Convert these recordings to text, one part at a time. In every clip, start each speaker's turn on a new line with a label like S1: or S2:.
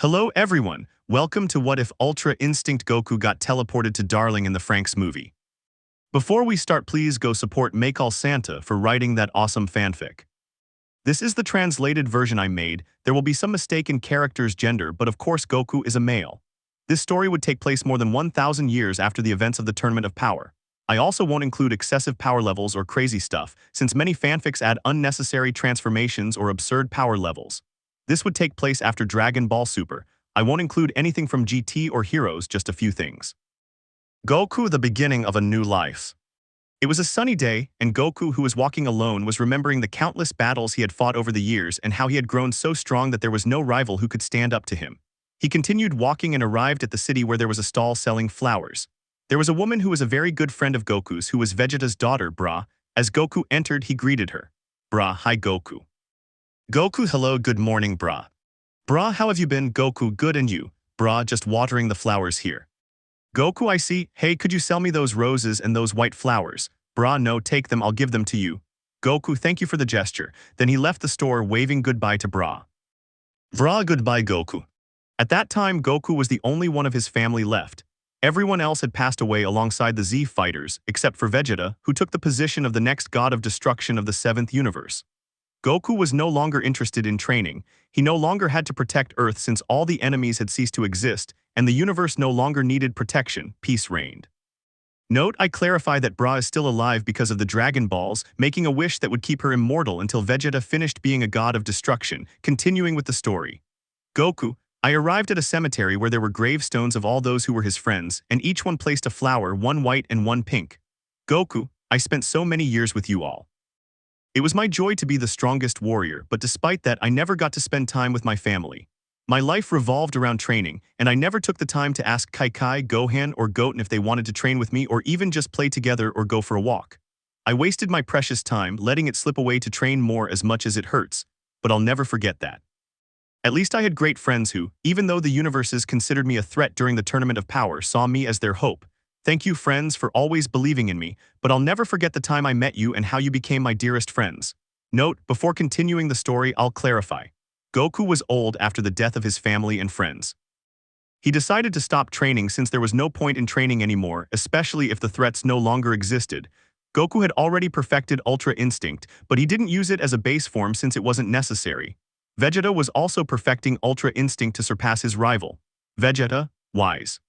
S1: Hello everyone, welcome to What If Ultra Instinct Goku got teleported to Darling in the Franxx movie. Before we start, please go support Maicolsanta for writing that awesome fanfic. This is the translated version I made. There will be some mistake in character's gender, but of course Goku is a male. This story would take place more than 1,000 years after the events of the Tournament of Power. I also won't include excessive power levels or crazy stuff, since many fanfics add unnecessary transformations or absurd power levels. This would take place after Dragon Ball Super. I won't include anything from GT or Heroes, just a few things. Goku, the beginning of a new life. It was a sunny day, and Goku, who was walking alone, was remembering the countless battles he had fought over the years and how he had grown so strong that there was no rival who could stand up to him. He continued walking and arrived at the city where there was a stall selling flowers. There was a woman who was a very good friend of Goku's who was Vegeta's daughter, Bra. As Goku entered, he greeted her. Bra, hi Goku. Goku, hello, good morning, Bra. Bra, how have you been? Goku, good, and you? Bra, just watering the flowers here. Goku, I see. Hey, could you sell me those roses and those white flowers? Bra, no, take them, I'll give them to you. Goku, thank you for the gesture. Then he left the store waving goodbye to Bra. Bra, goodbye, Goku. At that time, Goku was the only one of his family left. Everyone else had passed away alongside the Z fighters, except for Vegeta, who took the position of the next god of destruction of the 7th universe. Goku was no longer interested in training. He no longer had to protect Earth since all the enemies had ceased to exist, and the universe no longer needed protection. Peace reigned. Note, I clarify that Bra is still alive because of the Dragon Balls, making a wish that would keep her immortal until Vegeta finished being a god of destruction. Continuing with the story. Goku, I arrived at a cemetery where there were gravestones of all those who were his friends, and each one placed a flower, one white and one pink. Goku, I spent so many years with you all. It was my joy to be the strongest warrior, but despite that, I never got to spend time with my family. My life revolved around training, and I never took the time to ask Kai, Gohan, or Goten if they wanted to train with me or even just play together or go for a walk. I wasted my precious time letting it slip away to train more as much as it hurts, but I'll never forget that. At least I had great friends who, even though the universes considered me a threat during the Tournament of Power, saw me as their hope. Thank you, friends, for always believing in me, but I'll never forget the time I met you and how you became my dearest friends. Note, before continuing the story, I'll clarify. Goku was old after the death of his family and friends. He decided to stop training since there was no point in training anymore, especially if the threats no longer existed. Goku had already perfected Ultra Instinct, but he didn't use it as a base form since it wasn't necessary. Vegeta was also perfecting Ultra Instinct to surpass his rival. Vegeta, wise.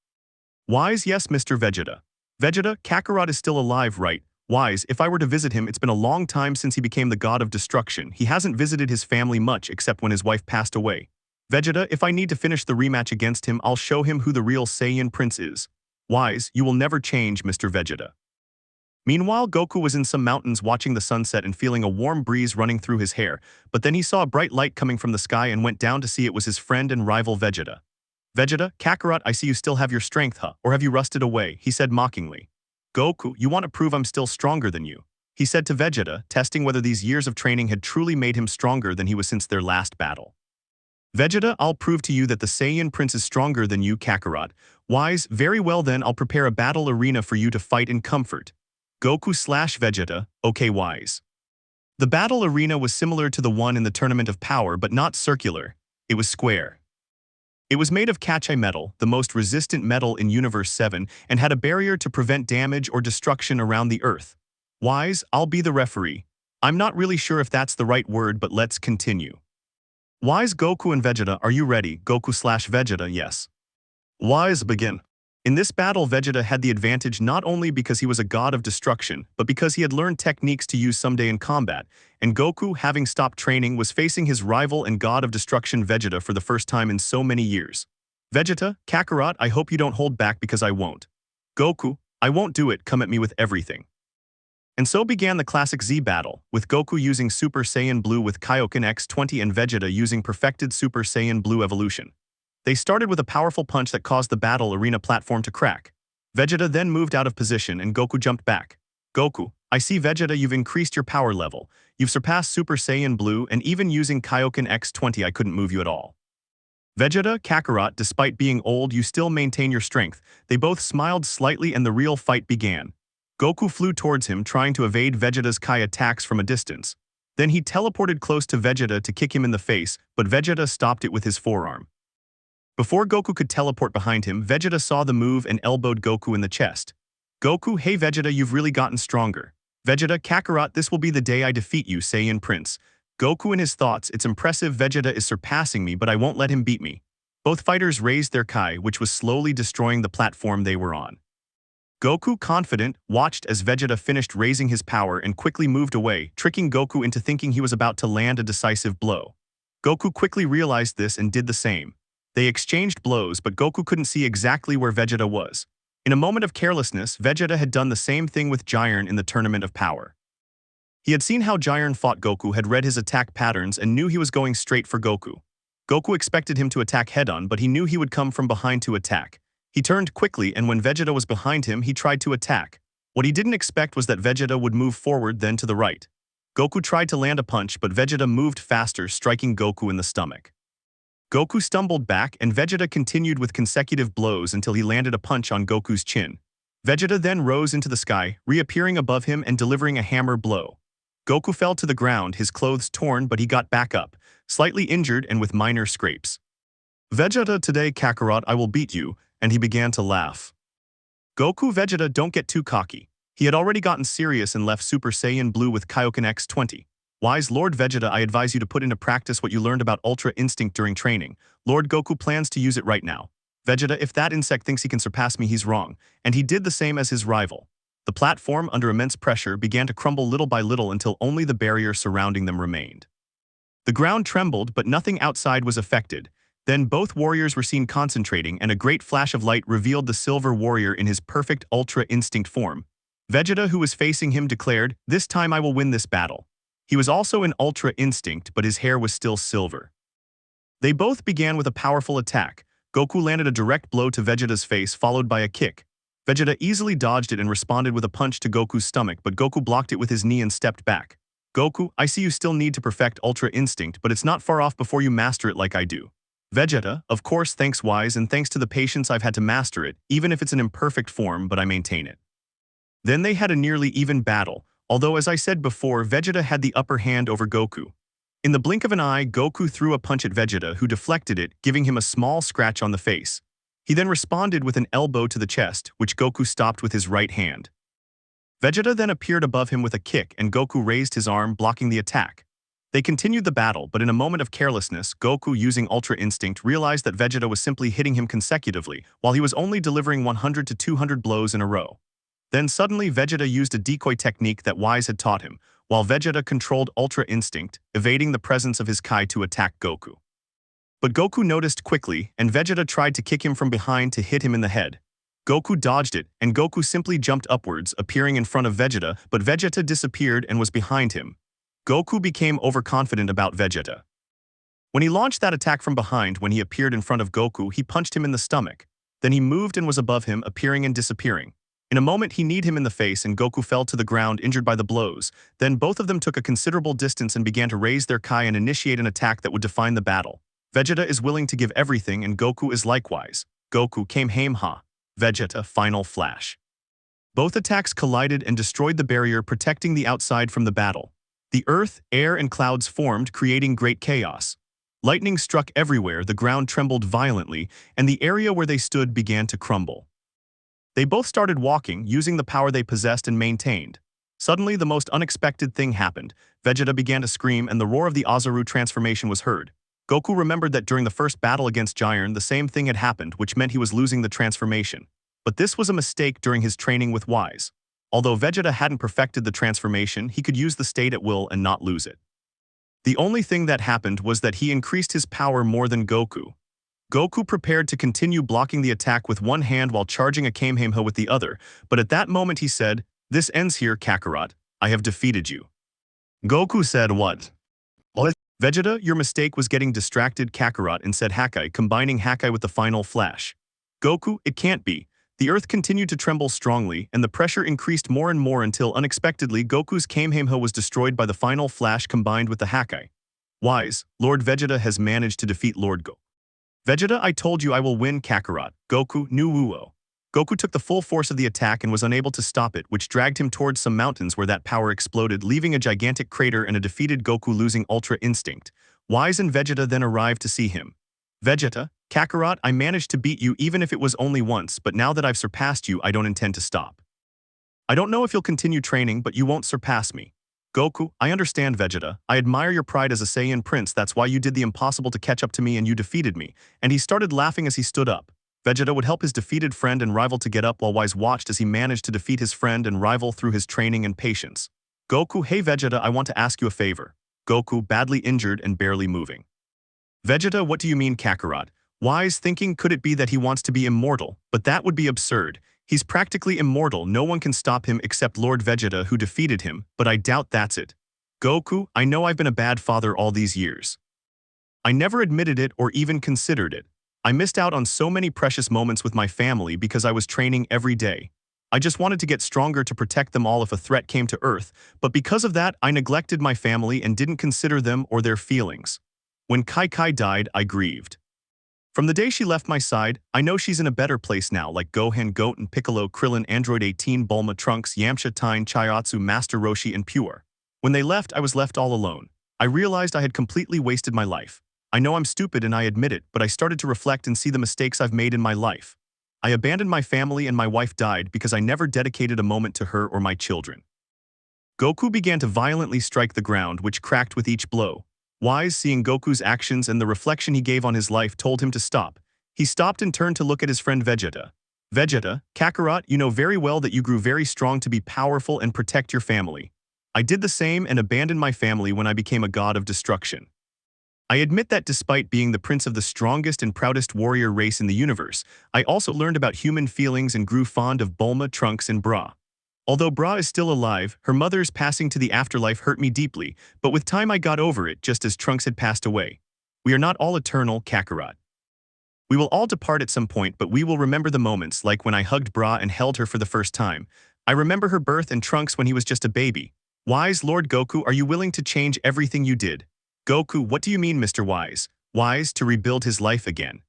S1: Wise, yes, Mr. Vegeta. Vegeta, Kakarot is still alive, right? Wise, if I were to visit him, it's been a long time since he became the god of destruction. He hasn't visited his family much except when his wife passed away. Vegeta, if I need to finish the rematch against him, I'll show him who the real Saiyan Prince is. Wise, you will never change, Mr. Vegeta. Meanwhile, Goku was in some mountains watching the sunset and feeling a warm breeze running through his hair, but then he saw a bright light coming from the sky and went down to see it was his friend and rival Vegeta. Vegeta, Kakarot, I see you still have your strength, huh? Or have you rusted away? He said mockingly. Goku, you want to prove I'm still stronger than you? He said to Vegeta, testing whether these years of training had truly made him stronger than he was since their last battle. Vegeta, I'll prove to you that the Saiyan Prince is stronger than you, Kakarot. Wise, very well then, I'll prepare a battle arena for you to fight in comfort. Goku/Vegeta, okay, Wise. The battle arena was similar to the one in the Tournament of Power, but not circular. It was square. It was made of Kachai metal, the most resistant metal in Universe 7, and had a barrier to prevent damage or destruction around the Earth. Wise, I'll be the referee. I'm not really sure if that's the right word, but let's continue. Wise, Goku and Vegeta, are you ready? Goku/Vegeta, yes. Wise, begin. In this battle, Vegeta had the advantage not only because he was a god of destruction, but because he had learned techniques to use someday in combat, and Goku, having stopped training, was facing his rival and god of destruction Vegeta for the first time in so many years. Vegeta, Kakarot, I hope you don't hold back because I won't. Goku, I won't do it, come at me with everything. And so began the classic Z battle, with Goku using Super Saiyan Blue with Kaioken X20 and Vegeta using perfected Super Saiyan Blue evolution. They started with a powerful punch that caused the battle arena platform to crack. Vegeta then moved out of position and Goku jumped back. Goku, I see Vegeta, you've increased your power level. You've surpassed Super Saiyan Blue, and even using Kaioken X20 I couldn't move you at all. Vegeta, Kakarot, despite being old, you still maintain your strength. They both smiled slightly and the real fight began. Goku flew towards him, trying to evade Vegeta's Kai attacks from a distance. Then he teleported close to Vegeta to kick him in the face, but Vegeta stopped it with his forearm. Before Goku could teleport behind him, Vegeta saw the move and elbowed Goku in the chest. Goku, hey Vegeta, you've really gotten stronger. Vegeta, Kakarot, this will be the day I defeat you, Saiyan Prince. Goku in his thoughts, it's impressive Vegeta is surpassing me, but I won't let him beat me. Both fighters raised their Kai, which was slowly destroying the platform they were on. Goku, confident, watched as Vegeta finished raising his power and quickly moved away, tricking Goku into thinking he was about to land a decisive blow. Goku quickly realized this and did the same. They exchanged blows, but Goku couldn't see exactly where Vegeta was. In a moment of carelessness, Vegeta had done the same thing with Jiren in the Tournament of Power. He had seen how Jiren fought Goku, had read his attack patterns, and knew he was going straight for Goku. Goku expected him to attack head-on, but he knew he would come from behind to attack. He turned quickly, and when Vegeta was behind him, he tried to attack. What he didn't expect was that Vegeta would move forward, then to the right. Goku tried to land a punch, but Vegeta moved faster, striking Goku in the stomach. Goku stumbled back, and Vegeta continued with consecutive blows until he landed a punch on Goku's chin. Vegeta then rose into the sky, reappearing above him and delivering a hammer blow. Goku fell to the ground, his clothes torn, but he got back up, slightly injured and with minor scrapes. Vegeta, today Kakarot, I will beat you, and he began to laugh. Goku, Vegeta, don't get too cocky. He had already gotten serious and left Super Saiyan Blue with Kaioken X20. Wise Lord Vegeta, I advise you to put into practice what you learned about Ultra Instinct during training. Lord Goku plans to use it right now. Vegeta, if that insect thinks he can surpass me, he's wrong. And he did the same as his rival. The platform, under immense pressure, began to crumble little by little until only the barrier surrounding them remained. The ground trembled, but nothing outside was affected. Then both warriors were seen concentrating, and a great flash of light revealed the Silver Warrior in his perfect Ultra Instinct form. Vegeta, who was facing him, declared, "This time I will win this battle." He was also in Ultra Instinct, but his hair was still silver. They both began with a powerful attack. Goku landed a direct blow to Vegeta's face, followed by a kick. Vegeta easily dodged it and responded with a punch to Goku's stomach, but Goku blocked it with his knee and stepped back. Goku, I see you still need to perfect Ultra Instinct, but it's not far off before you master it like I do. Vegeta, of course, thanks Wise, and thanks to the patience I've had to master it, even if it's an imperfect form, but I maintain it. Then they had a nearly even battle, although as I said before, Vegeta had the upper hand over Goku. In the blink of an eye, Goku threw a punch at Vegeta, who deflected it, giving him a small scratch on the face. He then responded with an elbow to the chest, which Goku stopped with his right hand. Vegeta then appeared above him with a kick, and Goku raised his arm, blocking the attack. They continued the battle, but in a moment of carelessness, Goku, using Ultra Instinct, realized that Vegeta was simply hitting him consecutively, while he was only delivering 100 to 200 blows in a row. Then suddenly Vegeta used a decoy technique that Wise had taught him, while Vegeta controlled Ultra Instinct, evading the presence of his Kai to attack Goku. But Goku noticed quickly, and Vegeta tried to kick him from behind to hit him in the head. Goku dodged it, and Goku simply jumped upwards, appearing in front of Vegeta, but Vegeta disappeared and was behind him. Goku became overconfident about Vegeta. When he launched that attack from behind, when he appeared in front of Goku, he punched him in the stomach. Then he moved and was above him, appearing and disappearing. In a moment, he kneed him in the face, and Goku fell to the ground, injured by the blows. Then both of them took a considerable distance and began to raise their Kai and initiate an attack that would define the battle. Vegeta is willing to give everything, and Goku is likewise. Goku Kamehameha. Vegeta Final Flash. Both attacks collided and destroyed the barrier protecting the outside from the battle. The earth, air, and clouds formed, creating great chaos. Lightning struck everywhere, the ground trembled violently, and the area where they stood began to crumble. They both started walking, using the power they possessed and maintained. Suddenly, the most unexpected thing happened. Vegeta began to scream, and the roar of the Aizawa transformation was heard. Goku remembered that during the first battle against Jiren, the same thing had happened, which meant he was losing the transformation. But this was a mistake during his training with Wise. Although Vegeta hadn't perfected the transformation, he could use the state at will and not lose it. The only thing that happened was that he increased his power more than Goku. Goku prepared to continue blocking the attack with one hand while charging a Kamehameha with the other, but at that moment he said, "This ends here, Kakarot. I have defeated you." Goku said, "What?" Vegeta, your mistake was getting distracted, Kakarot, and said Hakai, combining Hakai with the final flash. Goku, it can't be. The earth continued to tremble strongly, and the pressure increased more and more until unexpectedly Goku's Kamehameha was destroyed by the final flash combined with the Hakai. Wise, Lord Vegeta has managed to defeat Lord Goku. Vegeta, I told you I will win, Kakarot. Goku, nu wuo. Goku took the full force of the attack and was unable to stop it, which dragged him towards some mountains where that power exploded, leaving a gigantic crater and a defeated Goku losing Ultra Instinct. Wise and Vegeta then arrived to see him. Vegeta, Kakarot, I managed to beat you even if it was only once, but now that I've surpassed you, I don't intend to stop. I don't know if you'll continue training, but you won't surpass me. Goku, I understand, Vegeta. I admire your pride as a Saiyan prince. That's why you did the impossible to catch up to me and you defeated me. And he started laughing as he stood up. Vegeta would help his defeated friend and rival to get up while Wise watched as he managed to defeat his friend and rival through his training and patience. Goku, hey Vegeta, I want to ask you a favor. Goku, badly injured and barely moving. Vegeta, what do you mean, Kakarot? Wise thinking, could it be that he wants to be immortal? But that would be absurd. He's practically immortal, no one can stop him except Lord Vegeta who defeated him, but I doubt that's it. Goku, I know I've been a bad father all these years. I never admitted it or even considered it. I missed out on so many precious moments with my family because I was training every day. I just wanted to get stronger to protect them all if a threat came to Earth, but because of that, I neglected my family and didn't consider them or their feelings. When Kai died, I grieved. From the day she left my side, I know she's in a better place now, like Gohan, Goten, Piccolo, Krillin, Android 18, Bulma, Trunks, Yamcha, Tine, Chiatsu, Master Roshi, and Pure. When they left, I was left all alone. I realized I had completely wasted my life. I know I'm stupid and I admit it, but I started to reflect and see the mistakes I've made in my life. I abandoned my family and my wife died because I never dedicated a moment to her or my children. Goku began to violently strike the ground, which cracked with each blow. Wise, seeing Goku's actions and the reflection he gave on his life, told him to stop. He stopped and turned to look at his friend Vegeta. Vegeta, Kakarot, you know very well that you grew very strong to be powerful and protect your family. I did the same and abandoned my family when I became a god of destruction. I admit that despite being the prince of the strongest and proudest warrior race in the universe, I also learned about human feelings and grew fond of Bulma, Trunks, and Bra. Although Bra is still alive, her mother's passing to the afterlife hurt me deeply, but with time I got over it just as Trunks had passed away. We are not all eternal, Kakarot. We will all depart at some point, but we will remember the moments, like when I hugged Bra and held her for the first time. I remember her birth and Trunks when he was just a baby. Wise Lord Goku, are you willing to change everything you did? Goku, what do you mean, Mr. Wise? Wise, to rebuild his life again.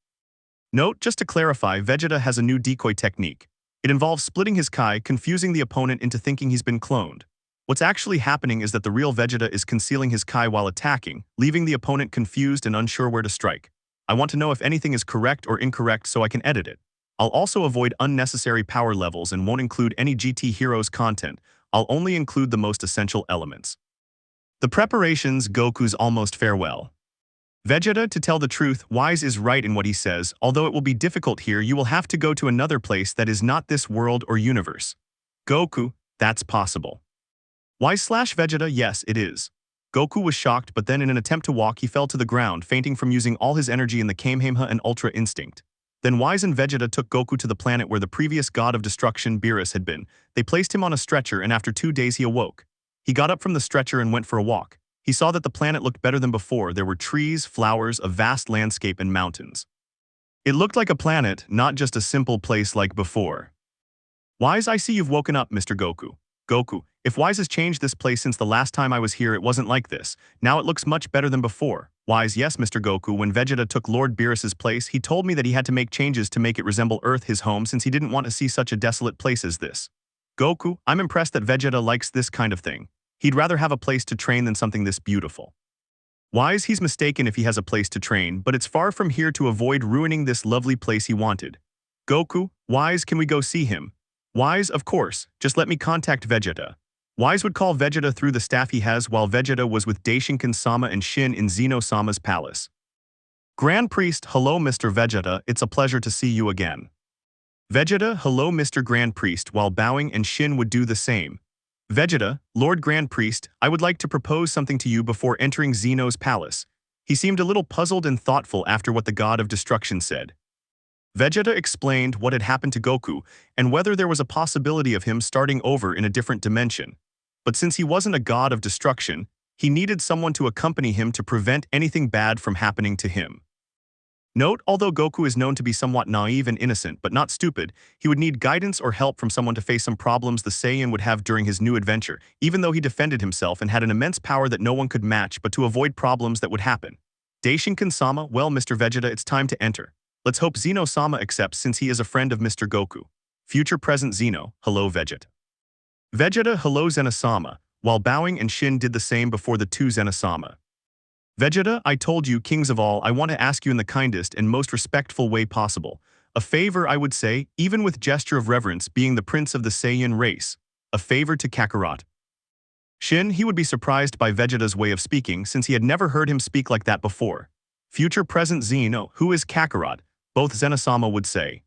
S1: Note, just to clarify, Vegeta has a new decoy technique. It involves splitting his Kai, confusing the opponent into thinking he's been cloned. What's actually happening is that the real Vegeta is concealing his Kai while attacking, leaving the opponent confused and unsure where to strike. I want to know if anything is correct or incorrect so I can edit it. I'll also avoid unnecessary power levels and won't include any GT Heroes content. I'll only include the most essential elements. The preparations, Goku's almost farewell. Vegeta, to tell the truth, Wise is right in what he says. Although it will be difficult here, you will have to go to another place that is not this world or universe. Goku, that's possible. Wise/Vegeta, yes, it is. Goku was shocked, but then in an attempt to walk, he fell to the ground, fainting from using all his energy in the Kamehameha and Ultra Instinct. Then Wise and Vegeta took Goku to the planet where the previous god of destruction, Beerus, had been. They placed him on a stretcher, and after 2 days he awoke. He got up from the stretcher and went for a walk. He saw that the planet looked better than before. There were trees, flowers, a vast landscape, and mountains. It looked like a planet, not just a simple place like before. Wise, I see you've woken up, Mr. Goku. Goku, if Wise has changed this place since the last time I was here, it wasn't like this. Now it looks much better than before. Wise, yes, Mr. Goku. When Vegeta took Lord Beerus's place, he told me that he had to make changes to make it resemble Earth, his home, since he didn't want to see such a desolate place as this. Goku, I'm impressed that Vegeta likes this kind of thing. He'd rather have a place to train than something this beautiful. Wise, he's mistaken if he has a place to train, but it's far from here to avoid ruining this lovely place he wanted. Goku, Wise, can we go see him? Wise, of course, just let me contact Vegeta. Wise would call Vegeta through the staff he has while Vegeta was with Daishinkan-sama and Shin in Zeno-sama's palace. Grand Priest, hello Mr. Vegeta, it's a pleasure to see you again. Vegeta, hello Mr. Grand Priest, while bowing, and Shin would do the same. Vegeta, Lord Grand Priest, I would like to propose something to you before entering Zeno's palace. He seemed a little puzzled and thoughtful after what the god of destruction said. Vegeta explained what had happened to Goku and whether there was a possibility of him starting over in a different dimension. But since he wasn't a god of destruction, he needed someone to accompany him to prevent anything bad from happening to him. Note, although Goku is known to be somewhat naive and innocent but not stupid, he would need guidance or help from someone to face some problems the Saiyan would have during his new adventure, even though he defended himself and had an immense power that no one could match, but to avoid problems that would happen. Daishinkan-sama, well Mr. Vegeta, it's time to enter. Let's hope Zeno-sama accepts since he is a friend of Mr. Goku. Future present Zeno, hello Vegeta. Vegeta, hello Zeno-sama, while bowing, and Shin did the same before the two Zeno-sama. Vegeta, I told you, kings of all, I want to ask you in the kindest and most respectful way possible. A favor, I would say, even with gesture of reverence, being the prince of the Saiyan race. A favor to Kakarot. Shin, he would be surprised by Vegeta's way of speaking since he had never heard him speak like that before. Future present Zeno, who is Kakarot? Both Zenasama would say.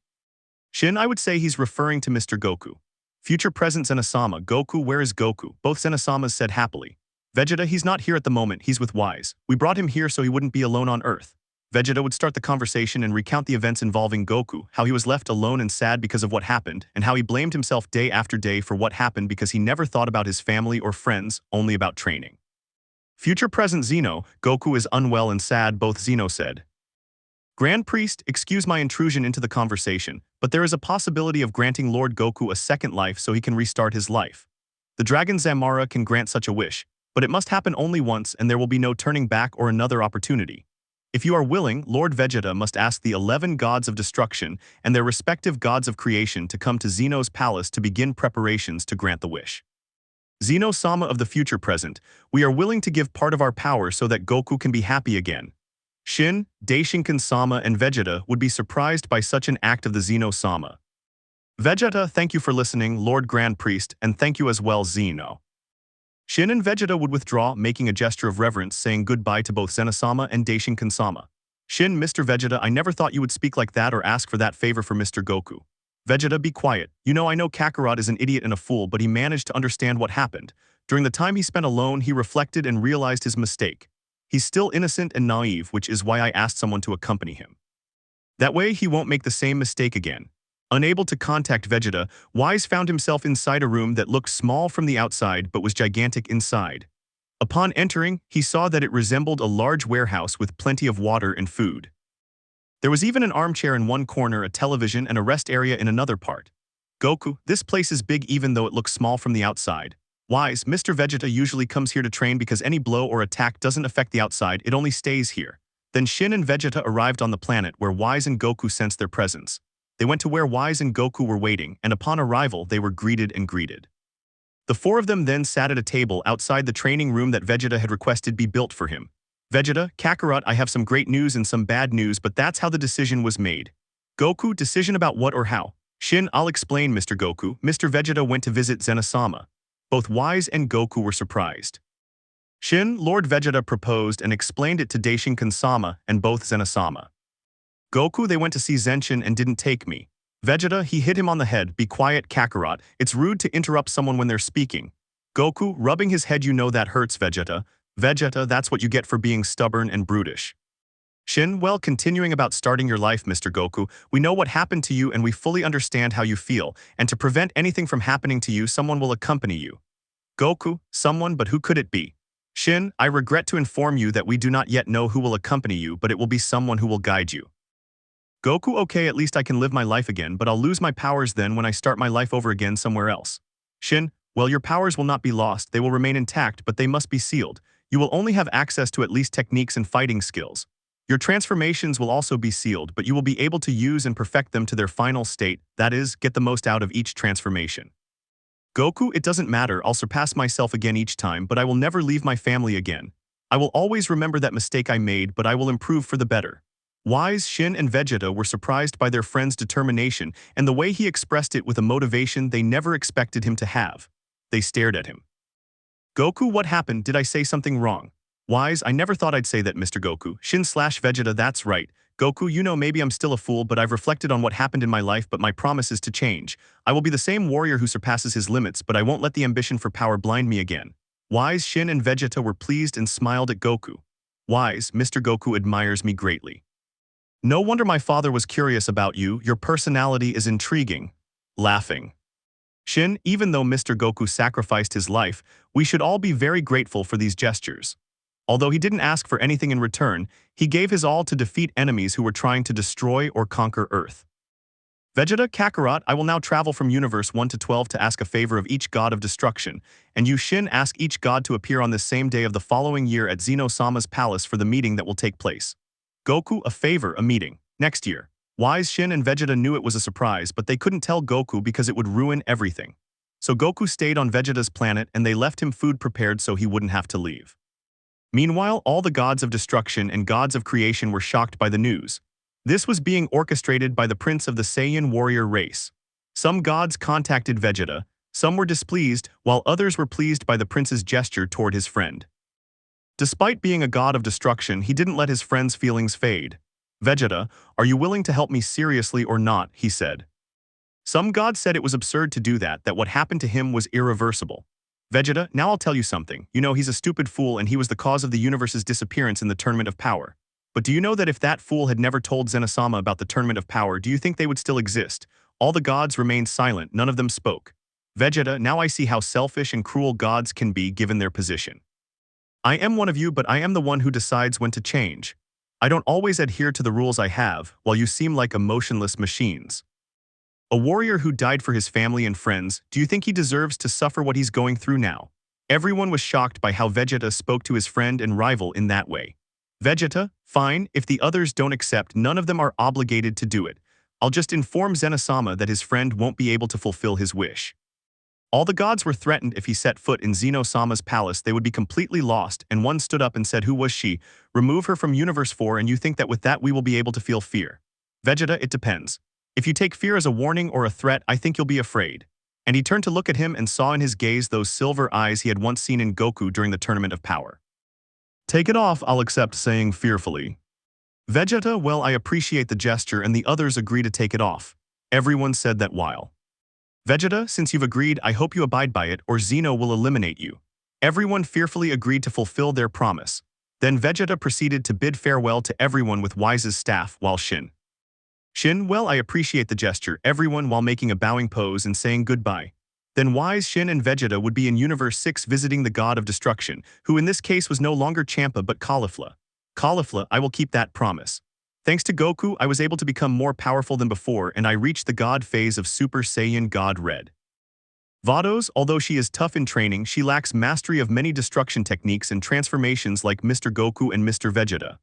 S1: Shin, I would say he's referring to Mr. Goku. Future present Zenasama, Goku, where is Goku? Both Zenasamas said happily. Vegeta, he's not here at the moment, he's with Wise. We brought him here so he wouldn't be alone on Earth. Vegeta would start the conversation and recount the events involving Goku, how he was left alone and sad because of what happened, and how he blamed himself day after day for what happened because he never thought about his family or friends, only about training. Future present Zeno, Goku is unwell and sad, both Zeno said. Grand Priest, excuse my intrusion into the conversation, but there is a possibility of granting Lord Goku a second life so he can restart his life. The Dragon Zamara can grant such a wish, but it must happen only once and there will be no turning back or another opportunity. If you are willing, Lord Vegeta must ask the 11 gods of destruction and their respective gods of creation to come to Zeno's palace to begin preparations to grant the wish. Zeno-sama of the future present, we are willing to give part of our power so that Goku can be happy again. Shin, Daishinkan-sama and Vegeta would be surprised by such an act of the Zeno-sama. Vegeta, thank you for listening, Lord Grand Priest, and thank you as well, Zeno. Shin and Vegeta would withdraw, making a gesture of reverence, saying goodbye to both Zenasama and Daishinkan-sama. Shin, Mr. Vegeta, I never thought you would speak like that or ask for that favor for Mr. Goku. Vegeta, be quiet. You know I know Kakarot is an idiot and a fool, but he managed to understand what happened. During the time he spent alone, he reflected and realized his mistake. He's still innocent and naive, which is why I asked someone to accompany him. That way, he won't make the same mistake again. Unable to contact Vegeta, Wise found himself inside a room that looked small from the outside but was gigantic inside. Upon entering, he saw that it resembled a large warehouse with plenty of water and food. There was even an armchair in one corner, a television, and a rest area in another part. Goku, this place is big even though it looks small from the outside. Wise, Mr. Vegeta usually comes here to train because any blow or attack doesn't affect the outside, it only stays here. Then Shin and Vegeta arrived on the planet where Wise and Goku sensed their presence. They went to where Wise and Goku were waiting, and upon arrival, they were greeted. The four of them then sat at a table outside the training room that Vegeta had requested be built for him. Vegeta, Kakarot, I have some great news and some bad news, but that's how the decision was made. Goku, decision about what or how? Shin, I'll explain, Mr. Goku. Mr. Vegeta went to visit Zenasama. Both Wise and Goku were surprised. Shin, Lord Vegeta proposed and explained it to Daishinkan-sama and both Zenasama. Goku, they went to see Zenshin and didn't take me. Vegeta, he hit him on the head. Be quiet, Kakarot. It's rude to interrupt someone when they're speaking. Goku, rubbing his head, you know that hurts, Vegeta. Vegeta, that's what you get for being stubborn and brutish. Shin, well, continuing about starting your life, Mr. Goku, we know what happened to you and we fully understand how you feel, and to prevent anything from happening to you, someone will accompany you. Goku, someone, but who could it be? Shin, I regret to inform you that we do not yet know who will accompany you, but it will be someone who will guide you. Goku, okay, at least I can live my life again, but I'll lose my powers then when I start my life over again somewhere else. Shin, well, your powers will not be lost, they will remain intact, but they must be sealed. You will only have access to at least techniques and fighting skills. Your transformations will also be sealed, but you will be able to use and perfect them to their final state, that is, get the most out of each transformation. Goku, it doesn't matter, I'll surpass myself again each time, but I will never leave my family again. I will always remember that mistake I made, but I will improve for the better. Wise, Shin, and Vegeta were surprised by their friend's determination and the way he expressed it with a motivation they never expected him to have. They stared at him. Goku, what happened? Did I say something wrong? Wise, I never thought I'd say that, Mr. Goku. Shin/Vegeta, that's right. Goku, you know maybe I'm still a fool, but I've reflected on what happened in my life, but my promise is to change. I will be the same warrior who surpasses his limits, but I won't let the ambition for power blind me again. Wise, Shin, and Vegeta were pleased and smiled at Goku. Wise, Mr. Goku admires me greatly. No wonder my father was curious about you, your personality is intriguing. Laughing. Shin, even though Mr. Goku sacrificed his life, we should all be very grateful for these gestures. Although he didn't ask for anything in return, he gave his all to defeat enemies who were trying to destroy or conquer Earth. Vegeta, Kakarot, I will now travel from Universe 1 to 12 to ask a favor of each god of destruction, and you, Shin, ask each god to appear on this same day of the following year at Zeno-sama's palace for the meeting that will take place. Goku, a favor, a meeting. Next year. Wise, Shin, and Vegeta knew it was a surprise, but they couldn't tell Goku because it would ruin everything. So Goku stayed on Vegeta's planet and they left him food prepared so he wouldn't have to leave. Meanwhile, all the gods of destruction and gods of creation were shocked by the news. This was being orchestrated by the prince of the Saiyan warrior race. Some gods contacted Vegeta, some were displeased, while others were pleased by the prince's gesture toward his friend. Despite being a god of destruction, he didn't let his friend's feelings fade. "Vegeta, are you willing to help me seriously or not?" he said. Some gods said it was absurd to do that what happened to him was irreversible. "Vegeta, now I'll tell you something. You know he's a stupid fool and he was the cause of the universe's disappearance in the Tournament of Power. But do you know that if that fool had never told Zenasama about the Tournament of Power, do you think they would still exist?" All the gods remained silent, none of them spoke. "Vegeta, now I see how selfish and cruel gods can be given their position. I am one of you, but I am the one who decides when to change. I don't always adhere to the rules I have, while you seem like emotionless machines. A warrior who died for his family and friends, do you think he deserves to suffer what he's going through now?" Everyone was shocked by how Vegeta spoke to his friend and rival in that way. "Vegeta, fine, if the others don't accept, none of them are obligated to do it. I'll just inform Zenasama that his friend won't be able to fulfill his wish." All the gods were threatened if he set foot in Zeno-sama's palace they would be completely lost, and one stood up and said, "Who was she? Remove her from Universe 4 and you think that with that we will be able to feel fear?" "Vegeta, it depends. If you take fear as a warning or a threat, I think you'll be afraid." And he turned to look at him and saw in his gaze those silver eyes he had once seen in Goku during the Tournament of Power. "Take it off, I'll accept," saying fearfully. "Vegeta, well, I appreciate the gesture," and the others agree to take it off. Everyone said that while. "Vegeta, since you've agreed, I hope you abide by it, or Zeno will eliminate you." Everyone fearfully agreed to fulfill their promise. Then Vegeta proceeded to bid farewell to everyone with Wise's staff, while Shin, well, I appreciate the gesture, everyone while making a bowing pose and saying goodbye. Then Wise, Shin, and Vegeta would be in Universe 6 visiting the god of destruction, who in this case was no longer Champa but Caulifla. "Caulifla, I will keep that promise. Thanks to Goku, I was able to become more powerful than before and I reached the God phase of Super Saiyan God Red. Vados, although she is tough in training, she lacks mastery of many destruction techniques and transformations like Mr. Goku and Mr. Vegeta.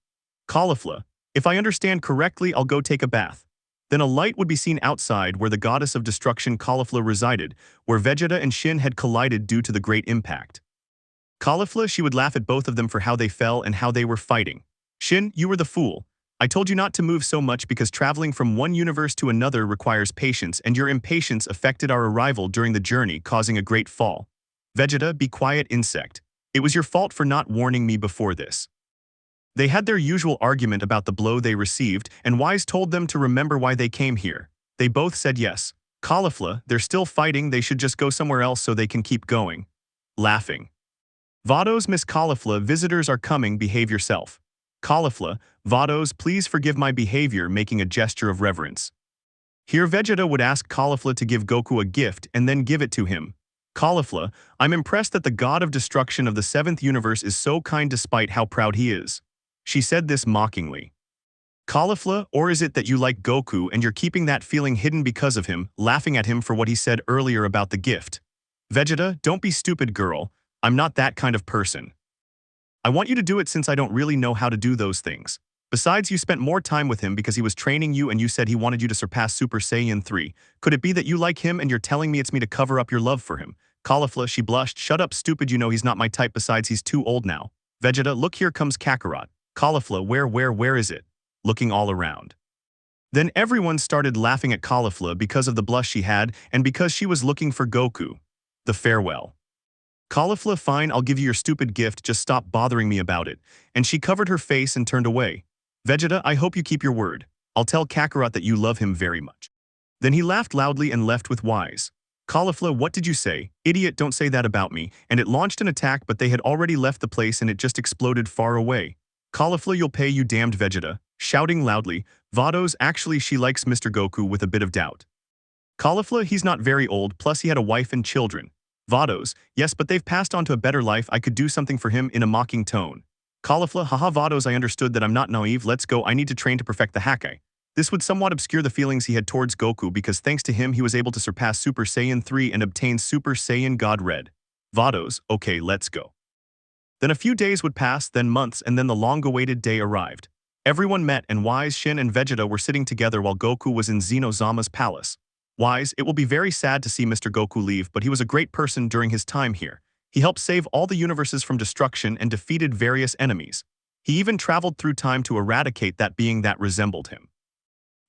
S1: Caulifla, if I understand correctly, I'll go take a bath." Then a light would be seen outside where the goddess of destruction Caulifla resided, where Vegeta and Shin had collided due to the great impact. Caulifla, she would laugh at both of them for how they fell and how they were fighting. "Shin, you were the fool. I told you not to move so much because traveling from one universe to another requires patience and your impatience affected our arrival during the journey, causing a great fall. Vegeta, be quiet, insect. It was your fault for not warning me before this." They had their usual argument about the blow they received, and Wise told them to remember why they came here. They both said yes. "Caulifla, they're still fighting, they should just go somewhere else so they can keep going." Laughing. "Vados, Miss Caulifla, visitors are coming, behave yourself." Caulifla, "Vados, please forgive my behavior," making a gesture of reverence. Here Vegeta would ask Caulifla to give Goku a gift and then give it to him. "Caulifla, I'm impressed that the god of destruction of the 7th universe is so kind despite how proud he is." She said this mockingly. "Caulifla, or is it that you like Goku and you're keeping that feeling hidden because of him, laughing at him for what he said earlier about the gift?" "Vegeta, don't be stupid, girl. I'm not that kind of person. I want you to do it since I don't really know how to do those things. Besides, you spent more time with him because he was training you and you said he wanted you to surpass Super Saiyan 3. Could it be that you like him and you're telling me it's me to cover up your love for him?" Caulifla, she blushed. "Shut up, stupid, you know he's not my type, besides he's too old now." Vegeta, "Look, here comes Kakarot." Caulifla, where is it?" Looking all around. Then everyone started laughing at Caulifla because of the blush she had and because she was looking for Goku. The farewell. "Caulifla, fine, I'll give you your stupid gift, just stop bothering me about it." And she covered her face and turned away. "Vegeta, I hope you keep your word. I'll tell Kakarot that you love him very much." Then he laughed loudly and left with Wise. "Caulifla, what did you say? Idiot, don't say that about me." And it launched an attack, but they had already left the place and it just exploded far away. "Caulifla, you'll pay, you damned Vegeta." Shouting loudly, "Vados, actually she likes Mr. Goku," with a bit of doubt. "Caulifla, he's not very old, plus he had a wife and children." Vados, "Yes, but they've passed on to a better life, I could do something for him," in a mocking tone. Caulifla, "Haha Vados, I understood that I'm not naive, let's go, I need to train to perfect the Hake." This would somewhat obscure the feelings he had towards Goku because thanks to him he was able to surpass Super Saiyan 3 and obtain Super Saiyan God Red. Vados, "Okay, let's go." Then a few days would pass, then months, and then the long-awaited day arrived. Everyone met and Wise, Shin, and Vegeta were sitting together while Goku was in Zenozama's palace. "Wise, it will be very sad to see Mr. Goku leave, but he was a great person during his time here. He helped save all the universes from destruction and defeated various enemies. He even traveled through time to eradicate that being that resembled him.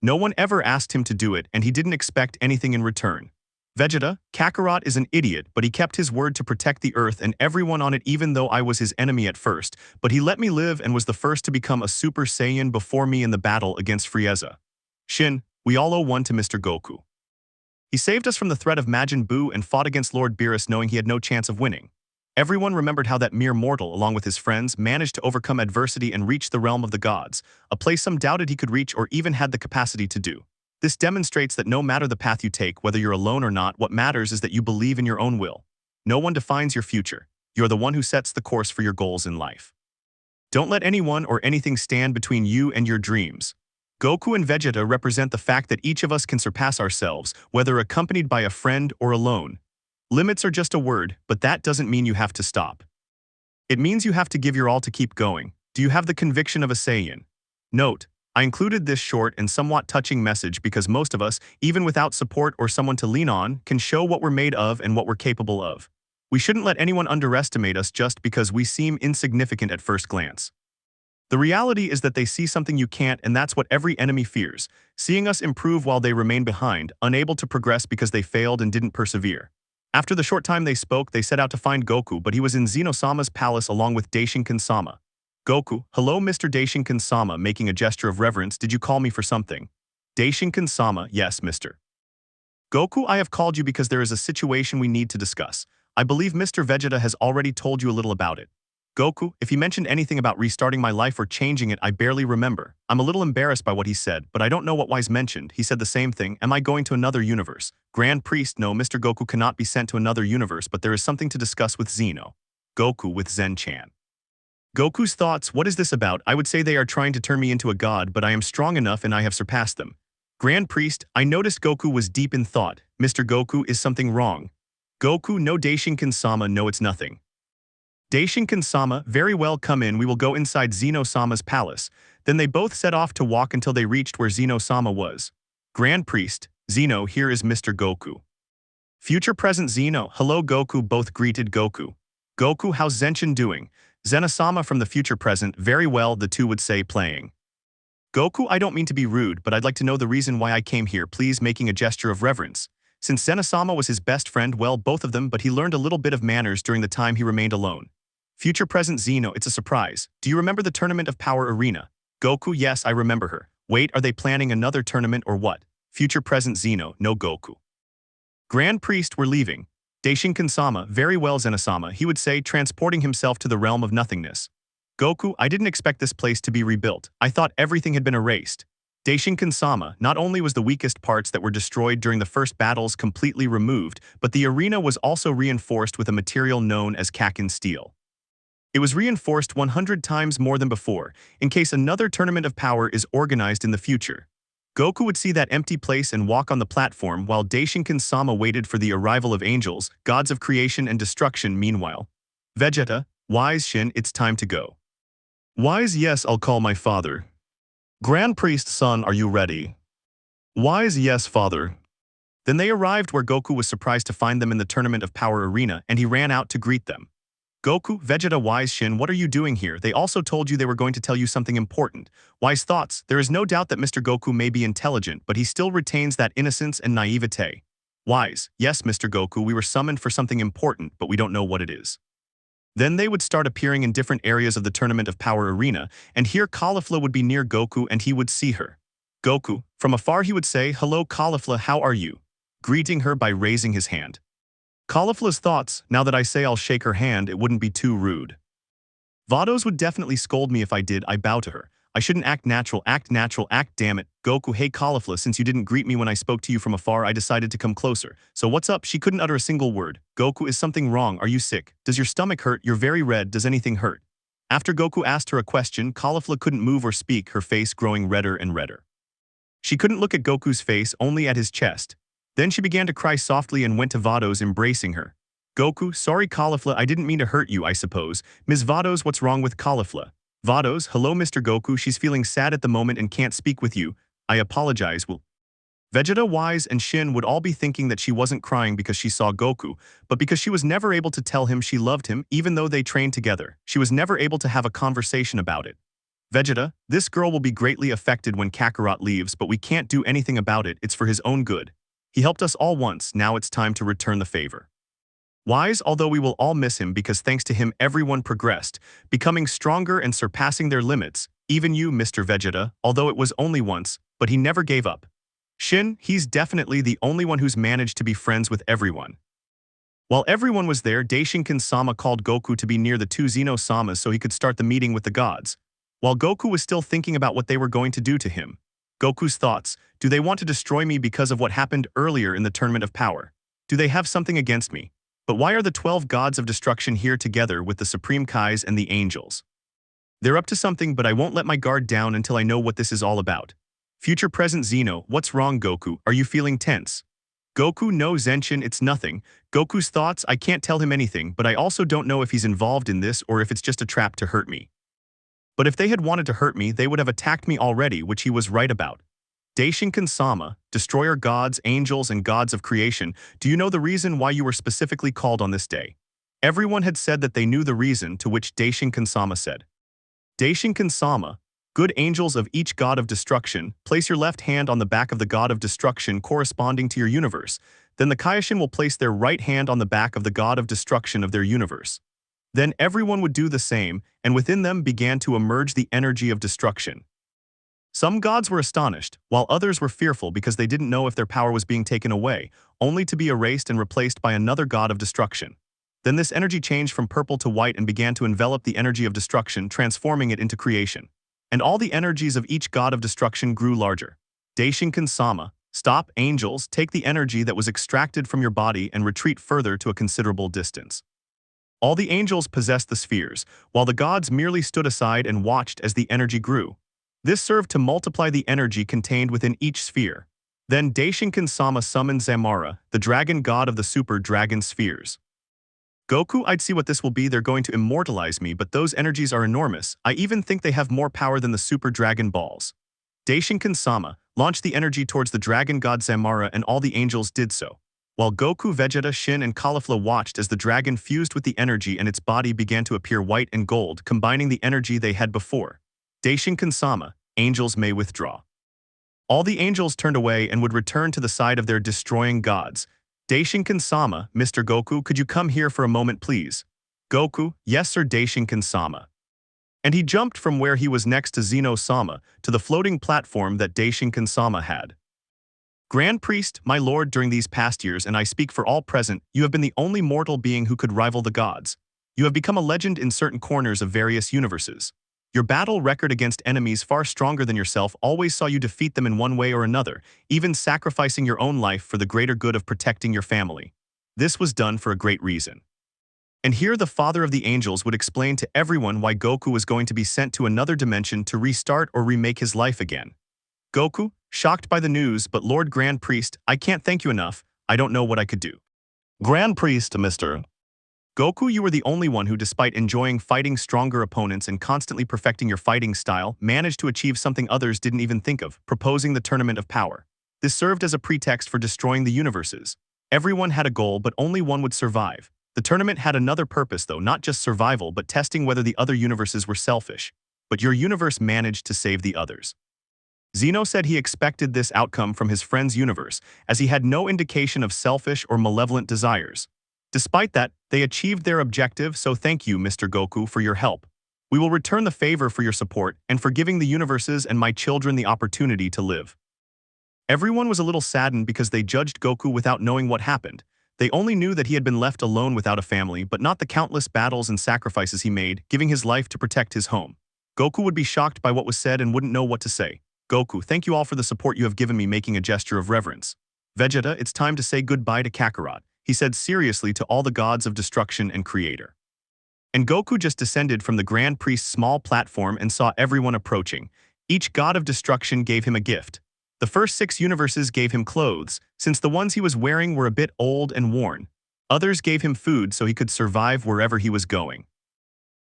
S1: No one ever asked him to do it, and he didn't expect anything in return. Vegeta, Kakarot is an idiot, but he kept his word to protect the Earth and everyone on it even though I was his enemy at first, but he let me live and was the first to become a Super Saiyan before me in the battle against Frieza. Shin, we all owe one to Mr. Goku. He saved us from the threat of Majin Buu and fought against Lord Beerus knowing he had no chance of winning. Everyone remembered how that mere mortal, along with his friends, managed to overcome adversity and reach the realm of the gods, a place some doubted he could reach or even had the capacity to do. This demonstrates that no matter the path you take, whether you're alone or not, what matters is that you believe in your own will. No one defines your future. You're the one who sets the course for your goals in life. Don't let anyone or anything stand between you and your dreams. Goku and Vegeta represent the fact that each of us can surpass ourselves, whether accompanied by a friend or alone. Limits are just a word, but that doesn't mean you have to stop. It means you have to give your all to keep going. Do you have the conviction of a Saiyan? Note, I included this short and somewhat touching message because most of us, even without support or someone to lean on, can show what we're made of and what we're capable of. We shouldn't let anyone underestimate us just because we seem insignificant at first glance. The reality is that they see something you can't, and that's what every enemy fears, seeing us improve while they remain behind, unable to progress because they failed and didn't persevere. After the short time they spoke, they set out to find Goku, but he was in Xeno-sama's palace along with Daishinkan-sama. Goku, hello Mr. Daishinkan-sama, making a gesture of reverence, did you call me for something? Daishinkan-sama, yes, Mr. Goku, I have called you because there is a situation we need to discuss. I believe Mr. Vegeta has already told you a little about it. Goku, if he mentioned anything about restarting my life or changing it, I barely remember. I'm a little embarrassed by what he said, but I don't know what Wise mentioned. He said the same thing. Am I going to another universe? Grand Priest, no, Mr. Goku cannot be sent to another universe, but there is something to discuss with Zeno. Goku with Zen-chan. Goku's thoughts, what is this about? I would say they are trying to turn me into a god, but I am strong enough and I have surpassed them. Grand Priest, I noticed Goku was deep in thought. Mr. Goku, is something wrong? Goku, no Daishinkan-sama, no it's nothing. Daishinkan-sama, very well, come in, we will go inside Zeno-sama's palace. Then they both set off to walk until they reached where Zeno-sama was. Grand Priest, Zeno, here is Mr. Goku. Future present Zeno, hello Goku, both greeted Goku. Goku, how's Zenshin doing? Zeno-sama from the future present, very well, the two would say, playing. Goku, I don't mean to be rude, but I'd like to know the reason why I came here, please, making a gesture of reverence. Since Zeno-sama was his best friend, well, both of them, but he learned a little bit of manners during the time he remained alone. Future present Zeno, it's a surprise. Do you remember the Tournament of Power Arena? Goku, yes, I remember her. Wait, are they planning another tournament or what? Future present Zeno, no Goku. Grand Priest, we're leaving. Daishinkan-sama, very well Zeno-sama, he would say, transporting himself to the realm of nothingness. Goku, I didn't expect this place to be rebuilt. I thought everything had been erased. Daishinkan-sama, not only was the weakest parts that were destroyed during the first battles completely removed, but the arena was also reinforced with a material known as Kakin steel. It was reinforced 100 times more than before, in case another tournament of power is organized in the future. Goku would see that empty place and walk on the platform while Daishinkan-sama waited for the arrival of angels, gods of creation and destruction meanwhile. Vegeta, Wise Shin, it's time to go. Wise, yes, I'll call my father. Grand Priest, son, are you ready? Wise, yes, father. Then they arrived where Goku was surprised to find them in the Tournament of Power arena, and he ran out to greet them. Goku, Vegeta, Wise Shin, what are you doing here? They also told you they were going to tell you something important. Wise thoughts, there is no doubt that Mr. Goku may be intelligent, but he still retains that innocence and naivete. Wise, yes, Mr. Goku, we were summoned for something important, but we don't know what it is. Then they would start appearing in different areas of the Tournament of Power arena, and here Caulifla would be near Goku and he would see her. Goku, from afar he would say, hello Caulifla, how are you? Greeting her by raising his hand. Caulifla's thoughts, now that I say I'll shake her hand, it wouldn't be too rude. Vados would definitely scold me if I did, I bow to her. I shouldn't act natural, damn it. Goku, hey Caulifla, since you didn't greet me when I spoke to you from afar, I decided to come closer. So what's up? She couldn't utter a single word. Goku, is something wrong? Are you sick? Does your stomach hurt? You're very red. Does anything hurt? After Goku asked her a question, Caulifla couldn't move or speak, her face growing redder and redder. She couldn't look at Goku's face, only at his chest. Then she began to cry softly and went to Vados, embracing her. Goku, sorry Caulifla, I didn't mean to hurt you, I suppose. Ms. Vados, what's wrong with Caulifla? Vados, hello Mr. Goku, she's feeling sad at the moment and can't speak with you. I apologize, well, Vegeta, Wise, and Shin would all be thinking that she wasn't crying because she saw Goku, but because she was never able to tell him she loved him even though they trained together. She was never able to have a conversation about it. Vegeta, this girl will be greatly affected when Kakarot leaves, but we can't do anything about it. It's for his own good. He helped us all once, now it's time to return the favor. Wise, although we will all miss him because thanks to him everyone progressed, becoming stronger and surpassing their limits, even you, Mr. Vegeta, although it was only once, but he never gave up. Shin, he's definitely the only one who's managed to be friends with everyone. While everyone was there, Daishinkan-sama called Goku to be near the two Xeno-samas so he could start the meeting with the gods. While Goku was still thinking about what they were going to do to him. Goku's thoughts, do they want to destroy me because of what happened earlier in the Tournament of Power? Do they have something against me? But why are the 12 gods of destruction here together with the Supreme Kais and the angels? They're up to something, but I won't let my guard down until I know what this is all about. Future present Xeno, what's wrong Goku? Are you feeling tense? Goku, no Zenshin, it's nothing. Goku's thoughts, I can't tell him anything, but I also don't know if he's involved in this or if it's just a trap to hurt me. But if they had wanted to hurt me, they would have attacked me already, which he was right about. Daishinkan-sama, destroyer gods, angels, and gods of creation, do you know the reason why you were specifically called on this day? Everyone had said that they knew the reason, to which Daishinkan-sama said. Daishinkan-sama, good angels of each god of destruction, place your left hand on the back of the god of destruction corresponding to your universe. Then the Kaioshin will place their right hand on the back of the god of destruction of their universe. Then everyone would do the same, and within them began to emerge the energy of destruction. Some gods were astonished, while others were fearful because they didn't know if their power was being taken away, only to be erased and replaced by another god of destruction. Then this energy changed from purple to white and began to envelop the energy of destruction, transforming it into creation. And all the energies of each god of destruction grew larger. Daishinkan-sama, stop, angels, take the energy that was extracted from your body and retreat further to a considerable distance. All the angels possessed the spheres, while the gods merely stood aside and watched as the energy grew. This served to multiply the energy contained within each sphere. Then Daishinkan-sama summoned Zamara, the dragon god of the super dragon spheres. Goku, I'd see what this will be. They're going to immortalize me, but those energies are enormous. I even think they have more power than the super dragon balls. Daishinkan-sama launched the energy towards the dragon god Zamara, and all the angels did so. While Goku, Vegeta, Shin, and Caulifla watched as the dragon fused with the energy and its body began to appear white and gold, combining the energy they had before. Daishinkan-sama, angels may withdraw. All the angels turned away and would return to the side of their destroying gods. Daishinkan-sama, Mr. Goku, could you come here for a moment please? Goku, yes sir Daishinkan-sama. And he jumped from where he was next to Xeno-sama to the floating platform that Daishinkan-sama had. Grand Priest, my lord, during these past years, and I speak for all present, you have been the only mortal being who could rival the gods. You have become a legend in certain corners of various universes. Your battle record against enemies far stronger than yourself always saw you defeat them in one way or another, even sacrificing your own life for the greater good of protecting your family. This was done for a great reason. And here the father of the angels would explain to everyone why Goku was going to be sent to another dimension to restart or remake his life again. Goku, shocked by the news, but Lord Grand Priest, I can't thank you enough. I don't know what I could do. Grand Priest, Mr. Goku, you were the only one who, despite enjoying fighting stronger opponents and constantly perfecting your fighting style, managed to achieve something others didn't even think of, proposing the Tournament of Power. This served as a pretext for destroying the universes. Everyone had a goal, but only one would survive. The tournament had another purpose though, not just survival, but testing whether the other universes were selfish. But your universe managed to save the others. Zeno said he expected this outcome from his friend's universe, as he had no indication of selfish or malevolent desires. Despite that, they achieved their objective, so thank you, Mr. Goku, for your help. We will return the favor for your support and for giving the universes and my children the opportunity to live. Everyone was a little saddened because they judged Goku without knowing what happened. They only knew that he had been left alone without a family, but not the countless battles and sacrifices he made, giving his life to protect his home. Goku would be shocked by what was said and wouldn't know what to say. Goku, thank you all for the support you have given me, making a gesture of reverence. Vegeta, it's time to say goodbye to Kakarot, he said seriously to all the gods of destruction and creator. And Goku just descended from the Grand Priest's small platform and saw everyone approaching. Each god of destruction gave him a gift. The first 6 universes gave him clothes, since the ones he was wearing were a bit old and worn. Others gave him food so he could survive wherever he was going.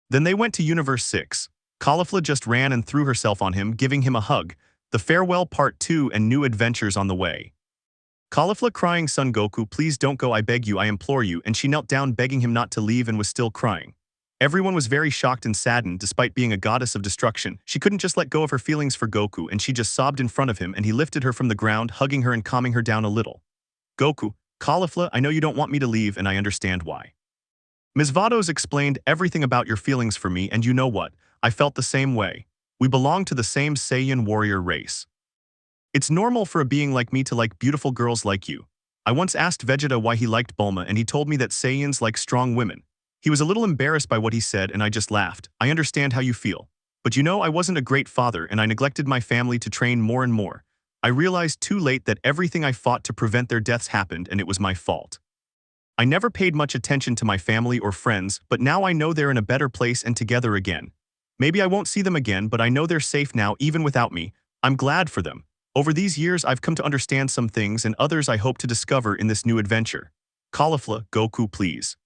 S1: Then they went to Universe 6. Caulifla just ran and threw herself on him, giving him a hug. The Farewell Part 2 and new adventures on the way. Caulifla crying Son Goku, please don't go, I beg you, I implore you, and she knelt down begging him not to leave and was still crying. Everyone was very shocked and saddened. Despite being a goddess of destruction, she couldn't just let go of her feelings for Goku, and she just sobbed in front of him, and he lifted her from the ground, hugging her and calming her down a little. Goku, Caulifla, I know you don't want me to leave and I understand why. Ms. Vados explained everything about your feelings for me, and you know what? I felt the same way. We belong to the same Saiyan warrior race. It's normal for a being like me to like beautiful girls like you. I once asked Vegeta why he liked Bulma and he told me that Saiyans like strong women. He was a little embarrassed by what he said and I just laughed. I understand how you feel. But you know I wasn't a great father and I neglected my family to train more and more. I realized too late that everything I fought to prevent their deaths happened and it was my fault. I never paid much attention to my family or friends, but now I know they're in a better place and together again. Maybe I won't see them again, but I know they're safe now even without me. I'm glad for them. Over these years, I've come to understand some things and others I hope to discover in this new adventure. Caulifla, Goku, please.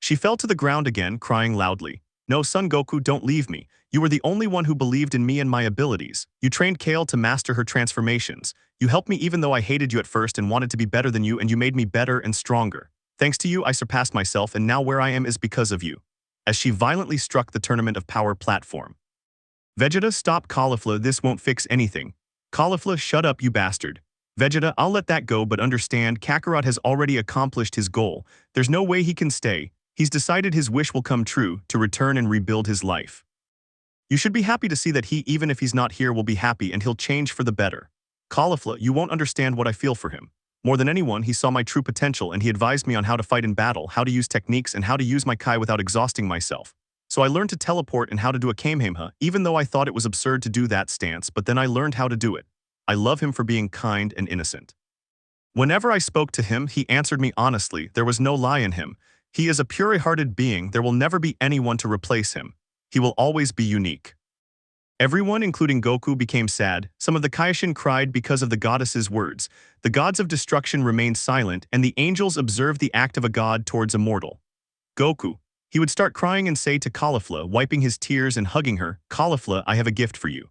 S1: She fell to the ground again, crying loudly. No, Son Goku, don't leave me. You were the only one who believed in me and my abilities. You trained Kale to master her transformations. You helped me even though I hated you at first and wanted to be better than you, and you made me better and stronger. Thanks to you, I surpassed myself, and now where I am is because of you. As she violently struck the Tournament of Power platform. Vegeta, stop, Caulifla, this won't fix anything. Caulifla, shut up, you bastard. Vegeta, I'll let that go, but understand, Kakarot has already accomplished his goal. There's no way he can stay. He's decided his wish will come true, to return and rebuild his life. You should be happy to see that he, even if he's not here, will be happy and he'll change for the better. Caulifla, you won't understand what I feel for him. More than anyone, he saw my true potential and he advised me on how to fight in battle, how to use techniques, and how to use my Kai without exhausting myself. So I learned to teleport and how to do a Kamehameha, even though I thought it was absurd to do that stance, but then I learned how to do it. I love him for being kind and innocent. Whenever I spoke to him, he answered me honestly. There was no lie in him. He is a pure-hearted being. There will never be anyone to replace him. He will always be unique. Everyone, including Goku, became sad. Some of the Kaishin cried because of the goddess's words. The gods of destruction remained silent, and the angels observed the act of a god towards a mortal. Goku. He would start crying and say to Caulifla, wiping his tears and hugging her, Caulifla, I have a gift for you.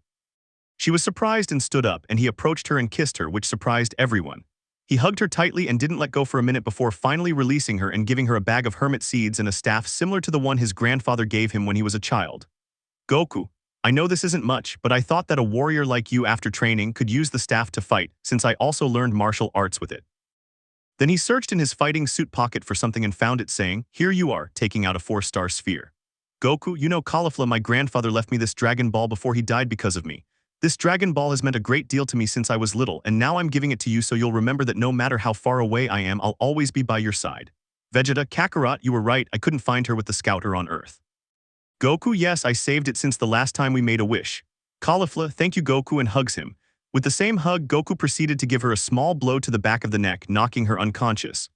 S1: She was surprised and stood up, and he approached her and kissed her, which surprised everyone. He hugged her tightly and didn't let go for a minute before finally releasing her and giving her a bag of hermit seeds and a staff similar to the one his grandfather gave him when he was a child. Goku, I know this isn't much, but I thought that a warrior like you after training could use the staff to fight, since I also learned martial arts with it. Then he searched in his fighting suit pocket for something and found it, saying, here you are, taking out a 4-star sphere. Goku, you know, Caulifla, my grandfather left me this Dragon Ball before he died because of me. This Dragon Ball has meant a great deal to me since I was little, and now I'm giving it to you so you'll remember that no matter how far away I am, I'll always be by your side. Vegeta, Kakarot, you were right, I couldn't find her with the scouter on Earth. Goku, yes, I saved it since the last time we made a wish. Caulifla, thank you, Goku, and hugs him. With the same hug, Goku proceeded to give her a small blow to the back of the neck, knocking her unconscious.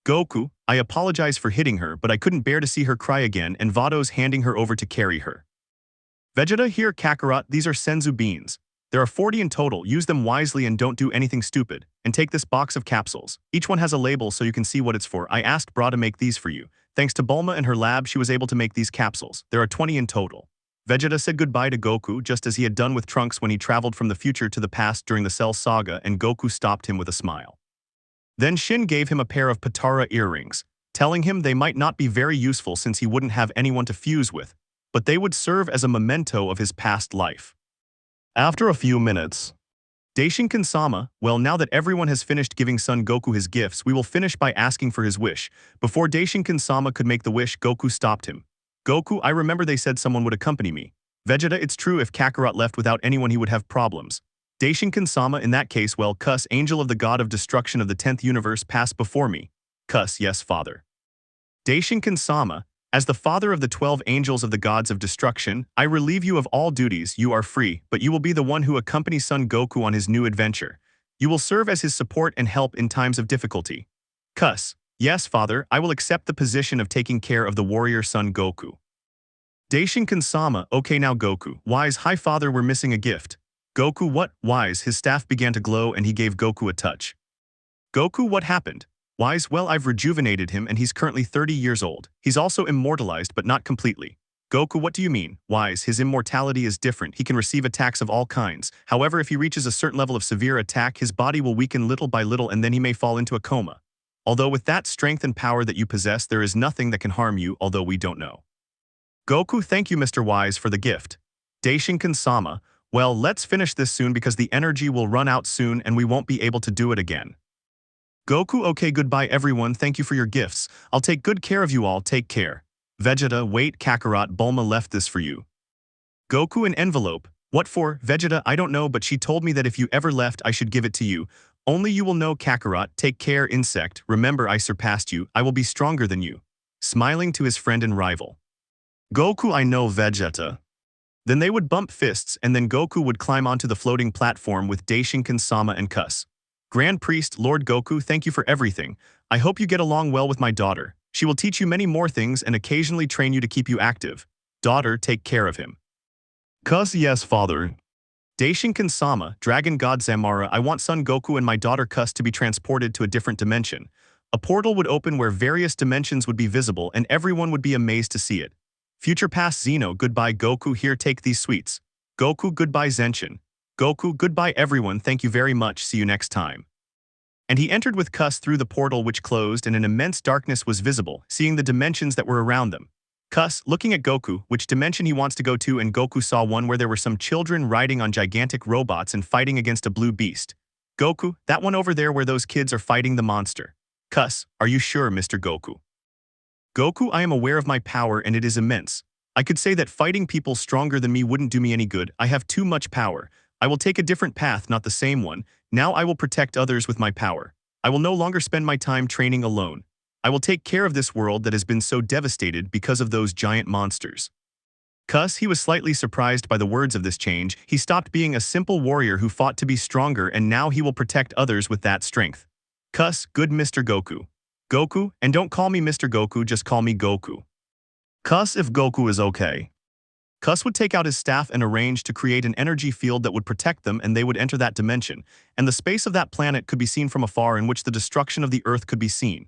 S1: Goku, I apologize for hitting her, but I couldn't bear to see her cry again, and Vados handing her over to carry her. Vegeta, here, Kakarot, these are Senzu beans. There are 40 in total, use them wisely and don't do anything stupid. And take this box of capsules. Each one has a label so you can see what it's for. I asked Bra to make these for you. Thanks to Bulma and her lab, she was able to make these capsules. There are 20 in total. Vegeta said goodbye to Goku just as he had done with Trunks when he traveled from the future to the past during the Cell Saga, and Goku stopped him with a smile. Then Shin gave him a pair of Patara earrings, telling him they might not be very useful since he wouldn't have anyone to fuse with, but they would serve as a memento of his past life. After a few minutes, Daishinkan-sama, well, now that everyone has finished giving Son Goku his gifts, we will finish by asking for his wish. Before Daishinkan-sama could make the wish, Goku stopped him. Goku, I remember they said someone would accompany me. Vegeta, it's true, if Kakarot left without anyone he would have problems. Daishinkan-sama, in that case, well, Cuss, angel of the god of destruction of the 10th universe, pass before me. Cuss, yes, father. Daishinkan-sama, as the father of the 12 angels of the gods of destruction, I relieve you of all duties, you are free, but you will be the one who accompanies Son Goku on his new adventure. You will serve as his support and help in times of difficulty. Cuss, yes, father, I will accept the position of taking care of the warrior Son Goku. Daishinkan-sama, okay now Goku, wise, hi father, we're missing a gift. Goku, what? Wise, his staff began to glow and he gave Goku a touch. Goku, what happened? Wise, well, I've rejuvenated him and he's currently 30 years old. He's also immortalized but not completely. Goku, what do you mean? Wise, his immortality is different. He can receive attacks of all kinds. However, if he reaches a certain level of severe attack, his body will weaken little by little and then he may fall into a coma. Although with that strength and power that you possess, there is nothing that can harm you, although we don't know. Goku, thank you, Mr. Wise, for the gift. Daishinkan-sama, well, let's finish this soon because the energy will run out soon and we won't be able to do it again. Goku, okay, goodbye everyone, thank you for your gifts. I'll take good care of you all, take care. Vegeta, wait, Kakarot, Bulma left this for you. Goku, an envelope. What for? Vegeta, I don't know, but she told me that if you ever left, I should give it to you. Only you will know, Kakarot, take care, insect, remember I surpassed you, I will be stronger than you. Smiling to his friend and rival. Goku, I know, Vegeta. Then they would bump fists and then Goku would climb onto the floating platform with Daishinkan-sama and cuss. Grand Priest, Lord Goku, thank you for everything. I hope you get along well with my daughter. She will teach you many more things and occasionally train you to keep you active. Daughter, take care of him. Cuss, yes, father. Daishinkan-sama, Dragon God Zamara, I want son Goku and my daughter Cuss to be transported to a different dimension. A portal would open where various dimensions would be visible and everyone would be amazed to see it. Future past Zeno, goodbye Goku, here take these sweets. Goku, goodbye Zenshin. Goku, goodbye everyone, thank you very much, see you next time. And he entered with Cuss through the portal which closed and an immense darkness was visible, seeing the dimensions that were around them. Cuss, looking at Goku, which dimension he wants to go to, and Goku saw one where there were some children riding on gigantic robots and fighting against a blue beast. Goku, that one over there where those kids are fighting the monster. Cuss, are you sure, Mr. Goku? Goku, I am aware of my power and it is immense. I could say that fighting people stronger than me wouldn't do me any good, I have too much power. I will take a different path, not the same one. Now I will protect others with my power. I will no longer spend my time training alone. I will take care of this world that has been so devastated because of those giant monsters. Cuss, he was slightly surprised by the words of this change. He stopped being a simple warrior who fought to be stronger and now he will protect others with that strength. Cuss, good Mr. Goku. Goku, and don't call me Mr. Goku, just call me Goku. Cuss, if Goku is okay. Cuss would take out his staff and arrange to create an energy field that would protect them and they would enter that dimension, and the space of that planet could be seen from afar in which the destruction of the Earth could be seen.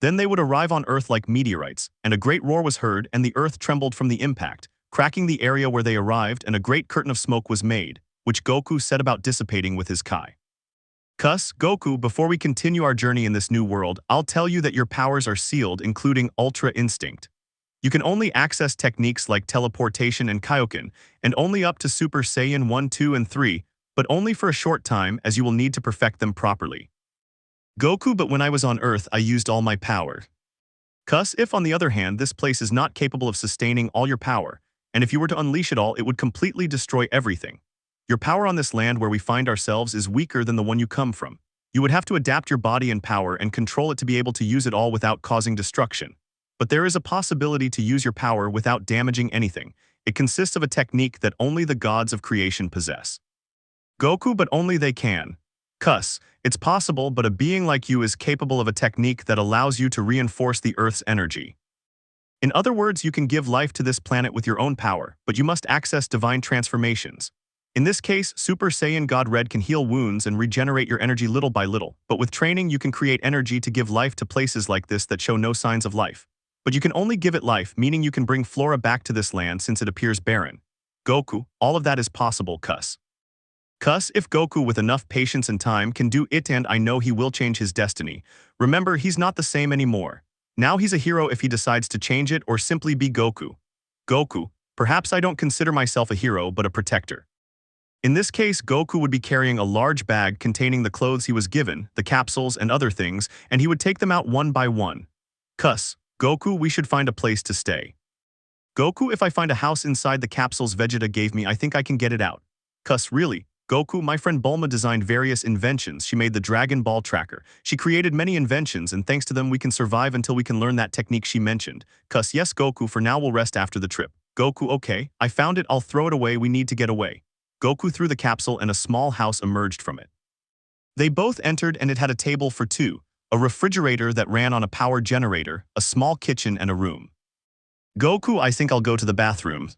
S1: Then they would arrive on Earth like meteorites, and a great roar was heard and the Earth trembled from the impact, cracking the area where they arrived and a great curtain of smoke was made, which Goku set about dissipating with his Kai. Cuss, Goku, before we continue our journey in this new world, I'll tell you that your powers are sealed, including Ultra Instinct. You can only access techniques like teleportation and Kaioken, and only up to Super Saiyan 1, 2, and 3, but only for a short time as you will need to perfect them properly. Goku, but when I was on Earth, I used all my power. Cuss, if on the other hand, this place is not capable of sustaining all your power, and if you were to unleash it all, it would completely destroy everything. Your power on this land where we find ourselves is weaker than the one you come from. You would have to adapt your body and power and control it to be able to use it all without causing destruction. But there is a possibility to use your power without damaging anything. It consists of a technique that only the gods of creation possess. Goku, but only they can. Cuss, it's possible, but a being like you is capable of a technique that allows you to reinforce the Earth's energy. In other words, you can give life to this planet with your own power, but you must access divine transformations. In this case, Super Saiyan God Red can heal wounds and regenerate your energy little by little, but with training you can create energy to give life to places like this that show no signs of life. But you can only give it life, meaning you can bring flora back to this land since it appears barren. Goku, all of that is possible, Cuss. Cuss, if Goku with enough patience and time can do it, and I know he will change his destiny. Remember, he's not the same anymore. Now he's a hero if he decides to change it or simply be Goku. Goku, perhaps I don't consider myself a hero but a protector. In this case, Goku would be carrying a large bag containing the clothes he was given, the capsules and other things, and he would take them out one by one. Cuss, Goku, we should find a place to stay. Goku, if I find a house inside the capsules Vegeta gave me, I think I can get it out. Cuss, really? Goku, my friend Bulma designed various inventions. She made the Dragon Ball tracker. She created many inventions, and thanks to them we can survive until we can learn that technique she mentioned. Cuss, yes Goku, for now we'll rest after the trip. Goku, okay, I found it, I'll throw it away, we need to get away. Goku threw the capsule and a small house emerged from it. They both entered and it had a table for two, a refrigerator that ran on a power generator, a small kitchen and a room. Goku, I think I'll go to the bathroom.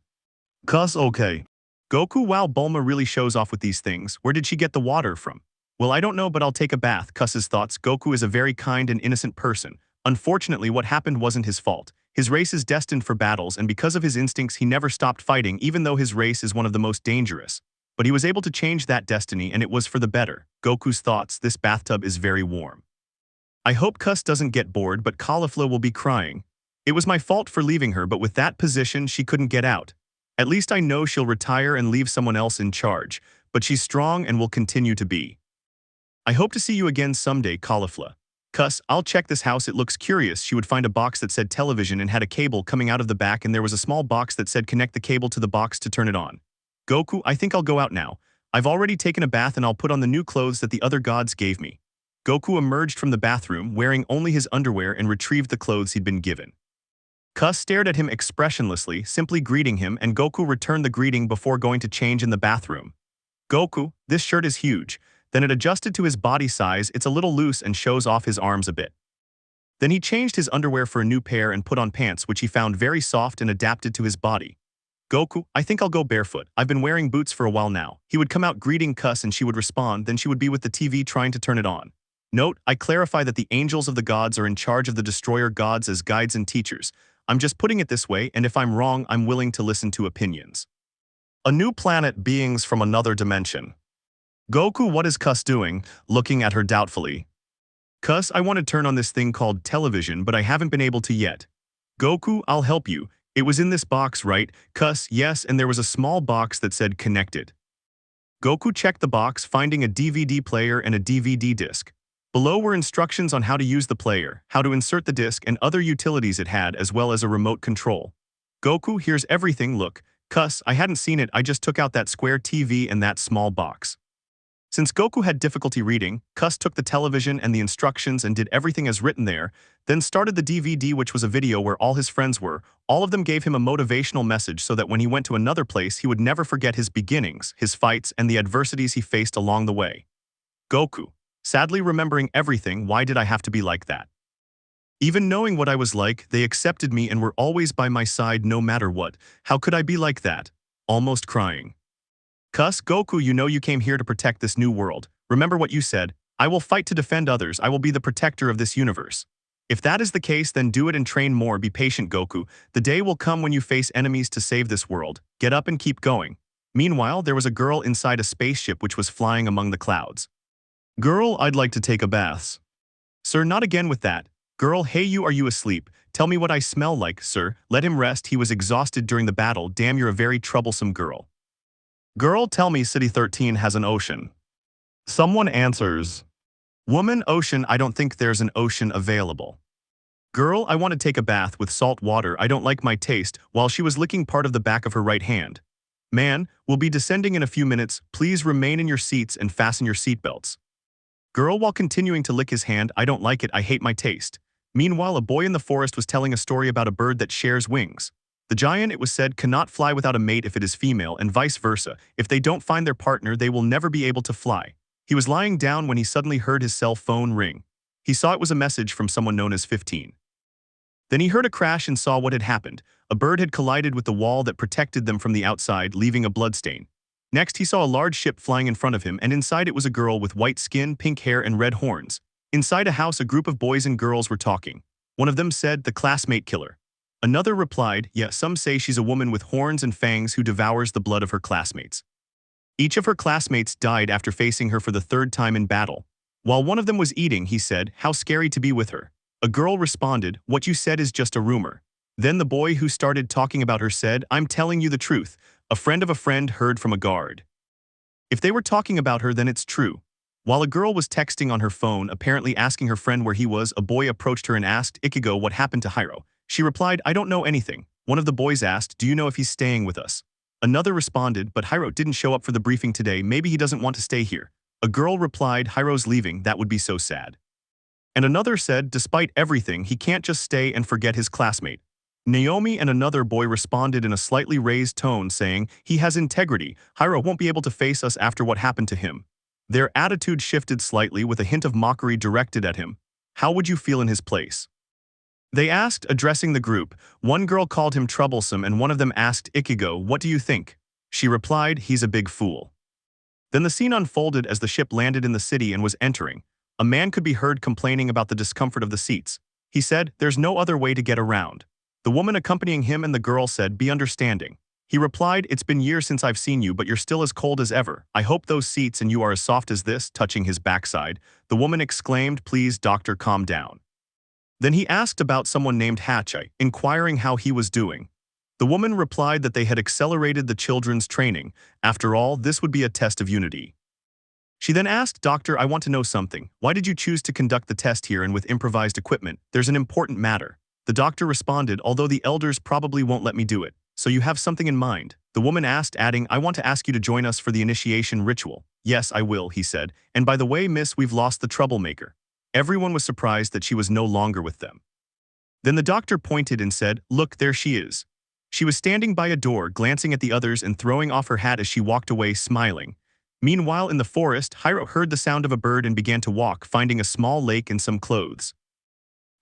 S1: Cuss, okay. Goku, wow, Bulma really shows off with these things. Where did she get the water from? Well, I don't know, but I'll take a bath. Cuss's thoughts. Goku is a very kind and innocent person. Unfortunately, what happened wasn't his fault. His race is destined for battles, and because of his instincts he never stopped fighting even though his race is one of the most dangerous. But he was able to change that destiny, and it was for the better. Goku's thoughts: this bathtub is very warm. I hope Cuss doesn't get bored, but Caulifla will be crying. It was my fault for leaving her, but with that position she couldn't get out. At least I know she'll retire and leave someone else in charge, but she's strong and will continue to be. I hope to see you again someday, Caulifla. Cuss, I'll check this house, it looks curious. She would find a box that said television and had a cable coming out of the back, and there was a small box that said connect the cable to the box to turn it on. Goku, I think I'll go out now. I've already taken a bath and I'll put on the new clothes that the other gods gave me. Goku emerged from the bathroom wearing only his underwear and retrieved the clothes he'd been given. Cuss stared at him expressionlessly, simply greeting him, and Goku returned the greeting before going to change in the bathroom. Goku, this shirt is huge. Then it adjusted to his body size. It's a little loose and shows off his arms a bit. Then he changed his underwear for a new pair and put on pants which he found very soft and adapted to his body. Goku, I think I'll go barefoot. I've been wearing boots for a while now. He would come out greeting Cuss and she would respond, then she would be with the TV trying to turn it on. Note, I clarify that the angels of the gods are in charge of the destroyer gods as guides and teachers. I'm just putting it this way, and if I'm wrong, I'm willing to listen to opinions. A new planet, beings from another dimension. Goku, what is Cuss doing? Looking at her doubtfully. Cuss, I want to turn on this thing called television, but I haven't been able to yet. Goku, I'll help you. It was in this box, right? Cuss, yes, and there was a small box that said connected. Goku checked the box, finding a DVD player and a DVD disc. Below were instructions on how to use the player, how to insert the disc, and other utilities it had, as well as a remote control. Goku, here's everything, look. Cuss, I hadn't seen it, I just took out that square TV and that small box. Since Goku had difficulty reading, Cuss took the television and the instructions and did everything as written there, then started the DVD, which was a video where all his friends were. All of them gave him a motivational message so that when he went to another place he would never forget his beginnings, his fights, and the adversities he faced along the way. Goku, sadly remembering everything, why did I have to be like that? Even knowing what I was like, they accepted me and were always by my side no matter what. How could I be like that? Almost crying. Cuss, Goku, you know you came here to protect this new world. Remember what you said. I will fight to defend others. I will be the protector of this universe. If that is the case, then do it and train more. Be patient, Goku. The day will come when you face enemies to save this world. Get up and keep going. Meanwhile, there was a girl inside a spaceship which was flying among the clouds. Girl, I'd like to take a bath. Sir, not again with that. Girl, hey you, are you asleep? Tell me what I smell like, sir. Let him rest. He was exhausted during the battle. Damn, you're a very troublesome girl. Girl, tell me City 13 has an ocean. Someone answers. Woman, ocean, I don't think there's an ocean available. Girl, I want to take a bath with salt water. I don't like my taste, while she was licking part of the back of her right hand. Man, we'll be descending in a few minutes. Please remain in your seats and fasten your seatbelts. Girl, while continuing to lick his hand, I don't like it. I hate my taste. Meanwhile, a boy in the forest was telling a story about a bird that shares wings. The giant, it was said, cannot fly without a mate if it is female, and vice versa. If they don't find their partner, they will never be able to fly. He was lying down when he suddenly heard his cell phone ring. He saw it was a message from someone known as 15. Then he heard a crash and saw what had happened. A bird had collided with the wall that protected them from the outside, leaving a bloodstain. Next, he saw a large ship flying in front of him, and inside it was a girl with white skin, pink hair, and red horns. Inside a house, a group of boys and girls were talking. One of them said, "The classmate killer." Another replied, "Yeah, some say she's a woman with horns and fangs who devours the blood of her classmates." Each of her classmates died after facing her for the third time in battle. While one of them was eating, he said, "How scary to be with her." A girl responded, "What you said is just a rumor." Then the boy who started talking about her said, "I'm telling you the truth. A friend of a friend heard from a guard. If they were talking about her, then it's true." While a girl was texting on her phone, apparently asking her friend where he was, a boy approached her and asked, "Ichigo, what happened to Hiro?" She replied, "I don't know anything." One of the boys asked, "Do you know if he's staying with us?" Another responded, "But Hiro didn't show up for the briefing today. Maybe he doesn't want to stay here." A girl replied, "Hiro's leaving. That would be so sad." And another said, "Despite everything, he can't just stay and forget his classmate." Naomi and another boy responded in a slightly raised tone, saying, "He has integrity. Hiro won't be able to face us after what happened to him." Their attitude shifted slightly with a hint of mockery directed at him. "How would you feel in his place?" They asked, addressing the group. One girl called him troublesome and one of them asked, "Ichigo, what do you think?" She replied, "He's a big fool." Then the scene unfolded as the ship landed in the city and was entering. A man could be heard complaining about the discomfort of the seats. He said, "There's no other way to get around." The woman accompanying him and the girl said, "Be understanding." He replied, "It's been years since I've seen you, but you're still as cold as ever. I hope those seats and you are as soft as this," touching his backside. The woman exclaimed, "Please, doctor, calm down." Then he asked about someone named Hachi, inquiring how he was doing. The woman replied that they had accelerated the children's training. After all, this would be a test of unity. She then asked, "Doctor, I want to know something. Why did you choose to conduct the test here and with improvised equipment? There's an important matter." The doctor responded, "Although the elders probably won't let me do it. So you have something in mind?" The woman asked, adding, "I want to ask you to join us for the initiation ritual." "Yes, I will," he said. "And by the way, miss, we've lost the troublemaker." Everyone was surprised that she was no longer with them. Then the doctor pointed and said, "Look, there she is." She was standing by a door, glancing at the others and throwing off her hat as she walked away, smiling. Meanwhile, in the forest, Hiro heard the sound of a bird and began to walk, finding a small lake and some clothes.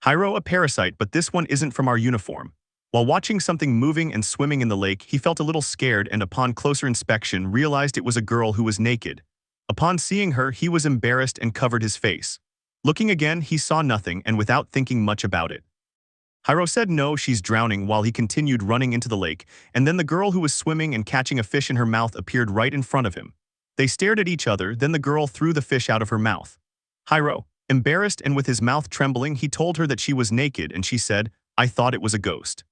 S1: "Hiro, a parasite, but this one isn't from our uniform." While watching something moving and swimming in the lake, he felt a little scared and upon closer inspection realized it was a girl who was naked. Upon seeing her, he was embarrassed and covered his face. Looking again, he saw nothing and without thinking much about it. Hiro said, "No, she's drowning," while he continued running into the lake, and then the girl who was swimming and catching a fish in her mouth appeared right in front of him. They stared at each other, then the girl threw the fish out of her mouth. Hiro, embarrassed and with his mouth trembling, he told her that she was naked and she said, "I thought it was a ghost."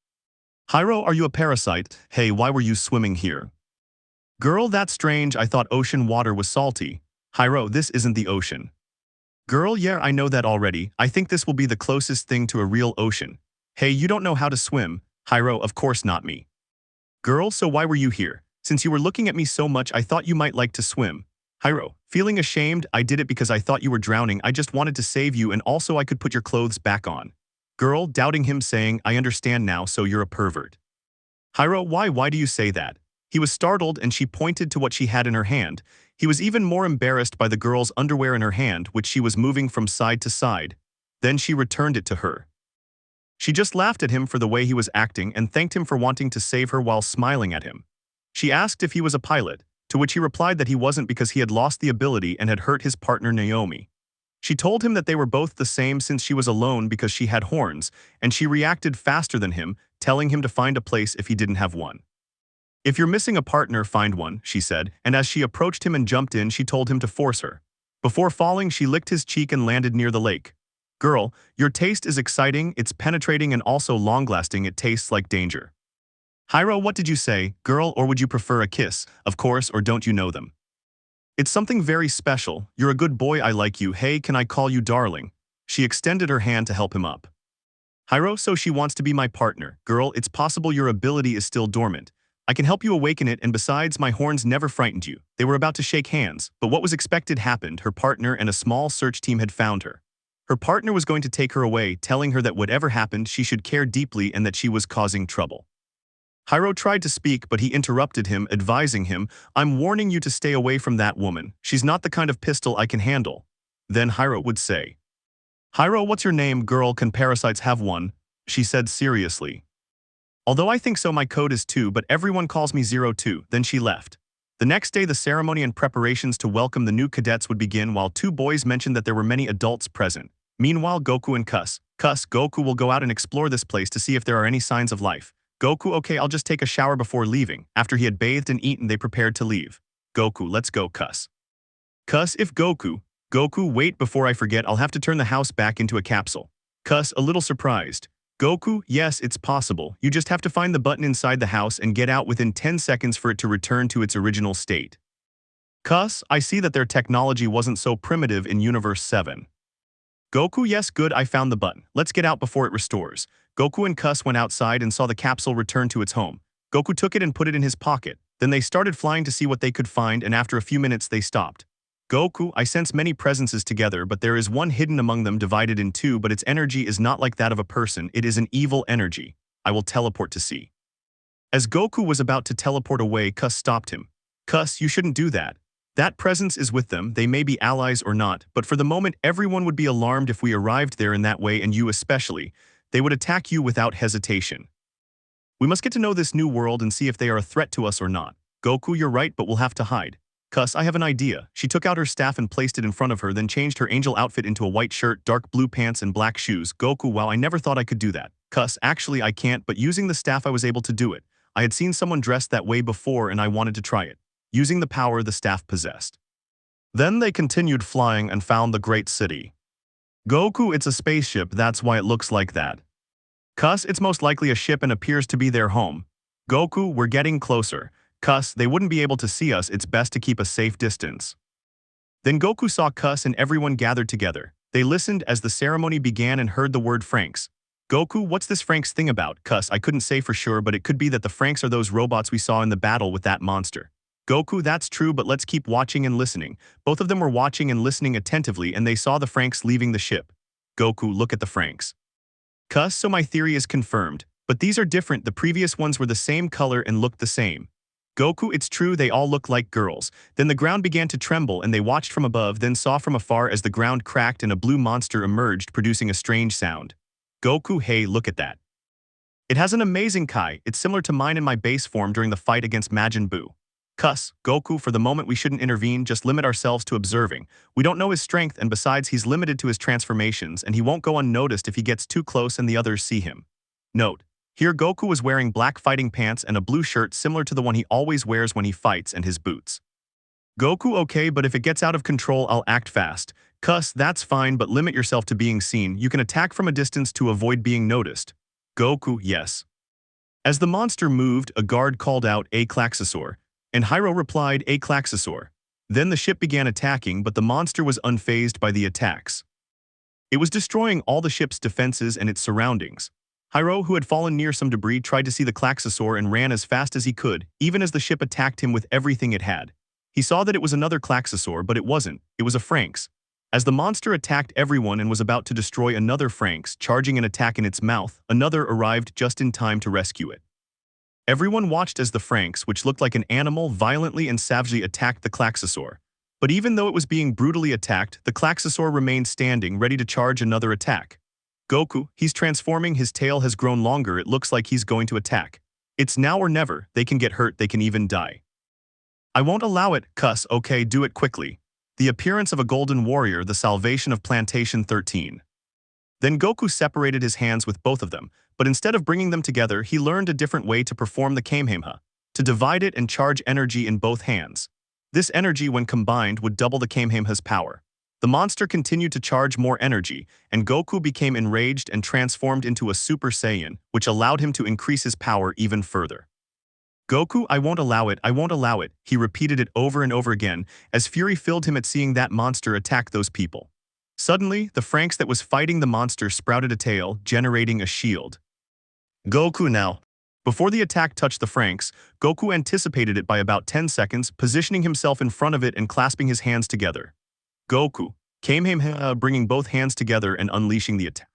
S1: "Hiro, are you a parasite? Hey, why were you swimming here?" "Girl, that's strange, I thought ocean water was salty." "Hiro, this isn't the ocean." "Girl, yeah, I know that already. I think this will be the closest thing to a real ocean." "Hey, you don't know how to swim." "Hiro, of course not me." "Girl, so why were you here? Since you were looking at me so much, I thought you might like to swim." "Hiro, feeling ashamed, I did it because I thought you were drowning. I just wanted to save you and also I could put your clothes back on." Girl, doubting him, saying, "I understand now, so you're a pervert." "Hiro, why do you say that?" He was startled and she pointed to what she had in her hand. He was even more embarrassed by the girl's underwear in her hand, which she was moving from side to side. Then she returned it to her. She just laughed at him for the way he was acting and thanked him for wanting to save her while smiling at him. She asked if he was a pilot, to which he replied that he wasn't because he had lost the ability and had hurt his partner Naomi. She told him that they were both the same since she was alone because she had horns, and she reacted faster than him, telling him to find a place if he didn't have one. "If you're missing a partner, find one," she said, and as she approached him and jumped in, she told him to force her. Before falling, she licked his cheek and landed near the lake. "Girl, your taste is exciting, it's penetrating and also long-lasting, it tastes like danger." "Hiro, what did you say? Girl, or would you prefer a kiss, of course, or don't you know them?" "It's something very special. You're a good boy, I like you. Hey, can I call you darling?" She extended her hand to help him up. "Hiro, so she wants to be my partner. Girl, it's possible your ability is still dormant. I can help you awaken it, and besides, my horns never frightened you." They were about to shake hands, but what was expected happened. Her partner and a small search team had found her. Her partner was going to take her away, telling her that whatever happened, she should care deeply and that she was causing trouble. Hiro tried to speak, but he interrupted him, advising him, "I'm warning you to stay away from that woman. She's not the kind of pistol I can handle." Then Hiro would say, "Hiro, what's your name? Girl, can parasites have one?" She said seriously. "Although I think so, my code is 2, but everyone calls me 02. Then she left. The next day, the ceremony and preparations to welcome the new cadets would begin while two boys mentioned that there were many adults present. Meanwhile, Goku and Goku will go out and explore this place to see if there are any signs of life. Goku, okay, I'll just take a shower before leaving. After he had bathed and eaten, they prepared to leave. Goku, let's go, if Goku, wait, before I forget, I'll have to turn the house back into a capsule. A little surprised. Goku, yes, it's possible. You just have to find the button inside the house and get out within 10 seconds for it to return to its original state. I see that their technology wasn't so primitive in Universe 7. Goku, yes, good, I found the button. Let's get out before it restores. Goku and went outside and saw the capsule return to its home. Goku took it and put it in his pocket. Then they started flying to see what they could find, and after a few minutes they stopped. Goku, I sense many presences together, but there is one hidden among them, divided in two, but its energy is not like that of a person, it is an evil energy. I will teleport to see. As Goku was about to teleport away, stopped him. You shouldn't do that. That presence is with them, they may be allies or not, but for the moment everyone would be alarmed if we arrived there in that way, and you especially. They would attack you without hesitation. We must get to know this new world and see if they are a threat to us or not. Goku, you're right, but we'll have to hide. I have an idea. She took out her staff and placed it in front of her, then changed her angel outfit into a white shirt, dark blue pants, and black shoes. Goku, wow, I never thought I could do that. Cuss, actually I can't, but using the staff I was able to do it. I had seen someone dressed that way before and I wanted to try it, using the power the staff possessed. Then they continued flying and found the great city. Goku, it's a spaceship, that's why it looks like that. Cuss, it's most likely a ship and appears to be their home. Goku, we're getting closer. Cuss, they wouldn't be able to see us, it's best to keep a safe distance. Then Goku saw Cuss and everyone gathered together. They listened as the ceremony began and heard the word Franxx. Goku, what's this Franxx thing about? Cuss, I couldn't say for sure, but it could be that the Franxx are those robots we saw in the battle with that monster. Goku, that's true, but let's keep watching and listening. Both of them were watching and listening attentively and they saw the Franxx leaving the ship. Goku, look at the Franxx. Cuss, so my theory is confirmed, but these are different, the previous ones were the same color and looked the same. Goku, it's true, they all look like girls. Then the ground began to tremble and they watched from above, then saw from afar as the ground cracked and a blue monster emerged, producing a strange sound. Goku, hey, look at that. It has an amazing Kai, it's similar to mine in my base form during the fight against Majin Buu. Cuss, Goku, for the moment we shouldn't intervene, just limit ourselves to observing. We don't know his strength and besides he's limited to his transformations and he won't go unnoticed if he gets too close and the others see him. Note: here Goku was wearing black fighting pants and a blue shirt similar to the one he always wears when he fights and his boots. Goku, okay, but if it gets out of control I'll act fast. Cuss, that's fine, but limit yourself to being seen. You can attack from a distance to avoid being noticed. Goku, yes. As the monster moved, a guard called out, "A Klaxosaur," and Hyro replied, "A Klaxosaur." Then the ship began attacking, but the monster was unfazed by the attacks. It was destroying all the ship's defenses and its surroundings. Hyro, who had fallen near some debris, tried to see the Klaxosaur and ran as fast as he could, even as the ship attacked him with everything it had. He saw that it was another Klaxosaur, but it wasn't. It was a Franxx. As the monster attacked everyone and was about to destroy another Franxx, charging an attack in its mouth, another arrived just in time to rescue it. Everyone watched as the Franxx, which looked like an animal, violently and savagely attacked the Klaxosaur. But even though it was being brutally attacked, the Klaxosaur remained standing, ready to charge another attack. Goku, he's transforming, his tail has grown longer, it looks like he's going to attack. It's now or never, they can get hurt, they can even die. I won't allow it, Cuss, okay, do it quickly. The appearance of a golden warrior, the salvation of Plantation 13. Then Goku separated his hands with both of them, but instead of bringing them together, he learned a different way to perform the Kamehameha, to divide it and charge energy in both hands. This energy, when combined, would double the Kamehameha's power. The monster continued to charge more energy, and Goku became enraged and transformed into a Super Saiyan, which allowed him to increase his power even further. Goku, I won't allow it, I won't allow it, he repeated it over and over again, as fury filled him at seeing that monster attack those people. Suddenly, the Franxx that was fighting the monster sprouted a tail, generating a shield. Goku now. Before the attack touched the Franxx, Goku anticipated it by about 10 seconds, positioning himself in front of it and clasping his hands together. Goku, Kamehameha, bringing both hands together and unleashing the attack.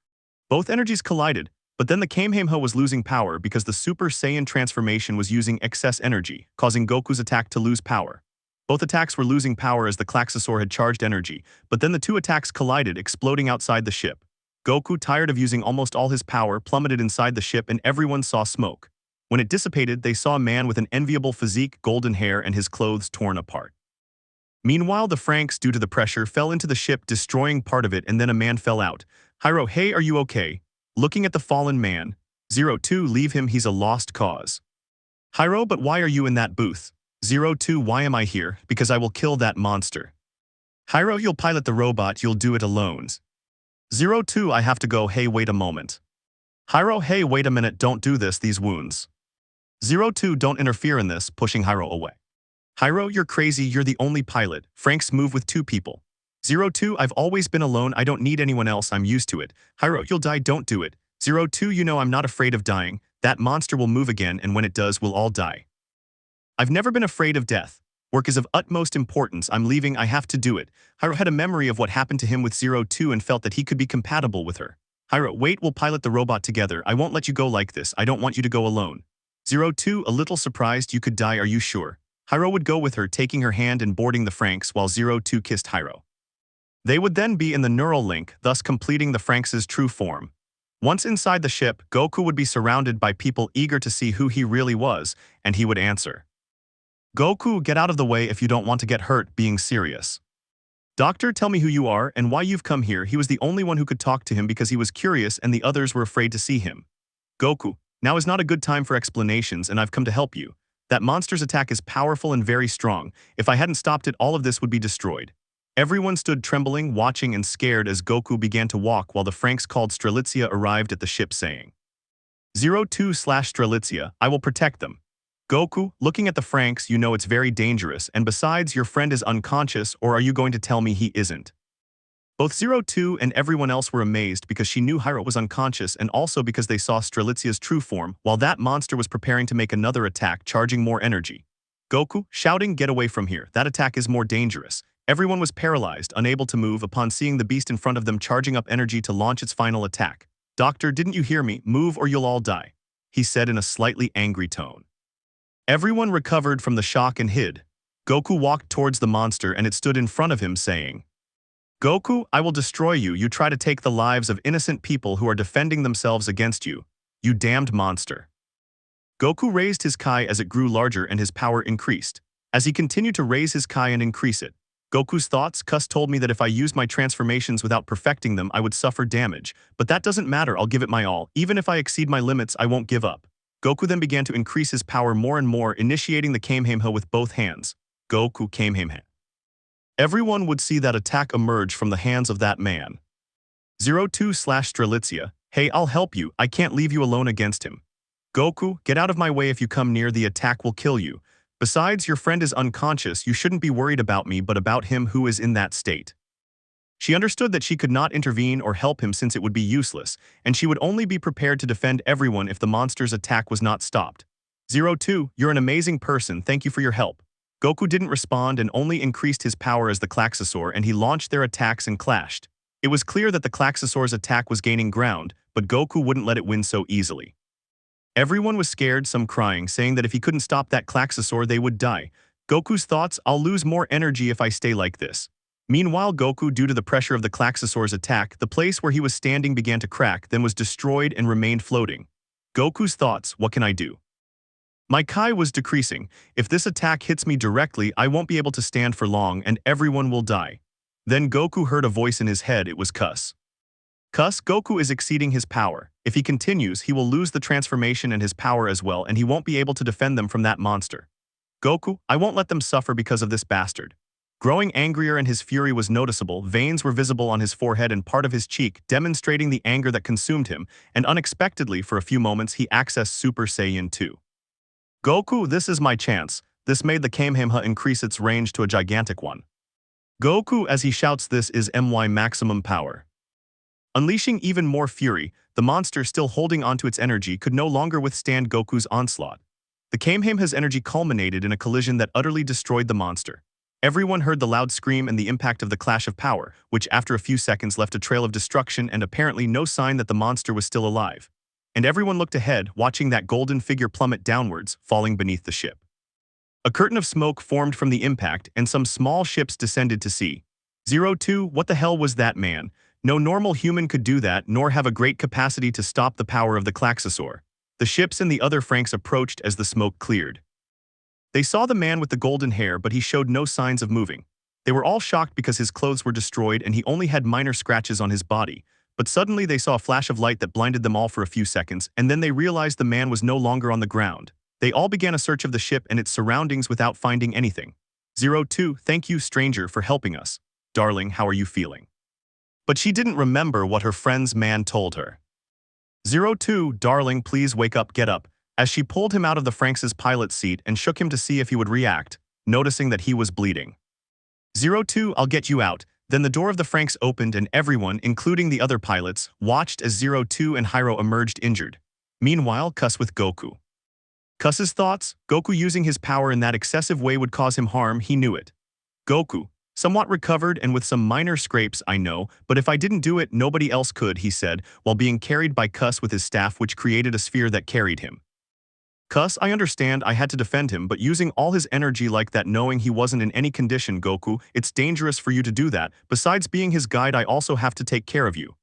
S1: Both energies collided, but then the Kamehameha was losing power because the Super Saiyan transformation was using excess energy, causing Goku's attack to lose power. Both attacks were losing power as the Klaxosaur had charged energy, but then the two attacks collided, exploding outside the ship. Goku, tired of using almost all his power, plummeted inside the ship and everyone saw smoke. When it dissipated, they saw a man with an enviable physique, golden hair, and his clothes torn apart. Meanwhile, the Franxx, due to the pressure, fell into the ship, destroying part of it, and then a man fell out. Hyro, hey, are you okay? Looking at the fallen man. 02, leave him, he's a lost cause. Hyro, but why are you in that booth? 02, why am I here? Because I will kill that monster. Hyro, you'll pilot the robot, you'll do it alone. 02, I have to go, hey, wait a moment. Hyro, hey, wait a minute, don't do this, these wounds. 02, don't interfere in this, pushing Hyro away. Hyro, you're crazy, you're the only pilot. Franxx move with two people. 02, I've always been alone, I don't need anyone else, I'm used to it. Hyro, you'll die, don't do it. 02, you know I'm not afraid of dying. That monster will move again, and when it does, we'll all die. I've never been afraid of death. Work is of utmost importance, I'm leaving, I have to do it. Hyro had a memory of what happened to him with 02 and felt that he could be compatible with her. Hyro, wait, we'll pilot the robot together, I won't let you go like this, I don't want you to go alone. 02, a little surprised you could die, are you sure? Hyro would go with her, taking her hand and boarding the Franxx while 02 kissed Hyro. They would then be in the neural link, thus completing the Franxx's true form. Once inside the ship, Goku would be surrounded by people eager to see who he really was, and he would answer. Goku, get out of the way if you don't want to get hurt, being serious. Doctor, tell me who you are and why you've come here. He was the only one who could talk to him because he was curious and the others were afraid to see him. Goku, now is not a good time for explanations and I've come to help you. That monster's attack is powerful and very strong. If I hadn't stopped it, all of this would be destroyed. Everyone stood trembling, watching and scared as Goku began to walk while the Franxx called Strelitzia arrived at the ship saying, 02/Strelitzia, I will protect them. Goku, looking at the Franxx, you know it's very dangerous, and besides, your friend is unconscious, or are you going to tell me he isn't? Both 02 and everyone else were amazed because she knew Hyro was unconscious and also because they saw Strelitzia's true form while that monster was preparing to make another attack charging more energy. Goku, shouting, get away from here, that attack is more dangerous. Everyone was paralyzed, unable to move upon seeing the beast in front of them charging up energy to launch its final attack. Doctor, didn't you hear me? Move or you'll all die, he said in a slightly angry tone. Everyone recovered from the shock and hid. Goku walked towards the monster and it stood in front of him saying, Goku, I will destroy you. You try to take the lives of innocent people who are defending themselves against you. You damned monster. Goku raised his Kai as it grew larger and his power increased. As he continued to raise his Kai and increase it, Goku's thoughts, Cus told me that if I used my transformations without perfecting them, I would suffer damage. But that doesn't matter, I'll give it my all. Even if I exceed my limits, I won't give up. Goku then began to increase his power more and more, initiating the Kamehameha with both hands. Goku Kamehameha. Everyone would see that attack emerge from the hands of that man. 02/Strelitzia, hey, I'll help you, I can't leave you alone against him. Goku, get out of my way, if you come near, the attack will kill you. Besides, your friend is unconscious, you shouldn't be worried about me but about him who is in that state. She understood that she could not intervene or help him since it would be useless, and she would only be prepared to defend everyone if the monster's attack was not stopped. 02, you're an amazing person, thank you for your help. Goku didn't respond and only increased his power as the Klaxosaur and he launched their attacks and clashed. It was clear that the Klaxosaur's attack was gaining ground, but Goku wouldn't let it win so easily. Everyone was scared, some crying, saying that if he couldn't stop that Klaxosaur they would die. Goku's thoughts, I'll lose more energy if I stay like this. Meanwhile, Goku, due to the pressure of the Klaxosaur's attack, the place where he was standing began to crack, then was destroyed and remained floating. Goku's thoughts, what can I do? My Kai was decreasing. If this attack hits me directly, I won't be able to stand for long and everyone will die. Then Goku heard a voice in his head, it was Cus. Cus, Goku is exceeding his power. If he continues, he will lose the transformation and his power as well and he won't be able to defend them from that monster. Goku, I won't let them suffer because of this bastard. Growing angrier and his fury was noticeable, veins were visible on his forehead and part of his cheek, demonstrating the anger that consumed him, and unexpectedly for a few moments he accessed Super Saiyan 2. Goku, this is my chance. This made the Kamehameha increase its range to a gigantic one. Goku, as he shouts, this is my maximum power. Unleashing even more fury, the monster, still holding onto its energy, could no longer withstand Goku's onslaught. The Kamehameha's energy culminated in a collision that utterly destroyed the monster. Everyone heard the loud scream and the impact of the clash of power, which after a few seconds left a trail of destruction and apparently no sign that the monster was still alive. And everyone looked ahead, watching that golden figure plummet downwards, falling beneath the ship. A curtain of smoke formed from the impact, and some small ships descended to sea. 02, what the hell was that, man? No normal human could do that, nor have a great capacity to stop the power of the Klaxosaur. The ships and the other Franxx approached as the smoke cleared. They saw the man with the golden hair, but he showed no signs of moving. They were all shocked because his clothes were destroyed and he only had minor scratches on his body. But suddenly they saw a flash of light that blinded them all for a few seconds, and then they realized the man was no longer on the ground. They all began a search of the ship and its surroundings without finding anything. 02, thank you, stranger, for helping us. Darling, how are you feeling? But she didn't remember what her friend's man told her. 02, darling, please wake up, get up, as she pulled him out of the Franxx's pilot seat and shook him to see if he would react, noticing that he was bleeding. 02, I'll get you out. Then the door of the Franxx opened and everyone, including the other pilots, watched as 02 and Hyro emerged injured. Meanwhile, Cus with Goku. Cus's thoughts, Goku using his power in that excessive way would cause him harm, he knew it. Goku, somewhat recovered and with some minor scrapes, I know, but if I didn't do it, nobody else could, he said, while being carried by Cus with his staff, which created a sphere that carried him. Cus, I understand I had to defend him, but using all his energy like that, knowing he wasn't in any condition, Goku, it's dangerous for you to do that. Besides being his guide, I also have to take care of you.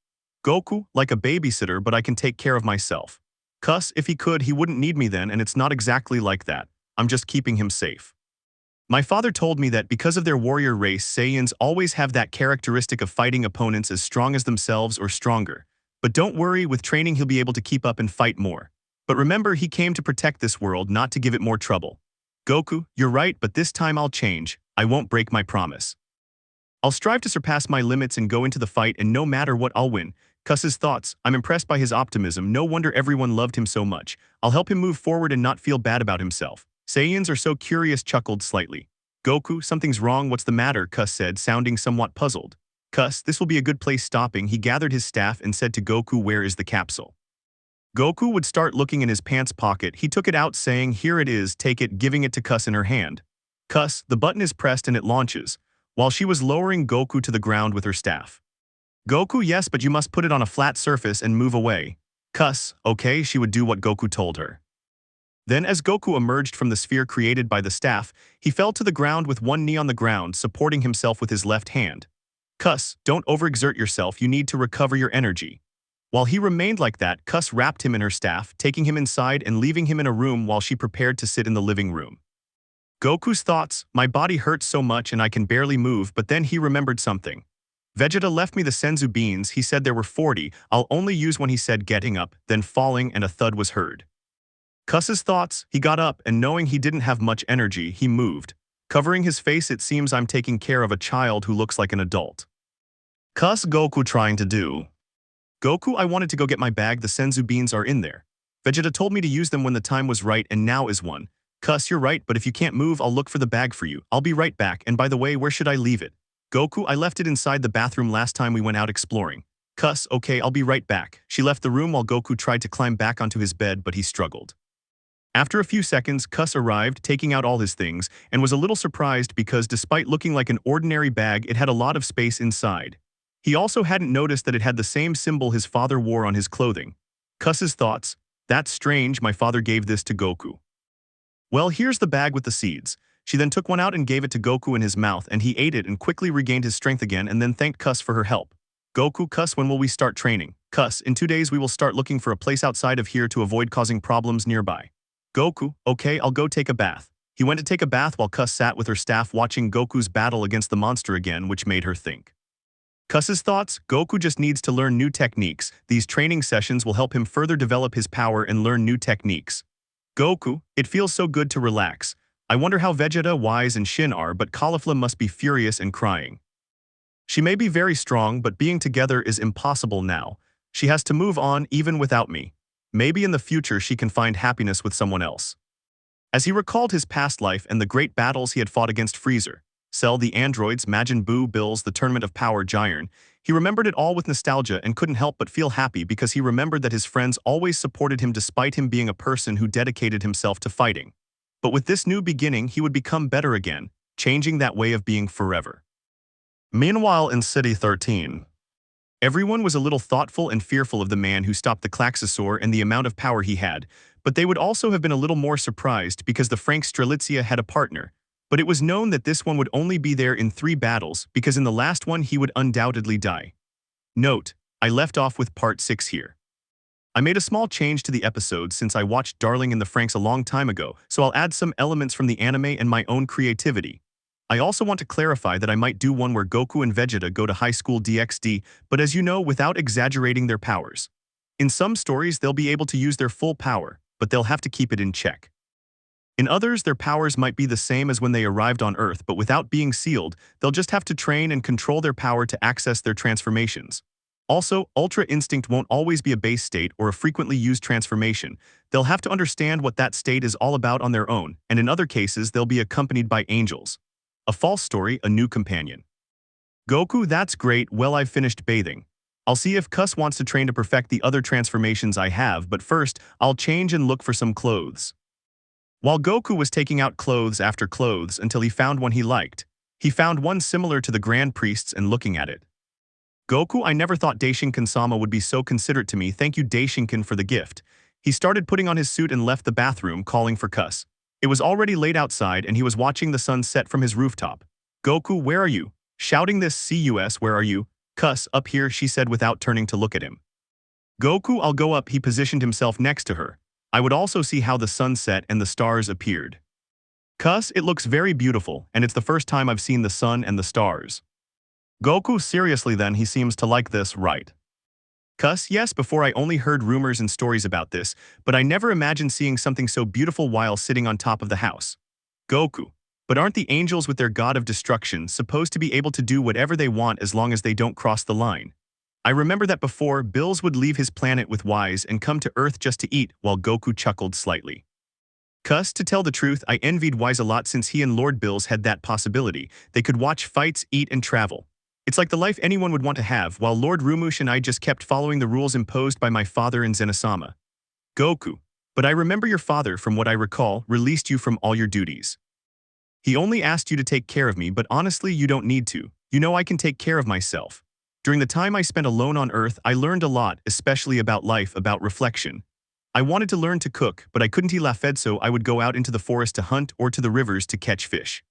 S1: Goku, like a babysitter, but I can take care of myself. Cus, if he could, he wouldn't need me then, and it's not exactly like that. I'm just keeping him safe. My father told me that because of their warrior race, Saiyans always have that characteristic of fighting opponents as strong as themselves or stronger. But don't worry, with training he'll be able to keep up and fight more. But remember, he came to protect this world, not to give it more trouble. Goku, you're right, but this time I'll change. I won't break my promise. I'll strive to surpass my limits and go into the fight, and no matter what, I'll win. Cuss's thoughts. I'm impressed by his optimism. No wonder everyone loved him so much. I'll help him move forward and not feel bad about himself. Saiyans are so curious, chuckled slightly. Goku, something's wrong, what's the matter? Cuss said, sounding somewhat puzzled. Cuss, this will be a good place stopping. He gathered his staff and said to Goku, where is the capsule? Goku would start looking in his pants pocket. He took it out, saying, here it is, take it, giving it to Cuss in her hand. Cuss, the button is pressed and it launches, while she was lowering Goku to the ground with her staff. Goku, yes, but you must put it on a flat surface and move away. Cuss, okay, she would do what Goku told her. Then as Goku emerged from the sphere created by the staff, he fell to the ground with one knee on the ground, supporting himself with his left hand. Cuss, don't overexert yourself, you need to recover your energy. While he remained like that, Cuss wrapped him in her staff, taking him inside and leaving him in a room while she prepared to sit in the living room. Goku's thoughts, my body hurts so much and I can barely move, but then he remembered something. Vegeta left me the senzu beans, he said there were 40, I'll only use one, he said, getting up, then falling, and a thud was heard. Cuss's thoughts, he got up and knowing he didn't have much energy, he moved. Covering his face, it seems I'm taking care of a child who looks like an adult. Cuss, Goku trying to do. Goku, I wanted to go get my bag, the senzu beans are in there. Vegeta told me to use them when the time was right and now is one. Cuss, you're right, but if you can't move, I'll look for the bag for you. I'll be right back, and by the way, where should I leave it? Goku, I left it inside the bathroom last time we went out exploring. Cuss, okay, I'll be right back. She left the room while Goku tried to climb back onto his bed, but he struggled. After a few seconds, Cuss arrived, taking out all his things, and was a little surprised because despite looking like an ordinary bag, it had a lot of space inside. He also hadn't noticed that it had the same symbol his father wore on his clothing. Cuss's thoughts, that's strange, my father gave this to Goku. Well, here's the bag with the seeds. She then took one out and gave it to Goku in his mouth, and he ate it and quickly regained his strength again and then thanked Cuss for her help. Goku, Cuss, when will we start training? Cuss, in 2 days we will start looking for a place outside of here to avoid causing problems nearby. Goku, okay, I'll go take a bath. He went to take a bath while Cuss sat with her staff watching Goku's battle against the monster again, which made her think. Cuss's thoughts, Goku just needs to learn new techniques. These training sessions will help him further develop his power and learn new techniques. Goku, it feels so good to relax. I wonder how Vegeta, Wise, and Shin are, but Caulifla must be furious and crying. She may be very strong, but being together is impossible now. She has to move on even without me. Maybe in the future she can find happiness with someone else. As he recalled his past life and the great battles he had fought against Freezer, Cell, the androids, Majin Buu, Bills, the Tournament of Power, Jiren, he remembered it all with nostalgia and couldn't help but feel happy because he remembered that his friends always supported him despite him being a person who dedicated himself to fighting. But with this new beginning, he would become better again, changing that way of being forever. Meanwhile, in City 13, everyone was a little thoughtful and fearful of the man who stopped the Klaxosaur and the amount of power he had, but they would also have been a little more surprised because the Franxx Strelitzia had a partner. But it was known that this one would only be there in 3 battles because in the last one he would undoubtedly die. Note, I left off with part 6 here. I made a small change to the episode since I watched Darling in the Franxx a long time ago, so I'll add some elements from the anime and my own creativity. I also want to clarify that I might do one where Goku and Vegeta go to highschooldxd, but as you know, without exaggerating their powers. In some stories, they'll be able to use their full power, but they'll have to keep it in check. In others, their powers might be the same as when they arrived on Earth, but without being sealed, they'll just have to train and control their power to access their transformations. Also, Ultra Instinct won't always be a base state or a frequently used transformation. They'll have to understand what that state is all about on their own, and in other cases, they'll be accompanied by angels. A false story, a new companion. Goku, that's great, well, I've finished bathing. I'll see if Cuss wants to train to perfect the other transformations I have, but first, I'll change and look for some clothes. While Goku was taking out clothes after clothes until he found one he liked, he found one similar to the Grand Priest's and looking at it. Goku, I never thought Daishinkan-sama would be so considerate to me, thank you Daishinkan for the gift. He started putting on his suit and left the bathroom, calling for Cuss. It was already late outside and he was watching the sun set from his rooftop. Goku, where are you? Shouting this, Cus, where are you? Cuss, up here, she said without turning to look at him. Goku, I'll go up, he positioned himself next to her. I would also see how the sun set and the stars appeared. Cuss, it looks very beautiful, and it's the first time I've seen the sun and the stars. Goku, seriously then, he seems to like this, right? Cuss, yes, before I only heard rumors and stories about this, but I never imagined seeing something so beautiful while sitting on top of the house. Goku. But aren't the angels with their god of destruction supposed to be able to do whatever they want as long as they don't cross the line? I remember that before, Bills would leave his planet with Wise and come to Earth just to eat, while Goku chuckled slightly. Cuss, to tell the truth, I envied Wise a lot since he and Lord Bills had that possibility. They could watch fights, eat, and travel. It's like the life anyone would want to have, while Lord Rumush and I just kept following the rules imposed by my father and Zenosama. Goku. But I remember your father, from what I recall, released you from all your duties. He only asked you to take care of me, but honestly, you don't need to. You know I can take care of myself. During the time I spent alone on Earth, I learned a lot, especially about life, about reflection. I wanted to learn to cook, but I couldn't eat lafed, so I would go out into the forest to hunt or to the rivers to catch fish.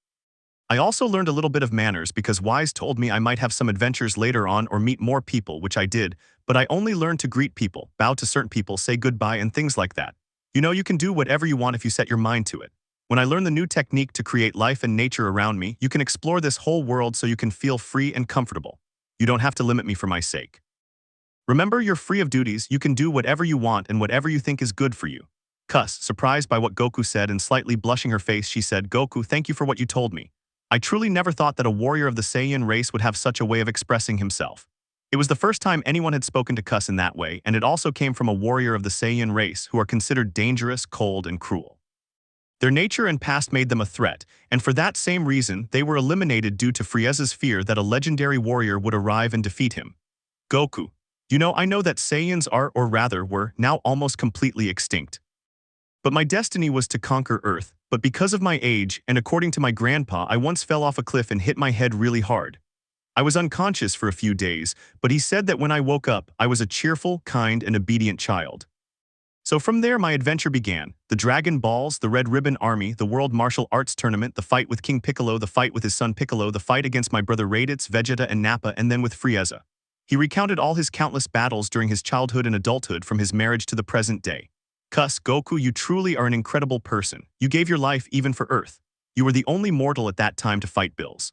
S1: I also learned a little bit of manners because Wise told me I might have some adventures later on or meet more people, which I did, but I only learned to greet people, bow to certain people, say goodbye and things like that. You know, you can do whatever you want if you set your mind to it. When I learned the new technique to create life and nature around me, you can explore this whole world so you can feel free and comfortable. You don't have to limit me for my sake. Remember, you're free of duties, you can do whatever you want and whatever you think is good for you. Cuss, surprised by what Goku said and slightly blushing her face, she said, Goku, thank you for what you told me. I truly never thought that a warrior of the Saiyan race would have such a way of expressing himself. It was the first time anyone had spoken to Cuss in that way, and it also came from a warrior of the Saiyan race who are considered dangerous, cold, and cruel. Their nature and past made them a threat, and for that same reason, they were eliminated due to Frieza's fear that a legendary warrior would arrive and defeat him. Goku. You know, I know that Saiyans are, or rather were, now almost completely extinct. But my destiny was to conquer Earth, but because of my age, and according to my grandpa, I once fell off a cliff and hit my head really hard. I was unconscious for a few days, but he said that when I woke up, I was a cheerful, kind, and obedient child. So from there my adventure began. The Dragon Balls, the Red Ribbon Army, the World Martial Arts Tournament, the fight with King Piccolo, the fight with his son Piccolo, the fight against my brother Raditz, Vegeta, and Nappa, and then with Frieza. He recounted all his countless battles during his childhood and adulthood from his marriage to the present day. Cuss, Goku, you truly are an incredible person. You gave your life even for Earth. You were the only mortal at that time to fight Bills.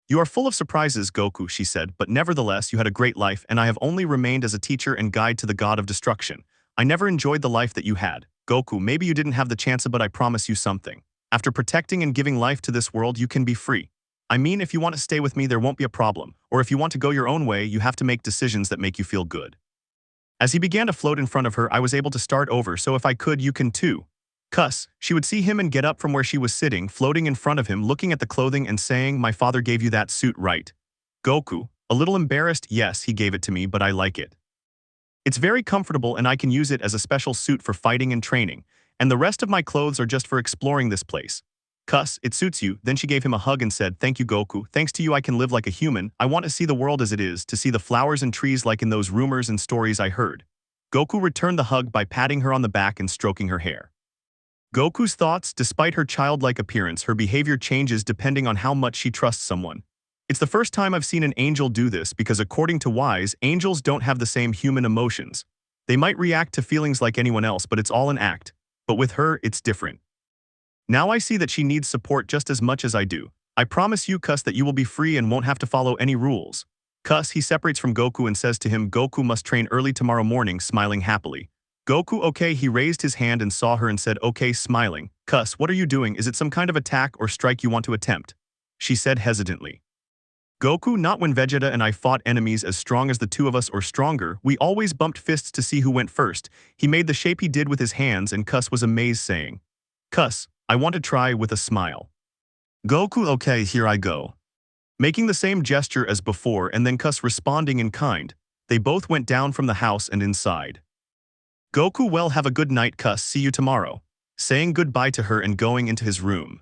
S1: You are full of surprises, Goku, she said, but nevertheless you had a great life and I have only remained as a teacher and guide to the god of destruction. I never enjoyed the life that you had. Goku, maybe you didn't have the chance, but I promise you something. After protecting and giving life to this world, you can be free. I mean, if you want to stay with me, there won't be a problem. Or if you want to go your own way, you have to make decisions that make you feel good. As he began to float in front of her, I was able to start over, so if I could, you can too. Cuss, she would see him and get up from where she was sitting, floating in front of him, looking at the clothing and saying, my father gave you that suit, right? Goku, a little embarrassed, yes, he gave it to me, but I like it. It's very comfortable and I can use it as a special suit for fighting and training, and the rest of my clothes are just for exploring this place. Cuss, it suits you. Then she gave him a hug and said, thank you, Goku. Thanks to you I can live like a human. I want to see the world as it is, to see the flowers and trees like in those rumors and stories I heard. Goku returned the hug by patting her on the back and stroking her hair. Goku's thoughts, despite her childlike appearance, her behavior changes depending on how much she trusts someone. It's the first time I've seen an angel do this because according to Wise, angels don't have the same human emotions. They might react to feelings like anyone else, but it's all an act. But with her, it's different. Now I see that she needs support just as much as I do. I promise you, Cuss, that you will be free and won't have to follow any rules. Cuss, he separates from Goku and says to him, Goku must train early tomorrow morning, smiling happily. Goku, okay, he raised his hand and saw her and said, okay, smiling. Cuss, what are you doing? Is it some kind of attack or strike you want to attempt? She said hesitantly. Goku, not when Vegeta and I fought enemies as strong as the two of us or stronger. We always bumped fists to see who went first. He made the shape he did with his hands and Cuss was amazed, saying, Cuss, I want to try, with a smile. Goku, okay, here I go. Making the same gesture as before and then Cuss responding in kind. They both went down from the house and inside. Goku, well, have a good night, Cuss, see you tomorrow. Saying goodbye to her and going into his room.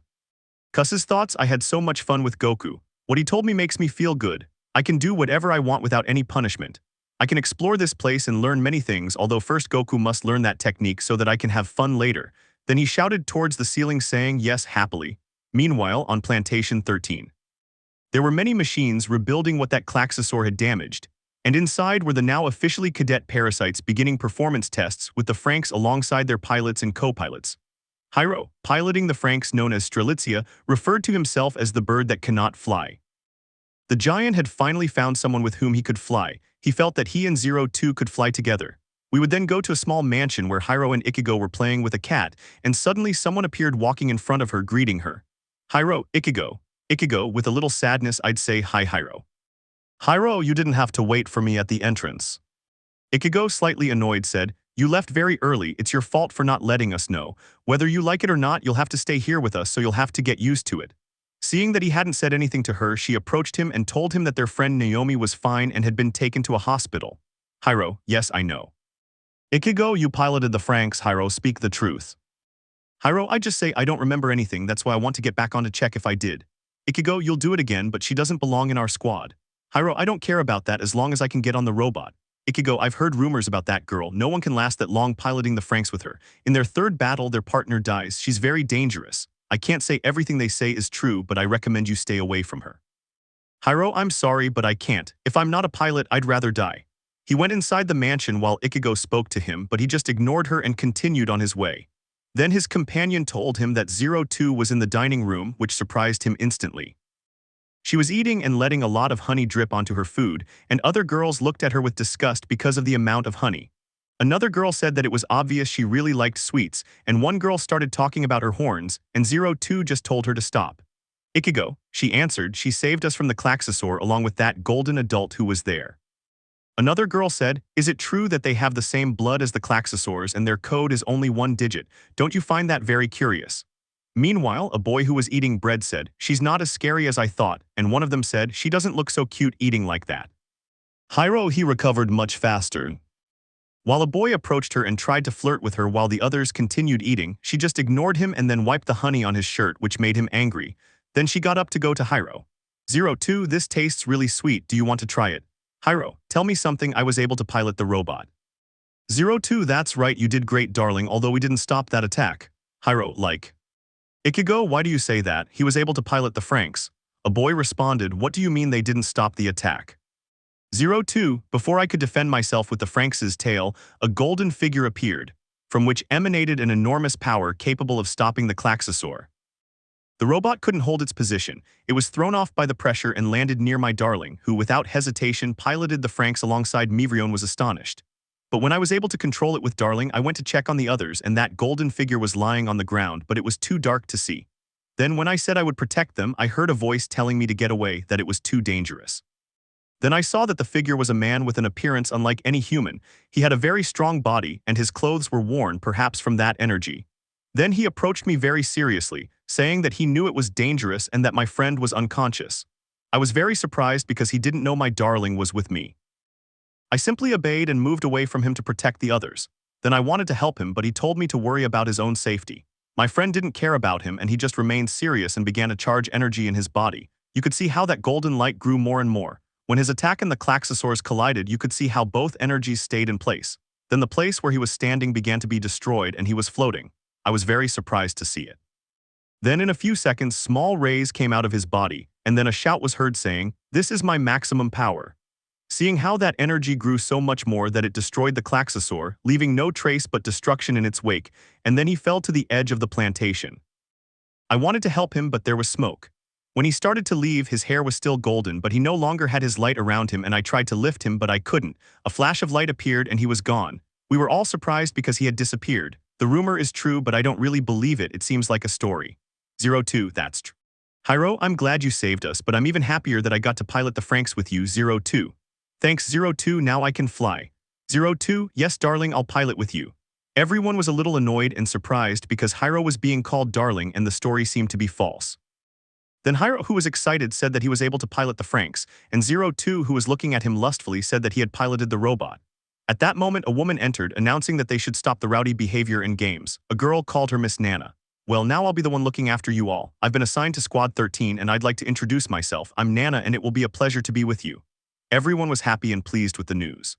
S1: Cuss's thoughts, I had so much fun with Goku. What he told me makes me feel good. I can do whatever I want without any punishment. I can explore this place and learn many things, although first Goku must learn that technique so that I can have fun later. Then he shouted towards the ceiling saying yes happily. Meanwhile, on Plantation 13. There were many machines rebuilding what that Klaxosaur had damaged, and inside were the now officially cadet parasites beginning performance tests with the Franxx alongside their pilots and co-pilots. Hyro, piloting the Franxx known as Strelitzia, referred to himself as the bird that cannot fly. The giant had finally found someone with whom he could fly. He felt that he and Zero Two could fly together. We would then go to a small mansion where Hiro and Ichigo were playing with a cat, and suddenly someone appeared walking in front of her, greeting her. Hiro, Ichigo. Ichigo, with a little sadness, I'd say, hi Hiro. Hiro, you didn't have to wait for me at the entrance. Ichigo, slightly annoyed, said, you left very early, it's your fault for not letting us know. Whether you like it or not, you'll have to stay here with us, so you'll have to get used to it. Seeing that he hadn't said anything to her, she approached him and told him that their friend Naomi was fine and had been taken to a hospital. Hiro, yes, I know. Ichigo, you piloted the Franxx, Hiro, speak the truth. Hiro, I just say I don't remember anything, that's why I want to get back on to check if I did. Ichigo, you'll do it again, but she doesn't belong in our squad. Hiro, I don't care about that as long as I can get on the robot. Ichigo, I've heard rumors about that girl, no one can last that long piloting the Franxx with her. In their third battle, their partner dies, she's very dangerous. I can't say everything they say is true, but I recommend you stay away from her. Hiro, I'm sorry, but I can't. If I'm not a pilot, I'd rather die. He went inside the mansion while Ichigo spoke to him, but he just ignored her and continued on his way. Then his companion told him that Zero Two was in the dining room, which surprised him instantly. She was eating and letting a lot of honey drip onto her food, and other girls looked at her with disgust because of the amount of honey. Another girl said that it was obvious she really liked sweets, and one girl started talking about her horns, and Zero Two just told her to stop. Ichigo, she answered, she saved us from the Klaxosaur along with that golden adult who was there. Another girl said, is it true that they have the same blood as the Klaxosaurs and their code is only 1 digit? Don't you find that very curious? Meanwhile, a boy who was eating bread said, she's not as scary as I thought, and one of them said, she doesn't look so cute eating like that. Hiro, he recovered much faster. While a boy approached her and tried to flirt with her while the others continued eating, she just ignored him and then wiped the honey on his shirt, which made him angry. Then she got up to go to Hiro. Zero Two, this tastes really sweet, do you want to try it? Hiro, tell me something, I was able to pilot the robot. Zero Two, that's right, you did great darling, although we didn't stop that attack. Hiro, like. Ichigo, why do you say that? He was able to pilot the Franxx. A boy responded, what do you mean they didn't stop the attack? Zero Two, before I could defend myself with the Franxx's tail, a golden figure appeared, from which emanated an enormous power capable of stopping the Klaxosaur. The robot couldn't hold its position. It was thrown off by the pressure and landed near my darling, who without hesitation piloted the Franxx alongside Mivrion was astonished. But when I was able to control it with darling, I went to check on the others and that golden figure was lying on the ground, but it was too dark to see. Then when I said I would protect them, I heard a voice telling me to get away, that it was too dangerous. Then I saw that the figure was a man with an appearance unlike any human. He had a very strong body and his clothes were worn, perhaps from that energy. Then he approached me very seriously, saying that he knew it was dangerous and that my friend was unconscious. I was very surprised because he didn't know my darling was with me. I simply obeyed and moved away from him to protect the others. Then I wanted to help him, but he told me to worry about his own safety. My friend didn't care about him and he just remained serious and began to charge energy in his body. You could see how that golden light grew more and more. When his attack and the Klaxosaurs collided, you could see how both energies stayed in place. Then the place where he was standing began to be destroyed and he was floating. I was very surprised to see it. Then in a few seconds, small rays came out of his body, and then a shout was heard saying, this is my maximum power. Seeing how that energy grew so much more that it destroyed the Klaxosaur, leaving no trace but destruction in its wake, and then he fell to the edge of the plantation. I wanted to help him, but there was smoke. When he started to leave, his hair was still golden, but he no longer had his light around him and I tried to lift him, but I couldn't. A flash of light appeared and he was gone. We were all surprised because he had disappeared. The rumor is true, but I don't really believe it. It seems like a story. Zero Two, that's true. Hiro, I'm glad you saved us, but I'm even happier that I got to pilot the Franxx with you, Zero Two. Thanks, Zero Two, now I can fly. Zero Two, yes darling, I'll pilot with you. Everyone was a little annoyed and surprised because Hiro was being called darling and the story seemed to be false. Then Hiro, who was excited, said that he was able to pilot the Franxx, and Zero Two, who was looking at him lustfully, said that he had piloted the robot. At that moment, a woman entered, announcing that they should stop the rowdy behavior in games. A girl called her Miss Nana. Well, now I'll be the one looking after you all. I've been assigned to Squad 13 and I'd like to introduce myself. I'm Nana and it will be a pleasure to be with you. Everyone was happy and pleased with the news.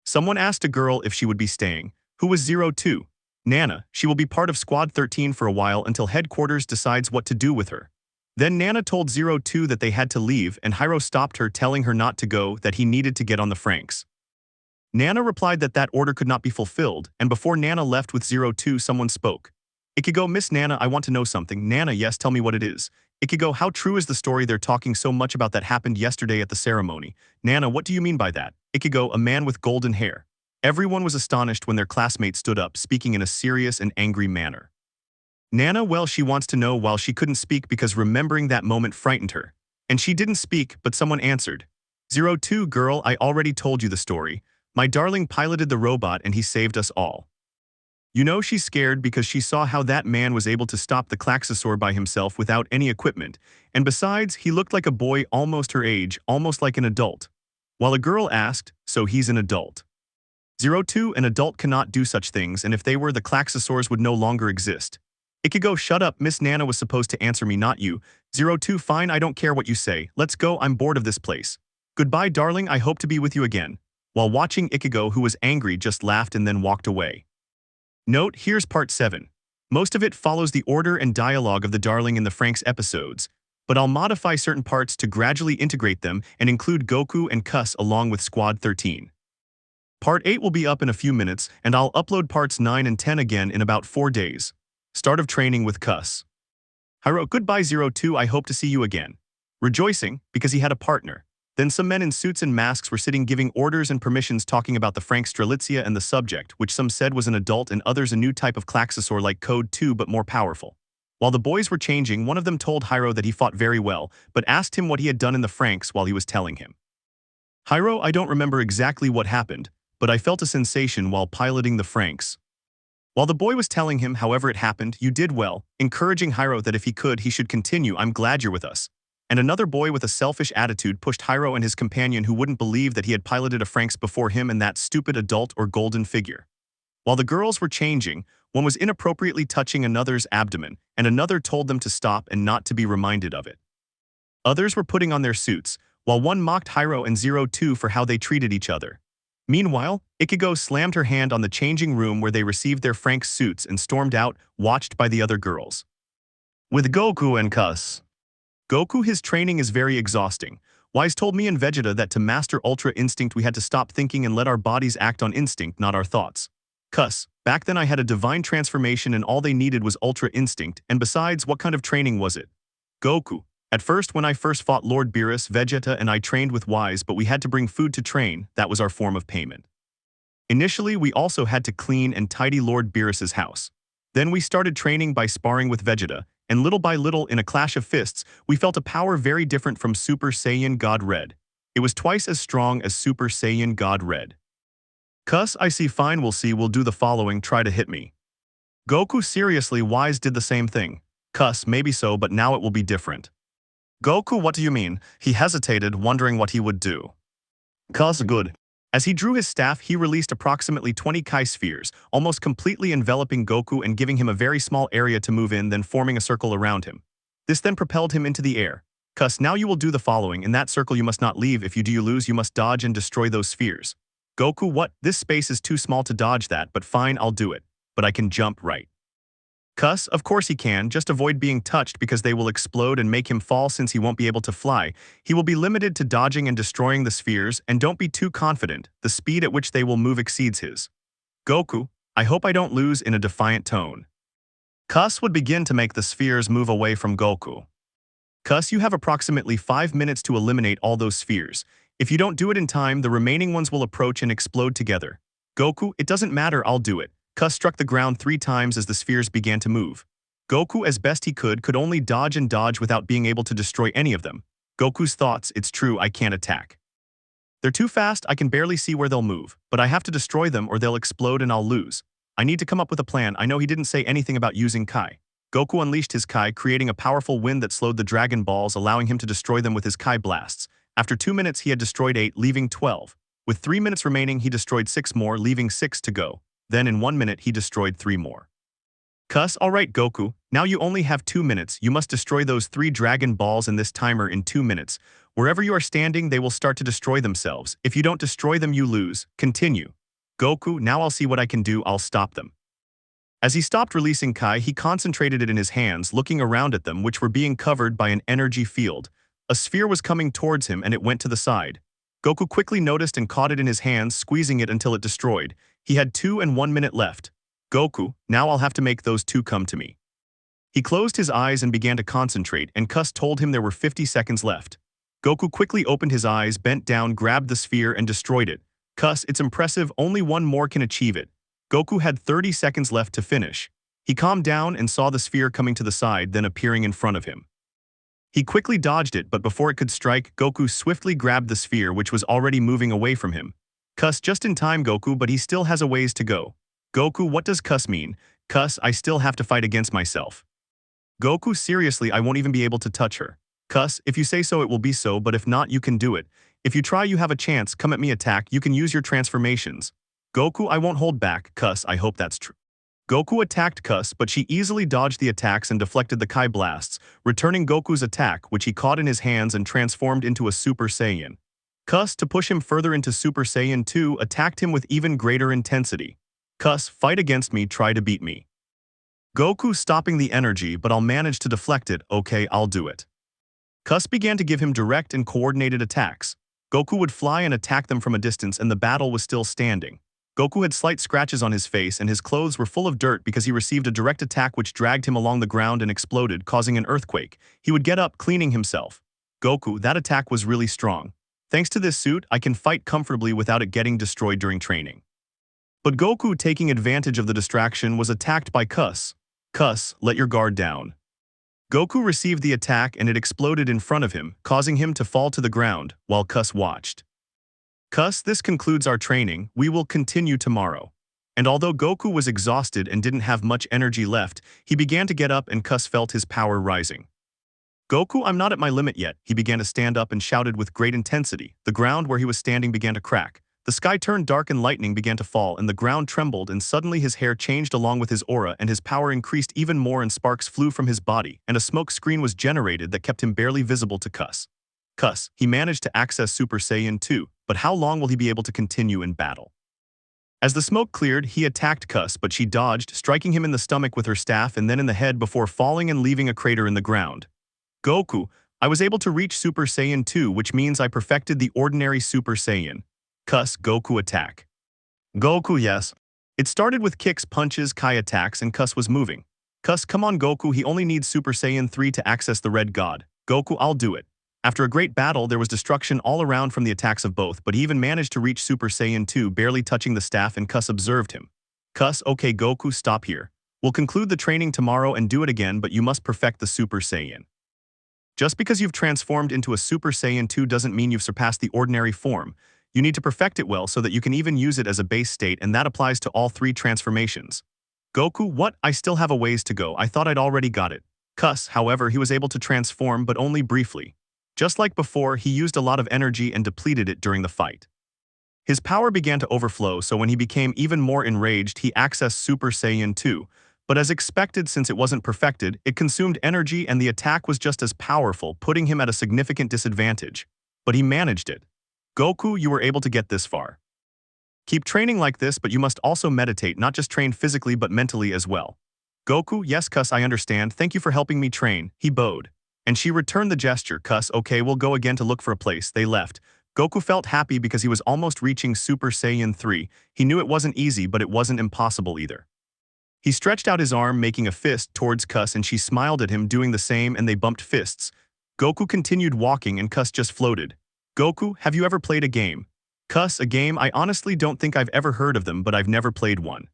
S1: Someone asked a girl if she would be staying. Who was Zero Two? Nana, she will be part of Squad 13 for a while until headquarters decides what to do with her. Then Nana told Zero Two that they had to leave and Hiro stopped her, telling her not to go, that he needed to get on the Franxx. Nana replied that that order could not be fulfilled, and before Nana left with Zero Two, someone spoke. Ichigo, Miss Nana, I want to know something. Nana, yes, tell me what it is. Ichigo, how true is the story they're talking so much about that happened yesterday at the ceremony? Nana, what do you mean by that? Ichigo, a man with golden hair. Everyone was astonished when their classmate stood up, speaking in a serious and angry manner. Nana, well, she wants to know while she couldn't speak because remembering that moment frightened her. And she didn't speak, but someone answered. 02 girl, I already told you the story. My darling piloted the robot and he saved us all. You know she's scared because she saw how that man was able to stop the Klaxosaur by himself without any equipment, and besides, he looked like a boy almost her age, almost like an adult. While a girl asked, so he's an adult. 02, an adult cannot do such things, and if they were, the Klaxosaurs would no longer exist. Ichigo, shut up, Miss Nana was supposed to answer me, not you. 02, fine, I don't care what you say, let's go, I'm bored of this place. Goodbye, darling, I hope to be with you again. While watching, Ichigo, who was angry, just laughed and then walked away. Note, here's part 7. Most of it follows the order and dialogue of the Darling in the Franxx episodes, but I'll modify certain parts to gradually integrate them and include Goku and Cuss along with Squad 13. Part 8 will be up in a few minutes, and I'll upload parts 9 and 10 again in about 4 days. Start of training with Cuss. Hiro, goodbye 02, I hope to see you again. Rejoicing, because he had a partner. Then some men in suits and masks were sitting giving orders and permissions talking about the Franxx Strelitzia and the subject, which some said was an adult and others a new type of Klaxosaur like Code 2 but more powerful. While the boys were changing, one of them told Hiro that he fought very well, but asked him what he had done in the Franxx while he was telling him. Hiro, I don't remember exactly what happened, but I felt a sensation while piloting the Franxx. While the boy was telling him however it happened, you did well, encouraging Hiro that if he could, he should continue, I'm glad you're with us. And another boy with a selfish attitude pushed Hiro and his companion who wouldn't believe that he had piloted a Franxx before him and that stupid adult or golden figure. While the girls were changing, one was inappropriately touching another's abdomen, and another told them to stop and not to be reminded of it. Others were putting on their suits, while one mocked Hiro and 02 for how they treated each other. Meanwhile, Ichigo slammed her hand on the changing room where they received their Franxx suits and stormed out, watched by the other girls. With Goku and Cuss. Goku, his training is very exhausting. Wise told me and Vegeta that to master Ultra Instinct we had to stop thinking and let our bodies act on instinct, not our thoughts. Cuss, back then I had a divine transformation and all they needed was Ultra Instinct, and besides, what kind of training was it? Goku, at first when I first fought Lord Beerus, Vegeta and I trained with Wise, but we had to bring food to train, that was our form of payment. Initially we also had to clean and tidy Lord Beerus's house. Then we started training by sparring with Vegeta, and little by little, in a clash of fists, we felt a power very different from Super Saiyan God Red. It was twice as strong as Super Saiyan God Red. Cuss, I see, fine, we'll see, we'll do the following, try to hit me. Goku, seriously, Wise did the same thing. Cuss, maybe so, but now it will be different. Goku, what do you mean? He hesitated, wondering what he would do. Cuss, good. As he drew his staff, he released approximately 20 Kai spheres, almost completely enveloping Goku and giving him a very small area to move in, then forming a circle around him. This then propelled him into the air. Cuss, now you will do the following. In that circle you must not leave. If you do, you lose. You must dodge and destroy those spheres. Goku, what? This space is too small to dodge that, but fine, I'll do it. But I can jump, right? Cuss, of course he can, just avoid being touched because they will explode and make him fall since he won't be able to fly. He will be limited to dodging and destroying the spheres, and don't be too confident, the speed at which they will move exceeds his. Goku, I hope I don't lose, in a defiant tone. Cuss would begin to make the spheres move away from Goku. Cuss, you have approximately 5 minutes to eliminate all those spheres. If you don't do it in time, the remaining ones will approach and explode together. Goku, it doesn't matter, I'll do it. Cuss struck the ground 3 times as the spheres began to move. Goku, as best he could only dodge and dodge without being able to destroy any of them. Goku's thoughts, it's true, I can't attack. They're too fast, I can barely see where they'll move, but I have to destroy them or they'll explode and I'll lose. I need to come up with a plan. I know he didn't say anything about using Kai. Goku unleashed his Kai, creating a powerful wind that slowed the Dragon Balls, allowing him to destroy them with his Kai blasts. After 2 minutes, he had destroyed 8, leaving 12. With 3 minutes remaining, he destroyed 6 more, leaving 6 to go. Then in 1 minute, he destroyed 3 more. Cuss, alright Goku, now you only have 2 minutes. You must destroy those 3 Dragon Balls in this timer in 2 minutes. Wherever you are standing, they will start to destroy themselves. If you don't destroy them, you lose. Continue. Goku, now I'll see what I can do, I'll stop them. As he stopped releasing Kai, he concentrated it in his hands, looking around at them, which were being covered by an energy field. A sphere was coming towards him and it went to the side. Goku quickly noticed and caught it in his hands, squeezing it until it destroyed. He had 2 and 1 minute left. Goku, now I'll have to make those 2 come to me. He closed his eyes and began to concentrate, and Cuss told him there were 50 seconds left. Goku quickly opened his eyes, bent down, grabbed the sphere, and destroyed it. Cuss, it's impressive, only one more can achieve it. Goku had 30 seconds left to finish. He calmed down and saw the sphere coming to the side, then appearing in front of him. He quickly dodged it, but before it could strike, Goku swiftly grabbed the sphere, which was already moving away from him. Cuss, just in time, Goku, but he still has a ways to go. Goku, what does cuss mean? Cuss, I still have to fight against myself. Goku, seriously, I won't even be able to touch her. Cuss, if you say so, it will be so, but if not, you can do it. If you try, you have a chance. Come at me, attack, you can use your transformations. Goku, I won't hold back. Cuss, I hope that's true. Goku attacked Cuss, but she easily dodged the attacks and deflected the Kai blasts, returning Goku's attack, which he caught in his hands and transformed into a Super Saiyan. Cuss, to push him further into Super Saiyan 2, attacked him with even greater intensity. Cuss, fight against me, try to beat me. Goku, stopping the energy, but I'll manage to deflect it. Okay, I'll do it. Cuss began to give him direct and coordinated attacks. Goku would fly and attack them from a distance, and the battle was still standing. Goku had slight scratches on his face, and his clothes were full of dirt because he received a direct attack which dragged him along the ground and exploded, causing an earthquake. He would get up, cleaning himself. Goku, that attack was really strong. Thanks to this suit, I can fight comfortably without it getting destroyed during training. But Goku, taking advantage of the distraction, was attacked by Cuss. Cuss, let your guard down. Goku received the attack and it exploded in front of him, causing him to fall to the ground, while Cuss watched. Cuss, this concludes our training, we will continue tomorrow. And although Goku was exhausted and didn't have much energy left, he began to get up and Cuss felt his power rising. Goku, I'm not at my limit yet. He began to stand up and shouted with great intensity. The ground where he was standing began to crack. The sky turned dark and lightning began to fall and the ground trembled, and suddenly his hair changed along with his aura and his power increased even more, and sparks flew from his body and a smoke screen was generated that kept him barely visible to Cuss. Cuss, he managed to access Super Saiyan 2, but how long will he be able to continue in battle? As the smoke cleared, he attacked Cuss, but she dodged, striking him in the stomach with her staff and then in the head before falling and leaving a crater in the ground. Goku, I was able to reach Super Saiyan 2, which means I perfected the ordinary Super Saiyan. Cuss, Goku attack. Goku, yes. It started with kicks, punches, Kai attacks, and Cuss was moving. Cuss, come on Goku, he only needs Super Saiyan 3 to access the Red God. Goku, I'll do it. After a great battle, there was destruction all around from the attacks of both, but he even managed to reach Super Saiyan 2, barely touching the staff, and Cuss observed him. Cuss, okay Goku, stop here. We'll conclude the training tomorrow and do it again, but you must perfect the Super Saiyan. Just because you've transformed into a Super Saiyan 2 doesn't mean you've surpassed the ordinary form. You need to perfect it well so that you can even use it as a base state, and that applies to all 3 transformations. Goku, what? I still have a ways to go. I thought I'd already got it. Cuss, however, he was able to transform, but only briefly. Just like before, he used a lot of energy and depleted it during the fight. His power began to overflow, so when he became even more enraged, he accessed Super Saiyan 2. But as expected, since it wasn't perfected, it consumed energy and the attack was just as powerful, putting him at a significant disadvantage. But he managed it. Goku, you were able to get this far. Keep training like this, but you must also meditate, not just train physically but mentally as well. Goku, yes Cuss, I understand, thank you for helping me train, he bowed. And she returned the gesture. Cuss, okay, we'll go again to look for a place. They left. Goku felt happy because he was almost reaching Super Saiyan 3. He knew it wasn't easy, but it wasn't impossible either. He stretched out his arm, making a fist towards Cuss, and she smiled at him, doing the same, and they bumped fists. Goku continued walking and Cuss just floated. Goku, have you ever played a game? Cuss, a game? I honestly don't think I've ever heard of them, but I've never played one.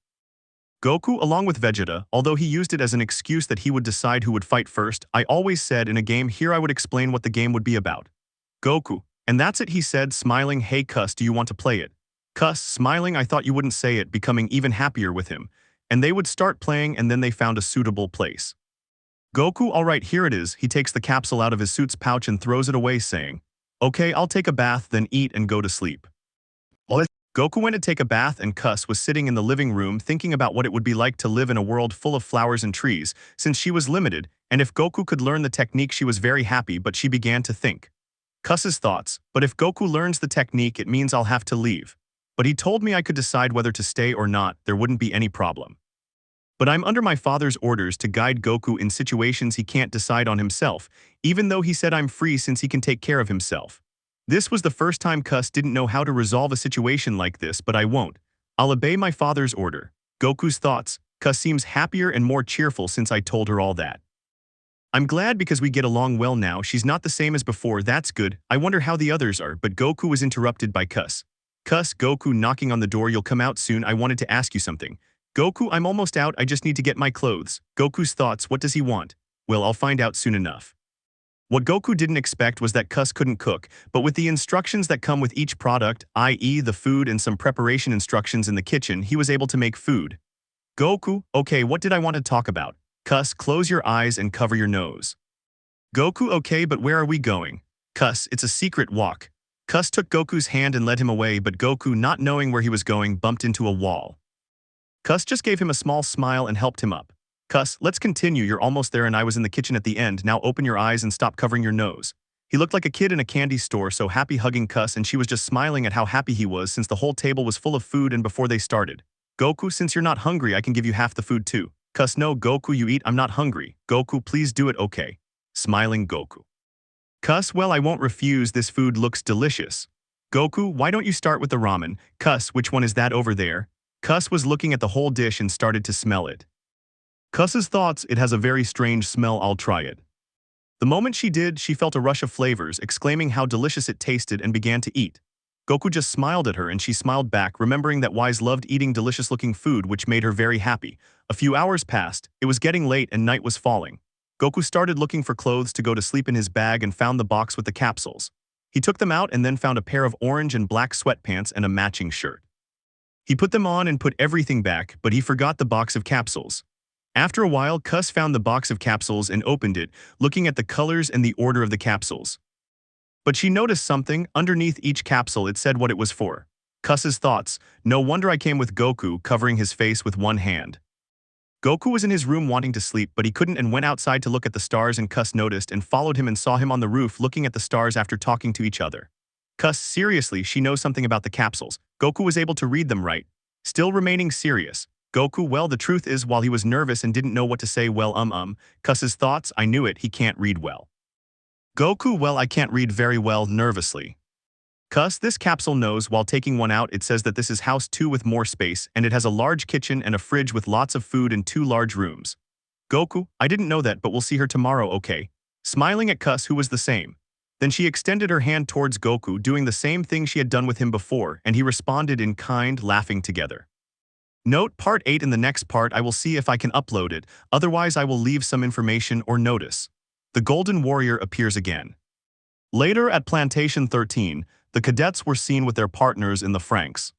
S1: Goku, along with Vegeta, although he used it as an excuse that he would decide who would fight first, I always said in a game here I would explain what the game would be about. Goku, and that's it, he said, smiling. Hey Cuss, do you want to play it? Cuss, smiling, I thought you wouldn't say it, becoming even happier with him. And they would start playing, and then they found a suitable place. Goku, alright, here it is. He takes the capsule out of his suit's pouch and throws it away, saying, okay, I'll take a bath, then eat and go to sleep. Goku went to take a bath and Cuss was sitting in the living room thinking about what it would be like to live in a world full of flowers and trees, since she was limited, and if Goku could learn the technique she was very happy, but she began to think. Cuss's thoughts, but if Goku learns the technique it means I'll have to leave. But he told me I could decide whether to stay or not, there wouldn't be any problem. But I'm under my father's orders to guide Goku in situations he can't decide on himself, even though he said I'm free since he can take care of himself. This was the first time Cuss didn't know how to resolve a situation like this, but I won't. I'll obey my father's order. Goku's thoughts, Cuss seems happier and more cheerful since I told her all that. I'm glad because we get along well now. She's not the same as before, that's good. I wonder how the others are, but Goku was interrupted by Cuss. Cuss, Goku knocking on the door, you'll come out soon, I wanted to ask you something. Goku, I'm almost out, I just need to get my clothes. Goku's thoughts, what does he want? Well, I'll find out soon enough. What Goku didn't expect was that Cuss couldn't cook, but with the instructions that come with each product, i.e. the food and some preparation instructions in the kitchen, he was able to make food. Goku, okay, what did I want to talk about? Cuss, close your eyes and cover your nose. Goku, okay, but where are we going? Cuss, it's a secret walk. Cuss took Goku's hand and led him away, but Goku, not knowing where he was going, bumped into a wall. Cuss just gave him a small smile and helped him up. Cuss, let's continue, you're almost there and I was in the kitchen at the end, now open your eyes and stop covering your nose. He looked like a kid in a candy store, so happy hugging Cuss, and she was just smiling at how happy he was since the whole table was full of food and before they started. Goku, since you're not hungry, I can give you half the food too. Cuss, no, Goku, you eat, I'm not hungry. Goku, please do it, okay. Smiling Goku. Cuss, well, I won't refuse, this food looks delicious. Goku, why don't you start with the ramen? Cuss, which one is that over there? Cuss was looking at the whole dish and started to smell it. Cuss's thoughts, it has a very strange smell, I'll try it. The moment she did, she felt a rush of flavors, exclaiming how delicious it tasted and began to eat. Goku just smiled at her and she smiled back, remembering that Wise loved eating delicious-looking food, which made her very happy. A few hours passed, it was getting late and night was falling. Goku started looking for clothes to go to sleep in his bag and found the box with the capsules. He took them out and then found a pair of orange and black sweatpants and a matching shirt. He put them on and put everything back, but he forgot the box of capsules. After a while, Cuss found the box of capsules and opened it, looking at the colors and the order of the capsules. But she noticed something, underneath each capsule it said what it was for. Cuss's thoughts, no wonder I came with Goku, covering his face with one hand. Goku was in his room wanting to sleep, but he couldn't and went outside to look at the stars, and Cuss noticed and followed him and saw him on the roof looking at the stars after talking to each other. Cuss, seriously, she knows something about the capsules. Goku was able to read them right. Still remaining serious. Goku, well, the truth is, while he was nervous and didn't know what to say, well, Cuss's thoughts, I knew it, he can't read well. Goku, well, I can't read very well, nervously. Cuss, this capsule knows, while taking one out, it says that this is house 2 with more space, and it has a large kitchen and a fridge with lots of food and 2 large rooms. Goku, I didn't know that, but we'll see her tomorrow, okay? Smiling at Cuss, who was the same. Then she extended her hand towards Goku, doing the same thing she had done with him before, and he responded in kind, laughing together. Note part 8 in the next part, I will see if I can upload it, otherwise I will leave some information or notice. The Golden Warrior appears again. Later at Plantation 13, the cadets were seen with their partners in the Franxx.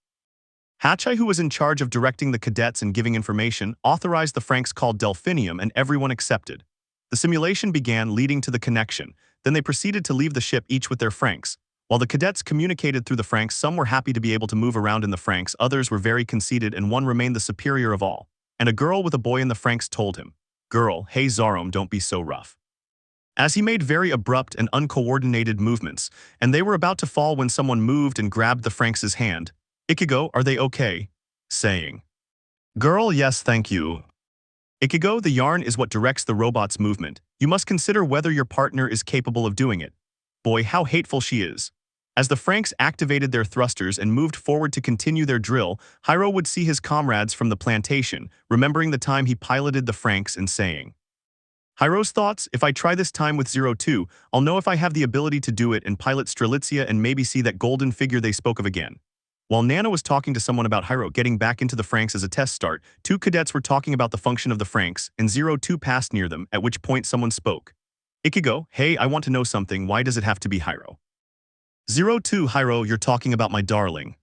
S1: Hachai, who was in charge of directing the cadets and giving information, authorized the Franxx called Delphinium and everyone accepted. The simulation began, leading to the connection. Then they proceeded to leave the ship each with their Franxx. While the cadets communicated through the Franxx, some were happy to be able to move around in the Franxx, others were very conceited, and one remained the superior of all. And a girl with a boy in the Franxx told him, "Girl, hey Zorom, don't be so rough." As he made very abrupt and uncoordinated movements, and they were about to fall when someone moved and grabbed the Franxx's hand. "Ichigo, are they okay?" saying. "Girl, yes, thank you." Ichigo, the yarn is what directs the robot's movement. You must consider whether your partner is capable of doing it. Boy, how hateful she is. As the Franxx activated their thrusters and moved forward to continue their drill, Hyro would see his comrades from the plantation, remembering the time he piloted the Franxx and saying, Hyro's thoughts, if I try this time with 02, I'll know if I have the ability to do it and pilot Strelitzia and maybe see that golden figure they spoke of again. While Nana was talking to someone about Hyro getting back into the Franxx as a test start, 2 cadets were talking about the function of the Franxx, and 02 passed near them, at which point someone spoke. Ichigo, hey, I want to know something, why does it have to be Hyro? 02, Hyro, you're talking about my darling.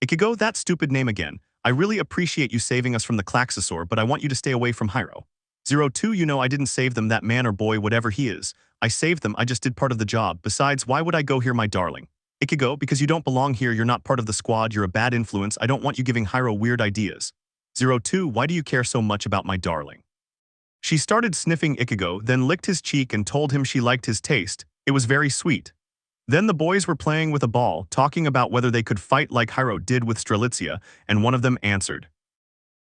S1: Ichigo, that stupid name again. I really appreciate you saving us from the Klaxosaur, but I want you to stay away from Hyro. 02, you know I didn't save them, that man or boy, whatever he is. I saved them, I just did part of the job. Besides, why would I go here, my darling? Ichigo, because you don't belong here, you're not part of the squad, you're a bad influence, I don't want you giving Hyro weird ideas. 02, why do you care so much about my darling? She started sniffing Ichigo, then licked his cheek and told him she liked his taste. It was very sweet. Then the boys were playing with a ball, talking about whether they could fight like Hyro did with Strelitzia, and one of them answered.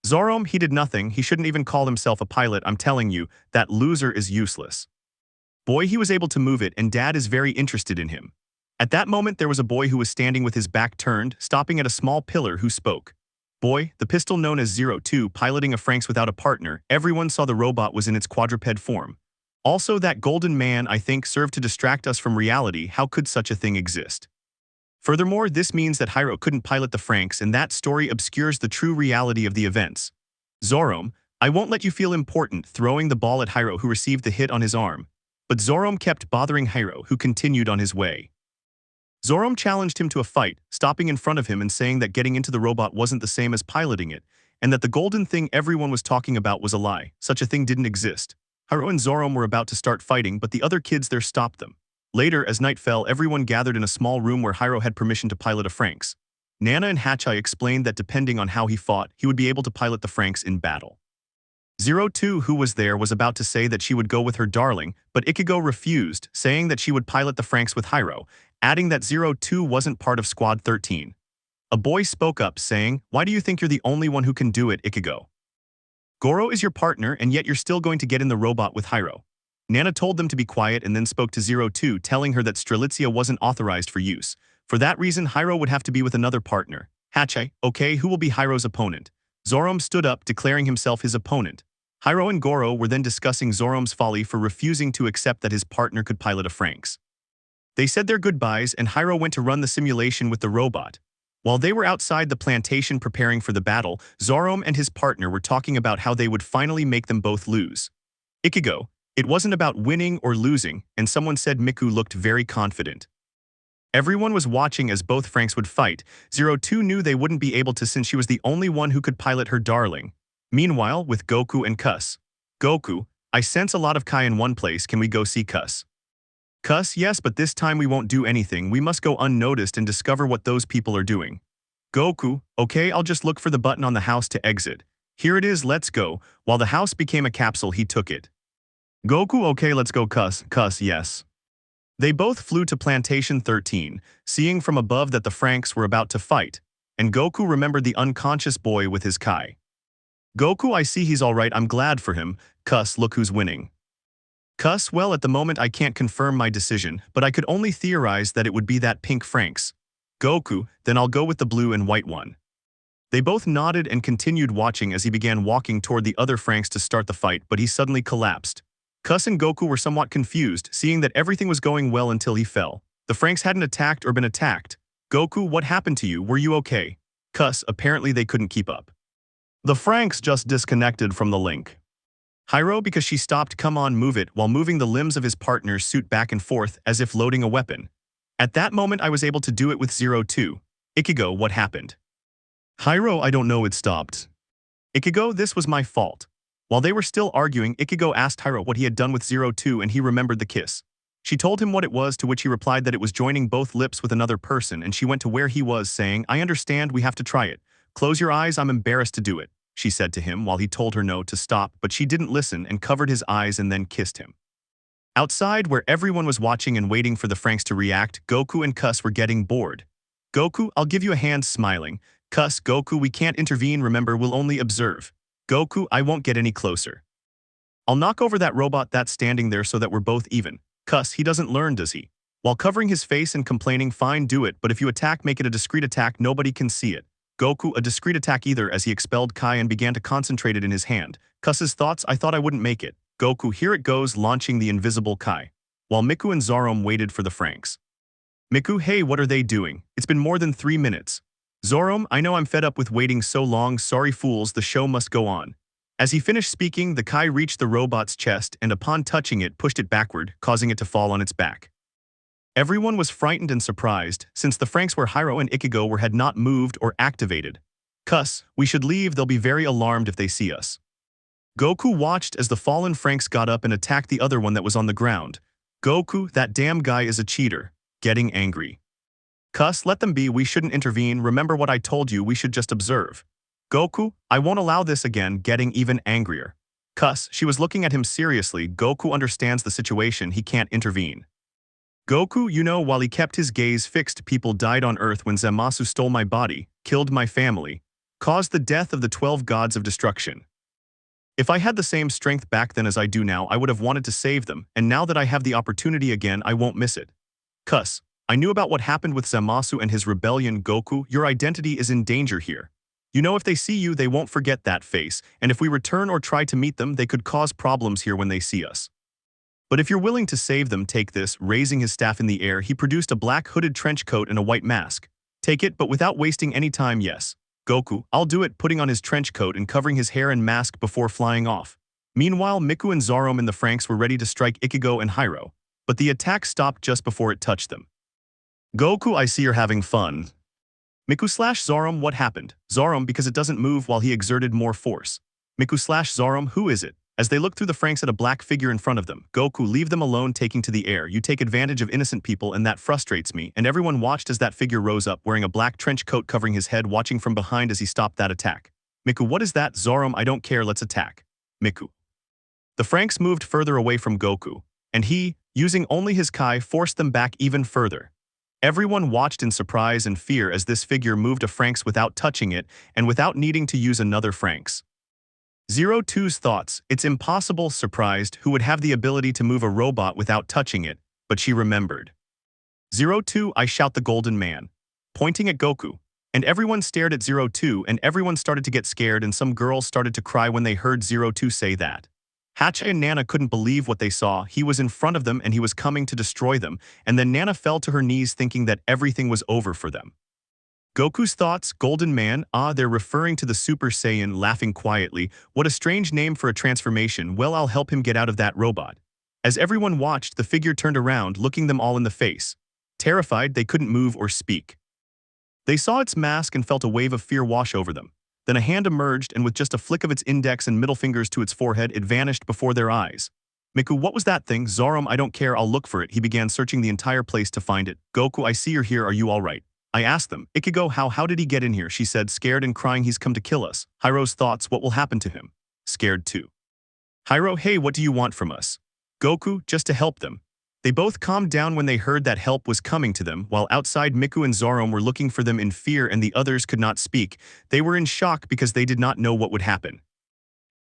S1: Zorom, he did nothing, he shouldn't even call himself a pilot, I'm telling you, that loser is useless. Boy, he was able to move it, and Dad is very interested in him. At that moment there was a boy who was standing with his back turned, stopping at a small pillar, who spoke. Boy, the pistol known as 02, piloting a Franxx without a partner, everyone saw the robot was in its quadruped form. Also, that golden man, I think, served to distract us from reality. How could such a thing exist? Furthermore, this means that Hyro couldn't pilot the Franxx, and that story obscures the true reality of the events. Zorom, I won't let you feel important, throwing the ball at Hyro, who received the hit on his arm. But Zorom kept bothering Hyro, who continued on his way. Zorom challenged him to a fight, stopping in front of him and saying that getting into the robot wasn't the same as piloting it, and that the golden thing everyone was talking about was a lie. Such a thing didn't exist. Hyro and Zorom were about to start fighting, but the other kids there stopped them. Later, as night fell, everyone gathered in a small room where Hyro had permission to pilot a Franxx. Nana and Hachai explained that depending on how he fought, he would be able to pilot the Franxx in battle. 02, who was there, was about to say that she would go with her darling, but Ichigo refused, saying that she would pilot the Franxx with Hyro, adding that 02 wasn't part of Squad 13. A boy spoke up, saying, "Why do you think you're the only one who can do it, Ichigo? Goro is your partner, and yet you're still going to get in the robot with Hyro." Nana told them to be quiet and then spoke to 02, telling her that Strelitzia wasn't authorized for use. For that reason, Hyro would have to be with another partner. Hachai, okay, who will be Hyro's opponent? Zorom stood up, declaring himself his opponent. Hyro and Goro were then discussing Zorom's folly for refusing to accept that his partner could pilot a Franxx. They said their goodbyes, and Hyro went to run the simulation with the robot. While they were outside the plantation preparing for the battle, Zorom and his partner were talking about how they would finally make them both lose. Ichigo, it wasn't about winning or losing, and someone said Miku looked very confident. Everyone was watching as both Franxx would fight. 02 knew they wouldn't be able to since she was the only one who could pilot her darling. Meanwhile, with Goku and Kus. Goku, I sense a lot of Kai in one place, can we go see Kus? Kus, yes, but this time we won't do anything, we must go unnoticed and discover what those people are doing. Goku, okay, I'll just look for the button on the house to exit. Here it is, let's go. While the house became a capsule, he took it. Goku, okay, let's go. Kus, yes. They both flew to Plantation 13, seeing from above that the Franxx were about to fight, and Goku remembered the unconscious boy with his Kai. Goku, I see he's alright, I'm glad for him. Kus, look who's winning. Kus, well, at the moment I can't confirm my decision, but I could only theorize that it would be that pink Franxx. Goku, then I'll go with the blue and white one. They both nodded and continued watching as he began walking toward the other Franxx to start the fight, but he suddenly collapsed. Kus and Goku were somewhat confused, seeing that everything was going well until he fell. The Franxx hadn't attacked or been attacked. Goku, what happened to you? Were you okay? Kus, apparently they couldn't keep up. The Franxx just disconnected from the link. Hyro, because she stopped Come On Move It while moving the limbs of his partner's suit back and forth as if loading a weapon. At that moment I was able to do it with 02. Ichigo, what happened? Hyro, I don't know, it stopped. Ichigo, this was my fault. While they were still arguing, Ichigo asked Hyro what he had done with 02 and he remembered the kiss. She told him what it was, to which he replied that it was joining both lips with another person, and she went to where he was saying, I understand, we have to try it. Close your eyes, I'm embarrassed to do it, she said to him while he told her no to stop, but she didn't listen and covered his eyes and then kissed him. Outside, where everyone was watching and waiting for the Franxx to react, Goku and Kus were getting bored. Goku, I'll give you a hand, smiling. Kus, Goku, we can't intervene, remember, we'll only observe. Goku, I won't get any closer. I'll knock over that robot that's standing there so that we're both even. Kus, he doesn't learn, does he? While covering his face and complaining, fine, do it, but if you attack, make it a discreet attack, nobody can see it. Goku, a discreet attack either, as he expelled Kai and began to concentrate it in his hand. Kus's thoughts, I thought I wouldn't make it. Goku, here it goes, launching the invisible Kai. While Miku and Zorom waited for the Franxx. Miku, hey, what are they doing? It's been more than 3 minutes. Zorom, I know, I'm fed up with waiting so long, sorry fools, the show must go on. As he finished speaking, the Kai reached the robot's chest and upon touching it, pushed it backward, causing it to fall on its back. Everyone was frightened and surprised, since the Franxx where Hyro and Ichigo had not moved or activated. Kus, we should leave, they'll be very alarmed if they see us. Goku watched as the fallen Franxx got up and attacked the other one that was on the ground. Goku, that damn guy is a cheater. Getting angry. Kus, let them be, we shouldn't intervene, remember what I told you, we should just observe. Goku, I won't allow this again, getting even angrier. Kus, she was looking at him seriously, Goku understands the situation, he can't intervene. Goku, you know, while he kept his gaze fixed, people died on Earth when Zamasu stole my body, killed my family, caused the death of the 12 gods of destruction. If I had the same strength back then as I do now, I would have wanted to save them, and now that I have the opportunity again, I won't miss it. Kus, I knew about what happened with Zamasu and his rebellion. Goku, your identity is in danger here. You know, if they see you, they won't forget that face, and if we return or try to meet them, they could cause problems here when they see us. But if you're willing to save them, take this. Raising his staff in the air, he produced a black hooded trench coat and a white mask. Take it, but without wasting any time, yes. Goku, I'll do it, putting on his trench coat and covering his hair and mask before flying off. Meanwhile, Miku and Zarom and the Franxx were ready to strike Ichigo and Hyro, but the attack stopped just before it touched them. Goku, I see you're having fun. Miku/Zarom, what happened? Zarom, because it doesn't move while he exerted more force. Miku/Zarom, who is it? As they look through the Franxx at a black figure in front of them, Goku, leave them alone, taking to the air. You take advantage of innocent people and that frustrates me, and everyone watched as that figure rose up, wearing a black trench coat covering his head, watching from behind as he stopped that attack. Miku, what is that? Zarom, I don't care, let's attack. Miku. The Franxx moved further away from Goku, and he, using only his Kai, forced them back even further. Everyone watched in surprise and fear as this figure moved a Franxx without touching it and without needing to use another Franxx. 02's thoughts, it's impossible, surprised, who would have the ability to move a robot without touching it, but she remembered. 02, I shout the Golden Man, pointing at Goku, and everyone stared at 02 and everyone started to get scared and some girls started to cry when they heard 02 say that. Hacha and Nana couldn't believe what they saw. He was in front of them and he was coming to destroy them, and then Nana fell to her knees thinking that everything was over for them. Goku's thoughts, Golden Man, they're referring to the Super Saiyan, laughing quietly. What a strange name for a transformation. Well, I'll help him get out of that robot. As everyone watched, the figure turned around, looking them all in the face. Terrified, they couldn't move or speak. They saw its mask and felt a wave of fear wash over them. Then a hand emerged, and with just a flick of its index and middle fingers to its forehead, it vanished before their eyes. Miku, what was that thing? Zarom, I don't care, I'll look for it. He began searching the entire place to find it. Goku, I see you're here, are you alright? I asked them. Ichigo, how did he get in here? She said, scared and crying, he's come to kill us. Hyro's thoughts, what will happen to him? Scared too. Hyro, hey, what do you want from us? Goku, just to help them. They both calmed down when they heard that help was coming to them, while outside Miku and Zarom were looking for them in fear and the others could not speak. They were in shock because they did not know what would happen.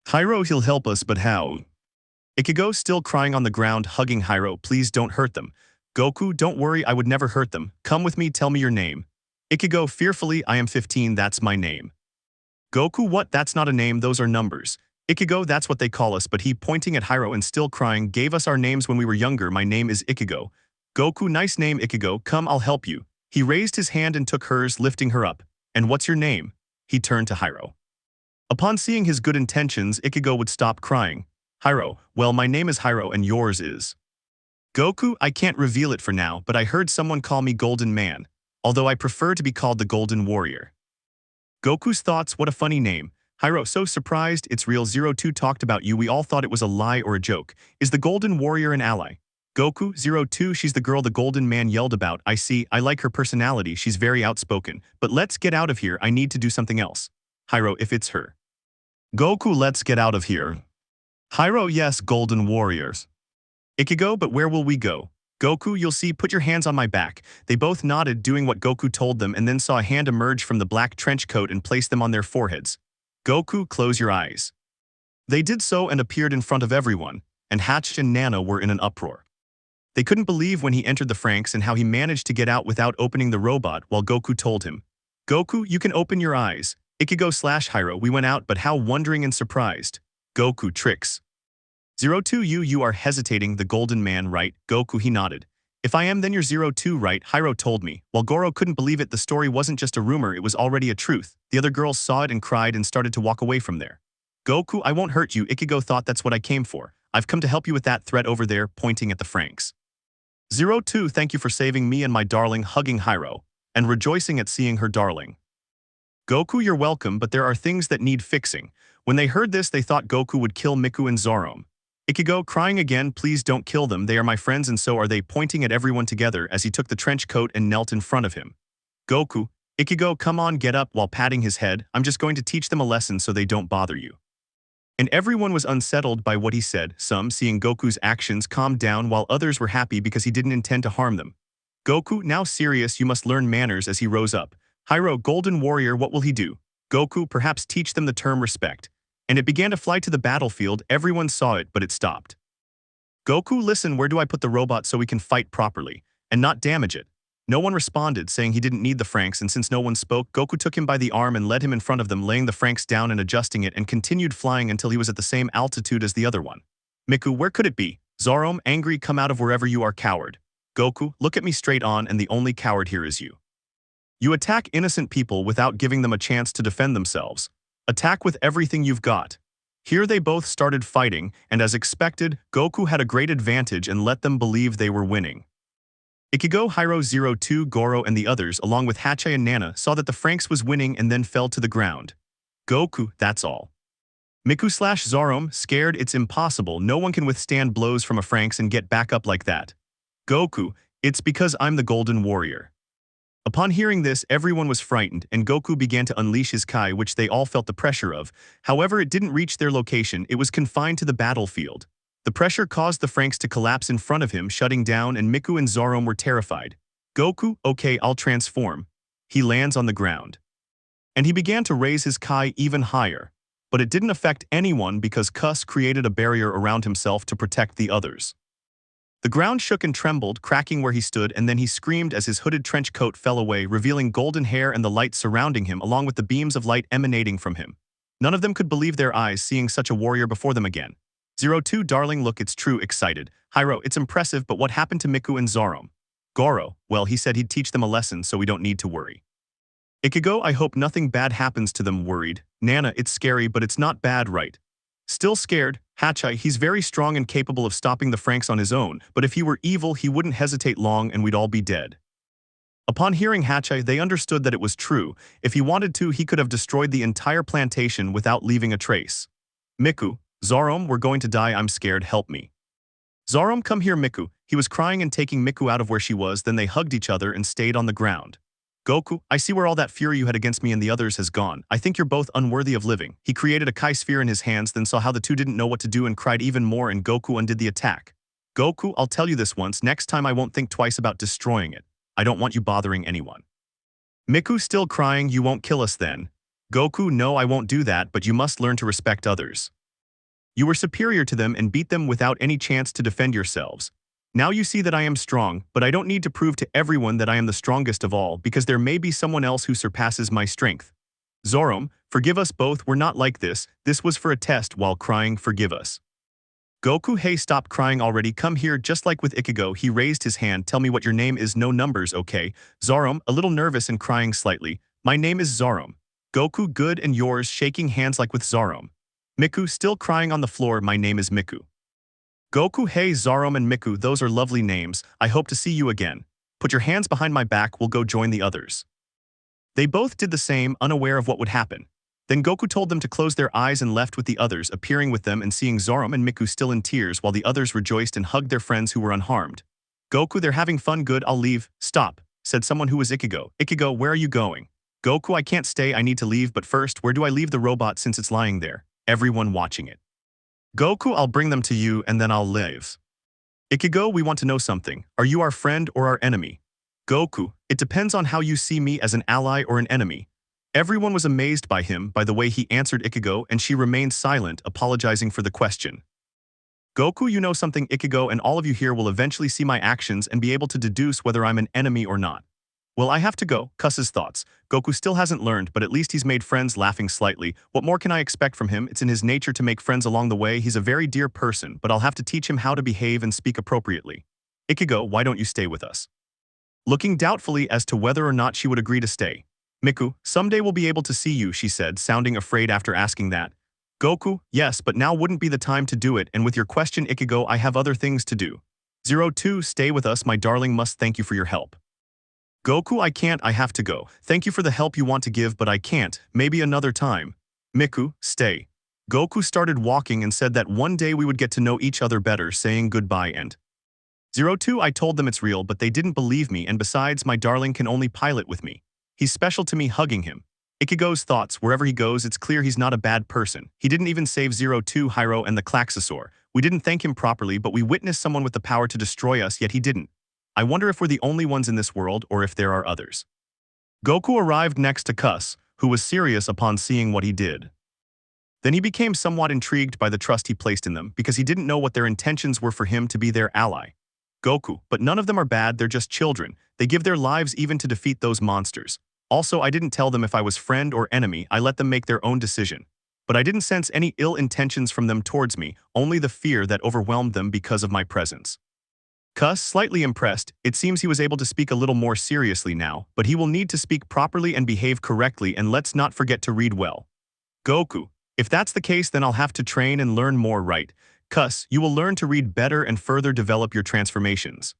S1: Hyro, he'll help us, but how? Ichigo, still crying on the ground, hugging Hyro, please don't hurt them. Goku, don't worry, I would never hurt them. Come with me, tell me your name. Ichigo, fearfully, I am 15, that's my name. Goku, what? That's not a name, those are numbers. Ichigo, that's what they call us, but he, pointing at Hyro and still crying, gave us our names when we were younger. My name is Ichigo. Goku, nice name, Ichigo, come, I'll help you. He raised his hand and took hers, lifting her up. And what's your name? He turned to Hyro. Upon seeing his good intentions, Ichigo would stop crying. Hyro, well, my name is Hyro and yours is. Goku, I can't reveal it for now, but I heard someone call me Golden Man, although I prefer to be called the Golden Warrior. Goku's thoughts, what a funny name. Hyro, so surprised, it's real. 02 talked about you, we all thought it was a lie or a joke. Is the Golden Warrior an ally? Goku, 02, she's the girl the Golden Man yelled about. I see, I like her personality, she's very outspoken. But let's get out of here, I need to do something else. Hyro, if it's her. Goku, let's get out of here. Hyro, yes, Golden Warriors. Ichigo, but where will we go? Goku, you'll see, put your hands on my back. They both nodded, doing what Goku told them, and then saw a hand emerge from the black trench coat and place them on their foreheads. Goku, close your eyes. They did so and appeared in front of everyone, and Hatch and Nana were in an uproar. They couldn't believe when he entered the Franxx and how he managed to get out without opening the robot, while Goku told him, Goku, you can open your eyes. Ichigo/Hyro, we went out, but how wondering and surprised. Goku, tricks. 02, you are hesitating, the Golden Man, right? Goku, he nodded. If I am, then you're 02, right? Hyro told me. While Goro couldn't believe it, the story wasn't just a rumor, it was already a truth. The other girls saw it and cried and started to walk away from there. Goku, I won't hurt you. Ichigo thought that's what I came for. I've come to help you with that threat over there, pointing at the Franxx. 02, thank you for saving me and my darling, hugging Hyro, and rejoicing at seeing her darling. Goku, you're welcome, but there are things that need fixing. When they heard this, they thought Goku would kill Miku and Zarom. Ichigo, crying again, please don't kill them, they are my friends and so are they, pointing at everyone together as he took the trench coat and knelt in front of him. Goku, Ichigo, come on, get up, while patting his head, I'm just going to teach them a lesson so they don't bother you. And everyone was unsettled by what he said, some, seeing Goku's actions, calmed down while others were happy because he didn't intend to harm them. Goku, now serious, you must learn manners, as he rose up. Hyro, Golden Warrior, what will he do? Goku, perhaps teach them the term respect. And it began to fly to the battlefield, everyone saw it, but it stopped. Goku, listen, where do I put the robot so we can fight properly, and not damage it? No one responded, saying he didn't need the Franxx, and since no one spoke, Goku took him by the arm and led him in front of them, laying the Franxx down and adjusting it, and continued flying until he was at the same altitude as the other one. Miku, where could it be? Zoroark, angry, come out of wherever you are, coward. Goku, look at me straight on, and the only coward here is you. You attack innocent people without giving them a chance to defend themselves. Attack with everything you've got. Here they both started fighting, and as expected, Goku had a great advantage and let them believe they were winning. Ichigo, Hiro, 02, Goro, and the others, along with Hachi and Nana, saw that the Franxx was winning and then fell to the ground. Goku, that's all. Miku/Zoroark, scared, it's impossible, no one can withstand blows from a Franxx and get back up like that. Goku, it's because I'm the Golden Warrior. Upon hearing this, everyone was frightened, and Goku began to unleash his Kai, which they all felt the pressure of. However, it didn't reach their location, it was confined to the battlefield. The pressure caused the Franxx to collapse in front of him, shutting down, and Miku and Zoroark were terrified. Goku, okay, I'll transform. He lands on the ground. And he began to raise his Kai even higher. But it didn't affect anyone because Kus created a barrier around himself to protect the others. The ground shook and trembled, cracking where he stood, and then he screamed as his hooded trench coat fell away, revealing golden hair and the light surrounding him along with the beams of light emanating from him. None of them could believe their eyes seeing such a warrior before them again. 02, darling, look, it's true, excited. Hiro, it's impressive, but what happened to Miku and Zoroark? Goro, well, he said he'd teach them a lesson, so we don't need to worry. Ichigo, I hope nothing bad happens to them, worried. Nana, it's scary, but it's not bad, right? Still scared. Hachi, he's very strong and capable of stopping the Franxx on his own, but if he were evil, he wouldn't hesitate long and we'd all be dead. Upon hearing Hachi, they understood that it was true. If he wanted to, he could have destroyed the entire plantation without leaving a trace. Miku, Zoroark, we're going to die, I'm scared, help me. Zoroark, come here, Miku. He was crying and taking Miku out of where she was, then they hugged each other and stayed on the ground. Goku, I see where all that fury you had against me and the others has gone. I think you're both unworthy of living. He created a Kai sphere in his hands, then saw how the two didn't know what to do and cried even more, and Goku undid the attack. Goku, I'll tell you this once, next time I won't think twice about destroying it. I don't want you bothering anyone. Miku, still crying, you won't kill us then. Goku, no, I won't do that, but you must learn to respect others. You were superior to them and beat them without any chance to defend yourselves. Now you see that I am strong, but I don't need to prove to everyone that I am the strongest of all because there may be someone else who surpasses my strength. Zoroark, forgive us both, we're not like this. This was for a test while crying, forgive us. Goku, hey, stop crying already, come here, just like with Ichigo, he raised his hand, tell me what your name is, no numbers, okay? Zoroark, a little nervous and crying slightly, my name is Zoroark. Goku, good, and yours, shaking hands like with Zoroark. Miku, still crying on the floor, my name is Miku. Goku, hey, Zoroark and Miku, those are lovely names, I hope to see you again. Put your hands behind my back, we'll go join the others. They both did the same, unaware of what would happen. Then Goku told them to close their eyes and left with the others, appearing with them and seeing Zoroark and Miku still in tears while the others rejoiced and hugged their friends who were unharmed. Goku, they're having fun, good, I'll leave. Stop, said someone who was Ichigo. Ichigo, where are you going? Goku, I can't stay, I need to leave, but first, where do I leave the robot since it's lying there? Everyone watching it. Goku, I'll bring them to you and then I'll leave. Ichigo, we want to know something. Are you our friend or our enemy? Goku, it depends on how you see me, as an ally or an enemy. Everyone was amazed by him, by the way he answered Ichigo, and she remained silent, apologizing for the question. Goku, you know something, Ichigo, and all of you here will eventually see my actions and be able to deduce whether I'm an enemy or not. Well, I have to go. Kus's thoughts. Goku still hasn't learned, but at least he's made friends, laughing slightly. What more can I expect from him? It's in his nature to make friends along the way. He's a very dear person, but I'll have to teach him how to behave and speak appropriately. Ichigo, why don't you stay with us? Looking doubtfully as to whether or not she would agree to stay. Miku, someday we'll be able to see you, she said, sounding afraid after asking that. Goku, yes, but now wouldn't be the time to do it, and with your question, Ichigo, I have other things to do. 02, stay with us, my darling, must thank you for your help. Goku, I can't, I have to go. Thank you for the help you want to give, but I can't, maybe another time. Miku, stay. Goku started walking and said that one day we would get to know each other better, saying goodbye and 02, I told them it's real, but they didn't believe me, and besides, my darling can only pilot with me. He's special to me, hugging him. Ichigo's thoughts, wherever he goes, it's clear he's not a bad person. He didn't even save 02, Hiro, and the Klaxosaur. We didn't thank him properly, but we witnessed someone with the power to destroy us, yet he didn't. I wonder if we're the only ones in this world or if there are others. Goku arrived next to Kus, who was serious upon seeing what he did. Then he became somewhat intrigued by the trust he placed in them because he didn't know what their intentions were for him to be their ally. Goku, but none of them are bad, they're just children. They give their lives even to defeat those monsters. Also, I didn't tell them if I was friend or enemy, I let them make their own decision. but I didn't sense any ill intentions from them towards me, only the fear that overwhelmed them because of my presence. Cuss, slightly impressed, it seems he was able to speak a little more seriously now, but he will need to speak properly and behave correctly, and let's not forget to read well. Goku, if that's the case, then I'll have to train and learn more, right? Cuss, you will learn to read better and further develop your transformations.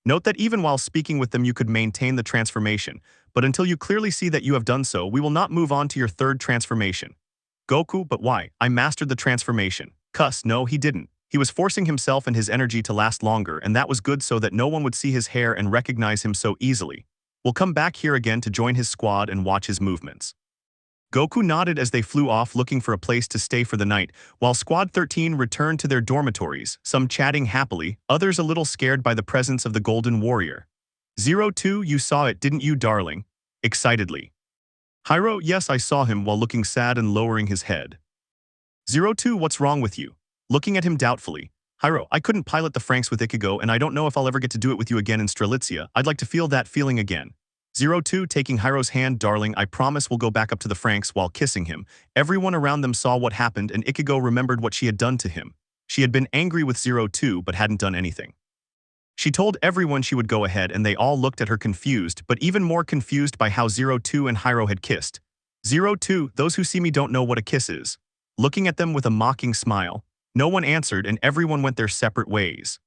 S1: Note that even while speaking with them you could maintain the transformation, but until you clearly see that you have done so, we will not move on to your third transformation. Goku, but why? I mastered the transformation. Cuss, no, he didn't. He was forcing himself and his energy to last longer, and that was good so that no one would see his hair and recognize him so easily. We'll come back here again to join his squad and watch his movements. Goku nodded as they flew off looking for a place to stay for the night, while Squad 13 returned to their dormitories, some chatting happily, others a little scared by the presence of the Golden Warrior. 02, you saw it, didn't you, darling? Excitedly. Hyro, yes, I saw him, while looking sad and lowering his head. 02, what's wrong with you? Looking at him doubtfully. Hyro, I couldn't pilot the Franxx with Ichigo, and I don't know if I'll ever get to do it with you again in Strelitzia. I'd like to feel that feeling again. 02, taking Hyro's hand, darling, I promise we'll go back up to the Franxx while kissing him. Everyone around them saw what happened, and Ichigo remembered what she had done to him. She had been angry with 02 but hadn't done anything. She told everyone she would go ahead, and they all looked at her confused, but even more confused by how 02 and Hyro had kissed. 02, those who see me don't know what a kiss is. Looking at them with a mocking smile. No one answered, and everyone went their separate ways.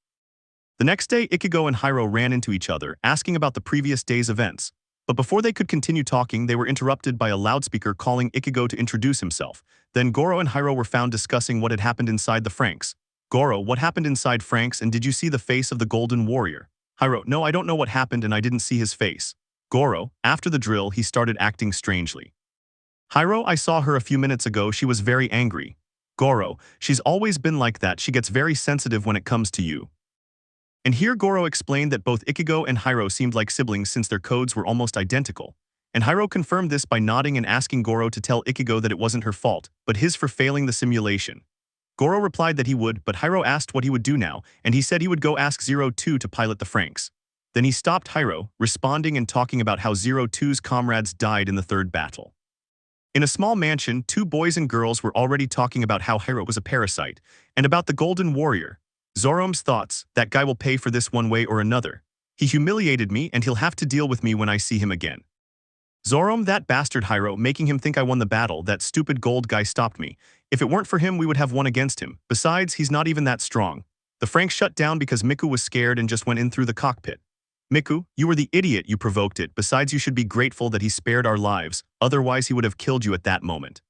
S1: The next day, Ichigo and Hyro ran into each other, asking about the previous day's events. But before they could continue talking, they were interrupted by a loudspeaker calling Ichigo to introduce himself. Then Goro and Hyro were found discussing what had happened inside the Franxx. Goro, what happened inside Franxx, and did you see the face of the Golden Warrior? Hyro, no, I don't know what happened and I didn't see his face. Goro, after the drill, he started acting strangely. Hyro, I saw her a few minutes ago, she was very angry. Goro, she's always been like that, she gets very sensitive when it comes to you. And here Goro explained that both Ichigo and Hyro seemed like siblings since their codes were almost identical. And Hyro confirmed this by nodding and asking Goro to tell Ichigo that it wasn't her fault, but his for failing the simulation. Goro replied that he would, but Hyro asked what he would do now, and he said he would go ask 02 to pilot the Franxx. Then he stopped Hyro, responding and talking about how 02's comrades died in the third battle. In a small mansion, two boys and girls were already talking about how Hyro was a parasite, and about the Golden Warrior. Zorom's thoughts, that guy will pay for this one way or another. He humiliated me and he'll have to deal with me when I see him again. Zorom, that bastard Hyro, making him think I won the battle, that stupid gold guy stopped me. If it weren't for him we would have won against him. Besides, he's not even that strong. The Franxx shut down because Miku was scared and just went in through the cockpit. Miku, you were the idiot, you provoked it. Besides, you should be grateful that he spared our lives, otherwise he would have killed you at that moment.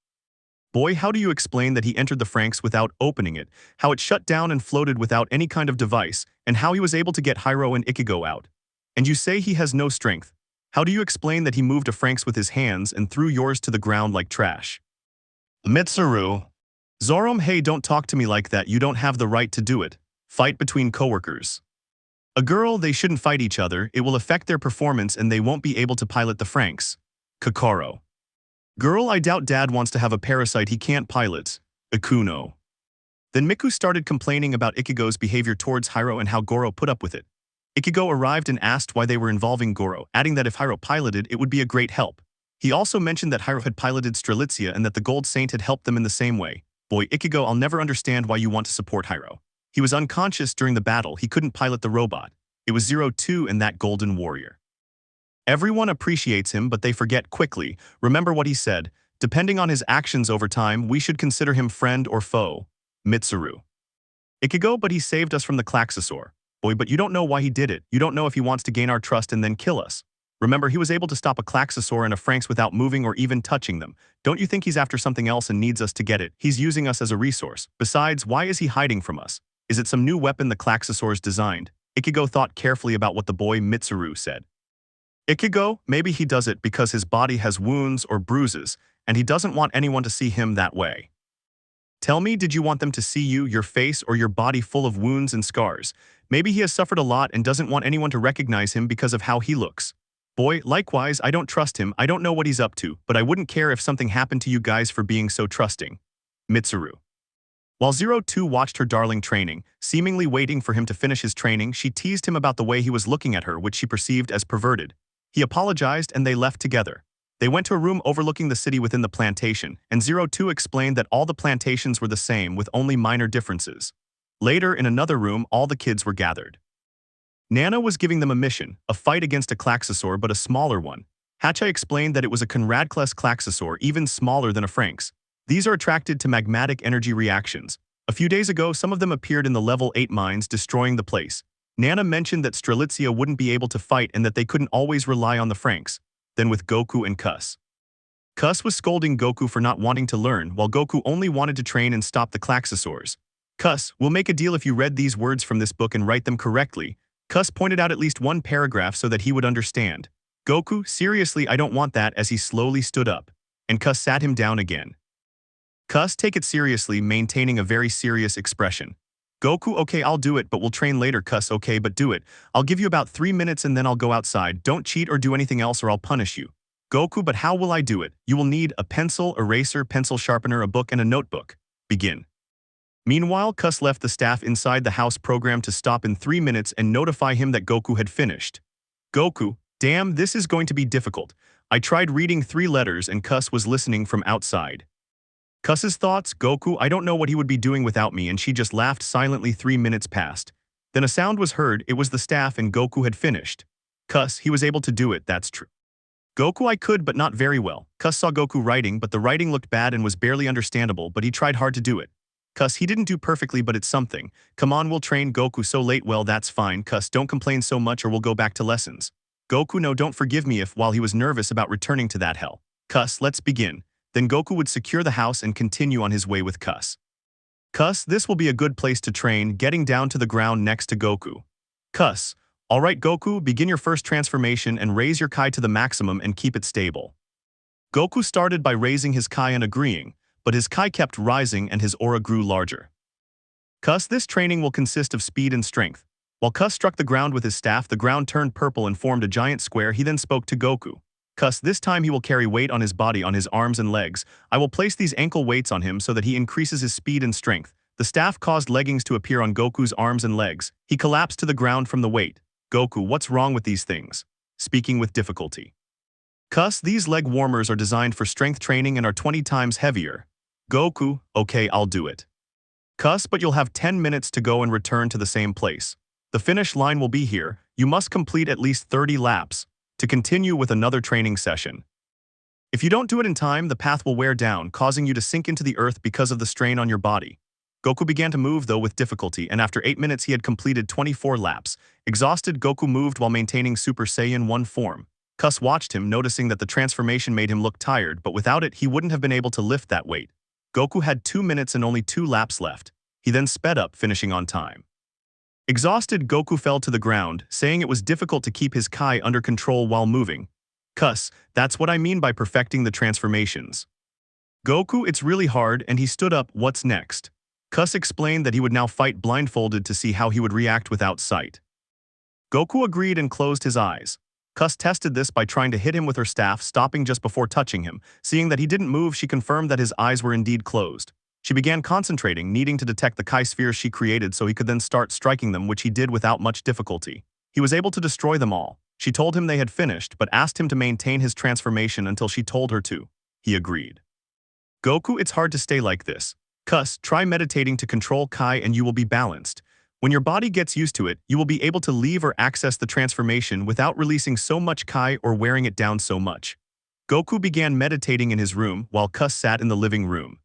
S1: Boy, how do you explain that he entered the Franxx without opening it, how it shut down and floated without any kind of device, and how he was able to get Hyro and Ichigo out? And you say he has no strength. How do you explain that he moved a Franxx with his hands and threw yours to the ground like trash? Mitsuru. Zorom, hey, don't talk to me like that, you don't have the right to do it. Fight between coworkers. A girl, they shouldn't fight each other, it will affect their performance and they won't be able to pilot the Franxx. Kokoro. Girl, I doubt dad wants to have a parasite he can't pilot. Ikuno. Then Miku started complaining about Ichigo's behavior towards Hyro and how Goro put up with it. Ichigo arrived and asked why they were involving Goro, adding that if Hyro piloted, it would be a great help. He also mentioned that Hyro had piloted Strelitzia and that the Gold Saint had helped them in the same way. Boy, Ichigo, I'll never understand why you want to support Hyro. He was unconscious during the battle, he couldn't pilot the robot. It was 02 and that Golden Warrior. Everyone appreciates him, but they forget quickly. Remember what he said, depending on his actions over time, we should consider him friend or foe. Mitsuru. Ichigo, but he saved us from the Klaxosaur. Boy, but you don't know why he did it. You don't know if he wants to gain our trust and then kill us. Remember, he was able to stop a Klaxosaur and a Franxx without moving or even touching them. Don't you think he's after something else and needs us to get it? He's using us as a resource. Besides, why is he hiding from us? Is it some new weapon the Klaxosaurs designed? Ichigo thought carefully about what the boy Mitsuru said. Ichigo, maybe he does it because his body has wounds or bruises, and he doesn't want anyone to see him that way. Tell me, did you want them to see you, your face, or your body full of wounds and scars? Maybe he has suffered a lot and doesn't want anyone to recognize him because of how he looks. Boy, likewise, I don't trust him, I don't know what he's up to, but I wouldn't care if something happened to you guys for being so trusting. Mitsuru. While 02 watched her darling training, seemingly waiting for him to finish his training, she teased him about the way he was looking at her, which she perceived as perverted. He apologized and they left together. They went to a room overlooking the city within the plantation, and 02 explained that all the plantations were the same with only minor differences. Later, in another room, all the kids were gathered. Nana was giving them a mission, a fight against a Klaxosaur but a smaller one. Hachai explained that it was a Quirkless Klaxosaur, even smaller than a Franxx. These are attracted to magmatic energy reactions. A few days ago, some of them appeared in the level 8 mines, destroying the place. Nana mentioned that Strelitzia wouldn't be able to fight and that they couldn't always rely on the Franxx. Then with Goku and Kus. Kus was scolding Goku for not wanting to learn, while Goku only wanted to train and stop the Klaxosaurs. Kus, we'll make a deal if you read these words from this book and write them correctly. Kus pointed out at least one paragraph so that he would understand. Goku, seriously, I don't want that, as he slowly stood up. And Kus sat him down again. Kus, take it seriously, maintaining a very serious expression. Goku, okay, I'll do it, but we'll train later. Kus, okay, but do it. I'll give you about 3 minutes and then I'll go outside. Don't cheat or do anything else or I'll punish you. Goku, but how will I do it? You will need a pencil, eraser, pencil sharpener, a book, and a notebook. Begin. Meanwhile, Kus left the staff inside the house program to stop in 3 minutes and notify him that Goku had finished. Goku, damn, this is going to be difficult. I tried reading 3 letters and Kus was listening from outside. Kus's thoughts, Goku, I don't know what he would be doing without me, and she just laughed silently. 3 minutes passed. Then a sound was heard, it was the staff and Goku had finished. Kus, he was able to do it, that's true. Goku, I could, but not very well. Kus saw Goku writing, but the writing looked bad and was barely understandable, but he tried hard to do it. Kus, he didn't do perfectly, but it's something. Come on, we'll train. Goku, so late, well, that's fine. Kus, don't complain so much or we'll go back to lessons. Goku, no, don't forgive me if, while he was nervous about returning to that hell. Kus, let's begin. Then Goku would secure the house and continue on his way with Kus. Kus, this will be a good place to train, getting down to the ground next to Goku. Kus, alright Goku, begin your first transformation and raise your Kai to the maximum and keep it stable. Goku started by raising his Kai and agreeing, but his Kai kept rising and his aura grew larger. Kus, this training will consist of speed and strength. While Kus struck the ground with his staff, the ground turned purple and formed a giant square. He then spoke to Goku. Kus, this time he will carry weight on his body, on his arms and legs. I will place these ankle weights on him so that he increases his speed and strength. The staff caused leggings to appear on Goku's arms and legs. He collapsed to the ground from the weight. Goku, what's wrong with these things? Speaking with difficulty. Kus, these leg warmers are designed for strength training and are 20 times heavier. Goku, okay, I'll do it. Kus, but you'll have 10 minutes to go and return to the same place. The finish line will be here. You must complete at least 30 laps to continue with another training session. If you don't do it in time, the path will wear down, causing you to sink into the earth because of the strain on your body. Goku began to move, though, with difficulty, and after 8 minutes he had completed 24 laps. Exhausted, Goku moved while maintaining Super Saiyan 1 form. Kus watched him, noticing that the transformation made him look tired, but without it he wouldn't have been able to lift that weight. Goku had 2 minutes and only 2 laps left. He then sped up, finishing on time. Exhausted, Goku fell to the ground, saying it was difficult to keep his Kai under control while moving. Kus, that's what I mean by perfecting the transformations. Goku, it's really hard, and he stood up. What's next? Kus explained that he would now fight blindfolded to see how he would react without sight. Goku agreed and closed his eyes. Kus tested this by trying to hit him with her staff, stopping just before touching him. Seeing that he didn't move, she confirmed that his eyes were indeed closed. She began concentrating, needing to detect the Kai spheres she created so he could then start striking them, which he did without much difficulty. He was able to destroy them all. She told him they had finished, but asked him to maintain his transformation until she told her to. He agreed. Goku, it's hard to stay like this. Kus, try meditating to control Kai and you will be balanced. When your body gets used to it, you will be able to leave or access the transformation without releasing so much Kai or wearing it down so much. Goku began meditating in his room while Kus sat in the living room.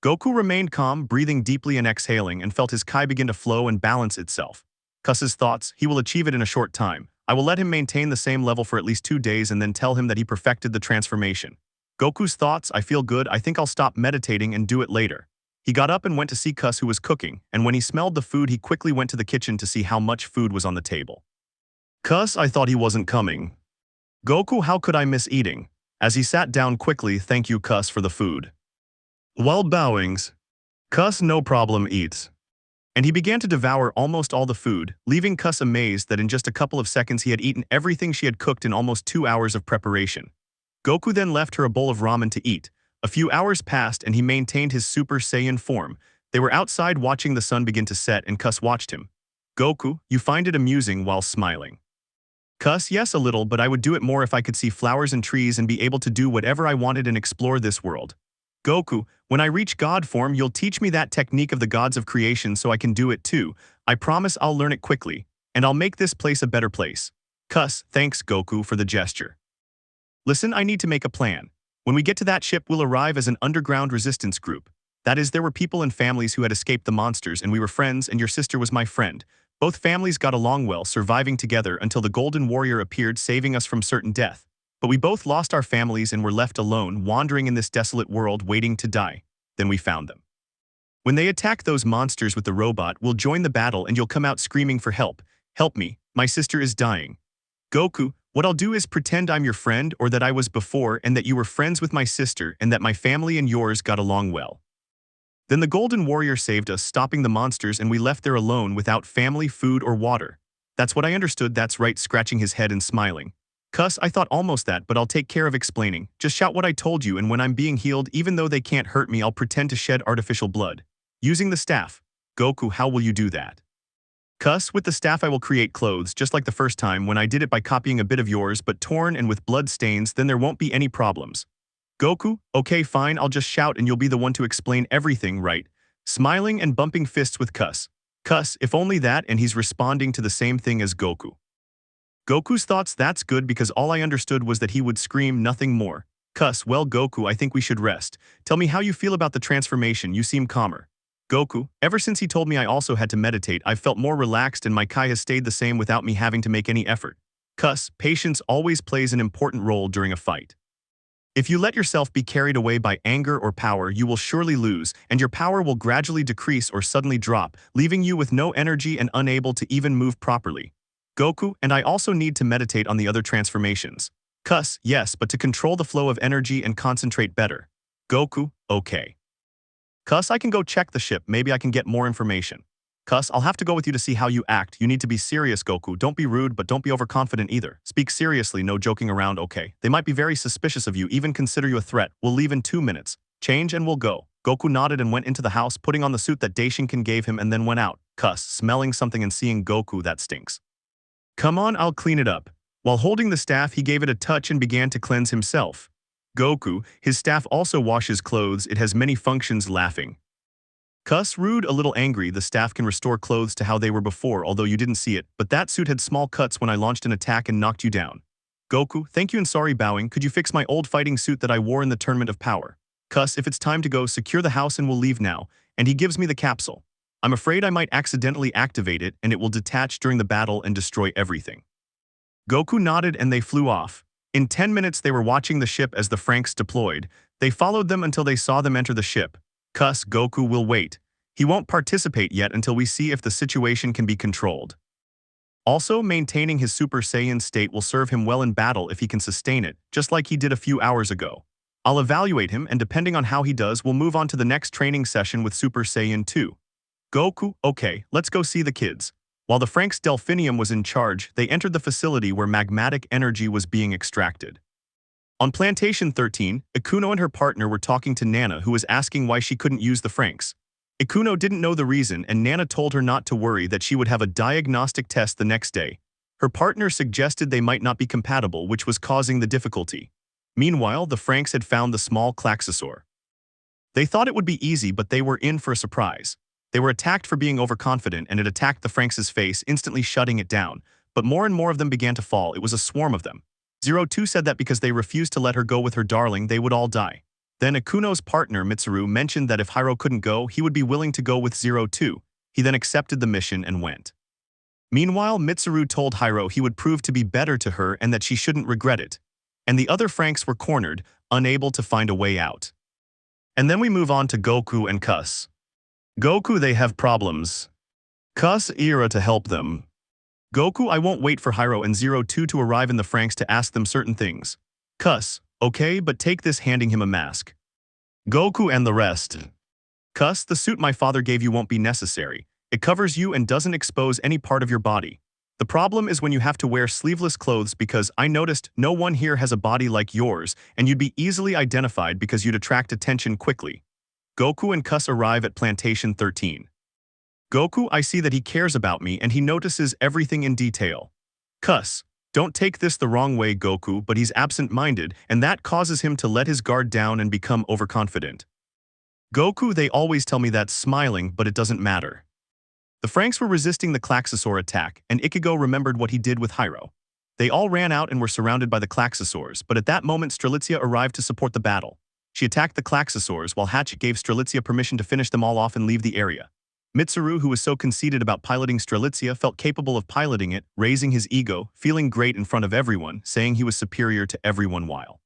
S1: Goku remained calm, breathing deeply and exhaling, and felt his Kai begin to flow and balance itself. Kus's thoughts, he will achieve it in a short time. I will let him maintain the same level for at least 2 days and then tell him that he perfected the transformation. Goku's thoughts, I feel good, I think I'll stop meditating and do it later. He got up and went to see Kus, who was cooking, and when he smelled the food he quickly went to the kitchen to see how much food was on the table. Kus, I thought he wasn't coming. Goku, how could I miss eating? As he sat down quickly, thank you Kus for the food. While bowings, Kus no problem eats. And he began to devour almost all the food, leaving Kus amazed that in just a couple of seconds he had eaten everything she had cooked in almost 2 hours of preparation. Goku then left her a bowl of ramen to eat. A few hours passed and he maintained his Super Saiyan form. They were outside watching the sun begin to set and Kus watched him. Goku, you find it amusing while smiling. Cuss, yes a little, but I would do it more if I could see flowers and trees and be able to do whatever I wanted and explore this world. Goku, when I reach God form you'll teach me that technique of the gods of creation so I can do it too. I promise I'll learn it quickly, and I'll make this place a better place. Cuss, thanks Goku for the gesture. Listen, I need to make a plan. When we get to that ship we'll arrive as an underground resistance group. That is, there were people and families who had escaped the monsters and we were friends and your sister was my friend. Both families got along well, surviving together until the Golden Warrior appeared saving us from certain death. But we both lost our families and were left alone, wandering in this desolate world waiting to die. Then we found them. When they attack those monsters with the robot, we'll join the battle and you'll come out screaming for help. Help me, my sister is dying. Goku, what I'll do is pretend I'm your friend or that I was before and that you were friends with my sister and that my family and yours got along well. Then the Golden Warrior saved us, stopping the monsters, and we left there alone without family, food, or water. That's what I understood. That's right, scratching his head and smiling. Cuss, I thought almost that, but I'll take care of explaining. Just shout what I told you, and when I'm being healed, even though they can't hurt me, I'll pretend to shed artificial blood. Using the staff. Goku, how will you do that? Cuss, with the staff I will create clothes, just like the first time when I did it by copying a bit of yours, but torn and with blood stains, then there won't be any problems. Goku, okay fine, I'll just shout and you'll be the one to explain everything, right? Smiling and bumping fists with Cuss. Cuss, if only that, and he's responding to the same thing as Goku. Goku's thoughts, that's good because all I understood was that he would scream, nothing more. Cuss, well Goku, I think we should rest. Tell me how you feel about the transformation, you seem calmer. Goku, ever since he told me I also had to meditate, I've felt more relaxed and my Kai has stayed the same without me having to make any effort. Cuss, patience always plays an important role during a fight. If you let yourself be carried away by anger or power, you will surely lose, and your power will gradually decrease or suddenly drop, leaving you with no energy and unable to even move properly. Goku, and I also need to meditate on the other transformations. Cuss, yes, but to control the flow of energy and concentrate better. Goku, okay. Cuss, I can go check the ship, maybe I can get more information. Cuss, I'll have to go with you to see how you act. You need to be serious, Goku. Don't be rude, but don't be overconfident either. Speak seriously, no joking around, okay? They might be very suspicious of you, even consider you a threat. We'll leave in 2 minutes. Change and we'll go. Goku nodded and went into the house, putting on the suit that Daishinkan gave him and then went out. Cuss, smelling something and seeing Goku, that stinks. Come on, I'll clean it up. While holding the staff, he gave it a touch and began to cleanse himself. Goku, his staff also washes clothes, it has many functions, laughing. Cuss, rude, a little angry, the staff can restore clothes to how they were before, although you didn't see it, but that suit had small cuts when I launched an attack and knocked you down. Goku, thank you and sorry, bowing, could you fix my old fighting suit that I wore in the Tournament of Power? Cuss, if it's time to go, secure the house and we'll leave now, and he gives me the capsule. I'm afraid I might accidentally activate it and it will detach during the battle and destroy everything. Goku nodded and they flew off. In 10 minutes they were watching the ship as the Franxx deployed. They followed them until they saw them enter the ship. Cuss, Goku will wait. He won't participate yet until we see if the situation can be controlled. Also, maintaining his Super Saiyan state will serve him well in battle if he can sustain it, just like he did a few hours ago. I'll evaluate him and depending on how he does, we'll move on to the next training session with Super Saiyan 2. Goku, okay, let's go see the kids. While the Franxx Delphinium was in charge, they entered the facility where magmatic energy was being extracted. On Plantation 13, Ikuno and her partner were talking to Nana, who was asking why she couldn't use the Franxx. Ikuno didn't know the reason and Nana told her not to worry, that she would have a diagnostic test the next day. Her partner suggested they might not be compatible, which was causing the difficulty. Meanwhile, the Franxx had found the small Klaxosaur. They thought it would be easy, but they were in for a surprise. They were attacked for being overconfident and it attacked the Franxx's face, instantly shutting it down. But more and more of them began to fall. It was a swarm of them. 02 said that because they refused to let her go with her darling, they would all die. Then Ikuno's partner, Mitsuru, mentioned that if Hiro couldn't go, he would be willing to go with 02. He then accepted the mission and went. Meanwhile, Mitsuru told Hiro he would prove to be better to her and that she shouldn't regret it. And the other Franxx were cornered, unable to find a way out. And then we move on to Goku and Cuss. Goku, they have problems. Cuss, Ira to help them. Goku, I won't wait for Hiro and 02 to arrive in the Franxx to ask them certain things. Cuss, okay, but take this, handing him a mask. Goku and the rest. Cuss, the suit my father gave you won't be necessary. It covers you and doesn't expose any part of your body. The problem is when you have to wear sleeveless clothes because I noticed no one here has a body like yours and you'd be easily identified because you'd attract attention quickly. Goku and Cuss arrive at Plantation 13. Goku, I see that he cares about me and he notices everything in detail. Cuss, Don't take this the wrong way, Goku, but he's absent-minded, and that causes him to let his guard down and become overconfident. Goku, they always tell me that, smiling, but it doesn't matter. The Franxx were resisting the Klaxosaur attack, and Ichigo remembered what he did with Hyro. They all ran out and were surrounded by the Klaxosaurs, but at that moment Strelitzia arrived to support the battle. She attacked the Klaxosaurs while Hatch gave Strelitzia permission to finish them all off and leave the area. Mitsuru, who was so conceited about piloting Strelitzia, felt capable of piloting it, raising his ego, feeling great in front of everyone, saying he was superior to everyone while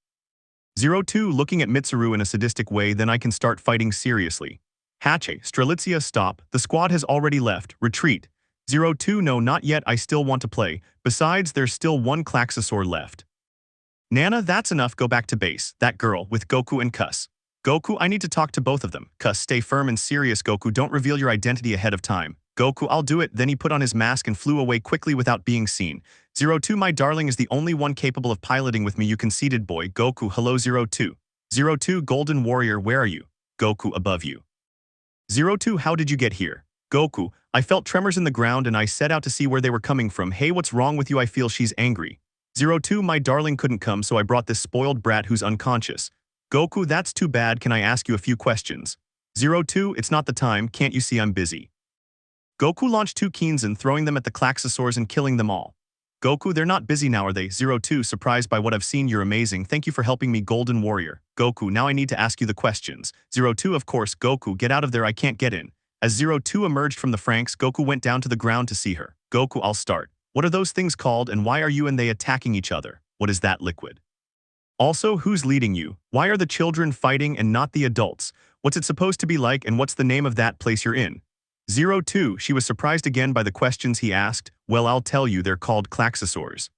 S1: 02 looking at Mitsuru in a sadistic way. Then I can start fighting seriously. Hache, Strelitzia, stop, the squad has already left, retreat. 02 no, not yet, I still want to play, besides there's still one Klaxosaur left. Nana, that's enough, go back to base, that girl, with Goku and Kus. Goku, I need to talk to both of them. Kus, stay firm and serious, Goku, don't reveal your identity ahead of time. Goku, I'll do it, then he put on his mask and flew away quickly without being seen. 02 my darling is the only one capable of piloting with me, you conceited boy. Goku, hello 02. 02 Golden Warrior, where are you? Goku, above you. 02 how did you get here? Goku, I felt tremors in the ground and I set out to see where they were coming from. Hey, what's wrong with you? I feel she's angry. 02 my darling couldn't come, so I brought this spoiled brat who's unconscious. Goku, that's too bad, can I ask you a few questions? 02 it's not the time, can't you see I'm busy? Goku launched 2 Kinzen, throwing them at the Klaxosaurs and killing them all. Goku, they're not busy now, are they? 02 surprised by what I've seen, you're amazing, thank you for helping me, Golden Warrior. Goku, now I need to ask you the questions. 02 of course. Goku, get out of there, I can't get in. As 02 emerged from the Franxx, Goku went down to the ground to see her. Goku, I'll start. What are those things called, and why are you and they attacking each other? What is that liquid? Also, who's leading you? Why are the children fighting and not the adults? What's it supposed to be like, and what's the name of that place you're in? 02 she was surprised again by the questions he asked. Well, I'll tell you, they're called Klaxosaurs.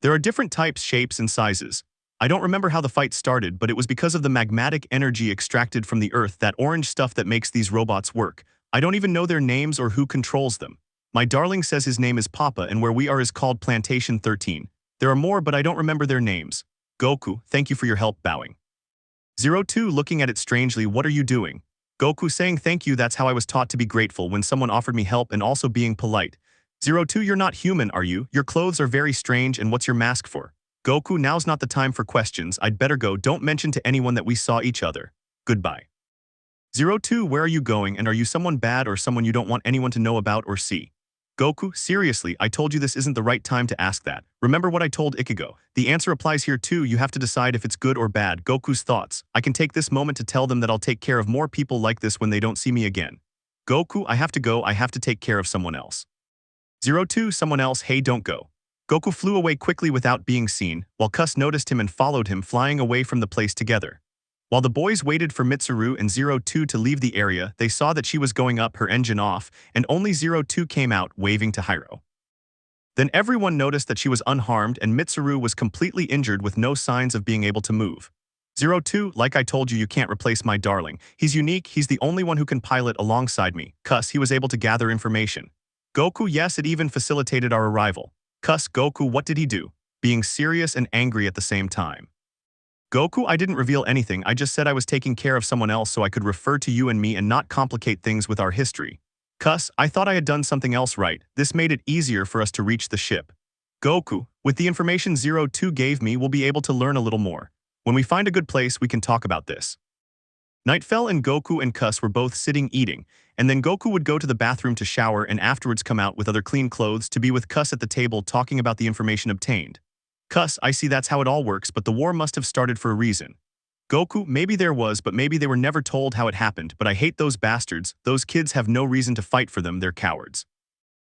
S1: There are different types, shapes, and sizes. I don't remember how the fight started, but it was because of the magmatic energy extracted from the earth, that orange stuff that makes these robots work. I don't even know their names or who controls them. My darling says his name is Papa and where we are is called Plantation 13. There are more, but I don't remember their names. Goku, thank you for your help, bowing. 02 looking at it strangely, what are you doing? Goku saying thank you, that's how I was taught to be grateful when someone offered me help, and also being polite. 02 you're not human, are you? Your clothes are very strange, and what's your mask for? Goku, now's not the time for questions, I'd better go, don't mention to anyone that we saw each other. Goodbye. 02 where are you going, and are you someone bad or someone you don't want anyone to know about or see? Goku, seriously, I told you this isn't the right time to ask that. Remember what I told Ichigo. The answer applies here too, you have to decide if it's good or bad. Goku's thoughts. I can take this moment to tell them that I'll take care of more people like this when they don't see me again. Goku, I have to go, I have to take care of someone else. 02 someone else, hey, don't go. Goku flew away quickly without being seen, while Kus noticed him and followed him, flying away from the place together. While the boys waited for Mitsuru and 02 to leave the area, they saw that she was going up, her engine off, and only 02 came out, waving to Hyro. Then everyone noticed that she was unharmed and Mitsuru was completely injured with no signs of being able to move. 02, like I told you, you can't replace my darling. He's unique, he's the only one who can pilot alongside me. Kus, he was able to gather information. Goku, yes, it even facilitated our arrival. Kus, Goku, what did he do? Being serious and angry at the same time. Goku, I didn't reveal anything, I just said I was taking care of someone else so I could refer to you and me and not complicate things with our history. Kus, I thought I had done something else right, this made it easier for us to reach the ship. Goku, with the information 02 gave me, we'll be able to learn a little more. When we find a good place, we can talk about this. Night fell and Goku and Kus were both sitting eating, and then Goku would go to the bathroom to shower and afterwards come out with other clean clothes to be with Kus at the table talking about the information obtained. Kus, I see that's how it all works, but the war must have started for a reason. Goku, maybe there was, but maybe they were never told how it happened, but I hate those bastards, those kids have no reason to fight for them, they're cowards.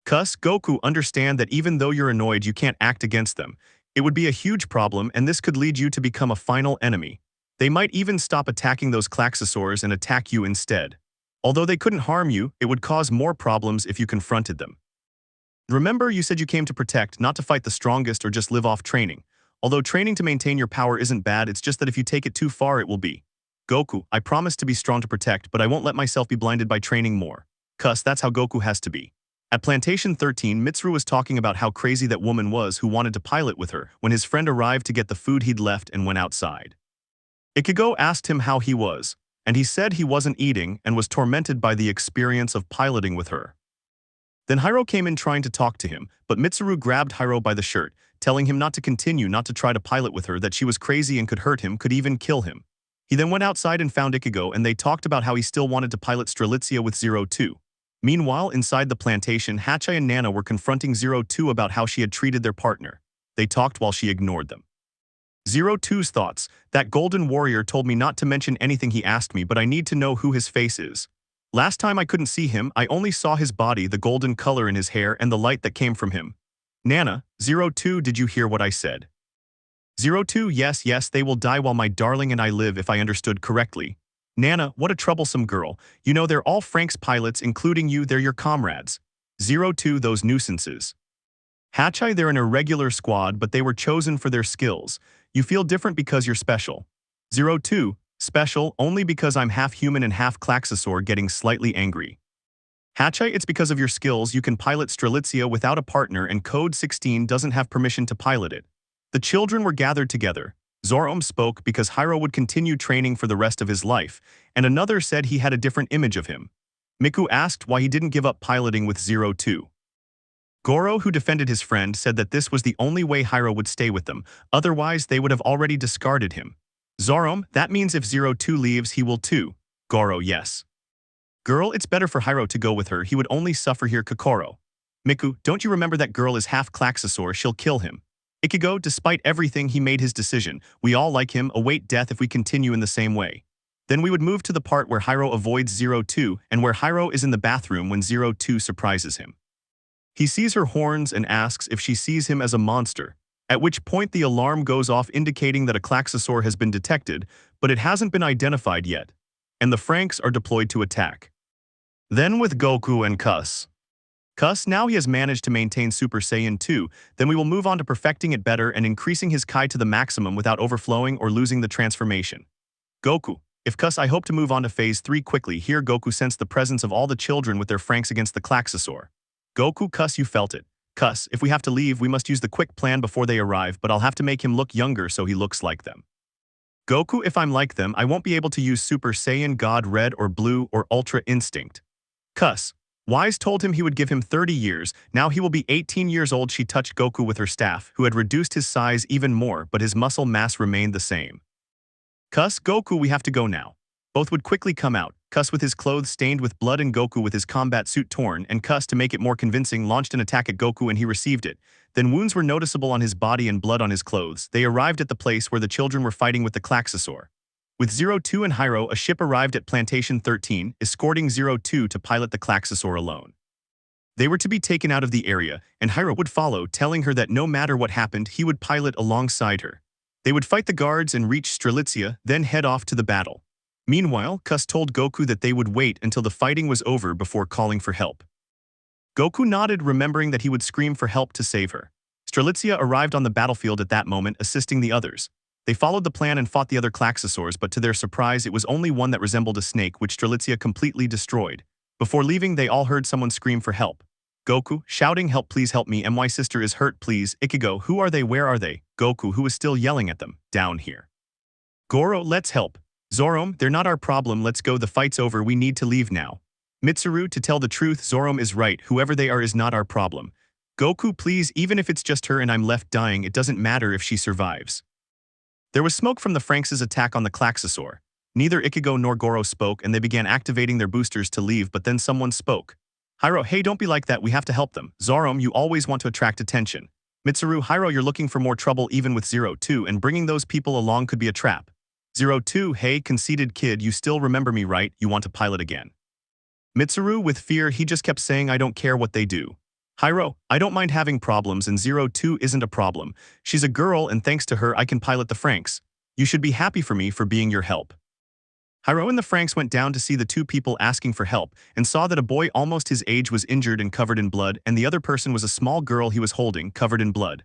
S1: Kus, Goku, understand that even though you're annoyed you can't act against them. It would be a huge problem and this could lead you to become a final enemy. They might even stop attacking those Klaxosaurs and attack you instead. Although they couldn't harm you, it would cause more problems if you confronted them. Remember, you said you came to protect, not to fight the strongest or just live off training. Although training to maintain your power isn't bad, it's just that if you take it too far it will be. Goku, I promise to be strong to protect, but I won't let myself be blinded by training more. Kus, that's how Goku has to be. At Plantation 13, Mitsuru was talking about how crazy that woman was who wanted to pilot with her when his friend arrived to get the food he'd left and went outside. Ichigo asked him how he was, and he said he wasn't eating and was tormented by the experience of piloting with her. Then Hiro came in trying to talk to him, but Mitsuru grabbed Hiro by the shirt, telling him not to continue, not to try to pilot with her, that she was crazy and could hurt him, could even kill him. He then went outside and found Ichigo, and they talked about how he still wanted to pilot Strelitzia with Zero Two. Meanwhile, inside the plantation, Hachai and Nana were confronting Zero Two about how she had treated their partner. They talked while she ignored them. Zero Two's thoughts: that golden warrior told me not to mention anything he asked me, but I need to know who his face is. Last time I couldn't see him, I only saw his body, the golden color in his hair, and the light that came from him. Nana, Zero Two, did you hear what I said? Zero Two, yes, they will die while my darling and I live, if I understood correctly. Nana, what a troublesome girl. You know they're all Franxx pilots, including you, they're your comrades. Zero Two, those nuisances. Hachai, they're an irregular squad, but they were chosen for their skills. You feel different because you're special. Zero Two, special only because I'm half human and half Klaxosaur, getting slightly angry. Hachai, it's because of your skills you can pilot Strelitzia without a partner, and Code 16 doesn't have permission to pilot it. The children were gathered together. Zoroark spoke because Hiro would continue training for the rest of his life, and another said he had a different image of him. Miku asked why he didn't give up piloting with Zero Two. Goro, who defended his friend, said that this was the only way Hiro would stay with them, otherwise they would have already discarded him. Zoroark, that means if Zero Two leaves he will too. Goro, yes. Girl, it's better for Hiro to go with her, he would only suffer here. Kokoro. Miku, don't you remember that girl is half Klaxosaur, she'll kill him. Ichigo, despite everything he made his decision, we all like him, await death if we continue in the same way. Then we would move to the part where Hiro avoids Zero Two and where Hiro is in the bathroom when Zero Two surprises him. He sees her horns and asks if she sees him as a monster, at which point the alarm goes off indicating that a Klaxosaur has been detected, but it hasn't been identified yet, and the Franxx are deployed to attack. Then with Goku and Cus, now he has managed to maintain Super Saiyan 2, then we will move on to perfecting it better and increasing his Kai to the maximum without overflowing or losing the transformation. Goku, if Cus, I hope to move on to Phase 3 quickly. Here Goku sensed the presence of all the children with their Franxx against the Klaxosaur. Goku, Cus, you felt it. Cus, if we have to leave, we must use the quick plan before they arrive, but I'll have to make him look younger so he looks like them. Goku, if I'm like them, I won't be able to use Super Saiyan God Red or Blue or Ultra Instinct. Cus, Wise told him he would give him 30 years, now he will be 18 years old. She touched Goku with her staff, who had reduced his size even more, but his muscle mass remained the same. Cus, Goku, we have to go now. Both would quickly come out, Cus with his clothes stained with blood and Goku with his combat suit torn, and Cus, to make it more convincing, launched an attack at Goku and he received it. Then wounds were noticeable on his body and blood on his clothes. They arrived at the place where the children were fighting with the Klaxosaur. With Zero Two and Hiro, a ship arrived at Plantation 13, escorting Zero Two to pilot the Klaxosaur alone. They were to be taken out of the area, and Hiro would follow, telling her that no matter what happened, he would pilot alongside her. They would fight the guards and reach Strelitzia, then head off to the battle. Meanwhile, Cus told Goku that they would wait until the fighting was over before calling for help. Goku nodded, remembering that he would scream for help to save her. Strelitzia arrived on the battlefield at that moment, assisting the others. They followed the plan and fought the other Klaxosaurs, but to their surprise it was only one that resembled a snake, which Strelitzia completely destroyed. Before leaving, they all heard someone scream for help. Goku, shouting, "Help, please help me, my sister is hurt, please." Ichigo, who are they, where are they? Goku, who was still yelling at them, down here. Goro, let's help. Zoroark, they're not our problem, let's go, the fight's over, we need to leave now. Mitsuru, to tell the truth, Zoroark is right, whoever they are is not our problem. Goku, please, even if it's just her and I'm left dying, it doesn't matter if she survives. There was smoke from the Franxx's attack on the Klaxosaur. Neither Ichigo nor Goro spoke, and they began activating their boosters to leave, but then someone spoke. Hiro, hey, don't be like that, we have to help them. Zoroark, you always want to attract attention. Mitsuru, Hiro, you're looking for more trouble even with Zero Two, and bringing those people along could be a trap. Zero Two, hey, conceited kid, you still remember me, right? You want to pilot again. Mitsuru, with fear, he just kept saying, I don't care what they do. Hiro, I don't mind having problems, and Zero Two isn't a problem. She's a girl, and thanks to her I can pilot the Franxx. You should be happy for me for being your help. Hiro and the Franxx went down to see the two people asking for help, and saw that a boy almost his age was injured and covered in blood, and the other person was a small girl he was holding, covered in blood.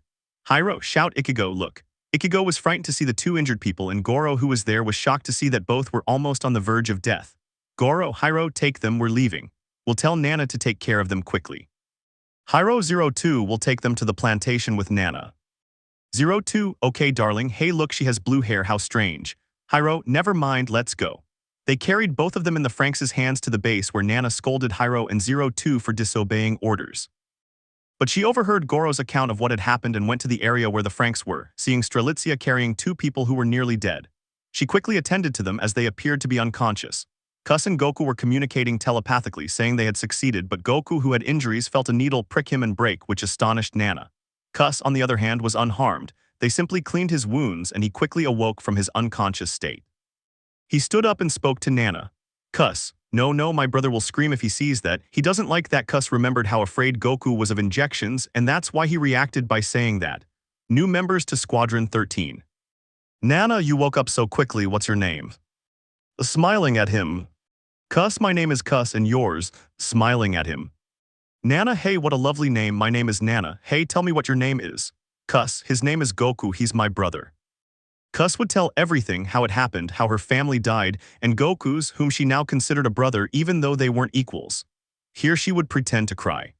S1: Hiro, shout Ichigo, look. Ichigo was frightened to see the two injured people, and Goro, who was there, was shocked to see that both were almost on the verge of death. Goro, Hiro, take them, we're leaving. We'll tell Nana to take care of them quickly. Hiro, Zero Two will take them to the plantation with Nana. Zero Two, okay darling, hey look, she has blue hair, how strange. Hiro, never mind, let's go. They carried both of them in the Franxx' hands to the base where Nana scolded Hiro and 02 for disobeying orders. But she overheard Goro's account of what had happened and went to the area where the Franxx were, seeing Strelitzia carrying two people who were nearly dead. She quickly attended to them as they appeared to be unconscious. Kus and Goku were communicating telepathically, saying they had succeeded, but Goku, who had injuries, felt a needle prick him and break, which astonished Nana. Kus, on the other hand, was unharmed. They simply cleaned his wounds and he quickly awoke from his unconscious state. He stood up and spoke to Nana. Kus, no, my brother will scream if he sees that. He doesn't like that. Kus remembered how afraid Goku was of injections, and that's why he reacted by saying that. New members to Squadron 13. Nana, you woke up so quickly, what's your name? Smiling at him. Kus, my name is Kus, and yours? Smiling at him. Nana, hey, what a lovely name, my name is Nana. Hey, tell me what your name is. Kus, his name is Goku, he's my brother. Kus would tell everything, how it happened, how her family died, and Goku's, whom she now considered a brother even though they weren't equals. Here she would pretend to cry.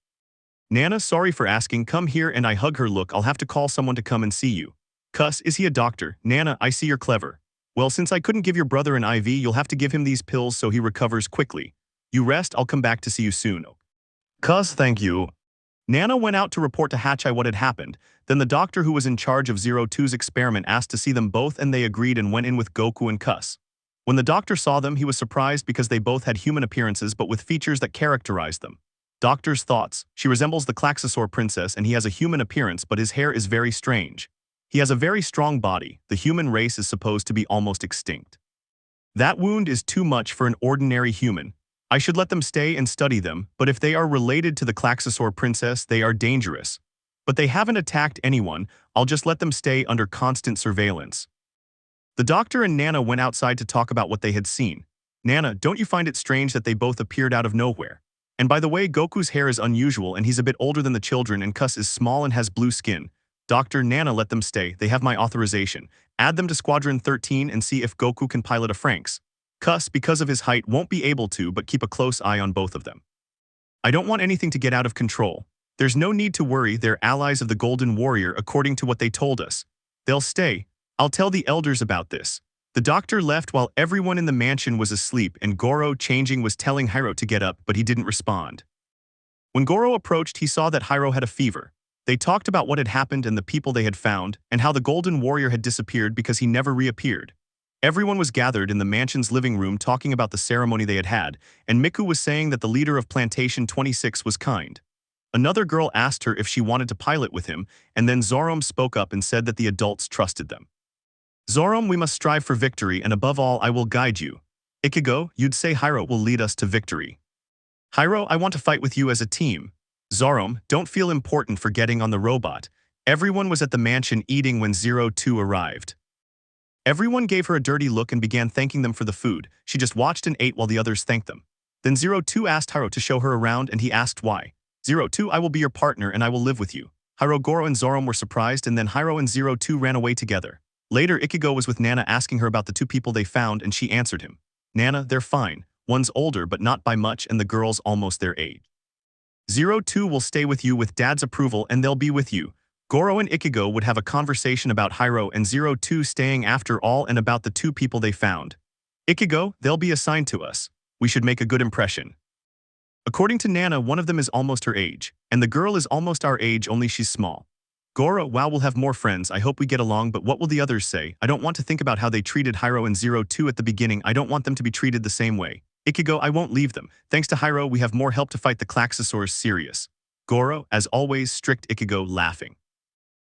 S1: Nana, sorry for asking, come here, and I hug her. Look, I'll have to call someone to come and see you. Kus, is he a doctor? Nana, I see you're clever. Well, since I couldn't give your brother an IV, you'll have to give him these pills so he recovers quickly. You rest, I'll come back to see you soon. Kus, thank you. Nana went out to report to Hachai what had happened. Then the doctor who was in charge of 02's experiment asked to see them both, and they agreed and went in with Goku and Kus. When the doctor saw them, he was surprised because they both had human appearances but with features that characterized them. Doctor's thoughts: she resembles the Klaxosaur princess and he has a human appearance, but his hair is very strange. He has a very strong body. The human race is supposed to be almost extinct. That wound is too much for an ordinary human. I should let them stay and study them, but if they are related to the Klaxosaur princess, they are dangerous. But they haven't attacked anyone, I'll just let them stay under constant surveillance. The doctor and Nana went outside to talk about what they had seen. Nana, don't you find it strange that they both appeared out of nowhere? And by the way, Goku's hair is unusual and he's a bit older than the children, and Kus is small and has blue skin. Doctor, Nana, let them stay, they have my authorization. Add them to Squadron 13 and see if Goku can pilot a Franxx. Kus, because of his height, won't be able to, but keep a close eye on both of them. I don't want anything to get out of control. There's no need to worry, they're allies of the Golden Warrior according to what they told us. They'll stay. I'll tell the elders about this. The doctor left while everyone in the mansion was asleep, and Goro, changing, was telling Hiro to get up, but he didn't respond. When Goro approached, he saw that Hiro had a fever. They talked about what had happened and the people they had found, and how the Golden Warrior had disappeared because he never reappeared. Everyone was gathered in the mansion's living room talking about the ceremony they had had, and Miku was saying that the leader of Plantation 26 was kind. Another girl asked her if she wanted to pilot with him, and then Zoram spoke up and said that the adults trusted them. Zoram, we must strive for victory, and above all, I will guide you. Ichigo, you'd say Hiro will lead us to victory. Hiro, I want to fight with you as a team. Zoram, don't feel important for getting on the robot. Everyone was at the mansion eating when 02 arrived. Everyone gave her a dirty look and began thanking them for the food. She just watched and ate while the others thanked them. Then 02 asked Hiro to show her around, and he asked why. 02, I will be your partner and I will live with you. Hiro, Goro, and Zoram were surprised, and then Hiro and 02 ran away together. Later, Ichigo was with Nana asking her about the two people they found, and she answered him. Nana, they're fine. One's older but not by much, and the girl's almost their age. 02 will stay with you with Dad's approval, and they'll be with you. Goro and Ichigo would have a conversation about Hiro and 02 staying after all, and about the two people they found. Ichigo, they'll be assigned to us. We should make a good impression. According to Nana, one of them is almost her age, and the girl is almost our age, only she's small. Goro, wow, we'll have more friends, I hope we get along, but what will the others say? I don't want to think about how they treated Hiro and 02 at the beginning. I don't want them to be treated the same way. Ichigo, I won't leave them. Thanks to Hiro, we have more help to fight the Klaxosaurs. Serious. Goro, as always, strict. Ichigo, laughing.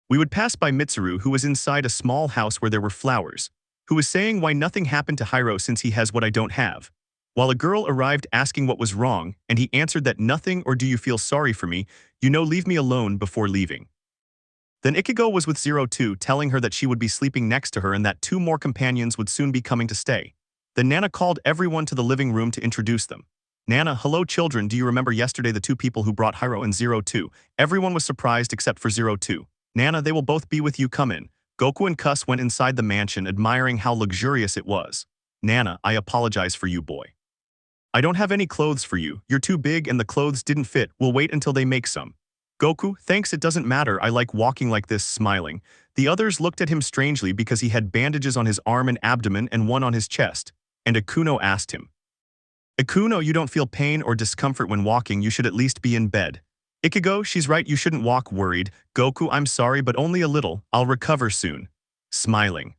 S1: We would pass by Mitsuru, who was inside a small house where there were flowers, who was saying why nothing happened to Hiro since he has what I don't have. While a girl arrived asking what was wrong, and he answered that nothing, or do you feel sorry for me? You know, leave me alone before leaving. Then Ichigo was with 02, telling her that she would be sleeping next to her and that two more companions would soon be coming to stay. Then Nana called everyone to the living room to introduce them. Nana, hello children, do you remember yesterday the two people who brought Hiro and 02? Everyone was surprised except for 02. Nana, they will both be with you, come in. Goku and Kus went inside the mansion, admiring how luxurious it was. Nana, I apologize for you, boy. I don't have any clothes for you, you're too big and the clothes didn't fit, we'll wait until they make some. Goku, thanks, it doesn't matter, I like walking like this, smiling. The others looked at him strangely because he had bandages on his arm and abdomen and one on his chest. And Akuno asked him, Akuno, you don't feel pain or discomfort when walking, you should at least be in bed. Ichigo, she's right, you shouldn't walk worried. Goku, I'm sorry, but only a little, I'll recover soon. Smiling.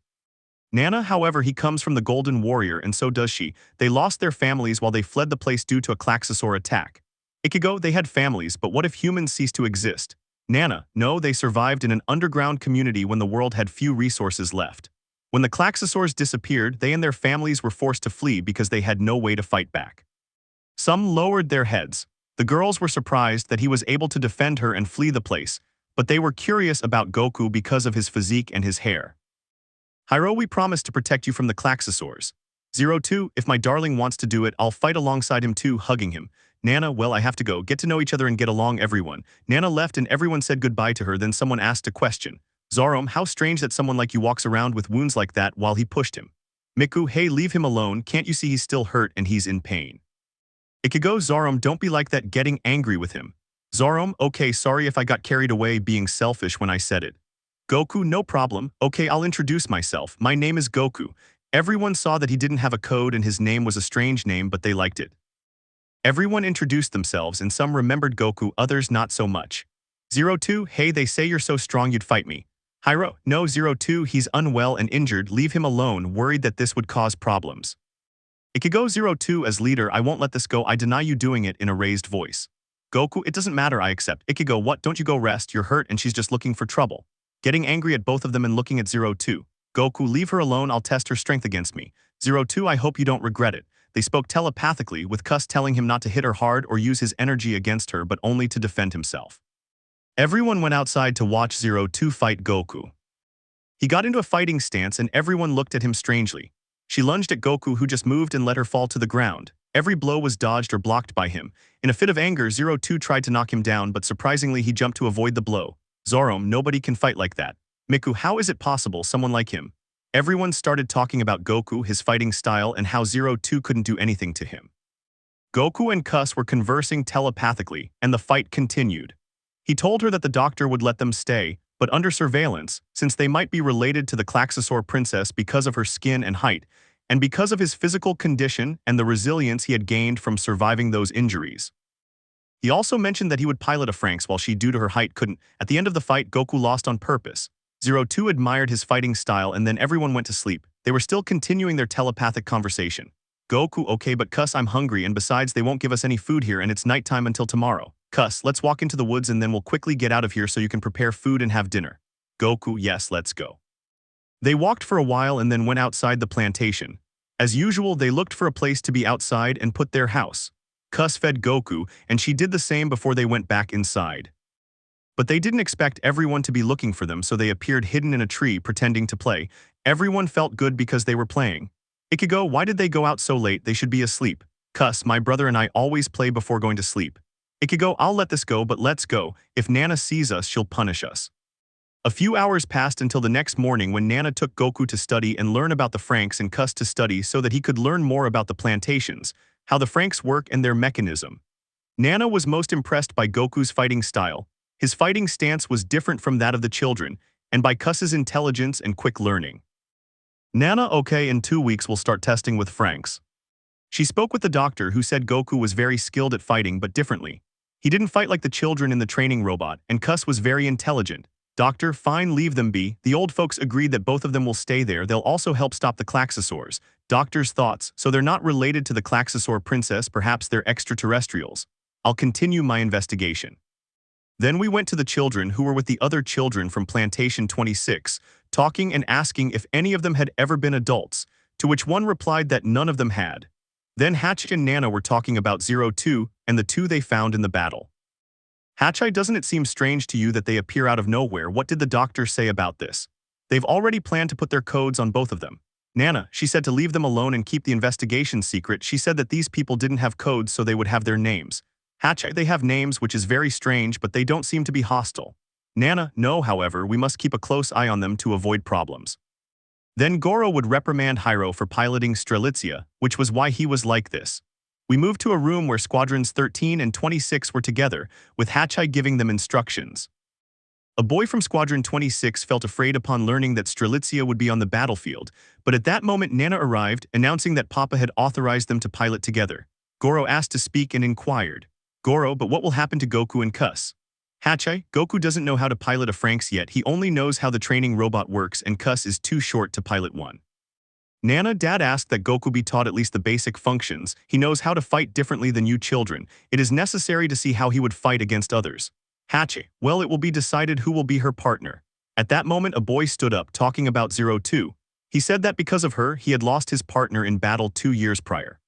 S1: Nana, however, he comes from the Golden Warrior and so does she. They lost their families while they fled the place due to a Klaxosaur attack. Ichigo, they had families, but what if humans ceased to exist? Nana, no, they survived in an underground community when the world had few resources left. When the Klaxosaurs disappeared, they and their families were forced to flee because they had no way to fight back. Some lowered their heads. The girls were surprised that he was able to defend her and flee the place, but they were curious about Goku because of his physique and his hair. Hiro, we promise to protect you from the Klaxosaurs. 02, if my darling wants to do it, I'll fight alongside him too, hugging him. Nana, well, I have to go. Get to know each other and get along, everyone. Nana left and everyone said goodbye to her, then someone asked a question. Zorom, how strange that someone like you walks around with wounds like that while he pushed him. Miku, hey, leave him alone, can't you see he's still hurt and he's in pain? Ichigo, Zorom, don't be like that, getting angry with him. Zorom, okay, sorry if I got carried away being selfish when I said it. Goku, no problem, okay, I'll introduce myself, my name is Goku. Everyone saw that he didn't have a code and his name was a strange name, but they liked it. Everyone introduced themselves and some remembered Goku, others not so much. 02, hey, they say you're so strong you'd fight me. Hiro, no, 02, he's unwell and injured, leave him alone, worried that this would cause problems. Ichigo, 02, as leader, I won't let this go, I deny you doing it, in a raised voice. Goku, it doesn't matter, I accept. Ichigo, what, don't you go rest, you're hurt and she's just looking for trouble. Getting angry at both of them and looking at 02. Goku, leave her alone, I'll test her strength against me. 02, I hope you don't regret it. They spoke telepathically, with Kus telling him not to hit her hard or use his energy against her but only to defend himself. Everyone went outside to watch 02 fight Goku. He got into a fighting stance and everyone looked at him strangely. She lunged at Goku, who just moved and let her fall to the ground. Every blow was dodged or blocked by him. In a fit of anger, 02 tried to knock him down, but surprisingly he jumped to avoid the blow. Zorom, nobody can fight like that. Miku, how is it possible, someone like him? Everyone started talking about Goku, his fighting style, and how 02 couldn't do anything to him. Goku and Kus were conversing telepathically, and the fight continued. He told her that the doctor would let them stay, but under surveillance, since they might be related to the Klaxosaur princess because of her skin and height, and because of his physical condition and the resilience he had gained from surviving those injuries. He also mentioned that he would pilot a Franxx while she, due to her height, couldn't. At the end of the fight, Goku lost on purpose. 02 admired his fighting style and then everyone went to sleep. They were still continuing their telepathic conversation. Goku, okay, but Kus, I'm hungry, and besides they won't give us any food here and it's nighttime until tomorrow. Kus, let's walk into the woods and then we'll quickly get out of here so you can prepare food and have dinner. Goku, yes, let's go. They walked for a while and then went outside the plantation. As usual, they looked for a place to be outside and put their house. Kus fed Goku, and she did the same before they went back inside. But they didn't expect everyone to be looking for them, so they appeared hidden in a tree pretending to play. Everyone felt good because they were playing. Ichigo, why did they go out so late? They should be asleep. Kus, my brother and I always play before going to sleep. Ichigo, I'll let this go, but let's go. If Nana sees us, she'll punish us. A few hours passed until the next morning when Nana took Goku to study and learn about the Franxx and Kus to study so that he could learn more about the plantations, how the Franxx work and their mechanism. Nana was most impressed by Goku's fighting style. His fighting stance was different from that of the children, and by Kus's intelligence and quick learning. Nana, okay, in 2 weeks we'll start testing with Franxx. She spoke with the doctor, who said Goku was very skilled at fighting but differently. He didn't fight like the children in the training robot, and Kus was very intelligent. Doctor, fine, leave them be. The old folks agreed that both of them will stay there. They'll also help stop the Klaxosaurs. Doctor's thoughts, so they're not related to the Klaxosaur princess, perhaps they're extraterrestrials. I'll continue my investigation. Then we went to the children who were with the other children from Plantation 26, talking and asking if any of them had ever been adults, to which one replied that none of them had. Then Hachai and Nana were talking about 02 and the two they found in the battle. Hachai, doesn't it seem strange to you that they appear out of nowhere? What did the doctor say about this? They've already planned to put their codes on both of them. Nana, she said to leave them alone and keep the investigation secret. She said that these people didn't have codes so they would have their names. Hachai, they have names, which is very strange, but they don't seem to be hostile. Nana, no, however, we must keep a close eye on them to avoid problems. Then Goro would reprimand Hiro for piloting Strelitzia, which was why he was like this. We moved to a room where squadrons 13 and 26 were together, with Hachai giving them instructions. A boy from Squadron 26 felt afraid upon learning that Strelitzia would be on the battlefield, but at that moment Nana arrived, announcing that Papa had authorized them to pilot together. Goro asked to speak and inquired, "Goro, but what will happen to Goku and Kus?" "Hachi, Goku doesn't know how to pilot a Franxx yet, he only knows how the training robot works and Kus is too short to pilot one." Nana, Dad asked that Goku be taught at least the basic functions. He knows how to fight differently than you children. It is necessary to see how he would fight against others. Hachi, well, it will be decided who will be her partner. At that moment, a boy stood up talking about 02. He said that because of her, he had lost his partner in battle 2 years prior.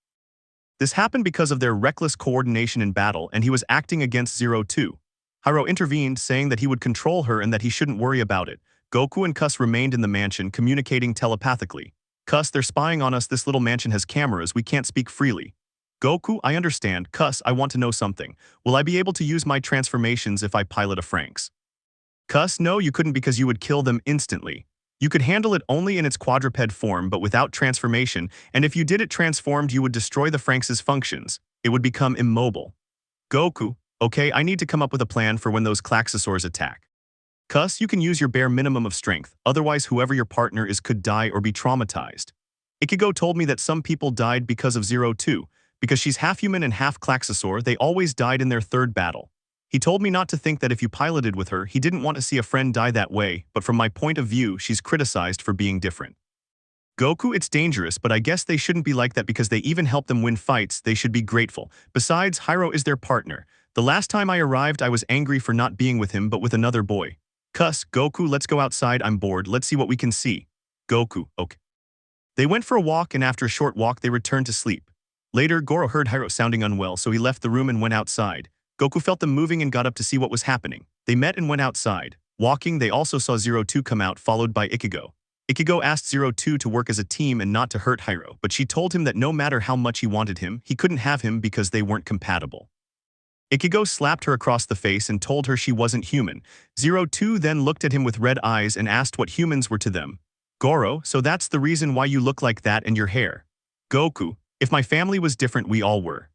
S1: This happened because of their reckless coordination in battle, and he was acting against 02. Hiro intervened, saying that he would control her and that he shouldn't worry about it. Goku and Kus remained in the mansion, communicating telepathically. "Kus, they're spying on us, this little mansion has cameras, we can't speak freely." "Goku, I understand. Kus, I want to know something. Will I be able to use my transformations if I pilot a Franxx?" "Kus, no, you couldn't because you would kill them instantly. You could handle it only in its quadruped form but without transformation, and if you did it transformed you would destroy the Franxx's functions. It would become immobile." "Goku, okay, I need to come up with a plan for when those Klaxosaurs attack." "Kus, you can use your bare minimum of strength, otherwise whoever your partner is could die or be traumatized." Ichigo told me that some people died because of 02. Because she's half human and half Klaxosaur, they always died in their third battle. He told me not to think that if you piloted with her, he didn't want to see a friend die that way, but from my point of view, she's criticized for being different. "Goku, it's dangerous, but I guess they shouldn't be like that because they even help them win fights, they should be grateful. Besides, Hiro is their partner. The last time I arrived, I was angry for not being with him but with another boy. Kus, Goku, let's go outside, I'm bored, let's see what we can see." "Goku, okay." They went for a walk and after a short walk they returned to sleep. Later, Goro heard Hiro sounding unwell, so he left the room and went outside. Goku felt them moving and got up to see what was happening. They met and went outside. Walking, they also saw 02 come out, followed by Ichigo. Ichigo asked 02 to work as a team and not to hurt Hiro, but she told him that no matter how much he wanted him, he couldn't have him because they weren't compatible. Ichigo slapped her across the face and told her she wasn't human. 02 then looked at him with red eyes and asked what humans were to them. "Goro, so that's the reason why you look like that and your hair." "Goku, if my family was different, we all were.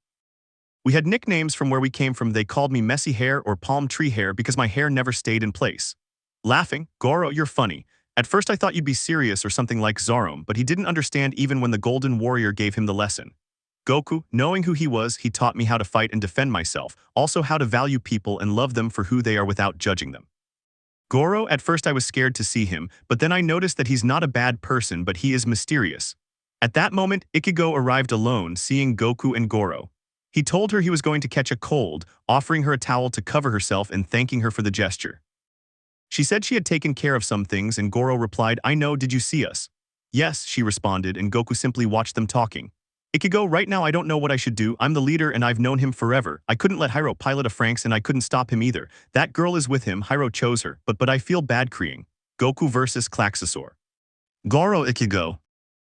S1: We had nicknames from where we came from, they called me messy hair or palm tree hair because my hair never stayed in place." Laughing, "Goro, you're funny. At first I thought you'd be serious or something like Zarom, but he didn't understand even when the Golden Warrior gave him the lesson. Goku, knowing who he was, he taught me how to fight and defend myself, also how to value people and love them for who they are without judging them." "Goro, at first I was scared to see him, but then I noticed that he's not a bad person but he is mysterious." At that moment, Ichigo arrived alone, seeing Goku and Goro. He told her he was going to catch a cold, offering her a towel to cover herself and thanking her for the gesture. She said she had taken care of some things and Goro replied, "I know, did you see us?" "Yes," she responded, and Goku simply watched them talking. "Ichigo, right now I don't know what I should do, I'm the leader and I've known him forever. I couldn't let Hiro pilot a Franxx and I couldn't stop him either. That girl is with him, Hiro chose her, but I feel bad crying." Goku versus Klaxosaur. "Goro, Ichigo.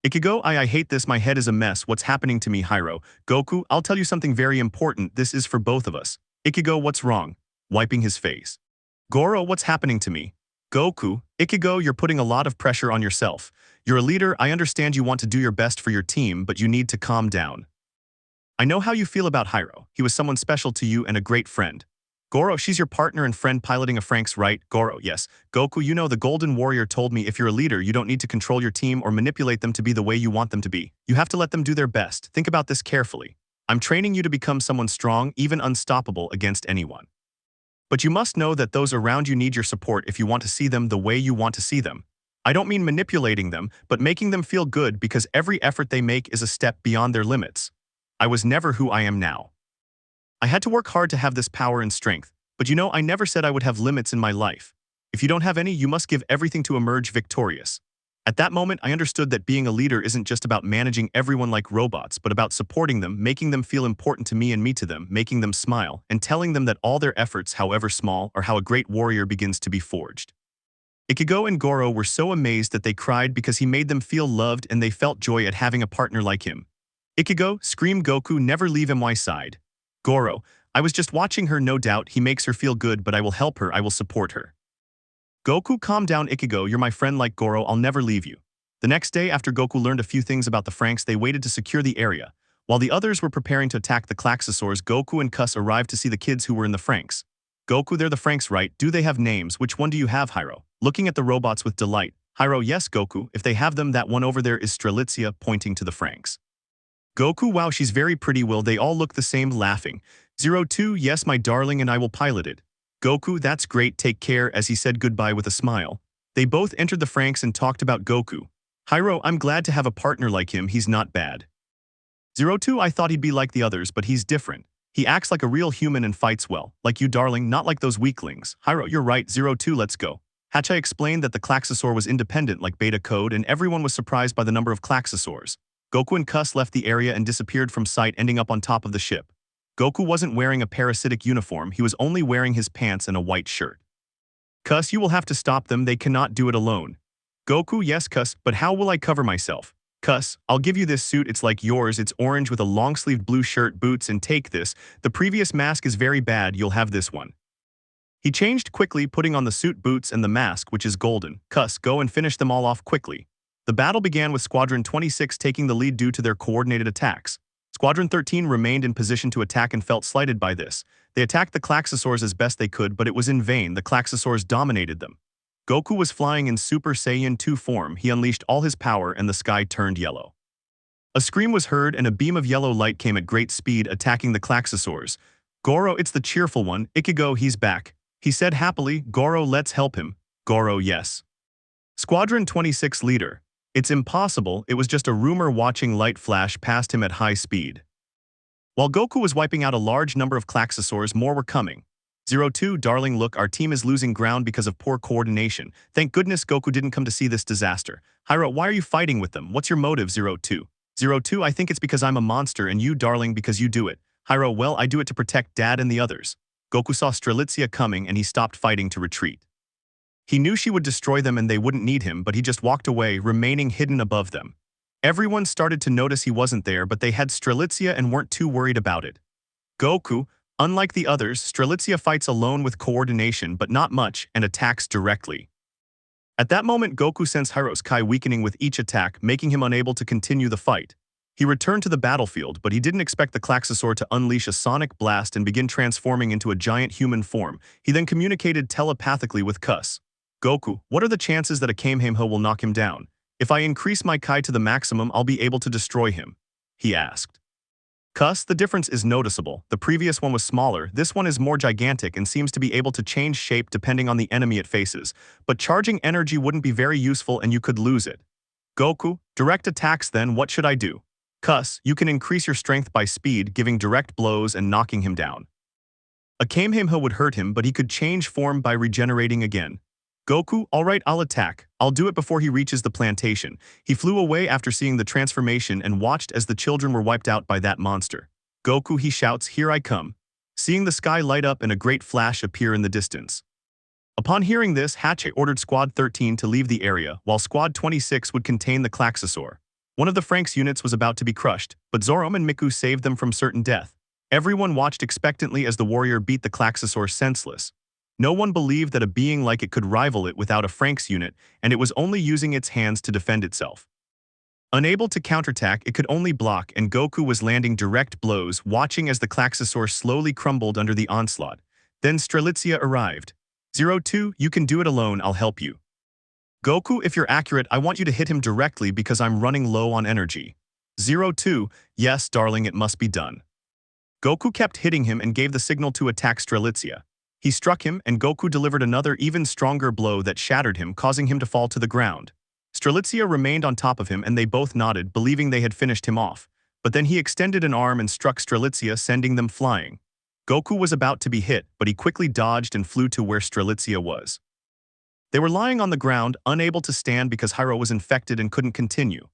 S1: Ichigo, I hate this, my head is a mess, what's happening to me, Hiro?" "Goku, I'll tell you something very important, this is for both of us." "Ichigo, what's wrong?" Wiping his face. "Goro, what's happening to me?" "Goku, Ichigo, you're putting a lot of pressure on yourself. You're a leader, I understand you want to do your best for your team, but you need to calm down. I know how you feel about Hiro, he was someone special to you and a great friend." "Goro, she's your partner and friend piloting a Franxx, right?" "Goro, yes." "Goku, you know the Golden Warrior told me if you're a leader you don't need to control your team or manipulate them to be the way you want them to be. You have to let them do their best. Think about this carefully. I'm training you to become someone strong, even unstoppable against anyone. But you must know that those around you need your support if you want to see them the way you want to see them. I don't mean manipulating them, but making them feel good because every effort they make is a step beyond their limits. I was never who I am now. I had to work hard to have this power and strength, but you know I never said I would have limits in my life. If you don't have any, you must give everything to emerge victorious." At that moment, I understood that being a leader isn't just about managing everyone like robots, but about supporting them, making them feel important to me and me to them, making them smile, and telling them that all their efforts, however small, are how a great warrior begins to be forged. Ichigo and Goro were so amazed that they cried because he made them feel loved and they felt joy at having a partner like him. "Ichigo, scream Goku, never leave my side." "Goro, I was just watching her, no doubt, he makes her feel good, but I will help her, I will support her." "Goku, calm down, Ichigo, you're my friend like Goro, I'll never leave you." The next day, after Goku learned a few things about the Franxx, they waited to secure the area. While the others were preparing to attack the Klaxosaurs, Goku and Kus arrived to see the kids who were in the Franxx. Goku, they're the Franxx, right? Do they have names? Which one do you have, Hyro? Looking at the robots with delight. Hyro, yes, Goku, if they have them, that one over there is Strelitzia, pointing to the Franxx. Goku, wow, she's very pretty, will they all look the same, laughing. 02, yes, my darling, and I will pilot it. Goku, that's great, take care, as he said goodbye with a smile. They both entered the Franxx and talked about Goku. Hyro, I'm glad to have a partner like him, he's not bad. 02, I thought he'd be like the others, but he's different. He acts like a real human and fights well, like you, darling, not like those weaklings. Hyro, you're right, 02, let's go. Hachai explained that the Klaxosaur was independent like Beta Code, and everyone was surprised by the number of Klaxosaurs. Goku and Cus left the area and disappeared from sight, ending up on top of the ship. Goku wasn't wearing a parasitic uniform, he was only wearing his pants and a white shirt. Cus, you will have to stop them, they cannot do it alone. Goku, yes, Cus, but how will I cover myself? Cus, I'll give you this suit, it's like yours, it's orange with a long-sleeved blue shirt, boots, and take this. The previous mask is very bad, you'll have this one. He changed quickly, putting on the suit, boots, and the mask, which is golden. Cus, go and finish them all off quickly. The battle began with Squadron 26 taking the lead due to their coordinated attacks. Squadron 13 remained in position to attack and felt slighted by this. They attacked the Klaxosaurs as best they could, but it was in vain, the Klaxosaurs dominated them. Goku was flying in Super Saiyan 2 form, he unleashed all his power and the sky turned yellow. A scream was heard and a beam of yellow light came at great speed, attacking the Klaxosaurs. Goro, it's the cheerful one, Ichigo, he's back. He said happily, Goro, let's help him. Goro, yes. Squadron 26 leader. It's impossible, it was just a rumor, watching light flash past him at high speed. While Goku was wiping out a large number of Klaxosaurs, more were coming. 02, darling, look, our team is losing ground because of poor coordination. Thank goodness Goku didn't come to see this disaster. Hyro, why are you fighting with them? What's your motive, 02? 02, I think it's because I'm a monster, and you, darling, because you do it. Hyro, well, I do it to protect Dad and the others. Goku saw Strelitzia coming and he stopped fighting to retreat. He knew she would destroy them and they wouldn't need him, but he just walked away, remaining hidden above them. Everyone started to notice he wasn't there, but they had Strelitzia and weren't too worried about it. Goku, unlike the others, Strelitzia fights alone with coordination, but not much, and attacks directly. At that moment, Goku sensed Hyro's Kai weakening with each attack, making him unable to continue the fight. He returned to the battlefield, but he didn't expect the Klaxosaur to unleash a sonic blast and begin transforming into a giant human form. He then communicated telepathically with Cus. Goku, what are the chances that a Kamehameha will knock him down? If I increase my Kai to the maximum, I'll be able to destroy him, he asked. Cus, the difference is noticeable. The previous one was smaller, this one is more gigantic and seems to be able to change shape depending on the enemy it faces. But charging energy wouldn't be very useful and you could lose it. Goku, direct attacks then, what should I do? Cus, you can increase your strength by speed, giving direct blows and knocking him down. A Kamehameha would hurt him, but he could change form by regenerating again. Goku, alright, I'll attack. I'll do it before he reaches the plantation. He flew away after seeing the transformation and watched as the children were wiped out by that monster. Goku, he shouts, here I come. Seeing the sky light up and a great flash appear in the distance. Upon hearing this, Hachei ordered Squad 13 to leave the area, while Squad 26 would contain the Klaxosaur. One of the Franxx units was about to be crushed, but Zoroark and Miku saved them from certain death. Everyone watched expectantly as the warrior beat the Klaxosaur senseless. No one believed that a being like it could rival it without a Franxx unit, and it was only using its hands to defend itself. Unable to counterattack, it could only block, and Goku was landing direct blows, watching as the Klaxosaur slowly crumbled under the onslaught. Then Strelitzia arrived. 02, you can do it alone, I'll help you. Goku, if you're accurate, I want you to hit him directly because I'm running low on energy. 02, yes, darling, it must be done. Goku kept hitting him and gave the signal to attack Strelitzia. He struck him, and Goku delivered another even stronger blow that shattered him, causing him to fall to the ground. Strelitzia remained on top of him and they both nodded, believing they had finished him off. But then he extended an arm and struck Strelitzia, sending them flying. Goku was about to be hit, but he quickly dodged and flew to where Strelitzia was. They were lying on the ground, unable to stand because Hyro was infected and couldn't continue.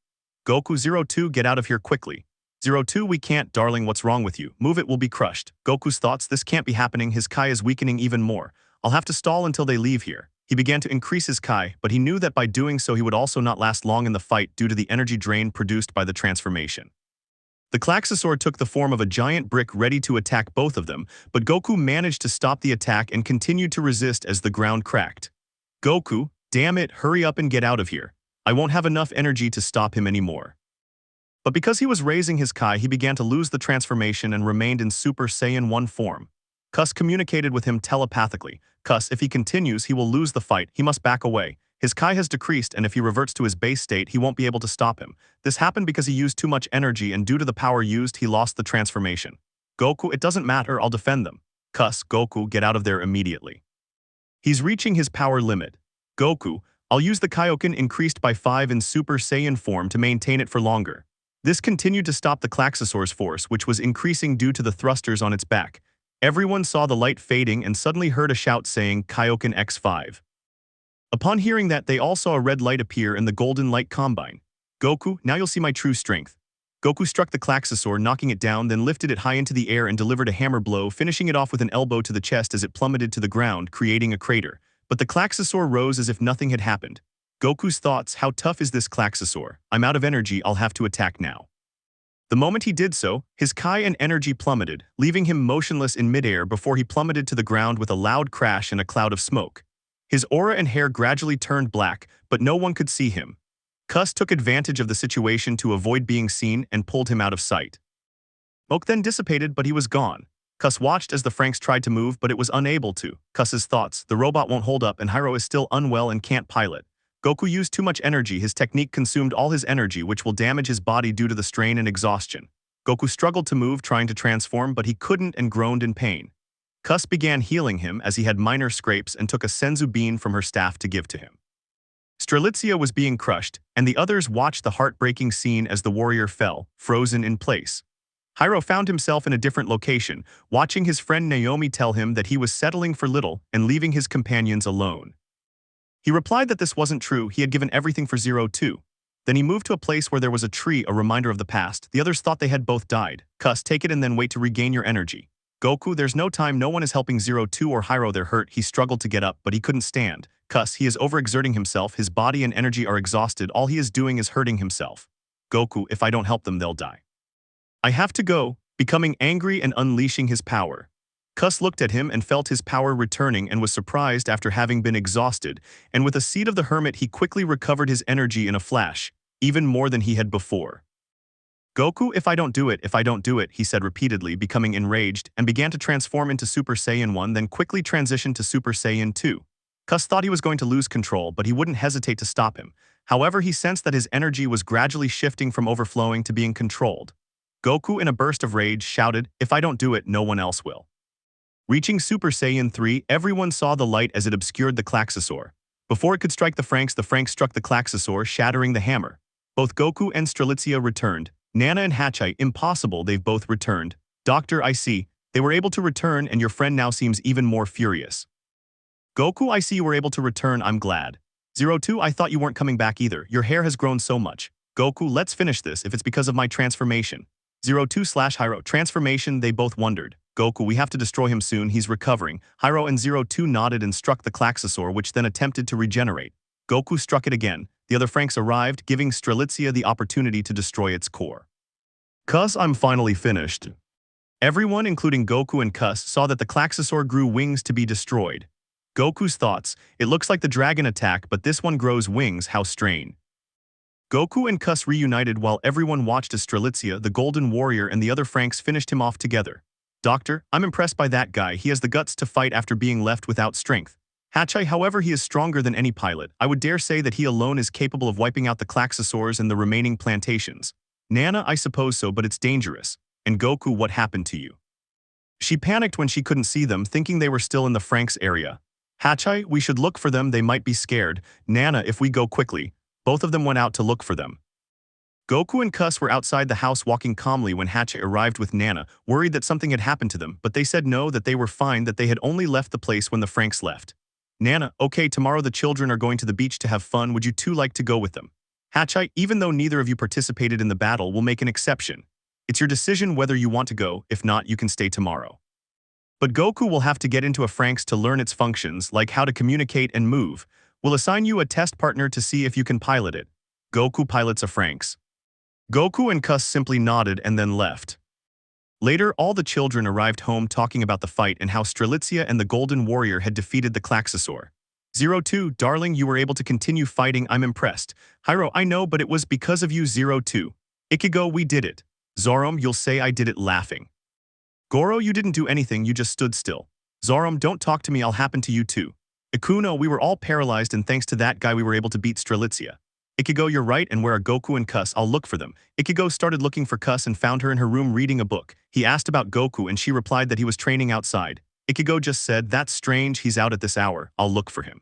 S1: Goku, 02, get out of here quickly. 02, we can't, darling, what's wrong with you? Move it, will be crushed. Goku's thoughts, this can't be happening, his Kai is weakening even more. I'll have to stall until they leave here. He began to increase his Kai, but he knew that by doing so he would also not last long in the fight due to the energy drain produced by the transformation. The Klaxosaur took the form of a giant brick ready to attack both of them, but Goku managed to stop the attack and continued to resist as the ground cracked. Goku, damn it, hurry up and get out of here. I won't have enough energy to stop him anymore. But because he was raising his Kai, he began to lose the transformation and remained in Super Saiyan 1 form. Cus communicated with him telepathically. Cus, if he continues, he will lose the fight. He must back away. His Kai has decreased, and if he reverts to his base state, he won't be able to stop him. This happened because he used too much energy, and due to the power used, he lost the transformation. Goku, it doesn't matter, I'll defend them. Cus, Goku, get out of there immediately. He's reaching his power limit. Goku, I'll use the Kaioken increased by 5 in Super Saiyan form to maintain it for longer. This continued to stop the Klaxosaur's force, which was increasing due to the thrusters on its back. Everyone saw the light fading and suddenly heard a shout saying, Kaioken X5. Upon hearing that, they all saw a red light appear in the golden light combine. Goku, now you'll see my true strength. Goku struck the Klaxosaur, knocking it down, then lifted it high into the air and delivered a hammer blow, finishing it off with an elbow to the chest as it plummeted to the ground, creating a crater. But the Klaxosaur rose as if nothing had happened. Goku's thoughts, how tough is this Klaxosaur? I'm out of energy, I'll have to attack now. The moment he did so, his Kai and energy plummeted, leaving him motionless in midair before he plummeted to the ground with a loud crash and a cloud of smoke. His aura and hair gradually turned black, but no one could see him. Cus took advantage of the situation to avoid being seen and pulled him out of sight. Smoke then dissipated, but he was gone. Cus watched as the Franxx tried to move, but it was unable to. Cus's thoughts, the robot won't hold up and Hyro is still unwell and can't pilot. Goku used too much energy, his technique consumed all his energy, which will damage his body due to the strain and exhaustion. Goku struggled to move, trying to transform, but he couldn't and groaned in pain. Cus began healing him as he had minor scrapes and took a senzu bean from her staff to give to him. Strelitzia was being crushed, and the others watched the heartbreaking scene as the warrior fell, frozen in place. Hyro found himself in a different location, watching his friend Naomi tell him that he was settling for little and leaving his companions alone. He replied that this wasn't true, he had given everything for 02. Then he moved to a place where there was a tree, a reminder of the past. The others thought they had both died. Cus, take it and then wait to regain your energy. Goku, there's no time, no one is helping 02 or Hyro, they're hurt. He struggled to get up, but he couldn't stand. Cus, he is overexerting himself, his body and energy are exhausted, all he is doing is hurting himself. Goku, if I don't help them, they'll die. I have to go, becoming angry and unleashing his power. Cus looked at him and felt his power returning and was surprised after having been exhausted, and with a seed of the hermit he quickly recovered his energy in a flash, even more than he had before. Goku, if I don't do it, he said repeatedly, becoming enraged, and began to transform into Super Saiyan 1, then quickly transitioned to Super Saiyan 2. Cus thought he was going to lose control, but he wouldn't hesitate to stop him. However, he sensed that his energy was gradually shifting from overflowing to being controlled. Goku, in a burst of rage, shouted, if I don't do it, no one else will. Reaching Super Saiyan 3, everyone saw the light as it obscured the Klaxosaur. Before it could strike the Franxx struck the Klaxosaur, shattering the hammer. Both Goku and Strelitzia returned. Nana and Hachai, impossible, they've both returned. Doctor, I see. They were able to return and your friend now seems even more furious. Goku, I see you were able to return, I'm glad. 02, I thought you weren't coming back either. Your hair has grown so much. Goku, let's finish this if it's because of my transformation. 02/Hyro, transformation, they both wondered. Goku, we have to destroy him soon, he's recovering. Hyro and 02 nodded and struck the Klaxosaur, which then attempted to regenerate. Goku struck it again. The other Franxx arrived, giving Strelitzia the opportunity to destroy its core. Cus, I'm finally finished. Everyone, including Goku and Cus, saw that the Klaxosaur grew wings to be destroyed. Goku's thoughts, it looks like the dragon attack, but this one grows wings, how strange. Goku and Cus reunited while everyone watched as Strelitzia, the Golden Warrior, and the other Franxx finished him off together. Doctor, I'm impressed by that guy, he has the guts to fight after being left without strength. Hachai, however, he is stronger than any pilot. I would dare say that he alone is capable of wiping out the Klaxosaurs and the remaining plantations. Nana, I suppose so, but it's dangerous. And Goku, what happened to you? She panicked when she couldn't see them, thinking they were still in the Franxx area. Hachai, we should look for them, they might be scared. Nana, if we go quickly. Both of them went out to look for them. Goku and Cus were outside the house walking calmly when Hachai arrived with Nana, worried that something had happened to them, but they said no, that they were fine, that they had only left the place when the Franxx left. Nana, okay, tomorrow the children are going to the beach to have fun, would you two like to go with them? Hachai, even though neither of you participated in the battle, we'll make an exception. It's your decision whether you want to go, if not, you can stay tomorrow. But Goku will have to get into a Franxx to learn its functions, like how to communicate and move. We'll assign you a test partner to see if you can pilot it. Goku pilots a Franxx. Goku and Cus simply nodded and then left. Later, all the children arrived home talking about the fight and how Strelitzia and the Golden Warrior had defeated the Klaxosaur. 02, darling, you were able to continue fighting, I'm impressed. Hyro, I know, but it was because of you, 02. Ichigo, we did it. Zoram, you'll say I did it laughing. Goro, you didn't do anything, you just stood still. Zoram, don't talk to me, I'll happen to you too. Ikuno, we were all paralyzed and thanks to that guy we were able to beat Strelitzia. Ichigo, you're right, and where are Goku and Kus? I'll look for them. Ichigo started looking for Kus and found her in her room reading a book. He asked about Goku and she replied that he was training outside. Ichigo just said, that's strange, he's out at this hour, I'll look for him.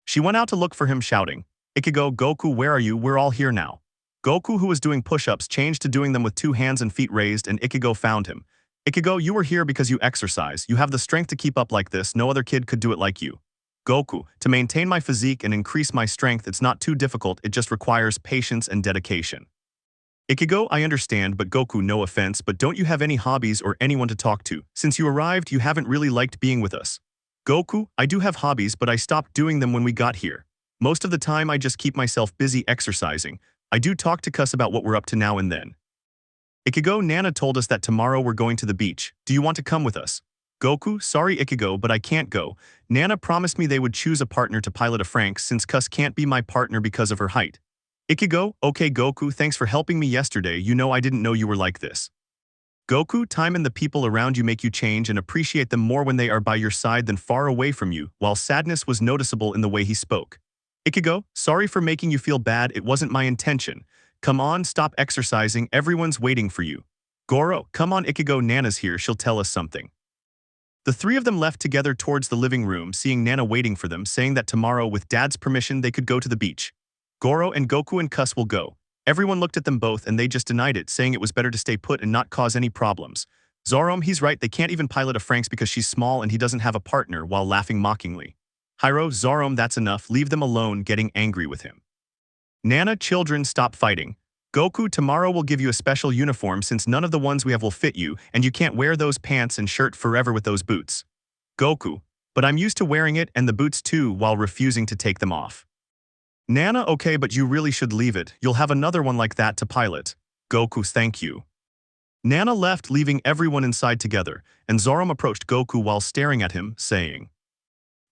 S1: She went out to look for him shouting, Ichigo, Goku, where are you? We're all here now. Goku, who was doing push-ups, changed to doing them with 2 hands and feet raised, and Ichigo found him. Ichigo, you were here because you exercise. You have the strength to keep up like this. No other kid could do it like you. Goku, to maintain my physique and increase my strength, it's not too difficult, it just requires patience and dedication. Ichigo, I understand, but Goku, no offense, but don't you have any hobbies or anyone to talk to? Since you arrived, you haven't really liked being with us. Goku, I do have hobbies, but I stopped doing them when we got here. Most of the time, I just keep myself busy exercising. I do talk to Kus about what we're up to now and then. Ichigo, Nana told us that tomorrow we're going to the beach. Do you want to come with us? Goku, sorry Ichigo, but I can't go. Nana promised me they would choose a partner to pilot a Franxx since Kus can't be my partner because of her height. Ichigo, okay Goku, thanks for helping me yesterday, you know I didn't know you were like this. Goku, time and the people around you make you change and appreciate them more when they are by your side than far away from you, while sadness was noticeable in the way he spoke. Ichigo, sorry for making you feel bad, it wasn't my intention. Come on, stop exercising, everyone's waiting for you. Goro, come on Ichigo, Nana's here, she'll tell us something. The 3 of them left together towards the living room, seeing Nana waiting for them, saying that tomorrow, with Dad's permission, they could go to the beach. Goro and Goku and Kus will go. Everyone looked at them both and they just denied it, saying it was better to stay put and not cause any problems. Zoram, he's right, they can't even pilot a Franxx because she's small and he doesn't have a partner, while laughing mockingly. Hyro, Zoram, that's enough, leave them alone, getting angry with him. Nana, children, stop fighting. Goku, tomorrow we'll give you a special uniform since none of the ones we have will fit you, and you can't wear those pants and shirt forever with those boots. Goku, but I'm used to wearing it and the boots too, while refusing to take them off. Nana, okay, but you really should leave it, you'll have another one like that to pilot. Goku, thank you. Nana left, leaving everyone inside together, and Zoram approached Goku while staring at him, saying,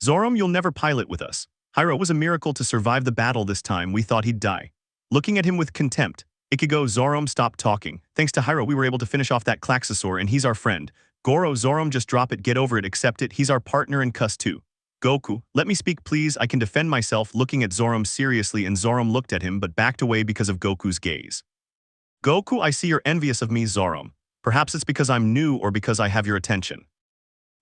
S1: Zoram, you'll never pilot with us. Hyro, was a miracle to survive the battle this time, we thought he'd die. Looking at him with contempt, Ichigo, Zoram, stop talking. Thanks to Hyro, we were able to finish off that Klaxosaur and he's our friend. Goro, Zoram, just drop it, get over it, accept it, he's our partner and Kus too. Goku, let me speak please, I can defend myself, looking at Zoram seriously, and Zoram looked at him but backed away because of Goku's gaze. Goku, I see you're envious of me, Zoram. Perhaps it's because I'm new or because I have your attention.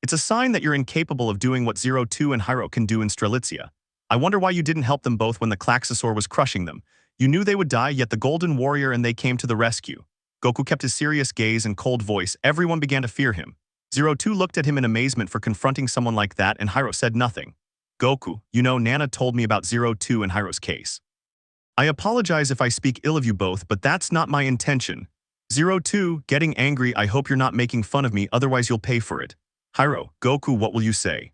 S1: It's a sign that you're incapable of doing what 02 and Hyro can do in Strelitzia. I wonder why you didn't help them both when the Klaxosaur was crushing them. You knew they would die, yet the Golden Warrior and they came to the rescue. Goku kept his serious gaze and cold voice, everyone began to fear him. 02 looked at him in amazement for confronting someone like that, and Hyro said nothing. Goku, you know Nana told me about 02 and Hyro's case. I apologize if I speak ill of you both, but that's not my intention. 02, getting angry, I hope you're not making fun of me, otherwise you'll pay for it. Hyro, Goku, what will you say?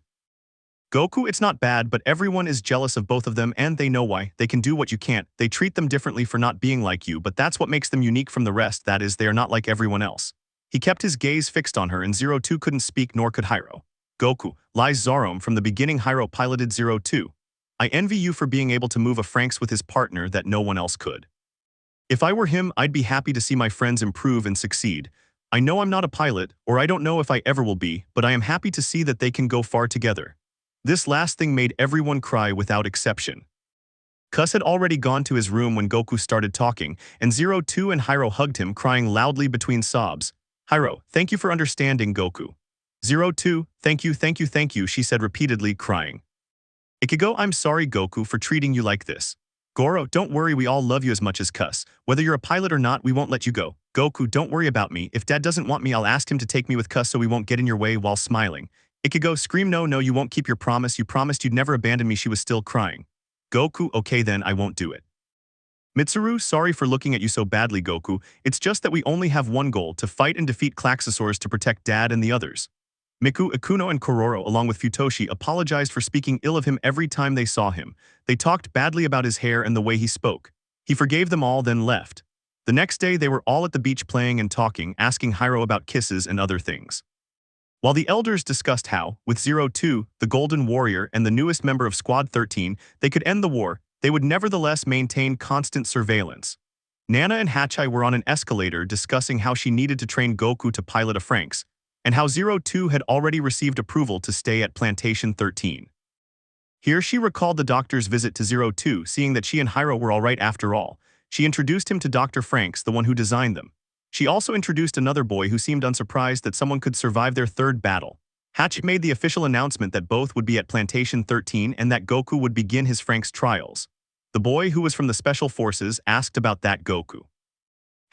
S1: Goku, it's not bad, but everyone is jealous of both of them and they know why. They can do what you can't. They treat them differently for not being like you, but that's what makes them unique from the rest, that is, they are not like everyone else. He kept his gaze fixed on her and 02 couldn't speak nor could Hyro. Goku, lies Zoram, from the beginning Hyro piloted 02. I envy you for being able to move a Franxx with his partner that no one else could. If I were him, I'd be happy to see my friends improve and succeed. I know I'm not a pilot, or I don't know if I ever will be, but I am happy to see that they can go far together. This last thing made everyone cry without exception. Kus had already gone to his room when Goku started talking, and 02 and Hyro hugged him, crying loudly between sobs. Hyro, thank you for understanding, Goku. 02, thank you, she said repeatedly, crying. Ichigo, I'm sorry, Goku, for treating you like this. Goro, don't worry, we all love you as much as Kus. Whether you're a pilot or not, we won't let you go. Goku, don't worry about me. If Dad doesn't want me, I'll ask him to take me with Kus so we won't get in your way, while smiling. Ichigo, scream no, you won't keep your promise. You promised you'd never abandon me. She was still crying. Goku, okay then, I won't do it. Mitsuru, sorry for looking at you so badly, Goku. It's just that we only have one goal, to fight and defeat Klaxosaurs to protect Dad and the others. Miku, Ikuno, and Kororo, along with Futoshi, apologized for speaking ill of him every time they saw him. They talked badly about his hair and the way he spoke. He forgave them all, then left. The next day, they were all at the beach playing and talking, asking Hyro about kisses and other things. While the elders discussed how, with 02, the Golden Warrior, and the newest member of Squad 13, they could end the war, they would nevertheless maintain constant surveillance. Nana and Hachai were on an escalator discussing how she needed to train Goku to pilot a Franxx. and how 02 had already received approval to stay at Plantation 13. Here she recalled the doctor's visit to 02, seeing that she and Hiro were alright after all. She introduced him to Dr. Franxx, the one who designed them. She also introduced another boy who seemed unsurprised that someone could survive their third battle. Hachi made the official announcement that both would be at Plantation 13 and that Goku would begin his Franxx trials. The boy, who was from the Special Forces, asked about that Goku.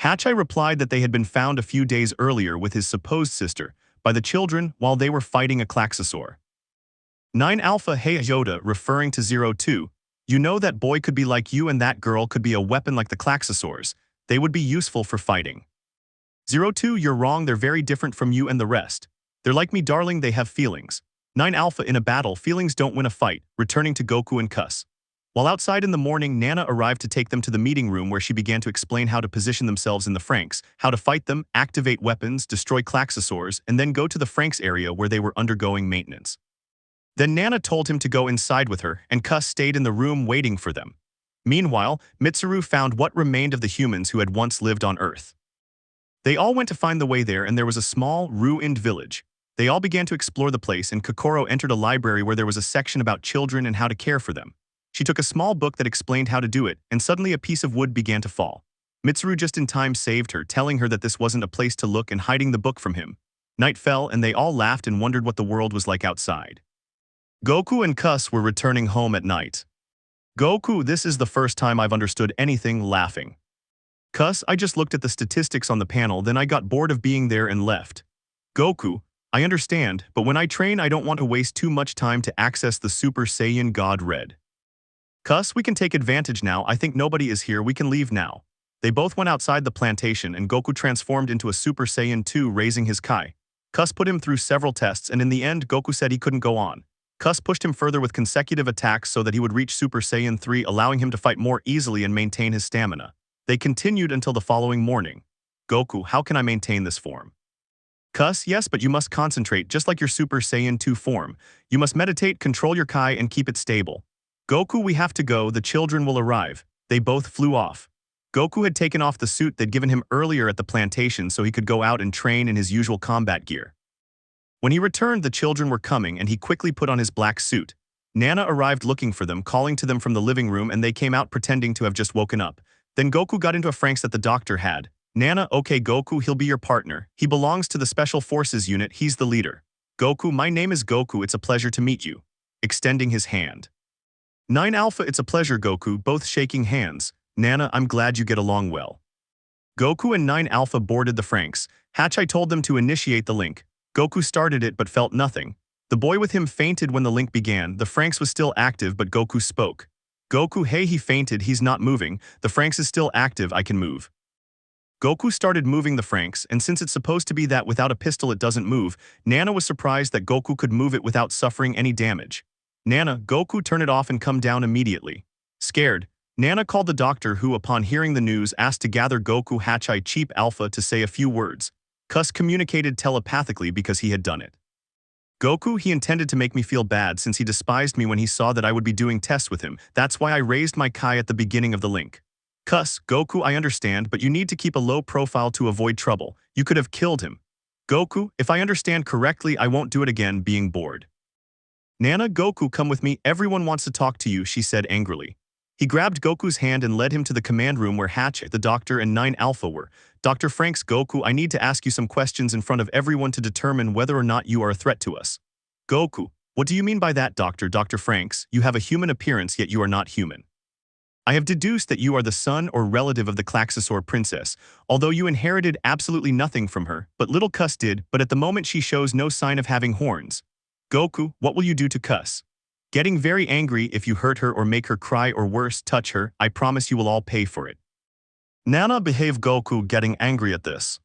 S1: Hachi replied that they had been found a few days earlier with his supposed sister by the children while they were fighting a Klaxosaur. 9 Alpha Hey Yoda, referring to 02, you know that boy could be like you and that girl could be a weapon like the Klaxosaurs. They would be useful for fighting. 02, you're wrong, they're very different from you and the rest. They're like me, darling, they have feelings. 9 Alpha, in a battle, feelings don't win a fight, returning to Goku and Cus. While outside in the morning, Nana arrived to take them to the meeting room where she began to explain how to position themselves in the Franxx, how to fight them, activate weapons, destroy Klaxosaurs, and then go to the Franxx area where they were undergoing maintenance. Then Nana told him to go inside with her, and Cus stayed in the room waiting for them. Meanwhile, Mitsuru found what remained of the humans who had once lived on Earth. They all went to find the way there, and there was a small, ruined village. They all began to explore the place, and Kokoro entered a library where there was a section about children and how to care for them. She took a small book that explained how to do it, and suddenly a piece of wood began to fall. Mitsuru just in time saved her, telling her that this wasn't a place to look and hiding the book from him. Night fell, and they all laughed and wondered what the world was like outside. Goku and Cus were returning home at night. Goku, this is the first time I've understood anything, laughing. Cus, I just looked at the statistics on the panel, then I got bored of being there and left. Goku, I understand, but when I train I don't want to waste too much time to access the Super Saiyan God Red. Cus, we can take advantage now, I think nobody is here, we can leave now. They both went outside the plantation and Goku transformed into a Super Saiyan 2, raising his Kai. Cus put him through several tests and in the end Goku said he couldn't go on. Cus pushed him further with consecutive attacks so that he would reach Super Saiyan 3, allowing him to fight more easily and maintain his stamina. They continued until the following morning. Goku, how can I maintain this form? Cus, yes, but you must concentrate, just like your Super Saiyan 2 form. You must meditate, control your Kai, and keep it stable. Goku, we have to go, the children will arrive. They both flew off. Goku had taken off the suit they'd given him earlier at the plantation so he could go out and train in his usual combat gear. When he returned, the children were coming and he quickly put on his black suit. Nana arrived looking for them, calling to them from the living room, and they came out pretending to have just woken up. Then Goku got into a Franxx that the doctor had. Nana, okay Goku, he'll be your partner. He belongs to the Special Forces unit, he's the leader. Goku, my name is Goku, it's a pleasure to meet you. Extending his hand. 9 Alpha, it's a pleasure Goku, both shaking hands. Nana, I'm glad you get along well. Goku and 9 Alpha boarded the Franxx. Hachi told them to initiate the link. Goku started it but felt nothing. The boy with him fainted when the link began. The Franxx was still active but Goku spoke. Goku, hey, he fainted, he's not moving. The Franxx is still active, I can move. Goku started moving the Franxx, and since it's supposed to be that without a pistol it doesn't move, Nana was surprised that Goku could move it without suffering any damage. Nana, Goku, turn it off and come down immediately. Scared, Nana called the doctor who, upon hearing the news, asked to gather Goku Hachi Cheap Alpha to say a few words. Cus communicated telepathically because he had done it. Goku, he intended to make me feel bad since he despised me when he saw that I would be doing tests with him. That's why I raised my Kai at the beginning of the link. Cus, Goku, I understand, but you need to keep a low profile to avoid trouble. You could have killed him. Goku, if I understand correctly, I won't do it again, being bored. Nana, Goku, come with me, everyone wants to talk to you, she said angrily. He grabbed Goku's hand and led him to the command room where Hachi, the doctor, and 9 Alpha were. Dr. Franxx, Goku, I need to ask you some questions in front of everyone to determine whether or not you are a threat to us. Goku, what do you mean by that, Dr. Franxx? You have a human appearance, yet you are not human. I have deduced that you are the son or relative of the Klaxosaur princess, although you inherited absolutely nothing from her, but little Cus did, but at the moment she shows no sign of having horns. Goku, what will you do to Cus? Getting very angry if you hurt her or make her cry or worse, touch her, I promise you will all pay for it. Nana behaved Goku, getting angry at this.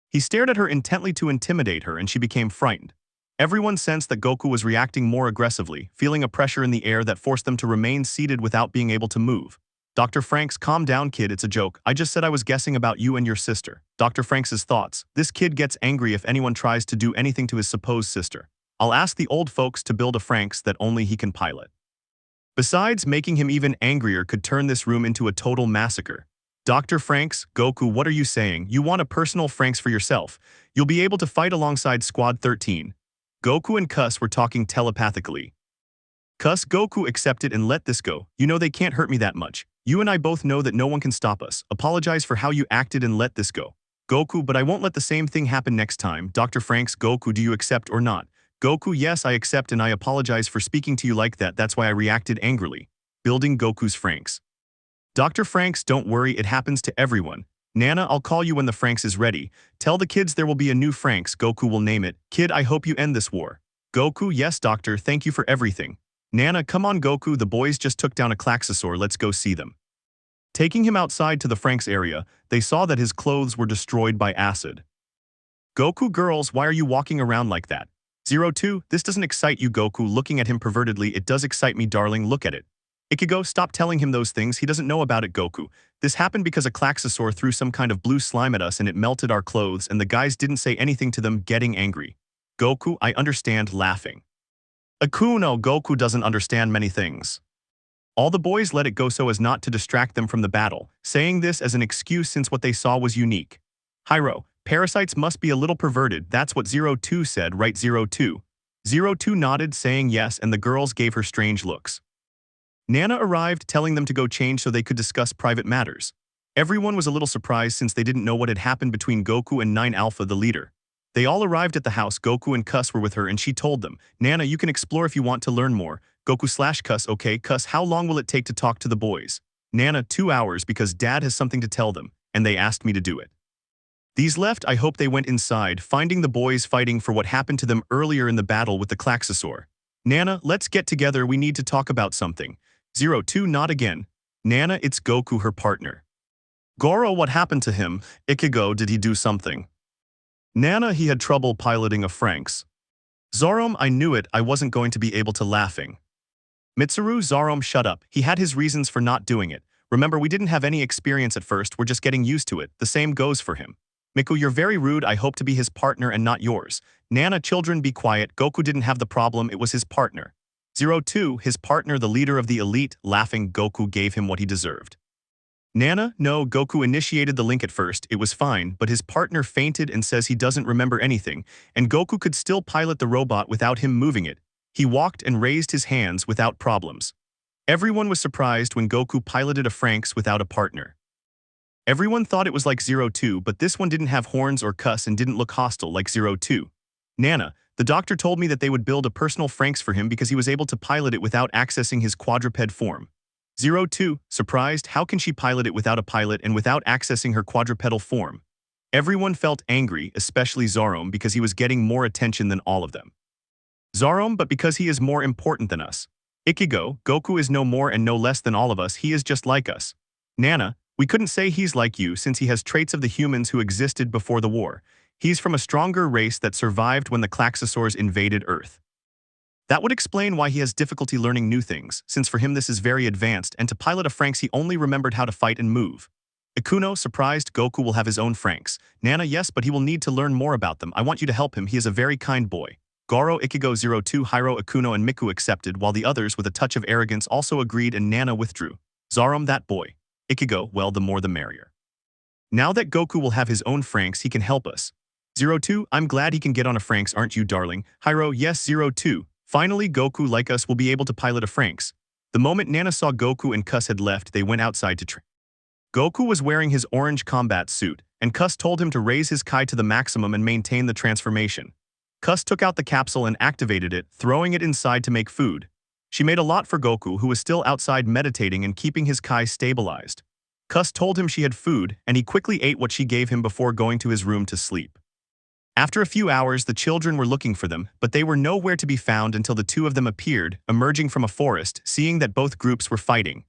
S1: He stared at her intently to intimidate her and she became frightened. Everyone sensed that Goku was reacting more aggressively, feeling a pressure in the air that forced them to remain seated without being able to move. Dr. Franxx, calm down kid, it's a joke. I just said I was guessing about you and your sister. Dr. Franxx's thoughts. This kid gets angry if anyone tries to do anything to his supposed sister. I'll ask the old folks to build a Franxx that only he can pilot. Besides, making him even angrier could turn this room into a total massacre. Dr. Franxx, Goku, what are you saying? You want a personal Franxx for yourself. You'll be able to fight alongside Squad 13. Goku and Cus were talking telepathically. Cus, Goku, accept it and let this go. You know they can't hurt me that much. You and I both know that no one can stop us. Apologize for how you acted and let this go. Goku, but I won't let the same thing happen next time. Dr. Franxx, Goku, do you accept or not? Goku, yes, I accept and I apologize for speaking to you like that. That's why I reacted angrily. Building Goku's Franxx. Dr. Franxx, don't worry, it happens to everyone. Nana, I'll call you when the Franxx is ready. Tell the kids there will be a new Franxx. Goku will name it. Kid, I hope you end this war. Goku, yes, doctor, thank you for everything. Nana, come on Goku, the boys just took down a Klaxosaur, let's go see them. Taking him outside to the Franxx area, they saw that his clothes were destroyed by acid. Goku, girls, why are you walking around like that? 02, this doesn't excite you. Goku, looking at him pervertedly, it does excite me, darling, look at it. Ichigo, stop telling him those things, he doesn't know about it. Goku, this happened because a Klaxosaur threw some kind of blue slime at us and it melted our clothes and the guys didn't say anything to them, getting angry. Goku, I understand, laughing. Akuno, Goku doesn't understand many things. All the boys let it go so as not to distract them from the battle, saying this as an excuse since what they saw was unique. Hyro, parasites must be a little perverted, that's what 02 said, right 02? 02 nodded, saying yes, and the girls gave her strange looks. Nana arrived, telling them to go change so they could discuss private matters. Everyone was a little surprised since they didn't know what had happened between Goku and 9 Alpha, the leader. They all arrived at the house. Goku and Cus were with her and she told them, Nana, you can explore if you want to learn more. Goku/Cus, okay, Cus, how long will it take to talk to the boys? Nana, 2 hours because Dad has something to tell them, and they asked me to do it. These left, I hope they went inside, finding the boys fighting for what happened to them earlier in the battle with the Klaxosaur. Nana, let's get together, we need to talk about something. 02, not again. Nana, it's Goku, her partner. Goro, what happened to him? Ichigo, did he do something? Nana, he had trouble piloting a Franxx. Zorom, I knew it, I wasn't going to be able to laughing. Mitsuru, Zorom, shut up, he had his reasons for not doing it. Remember, we didn't have any experience at first, we're just getting used to it, the same goes for him. Miku, you're very rude, I hope to be his partner and not yours. Nana, children, be quiet, Goku didn't have the problem, it was his partner. 02, his partner, the leader of the elite, laughing, Goku gave him what he deserved. Nana, no, Goku initiated the link at first, it was fine, but his partner fainted and says he doesn't remember anything, and Goku could still pilot the robot without him moving it. He walked and raised his hands without problems. Everyone was surprised when Goku piloted a Franxx without a partner. Everyone thought it was like 02, but this one didn't have horns or cuss and didn't look hostile like 02. Nana, the doctor told me that they would build a personal Franxx for him because he was able to pilot it without accessing his quadruped form. 02, surprised, how can she pilot it without a pilot and without accessing her quadrupedal form? Everyone felt angry, especially Zorom, because he was getting more attention than all of them. Zorom, but because he is more important than us. Ichigo, Goku is no more and no less than all of us, he is just like us. Nana, we couldn't say he's like you since he has traits of the humans who existed before the war. He's from a stronger race that survived when the Klaxosaurs invaded Earth. That would explain why he has difficulty learning new things, since for him this is very advanced, and to pilot a Franxx he only remembered how to fight and move. Ikuno, surprised, Goku will have his own Franxx. Nana, yes, but he will need to learn more about them. I want you to help him, he is a very kind boy. Goro, Ichigo, 02, Hyro, Ikuno, and Miku accepted, while the others, with a touch of arrogance, also agreed and Nana withdrew. Zorom, that boy. Ichigo, well, the more the merrier. Now that Goku will have his own Franxx, he can help us. 02, I'm glad he can get on a Franxx, aren't you, darling? Hyro, yes, 02. Finally, Goku, like us, will be able to pilot a Franxx. The moment Nana saw Goku and Cus had left, they went outside to train. Goku was wearing his orange combat suit, and Cus told him to raise his Kai to the maximum and maintain the transformation. Cus took out the capsule and activated it, throwing it inside to make food. She made a lot for Goku, who was still outside meditating and keeping his Kai stabilized. Cus told him she had food, and he quickly ate what she gave him before going to his room to sleep. After a few hours, the children were looking for them, but they were nowhere to be found until the two of them appeared, emerging from a forest, seeing that both groups were fighting.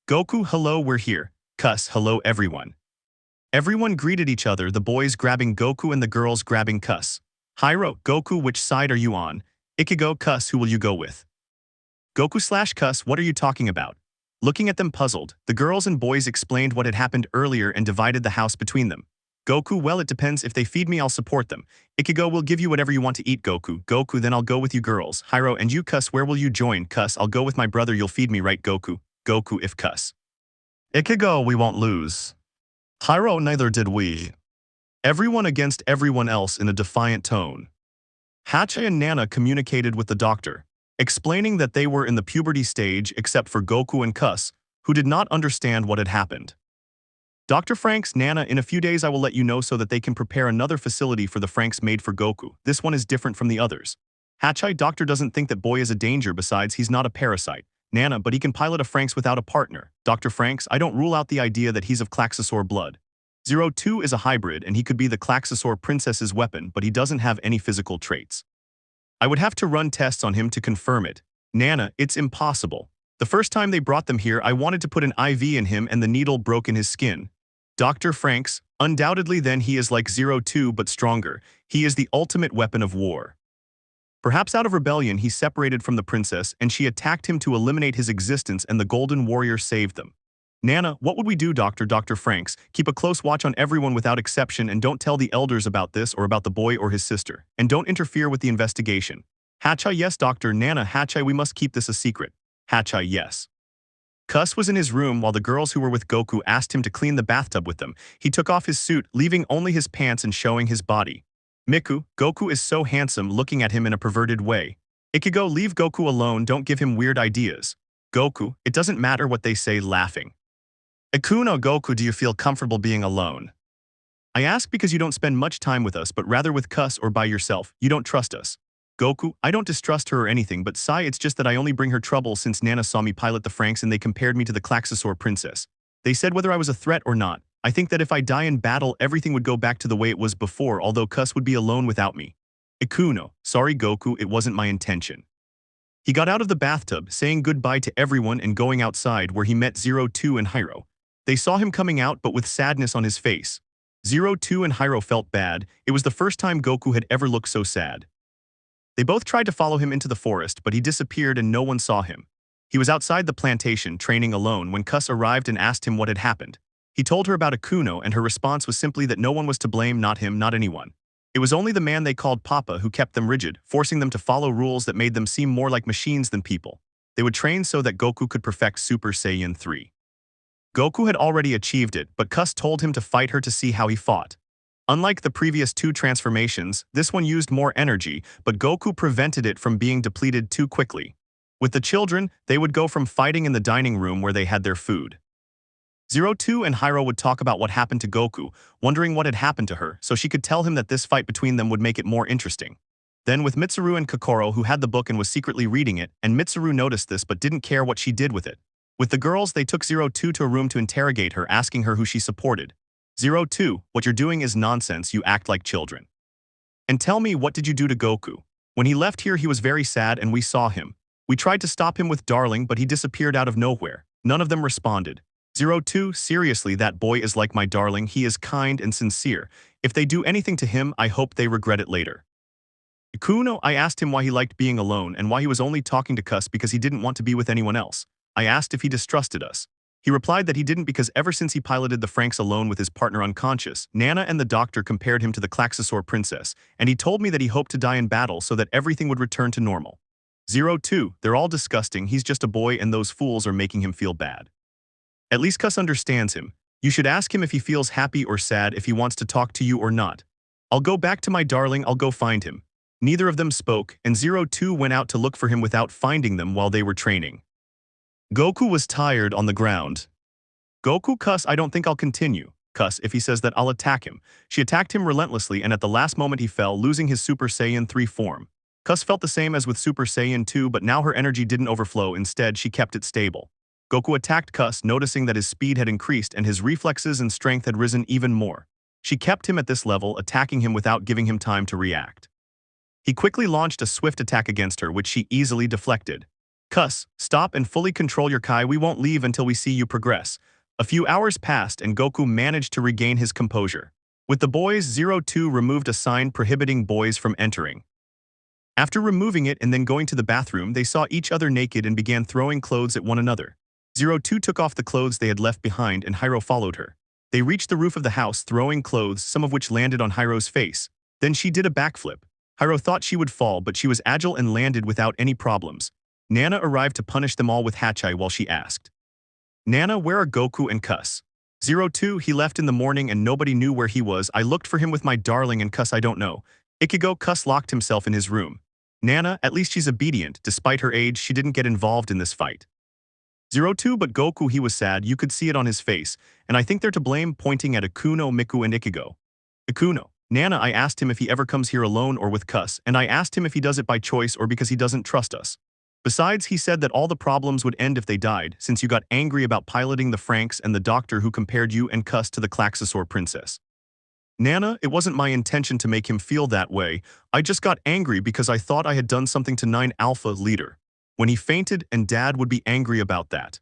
S1: Goku, hello, we're here. Cus, hello, everyone. Everyone greeted each other, the boys grabbing Goku and the girls grabbing Cus. Hyro, Goku, which side are you on? Ichigo, Cus, who will you go with? Goku/Cus, what are you talking about? Looking at them puzzled, the girls and boys explained what had happened earlier and divided the house between them. Goku, well, it depends, if they feed me I'll support them. Ichigo, will give you whatever you want to eat, Goku. Goku, then I'll go with you girls. Hyro, and you, Cus, where will you join? Cus, I'll go with my brother, you'll feed me, right, Goku? Goku, if Cus. Ichigo, we won't lose. Hyro, neither did we. Everyone against everyone else in a defiant tone. Hachi and Nana communicated with the doctor, explaining that they were in the puberty stage except for Goku and Kus, who did not understand what had happened. Dr. Franxx, Nana, in a few days I will let you know so that they can prepare another facility for the Franxx made for Goku. This one is different from the others. Hachi, doctor doesn't think that boy is a danger, besides he's not a parasite. Nana, but he can pilot a Franxx without a partner. Dr. Franxx, I don't rule out the idea that he's of Klaxosaur blood. 02 is a hybrid and he could be the Klaxosaur princess's weapon, but he doesn't have any physical traits. I would have to run tests on him to confirm it. Nana, it's impossible. The first time they brought them here, I wanted to put an IV in him and the needle broke in his skin. Dr. Franxx, undoubtedly then he is like 02 but stronger. He is the ultimate weapon of war. Perhaps out of rebellion he separated from the princess and she attacked him to eliminate his existence and the Golden Warrior saved them. Nana, what would we do, Dr. Franxx? Keep a close watch on everyone without exception and don't tell the elders about this or about the boy or his sister. And don't interfere with the investigation. Hachi, yes, Dr. Nana, Hachi, we must keep this a secret. Hachi, yes. Kus was in his room while the girls who were with Goku asked him to clean the bathtub with them. He took off his suit, leaving only his pants and showing his body. Miku, Goku is so handsome, looking at him in a perverted way. Ichigo, leave Goku alone, don't give him weird ideas. Goku, it doesn't matter what they say, laughing. Ikuno, Goku, do you feel comfortable being alone? I ask because you don't spend much time with us but rather with Kus or by yourself. You don't trust us. Goku, I don't distrust her or anything, but Sai, it's just that I only bring her trouble since Nana saw me pilot the Franxx and they compared me to the Klaxosaur princess. They said whether I was a threat or not. I think that if I die in battle, everything would go back to the way it was before, although Kus would be alone without me. Ikuno, sorry Goku, it wasn't my intention. He got out of the bathtub, saying goodbye to everyone and going outside where he met 02 and Hyro. They saw him coming out but with sadness on his face. 02 and Hyro felt bad. It was the first time Goku had ever looked so sad. They both tried to follow him into the forest, but he disappeared and no one saw him. He was outside the plantation, training alone, when Kus arrived and asked him what had happened. He told her about Ikuno and her response was simply that no one was to blame, not him, not anyone. It was only the man they called Papa who kept them rigid, forcing them to follow rules that made them seem more like machines than people. They would train so that Goku could perfect Super Saiyan 3. Goku had already achieved it, but Kus told him to fight her to see how he fought. Unlike the previous two transformations, this one used more energy, but Goku prevented it from being depleted too quickly. With the children, they would go from fighting in the dining room where they had their food. 02 and Hyro would talk about what happened to Goku, wondering what had happened to her, so she could tell him that this fight between them would make it more interesting. Then with Mitsuru and Kokoro, who had the book and was secretly reading it, and Mitsuru noticed this but didn't care what she did with it. With the girls, they took 02 to a room to interrogate her, asking her who she supported. 02, what you're doing is nonsense, you act like children. And tell me, what did you do to Goku? When he left here, he was very sad and we saw him. We tried to stop him with Darling, but he disappeared out of nowhere. None of them responded. 02, seriously, that boy is like my darling, he is kind and sincere. If they do anything to him, I hope they regret it later. Ikuno, I asked him why he liked being alone and why he was only talking to Kus because he didn't want to be with anyone else. I asked if he distrusted us. He replied that he didn't because ever since he piloted the Franxx alone with his partner unconscious, Nana and the doctor compared him to the Klaxosaur princess, and he told me that he hoped to die in battle so that everything would return to normal. 02, they're all disgusting, he's just a boy and those fools are making him feel bad. At least Kus understands him. You should ask him if he feels happy or sad, if he wants to talk to you or not. I'll go back to my darling, I'll go find him. Neither of them spoke, and 02 went out to look for him without finding them while they were training. Goku was tired on the ground. Goku, Kus, I don't think I'll continue. Kus, if he says that, I'll attack him. She attacked him relentlessly and at the last moment he fell, losing his Super Saiyan 3 form. Kus felt the same as with Super Saiyan 2, but now her energy didn't overflow, instead she kept it stable. Goku attacked Kus, noticing that his speed had increased and his reflexes and strength had risen even more. She kept him at this level, attacking him without giving him time to react. He quickly launched a swift attack against her, which she easily deflected. Kus, stop and fully control your Kai, we won't leave until we see you progress. A few hours passed and Goku managed to regain his composure. With the boys, 02 removed a sign prohibiting boys from entering. After removing it and then going to the bathroom, they saw each other naked and began throwing clothes at one another. 02 took off the clothes they had left behind and Hyro followed her. They reached the roof of the house throwing clothes, some of which landed on Hyro's face. Then she did a backflip. Hyro thought she would fall, but she was agile and landed without any problems. Nana arrived to punish them all with Hachi while she asked, Nana, where are Goku and Kus? 02, he left in the morning and nobody knew where he was. I looked for him with my darling and cuss I don't know. Ichigo cuss locked himself in his room. Nana, at least she's obedient. Despite her age, she didn't get involved in this fight. 02, but Goku, he was sad. You could see it on his face. And I think they're to blame, pointing at Ikuno, Miku, and Ichigo. Ikuno. Nana, I asked him if he ever comes here alone or with cuss, and I asked him if he does it by choice or because he doesn't trust us. Besides, he said that all the problems would end if they died, since you got angry about piloting the Franxx and the doctor who compared you and cuss to the Klaxosaur princess. Nana, it wasn't my intention to make him feel that way. I just got angry because I thought I had done something to 9 Alpha leader. When he fainted, and Dad would be angry about that.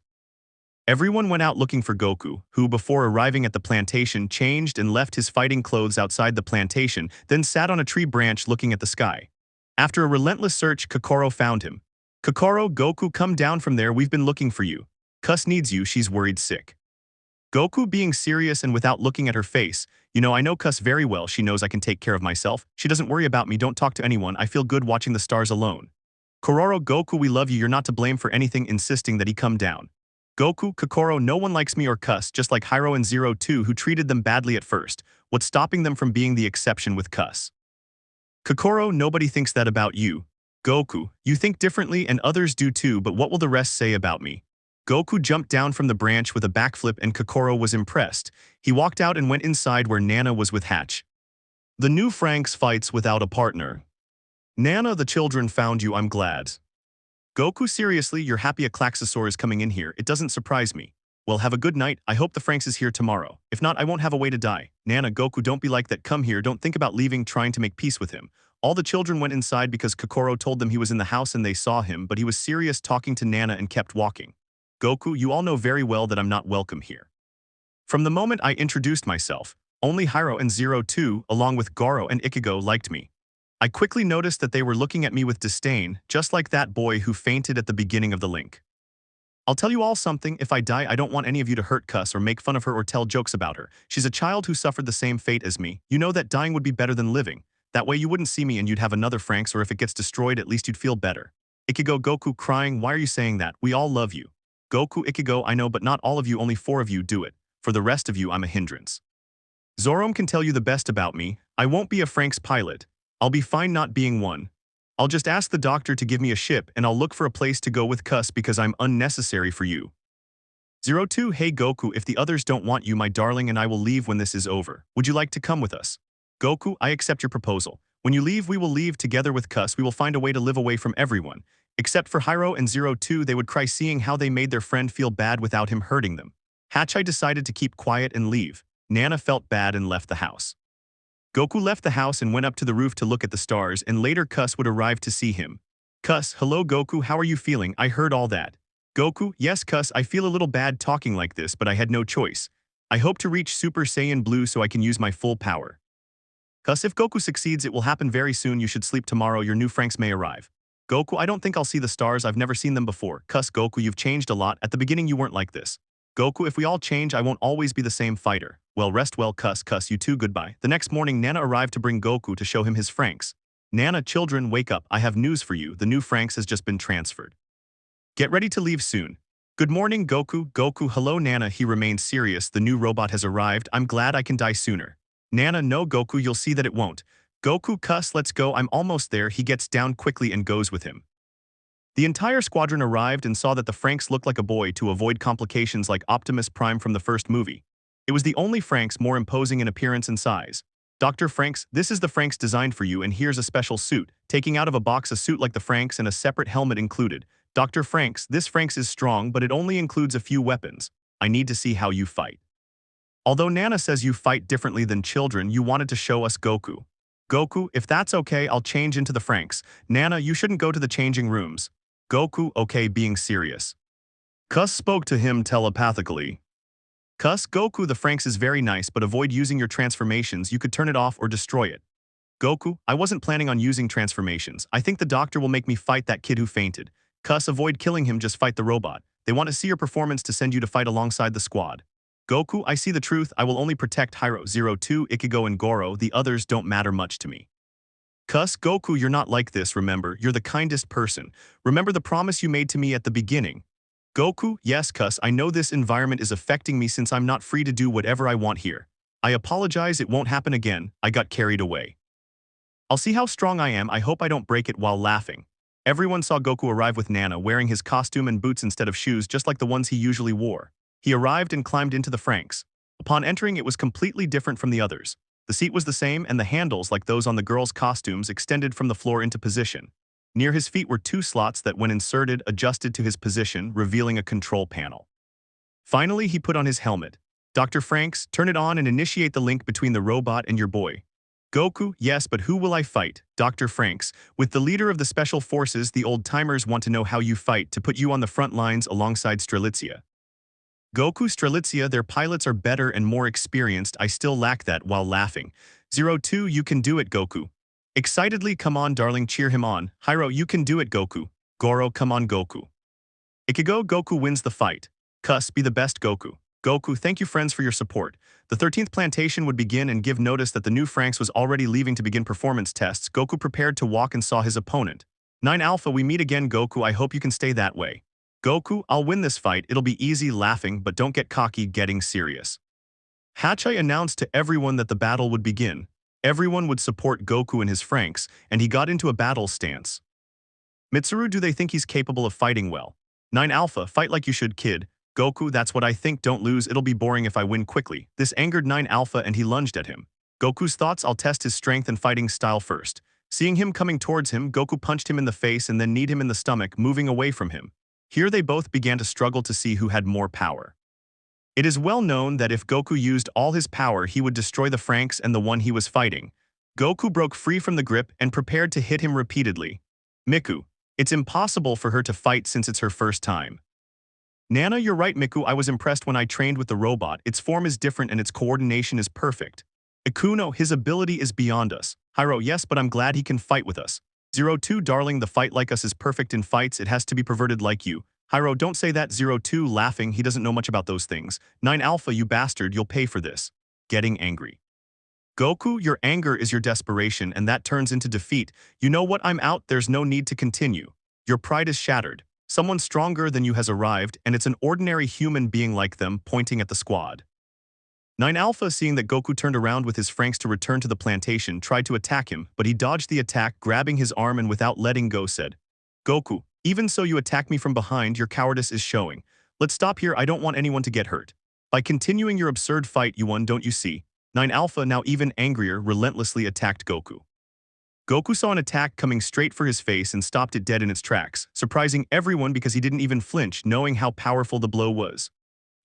S1: Everyone went out looking for Goku, who before arriving at the plantation changed and left his fighting clothes outside the plantation, then sat on a tree branch looking at the sky. After a relentless search, Kokoro found him. Kokoro, Goku, come down from there, we've been looking for you. Cuss needs you, she's worried sick. Goku being serious and without looking at her face, you know I know Cuss very well, she knows I can take care of myself, she doesn't worry about me, don't talk to anyone, I feel good watching the stars alone. Kororo, Goku, we love you, you're not to blame for anything, insisting that he come down. Goku, Kokoro, no one likes me or Cuss, just like Hyro and 02 who treated them badly at first, what's stopping them from being the exception with Cuss? Kokoro, nobody thinks that about you. Goku, you think differently and others do too, but what will the rest say about me? Goku jumped down from the branch with a backflip and Kokoro was impressed. He walked out and went inside where Nana was with Hatch. The new Franxx fights without a partner. Nana, the children found you, I'm glad. Goku, seriously, you're happy a Klaxosaur is coming in here, it doesn't surprise me. Well, have a good night, I hope the Franxx is here tomorrow. If not, I won't have a way to die. Nana, Goku, don't be like that, come here, don't think about leaving, trying to make peace with him. All the children went inside because Kokoro told them he was in the house and they saw him, but he was serious talking to Nana and kept walking. Goku, you all know very well that I'm not welcome here. From the moment I introduced myself, only Hyro and 02, along with Goro and Ichigo, liked me. I quickly noticed that they were looking at me with disdain, just like that boy who fainted at the beginning of the link. I'll tell you all something, if I die I don't want any of you to hurt Cuss or make fun of her or tell jokes about her. She's a child who suffered the same fate as me. You know that dying would be better than living. That way you wouldn't see me and you'd have another Franxx, or if it gets destroyed at least you'd feel better. Ichigo, Goku, crying, why are you saying that? We all love you. Goku, Ichigo, I know, but not all of you, only 4 of you do it. For the rest of you I'm a hindrance. Zorom can tell you the best about me. I won't be a Franxx pilot. I'll be fine not being one. I'll just ask the doctor to give me a ship and I'll look for a place to go with Cuss because I'm unnecessary for you. 02, hey Goku, if the others don't want you, my darling, and I will leave when this is over. Would you like to come with us? Goku, I accept your proposal. When you leave, we will leave together with Cuss. We will find a way to live away from everyone. Except for Hyro and 02, they would cry seeing how they made their friend feel bad without him hurting them. Hatchai decided to keep quiet and leave. Nana felt bad and left the house. Goku left the house and went up to the roof to look at the stars, and later Cuss would arrive to see him. Cuss, hello Goku, how are you feeling? I heard all that. Goku, yes Cuss, I feel a little bad talking like this, but I had no choice. I hope to reach Super Saiyan Blue so I can use my full power. Cuss, if Goku succeeds, it will happen very soon. You should sleep tomorrow. Your new Franxx may arrive. Goku, I don't think I'll see the stars. I've never seen them before. Cuss, Goku, you've changed a lot. At the beginning, you weren't like this. Goku, if we all change, I won't always be the same fighter. Well, rest well, Cuss, you too, goodbye. The next morning, Nana arrived to bring Goku to show him his Franxx. Nana, children, wake up. I have news for you. The new Franxx has just been transferred. Get ready to leave soon. Good morning, Goku. Goku, hello, Nana. He remained serious. The new robot has arrived. I'm glad I can die sooner. Nana, no, Goku, you'll see that it won't. Goku, Cuss, let's go. I'm almost there. He gets down quickly and goes with him. The entire squadron arrived and saw that the Franxx looked like a boy to avoid complications like Optimus Prime from the first movie. It was the only Franxx more imposing in appearance and size. Dr. Franxx, this is the Franxx designed for you, and here's a special suit, taking out of a box a suit like the Franxx and a separate helmet included. Dr. Franxx, this Franxx is strong, but it only includes a few weapons. I need to see how you fight. Although Nana says you fight differently than children, you wanted to show us Goku. Goku, if that's okay, I'll change into the Franxx. Nana, you shouldn't go to the changing rooms. Goku, okay, being serious. Cuss spoke to him telepathically. Cuss, Goku, the Franxx is very nice, but avoid using your transformations. You could turn it off or destroy it. Goku, I wasn't planning on using transformations. I think the doctor will make me fight that kid who fainted. Cuss, avoid killing him, just fight the robot. They want to see your performance to send you to fight alongside the squad. Goku, I see the truth. I will only protect Hyro, 02, Ichigo, and Goro. The others don't matter much to me. Cuss, Goku, you're not like this, remember? You're the kindest person. Remember the promise you made to me at the beginning. Goku, yes cuss, I know this environment is affecting me since I'm not free to do whatever I want here. I apologize, it won't happen again, I got carried away. I'll see how strong I am, I hope I don't break it while laughing. Everyone saw Goku arrive with Nana wearing his costume and boots instead of shoes just like the ones he usually wore. He arrived and climbed into the Franxx. Upon entering it was completely different from the others. The seat was the same and the handles like those on the girls' costumes extended from the floor into position. Near his feet were two slots that when inserted adjusted to his position, revealing a control panel. Finally, he put on his helmet. Dr. Franxx, turn it on and initiate the link between the robot and your boy. Goku, yes, but who will I fight? Dr. Franxx, with the leader of the special forces, the old-timers want to know how you fight to put you on the front lines alongside Strelitzia. Goku, Strelitzia, their pilots are better and more experienced, I still lack that while laughing. 02, you can do it, Goku. Excitedly, come on, darling, cheer him on. Hyro, you can do it, Goku. Goro, come on, Goku. Ikigo, Goku wins the fight. Cuss, be the best, Goku. Goku, thank you friends for your support. The 13th plantation would begin and give notice that the new Franxx was already leaving to begin performance tests. Goku prepared to walk and saw his opponent. 9 Alpha, we meet again, Goku, I hope you can stay that way. Goku, I'll win this fight, it'll be easy, laughing, but don't get cocky, getting serious. Hachai announced to everyone that the battle would begin. Everyone would support Goku in his Franxx, and he got into a battle stance. Mitsuru, do they think he's capable of fighting well? 9 Alpha, fight like you should, kid. Goku, that's what I think, don't lose, it'll be boring if I win quickly. This angered 9 Alpha and he lunged at him. Goku's thoughts, I'll test his strength and fighting style first. Seeing him coming towards him, Goku punched him in the face and then kneed him in the stomach, moving away from him. Here they both began to struggle to see who had more power. It is well known that if Goku used all his power, he would destroy the Franxx and the one he was fighting. Goku broke free from the grip and prepared to hit him repeatedly. Miku, it's impossible for her to fight since it's her first time. Nana, you're right, Miku, I was impressed when I trained with the robot, its form is different and its coordination is perfect. Ikuno, his ability is beyond us. Hyro, yes, but I'm glad he can fight with us. 02, darling, the fight like us is perfect in fights, it has to be perverted like you. Hyro, don't say that. 02, laughing, he doesn't know much about those things. 9 Alpha, you bastard, you'll pay for this. Getting angry. Goku, your anger is your desperation and that turns into defeat. You know what, I'm out, there's no need to continue. Your pride is shattered. Someone stronger than you has arrived and it's an ordinary human being like them, pointing at the squad. 9 Alpha, seeing that Goku turned around with his Franxx to return to the plantation, tried to attack him, but he dodged the attack, grabbing his arm and without letting go said, Goku, even so you attack me from behind, your cowardice is showing. Let's stop here, I don't want anyone to get hurt. By continuing your absurd fight you won, don't you see? 9 Alpha, now even angrier, relentlessly attacked Goku. Goku saw an attack coming straight for his face and stopped it dead in its tracks, surprising everyone because he didn't even flinch, knowing how powerful the blow was.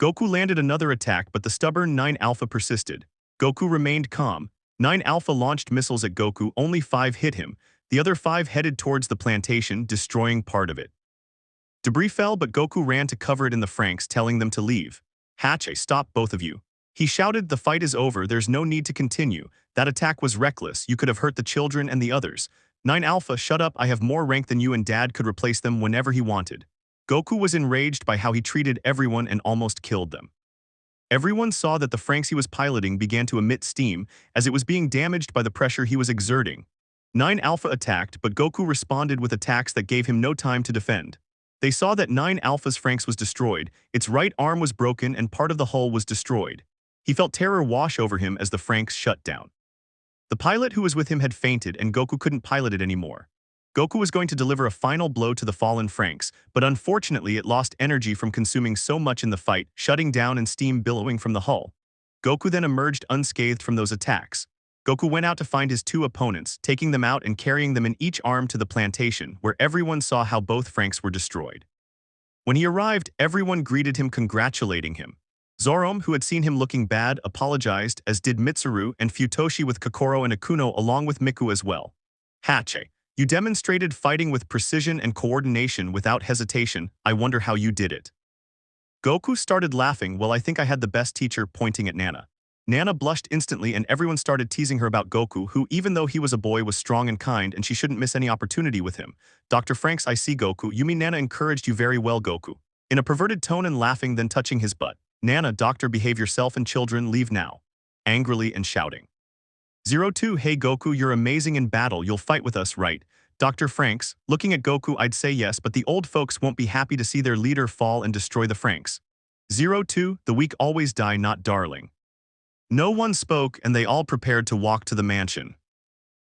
S1: Goku landed another attack, but the stubborn 9 Alpha persisted. Goku remained calm. 9 Alpha launched missiles at Goku, only 5 hit him. The other 5 headed towards the plantation, destroying part of it. Debris fell, but Goku ran to cover it in the Franxx, telling them to leave. Hache, stop, both of you. He shouted, the fight is over, there's no need to continue. That attack was reckless, you could have hurt the children and the others. 9 Alpha, shut up, I have more rank than you and Dad could replace them whenever he wanted. Goku was enraged by how he treated everyone and almost killed them. Everyone saw that the Franxx he was piloting began to emit steam as it was being damaged by the pressure he was exerting. 9 Alpha attacked, but Goku responded with attacks that gave him no time to defend. They saw that 9 Alpha's Franxx was destroyed, its right arm was broken and part of the hull was destroyed. He felt terror wash over him as the Franxx shut down. The pilot who was with him had fainted and Goku couldn't pilot it anymore. Goku was going to deliver a final blow to the fallen Franxx, but unfortunately it lost energy from consuming so much in the fight, shutting down and steam billowing from the hull. Goku then emerged unscathed from those attacks. Goku went out to find his 2 opponents, taking them out and carrying them in each arm to the plantation, where everyone saw how both Franxx were destroyed. When he arrived, everyone greeted him, congratulating him. Zorom, who had seen him looking bad, apologized, as did Mitsuru and Futoshi with Kokoro and Ikuno along with Miku as well. Hache, you demonstrated fighting with precision and coordination without hesitation, I wonder how you did it. Goku started laughing, well I think I had the best teacher, pointing at Nana. Nana blushed instantly and everyone started teasing her about Goku, who even though he was a boy was strong and kind and she shouldn't miss any opportunity with him. Dr. Franxx, I see Goku, you mean Nana encouraged you very well, Goku. In a perverted tone and laughing, then touching his butt. Nana, doctor, behave yourself and children, leave now. Angrily and shouting. 02, hey Goku, you're amazing in battle, you'll fight with us, right? Dr. Franxx, looking at Goku, I'd say yes, but the old folks won't be happy to see their leader fall and destroy the Franxx. 02, the weak always die, not darling. No one spoke, and they all prepared to walk to the mansion.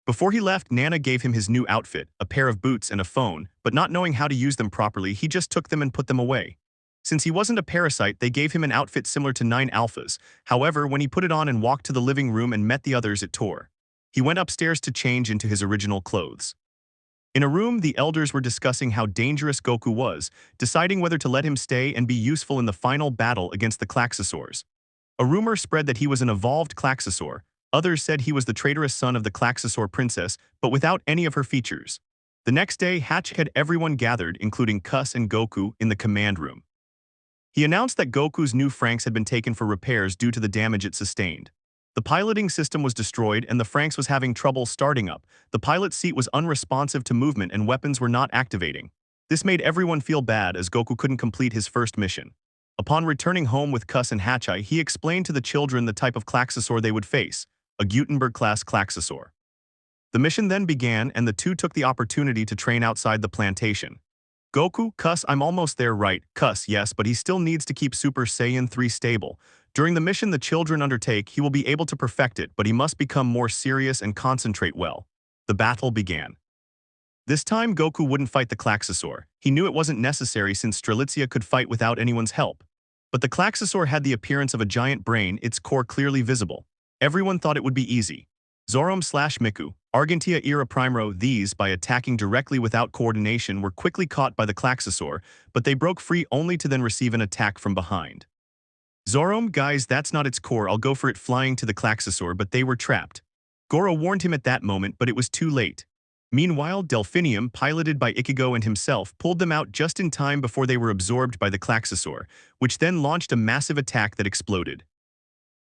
S1: Before he left, Nana gave him his new outfit, a pair of boots and a phone, but not knowing how to use them properly, he just took them and put them away. Since he wasn't a parasite, they gave him an outfit similar to 9 Alphas. However, when he put it on and walked to the living room and met the others, it tore. He went upstairs to change into his original clothes. In a room, the elders were discussing how dangerous Goku was, deciding whether to let him stay and be useful in the final battle against the Klaxosaurs. A rumor spread that he was an evolved Klaxosaur. Others said he was the traitorous son of the Klaxosaur princess, but without any of her features. The next day, Hatch had everyone gathered, including Cus and Goku, in the command room. He announced that Goku's new Franxx had been taken for repairs due to the damage it sustained. The piloting system was destroyed and the Franxx was having trouble starting up. The pilot seat was unresponsive to movement and weapons were not activating. This made everyone feel bad as Goku couldn't complete his first mission. Upon returning home with Cus and Hatchai, he explained to the children the type of Klaxosaur they would face, a Gutenberg-class Klaxosaur. The mission then began and the two took the opportunity to train outside the plantation. Goku, Cus, I'm almost there, right? Cus, yes, but he still needs to keep Super Saiyan 3 stable. During the mission the children undertake, he will be able to perfect it, but he must become more serious and concentrate well. The battle began. This time Goku wouldn't fight the Klaxosaur. He knew it wasn't necessary since Strelitzia could fight without anyone's help. But the Klaxosaur had the appearance of a giant brain, its core clearly visible. Everyone thought it would be easy. Zorom/Miku, Argentia era Primero, these, by attacking directly without coordination, were quickly caught by the Klaxosaur, but they broke free only to then receive an attack from behind. Zorom, guys, that's not its core, I'll go for it, flying to the Klaxosaur, but they were trapped. Goro warned him at that moment, but it was too late. Meanwhile, Delphinium, piloted by Ichigo and himself, pulled them out just in time before they were absorbed by the Klaxosaur, which then launched a massive attack that exploded.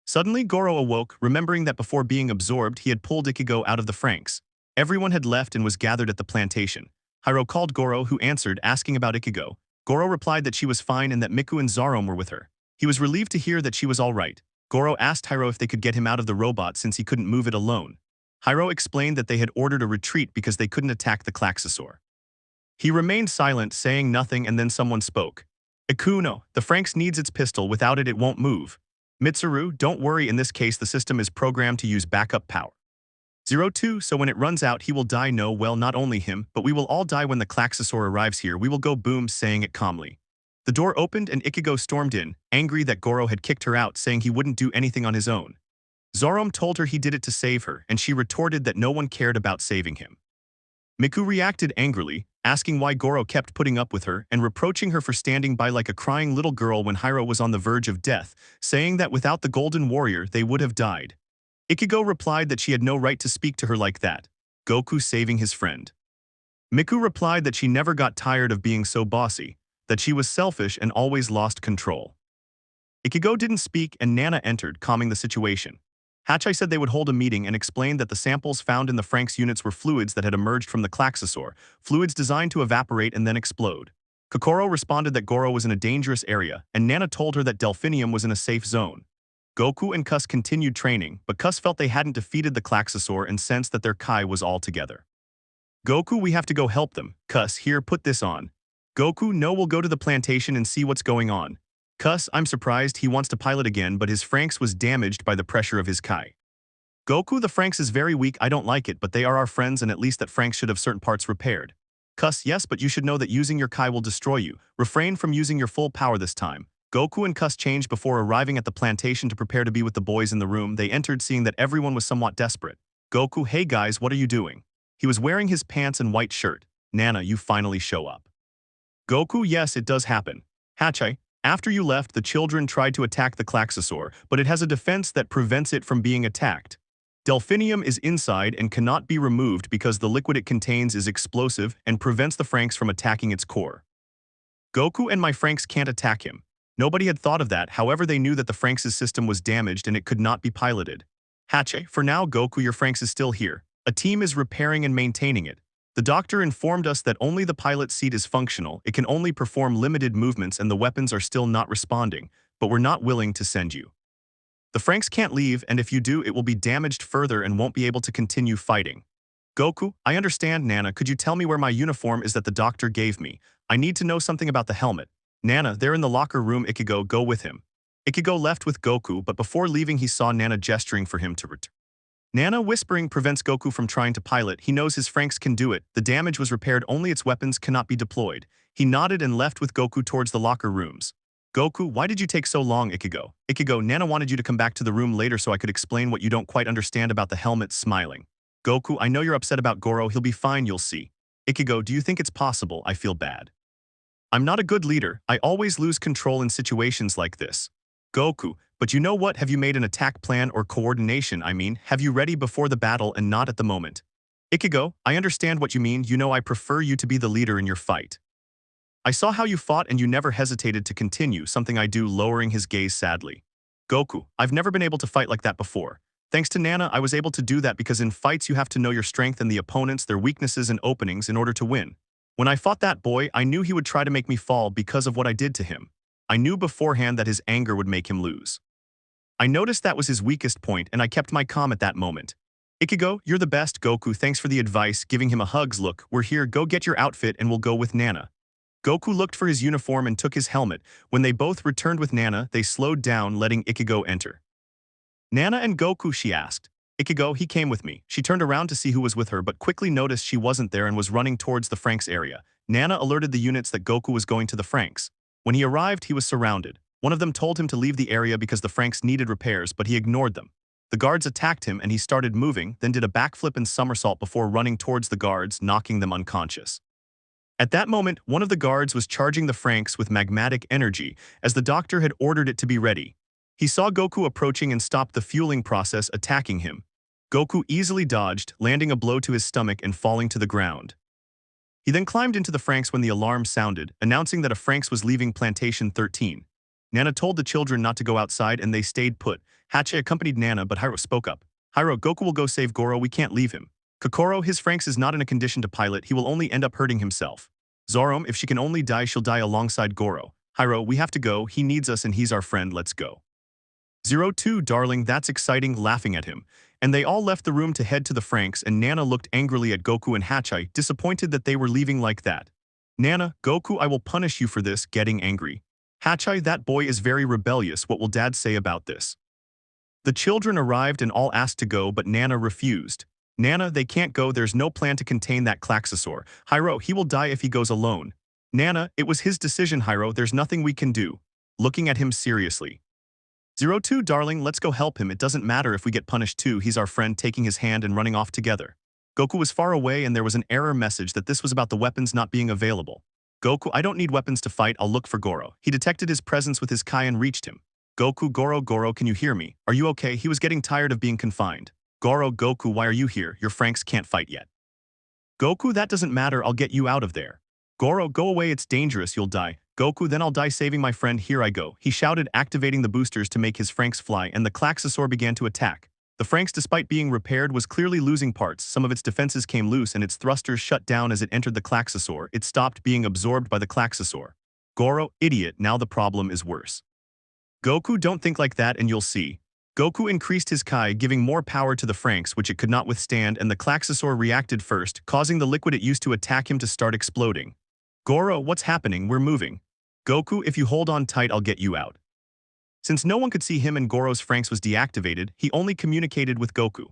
S1: Suddenly, Goro awoke, remembering that before being absorbed, he had pulled Ichigo out of the Franxx. Everyone had left and was gathered at the plantation. Hiro called Goro, who answered, asking about Ichigo. Goro replied that she was fine and that Miku and Zorom were with her. He was relieved to hear that she was all right. Goro asked Hiro if they could get him out of the robot since he couldn't move it alone. Hiro explained that they had ordered a retreat because they couldn't attack the Klaxosaur. He remained silent, saying nothing, and then someone spoke. Ikuno, the Franxx needs its pistol, without it it won't move. Mitsuru, don't worry, in this case the system is programmed to use backup power. 02, so when it runs out he will die. No, well, not only him, but we will all die when the Klaxosaur arrives here. We will go boom, saying it calmly. The door opened and Ichigo stormed in, angry that Goro had kicked her out, saying he wouldn't do anything on his own. Zorom told her he did it to save her, and she retorted that no one cared about saving him. Miku reacted angrily, asking why Goro kept putting up with her and reproaching her for standing by like a crying little girl when Hiro was on the verge of death, saying that without the Golden Warrior they would have died. Ichigo replied that she had no right to speak to her like that. Goku saving his friend. Miku replied that she never got tired of being so bossy, that she was selfish and always lost control. Ichigo didn't speak and Nana entered, calming the situation. Hatchai said they would hold a meeting and explained that the samples found in the Franxx units were fluids that had emerged from the Klaxosaur, fluids designed to evaporate and then explode. Kokoro responded that Goro was in a dangerous area, and Nana told her that Delphinium was in a safe zone. Goku and Cus continued training, but Cus felt they hadn't defeated the Klaxosaur and sensed that their Kai was all together. Goku, we have to go help them. Cus, here, put this on. Goku, no, we'll go to the plantation and see what's going on. Cus, I'm surprised, he wants to pilot again, but his Franxx was damaged by the pressure of his Kai. Goku, the Franxx is very weak, I don't like it, but they are our friends and at least that Franxx should have certain parts repaired. Cus, yes, but you should know that using your Kai will destroy you. Refrain from using your full power this time. Goku and Cus changed before arriving at the plantation to prepare to be with the boys in the room. They entered seeing that everyone was somewhat desperate. Goku, hey guys, what are you doing? He was wearing his pants and white shirt. Nana, you finally show up. Goku, yes, it does happen. Hatchai, after you left, the children tried to attack the Klaxosaur, but it has a defense that prevents it from being attacked. Delphinium is inside and cannot be removed because the liquid it contains is explosive and prevents the Franxx from attacking its core. Goku and my Franxx can't attack him. Nobody had thought of that, however they knew that the Franxx's system was damaged and it could not be piloted. Hatchai, for now Goku, your Franxx is still here. A team is repairing and maintaining it. The doctor informed us that only the pilot seat is functional, it can only perform limited movements and the weapons are still not responding, but we're not willing to send you. The Franxx can't leave, and if you do, it will be damaged further and won't be able to continue fighting. Goku, I understand, Nana. Could you tell me where my uniform is that the doctor gave me? I need to know something about the helmet. Nana, they're in the locker room. Ichigo, go with him. Ichigo left with Goku, but before leaving he saw Nana gesturing for him to return. Nana whispering prevents Goku from trying to pilot. He knows his Franxx can do it. The damage was repaired, only its weapons cannot be deployed. He nodded and left with Goku towards the locker rooms. Goku, why did you take so long, Ichigo? Ichigo, Nana wanted you to come back to the room later so I could explain what you don't quite understand about the helmet. Smiling. Goku, I know you're upset about Goro. He'll be fine, you'll see. Ichigo, do you think it's possible? I feel bad. I'm not a good leader. I always lose control in situations like this. Goku, but you know what? Have you made an attack plan or coordination? I mean, have you ready before the battle and not at the moment? Ichigo, I understand what you mean. You know I prefer you to be the leader in your fight. I saw how you fought and you never hesitated to continue, something I do, lowering his gaze sadly. Goku, I've never been able to fight like that before. Thanks to Nana, I was able to do that because in fights you have to know your strength and the opponents, their weaknesses and openings in order to win. When I fought that boy, I knew he would try to make me fall because of what I did to him. I knew beforehand that his anger would make him lose. I noticed that was his weakest point and I kept my calm at that moment. Ichigo, you're the best. Goku, thanks for the advice, giving him a hugs. Look, we're here, go get your outfit and we'll go with Nana. Goku looked for his uniform and took his helmet. When they both returned with Nana, they slowed down, letting Ichigo enter. Nana and Goku, she asked. Ichigo, he came with me. She turned around to see who was with her but quickly noticed she wasn't there and was running towards the Franxx area. Nana alerted the units that Goku was going to the Franxx. When he arrived, he was surrounded. One of them told him to leave the area because the Franxx needed repairs, but he ignored them. The guards attacked him and he started moving, then did a backflip and somersault before running towards the guards, knocking them unconscious. At that moment, one of the guards was charging the Franxx with magmatic energy, as the doctor had ordered it to be ready. He saw Goku approaching and stopped the fueling process, attacking him. Goku easily dodged, landing a blow to his stomach and falling to the ground. He then climbed into the Franxx when the alarm sounded, announcing that a Franxx was leaving Plantation 13. Nana told the children not to go outside and they stayed put. Hache accompanied Nana, but Hiro spoke up. Hiro, Goku will go save Goro, we can't leave him. Kokoro, his Franxx is not in a condition to pilot, he will only end up hurting himself. Zorom, if she can only die, she'll die alongside Goro. Hiro, we have to go, he needs us and he's our friend, let's go. 02, darling, that's exciting, laughing at him. And they all left the room to head to the Franxx and Nana looked angrily at Goku and Hachi, disappointed that they were leaving like that. Nana, Goku, I will punish you for this, getting angry. Hachi, that boy is very rebellious, what will Dad say about this? The children arrived and all asked to go, but Nana refused. Nana, they can't go, there's no plan to contain that Klaxosaur. Hiro, he will die if he goes alone. Nana, it was his decision, Hiro, there's nothing we can do. Looking at him seriously. 02, darling, let's go help him, it doesn't matter if we get punished too, he's our friend, taking his hand and running off together. Goku was far away and there was an error message that this was about the weapons not being available. Goku, I don't need weapons to fight, I'll look for Goro. He detected his presence with his Kai and reached him. Goku, Goro, can you hear me? Are you okay? He was getting tired of being confined. Goro, Goku, why are you here? Your Franxx can't fight yet. Goku, that doesn't matter, I'll get you out of there. Goro, go away, it's dangerous, you'll die. Goku, then I'll die saving my friend, here I go. He shouted, activating the boosters to make his Franxx fly, and the Klaxosaur began to attack. The Franxx, despite being repaired, was clearly losing parts. Some of its defenses came loose and its thrusters shut down as it entered the Klaxosaur. It stopped being absorbed by the Klaxosaur. Goro, idiot, now the problem is worse. Goku, don't think like that and you'll see. Goku increased his Kai, giving more power to the Franxx, which it could not withstand, and the Klaxosaur reacted first, causing the liquid it used to attack him to start exploding. Goro, what's happening? We're moving. Goku, if you hold on tight, I'll get you out. Since no one could see him and Goro's Franxx was deactivated, he only communicated with Goku.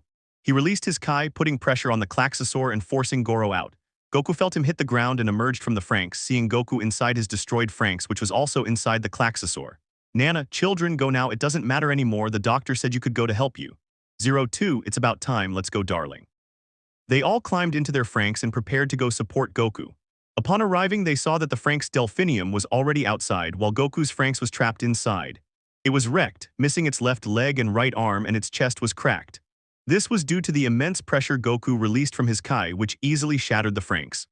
S1: He released his Kai, putting pressure on the Klaxosaur and forcing Goro out. Goku felt him hit the ground and emerged from the Franxx, seeing Goku inside his destroyed Franxx, which was also inside the Klaxosaur. Nana, children, go now, it doesn't matter anymore, the doctor said you could go to help you. 02, it's about time, let's go, darling. They all climbed into their Franxx and prepared to go support Goku. Upon arriving, they saw that the Franxx Delphinium was already outside, while Goku's Franxx was trapped inside. It was wrecked, missing its left leg and right arm, and its chest was cracked. This was due to the immense pressure Goku released from his Kai, which easily shattered the Franxx.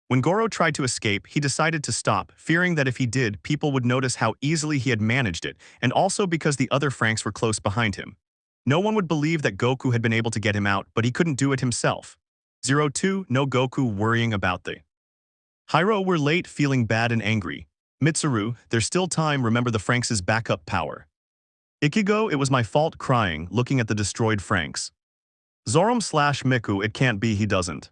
S1: When Goro tried to escape, he decided to stop, fearing that if he did, people would notice how easily he had managed it, and also because the other Franxx were close behind him. No one would believe that Goku had been able to get him out, but he couldn't do it himself. 02, no Goku worrying about the Hiro, we're late, feeling bad and angry. Mitsuru, there's still time, remember the Franxx's backup power. Ichigo, it was my fault, crying, looking at the destroyed Franxx. Zoram/Miku, it can't be he doesn't.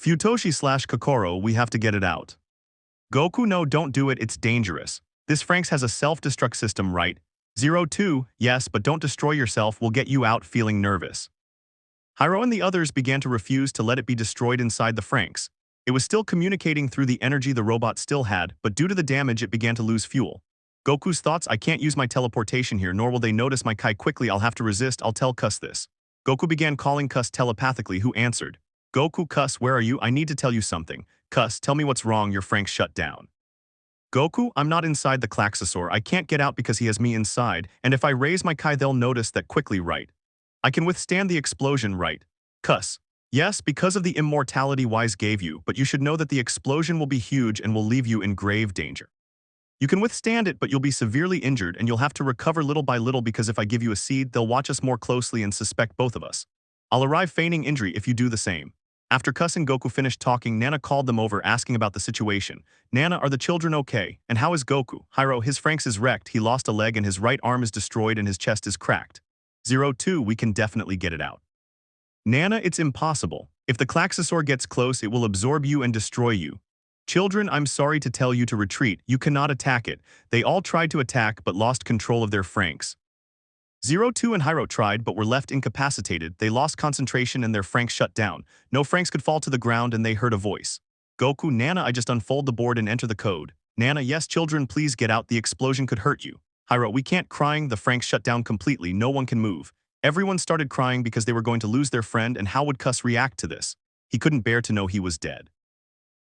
S1: Futoshi/Kokoro, we have to get it out. Goku, no, don't do it, it's dangerous. This Franxx has a self-destruct system, right? 02, yes, but don't destroy yourself, we'll get you out feeling nervous. Hyro and the others began to refuse to let it be destroyed inside the Franxx. It was still communicating through the energy the robot still had, but due to the damage it began to lose fuel. Goku's thoughts, I can't use my teleportation here, nor will they notice my Kai quickly, I'll have to resist, I'll tell Kus this. Goku began calling Kus telepathically, who answered. Goku, Kus, where are you? I need to tell you something. Kus, tell me what's wrong, your Franxx shut down. Goku, I'm not inside the Klaxosaur, I can't get out because he has me inside, and if I raise my Kai they'll notice that quickly, right? I can withstand the explosion, right? Kus. Yes, because of the immortality Wise gave you, but you should know that the explosion will be huge and will leave you in grave danger. You can withstand it, but you'll be severely injured and you'll have to recover little by little because if I give you a seed, they'll watch us more closely and suspect both of us. I'll arrive feigning injury if you do the same. After Kus and Goku finished talking, Nana called them over asking about the situation. Nana, are the children okay? And how is Goku? Hyro, his Franxx is wrecked, he lost a leg and his right arm is destroyed and his chest is cracked. 02, we can definitely get it out. Nana, it's impossible. If the Klaxosaur gets close, it will absorb you and destroy you. Children, I'm sorry to tell you to retreat, you cannot attack it. They all tried to attack but lost control of their Franxx. 02 and Hyro tried but were left incapacitated, they lost concentration and their Franxx shut down. No Franxx could fall to the ground and they heard a voice. Goku, Nana, I just unfold the board and enter the code. Nana, yes children, please get out, the explosion could hurt you. Hyro, we can't, crying, the Franxx shut down completely, no one can move. Everyone started crying because they were going to lose their friend, and how would Kus react to this? He couldn't bear to know he was dead.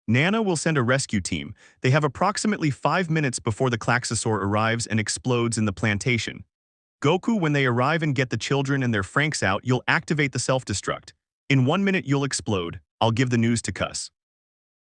S1: Nana will send a rescue team. They have approximately 5 minutes before the Klaxosaur arrives and explodes in the plantation. Goku, when they arrive and get the children and their Franxx out, you'll activate the self-destruct. In 1 minute you'll explode. I'll give the news to Kus.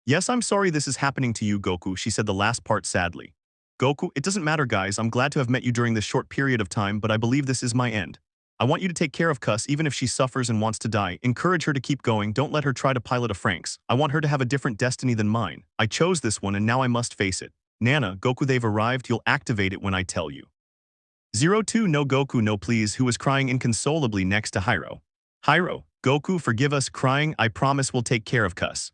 S1: Yes, I'm sorry this is happening to you, Goku, she said the last part sadly. Goku, it doesn't matter guys, I'm glad to have met you during this short period of time, but I believe this is my end. I want you to take care of Kus even if she suffers and wants to die. Encourage her to keep going, don't let her try to pilot a Franxx. I want her to have a different destiny than mine. I chose this one and now I must face it. Nana, Goku, they've arrived, you'll activate it when I tell you. 02, no Goku, no please, who was crying inconsolably next to Hyro. Hyro, Goku, forgive us, crying, I promise we'll take care of Kus.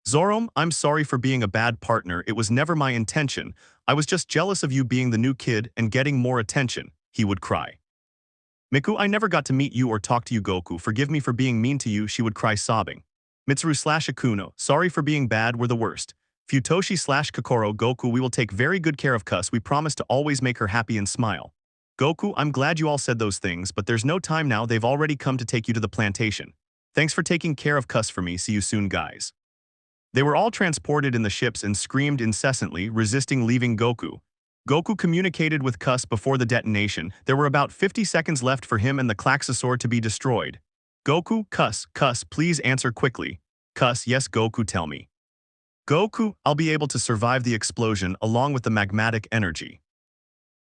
S1: Zoram, I'm sorry for being a bad partner, it was never my intention. I was just jealous of you being the new kid and getting more attention, he would cry. Miku, I never got to meet you or talk to you, Goku, forgive me for being mean to you, she would cry sobbing. Mitsuru/Akuno, sorry for being bad, we're the worst. Futoshi/Kokoro, Goku, we will take very good care of Kus, we promise to always make her happy and smile. Goku, I'm glad you all said those things, but there's no time now, they've already come to take you to the plantation. Thanks for taking care of Kus for me, see you soon guys. They were all transported in the ships and screamed incessantly, resisting leaving Goku. Goku communicated with Kus before the detonation. There were about 50 seconds left for him and the Klaxosaur to be destroyed. Goku, Kus, please answer quickly. Kus, yes Goku, tell me. Goku, I'll be able to survive the explosion along with the magmatic energy.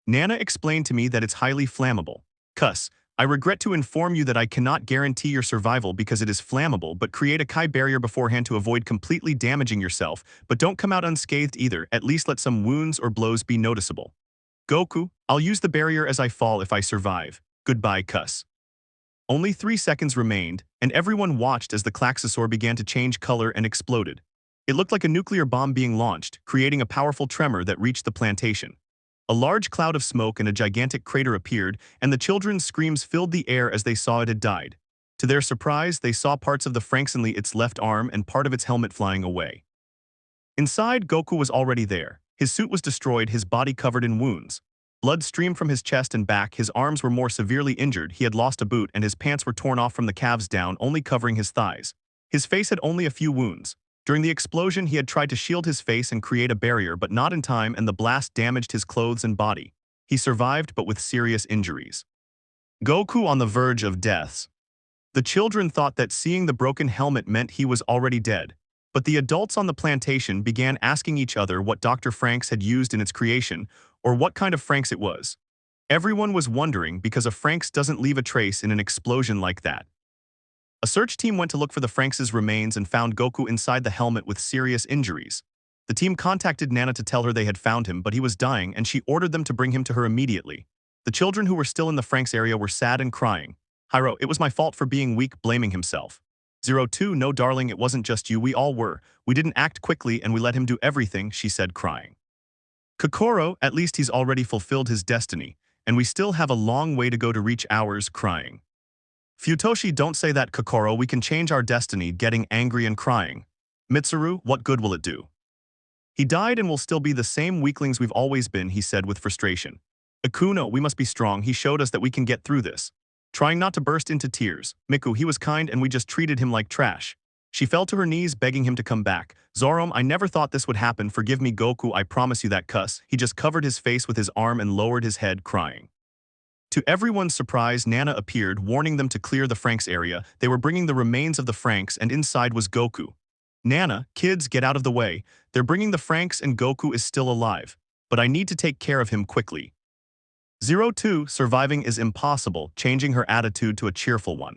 S1: Nana explained to me that it's highly flammable. Kus, I regret to inform you that I cannot guarantee your survival because it is flammable, but create a Kai barrier beforehand to avoid completely damaging yourself, but don't come out unscathed either, at least let some wounds or blows be noticeable. Goku, I'll use the barrier as I fall if I survive. Goodbye, Kus. Only 3 seconds remained, and everyone watched as the Klaxosaur began to change color and exploded. It looked like a nuclear bomb being launched, creating a powerful tremor that reached the plantation. A large cloud of smoke and a gigantic crater appeared, and the children's screams filled the air as they saw it had died. To their surprise, they saw parts of the Franxx, its left arm and part of its helmet flying away. Inside, Goku was already there. His suit was destroyed, his body covered in wounds. Blood streamed from his chest and back, his arms were more severely injured, he had lost a boot and his pants were torn off from the calves down, only covering his thighs. His face had only a few wounds. During the explosion, he had tried to shield his face and create a barrier, but not in time, and the blast damaged his clothes and body. He survived, but with serious injuries. Goku on the verge of death. The children thought that seeing the broken helmet meant he was already dead, but the adults on the plantation began asking each other what Dr. Franxx had used in its creation, or what kind of Franxx it was. Everyone was wondering because a Franxx doesn't leave a trace in an explosion like that. A search team went to look for the Franxx's remains and found Goku inside the helmet with serious injuries. The team contacted Nana to tell her they had found him, but he was dying and she ordered them to bring him to her immediately. The children who were still in the Franxx area were sad and crying. Hyro, it was my fault for being weak, blaming himself. 02, no darling, it wasn't just you, we all were. We didn't act quickly and we let him do everything, she said, crying. Kokoro, at least he's already fulfilled his destiny, and we still have a long way to go to reach ours, crying. Futoshi, don't say that, Kokoro, we can change our destiny, getting angry and crying. Mitsuru, what good will it do? He died and will still be the same weaklings we've always been, he said with frustration. Akuno, we must be strong, he showed us that we can get through this. Trying not to burst into tears. Miku, he was kind and we just treated him like trash. She fell to her knees begging him to come back. Zorom, I never thought this would happen, forgive me Goku, I promise you that cuss. He just covered his face with his arm and lowered his head, crying. To everyone's surprise, Nana appeared, warning them to clear the Franxx area. They were bringing the remains of the Franxx and inside was Goku. Nana, kids, get out of the way. They're bringing the Franxx and Goku is still alive. But I need to take care of him quickly. 02, surviving is impossible, changing her attitude to a cheerful one.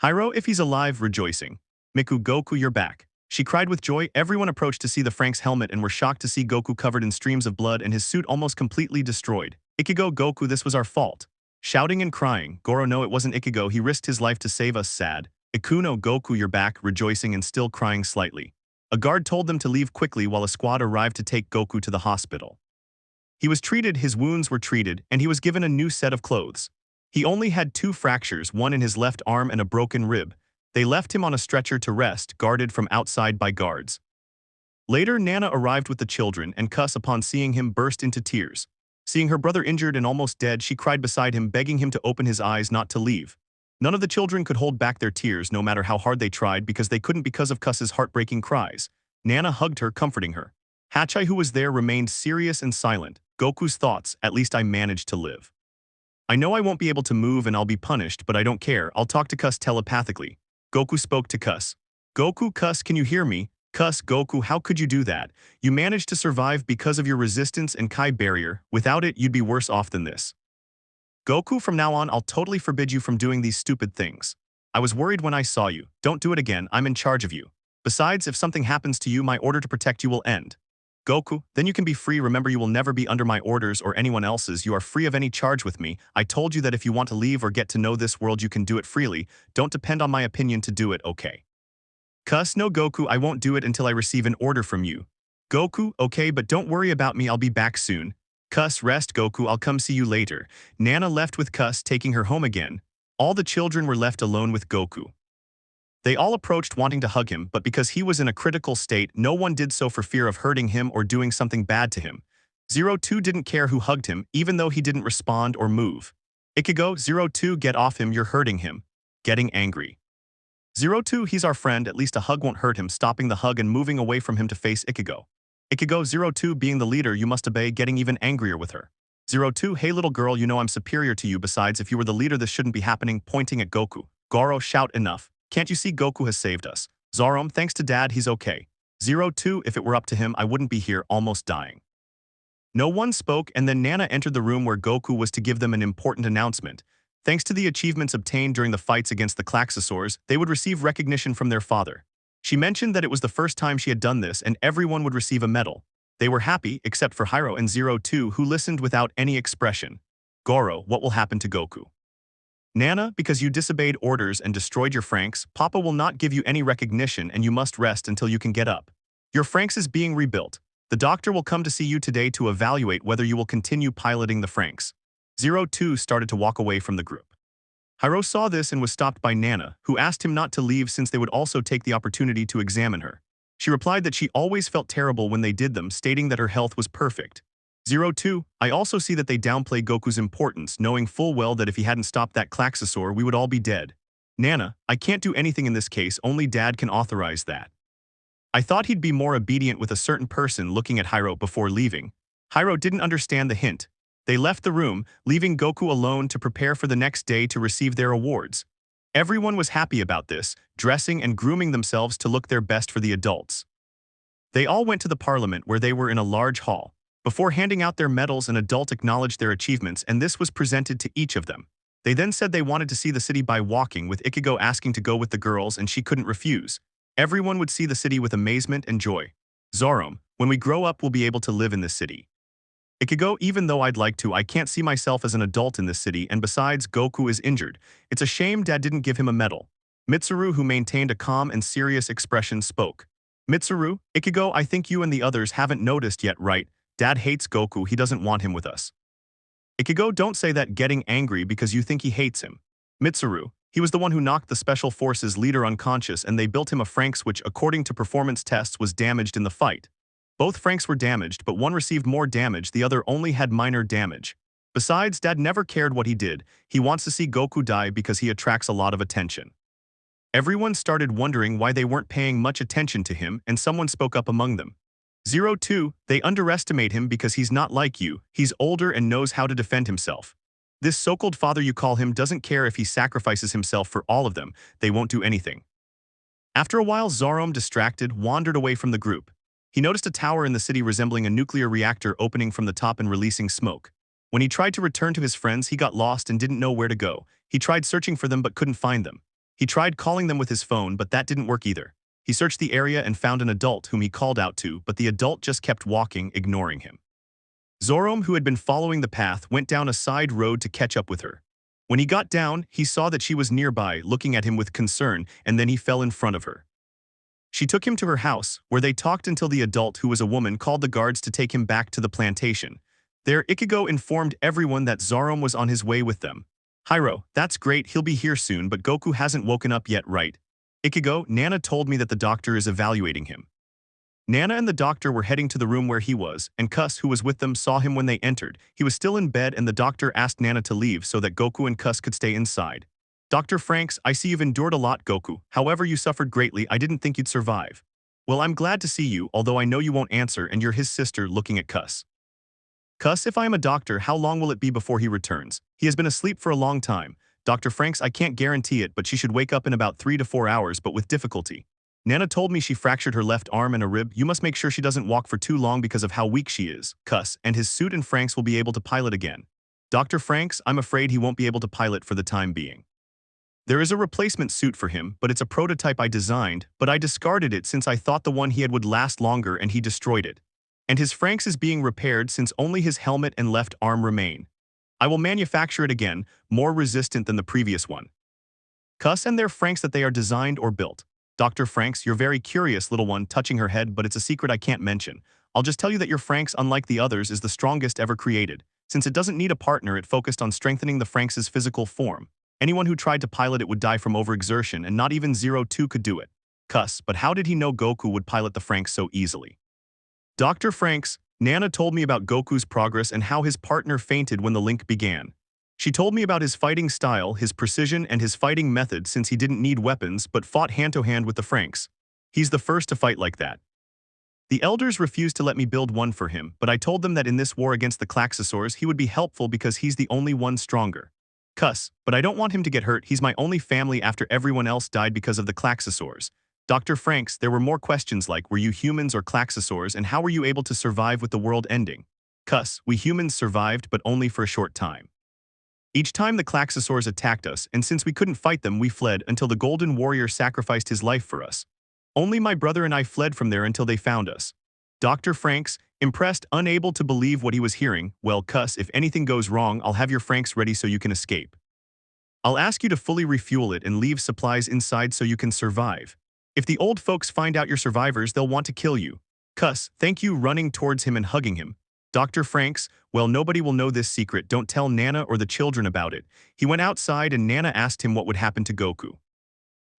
S1: Hyro, if he's alive, rejoicing. Miku, Goku, you're back. She cried with joy. Everyone approached to see the Franxx helmet and were shocked to see Goku covered in streams of blood and his suit almost completely destroyed. Ichigo, Goku, this was our fault. Shouting and crying. Goro, no, it wasn't Ichigo, he risked his life to save us, sad. Ikuno, Goku, you're back, rejoicing and still crying slightly. A guard told them to leave quickly while a squad arrived to take Goku to the hospital. He was treated, his wounds were treated, and he was given a new set of clothes. He only had 2 fractures, one in his left arm and a broken rib. They left him on a stretcher to rest, guarded from outside by guards. Later, Nana arrived with the children, and Kuss, upon seeing him, burst into tears. Seeing her brother injured and almost dead, she cried beside him, begging him to open his eyes, not to leave. None of the children could hold back their tears, no matter how hard they tried, because they couldn't because of Kuss's heartbreaking cries. Nana hugged her, comforting her. Hachai, who was there, remained serious and silent. Goku's thoughts, at least I managed to live. I know I won't be able to move and I'll be punished, but I don't care, I'll talk to Kuss telepathically. Goku spoke to Kuss. Goku, Kuss, can you hear me? Kuss, Goku, how could you do that? You managed to survive because of your resistance and Kai barrier. Without it, you'd be worse off than this. Goku, from now on, I'll totally forbid you from doing these stupid things. I was worried when I saw you. Don't do it again, I'm in charge of you. Besides, if something happens to you, my order to protect you will end. Goku, then you can be free, remember you will never be under my orders or anyone else's, you are free of any charge with me. I told you that if you want to leave or get to know this world you can do it freely, don't depend on my opinion to do it, okay? Kuss, no Goku, I won't do it until I receive an order from you. Goku, okay, but don't worry about me, I'll be back soon. Kuss, rest Goku, I'll come see you later. Nana left with Kuss, taking her home again. All the children were left alone with Goku. They all approached wanting to hug him, but because he was in a critical state, no one did so for fear of hurting him or doing something bad to him. 02 didn't care who hugged him, even though he didn't respond or move. Ichigo, 02, get off him, you're hurting him. Getting angry. 02, he's our friend, at least a hug won't hurt him, stopping the hug and moving away from him to face Ichigo. Ichigo, 02, being the leader, you must obey, getting even angrier with her. 02, hey little girl, you know I'm superior to you, besides if you were the leader this shouldn't be happening, pointing at Goku. Goro, shout, enough. Can't you see Goku has saved us? Zorom, thanks to dad, he's okay. 02, if it were up to him, I wouldn't be here, almost dying. No one spoke, and then Nana entered the room where Goku was to give them an important announcement. Thanks to the achievements obtained during the fights against the Klaxosaurs, they would receive recognition from their father. She mentioned that it was the first time she had done this and everyone would receive a medal. They were happy, except for Hyro and 02, who listened without any expression. Goro, what will happen to Goku? Nana, because you disobeyed orders and destroyed your Franxx, Papa will not give you any recognition and you must rest until you can get up. Your Franxx is being rebuilt. The doctor will come to see you today to evaluate whether you will continue piloting the Franxx. 02 started to walk away from the group. Hyro saw this and was stopped by Nana, who asked him not to leave since they would also take the opportunity to examine her. She replied that she always felt terrible when they did them, stating that her health was perfect. 02, I also see that they downplay Goku's importance, knowing full well that if he hadn't stopped that Klaxosaur, we would all be dead. Nana, I can't do anything in this case, only Dad can authorize that. I thought he'd be more obedient with a certain person, looking at Hyro before leaving. Hyro didn't understand the hint. They left the room, leaving Goku alone to prepare for the next day to receive their awards. Everyone was happy about this, dressing and grooming themselves to look their best for the adults. They all went to the parliament where they were in a large hall. Before handing out their medals, an adult acknowledged their achievements and this was presented to each of them. They then said they wanted to see the city by walking, with Ichigo asking to go with the girls and she couldn't refuse. Everyone would see the city with amazement and joy. Zorom, when we grow up we'll be able to live in this city. Ichigo, even though I'd like to, I can't see myself as an adult in this city, and besides, Goku is injured. It's a shame Dad didn't give him a medal. Mitsuru, who maintained a calm and serious expression, spoke. Mitsuru, Ichigo, I think you and the others haven't noticed yet, right? Dad hates Goku, he doesn't want him with us. Ichigo, don't say that getting angry because you think he hates him. Mitsuru, he was the one who knocked the Special Forces leader unconscious and they built him a Franxx which, according to performance tests, was damaged in the fight. Both Franxx were damaged, but one received more damage, the other only had minor damage. Besides, Dad never cared what he did, he wants to see Goku die because he attracts a lot of attention. Everyone started wondering why they weren't paying much attention to him, and someone spoke up among them. 02, they underestimate him because he's not like you, he's older and knows how to defend himself. This so-called father you call him doesn't care if he sacrifices himself for all of them, they won't do anything. After a while, Zoroark, distracted, wandered away from the group. He noticed a tower in the city resembling a nuclear reactor opening from the top and releasing smoke. When he tried to return to his friends, he got lost and didn't know where to go. He tried searching for them but couldn't find them. He tried calling them with his phone, but that didn't work either. He searched the area and found an adult whom he called out to, but the adult just kept walking, ignoring him. Zoroark, who had been following the path, went down a side road to catch up with her. When he got down, he saw that she was nearby, looking at him with concern, and then he fell in front of her. She took him to her house, where they talked until the adult, who was a woman, called the guards to take him back to the plantation. There, Ichigo informed everyone that Zoroark was on his way with them. Hiro, that's great, he'll be here soon, but Goku hasn't woken up yet, right? Ichigo, Nana told me that the doctor is evaluating him. Nana and the doctor were heading to the room where he was, and Kus, who was with them, saw him when they entered. He was still in bed and the doctor asked Nana to leave so that Goku and Kus could stay inside. Dr. Franxx, I see you've endured a lot, Goku. However, you suffered greatly, I didn't think you'd survive. Well, I'm glad to see you, although I know you won't answer and you're his sister, looking at Kus. Kus, if I am a doctor, how long will it be before he returns? He has been asleep for a long time. Dr. Franxx, I can't guarantee it, but she should wake up in about 3 to 4 hours, but with difficulty. Nana told me she fractured her left arm and a rib. You must make sure she doesn't walk for too long because of how weak she is. Kus, and his suit and Franxx will be able to pilot again. Dr. Franxx, I'm afraid he won't be able to pilot for the time being. There is a replacement suit for him, but it's a prototype I designed, but I discarded it since I thought the one he had would last longer and he destroyed it. And his Franxx is being repaired since only his helmet and left arm remain. I will manufacture it again, more resistant than the previous one. Kus and their Franxx that they are designed or built. Dr. Franxx, you're very curious, little one, touching her head, but it's a secret I can't mention. I'll just tell you that your Franxx, unlike the others, is the strongest ever created. Since it doesn't need a partner, it focused on strengthening the Franxx's physical form. Anyone who tried to pilot it would die from overexertion, and not even 02 could do it. Kus, but how did he know Goku would pilot the Franxx so easily? Dr. Franxx, Nana told me about Goku's progress and how his partner fainted when the link began. She told me about his fighting style, his precision, and his fighting method since he didn't need weapons but fought hand-to-hand with the Franxx. He's the first to fight like that. The elders refused to let me build one for him, but I told them that in this war against the Klaxosaurs he would be helpful because he's the only one stronger. Kus, but I don't want him to get hurt, he's my only family after everyone else died because of the Klaxosaurs. Dr. Franxx, there were more questions like, were you humans or Klaxosaurs and how were you able to survive with the world ending? Kus, we humans survived but only for a short time. Each time the Klaxosaurs attacked us, and since we couldn't fight them, we fled until the Golden Warrior sacrificed his life for us. Only my brother and I fled from there until they found us. Dr. Franxx, impressed, unable to believe what he was hearing, well, Kus, if anything goes wrong, I'll have your Franxx ready so you can escape. I'll ask you to fully refuel it and leave supplies inside so you can survive. If the old folks find out you're survivors, they'll want to kill you. Kus, thank you, running towards him and hugging him. Dr. Franxx, well, nobody will know this secret, don't tell Nana or the children about it. He went outside and Nana asked him what would happen to Goku.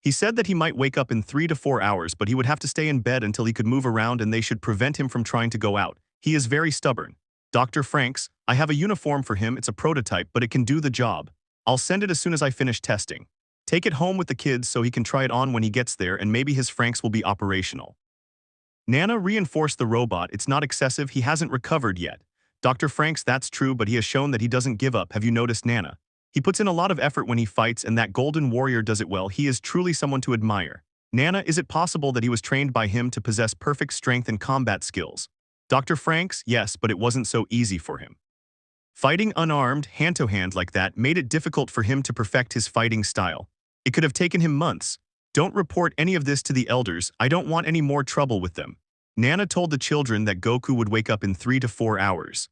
S1: He said that he might wake up in 3 to 4 hours, but he would have to stay in bed until he could move around and they should prevent him from trying to go out. He is very stubborn. Dr. Franxx, I have a uniform for him, it's a prototype, but it can do the job. I'll send it as soon as I finish testing. Take it home with the kids so he can try it on when he gets there and maybe his Franxx will be operational. Nana reinforced the robot, it's not excessive, he hasn't recovered yet. Dr. Franxx, that's true, but he has shown that he doesn't give up, have you noticed Nana? He puts in a lot of effort when he fights and that Golden Warrior does it well, he is truly someone to admire. Nana, is it possible that he was trained by him to possess perfect strength and combat skills? Dr. Franxx, yes, but it wasn't so easy for him. Fighting unarmed, hand-to-hand like that made it difficult for him to perfect his fighting style. It could have taken him months. Don't report any of this to the elders, I don't want any more trouble with them. Nana told the children that Goku would wake up in 3 to 4 hours.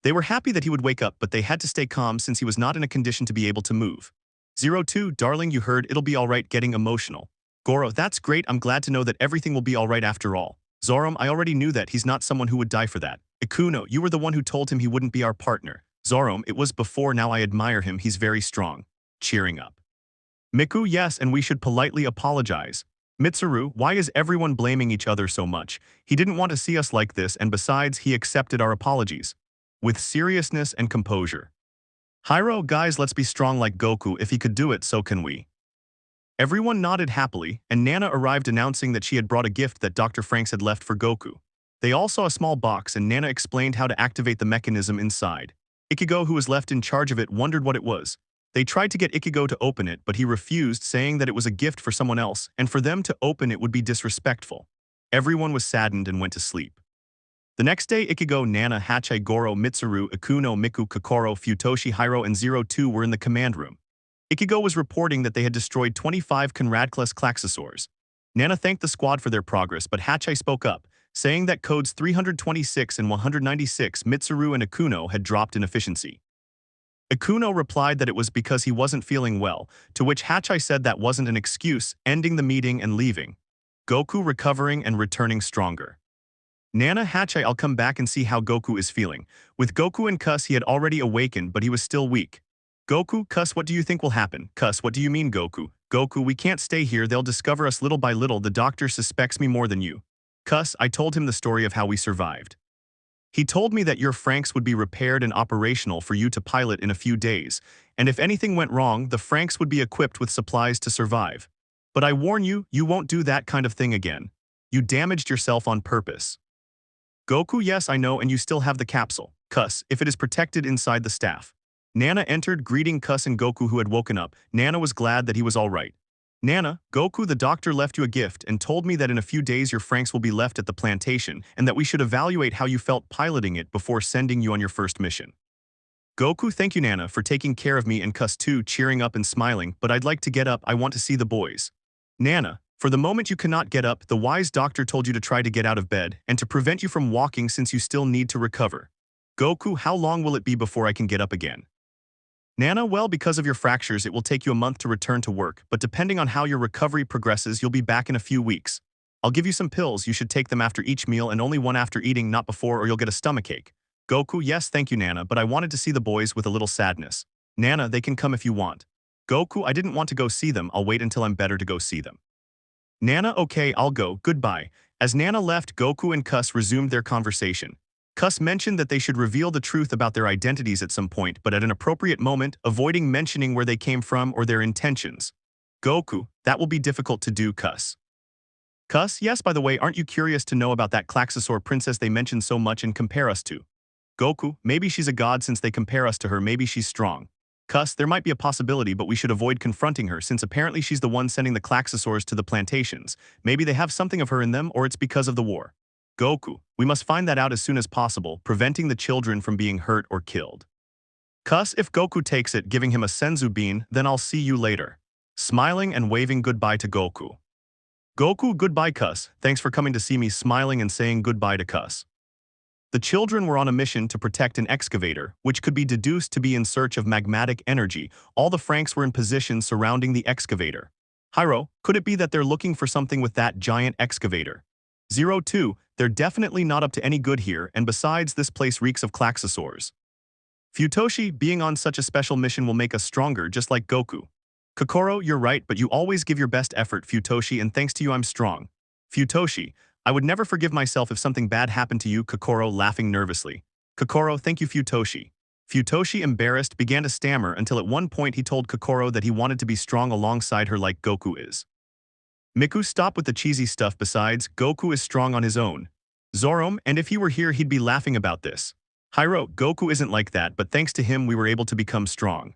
S1: They were happy that he would wake up, but they had to stay calm since he was not in a condition to be able to move. 02, darling, you heard, it'll be alright, getting emotional. Goro, that's great, I'm glad to know that everything will be alright after all. Zoram, I already knew that, he's not someone who would die for that. Ikuno, you were the one who told him he wouldn't be our partner. Zoram, it was before, now I admire him, he's very strong. Cheering up. Miku, yes, and we should politely apologize. Mitsuru, why is everyone blaming each other so much? He didn't want to see us like this, and besides, he accepted our apologies. With seriousness and composure. Hiro, guys, let's be strong like Goku, if he could do it, so can we. Everyone nodded happily, and Nana arrived announcing that she had brought a gift that Dr. Franxx had left for Goku. They all saw a small box and Nana explained how to activate the mechanism inside. Ichigo, who was left in charge of it, wondered what it was. They tried to get Ichigo to open it, but he refused, saying that it was a gift for someone else, and for them to open it would be disrespectful. Everyone was saddened and went to sleep. The next day, Ichigo, Nana, Hachi, Goro, Mitsuru, Ikuno, Miku, Kokoro, Futoshi, Hiro, and 02 were in the command room. Ichigo was reporting that they had destroyed 25 Quirkless Klaxosaurs. Nana thanked the squad for their progress, but Hachi spoke up, saying that codes 326 and 196, Mitsuru and Ikuno, had dropped in efficiency. Ikuno replied that it was because he wasn't feeling well, to which Hachi said that wasn't an excuse, ending the meeting and leaving. Goku recovering and returning stronger. Nana, Hachi, I'll come back and see how Goku is feeling. With Goku and Kus, he had already awakened, but he was still weak. Goku, Kus, what do you think will happen? Kus, what do you mean, Goku? Goku, we can't stay here, they'll discover us little by little, the doctor suspects me more than you. Kus, I told him the story of how we survived. He told me that your Franxx would be repaired and operational for you to pilot in a few days, and if anything went wrong, the Franxx would be equipped with supplies to survive. But I warn you, you won't do that kind of thing again. You damaged yourself on purpose. Goku, yes, I know, and you still have the capsule. Kus, if it is protected inside the staff. Nana entered, greeting Kus and Goku, who had woken up. Nana was glad that he was all right. Nana, Goku, the doctor left you a gift and told me that in a few days your Franxx will be left at the plantation and that we should evaluate how you felt piloting it before sending you on your first mission. Goku, thank you, Nana, for taking care of me, and Kus too, cheering up and smiling, but I'd like to get up, I want to see the boys. Nana, for the moment you cannot get up, the wise doctor told you to try to get out of bed and to prevent you from walking since you still need to recover. Goku, how long will it be before I can get up again? Nana, well, because of your fractures, it will take you a month to return to work, but depending on how your recovery progresses, you'll be back in a few weeks. I'll give you some pills, you should take them after each meal and only one after eating, not before, or you'll get a stomachache. Goku, yes, thank you, Nana, but I wanted to see the boys with a little sadness. Nana, they can come if you want. Goku, I didn't want to go see them, I'll wait until I'm better to go see them. Nana, okay, I'll go, goodbye. As Nana left, Goku and Kus resumed their conversation. Kus mentioned that they should reveal the truth about their identities at some point, but at an appropriate moment, avoiding mentioning where they came from or their intentions. Goku, that will be difficult to do, Kus. Kus, yes, by the way, aren't you curious to know about that Klaxosaur princess they mentioned so much and compare us to? Goku, maybe she's a god since they compare us to her, maybe she's strong. Kus, there might be a possibility, but we should avoid confronting her since apparently she's the one sending the Klaxosaurs to the plantations. Maybe they have something of her in them or it's because of the war. Goku, we must find that out as soon as possible, preventing the children from being hurt or killed. Kus, if Goku takes it, giving him a senzu bean, then I'll see you later. Smiling and waving goodbye to Goku. Goku, goodbye Kus, thanks for coming to see me, smiling and saying goodbye to Kus. The children were on a mission to protect an excavator, which could be deduced to be in search of magmatic energy. All the Franxx were in position surrounding the excavator. Hiro, could it be that they're looking for something with that giant excavator? 02, they're definitely not up to any good here, and besides, this place reeks of Klaxosaurs. Futoshi, being on such a special mission will make us stronger, just like Goku. Kokoro, you're right, but you always give your best effort, Futoshi, and thanks to you I'm strong. Futoshi, I would never forgive myself if something bad happened to you, Kokoro, laughing nervously. Kokoro, thank you, Futoshi. Futoshi, embarrassed, began to stammer until at one point he told Kokoro that he wanted to be strong alongside her like Goku is. Miku, stop with the cheesy stuff, besides, Goku is strong on his own. Zoram, and if he were here he'd be laughing about this. Hiro, Goku isn't like that, but thanks to him we were able to become strong.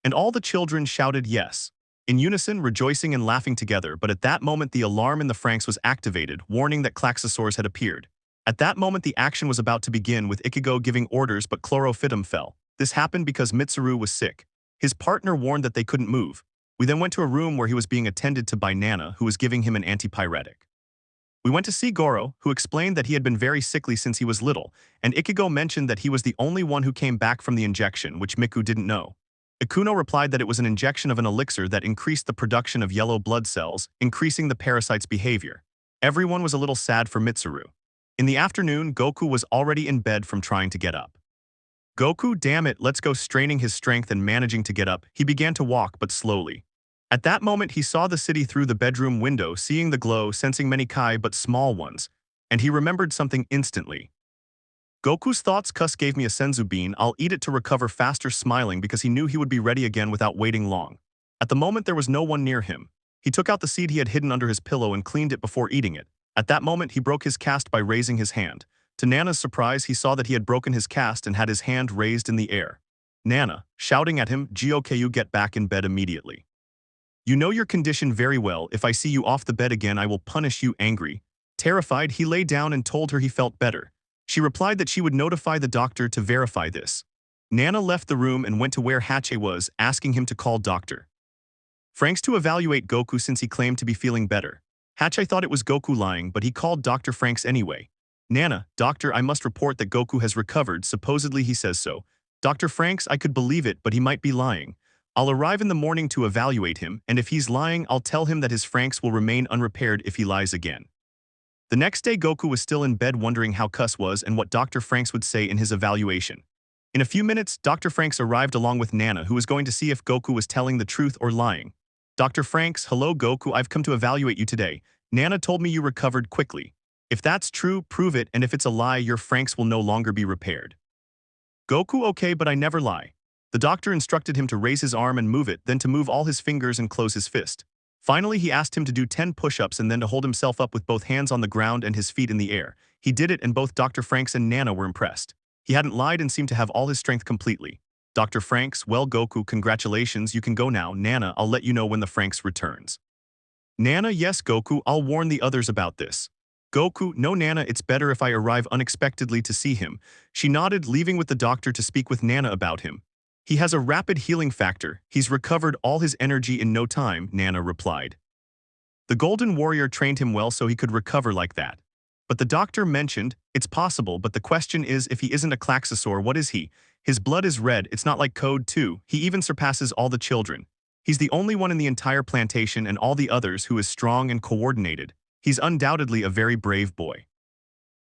S1: And all the children shouted yes. In unison, rejoicing and laughing together, but at that moment the alarm in the Franxx was activated, warning that Klaxosaurs had appeared. At that moment the action was about to begin with Ichigo giving orders, but Chlorophytum fell. This happened because Mitsuru was sick. His partner warned that they couldn't move. We then went to a room where he was being attended to by Nana, who was giving him an antipyretic. We went to see Goro, who explained that he had been very sickly since he was little, and Ichigo mentioned that he was the only one who came back from the injection, which Miku didn't know. Ikuno replied that it was an injection of an elixir that increased the production of yellow blood cells, increasing the parasite's behavior. Everyone was a little sad for Mitsuru. In the afternoon, Goku was already in bed from trying to get up. Goku, damn it, let's go. Straining his strength and managing to get up, he began to walk but slowly. At that moment he saw the city through the bedroom window, seeing the glow, sensing many kai but small ones, and he remembered something instantly. Goku's thoughts, Kus gave me a senzu bean, I'll eat it to recover faster, smiling because he knew he would be ready again without waiting long. At the moment there was no one near him. He took out the seed he had hidden under his pillow and cleaned it before eating it. At that moment he broke his cast by raising his hand. To Nana's surprise, he saw that he had broken his cast and had his hand raised in the air. Nana, shouting at him, "Goku, get back in bed immediately. You know your condition very well. If I see you off the bed again, I will punish you." Angry. Terrified, he lay down and told her he felt better. She replied that she would notify the doctor to verify this. Nana left the room and went to where Hache was, asking him to call Dr. Franxx to evaluate Goku since he claimed to be feeling better. Hache thought it was Goku lying, but he called Dr. Franxx anyway. "Nana, doctor, I must report that Goku has recovered, supposedly he says so." "Dr. Franxx, I could believe it, but he might be lying. I'll arrive in the morning to evaluate him, and if he's lying, I'll tell him that his Franxx will remain unrepaired if he lies again." The next day Goku was still in bed wondering how Kus was and what Dr. Franxx would say in his evaluation. In a few minutes, Dr. Franxx arrived along with Nana, who was going to see if Goku was telling the truth or lying. "Dr. Franxx, hello Goku, I've come to evaluate you today. Nana told me you recovered quickly. If that's true, prove it, and if it's a lie, your Franxx will no longer be repaired." Goku, okay, but I never lie. The doctor instructed him to raise his arm and move it, then to move all his fingers and close his fist. Finally, he asked him to do 10 push-ups and then to hold himself up with both hands on the ground and his feet in the air. He did it, and both Dr. Franxx and Nana were impressed. He hadn't lied and seemed to have all his strength completely. Dr. Franxx, well Goku, congratulations, you can go now. Nana, I'll let you know when the Franxx returns. Nana, yes Goku, I'll warn the others about this. Goku, no Nana, it's better if I arrive unexpectedly to see him. She nodded, leaving with the doctor to speak with Nana about him. He has a rapid healing factor. He's recovered all his energy in no time, Nana replied. The Golden Warrior trained him well so he could recover like that. But the doctor mentioned, it's possible, but the question is, if he isn't a Klaxosaur, what is he? His blood is red, it's not like Code 2, he even surpasses all the children. He's the only one in the entire plantation and all the others who is strong and coordinated. He's undoubtedly a very brave boy.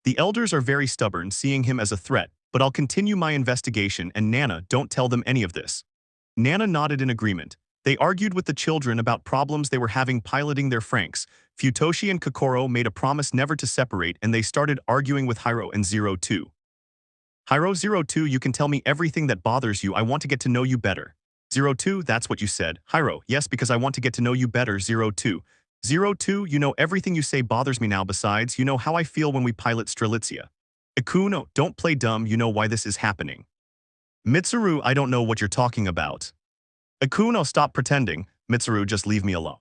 S1: The elders are very stubborn, seeing him as a threat, but I'll continue my investigation, and Nana, don't tell them any of this. Nana nodded in agreement. They argued with the children about problems they were having piloting their Franxx. Futoshi and Kokoro made a promise never to separate, and they started arguing with Hiro and 02. Hiro, 02, you can tell me everything that bothers you, I want to get to know you better. 02, that's what you said. Hiro, yes, because I want to get to know you better. 02. 02, you know everything you say bothers me now, besides, you know how I feel when we pilot Strelitzia. Ikuno, don't play dumb, you know why this is happening. Mitsuru, I don't know what you're talking about. Ikuno, stop pretending. Mitsuru, just leave me alone.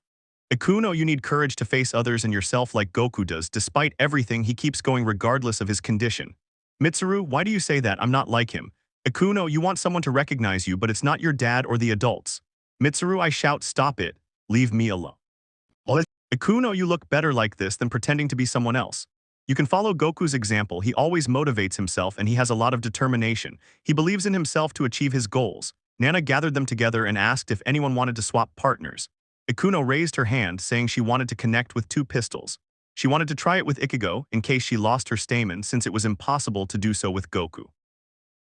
S1: Ikuno, you need courage to face others and yourself like Goku does. Despite everything, he keeps going regardless of his condition. Mitsuru, why do you say that? I'm not like him. Ikuno, you want someone to recognize you, but it's not your dad or the adults. Mitsuru, I shout, stop it. Leave me alone. Ikuno, you look better like this than pretending to be someone else. You can follow Goku's example. He always motivates himself and he has a lot of determination. He believes in himself to achieve his goals. Nana gathered them together and asked if anyone wanted to swap partners. Ikuno raised her hand, saying she wanted to connect with 2 pistols. She wanted to try it with Ichigo in case she lost her stamen, since it was impossible to do so with Goku.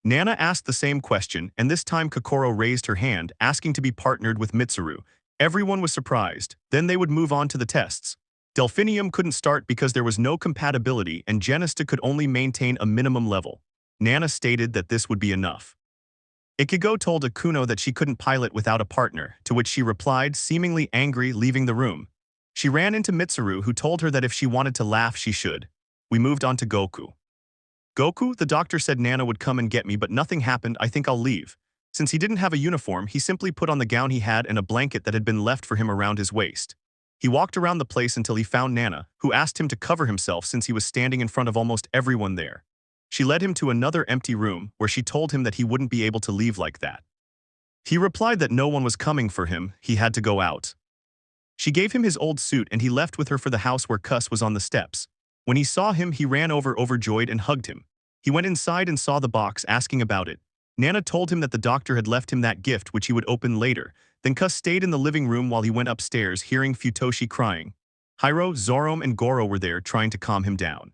S1: Nana asked the same question, and this time Kokoro raised her hand, asking to be partnered with Mitsuru. Everyone was surprised. Then they would move on to the tests. Delphinium couldn't start because there was no compatibility, and Genista could only maintain a minimum level. Nana stated that this would be enough. Ichigo told Ikuno that she couldn't pilot without a partner, to which she replied, seemingly angry, leaving the room. She ran into Mitsuru, who told her that if she wanted to laugh, she should. We moved on to Goku. Goku, the doctor said Nana would come and get me, but nothing happened. I think I'll leave. Since he didn't have a uniform, he simply put on the gown he had and a blanket that had been left for him around his waist. He walked around the place until he found Nana, who asked him to cover himself since he was standing in front of almost everyone there. She led him to another empty room, where she told him that he wouldn't be able to leave like that. He replied that no one was coming for him, he had to go out. She gave him his old suit and he left with her for the house where Kus was on the steps. When he saw him, he ran over overjoyed and hugged him. He went inside and saw the box, asking about it. Nana told him that the doctor had left him that gift which he would open later. Then Kus stayed in the living room while he went upstairs, hearing Futoshi crying. Hiro, Zoroark, and Goro were there trying to calm him down.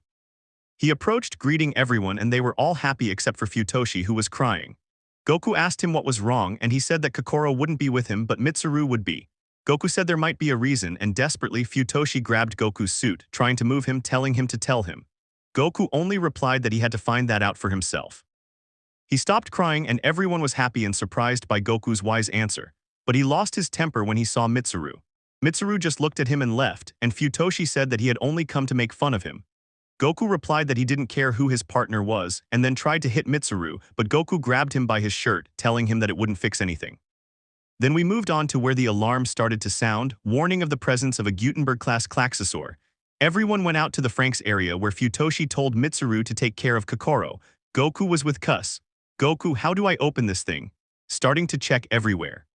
S1: He approached, greeting everyone, and they were all happy except for Futoshi, who was crying. Goku asked him what was wrong, and he said that Kokoro wouldn't be with him but Mitsuru would be. Goku said there might be a reason, and desperately Futoshi grabbed Goku's suit, trying to move him, telling him to tell him. Goku only replied that he had to find that out for himself. He stopped crying and everyone was happy and surprised by Goku's wise answer, but he lost his temper when he saw Mitsuru. Mitsuru just looked at him and left, and Futoshi said that he had only come to make fun of him. Goku replied that he didn't care who his partner was, and then tried to hit Mitsuru, but Goku grabbed him by his shirt, telling him that it wouldn't fix anything. Then we moved on to where the alarm started to sound, warning of the presence of a Gutenberg-class Klaxosaur. Everyone went out to the Franxx area where Futoshi told Mitsuru to take care of Kokoro. Goku was with Kus. Goku, how do I open this thing? Starting to check everywhere.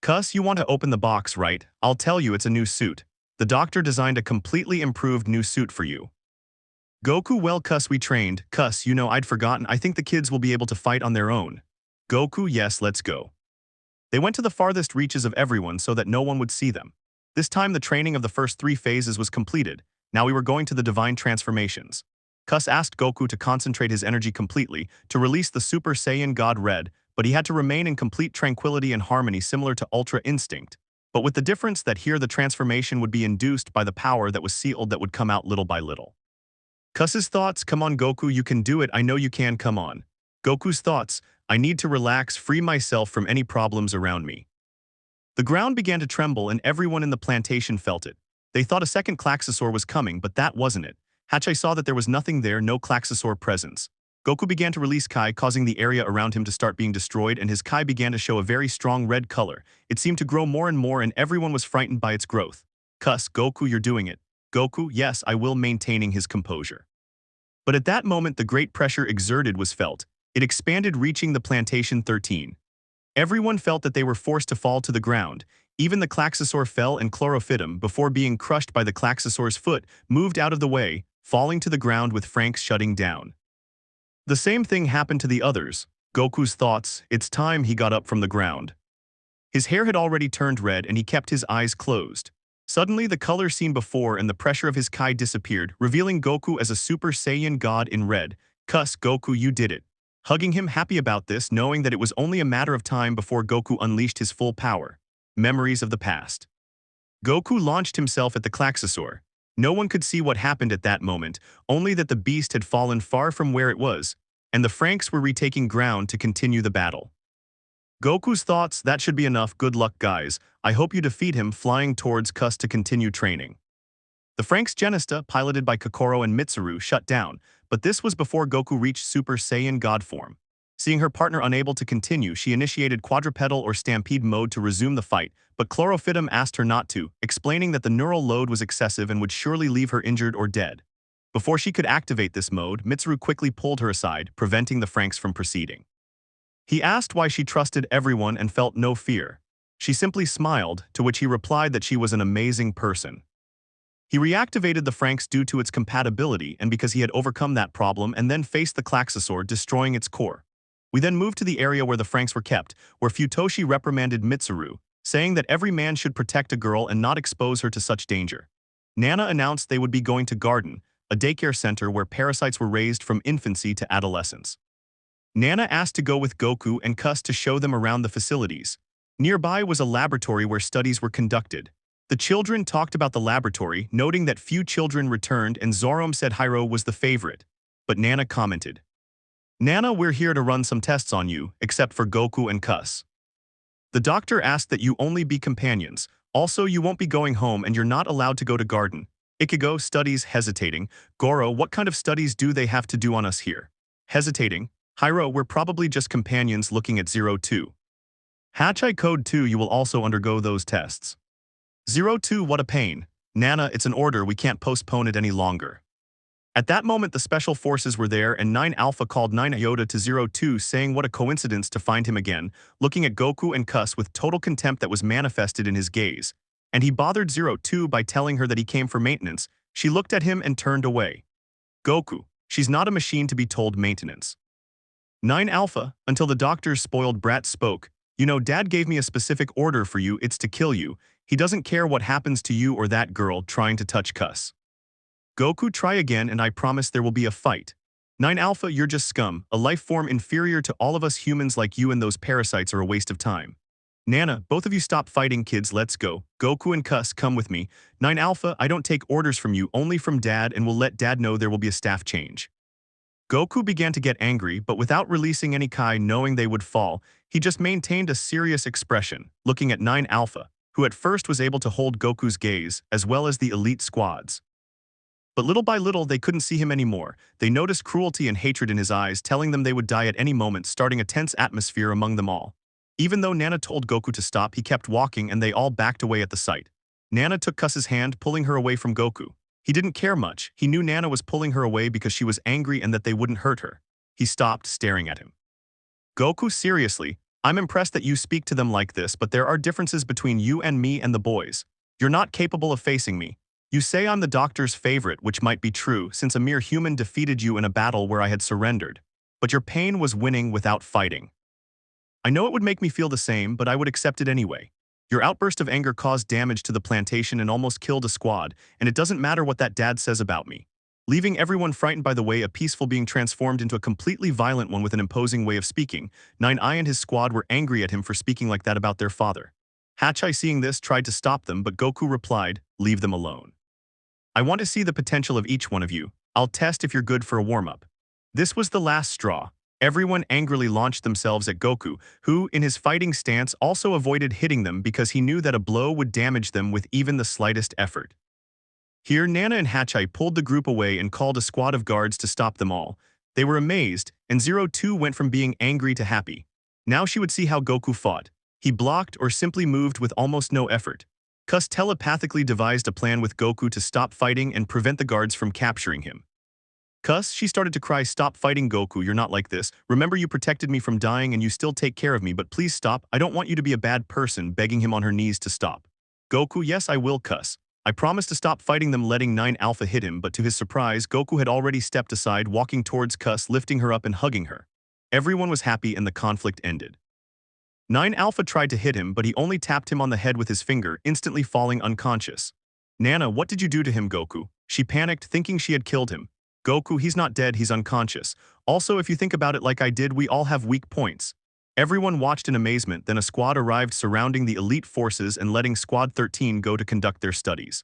S1: Kus, you want to open the box, right? I'll tell you, it's a new suit. The doctor designed a completely improved new suit for you. Goku, well Kus, we trained. Kus, you know, I'd forgotten. I think the kids will be able to fight on their own. Goku, yes, let's go. They went to the farthest reaches of everyone so that no one would see them. This time the training of the first 3 phases was completed. Now we were going to the divine transformations. Kus asked Goku to concentrate his energy completely to release the Super Saiyan God Red, but he had to remain in complete tranquility and harmony similar to Ultra Instinct, but with the difference that here the transformation would be induced by the power that was sealed that would come out little by little. Kus's thoughts, come on Goku, you can do it, I know you can, come on. Goku's thoughts, I need to relax, free myself from any problems around me. The ground began to tremble and everyone in the plantation felt it. They thought a second Klaxosaur was coming, but that wasn't it. Hachai saw that there was nothing there, no Klaxosaur presence. Goku began to release Kai, causing the area around him to start being destroyed, and his Kai began to show a very strong red color. It seemed to grow more and more and everyone was frightened by its growth. Kus, Goku, you're doing it. Goku, yes, I will, maintaining his composure. But at that moment the great pressure exerted was felt. It expanded, reaching the plantation 13. Everyone felt that they were forced to fall to the ground. Even the Klaxosaur fell, and Chlorophytum, before being crushed by the Klaxosaur's foot, moved out of the way, falling to the ground with Franxx shutting down. The same thing happened to the others. Goku's thoughts, it's time, he got up from the ground. His hair had already turned red and he kept his eyes closed. Suddenly the color seen before and the pressure of his Kai disappeared, revealing Goku as a Super Saiyan God in red. Kus, Goku, you did it. Hugging him, happy about this, knowing that it was only a matter of time before Goku unleashed his full power. Memories of the past. Goku launched himself at the Klaxosaur. No one could see what happened at that moment, only that the beast had fallen far from where it was, and the Franxx were retaking ground to continue the battle. Goku's thoughts, that should be enough, good luck guys, I hope you defeat him, flying towards Kus to continue training. The Franxx Genista, piloted by Kokoro and Mitsuru, shut down, but this was before Goku reached Super Saiyan God form. Seeing her partner unable to continue, she initiated quadrupedal or stampede mode to resume the fight, but Chlorophytum asked her not to, explaining that the neural load was excessive and would surely leave her injured or dead. Before she could activate this mode, Mitsuru quickly pulled her aside, preventing the Franxx from proceeding. He asked why she trusted everyone and felt no fear. She simply smiled, to which he replied that she was an amazing person. He reactivated the Franxx due to its compatibility and because he had overcome that problem and then faced the Klaxosaur, destroying its core. We then moved to the area where the Franxx were kept, where Futoshi reprimanded Mitsuru, saying that every man should protect a girl and not expose her to such danger. Nana announced they would be going to Garden, a daycare center where parasites were raised from infancy to adolescence. Nana asked to go with Goku and Kus to show them around the facilities. Nearby was a laboratory where studies were conducted. The children talked about the laboratory, noting that few children returned, and Zoroark said Hiro was the favorite. But Nana commented, Nana, we're here to run some tests on you, except for Goku and Kus. The doctor asked that you only be companions. Also, you won't be going home and you're not allowed to go to Garden. Ichigo, studies, hesitating. Goro, what kind of studies do they have to do on us here? Hesitating. Hiro, we're probably just companions looking at 02. Hachai Code 2, you will also undergo those tests. 02, what a pain. Nana, it's an order, we can't postpone it any longer. At that moment the special forces were there and 9 Alpha called 9 Iota to 02, saying what a coincidence to find him again, looking at Goku and Kus with total contempt that was manifested in his gaze. And he bothered 02 by telling her that he came for maintenance. She looked at him and turned away. Goku, she's not a machine to be told maintenance. 9 Alpha, until the doctor's spoiled brat spoke. You know, Dad gave me a specific order for you, it's to kill you. He doesn't care what happens to you or that girl trying to touch Cuss. Goku, try again and I promise there will be a fight. 9 Alpha, you're just scum, a life form inferior to all of us humans like you, and those parasites are a waste of time. Nana, both of you stop fighting, kids, let's go. Goku and Cuss, come with me. 9 Alpha, I don't take orders from you, only from Dad, and we'll let Dad know there will be a staff change. Goku began to get angry, but without releasing any Kai, knowing they would fall, he just maintained a serious expression, looking at 9 Alpha, who at first was able to hold Goku's gaze, as well as the elite squads. But little by little, they couldn't see him anymore. They noticed cruelty and hatred in his eyes, telling them they would die at any moment, starting a tense atmosphere among them all. Even though Nana told Goku to stop, he kept walking and they all backed away at the sight. Nana took Cuss's hand, pulling her away from Goku. He didn't care much. He knew Nana was pulling her away because she was angry and that they wouldn't hurt her. He stopped, staring at him. Goku, seriously, I'm impressed that you speak to them like this, but there are differences between you and me and the boys. You're not capable of facing me. You say I'm the doctor's favorite, which might be true, since a mere human defeated you in a battle where I had surrendered. But your pain was winning without fighting. I know it would make me feel the same, but I would accept it anyway. Your outburst of anger caused damage to the plantation and almost killed a squad, and it doesn't matter what that Dad says about me. Leaving everyone frightened by the way a peaceful being transformed into a completely violent one with an imposing way of speaking, 9i and his squad were angry at him for speaking like that about their father. Hachai, seeing this, tried to stop them, but Goku replied, leave them alone. I want to see the potential of each one of you. I'll test if you're good for a warm-up. This was the last straw. Everyone angrily launched themselves at Goku, who, in his fighting stance, also avoided hitting them because he knew that a blow would damage them with even the slightest effort. Here, Nana and Hachai pulled the group away and called a squad of guards to stop them all. They were amazed, and 02 went from being angry to happy. Now she would see how Goku fought. He blocked or simply moved with almost no effort. Cuss telepathically devised a plan with Goku to stop fighting and prevent the guards from capturing him. Cuss, she started to cry, stop fighting, Goku, you're not like this. Remember, you protected me from dying and you still take care of me, but please stop. I don't want you to be a bad person, begging him on her knees to stop. Goku, yes, I will, Cuss. I promise to stop fighting them, letting 9 Alpha hit him, but to his surprise, Goku had already stepped aside, walking towards Cuss, lifting her up and hugging her. Everyone was happy and the conflict ended. 9 Alpha tried to hit him, but he only tapped him on the head with his finger, instantly falling unconscious. Nana, what did you do to him, Goku? She panicked, thinking she had killed him. Goku, he's not dead, he's unconscious. Also, if you think about it like I did, we all have weak points. Everyone watched in amazement, then a squad arrived surrounding the elite forces and letting Squad 13 go to conduct their studies.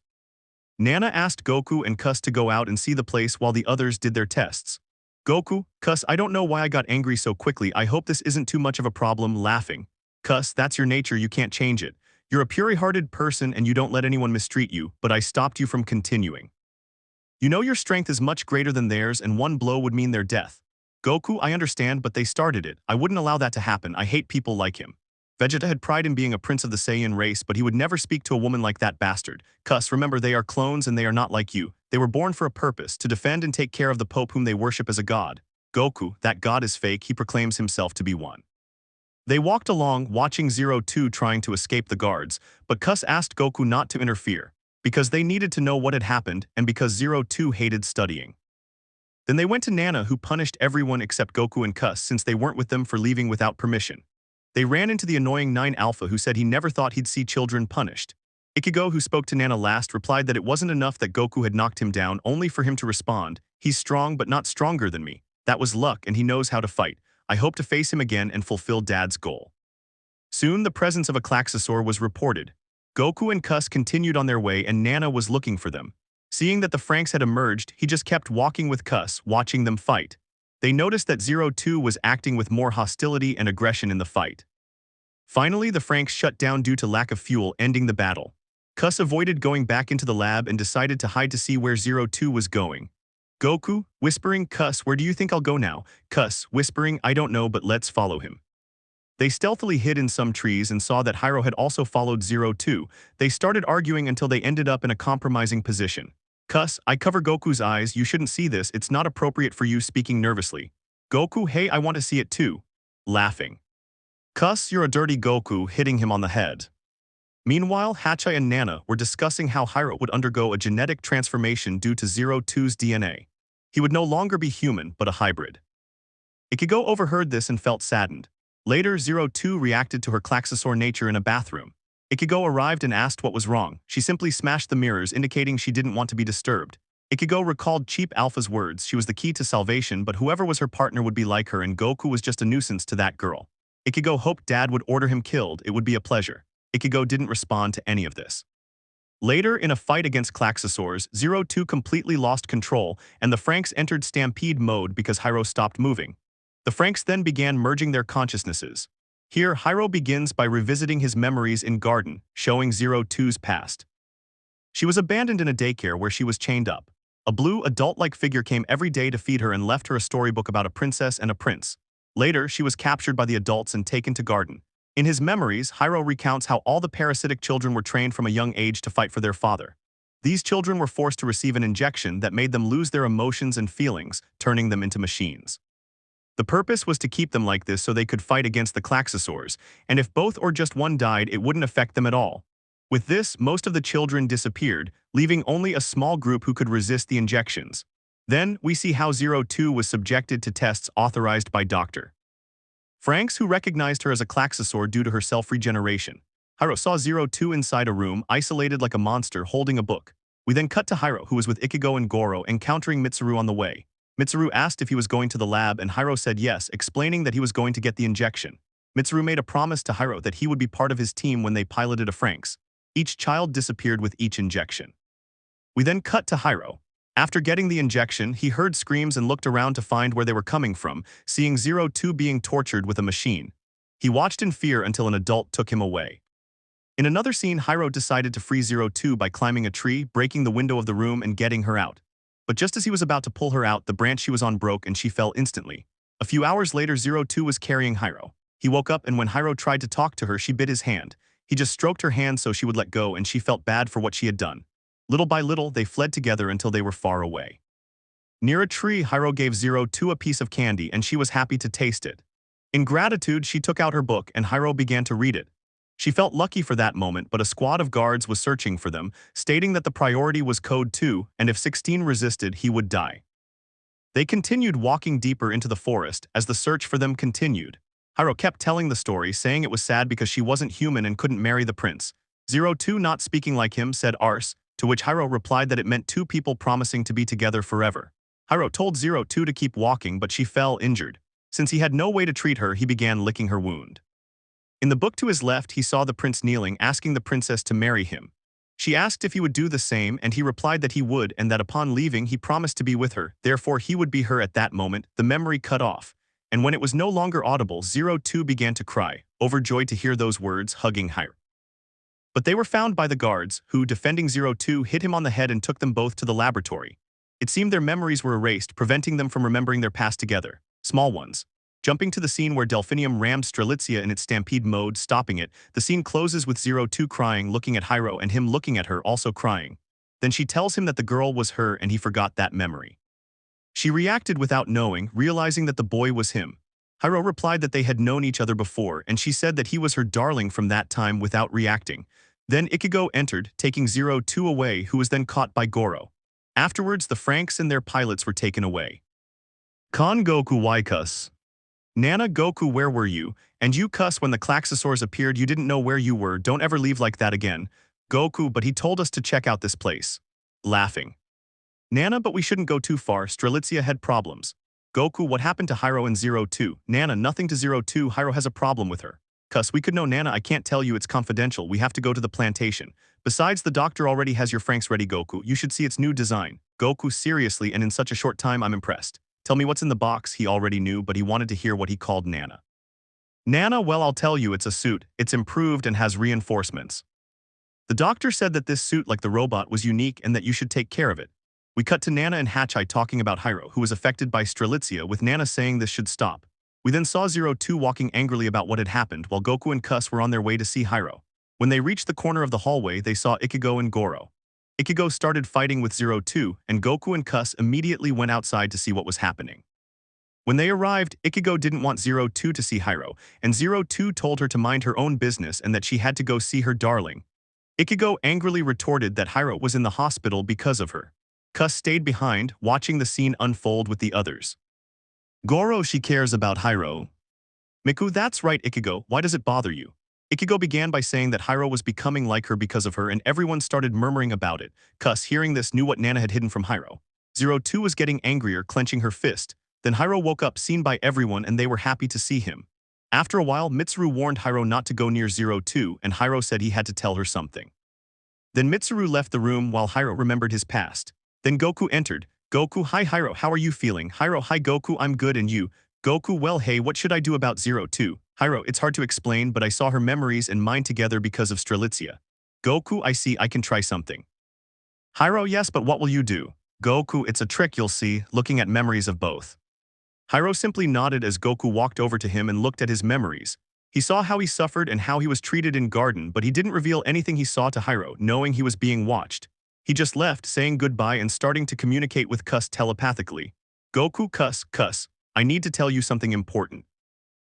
S1: Nana asked Goku and Cuss to go out and see the place while the others did their tests. Goku, Cuss, I don't know why I got angry so quickly, I hope this isn't too much of a problem, laughing. Cuss, that's your nature, you can't change it. You're a pure-hearted person and you don't let anyone mistreat you, but I stopped you from continuing. You know your strength is much greater than theirs and one blow would mean their death. Goku, I understand, but they started it. I wouldn't allow that to happen. I hate people like him. Vegeta had pride in being a prince of the Saiyan race, but he would never speak to a woman like that bastard. Cuss, remember, they are clones and they are not like you. They were born for a purpose, to defend and take care of the Pope whom they worship as a god. Goku, that god is fake, he proclaims himself to be one. They walked along, watching 02 trying to escape the guards, but Cuss asked Goku not to interfere, because they needed to know what had happened and because 02 hated studying. Then they went to Nana, who punished everyone except Goku and Cuss since they weren't with them for leaving without permission. They ran into the annoying 9 Alpha, who said he never thought he'd see children punished. Ichigo, who spoke to Nana last, replied that it wasn't enough that Goku had knocked him down, only for him to respond, he's strong but not stronger than me. That was luck and he knows how to fight. I hope to face him again and fulfill Dad's goal. Soon the presence of a Klaxosaur was reported. Goku and Cuss continued on their way and Nana was looking for them. Seeing that the Franxx had emerged, he just kept walking with Cuss, watching them fight. They noticed that 02 was acting with more hostility and aggression in the fight. Finally, the Franxx shut down due to lack of fuel, ending the battle. Cuss avoided going back into the lab and decided to hide to see where 02 was going. Goku, whispering, Cuss, where do you think I'll go now? Cuss, whispering, I don't know, but let's follow him. They stealthily hid in some trees and saw that Hyro had also followed 02. They started arguing until they ended up in a compromising position. Cuss, I cover Goku's eyes, you shouldn't see this, it's not appropriate for you, speaking nervously. Goku, hey, I want to see it too. Laughing. Cuss, you're a dirty, Goku, hitting him on the head. Meanwhile, Hachai and Nana were discussing how Hiro would undergo a genetic transformation due to Zero Two's DNA. He would no longer be human, but a hybrid. Ichigo overheard this and felt saddened. Later, Zero Two reacted to her Klaxosaur nature in a bathroom. Ichigo arrived and asked what was wrong. She simply smashed the mirrors, indicating she didn't want to be disturbed. Ichigo recalled Cheap Alpha's words. She was the key to salvation, but whoever was her partner would be like her, and Goku was just a nuisance to that girl. Ichigo hoped Dad would order him killed. It would be a pleasure. Ichigo didn't respond to any of this. Later, in a fight against Klaxosaurs, Zero Two completely lost control, and the Franxx entered stampede mode because Hiro stopped moving. The Franxx then began merging their consciousnesses. Here, Hiro begins by revisiting his memories in Garden, showing Zero Two's past. She was abandoned in a daycare where she was chained up. A blue, adult-like figure came every day to feed her and left her a storybook about a princess and a prince. Later, she was captured by the adults and taken to Garden. In his memories, Hiro recounts how all the parasitic children were trained from a young age to fight for their father. These children were forced to receive an injection that made them lose their emotions and feelings, turning them into machines. The purpose was to keep them like this so they could fight against the Klaxosaurs, and if both or just one died, it wouldn't affect them at all. With this, most of the children disappeared, leaving only a small group who could resist the injections. Then, we see how Zero Two was subjected to tests authorized by Dr. Franxx, who recognized her as a Klaxosaur due to her self-regeneration. Hiro saw Zero Two inside a room, isolated like a monster, holding a book. We then cut to Hiro, who was with Ichigo and Goro, encountering Mitsuru on the way. Mitsuru asked if he was going to the lab, and Hiro said yes, explaining that he was going to get the injection. Mitsuru made a promise to Hiro that he would be part of his team when they piloted a Franxx. Each child disappeared with each injection. We then cut to Hiro. After getting the injection, he heard screams and looked around to find where they were coming from, seeing Zero Two being tortured with a machine. He watched in fear until an adult took him away. In another scene, Hiro decided to free Zero Two by climbing a tree, breaking the window of the room and getting her out. But just as he was about to pull her out, the branch she was on broke and she fell instantly. A few hours later, Zero Two was carrying Hiro. He woke up, and when Hiro tried to talk to her, she bit his hand. He just stroked her hand so she would let go, and she felt bad for what she had done. Little by little, they fled together until they were far away. Near a tree, Hiro gave Zero Two a piece of candy, and she was happy to taste it. In gratitude, she took out her book, and Hiro began to read it. She felt lucky for that moment, but a squad of guards was searching for them, stating that the priority was Code 2, and if 16 resisted, he would die. They continued walking deeper into the forest as the search for them continued. Hiro kept telling the story, saying it was sad because she wasn't human and couldn't marry the prince. Zero Two, not speaking like him, said arse, to which Hiro replied that it meant two people promising to be together forever. Hiro told Zero Two to keep walking, but she fell injured. Since he had no way to treat her, he began licking her wound. In the book to his left, he saw the prince kneeling, asking the princess to marry him. She asked if he would do the same, and he replied that he would, and that upon leaving he promised to be with her, therefore he would be her at that moment. The memory cut off, and when it was no longer audible, Zero Two began to cry, overjoyed to hear those words, hugging Hiro. But they were found by the guards, who, defending Zero Two, hit him on the head and took them both to the laboratory. It seemed their memories were erased, preventing them from remembering their past together. Small ones. Jumping to the scene where Delphinium rammed Strelitzia in its stampede mode, stopping it, the scene closes with Zero Two crying, looking at Hiro, and him looking at her, also crying. Then she tells him that the girl was her and he forgot that memory. She reacted without knowing, realizing that the boy was him. Hiro replied that they had known each other before, and she said that he was her darling from that time without reacting. Then Ichigo entered, taking Zero Two away, who was then caught by Goro. Afterwards, the Franxx and their pilots were taken away. Kon Goku why cuss? Nana Goku, where were you? And you cuss, when the Klaxosaurs appeared you didn't know where you were, don't ever leave like that again. Goku, but he told us to check out this place. Laughing. Nana, but we shouldn't go too far, Strelitzia had problems. Goku, what happened to Hiro and Zero Two? Nana, nothing to Zero Two, Hiro has a problem with her. Cuss, we could know. Nana, I can't tell you, it's confidential, we have to go to the plantation. Besides, the doctor already has your Franxx ready. Goku, you should see its new design. Goku, seriously, and in such a short time I'm impressed. Tell me what's in the box. He already knew, but he wanted to hear what he called Nana. Nana, well, I'll tell you, it's a suit. It's improved and has reinforcements. The doctor said that this suit, like the robot, was unique and that you should take care of it. We cut to Nana and Hachai talking about Hiro, who was affected by Strelitzia, with Nana saying this should stop. We then saw Zero Two walking angrily about what had happened, while Goku and Cuss were on their way to see Hiro. When they reached the corner of the hallway, they saw Ichigo and Goro. Ichigo started fighting with Zero Two, and Goku and Cuss immediately went outside to see what was happening. When they arrived, Ichigo didn't want Zero Two to see Hiro, and Zero Two told her to mind her own business and that she had to go see her darling. Ichigo angrily retorted that Hiro was in the hospital because of her. Kus stayed behind, watching the scene unfold with the others. Goro, she cares about Hiro. Miku, that's right Ichigo, why does it bother you? Ichigo began by saying that Hiro was becoming like her because of her and everyone started murmuring about it. Kus, hearing this, knew what Nana had hidden from Hiro. 02 was getting angrier, clenching her fist. Then Hiro woke up, seen by everyone, and they were happy to see him. After a while, Mitsuru warned Hiro not to go near 02, and Hiro said he had to tell her something. Then Mitsuru left the room while Hiro remembered his past. Then Goku entered. Goku, hi Hiro, how are you feeling? Hiro, hi Goku, I'm good, and you? Goku, well hey, what should I do about 02? Hiro, it's hard to explain, but I saw her memories and mine together because of Strelitzia. Goku, I see, I can try something. Hiro, yes, but what will you do? Goku, it's a trick you'll see, looking at memories of both. Hiro simply nodded as Goku walked over to him and looked at his memories. He saw how he suffered and how he was treated in garden, but he didn't reveal anything he saw to Hiro, knowing he was being watched. He just left, saying goodbye and starting to communicate with Kus telepathically. Goku, Kus, I need to tell you something important.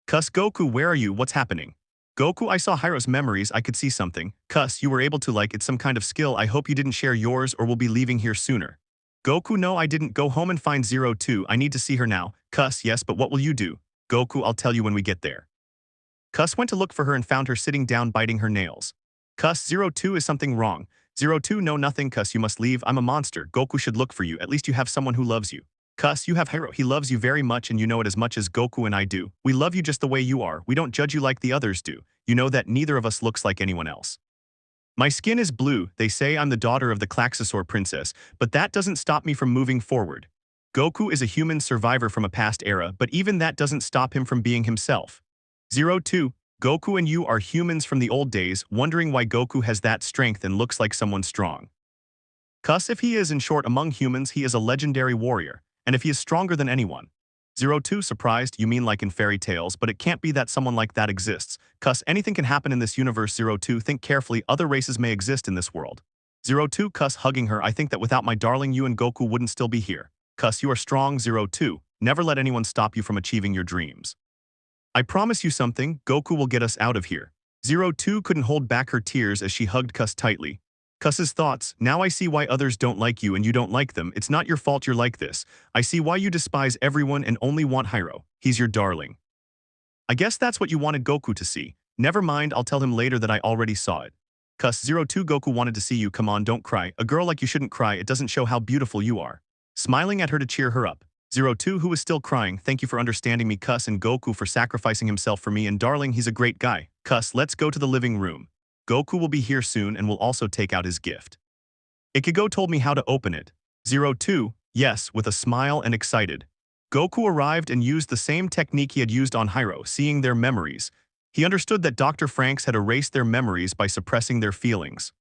S1: Kus, Goku, where are you? What's happening? Goku, I saw Hiro's memories, I could see something. Kus, you were able to, like, it's some kind of skill, I hope you didn't share yours or we'll be leaving here sooner. Goku, no, I didn't. Go home and find 02, I need to see her now. Kus, yes, but what will you do? Goku, I'll tell you when we get there. Kus went to look for her and found her sitting down biting her nails. Kus, 02, is something wrong? 02, no, nothing. Kus, you must leave, I'm a monster. Goku should look for you, at least you have someone who loves you. Kus, you have Hiro, he loves you very much and you know it as much as Goku and I do. We love you just the way you are, we don't judge you like the others do. You know that neither of us looks like anyone else. My skin is blue, they say I'm the daughter of the Klaxosaur princess, but that doesn't stop me from moving forward. Goku is a human survivor from a past era, but even that doesn't stop him from being himself. 02, Goku and you are humans from the old days, wondering why Goku has that strength and looks like someone strong. Kus, if he is, in short, among humans, he is a legendary warrior, and if he is stronger than anyone. 02, surprised, you mean like in fairy tales, but it can't be that someone like that exists. Kus, anything can happen in this universe. 02, think carefully, other races may exist in this world. 02, Kus, hugging her, I think that without my darling you and Goku wouldn't still be here. Kus, you are strong. 02, never let anyone stop you from achieving your dreams. I promise you something, Goku will get us out of here. 02 couldn't hold back her tears as she hugged Kus tightly. Kus's thoughts, now I see why others don't like you and you don't like them, it's not your fault you're like this. I see why you despise everyone and only want Hiro, he's your darling. I guess that's what you wanted Goku to see. Never mind, I'll tell him later that I already saw it. Kus, 02, Goku wanted to see you, come on, don't cry. A girl like you shouldn't cry, it doesn't show how beautiful you are. Smiling at her to cheer her up. 02, who is still crying, thank you for understanding me, Kus, and Goku for sacrificing himself for me, and darling, he's a great guy. Kus, let's go to the living room. Goku will be here soon and will also take out his gift. Ichigo told me how to open it. 02, yes, with a smile and excited. Goku arrived and used the same technique he had used on Hiro, seeing their memories. He understood that Dr. Franxx had erased their memories by suppressing their feelings.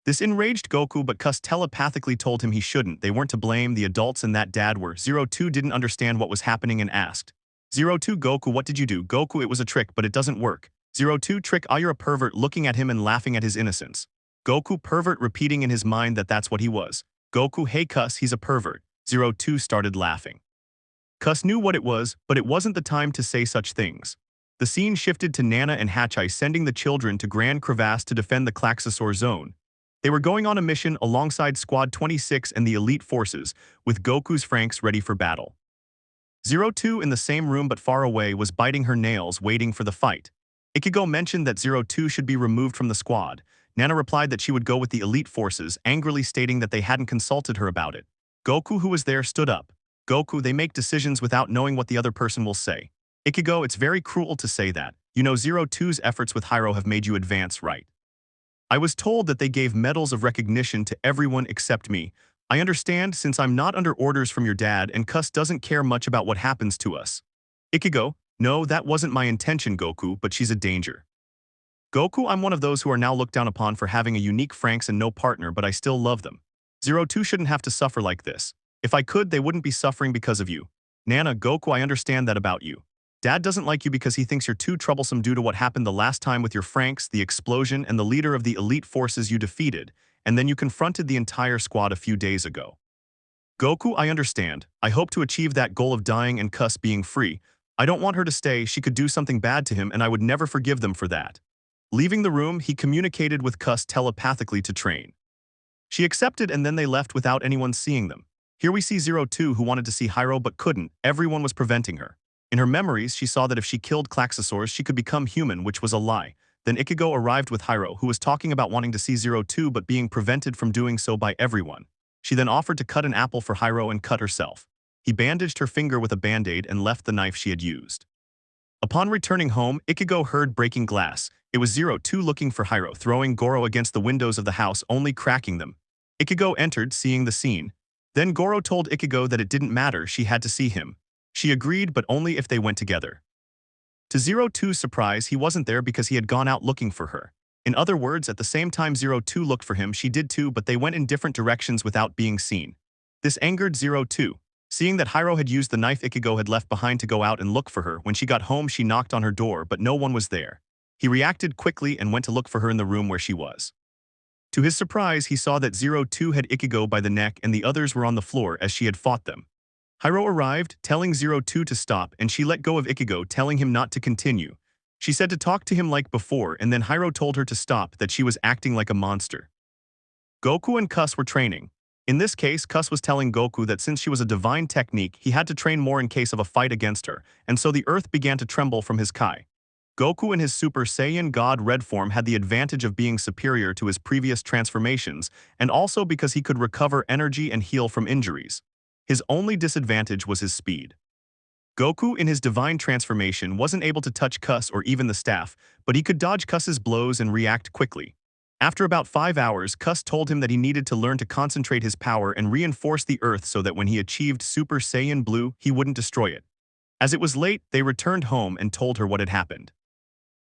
S1: This enraged Goku, but Kus telepathically told him he shouldn't. They weren't to blame, the adults and that dad were. 02 didn't understand what was happening and asked. 02, Goku, what did you do? Goku, it was a trick, but it doesn't work. 02, trick, ah, you're a pervert, looking at him and laughing at his innocence. Goku, pervert, repeating in his mind that that's what he was. Goku, hey Kus, he's a pervert. 02 started laughing. Kus knew what it was, but it wasn't the time to say such things. The scene shifted to Nana and Hachai sending the children to Grand Crevasse to defend the Klaxosaur zone. They were going on a mission alongside Squad 26 and the elite forces, with Goku's Franxx ready for battle. 02, in the same room but far away, was biting her nails, waiting for the fight. Ichigo mentioned that 02 should be removed from the squad. Nana replied that she would go with the elite forces, angrily stating that they hadn't consulted her about it. Goku, who was there, stood up. Goku, they make decisions without knowing what the other person will say. Ichigo, it's very cruel to say that. You know 02's efforts with Hiro have made you advance, right? I was told that they gave medals of recognition to everyone except me. I understand since I'm not under orders from your dad and Kus doesn't care much about what happens to us. Ichigo, no, that wasn't my intention, Goku, but she's a danger. Goku, I'm one of those who are now looked down upon for having a unique Franxx and no partner, but I still love them. 02 shouldn't have to suffer like this. If I could, they wouldn't be suffering because of you. Nana, Goku, I understand that about you. Dad doesn't like you because he thinks you're too troublesome due to what happened the last time with your Franxx, the explosion, and the leader of the elite forces you defeated, and then you confronted the entire squad a few days ago. Goku, I understand. I hope to achieve that goal of dying and Kus being free. I don't want her to stay, she could do something bad to him and I would never forgive them for that. Leaving the room, he communicated with Kuss telepathically to train. She accepted and then they left without anyone seeing them. Here we see 02 who wanted to see Hyro but couldn't. Everyone was preventing her. In her memories, she saw that if she killed Klaxosaurs, she could become human, which was a lie. Then Ichigo arrived with Hyro, who was talking about wanting to see 02 but being prevented from doing so by everyone. She then offered to cut an apple for Hyro and cut herself. He bandaged her finger with a band-aid and left the knife she had used. Upon returning home, Ichigo heard breaking glass. It was 02 looking for Hyro, throwing Goro against the windows of the house, only cracking them. Ichigo entered, seeing the scene. Then Goro told Ichigo that it didn't matter, she had to see him. She agreed, but only if they went together. To 02's surprise, he wasn't there because he had gone out looking for her. In other words, at the same time 02 looked for him, she did too, but they went in different directions without being seen. This angered 02. Seeing that Hyro had used the knife Ichigo had left behind to go out and look for her, when she got home she knocked on her door but no one was there. He reacted quickly and went to look for her in the room where she was. To his surprise, he saw that 02 had Ichigo by the neck and the others were on the floor as she had fought them. Hyro arrived, telling 02 to stop, and she let go of Ichigo, telling him not to continue. She said to talk to him like before, and then Hyro told her to stop, that she was acting like a monster. Goku and Kuss were training. In this case, Kuss was telling Goku that since she was a divine technique, he had to train more in case of a fight against her, and so the earth began to tremble from his Kai. Goku in his Super Saiyan God Red form had the advantage of being superior to his previous transformations, and also because he could recover energy and heal from injuries. His only disadvantage was his speed. Goku in his divine transformation wasn't able to touch Kuss or even the staff, but he could dodge Kuss's blows and react quickly. After about 5 hours, Kuss told him that he needed to learn to concentrate his power and reinforce the earth so that when he achieved Super Saiyan Blue, he wouldn't destroy it. As it was late, they returned home and told her what had happened.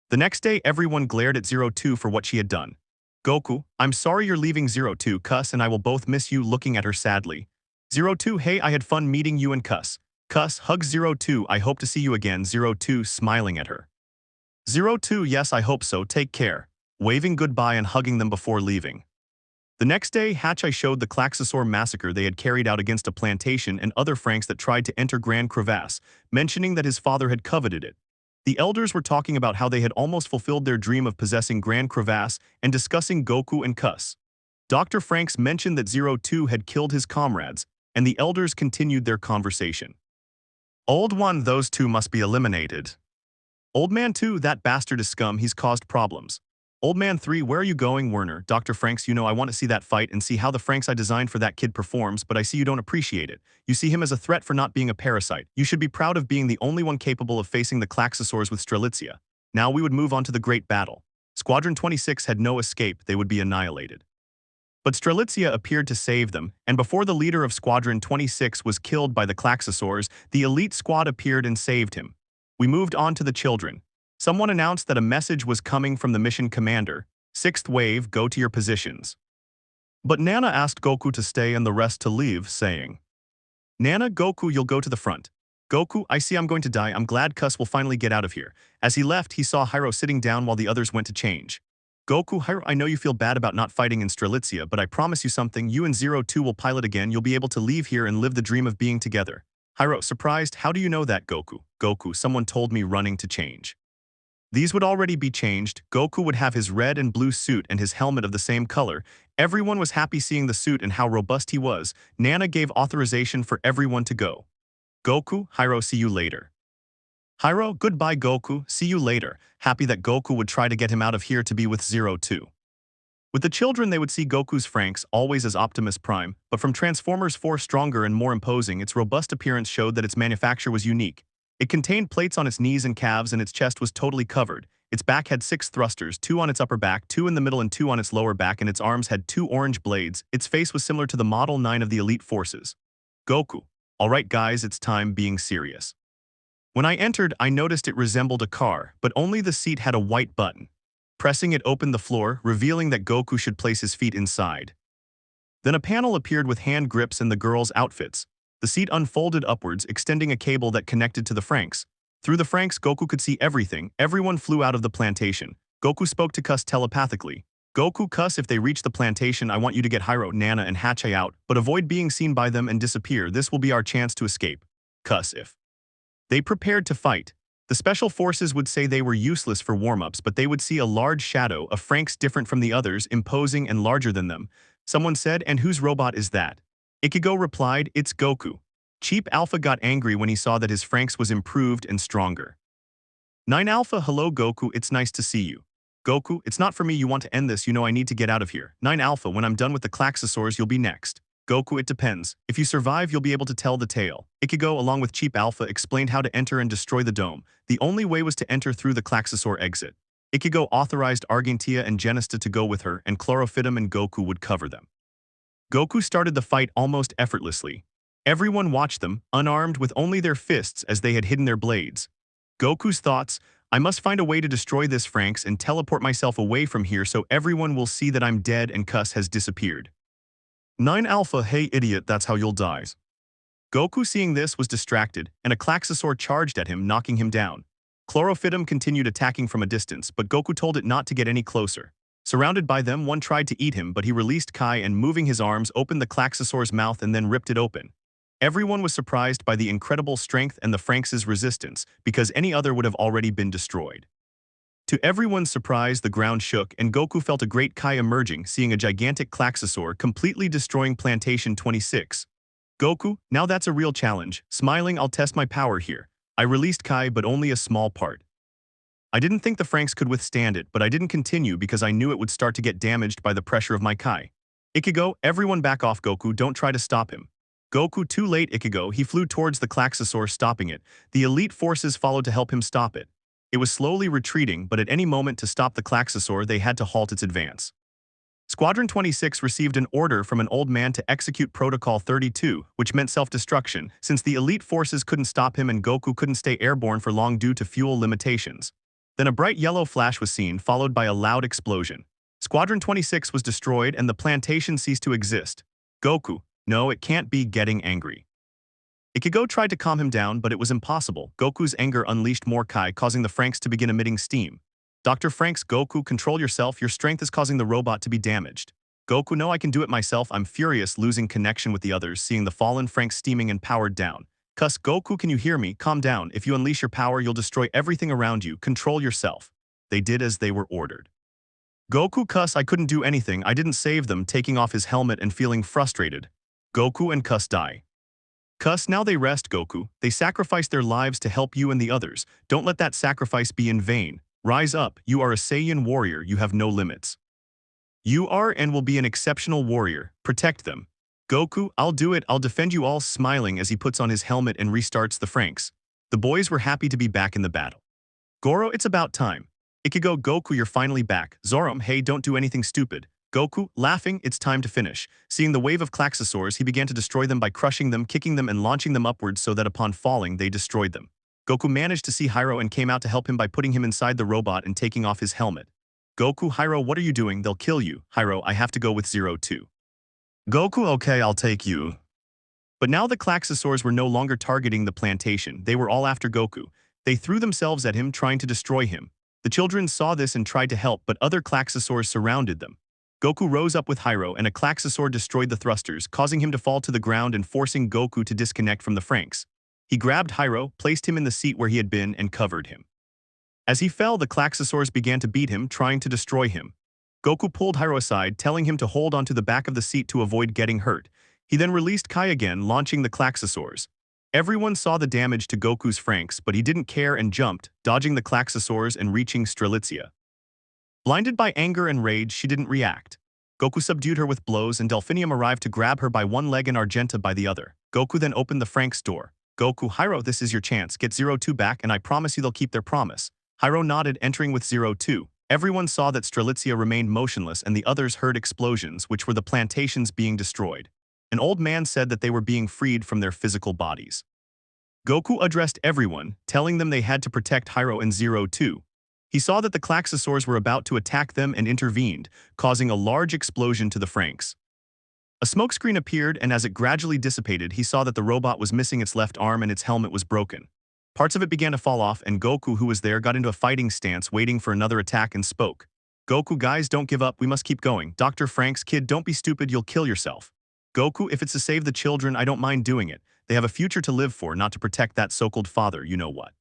S1: The next day, everyone glared at 02 for what she had done. Goku, I'm sorry you're leaving 02, Kuss and I will both miss you, looking at her sadly. 02, hey, I had fun meeting you and Kuss. Kuss hugs 02, I hope to see you again, 02 smiling at her. 02, yes, I hope so, take care, waving goodbye and hugging them before leaving. The next day, Hachai showed the Klaxosaur massacre they had carried out against a plantation and other Franxx that tried to enter Grand Crevasse, mentioning that his father had coveted it. The elders were talking about how they had almost fulfilled their dream of possessing Grand Crevasse and discussing Goku and Kuss. Dr. Franxx mentioned that 02 had killed his comrades, and the elders continued their conversation. Old one, those two must be eliminated. Old man 2, that bastard is scum, he's caused problems. Old man 3, where are you going, Werner? Dr. Franxx, you know I want to see that fight and see how the Franxx I designed for that kid performs, but I see you don't appreciate it. You see him as a threat for not being a parasite. You should be proud of being the only one capable of facing the Klaxosaurs with Strelitzia. Now we would move on to the great battle. Squadron 26 had no escape, they would be annihilated. But Strelitzia appeared to save them, and before the leader of Squadron 26 was killed by the Klaxosaurs, the elite squad appeared and saved him. We moved on to the children. Someone announced that a message was coming from the mission commander. 6th wave, go to your positions. But Nana asked Goku to stay and the rest to leave, saying, Nana, Goku, you'll go to the front. Goku, I see I'm going to die, I'm glad Kuss will finally get out of here. As he left, he saw Hyro sitting down while the others went to change. Goku, Hyro, I know you feel bad about not fighting in Strelitzia, but I promise you something, you and 02 will pilot again, you'll be able to leave here and live the dream of being together. Hyro, surprised, how do you know that, Goku? Goku, someone told me running to change. These would already be changed, Goku would have his red and blue suit and his helmet of the same color. Everyone was happy seeing the suit and how robust he was. Nana gave authorization for everyone to go. Goku, Hyro, see you later. Hyro, goodbye Goku, see you later, happy that Goku would try to get him out of here to be with 02. With the children they would see Goku's Franxx always as Optimus Prime, but from Transformers 4 stronger and more imposing, its robust appearance showed that its manufacture was unique. It contained plates on its knees and calves and its chest was totally covered. Its back had 6 thrusters, 2 on its upper back, 2 in the middle and 2 on its lower back, and its arms had 2 orange blades. Its face was similar to the Model 9 of the Elite Forces. Goku. Alright guys, it's time being serious. When I entered, I noticed it resembled a car, but only the seat had a white button. Pressing it opened the floor, revealing that Goku should place his feet inside. Then a panel appeared with hand grips and the girls' outfits. The seat unfolded upwards, extending a cable that connected to the Franxx. Through the Franxx, Goku could see everything. Everyone flew out of the plantation. Goku spoke to Kuss telepathically. Goku, Kuss, if they reach the plantation, I want you to get Hyro, Nana, and Hachai out, but avoid being seen by them and disappear. This will be our chance to escape. Kuss, if they prepared to fight. The special forces would say they were useless for warm-ups, but they would see a large shadow of Franxx different from the others, imposing and larger than them. Someone said, "And whose robot is that?" Ichigo replied, "It's Goku." Cheap Alpha got angry when he saw that his Franxx was improved and stronger. 9 Alpha, hello Goku, it's nice to see you. Goku, it's not for me, you want to end this, you know I need to get out of here. 9 Alpha, when I'm done with the Klaxosaurs, you'll be next. Goku, it depends. If you survive, you'll be able to tell the tale. Ichigo, along with Cheap Alpha, explained how to enter and destroy the dome. The only way was to enter through the Klaxosaur exit. Ichigo authorized Argentia and Genista to go with her, and Chlorophytum and Goku would cover them. Goku started the fight almost effortlessly. Everyone watched them, unarmed with only their fists as they had hidden their blades. Goku's thoughts, I must find a way to destroy this Franxx and teleport myself away from here so everyone will see that I'm dead and Cuss has disappeared. 9 Alpha, hey idiot, that's how you'll die. Goku, seeing this, was distracted, and a Klaxosaur charged at him, knocking him down. Chlorophytum continued attacking from a distance, but Goku told it not to get any closer. Surrounded by them, one tried to eat him, but he released Kai and, moving his arms, opened the Klaxosaur's mouth and then ripped it open. Everyone was surprised by the incredible strength and the Franxx's resistance, because any other would have already been destroyed. To everyone's surprise, the ground shook, and Goku felt a great Kai emerging, seeing a gigantic Klaxosaur completely destroying Plantation 26. Goku, now that's a real challenge. Smiling, I'll test my power here. I released Kai, but only a small part. I didn't think the Franxx could withstand it, but I didn't continue because I knew it would start to get damaged by the pressure of my Kai. Ichigo, everyone back off Goku, don't try to stop him. Goku, too late Ichigo, he flew towards the Klaxosaur, stopping it. The elite forces followed to help him stop it. It was slowly retreating, but at any moment to stop the Klaxosaur they had to halt its advance. Squadron 26 received an order from an old man to execute Protocol 32, which meant self-destruction, since the elite forces couldn't stop him and Goku couldn't stay airborne for long due to fuel limitations. Then a bright yellow flash was seen, followed by a loud explosion. Squadron 26 was destroyed and the plantation ceased to exist. Goku, no, it can't be, getting angry. Ichigo tried to calm him down, but it was impossible. Goku's anger unleashed more Kai, causing the Franxx to begin emitting steam. Dr. Franxx, Goku, control yourself, your strength is causing the robot to be damaged. Goku, no, I can do it myself, I'm furious, losing connection with the others, seeing the fallen Franxx steaming and powered down. Cuss, Goku, can you hear me? Calm down, if you unleash your power you'll destroy everything around you, control yourself. They did as they were ordered. Goku, Cuss, I couldn't do anything, I didn't save them, taking off his helmet and feeling frustrated. Goku and Cuss die. Cuss, now they rest Goku, they sacrificed their lives to help you and the others, don't let that sacrifice be in vain. Rise up, you are a Saiyan warrior, you have no limits. You are and will be an exceptional warrior, protect them. Goku, I'll do it, I'll defend you all, smiling as he puts on his helmet and restarts the Franxx. The boys were happy to be back in the battle. Goro, it's about time. Ichigo, Goku, you're finally back. Zoram, hey, don't do anything stupid. Goku, laughing, it's time to finish. Seeing the wave of Klaxosaurs, he began to destroy them by crushing them, kicking them and launching them upwards so that upon falling they destroyed them. Goku managed to see Hyro and came out to help him by putting him inside the robot and taking off his helmet. Goku, Hyro, what are you doing? They'll kill you. Hyro, I have to go with 02. Goku, okay, I'll take you. But now the Klaxosaurs were no longer targeting the plantation, they were all after Goku. They threw themselves at him, trying to destroy him. The children saw this and tried to help, but other Klaxosaurs surrounded them. Goku rose up with Hyro and a Klaxosaur destroyed the thrusters, causing him to fall to the ground and forcing Goku to disconnect from the Franxx. He grabbed Hyro, placed him in the seat where he had been, and covered him. As he fell, the Klaxosaurs began to beat him, trying to destroy him. Goku pulled Hyro aside, telling him to hold onto the back of the seat to avoid getting hurt. He then released Kai again, launching the Klaxosaurs. Everyone saw the damage to Goku's Franxx, but he didn't care and jumped, dodging the Klaxosaurs and reaching Strelitzia. Blinded by anger and rage, she didn't react. Goku subdued her with blows and Delphinium arrived to grab her by one leg and Argenta by the other. Goku then opened the Franxx door. Goku, Hyro, this is your chance, get 02 back and I promise you they'll keep their promise. Hyro nodded, entering with 02. Everyone saw that Strelitzia remained motionless and the others heard explosions, which were the plantations being destroyed. An old man said that they were being freed from their physical bodies. Goku addressed everyone, telling them they had to protect Hyro and 02. He saw that the Klaxosaurs were about to attack them and intervened, causing a large explosion to the Franxx. A smokescreen appeared and as it gradually dissipated he saw that the robot was missing its left arm and its helmet was broken. Parts of it began to fall off and Goku, who was there, got into a fighting stance waiting for another attack and spoke. Goku, guys, don't give up, we must keep going. Dr. Franxx, kid, don't be stupid, you'll kill yourself. Goku, if it's to save the children, I don't mind doing it. They have a future to live for, not to protect that so-called father, you know what.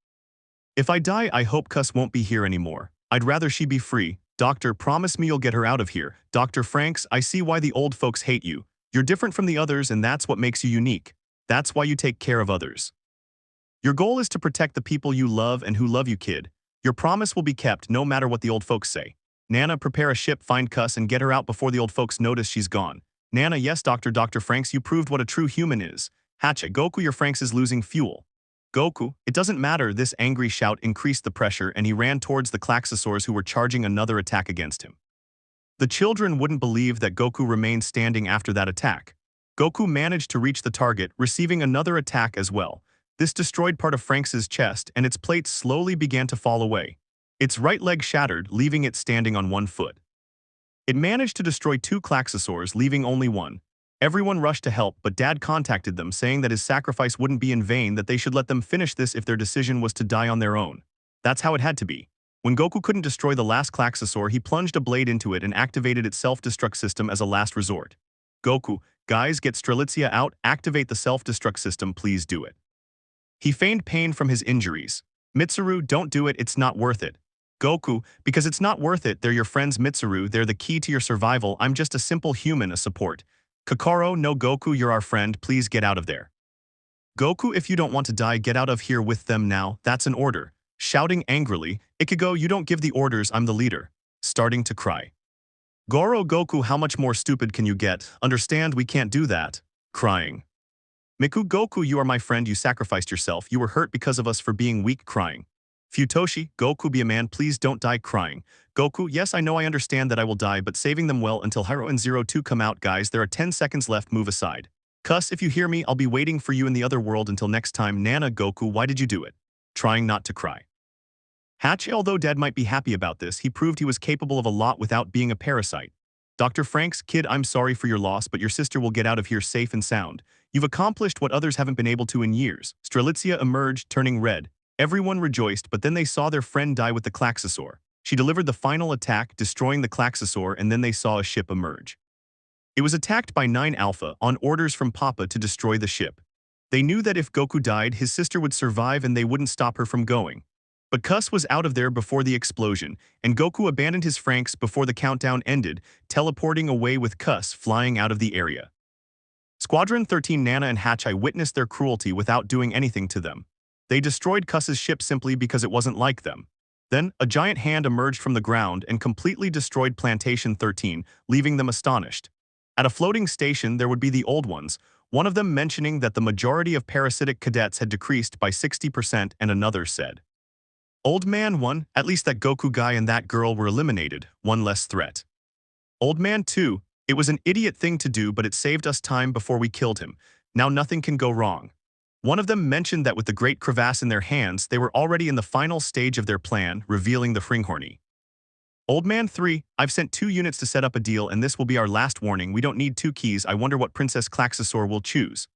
S1: If I die, I hope Cuss won't be here anymore. I'd rather she be free. Doctor, promise me you'll get her out of here. Dr. Franxx, I see why the old folks hate you. You're different from the others and that's what makes you unique. That's why you take care of others. Your goal is to protect the people you love and who love you, kid. Your promise will be kept no matter what the old folks say. Nana, prepare a ship, find Cuss and get her out before the old folks notice she's gone. Nana, yes, Dr. Franxx, you proved what a true human is. Hatchet, Goku, your Franxx is losing fuel. Goku, it doesn't matter. This angry shout increased the pressure and he ran towards the Klaxosaurs who were charging another attack against him. The children wouldn't believe that Goku remained standing after that attack. Goku managed to reach the target, receiving another attack as well. This destroyed part of Franxx's chest and its plates slowly began to fall away. Its right leg shattered, leaving it standing on one foot. It managed to destroy 2 Klaxosaurs, leaving only one. Everyone rushed to help, but Dad contacted them, saying that his sacrifice wouldn't be in vain, that they should let them finish this if their decision was to die on their own. That's how it had to be. When Goku couldn't destroy the last Klaxosaur, he plunged a blade into it and activated its self-destruct system as a last resort. Goku, guys, get Strelitzia out, activate the self-destruct system, please do it. He feigned pain from his injuries. Mitsuru, don't do it, it's not worth it. Goku, because it's not worth it, they're your friends, Mitsuru, they're the key to your survival, I'm just a simple human, a support. Kokoro, no, Goku, you're our friend, please get out of there. Goku, if you don't want to die, get out of here with them now, that's an order. Shouting angrily, Ichigo, you don't give the orders, I'm the leader. Starting to cry. Goro, Goku, how much more stupid can you get? Understand, we can't do that. Crying. Miku, Goku, you are my friend, you sacrificed yourself, you were hurt because of us for being weak, crying. Futoshi, Goku, be a man, please don't die, crying. Goku, yes, I know, I understand that I will die, but saving them well until Hiro and 02 come out, guys, there are 10 seconds left, move aside. Cuss, if you hear me, I'll be waiting for you in the other world until next time. Nana, Goku, why did you do it? Trying not to cry. Hatch, although Dad might be happy about this, he proved he was capable of a lot without being a parasite. Dr. Franxx, kid, I'm sorry for your loss, but your sister will get out of here safe and sound. You've accomplished what others haven't been able to in years. Strelitzia emerged, turning red. Everyone rejoiced, but then they saw their friend die with the Klaxosaur. She delivered the final attack, destroying the Klaxosaur, and then they saw a ship emerge. It was attacked by 9 Alpha, on orders from Papa to destroy the ship. They knew that if Goku died, his sister would survive and they wouldn't stop her from going. But Cuss was out of there before the explosion, and Goku abandoned his Franxx before the countdown ended, teleporting away with Cuss flying out of the area. Squadron 13 Nana and Hatchai witnessed their cruelty without doing anything to them. They destroyed Cuss's ship simply because it wasn't like them. Then, a giant hand emerged from the ground and completely destroyed Plantation 13, leaving them astonished. At a floating station, there would be the old ones, one of them mentioning that the majority of parasitic cadets had decreased by 60% and another said, Old Man 1, at least that Goku guy and that girl were eliminated, one less threat. Old Man 2, it was an idiot thing to do but it saved us time before we killed him. Now nothing can go wrong. One of them mentioned that with the great crevasse in their hands, they were already in the final stage of their plan, revealing the Fringhorny. Old Man 3, I've sent 2 units to set up a deal and this will be our last warning, we don't need 2 keys, I wonder what Princess Klaxosaur will choose.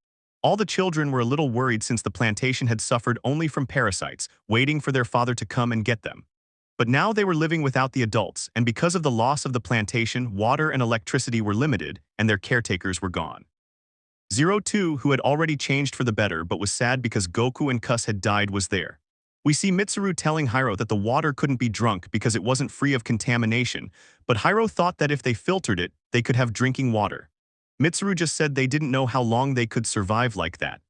S1: All the children were a little worried since the plantation had suffered only from parasites, waiting for their father to come and get them. But now they were living without the adults, and because of the loss of the plantation, water and electricity were limited, and their caretakers were gone. 02, who had already changed for the better but was sad because Goku and Cuss had died, was there. We see Mitsuru telling Hiro that the water couldn't be drunk because it wasn't free of contamination, but Hiro thought that if they filtered it, they could have drinking water. Mitsuru just said they didn't know how long they could survive like that.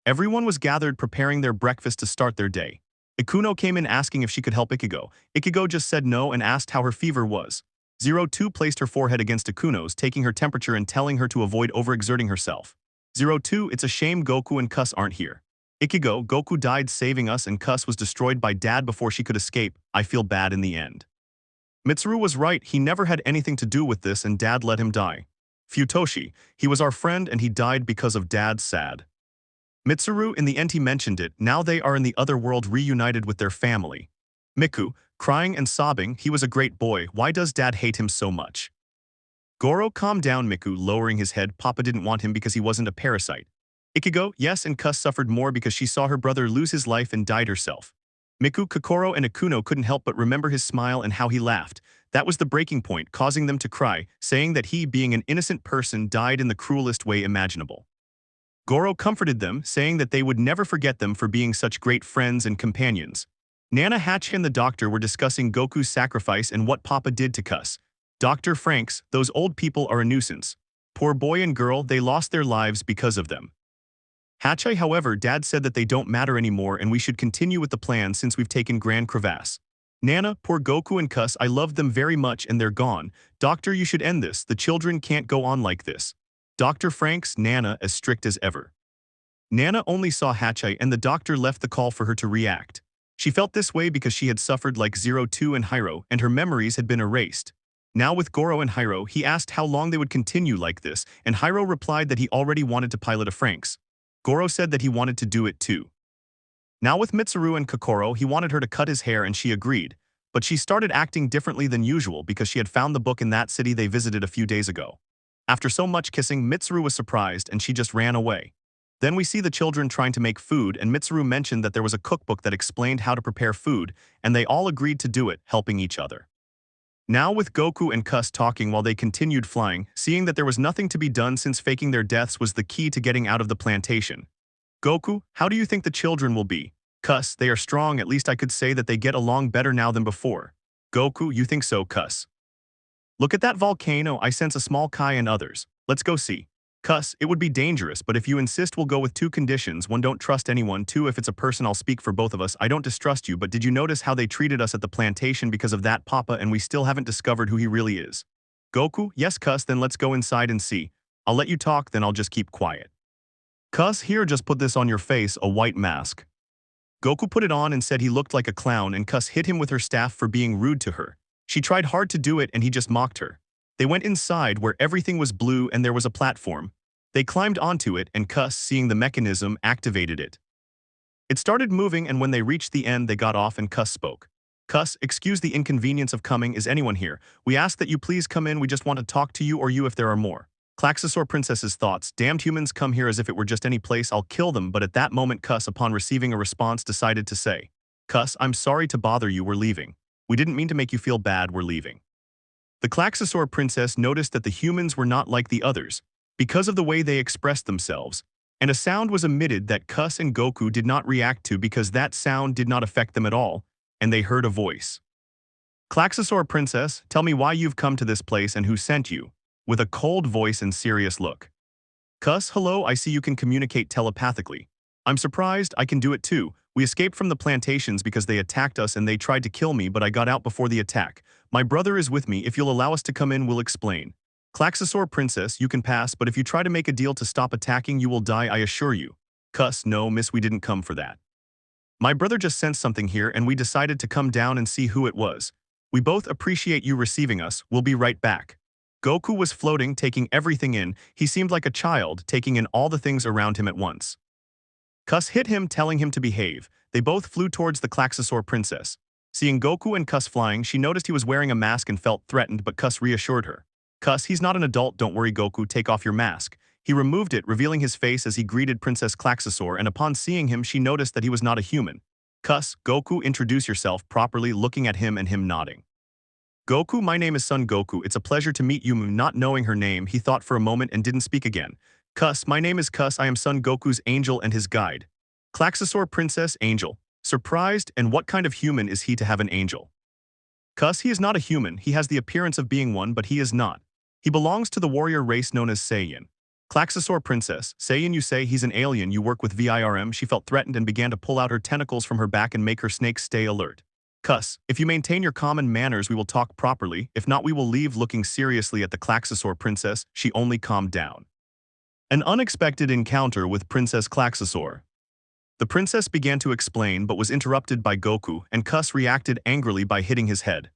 S1: Everyone was gathered preparing their breakfast to start their day. Ikuno came in asking if she could help Ichigo. Ichigo just said no and asked how her fever was. 02 placed her forehead against Ikuno's, taking her temperature and telling her to avoid overexerting herself. 02, it's a shame Goku and Cuss aren't here. Ichigo, Goku died saving us and Cuss was destroyed by Dad before she could escape. I feel bad in the end. Mitsuru was right, he never had anything to do with this and Dad let him die. Futoshi, he was our friend and he died because of Dad, sad. Mitsuru, in the end he mentioned it, now they are in the other world reunited with their family. Miku, crying and sobbing, he was a great boy, why does Dad hate him so much? Goro, calm down Miku, lowering his head, Papa didn't want him because he wasn't a parasite. Ichigo, yes, and Cuss suffered more because she saw her brother lose his life and died herself. Miku, Kokoro, and Ikuno couldn't help but remember his smile and how he laughed. That was the breaking point, causing them to cry, saying that he, being an innocent person, died in the cruelest way imaginable. Goro comforted them, saying that they would never forget them for being such great friends and companions. Nana, Hatch, and the doctor were discussing Goku's sacrifice and what Papa did to Cuss. Dr. Franxx, those old people are a nuisance. Poor boy and girl, they lost their lives because of them. Hatchai, however, Dad said that they don't matter anymore and we should continue with the plan since we've taken Grand Crevasse. Nana, poor Goku and Cuss, I loved them very much and they're gone. Doctor, you should end this. The children can't go on like this. Dr. Franxx, Nana, as strict as ever. Nana only saw Hatchai and the doctor left the call for her to react. She felt this way because she had suffered like 02 and Hyro and her memories had been erased. Now with Goro and Hyro, he asked how long they would continue like this, and Hyro replied that he already wanted to pilot a Franxx. Goro said that he wanted to do it too. Now with Mitsuru and Kokoro, he wanted her to cut his hair and she agreed, but she started acting differently than usual because she had found the book in that city they visited a few days ago. After so much kissing, Mitsuru was surprised and she just ran away. Then we see the children trying to make food and Mitsuru mentioned that there was a cookbook that explained how to prepare food and they all agreed to do it, helping each other. Now with Goku and Cuss talking while they continued flying, seeing that there was nothing to be done since faking their deaths was the key to getting out of the plantation. Goku, how do you think the children will be? Cuss, they are strong, at least I could say that they get along better now than before. Goku, you think so, Cuss? Look at that volcano, I sense a small Kai and others. Let's go see. Cuss, it would be dangerous, but if you insist we'll go with two conditions. One, don't trust anyone. Two, if it's a person I'll speak for both of us. I don't distrust you, but did you notice how they treated us at the plantation because of that Papa and we still haven't discovered who he really is? Goku, yes Cuss, then let's go inside and see. I'll let you talk, then I'll just keep quiet. Cuss, here just put this on your face, a white mask. Goku put it on and said he looked like a clown and Cuss hit him with her staff for being rude to her. She tried hard to do it and he just mocked her. They went inside where everything was blue and there was a platform. They climbed onto it and Cuss, seeing the mechanism, activated it. It started moving and when they reached the end they got off and Cuss spoke. Cuss, excuse the inconvenience of coming, is anyone here? We ask that you please come in, we just want to talk to you or you if there are more. Klaxosaur Princess's thoughts, damned humans come here as if it were just any place, I'll kill them, but at that moment Cuss, upon receiving a response, decided to say, Cuss, I'm sorry to bother you, we're leaving. We didn't mean to make you feel bad, we're leaving. The Klaxosaur Princess noticed that the humans were not like the others, because of the way they expressed themselves, and a sound was emitted that Cuss and Goku did not react to because that sound did not affect them at all, and they heard a voice. Klaxosaur Princess, tell me why you've come to this place and who sent you, with a cold voice and serious look. Cuss, hello, I see you can communicate telepathically. I'm surprised, I can do it too. We escaped from the plantations because they attacked us and they tried to kill me, but I got out before the attack. My brother is with me, if you'll allow us to come in we'll explain. Klaxosaur Princess, you can pass, but if you try to make a deal to stop attacking you will die, I assure you. Cuss, no miss, we didn't come for that. My brother just sensed something here and we decided to come down and see who it was. We both appreciate you receiving us, we'll be right back. Goku was floating, taking everything in, he seemed like a child, taking in all the things around him at once. Cuss hit him, telling him to behave. They both flew towards the Klaxosaur Princess. Seeing Goku and Cuss flying, she noticed he was wearing a mask and felt threatened, but Cuss reassured her. Cuss, he's not an adult, don't worry Goku, take off your mask. He removed it, revealing his face as he greeted Princess Klaxosaur, and upon seeing him she noticed that he was not a human. Cuss, Goku, introduce yourself properly, looking at him and him nodding. Goku, my name is Son Goku, it's a pleasure to meet you. Not knowing her name, he thought for a moment and didn't speak again. Cuss, my name is Cuss, I am Son Goku's angel and his guide. Klaxosaur Princess, angel. Surprised, and what kind of human is he to have an angel? Cuss, he is not a human, he has the appearance of being one but he is not. He belongs to the warrior race known as Saiyan. Klaxosaur Princess, Saiyan, you say he's an alien, you work with VIRM. She felt threatened and began to pull out her tentacles from her back and make her snakes stay alert. Cuss, if you maintain your common manners we will talk properly, if not we will leave. Looking seriously at the Klaxosaur Princess, she only calmed down. An unexpected encounter with Princess Klaxosaur. The princess began to explain but was interrupted by Goku, and Cuss reacted angrily by hitting his head.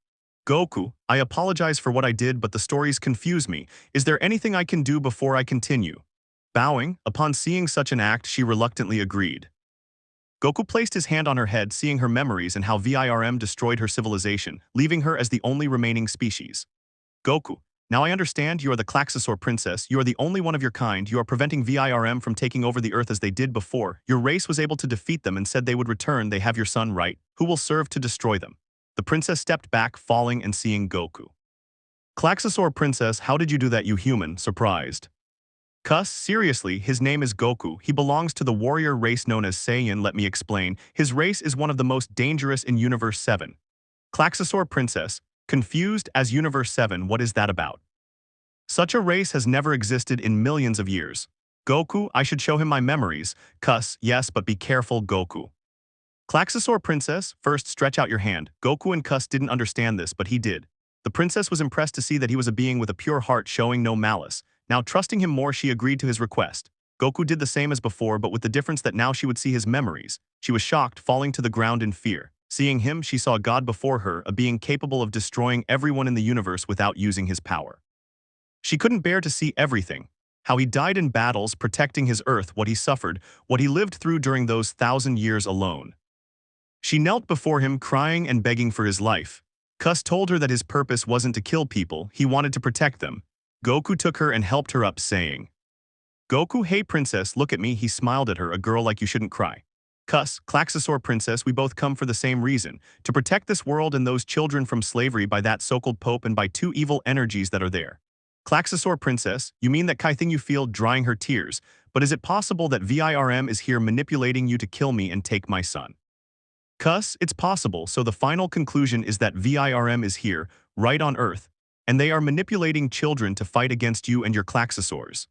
S1: Goku, I apologize for what I did but the stories confuse me. Is there anything I can do before I continue? Bowing, upon seeing such an act she reluctantly agreed. Goku placed his hand on her head, seeing her memories and how VIRM destroyed her civilization, leaving her as the only remaining species. Goku, now I understand you are the Klaxosaur Princess, you are the only one of your kind, you are preventing VIRM from taking over the Earth as they did before. Your race was able to defeat them and said they would return, they have your son, right? Who will serve to destroy them? The princess stepped back, falling and seeing Goku. Klaxosaur Princess, how did you do that, you human? Surprised. Cuss, seriously, his name is Goku. He belongs to the warrior race known as Saiyan, let me explain. His race is one of the most dangerous in Universe 7. Klaxosaur Princess, confused as Universe 7, what is that about? Such a race has never existed in millions of years. Goku, I should show him my memories. Cuss, yes, but be careful, Goku. Klaxosaur Princess, first stretch out your hand. Goku and Cuss didn't understand this, but he did. The princess was impressed to see that he was a being with a pure heart showing no malice. Now trusting him more, she agreed to his request. Goku did the same as before, but with the difference that now she would see his memories. She was shocked, falling to the ground in fear. Seeing him, she saw God before her, a being capable of destroying everyone in the universe without using his power. She couldn't bear to see everything. How he died in battles, protecting his Earth, what he suffered, what he lived through during those 1,000 years alone. She knelt before him, crying and begging for his life. Cuss told her that his purpose wasn't to kill people, he wanted to protect them. Goku took her and helped her up, saying, Goku, hey princess, look at me. He smiled at her, a girl like you shouldn't cry. Cuss, Klaxosaur Princess, we both come for the same reason, to protect this world and those children from slavery by that so-called Pope and by two evil energies that are there. Klaxosaur Princess, you mean that thing you feel, drying her tears, but is it possible that VIRM is here manipulating you to kill me and take my son? Cuss, it's possible, so the final conclusion is that VIRM is here, right on Earth, and they are manipulating children to fight against you and your Klaxosaurs.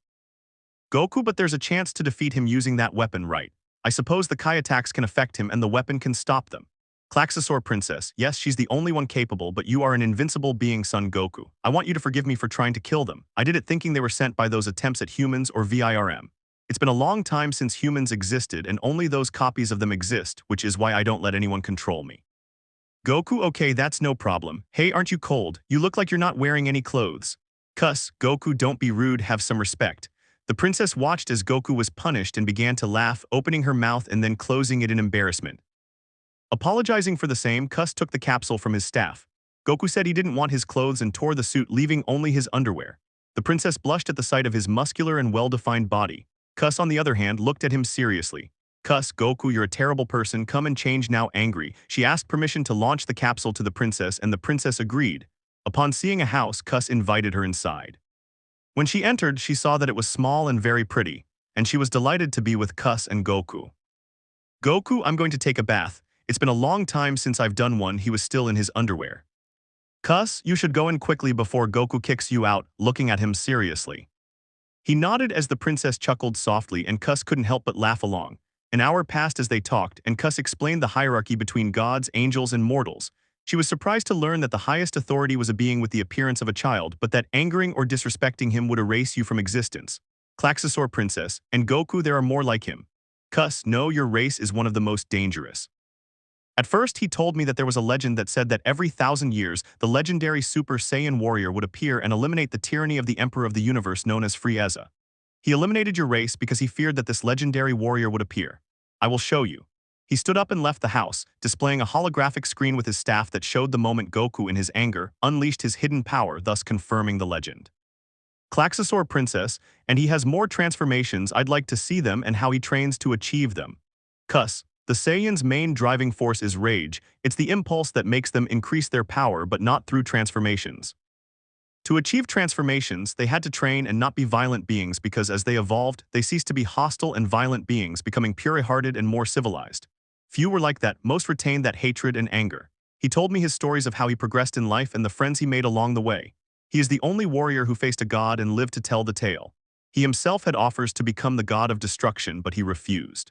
S1: Goku, but there's a chance to defeat him using that weapon, right? I suppose the Kai attacks can affect him and the weapon can stop them. Klaxosaur Princess, yes, she's the only one capable, but you are an invincible being, son Goku. I want you to forgive me for trying to kill them. I did it thinking they were sent by those attempts at humans or VIRM. It's been a long time since humans existed and only those copies of them exist, which is why I don't let anyone control me. Goku, okay, that's no problem. Hey, aren't you cold? You look like you're not wearing any clothes. Cuss, Goku, don't be rude, have some respect. The princess watched as Goku was punished and began to laugh, opening her mouth and then closing it in embarrassment. Apologizing for the same, Cuss took the capsule from his staff. Goku said he didn't want his clothes and tore the suit, leaving only his underwear. The princess blushed at the sight of his muscular and well-defined body. Cuss, on the other hand, looked at him seriously. Cuss, Goku, you're a terrible person, come and change now. Angry, she asked permission to launch the capsule to the princess and the princess agreed. Upon seeing a house, Cuss invited her inside. When she entered, she saw that it was small and very pretty, and she was delighted to be with Cuss and Goku. Goku, I'm going to take a bath. It's been a long time since I've done one. He was still in his underwear. Cuss, you should go in quickly before Goku kicks you out, looking at him seriously. He nodded as the princess chuckled softly and Cuss couldn't help but laugh along. An hour passed as they talked and Cuss explained the hierarchy between gods, angels, and mortals. She was surprised to learn that the highest authority was a being with the appearance of a child, but that angering or disrespecting him would erase you from existence. Klaxosaur Princess, and Goku, there are more like him. Cuss, no, your race is one of the most dangerous. At first, he told me that there was a legend that said that every 1,000 years, the legendary Super Saiyan warrior would appear and eliminate the tyranny of the Emperor of the Universe known as Frieza. He eliminated your race because he feared that this legendary warrior would appear. I will show you. He stood up and left the house, displaying a holographic screen with his staff that showed the moment Goku, in his anger, unleashed his hidden power, thus confirming the legend. Klaxosaur Princess, and he has more transformations. I'd like to see them and how he trains to achieve them. Cuss, the Saiyan's main driving force is rage. It's the impulse that makes them increase their power, but not through transformations. To achieve transformations, they had to train and not be violent beings because as they evolved, they ceased to be hostile and violent beings, becoming pure-hearted and more civilized. Few were like that, most retained that hatred and anger. He told me his stories of how he progressed in life and the friends he made along the way. He is the only warrior who faced a god and lived to tell the tale. He himself had offers to become the god of destruction, but he refused.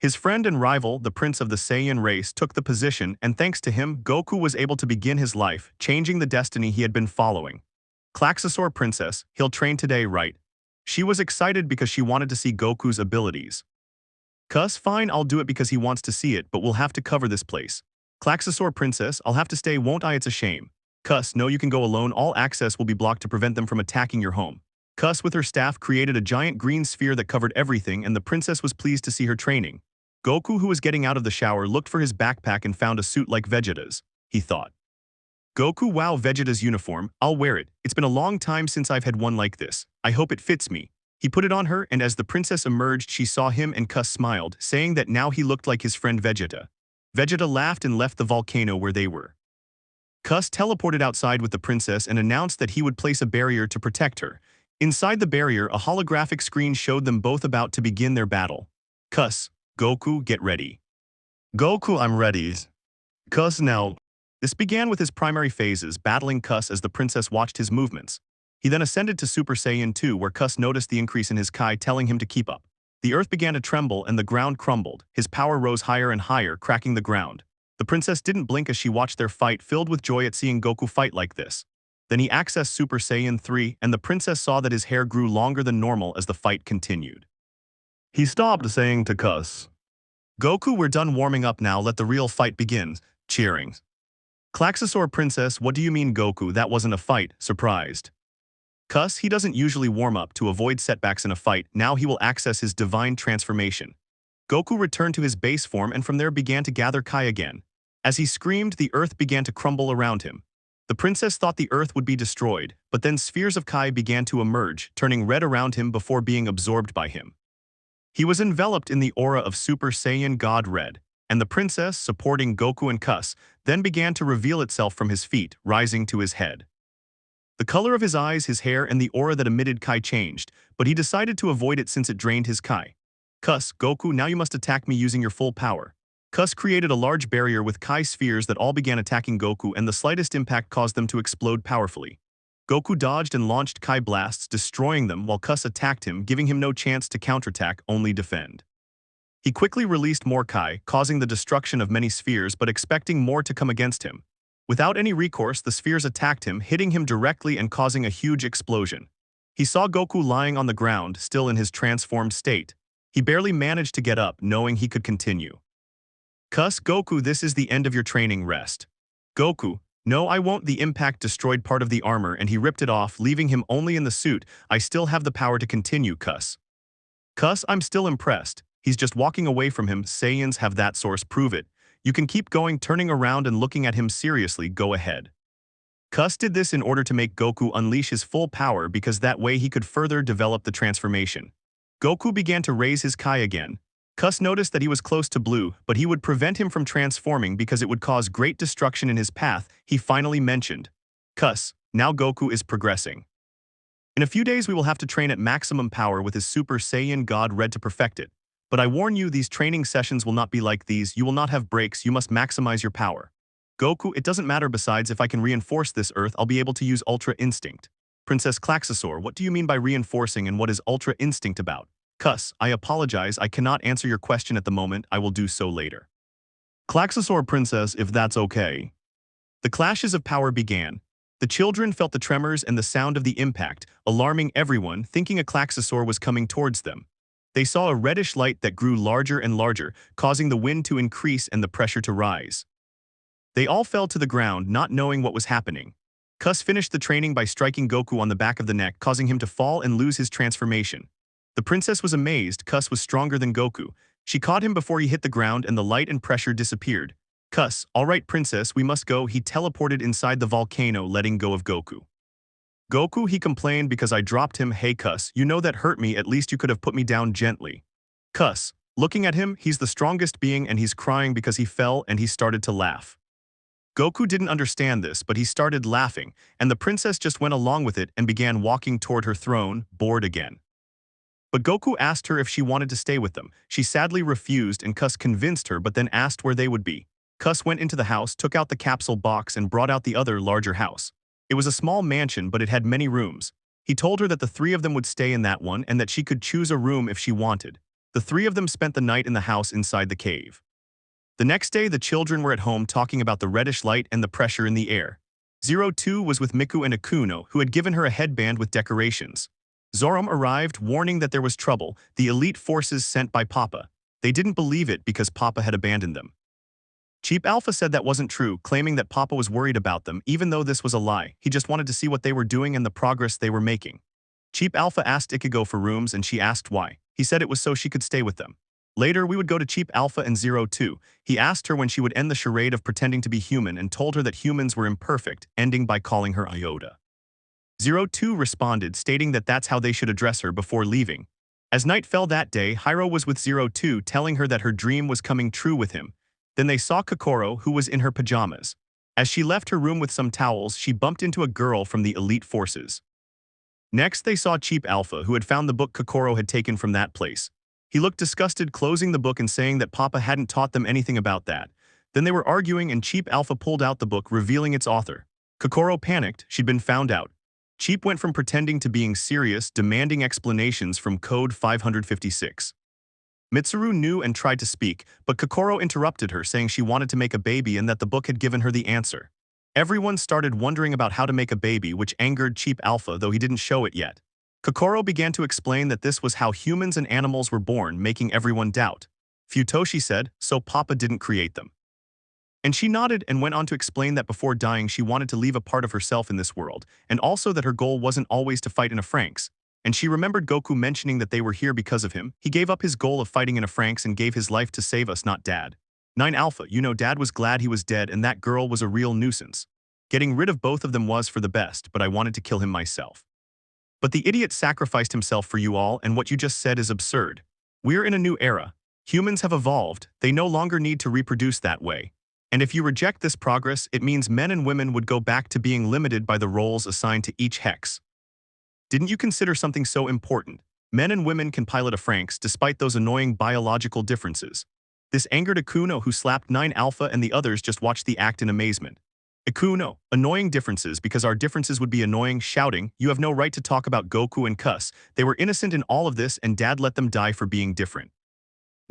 S1: His friend and rival, the prince of the Saiyan race, took the position, and thanks to him, Goku was able to begin his life, changing the destiny he had been following. Klaxosaur Princess, he'll train today, right? She was excited because she wanted to see Goku's abilities. Cuss, fine, I'll do it because he wants to see it, but we'll have to cover this place. Klaxosaur Princess, I'll have to stay, won't I? It's a shame. Cuss, no, you can go alone. All access will be blocked to prevent them from attacking your home. Cuss, with her staff, created a giant green sphere that covered everything, and the princess was pleased to see her training. Goku, who was getting out of the shower, looked for his backpack and found a suit like Vegeta's. He thought, Goku, wow, Vegeta's uniform, I'll wear it. It's been a long time since I've had one like this. I hope it fits me. He put it on her, and as the princess emerged, she saw him and Cuss smiled, saying that now he looked like his friend Vegeta. Vegeta laughed and left the volcano where they were. Cuss teleported outside with the princess and announced that he would place a barrier to protect her. Inside the barrier, a holographic screen showed them both about to begin their battle. Cuss, Goku, get ready. Goku, I'm ready. Cuss now. This began with his primary phases, battling Cuss as the princess watched his movements. He then ascended to Super Saiyan 2, where Cuss noticed the increase in his Kai, telling him to keep up. The earth began to tremble and the ground crumbled. His power rose higher and higher, cracking the ground. The princess didn't blink as she watched their fight, filled with joy at seeing Goku fight like this. Then he accessed Super Saiyan 3, and the princess saw that his hair grew longer than normal as the fight continued. He stopped, saying to Cuss, Goku, we're done warming up now, let the real fight begin, cheering. Klaxosaur, princess, what do you mean, Goku, that wasn't a fight, surprised. Cuss, he doesn't usually warm up to avoid setbacks in a fight, now he will access his divine transformation. Goku returned to his base form and from there began to gather Kai again. As he screamed, the earth began to crumble around him. The princess thought the earth would be destroyed, but then spheres of Kai began to emerge, turning red around him before being absorbed by him. He was enveloped in the aura of Super Saiyan God Red, and the princess, supporting Goku and Cuss, then began to reveal itself from his feet, rising to his head. The color of his eyes, his hair, and the aura that emitted Kai changed, but he decided to avoid it since it drained his Kai. Cuss, Goku, now you must attack me using your full power. Cuss created a large barrier with Kai spheres that all began attacking Goku, and the slightest impact caused them to explode powerfully. Goku dodged and launched Kai blasts, destroying them, while Cuss attacked him, giving him no chance to counterattack, only defend. He quickly released more Kai, causing the destruction of many spheres but expecting more to come against him. Without any recourse, the spheres attacked him, hitting him directly and causing a huge explosion. He saw Goku lying on the ground, still in his transformed state. He barely managed to get up, knowing he could continue. Cuss, Goku, this is the end of your training, rest. Goku, no, I won't. The impact destroyed part of the armor and he ripped it off, leaving him only in the suit. I still have the power to continue, Cuss. Cuss, I'm still impressed. He's just walking away from him. Saiyans have that source, prove it. You can keep going, turning around and looking at him seriously, go ahead. Cuss did this in order to make Goku unleash his full power because that way he could further develop the transformation. Goku began to raise his Kai again. Cuss noticed that he was close to blue, but he would prevent him from transforming because it would cause great destruction in his path. He finally mentioned, Cuss, now Goku is progressing. In a few days we will have to train at maximum power with his Super Saiyan God Red to perfect it. But I warn you, these training sessions will not be like these. You will not have breaks. You must maximize your power. Goku, it doesn't matter. Besides, if I can reinforce this earth, I'll be able to use Ultra Instinct. Princess Klaxosaur, what do you mean by reinforcing and what is Ultra Instinct about? Cuss, I apologize. I cannot answer your question at the moment. I will do so later. Klaxosaur, princess, if that's okay. The clashes of power began. The children felt the tremors and the sound of the impact, alarming everyone, thinking a Klaxosaur was coming towards them. They saw a reddish light that grew larger and larger, causing the wind to increase and the pressure to rise. They all fell to the ground, not knowing what was happening. Cuss finished the training by striking Goku on the back of the neck, causing him to fall and lose his transformation. The princess was amazed. Cuss was stronger than Goku. She caught him before he hit the ground and the light and pressure disappeared. Cuss, all right, princess, we must go. He teleported inside the volcano, letting go of Goku. Goku, he complained because I dropped him. Hey Cuss, you know that hurt me, at least you could have put me down gently. Cuss, looking at him, he's the strongest being and he's crying because he fell and he started to laugh. Goku didn't understand this, but he started laughing, and the princess just went along with it and began walking toward her throne, bored again. But Goku asked her if she wanted to stay with them. She sadly refused and Cuss convinced her but then asked where they would be. Cuss went into the house, took out the capsule box and brought out the other larger house. It was a small mansion, but it had many rooms. He told her that the three of them would stay in that one and that she could choose a room if she wanted. The three of them spent the night in the house inside the cave. The next day, the children were at home talking about the reddish light and the pressure in the air. 02 was with Miku and Akuno, who had given her a headband with decorations. Zoram arrived, warning that there was trouble, the elite forces sent by Papa. They didn't believe it because Papa had abandoned them. Cheap Alpha said that wasn't true, claiming that Papa was worried about them, even though this was a lie. He just wanted to see what they were doing and the progress they were making. Cheap Alpha asked Ichigo for rooms and she asked why. He said it was so she could stay with them. Later, we would go to Cheap Alpha and 02. He asked her when she would end the charade of pretending to be human and told her that humans were imperfect, ending by calling her Iota. 02 responded, stating that that's how they should address her before leaving. As night fell that day, Hyro was with 02, telling her that her dream was coming true with him. Then they saw Kokoro, who was in her pajamas. As she left her room with some towels, she bumped into a girl from the elite forces. Next, they saw Cheap Alpha, who had found the book Kokoro had taken from that place. He looked disgusted, closing the book and saying that Papa hadn't taught them anything about that. Then they were arguing and Cheap Alpha pulled out the book, revealing its author. Kokoro panicked, she'd been found out. Cheap went from pretending to being serious, demanding explanations from Code 556. Mitsuru knew and tried to speak, but Kokoro interrupted her, saying she wanted to make a baby and that the book had given her the answer. Everyone started wondering about how to make a baby, which angered Cheap Alpha, though he didn't show it yet. Kokoro began to explain that this was how humans and animals were born, making everyone doubt. Futoshi said, so Papa didn't create them. And she nodded and went on to explain that before dying she wanted to leave a part of herself in this world, and also that her goal wasn't always to fight in a Franxx. And she remembered Goku mentioning that they were here because of him. He gave up his goal of fighting in a Franxx and gave his life to save us, not Dad. 9 Alpha, you know Dad was glad he was dead and that girl was a real nuisance. Getting rid of both of them was for the best, but I wanted to kill him myself. But the idiot sacrificed himself for you all, and what you just said is absurd. We're in a new era. Humans have evolved, they no longer need to reproduce that way. And if you reject this progress, it means men and women would go back to being limited by the roles assigned to each hex. Didn't you consider something so important? Men and women can pilot a Franxx despite those annoying biological differences. This angered Ikuno, who slapped 9 Alpha, and the others just watched the act in amazement. Ikuno, annoying differences because our differences would be annoying, shouting, you have no right to talk about Goku and cuss. They were innocent in all of this and Dad let them die for being different.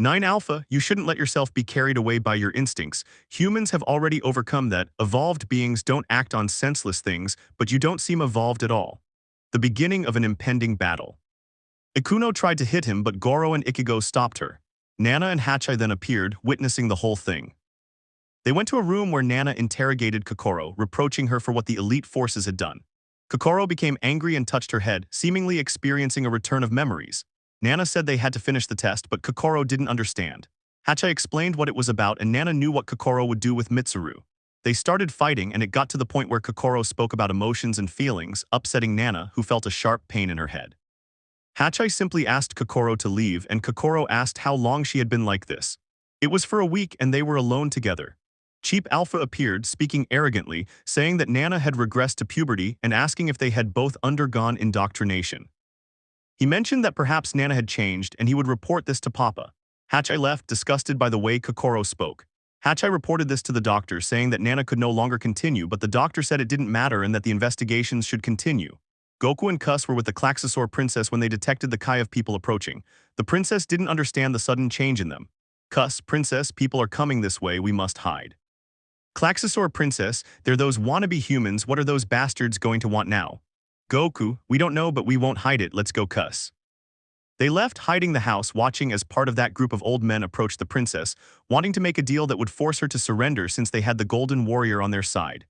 S1: 9 Alpha, you shouldn't let yourself be carried away by your instincts. Humans have already overcome that. Evolved beings don't act on senseless things, but you don't seem evolved at all. The beginning of an impending battle. Ikuno tried to hit him, but Goro and Ichigo stopped her. Nana and Hachai then appeared, witnessing the whole thing. They went to a room where Nana interrogated Kokoro, reproaching her for what the elite forces had done. Kokoro became angry and touched her head, seemingly experiencing a return of memories. Nana said they had to finish the test, but Kokoro didn't understand. Hachai explained what it was about, and Nana knew what Kokoro would do with Mitsuru. They started fighting, and it got to the point where Kokoro spoke about emotions and feelings, upsetting Nana, who felt a sharp pain in her head. Hachai simply asked Kokoro to leave, and Kokoro asked how long she had been like this. It was for a week, and they were alone together. Cheap Alpha appeared, speaking arrogantly, saying that Nana had regressed to puberty and asking if they had both undergone indoctrination. He mentioned that perhaps Nana had changed and he would report this to Papa. Hachai left, disgusted by the way Kokoro spoke. Hachai reported this to the doctor, saying that Nana could no longer continue, but the doctor said it didn't matter and that the investigations should continue. Goku and Kuss were with the Klaxosaur princess when they detected the Kai of people approaching. The princess didn't understand the sudden change in them. Kuss, princess, people are coming this way, we must hide. Klaxosaur princess, they're those wannabe humans, what are those bastards going to want now? Goku, we don't know but we won't hide it, let's go Kuss. They left, hiding the house, watching as part of that group of old men approached the princess, wanting to make a deal that would force her to surrender since they had the Golden Warrior on their side.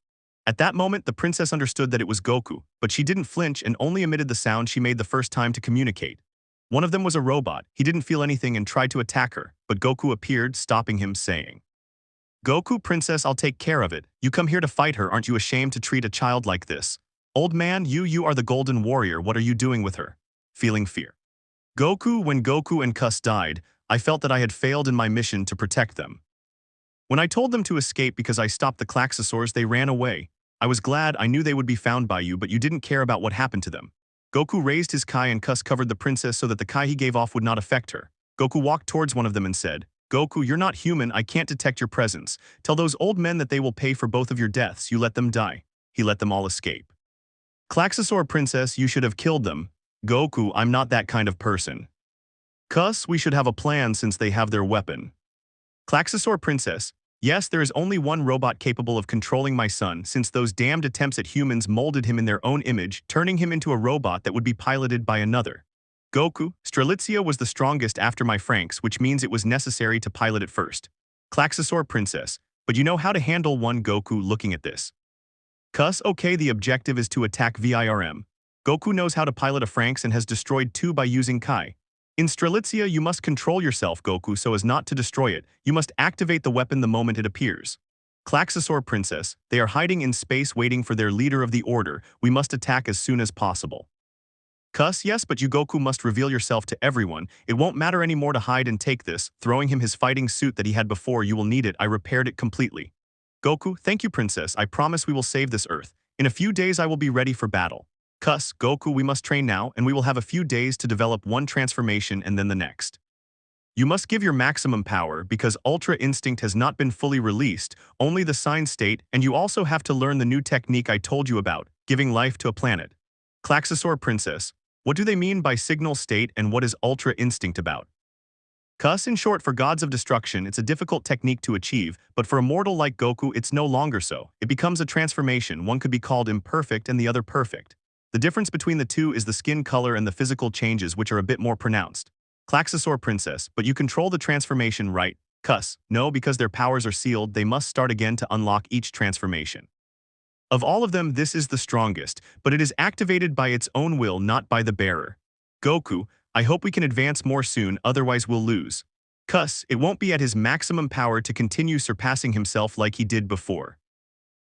S1: At that moment, the princess understood that it was Goku, but she didn't flinch and only emitted the sound she made the first time to communicate. One of them was a robot, he didn't feel anything and tried to attack her, but Goku appeared, stopping him, saying, Goku, princess, I'll take care of it. You come here to fight her, aren't you ashamed to treat a child like this? Old man, you are the Golden Warrior, what are you doing with her? Feeling fear. Goku, when Goku and Kuss died, I felt that I had failed in my mission to protect them. When I told them to escape because I stopped the Klaxosaurs, they ran away. I was glad, I knew they would be found by you, but you didn't care about what happened to them. Goku raised his Kai and Kuss covered the princess so that the Kai he gave off would not affect her. Goku walked towards one of them and said, Goku, you're not human, I can't detect your presence. Tell those old men that they will pay for both of your deaths, you let them die. He let them all escape. Klaxosaur princess, you should have killed them. Goku, I'm not that kind of person. Kuss, we should have a plan since they have their weapon. Klaxosaur princess, yes, there is only one robot capable of controlling my son since those damned attempts at humans molded him in their own image, turning him into a robot that would be piloted by another. Goku, Strelitzia was the strongest after my Franxx, which means it was necessary to pilot it first. Klaxosaur princess, but you know how to handle one. Goku, looking at this. Kuss, okay, the objective is to attack VIRM. Goku knows how to pilot a Franxx and has destroyed 2 by using Kai. In Strelitzia, you must control yourself, Goku, so as not to destroy it. You must activate the weapon the moment it appears. Klaxosaur princess, they are hiding in space waiting for their leader of the order. We must attack as soon as possible. Kuss, yes, but you Goku must reveal yourself to everyone. It won't matter anymore to hide and take this. Throwing him his fighting suit that he had before, you will need it. I repaired it completely. Goku, thank you princess, I promise we will save this earth. In a few days I will be ready for battle. Cuss, Goku, we must train now, and we will have a few days to develop one transformation and then the next. You must give your maximum power because Ultra Instinct has not been fully released, only the sign state, and you also have to learn the new technique I told you about, giving life to a planet. Klaxosaur Princess, what do they mean by signal state and what is Ultra Instinct about? Cuss, in short, for gods of destruction, it's a difficult technique to achieve, but for a mortal like Goku, it's no longer so. It becomes a transformation, one could be called imperfect and the other perfect. The difference between the two is the skin color and the physical changes, which are a bit more pronounced. Klaxosaur Princess, but you control the transformation, right? Cuss, no, because their powers are sealed, they must start again to unlock each transformation. Of all of them, this is the strongest, but it is activated by its own will, not by the bearer. Goku, I hope we can advance more soon, otherwise we'll lose. Cuss, it won't be at his maximum power to continue surpassing himself like he did before.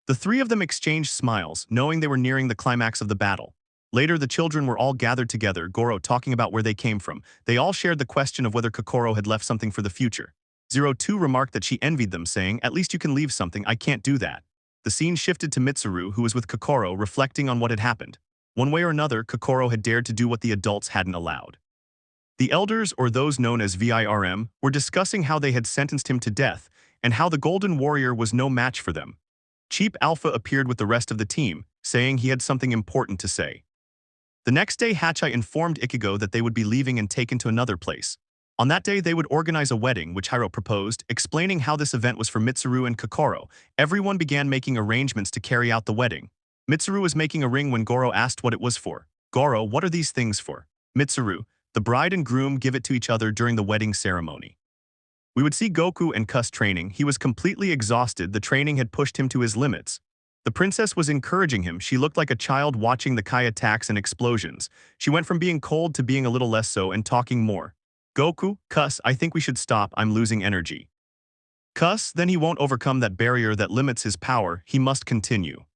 S1: The three of them exchanged smiles, knowing they were nearing the climax of the battle. Later, the children were all gathered together, Goro talking about where they came from. They all shared the question of whether Kokoro had left something for the future. 02 remarked that she envied them, saying, "At least you can leave something, I can't do that." The scene shifted to Mitsuru, who was with Kokoro, reflecting on what had happened. One way or another, Kokoro had dared to do what the adults hadn't allowed. The elders, or those known as VIRM, were discussing how they had sentenced him to death, and how the Golden Warrior was no match for them. Cheap Alpha appeared with the rest of the team, saying he had something important to say. The next day, Hachai informed Ichigo that they would be leaving and taken to another place. On that day, they would organize a wedding, which Hiro proposed, explaining how this event was for Mitsuru and Kokoro. Everyone began making arrangements to carry out the wedding. Mitsuru was making a ring when Goro asked what it was for. "Goro, what are these things for?" Mitsuru, "The bride and groom give it to each other during the wedding ceremony." We would see Goku and Cuss training. He was completely exhausted, the training had pushed him to his limits. The princess was encouraging him. She looked like a child watching the Kai attacks and explosions. She went from being cold to being a little less so and talking more. "Goku, Cuss, I think we should stop, I'm losing energy." Cuss, then he won't overcome that barrier that limits his power, he must continue.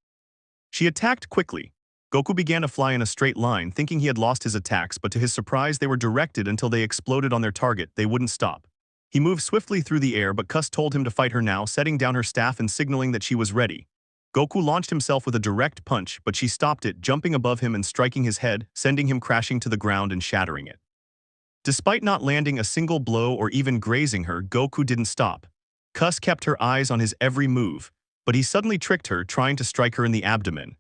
S1: She attacked quickly. Goku began to fly in a straight line, thinking he had lost his attacks, but to his surprise they were directed until they exploded on their target. They wouldn't stop. He moved swiftly through the air, but Cuss told him to fight her now, setting down her staff and signaling that she was ready. Goku launched himself with a direct punch, but she stopped it, jumping above him and striking his head, sending him crashing to the ground and shattering it. Despite not landing a single blow or even grazing her, Goku didn't stop. Cuss kept her eyes on his every move, but he suddenly tricked her, trying to strike her in the abdomen.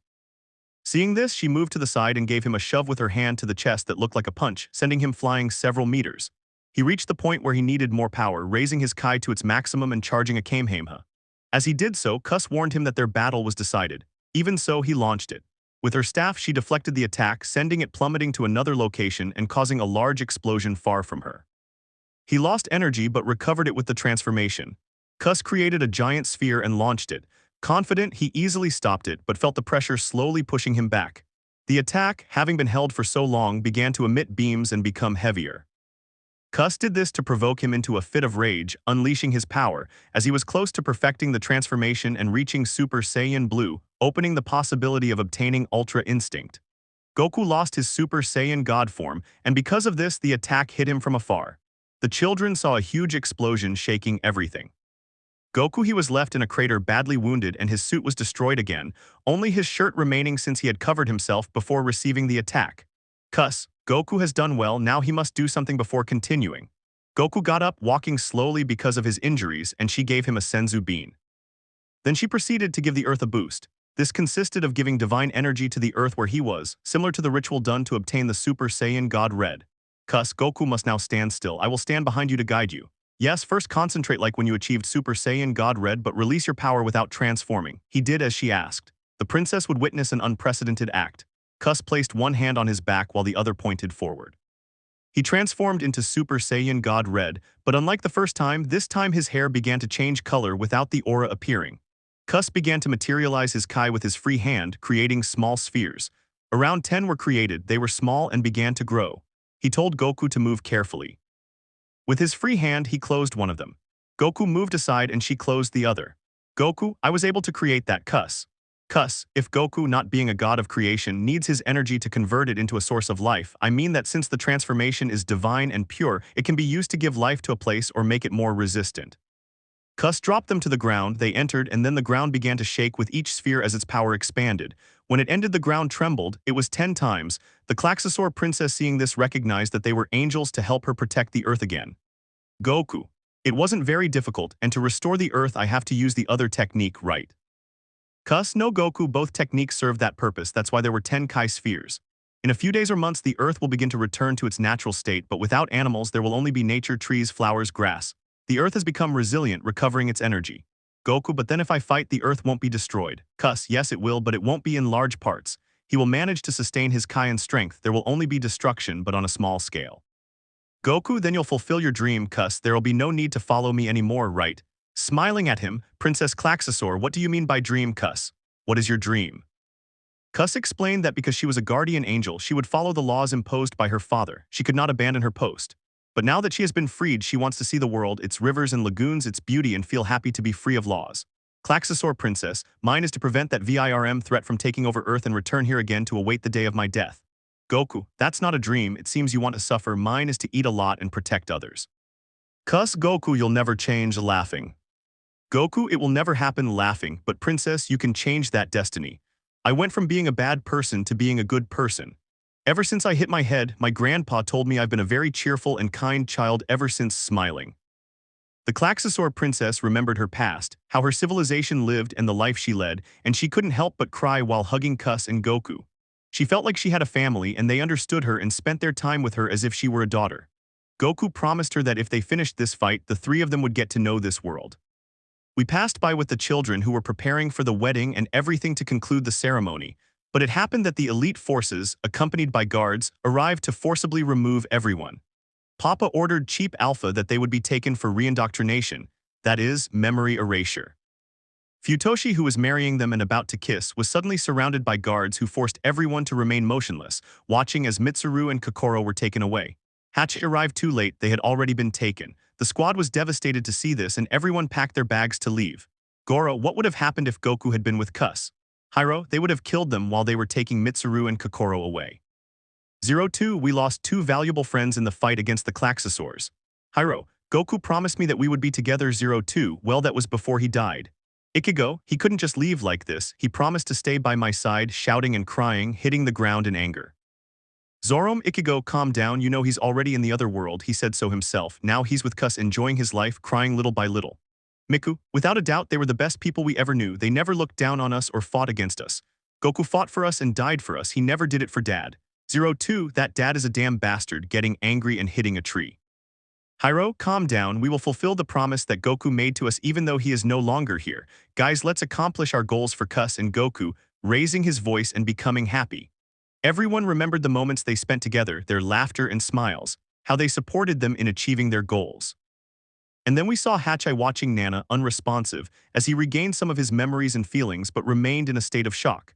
S1: Seeing this, she moved to the side and gave him a shove with her hand to the chest that looked like a punch, sending him flying several meters. He reached the point where he needed more power, raising his Kai to its maximum and charging a Kamehameha. As he did so, Cuss warned him that their battle was decided. Even so, he launched it. With her staff, she deflected the attack, sending it plummeting to another location and causing a large explosion far from her. He lost energy but recovered it with the transformation. Cuss created a giant sphere and launched it. Confident, he easily stopped it but felt the pressure slowly pushing him back. The attack, having been held for so long, began to emit beams and become heavier. Cuss did this to provoke him into a fit of rage, unleashing his power, as he was close to perfecting the transformation and reaching Super Saiyan Blue, opening the possibility of obtaining Ultra Instinct. Goku lost his Super Saiyan God form, and because of this, the attack hit him from afar. The children saw a huge explosion shaking everything. Goku, he was left in a crater badly wounded and his suit was destroyed again, only his shirt remaining since he had covered himself before receiving the attack. Cuss, Goku has done well, now he must do something before continuing. Goku got up, walking slowly because of his injuries, and she gave him a Senzu bean. Then she proceeded to give the earth a boost. This consisted of giving divine energy to the earth where he was, similar to the ritual done to obtain the Super Saiyan God Red. Cuss, Goku must now stand still. I will stand behind you to guide you. Yes, first concentrate like when you achieved Super Saiyan God Red, but release your power without transforming. He did as she asked. The princess would witness an unprecedented act. Cuss placed one hand on his back while the other pointed forward. He transformed into Super Saiyan God Red, but unlike the first time, this time his hair began to change color without the aura appearing. Cuss began to materialize his Kai with his free hand, creating small spheres. Around 10 were created, they were small and began to grow. He told Goku to move carefully. With his free hand, he closed one of them. Goku moved aside and she closed the other. Goku, I was able to create that. Cuss. Cuss, if Goku, not being a god of creation, needs his energy to convert it into a source of life, I mean that since the transformation is divine and pure, it can be used to give life to a place or make it more resistant. Cuss dropped them to the ground, they entered, and then the ground began to shake with each sphere as its power expanded. When it ended, the ground trembled. It was 10 times. The Klaxosaur princess, seeing this, recognized that they were angels to help her protect the earth again. Goku. It wasn't very difficult, and to restore the earth I have to use the other technique, right? Cus, no Goku, both techniques serve that purpose. That's why there were 10 Kai spheres. In a few days or months the earth will begin to return to its natural state, but without animals there will only be nature, trees, flowers, grass. The earth has become resilient, recovering its energy. Goku, but then if I fight the earth won't be destroyed. Cus, yes it will, but it won't be in large parts. He will manage to sustain his Kai and strength. There will only be destruction, but on a small scale. Goku, then you'll fulfill your dream. Cus, there'll be no need to follow me anymore, right? Smiling at him, Princess Klaxosaur, what do you mean by dream, Cus? What is your dream? Cus explained that because she was a guardian angel, she would follow the laws imposed by her father. She could not abandon her post. But now that she has been freed, she wants to see the world, its rivers and lagoons, its beauty, and feel happy to be free of laws. Klaxosaur princess, mine is to prevent that VIRM threat from taking over Earth and return here again to await the day of my death. Goku, that's not a dream, it seems you want to suffer. Mine is to eat a lot and protect others. Cus, Goku, you'll never change. Laughing. Goku, it will never happen. Laughing, but princess, you can change that destiny. I went from being a bad person to being a good person. Ever since I hit my head, my grandpa told me I've been a very cheerful and kind child ever since. Smiling. The Klaxosaur princess remembered her past, how her civilization lived and the life she led, and she couldn't help but cry while hugging Cus and Goku. She felt like she had a family and they understood her and spent their time with her as if she were a daughter. Goku promised her that if they finished this fight, the three of them would get to know this world. We passed by with the children who were preparing for the wedding and everything to conclude the ceremony, but it happened that the elite forces, accompanied by guards, arrived to forcibly remove everyone. Papa ordered Cheap Alpha that they would be taken for reindoctrination, that is, memory erasure. Futoshi, who was marrying them and about to kiss, was suddenly surrounded by guards who forced everyone to remain motionless, watching as Mitsuru and Kokoro were taken away. Hachi arrived too late, they had already been taken. The squad was devastated to see this and everyone packed their bags to leave. Goro, what would have happened if Goku had been with Cus? Hiro, they would have killed them while they were taking Mitsuru and Kokoro away. 02, we lost two valuable friends in the fight against the Klaxosaurs. Hiro, Goku promised me that we would be together. 02, well that was before he died. Ichigo, he couldn't just leave like this, he promised to stay by my side, shouting and crying, hitting the ground in anger. Zorom, Ichigo, calm down, you know he's already in the other world, he said so himself, now he's with Cus enjoying his life, crying little by little. Miku, without a doubt they were the best people we ever knew, they never looked down on us or fought against us. Goku fought for us and died for us, he never did it for Dad. 02, that Dad is a damn bastard, getting angry and hitting a tree. Hiro, calm down, we will fulfill the promise that Goku made to us even though he is no longer here. Guys, let's accomplish our goals for Cus and Goku, raising his voice and becoming happy. Everyone remembered the moments they spent together, their laughter and smiles, how they supported them in achieving their goals. And then we saw Hachi watching Nana, unresponsive, as he regained some of his memories and feelings but remained in a state of shock.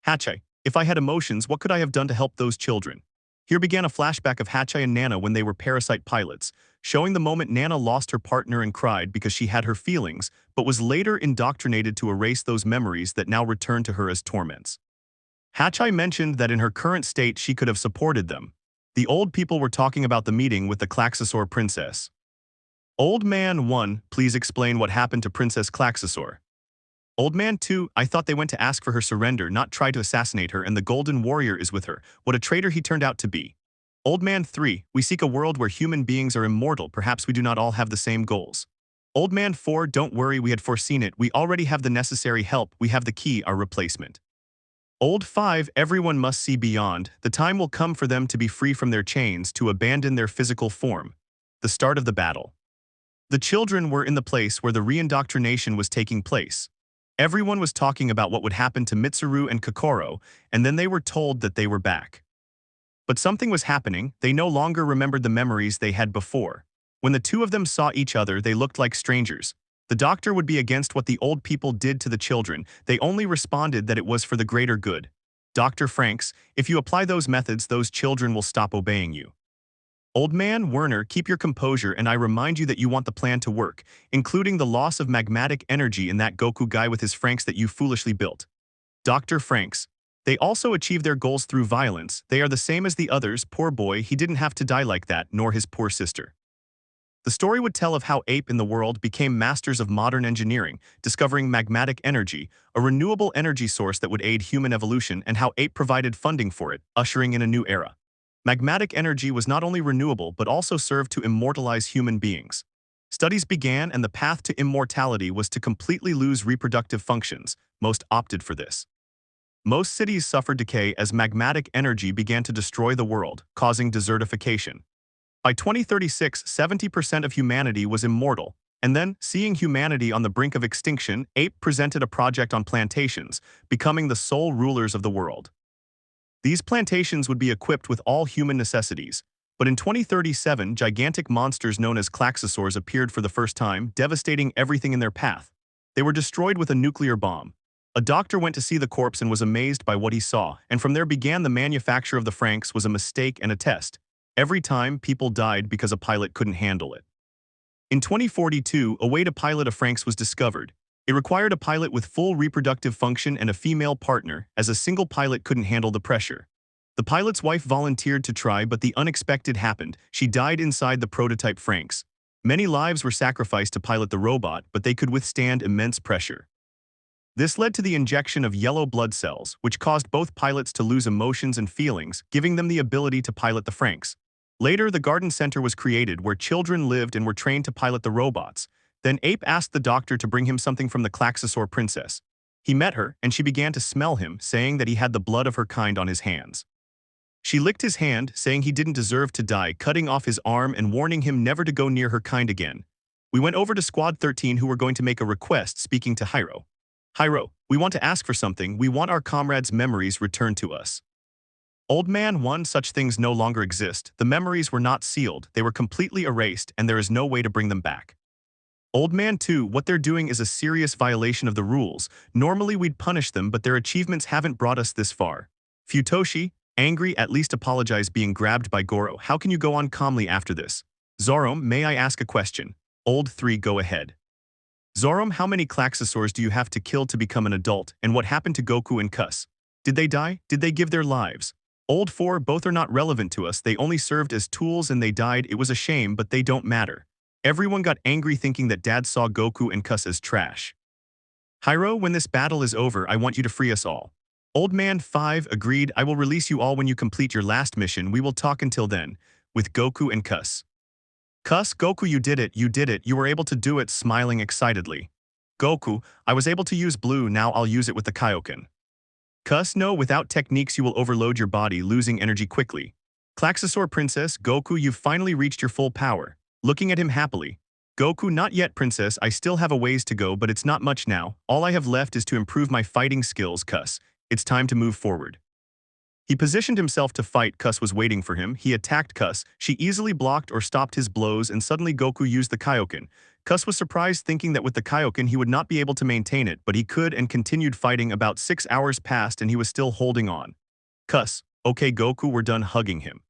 S1: Hachi, if I had emotions, what could I have done to help those children? Here began a flashback of Hachi and Nana when they were parasite pilots, showing the moment Nana lost her partner and cried because she had her feelings, but was later indoctrinated to erase those memories that now returned to her as torments. Hachi mentioned that in her current state she could have supported them. The old people were talking about the meeting with the Klaxosaur princess. Old Man 1, please explain what happened to Princess Klaxosaur. Old Man 2, I thought they went to ask for her surrender, not try to assassinate her, and the Golden Warrior is with her. What a traitor he turned out to be. Old Man 3, we seek a world where human beings are immortal, perhaps we do not all have the same goals. Old Man 4, don't worry, we had foreseen it, we already have the necessary help, we have the key, our replacement. Old 5, everyone must see beyond, the time will come for them to be free from their chains, to abandon their physical form. The start of the battle. The children were in the place where the reindoctrination was taking place. Everyone was talking about what would happen to Mitsuru and Kokoro, and then they were told that they were back. But something was happening, they no longer remembered the memories they had before. When the two of them saw each other, they looked like strangers. The doctor would be against what the old people did to the children, they only responded that it was for the greater good. Dr. Franxx, if you apply those methods, those children will stop obeying you. Old Man Werner, keep your composure and I remind you that you want the plan to work, including the loss of magmatic energy in that Goku guy with his Franxx that you foolishly built. Dr. Franxx, they also achieve their goals through violence, they are the same as the others, poor boy, he didn't have to die like that, nor his poor sister. The story would tell of how Ape in the world became masters of modern engineering, discovering magmatic energy, a renewable energy source that would aid human evolution, and how Ape provided funding for it, ushering in a new era. Magmatic energy was not only renewable but also served to immortalize human beings. Studies began, and the path to immortality was to completely lose reproductive functions. Most opted for this. Most cities suffered decay as magmatic energy began to destroy the world, causing desertification. By 2036, 70% of humanity was immortal, and then, seeing humanity on the brink of extinction, Ape presented a project on plantations, becoming the sole rulers of the world. These plantations would be equipped with all human necessities, but in 2037, gigantic monsters known as Klaxosaurs appeared for the first time, devastating everything in their path. They were destroyed with a nuclear bomb. A doctor went to see the corpse and was amazed by what he saw, and from there began the manufacture of the Franxx was a mistake and a test. Every time, people died because a pilot couldn't handle it. In 2042, a way to pilot a Franxx was discovered. It required a pilot with full reproductive function and a female partner, as a single pilot couldn't handle the pressure. The pilot's wife volunteered to try, but the unexpected happened. She died inside the prototype Franxx. Many lives were sacrificed to pilot the robot, but they could withstand immense pressure. This led to the injection of yellow blood cells, which caused both pilots to lose emotions and feelings, giving them the ability to pilot the Franxx. Later, the Garden Center was created where children lived and were trained to pilot the robots. Then Ape asked the doctor to bring him something from the Klaxosaur princess. He met her, and she began to smell him, saying that he had the blood of her kind on his hands. She licked his hand, saying he didn't deserve to die, cutting off his arm and warning him never to go near her kind again. We went over to Squad 13 who were going to make a request, speaking to Hyro. Hyro, we want to ask for something. We want our comrades' memories returned to us. Old Man 1, such things no longer exist. The memories were not sealed, they were completely erased, and there is no way to bring them back. Old Man 2, what they're doing is a serious violation of the rules. Normally we'd punish them, but their achievements haven't brought us this far. Futoshi, angry, at least apologize being grabbed by Goro. How can you go on calmly after this? Zorom, may I ask a question? Old 3, go ahead. Zorom, how many Klaxosaurs do you have to kill to become an adult, and what happened to Goku and Kus? Did they die? Did they give their lives? Old 4, both are not relevant to us, they only served as tools and they died. It was a shame, but they don't matter. Everyone got angry thinking that Dad saw Goku and Kus as trash. Hyro, when this battle is over, I want you to free us all. Old Man 5, agreed, I will release you all when you complete your last mission. We will talk until then, with Goku and Kus. Kus, Goku, you did it, you were able to do it, smiling excitedly. Goku, I was able to use blue, now I'll use it with the Kaioken. Kus, no, without techniques you will overload your body, losing energy quickly. Klaxosaur Princess, Goku, you've finally reached your full power. Looking at him happily. Goku, not yet, Princess, I still have a ways to go, but it's not much now. All I have left is to improve my fighting skills, Kus. It's time to move forward. He positioned himself to fight. Kus was waiting for him. He attacked Kus. She easily blocked or stopped his blows, and suddenly Goku used the Kaioken. Kus was surprised, thinking that with the Kaioken he would not be able to maintain it, but he could and continued fighting. About 6 hours passed and he was still holding on. Kus, okay Goku, we're done. Hugging him.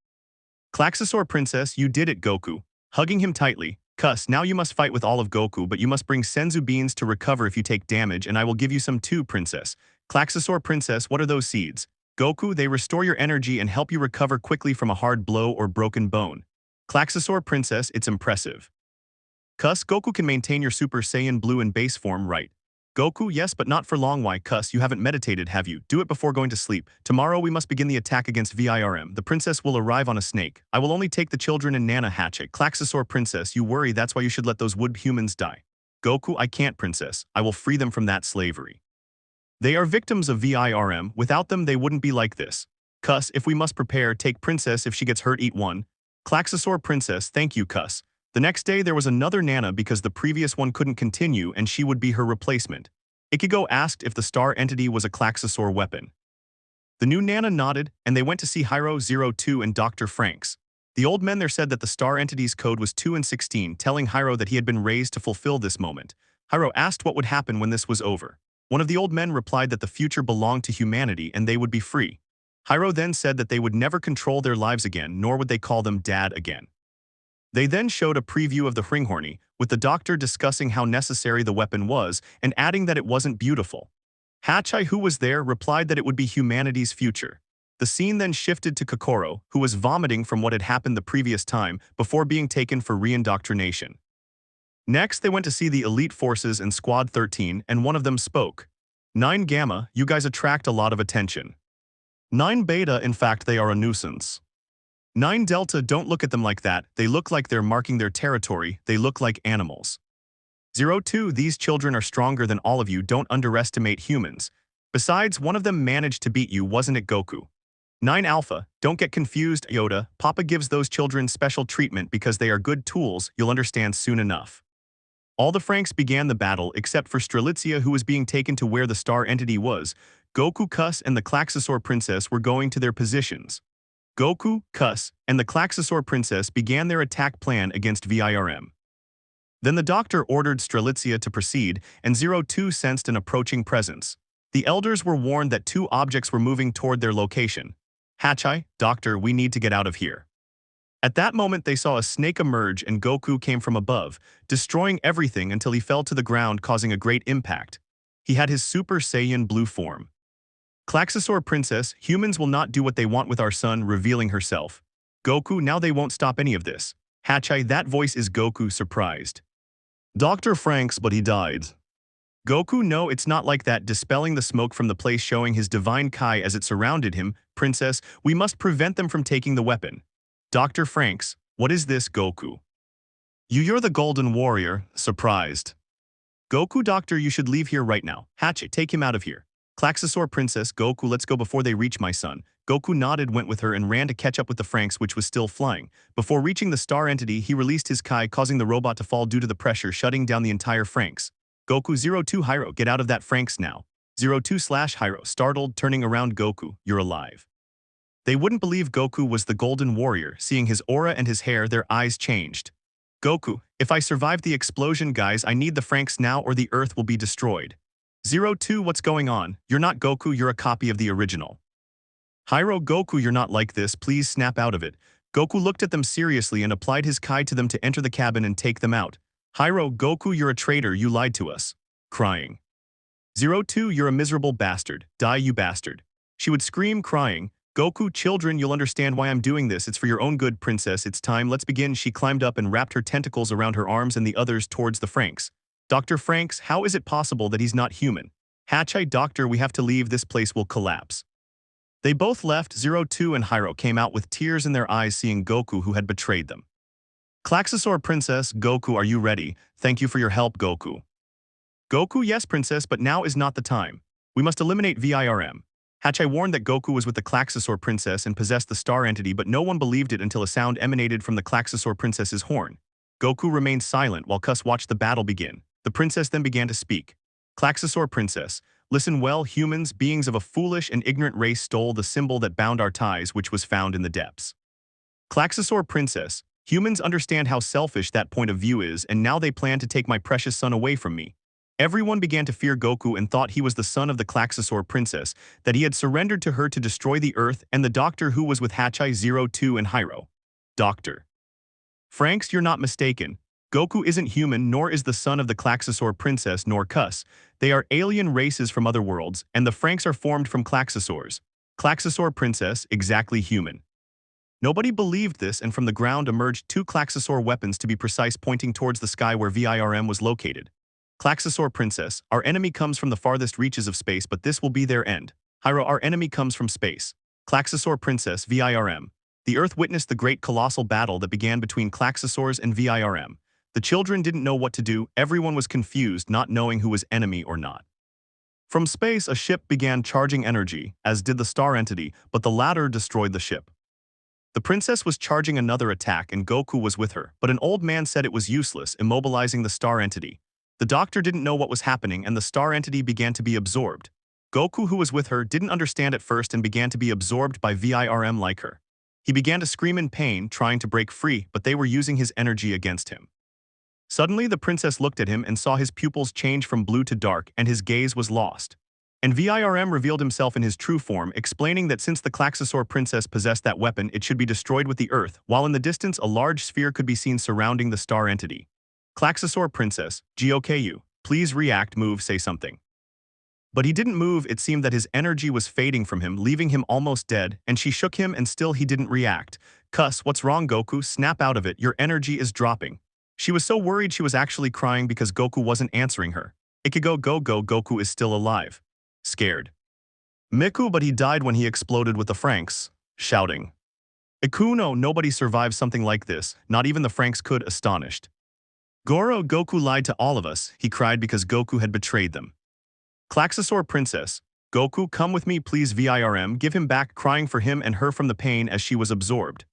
S1: Klaxosaur Princess, you did it, Goku. Hugging him tightly. Kus, now you must fight with all of Goku, but you must bring Senzu beans to recover if you take damage, and I will give you some too, Princess. Klaxosaur Princess, what are those seeds? Goku, they restore your energy and help you recover quickly from a hard blow or broken bone. Klaxosaur Princess, it's impressive. Kus, Goku can maintain your Super Saiyan Blue in base form, right? Goku, yes, but not for long. Why, Kus, you haven't meditated, have you? Do it before going to sleep. Tomorrow we must begin the attack against Virm. The princess will arrive on a snake. I will only take the children and Nana hatchet. Klaxosaur Princess, you worry, that's why you should let those wood humans die. Goku, I can't, Princess. I will free them from that slavery. They are victims of Virm. Without them they wouldn't be like this. Kus, if we must prepare, take Princess. If she gets hurt, eat one. Klaxosaur Princess, thank you, Kus. The next day there was another Nana because the previous one couldn't continue and she would be her replacement. Ichigo asked if the star entity was a Klaxosaur weapon. The new Nana nodded, and they went to see Hyro 02 and Dr. Franxx. The old men there said that the star entity's code was 2 and 16, telling Hyro that he had been raised to fulfill this moment. Hyro asked what would happen when this was over. One of the old men replied that the future belonged to humanity and they would be free. Hyro then said that they would never control their lives again, nor would they call them Dad again. They then showed a preview of the Hringhorny, with the doctor discussing how necessary the weapon was and adding that it wasn't beautiful. Hachai, who was there, replied that it would be humanity's future. The scene then shifted to Kokoro, who was vomiting from what had happened the previous time before being taken for reindoctrination. Next, they went to see the Elite Forces and Squad 13, and one of them spoke. 9 Gamma, you guys attract a lot of attention. 9 Beta, in fact, they are a nuisance. 9 Delta, don't look at them like that, they look like they're marking their territory, they look like animals. 02, these children are stronger than all of you, don't underestimate humans. Besides, one of them managed to beat you, wasn't it Goku? 9 Alpha, don't get confused, Yoda, Papa gives those children special treatment because they are good tools, you'll understand soon enough. All the Franxx began the battle except for Strelitzia, who was being taken to where the star entity was. Goku, Cuss, and the Klaxosaur Princess were going to their positions. Goku, Cuss, and the Klaxosaur Princess began their attack plan against VIRM. Then the doctor ordered Strelitzia to proceed, and 02 sensed an approaching presence. The elders were warned that 2 objects were moving toward their location. Hachai, Doctor, we need to get out of here. At that moment they saw a snake emerge and Goku came from above, destroying everything until he fell to the ground, causing a great impact. He had his Super Saiyan blue form. Klaxosaur Princess, humans will not do what they want with our son, revealing herself. Goku, now they won't stop any of this. Hachai, that voice is Goku, surprised. Dr. Franxx, but he died. Goku, no, it's not like that, dispelling the smoke from the place, showing his divine Kai as it surrounded him. Princess, we must prevent them from taking the weapon. Dr. Franxx, what is this, Goku? You're the Golden Warrior, surprised. Goku, Doctor, you should leave here right now. Hachai, take him out of here. Klaxosaur Princess, Goku, let's go before they reach my son. Goku nodded, went with her, and ran to catch up with the Franxx, which was still flying. Before reaching the star entity, he released his Kai, causing the robot to fall due to the pressure, shutting down the entire Franxx. Goku, 02 Hyro, get out of that Franxx now. 02/Hyro, startled, turning around. Goku, you're alive. They wouldn't believe Goku was the Golden Warrior. Seeing his aura and his hair, their eyes changed. Goku, if I survive the explosion, guys, I need the Franxx now or the Earth will be destroyed. 02, what's going on? You're not Goku, you're a copy of the original. Hyro, Goku, you're not like this, please snap out of it. Goku looked at them seriously and applied his Kai to them to enter the cabin and take them out. Hyro, Goku, you're a traitor, you lied to us. Crying. 02, you're a miserable bastard, die you bastard. She would scream, crying. Goku, children, you'll understand why I'm doing this, it's for your own good, princess, it's time, let's begin. She climbed up and wrapped her tentacles around her arms and the others towards the Franxx. Dr. Franxx, how is it possible that he's not human? Hachai, Doctor, we have to leave, this place will collapse. They both left. 02 and Hyro came out with tears in their eyes seeing Goku, who had betrayed them. Klaxosaur Princess, Goku, are you ready? Thank you for your help, Goku. Goku, yes, princess, but now is not the time. We must eliminate VIRM. Hachai warned that Goku was with the Klaxosaur Princess and possessed the star entity, but no one believed it until a sound emanated from the Klaxosaur Princess's horn. Goku remained silent while Cuss watched the battle begin. The princess then began to speak. Klaxosaur Princess, listen well, humans, beings of a foolish and ignorant race, stole the symbol that bound our ties, which was found in the depths. Klaxosaur Princess, humans understand how selfish that point of view is, and now they plan to take my precious son away from me. Everyone began to fear Goku and thought he was the son of the Klaxosaur Princess, that he had surrendered to her to destroy the Earth, and the doctor who was with Hachai, 02 and Hyro. Doctor Franxx, you're not mistaken. Goku isn't human, nor is the son of the Klaxosaur Princess, nor Cuss. They are alien races from other worlds, and the Franxx are formed from Klaxosaurs. Klaxosaur Princess, exactly human. Nobody believed this, and from the ground emerged 2 Klaxosaur weapons, to be precise, pointing towards the sky where VIRM was located. Klaxosaur Princess, our enemy comes from the farthest reaches of space, but this will be their end. Hyro, our enemy comes from space. Klaxosaur Princess, VIRM. The Earth witnessed the great colossal battle that began between Klaxosaurs and VIRM. The children didn't know what to do, everyone was confused, not knowing who was enemy or not. From space, a ship began charging energy, as did the star entity, but the latter destroyed the ship. The princess was charging another attack and Goku was with her, but an old man said it was useless, immobilizing the star entity. The doctor didn't know what was happening and the star entity began to be absorbed. Goku, who was with her, didn't understand at first and began to be absorbed by VIRM like her. He began to scream in pain, trying to break free, but they were using his energy against him. Suddenly, the princess looked at him and saw his pupils change from blue to dark, and his gaze was lost. And VIRM revealed himself in his true form, explaining that since the Klaxosaur Princess possessed that weapon, it should be destroyed with the Earth, while in the distance a large sphere could be seen surrounding the star entity. Klaxosaur Princess, Goku, please react, move, say something. But he didn't move. It seemed that his energy was fading from him, leaving him almost dead, and she shook him and still he didn't react. Cuss, what's wrong, Goku? Snap out of it, your energy is dropping. She was so worried she was actually crying because Goku wasn't answering her. Ichigo, Goku is still alive. Scared. Miku, but he died when he exploded with the Franxx, shouting. Ikuno, nobody survives something like this, not even the Franxx could, astonished. Goro, Goku lied to all of us, he cried because Goku had betrayed them. Klaxosaur Princess, Goku, come with me please VIRM, give him back, crying for him and her from the pain as she was absorbed.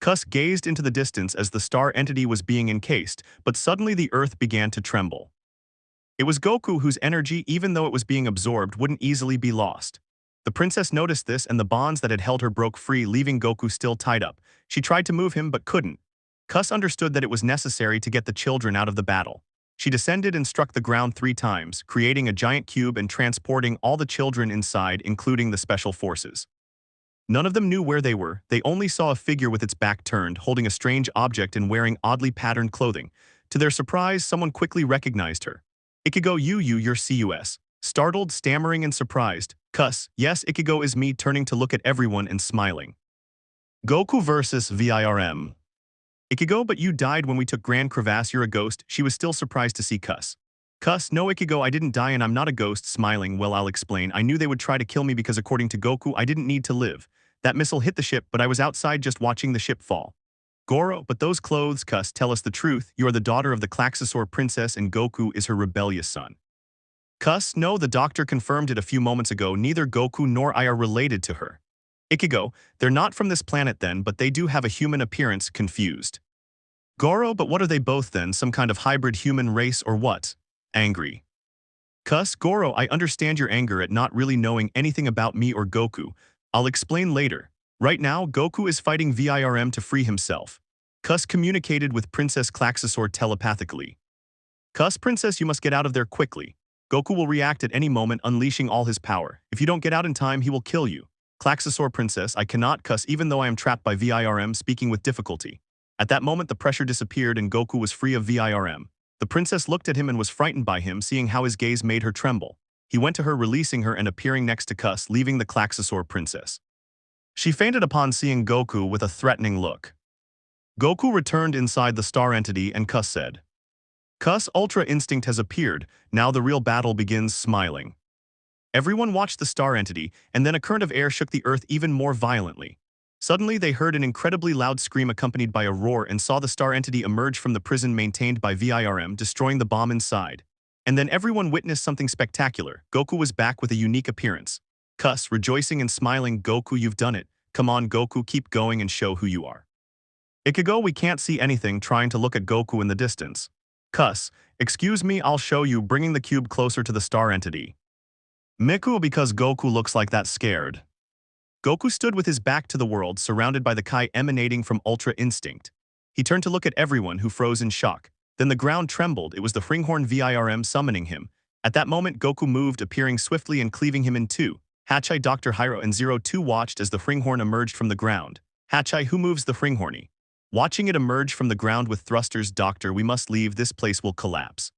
S1: Cuss gazed into the distance as the star entity was being encased, but suddenly the earth began to tremble. It was Goku whose energy, even though it was being absorbed, wouldn't easily be lost. The princess noticed this and the bonds that had held her broke free, leaving Goku still tied up. She tried to move him but couldn't. Cuss understood that it was necessary to get the children out of the battle. She descended and struck the ground 3 times, creating a giant cube and transporting all the children inside, including the special forces. None of them knew where they were. They only saw a figure with its back turned, holding a strange object and wearing oddly patterned clothing. To their surprise, someone quickly recognized her. Ichigo, you're CUS. Startled, stammering and surprised. Cuss, yes, Ichigo is me, turning to look at everyone and smiling. Goku versus VIRM. Ichigo, but you died when we took Grand Crevasse, you're a ghost. She was still surprised to see Cuss. Cuss, no Ichigo, I didn't die and I'm not a ghost, smiling. Well, I'll explain. I knew they would try to kill me because according to Goku, I didn't need to live. That missile hit the ship, but I was outside just watching the ship fall. Goro, but those clothes, Cuss, tell us the truth. You are the daughter of the Klaxosaur princess and Goku is her rebellious son. Cuss, no, the doctor confirmed it a few moments ago. Neither Goku nor I are related to her. Ichigo, they're not from this planet then, but they do have a human appearance, confused. Goro, but what are they both then, some kind of hybrid human race or what? Angry. Cuss, Goro, I understand your anger at not really knowing anything about me or Goku. I'll explain later. Right now, Goku is fighting VIRM to free himself. Cuss communicated with Princess Klaxosaur telepathically. Cuss, Princess, you must get out of there quickly. Goku will react at any moment, unleashing all his power. If you don't get out in time, he will kill you. Klaxosaur Princess, I cannot, Cuss, even though I am trapped by VIRM, speaking with difficulty. At that moment, the pressure disappeared and Goku was free of VIRM. The princess looked at him and was frightened by him, seeing how his gaze made her tremble. He went to her, releasing her and appearing next to Cuss, leaving the Klaxosaur princess. She fainted upon seeing Goku with a threatening look. Goku returned inside the star entity and Cuss said, Cuss, Ultra Instinct has appeared, now the real battle begins, smiling. Everyone watched the star entity, and then a current of air shook the earth even more violently. Suddenly they heard an incredibly loud scream accompanied by a roar and saw the star entity emerge from the prison maintained by VIRM, destroying the bomb inside. And then everyone witnessed something spectacular. Goku was back with a unique appearance. Cuss, rejoicing and smiling, Goku, you've done it. Come on, Goku, keep going and show who you are. Ichigo, we can't see anything, trying to look at Goku in the distance. Cuss, excuse me, I'll show you, bringing the cube closer to the star entity. Miku, because Goku looks like that scared. Goku stood with his back to the world, surrounded by the Kai emanating from Ultra Instinct. He turned to look at everyone, who froze in shock. Then the ground trembled. It was the Fringhorn VIRM summoning him. At that moment, Goku moved, appearing swiftly and cleaving him in 2. Hachai, Dr. Hyro, and 02 watched as the Fringhorn emerged from the ground. Hachai, who moves the Fringhorny? Watching it emerge from the ground with thrusters, Doctor, we must leave, this place will collapse.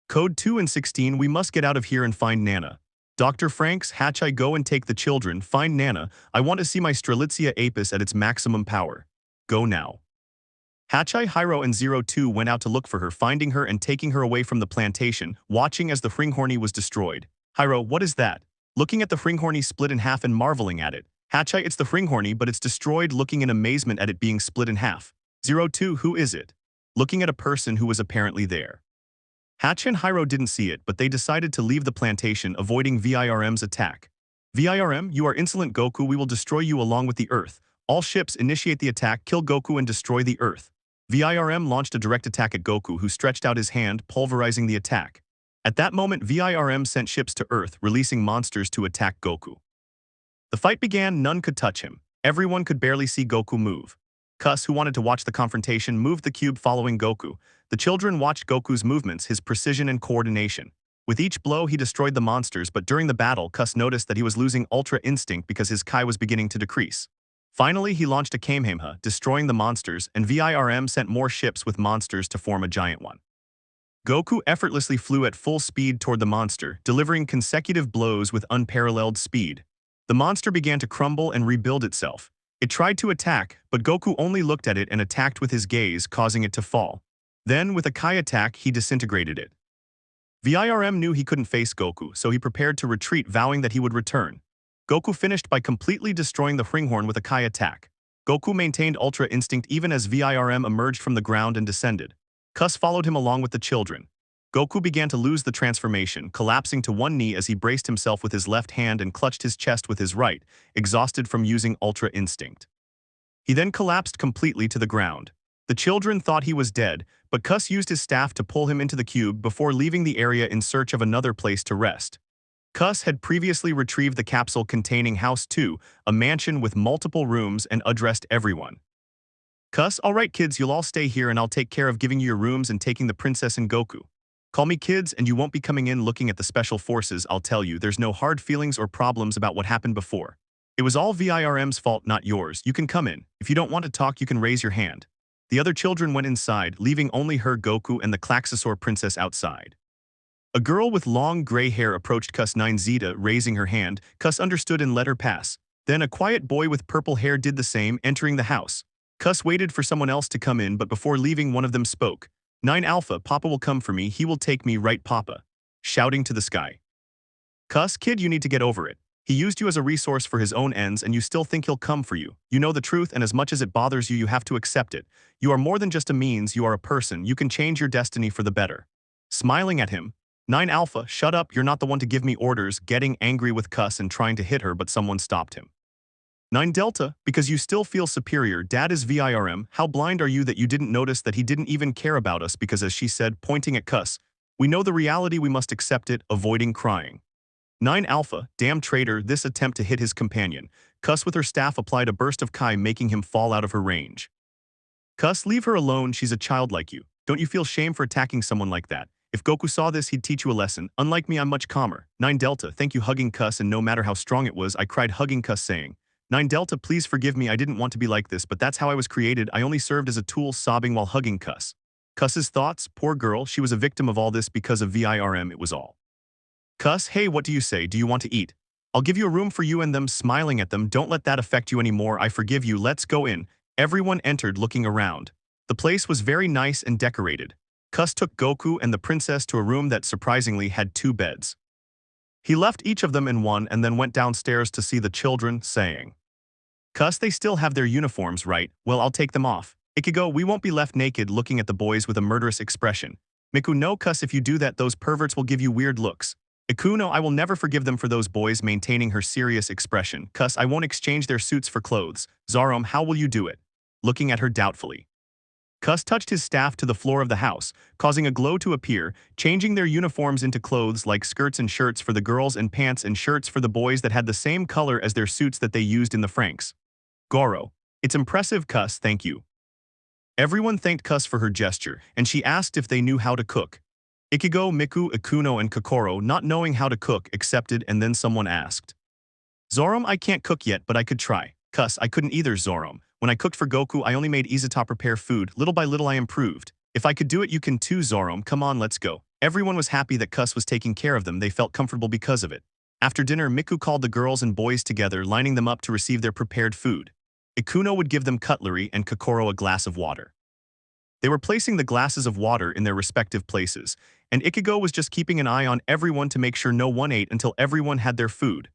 S1: Code 2 and 16, we must get out of here and find Nana. Dr. Franxx, Hachai, go and take the children, find Nana, I want to see my Strelitzia apis at its maximum power. Go now. Hachai, Hyro, and 02 went out to look for her, finding her and taking her away from the plantation, watching as the Fringhorny was destroyed. Hyro, what is that? Looking at the Fringhorny split in half and marveling at it. Hachai, it's the Fringhorny, but it's destroyed, looking in amazement at it being split in half. 02, who is it? Looking at a person who was apparently there. Hachai and Hyro didn't see it, but they decided to leave the plantation, avoiding VIRM's attack. VIRM, you are insolent, Goku, we will destroy you along with the Earth. All ships initiate the attack, kill Goku and destroy the Earth. VIRM launched a direct attack at Goku, who stretched out his hand, pulverizing the attack. At that moment, VIRM sent ships to Earth, releasing monsters to attack Goku. The fight began, none could touch him. Everyone could barely see Goku move. Cuss, who wanted to watch the confrontation, moved the cube following Goku. The children watched Goku's movements, his precision and coordination. With each blow, he destroyed the monsters, but during the battle, Cuss noticed that he was losing Ultra Instinct because his Kai was beginning to decrease. Finally, he launched a Kamehameha, destroying the monsters, and VIRM sent more ships with monsters to form a giant one. Goku effortlessly flew at full speed toward the monster, delivering consecutive blows with unparalleled speed. The monster began to crumble and rebuild itself. It tried to attack, but Goku only looked at it and attacked with his gaze, causing it to fall. Then, with a Kai attack, he disintegrated it. Virm knew he couldn't face Goku, so he prepared to retreat, vowing that he would return. Goku finished by completely destroying the Hringhorn with a Kai attack. Goku maintained Ultra Instinct even as Virm emerged from the ground and descended. Cus followed him along with the children. Goku began to lose the transformation, collapsing to one knee as he braced himself with his left hand and clutched his chest with his right, exhausted from using Ultra Instinct. He then collapsed completely to the ground. The children thought he was dead, but Cus used his staff to pull him into the cube before leaving the area in search of another place to rest. Cus had previously retrieved the capsule containing House 2, a mansion with multiple rooms, and addressed everyone. Cus, alright kids, you'll all stay here and I'll take care of giving you your rooms and taking the princess and Goku. Call me kids and you won't be coming in looking at the special forces. I'll tell you, there's no hard feelings or problems about what happened before. It was all Virm's fault, not yours. You can come in. If you don't want to talk, you can raise your hand. The other children went inside, leaving only her, Goku, and the Klaxosaur princess outside. A girl with long gray hair approached Cus 9 Zeta, raising her hand. Cus understood and let her pass. Then a quiet boy with purple hair did the same, entering the house. Cus waited for someone else to come in, but before leaving, one of them spoke. 9 Alpha, Papa will come for me, he will take me, right Papa? Shouting to the sky. Cus, kid, you need to get over it. He used you as a resource for his own ends and you still think he'll come for you. You know the truth, and as much as it bothers you, you have to accept it. You are more than just a means, you are a person. You can change your destiny for the better. Smiling at him. 9 Alpha, shut up, you're not the one to give me orders, getting angry with Cus and trying to hit her, but someone stopped him. 9 Delta, because you still feel superior, Dad is Virm, how blind are you that you didn't notice that he didn't even care about us because, as she said, pointing at Cus, we know the reality, we must accept it, avoiding crying. 9 Alpha, damn traitor, this attempt to hit his companion. Cus with her staff applied a burst of Kai, making him fall out of her range. Cus, leave her alone, she's a child like you. Don't you feel shame for attacking someone like that? If Goku saw this, he'd teach you a lesson. Unlike me, I'm much calmer. 9 Delta, thank you, hugging Cus, and no matter how strong it was, I cried hugging Cus, saying, 9 Delta, please forgive me, I didn't want to be like this, but that's how I was created, I only served as a tool, sobbing while hugging Cus. Cus's thoughts, poor girl, she was a victim of all this because of Virm, it was all. Cus, hey, what do you say, do you want to eat? I'll give you a room for you and them, smiling at them, don't let that affect you anymore, I forgive you, let's go in. Everyone entered, looking around. The place was very nice and decorated. Cus took Goku and the princess to a room that surprisingly had 2 beds. He left each of them in one and then went downstairs to see the children, saying, Cus, they still have their uniforms, right? Well, I'll take them off. Ichigo, we won't be left naked, looking at the boys with a murderous expression. Miku, no, Cus, if you do that, those perverts will give you weird looks. Ikuno, I will never forgive them for those boys, maintaining her serious expression. Cus, I won't exchange their suits for clothes. Zarom, how will you do it? Looking at her doubtfully. Cus touched his staff to the floor of the house, causing a glow to appear, changing their uniforms into clothes like skirts and shirts for the girls and pants and shirts for the boys that had the same color as their suits that they used in the Franxx. Goro. It's impressive, Cus, thank you. Everyone thanked Cus for her gesture, and she asked if they knew how to cook. Ichigo, Miku, Ikuno, and Kokoro, not knowing how to cook, accepted, and then someone asked. Zoram, I can't cook yet, but I could try. Cus, I couldn't either, Zoram. When I cooked for Goku, I only made Izuku prepare food. Little by little I improved. If I could do it, you can too, Zoram. Come on, let's go. Everyone was happy that Cus was taking care of them. They felt comfortable because of it. After dinner, Miku called the girls and boys together, lining them up to receive their prepared food. Ikuno would give them cutlery and Kokoro a glass of water. They were placing the glasses of water in their respective places, and Ichigo was just keeping an eye on everyone to make sure no one ate until everyone had their food.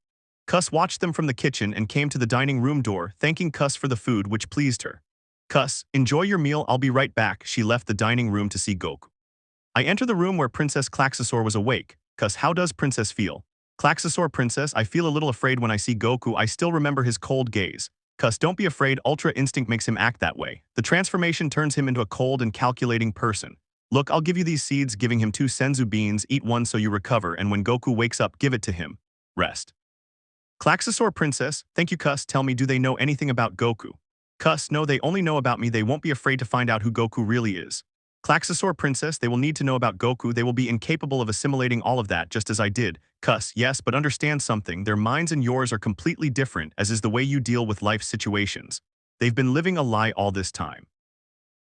S1: Cus watched them from the kitchen and came to the dining room door, thanking Cus for the food, which pleased her. Cus, enjoy your meal, I'll be right back. She left the dining room to see Goku. I enter the room where Princess Klaxosaur was awake. Cus, how does Princess feel? Klaxosaur, Princess, I feel a little afraid when I see Goku. I still remember his cold gaze. Cus, don't be afraid, Ultra Instinct makes him act that way. The transformation turns him into a cold and calculating person. Look, I'll give you these seeds, giving him 2 senzu beans, eat one so you recover, and when Goku wakes up, give it to him. Rest. Klaxosaur, Princess, thank you, Cus, tell me, do they know anything about Goku? Cus, no, they only know about me, they won't be afraid to find out who Goku really is. Klaxosaur, Princess, they will need to know about Goku, they will be incapable of assimilating all of that just as I did. Cus, yes, but understand something, their minds and yours are completely different, as is the way you deal with life situations. They've been living a lie all this time.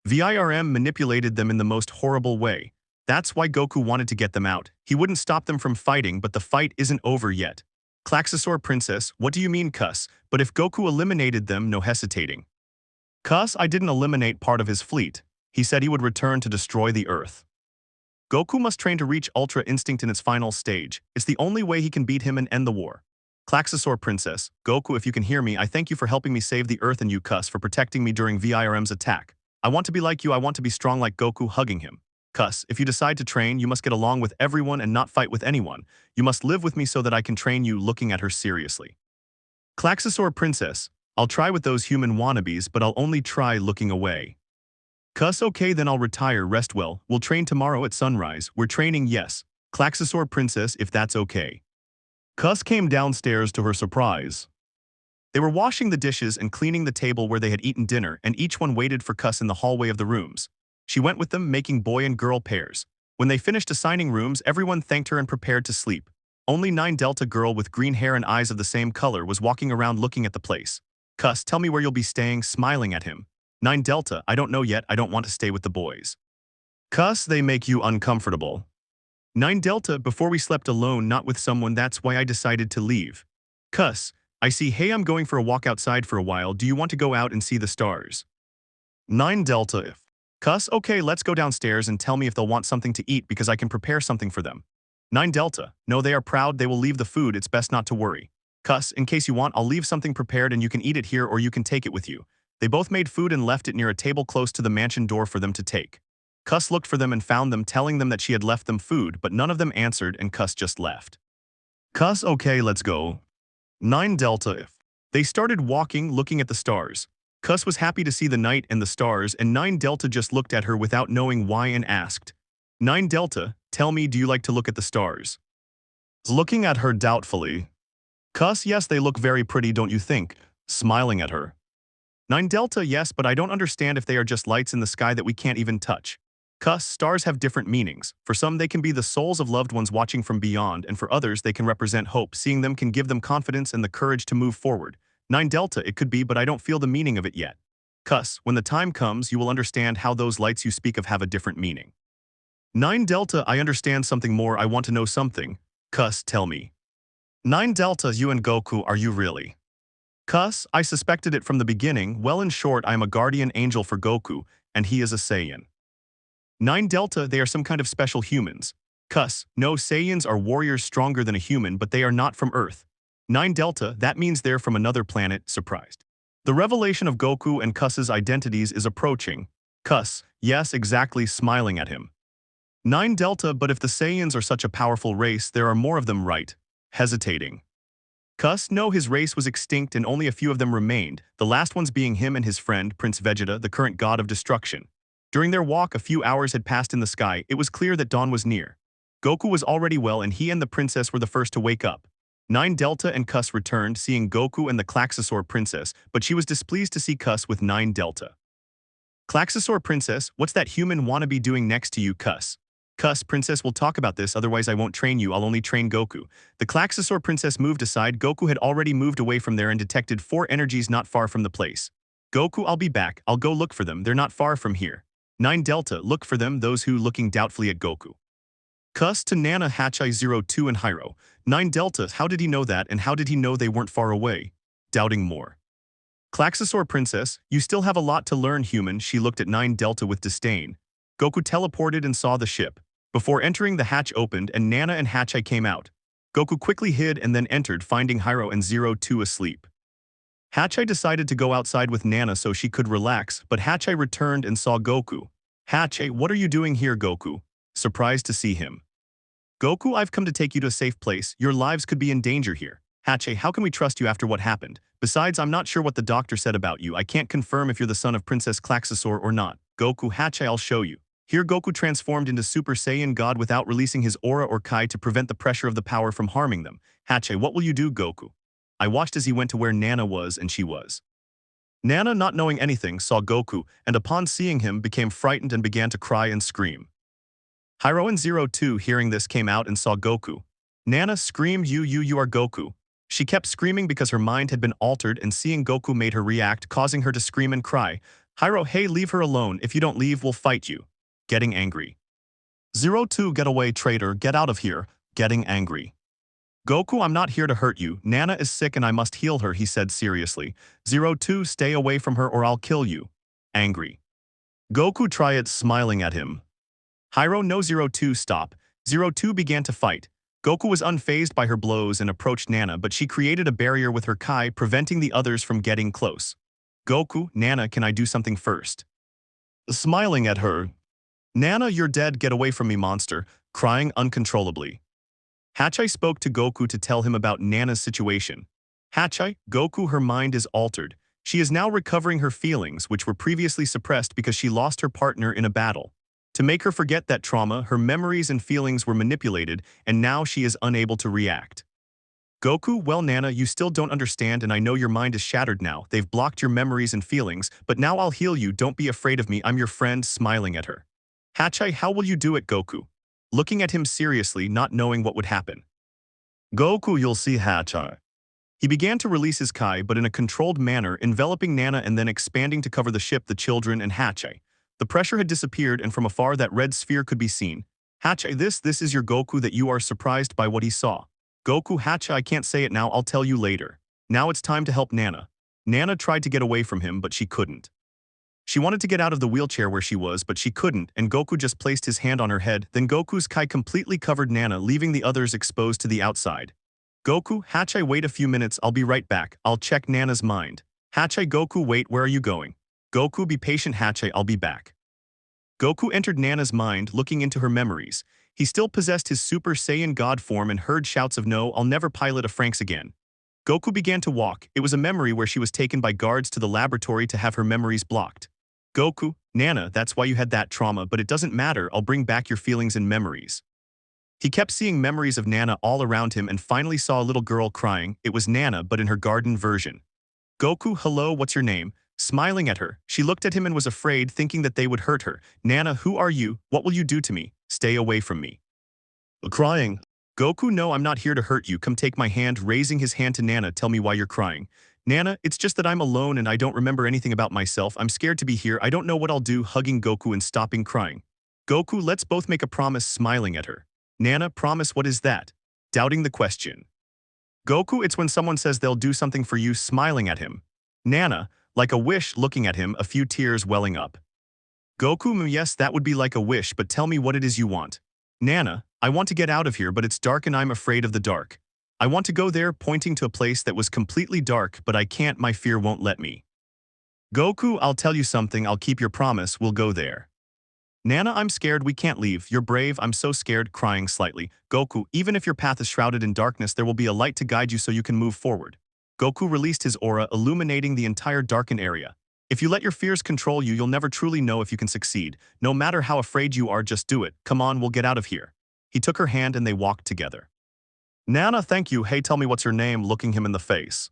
S1: Virm manipulated them in the most horrible way. That's why Goku wanted to get them out. He wouldn't stop them from fighting, but the fight isn't over yet. Klaxosaur Princess, what do you mean cuss? But if Goku eliminated them, no hesitating. Cuss, I didn't eliminate part of his fleet. He said he would return to destroy the Earth. Goku must train to reach Ultra Instinct in its final stage. It's the only way he can beat him and end the war. Klaxosaur Princess, Goku, if you can hear me, I thank you for helping me save the Earth and you Cuss for protecting me during VIRM's attack. I want to be like you, I want to be strong like Goku, hugging him. Cuss, if you decide to train, you must get along with everyone and not fight with anyone. You must live with me so that I can train you, looking at her seriously. Klaxosaur Princess, I'll try with those human wannabes, but I'll only try looking away. Cuss, okay then I'll retire, rest well, we'll train tomorrow at sunrise, we're training, yes. Klaxosaur Princess, if that's okay. Cuss came downstairs to her surprise. They were washing the dishes and cleaning the table where they had eaten dinner, and each one waited for Cuss in the hallway of the rooms. She went with them, making boy and girl pairs. When they finished assigning rooms, everyone thanked her and prepared to sleep. Only 9 Delta girl with green hair and eyes of the same color was walking around looking at the place. Cuss, tell me where you'll be staying, smiling at him. 9 Delta, I don't know yet, I don't want to stay with the boys. Cuss, they make you uncomfortable. 9 Delta, before we slept alone, not with someone, that's why I decided to leave. Cuss, I see, hey, I'm going for a walk outside for a while, do you want to go out and see the stars? 9 Delta, if. Cuss, okay, let's go downstairs and tell me if they'll want something to eat because I can prepare something for them. 9 Delta, no, they are proud, they will leave the food, it's best not to worry. Cuss, in case you want, I'll leave something prepared and you can eat it here or you can take it with you. They both made food and left it near a table close to the mansion door for them to take. Cuss looked for them and found them, telling them that she had left them food, but none of them answered and Cuss just left. Cuss, okay, let's go. 9 Delta, if. They started walking, looking at the stars. Cuss was happy to see the night and the stars, and 9 Delta just looked at her without knowing why and asked, 9 Delta, tell me, do you like to look at the stars? Looking at her doubtfully. Cuss, yes, they look very pretty, don't you think? Smiling at her. 9 Delta, yes, but I don't understand if they are just lights in the sky that we can't even touch. Cuss, stars have different meanings. For some, they can be the souls of loved ones watching from beyond, and for others, they can represent hope. Seeing them can give them confidence and the courage to move forward. 9 Delta, it could be, but I don't feel the meaning of it yet. Cuss, when the time comes, you will understand how those lights you speak of have a different meaning. 9 Delta, I understand something more, I want to know something. Cuss, tell me. 9 Delta, you and Goku, are you really? Cuss, I suspected it from the beginning. Well, in short, I am a guardian angel for Goku, and he is a Saiyan. 9 Delta, they are some kind of special humans. Cuss, no, Saiyans are warriors stronger than a human, but they are not from Earth. 9 Delta, that means they're from another planet, surprised. The revelation of Goku and Cuss's identities is approaching. Cuss, yes, exactly, smiling at him. 9 Delta, but if the Saiyans are such a powerful race, there are more of them, right? Hesitating. Cuss, no, his race was extinct and only a few of them remained, the last ones being him and his friend, Prince Vegeta, the current god of destruction. During their walk, a few hours had passed in the sky, it was clear that dawn was near. Goku was already well and he and the princess were the first to wake up. 9 Delta and Cuss returned, seeing Goku and the Klaxosaur princess, but she was displeased to see Cuss with 9 Delta. Klaxosaur princess, what's that human wannabe doing next to you, Cuss? Cuss, princess, we'll talk about this, otherwise I won't train you, I'll only train Goku. The Klaxosaur princess moved aside. Goku had already moved away from there and detected 4 energies not far from the place. Goku, I'll be back, I'll go look for them, they're not far from here. 9 Delta, look for them, those who looking doubtfully at Goku. Cuss to Nana, Hachai 02 and Hyro. 9 Delta, how did he know that and how did he know they weren't far away? Doubting more. Klaxosaur princess, you still have a lot to learn, human, she looked at 9 Delta with disdain. Goku teleported and saw the ship. Before entering, the hatch opened and Nana and Hachai came out. Goku quickly hid and then entered, finding Hyro and 02 asleep. Hachai decided to go outside with Nana so she could relax, but Hachai returned and saw Goku. Hachai, what are you doing here, Goku? Surprised to see him. Goku, I've come to take you to a safe place, your lives could be in danger here. Hachai, how can we trust you after what happened? Besides, I'm not sure what the doctor said about you, I can't confirm if you're the son of Princess Klaxosaur or not. Goku, Hachai, I'll show you. Here Goku transformed into Super Saiyan God without releasing his aura or Kai to prevent the pressure of the power from harming them. Hachai, what will you do, Goku? I watched as he went to where Nana was and she was. Nana, not knowing anything, saw Goku, and upon seeing him became frightened and began to cry and scream. Hyro and 02 hearing this came out and saw Goku. Nana screamed, you are Goku. She kept screaming because her mind had been altered and seeing Goku made her react, causing her to scream and cry. Hyro, hey, leave her alone, if you don't leave we'll fight you. Getting angry. 02 Get away, traitor, get out of here, getting angry. Goku, I'm not here to hurt you. Nana is sick and I must heal her, he said seriously. 02 Stay away from her or I'll kill you. Angry. Goku try it, smiling at him. Hyro, no. 02 Stop. 02 began to fight. Goku was unfazed by her blows and approached Nana, but she created a barrier with her Kai, preventing the others from getting close. Goku, Nana, can I do something first? Smiling at her. Nana, you're dead, get away from me, monster, crying uncontrollably. Hachai spoke to Goku to tell him about Nana's situation. Hachai, Goku, her mind is altered. She is now recovering her feelings, which were previously suppressed because she lost her partner in a battle. To make her forget that trauma, her memories and feelings were manipulated, and now she is unable to react. Goku, well, Nana, you still don't understand, and I know your mind is shattered now. They've blocked your memories and feelings, but now I'll heal you. Don't be afraid of me. I'm your friend, smiling at her. Hachai, how will you do it, Goku? Looking at him seriously, not knowing what would happen. Goku, you'll see, Hachai. He began to release his Kai, but in a controlled manner, enveloping Nana and then expanding to cover the ship, the children, and Hachai. The pressure had disappeared, and from afar that red sphere could be seen. Hachai, this is your Goku that you are surprised by what he saw. Goku, Hachai, I can't say it now, I'll tell you later. Now it's time to help Nana. Nana tried to get away from him, but she couldn't. She wanted to get out of the wheelchair where she was, but she couldn't, and Goku just placed his hand on her head. Then Goku's Kai completely covered Nana, leaving the others exposed to the outside. Goku, Hachai, wait a few minutes, I'll be right back. I'll check Nana's mind. Hachai, Goku, wait, where are you going? Goku, be patient, Hachai, I'll be back. Goku entered Nana's mind, looking into her memories. He still possessed his Super Saiyan God form and heard shouts of no, I'll never pilot a Franxx again. Goku began to walk. It was a memory where she was taken by guards to the laboratory to have her memories blocked. Goku, Nana, that's why you had that trauma, but it doesn't matter, I'll bring back your feelings and memories. He kept seeing memories of Nana all around him and finally saw a little girl crying. It was Nana, but in her garden version. Goku, hello, what's your name? Smiling at her, she looked at him and was afraid, thinking that they would hurt her. Nana, who are you? What will you do to me? Stay away from me. Crying. Goku, no, I'm not here to hurt you. Come take my hand, raising his hand to Nana. Tell me why you're crying. Nana, it's just that I'm alone and I don't remember anything about myself. I'm scared to be here. I don't know what I'll do. Hugging Goku and stopping crying. Goku, let's both make a promise, smiling at her. Nana, promise, what is that? Doubting the question. Goku, it's when someone says they'll do something for you, smiling at him. Nana, like a wish, looking at him, a few tears welling up. Goku, yes, that would be like a wish, but tell me what it is you want. Nana, I want to get out of here, but it's dark and I'm afraid of the dark. I want to go there, pointing to a place that was completely dark, but I can't, my fear won't let me. Goku, I'll tell you something, I'll keep your promise, we'll go there. Nana, I'm scared, we can't leave, you're brave, I'm so scared, crying slightly. Goku, even if your path is shrouded in darkness, there will be a light to guide you so you can move forward. Goku released his aura, illuminating the entire darkened area. If you let your fears control you, you'll never truly know if you can succeed. No matter how afraid you are, just do it. Come on, we'll get out of here. He took her hand and they walked together. Nana, thank you. Hey, tell me what's your name, looking him in the face.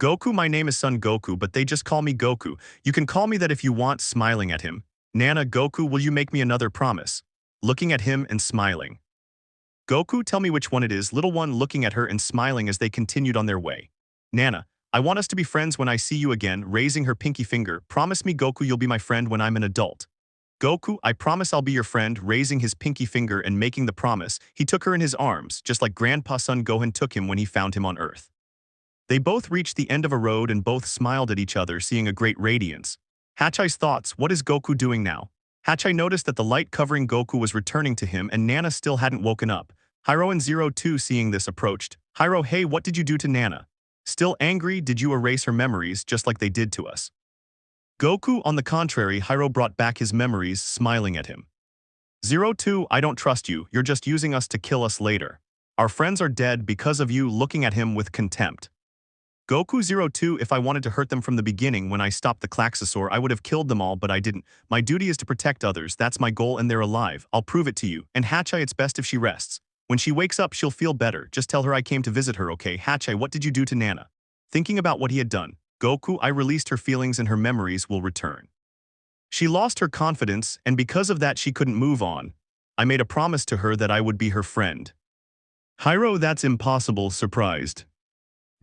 S1: Goku, my name is Son Goku, but they just call me Goku. You can call me that if you want, smiling at him. Nana, Goku, will you make me another promise? Looking at him and smiling. Goku, tell me which one it is, little one, looking at her and smiling as they continued on their way. Nana, I want us to be friends when I see you again, raising her pinky finger. Promise me, Goku, you'll be my friend when I'm an adult. Goku, I promise I'll be your friend, raising his pinky finger and making the promise. He took her in his arms, just like Grandpa Son Gohan took him when he found him on Earth. They both reached the end of a road and both smiled at each other, seeing a great radiance. Hachai's thoughts, what is Goku doing now? Hachai noticed that the light covering Goku was returning to him and Nana still hadn't woken up. Hyro and 02 seeing this approached. Hyro, hey, what did you do to Nana? Still angry, did you erase her memories just like they did to us? Goku, on the contrary, Hyro brought back his memories, smiling at him. 02, I don't trust you, you're just using us to kill us later. Our friends are dead because of you, looking at him with contempt. Goku, 02, if I wanted to hurt them from the beginning when I stopped the Klaxosaur, I would have killed them all, but I didn't. My duty is to protect others, that's my goal and they're alive. I'll prove it to you. And Hachai, it's best if she rests. When she wakes up, she'll feel better. Just tell her I came to visit her, okay? Hachai, what did you do to Nana? Thinking about what he had done. Goku, I released her feelings and her memories will return. She lost her confidence, and because of that she couldn't move on. I made a promise to her that I would be her friend. Hyro, that's impossible, surprised.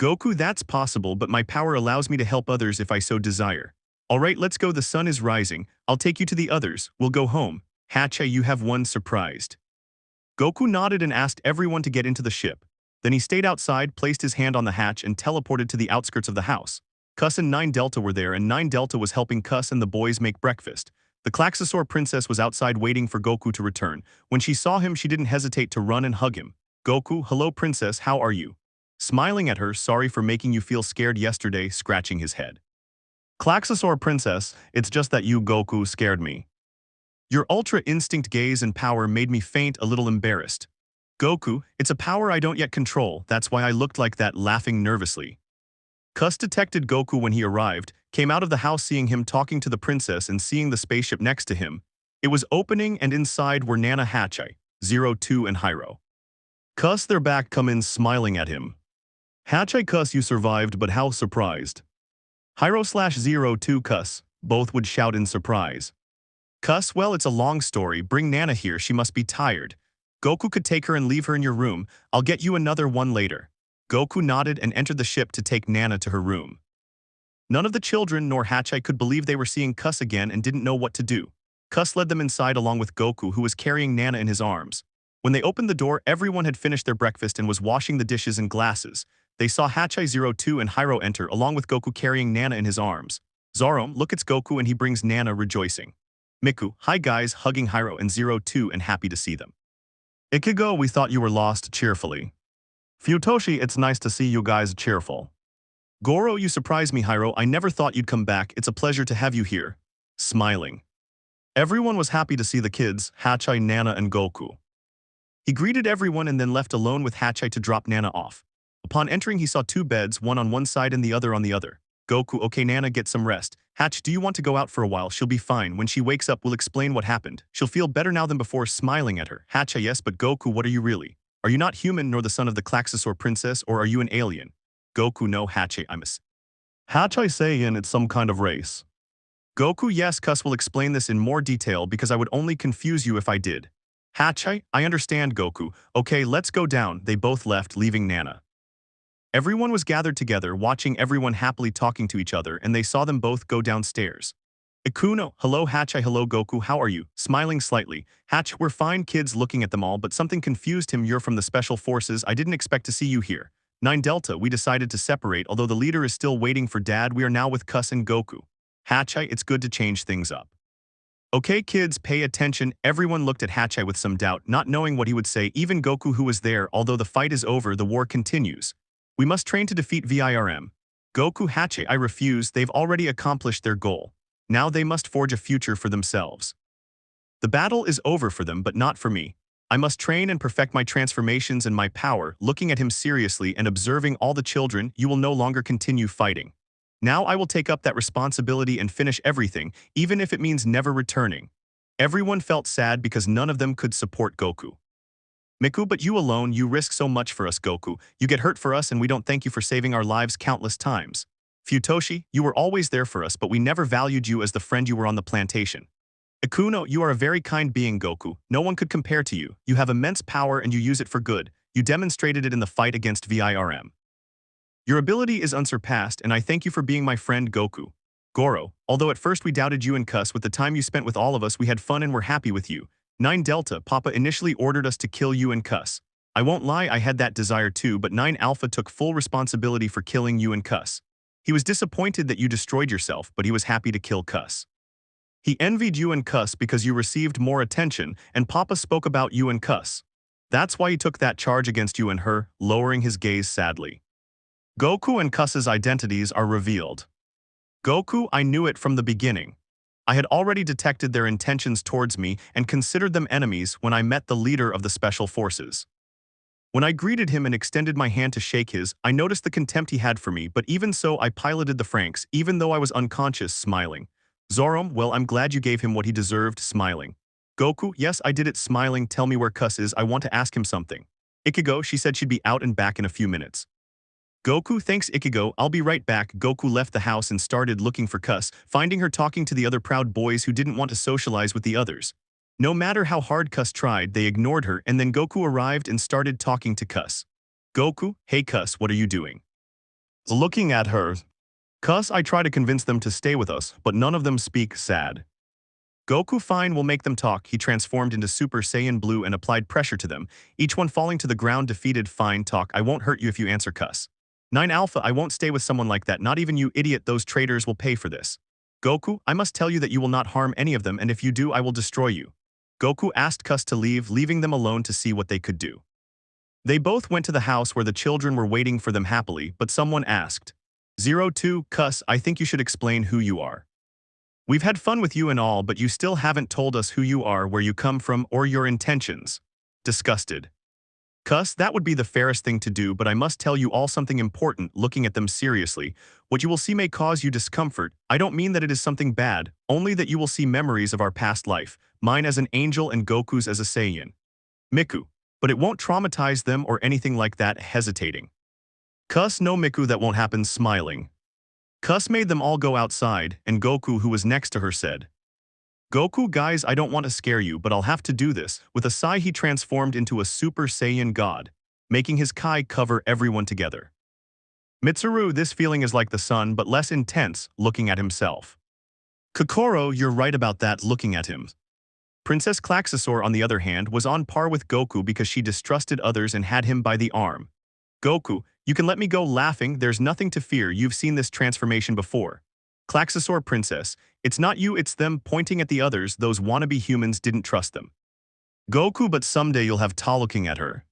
S1: Goku, that's possible, but my power allows me to help others if I so desire. Alright, let's go, the sun is rising. I'll take you to the others, we'll go home. Hachai, you have one surprised. Goku nodded and asked everyone to get into the ship. Then he stayed outside, placed his hand on the hatch, and teleported to the outskirts of the house. Cuss and 9 Delta were there, and 9 Delta was helping Cuss and the boys make breakfast. The Klaxosaur princess was outside waiting for Goku to return. When she saw him, she didn't hesitate to run and hug him. Goku, hello princess, how are you? Smiling at her, sorry for making you feel scared yesterday, scratching his head. Klaxosaur princess, it's just that you, Goku, scared me. Your ultra instinct gaze and power made me faint, a little embarrassed. Goku, it's a power I don't yet control, that's why I looked like that, laughing nervously. Cuss detected Goku when he arrived, came out of the house seeing him talking to the princess and seeing the spaceship next to him. It was opening and inside were Nana, Hachai, 02 and Hyro. Cuss, they're back, come in, smiling at him. Hachai, Cuss, you survived, but how surprised. Hyro/02 Cuss, both would shout in surprise. Cuss, well, it's a long story, bring Nana here, she must be tired. Goku could take her and leave her in your room, I'll get you another one later. Goku nodded and entered the ship to take Nana to her room. None of the children nor Hachai could believe they were seeing Cuss again and didn't know what to do. Cuss led them inside along with Goku, who was carrying Nana in his arms. When they opened the door, everyone had finished their breakfast and was washing the dishes and glasses. They saw Hachai 02 and Hyro enter along with Goku carrying Nana in his arms. Zorom, look, it's Goku and he brings Nana, rejoicing. Miku, hi guys, hugging Hyro and 02 and happy to see them. Ichigo, we thought you were lost, cheerfully. Futoshi, it's nice to see you guys cheerful. Goro, you surprise me, Hyro, I never thought you'd come back, it's a pleasure to have you here. Smiling. Everyone was happy to see the kids, Hachai, Nana and Goku. He greeted everyone and then left alone with Hachai to drop Nana off. Upon entering, he saw 2 beds, one on one side and the other on the other. Goku, okay Nana, get some rest. Hatch, do you want to go out for a while? She'll be fine. When she wakes up, we'll explain what happened. She'll feel better now than before, smiling at her. Hachai, yes, but Goku, what are you really? Are you not human nor the son of the Klaxosaur princess, or are you an alien? Goku, no, Hachai, I'm a Hachai Saiyan, it's some kind of race. Goku, yes, Cuss will explain this in more detail because I would only confuse you if I did. Hachai, I understand, Goku. Okay, let's go down. They both left, leaving Nana. Everyone was gathered together, watching everyone happily talking to each other, and they saw them both go downstairs. Ikuno, hello Hachai, hello Goku, how are you? Smiling slightly. Hatch, we're fine, kids, looking at them all, but something confused him. You're from the Special Forces, I didn't expect to see you here. 9 Delta, we decided to separate, although the leader is still waiting for Dad, we are now with Cuss and Goku. Hachai, it's good to change things up. Okay kids, pay attention. Everyone looked at Hachai with some doubt, not knowing what he would say, even Goku who was there. Although the fight is over, the war continues. We must train to defeat VIRM. Goku, Hachai, I refuse, they've already accomplished their goal. Now they must forge a future for themselves. The battle is over for them, but not for me. I must train and perfect my transformations and my power. Looking at him seriously and observing all the children, you will no longer continue fighting. Now I will take up that responsibility and finish everything, even if it means never returning. Everyone felt sad because none of them could support Goku. Miku, but you alone, you risk so much for us, Goku. You get hurt for us and we don't thank you for saving our lives countless times. Futoshi, you were always there for us, but we never valued you as the friend you were on the plantation. Ikuno, you are a very kind being, Goku. No one could compare to you. You have immense power and you use it for good. You demonstrated it in the fight against VIRM. Your ability is unsurpassed, and I thank you for being my friend, Goku. Goro, although at first we doubted you and Cuss, with the time you spent with all of us, we had fun and were happy with you. 9 Delta, Papa initially ordered us to kill you and Cuss. I won't lie, I had that desire too, but 9 Alpha took full responsibility for killing you and Cuss. He was disappointed that you destroyed yourself, but he was happy to kill Cuss. He envied you and Cuss because you received more attention, and Papa spoke about you and Cuss. That's why he took that charge against you and her, lowering his gaze sadly. Goku and Cuss's identities are revealed. Goku, I knew it from the beginning. I had already detected their intentions towards me and considered them enemies when I met the leader of the Special Forces. When I greeted him and extended my hand to shake his, I noticed the contempt he had for me, but even so I piloted the Franxx, even though I was unconscious, smiling. Zorom, well, I'm glad you gave him what he deserved, smiling. Goku, yes, I did it, smiling. Tell me where Cuss is, I want to ask him something. Ichigo, she said she'd be out and back in a few minutes. Goku, thanks Ichigo, I'll be right back. Goku left the house and started looking for Cuss, finding her talking to the other proud boys who didn't want to socialize with the others. No matter how hard Cuss tried, they ignored her, and then Goku arrived and started talking to Cuss. Goku, hey Cuss, what are you doing? Looking at her. Cuss, I try to convince them to stay with us, but none of them speak, sad. Goku fine will make them talk. He transformed into Super Saiyan Blue and applied pressure to them, each one falling to the ground defeated. Fine talk, I won't hurt you if you answer cuss. 9 Alpha, I won't stay with someone like that, not even you idiot, those traitors will pay for this. Goku, I must tell you that you will not harm any of them, and if you do I will destroy you. Goku asked Cuss to leave, leaving them alone to see what they could do. They both went to the house where the children were waiting for them happily, but someone asked, 02, Cuss, I think you should explain who you are. We've had fun with you and all, but you still haven't told us who you are, where you come from, or your intentions. Disgusted. Cuss, that would be the fairest thing to do, but I must tell you all something important. Looking at them seriously, what you will see may cause you discomfort. I don't mean that it is something bad, only that you will see memories of our past life, mine as an angel and Goku's as a Saiyan. Miku. But it won't traumatize them or anything like that. Hesitating. Cuss, no Miku, that won't happen. Smiling. Cuss made them all go outside, and Goku, who was next to her, said, Goku, guys, I don't want to scare you, but I'll have to do this. With a sigh, he transformed into a Super Saiyan God, making his Kai cover everyone together. Mitsuru, this feeling is like the sun, but less intense, looking at himself. Kokoro, you're right about that, looking at him. Princess Klaxosaur, on the other hand, was on par with Goku because she distrusted others and had him by the arm. Goku, you can let me go, laughing, there's nothing to fear, you've seen this transformation before. Klaxosaur, Princess, it's not you, it's them, pointing at the others, those wannabe humans didn't trust them. Goku, but someday you'll have Ta looking at her.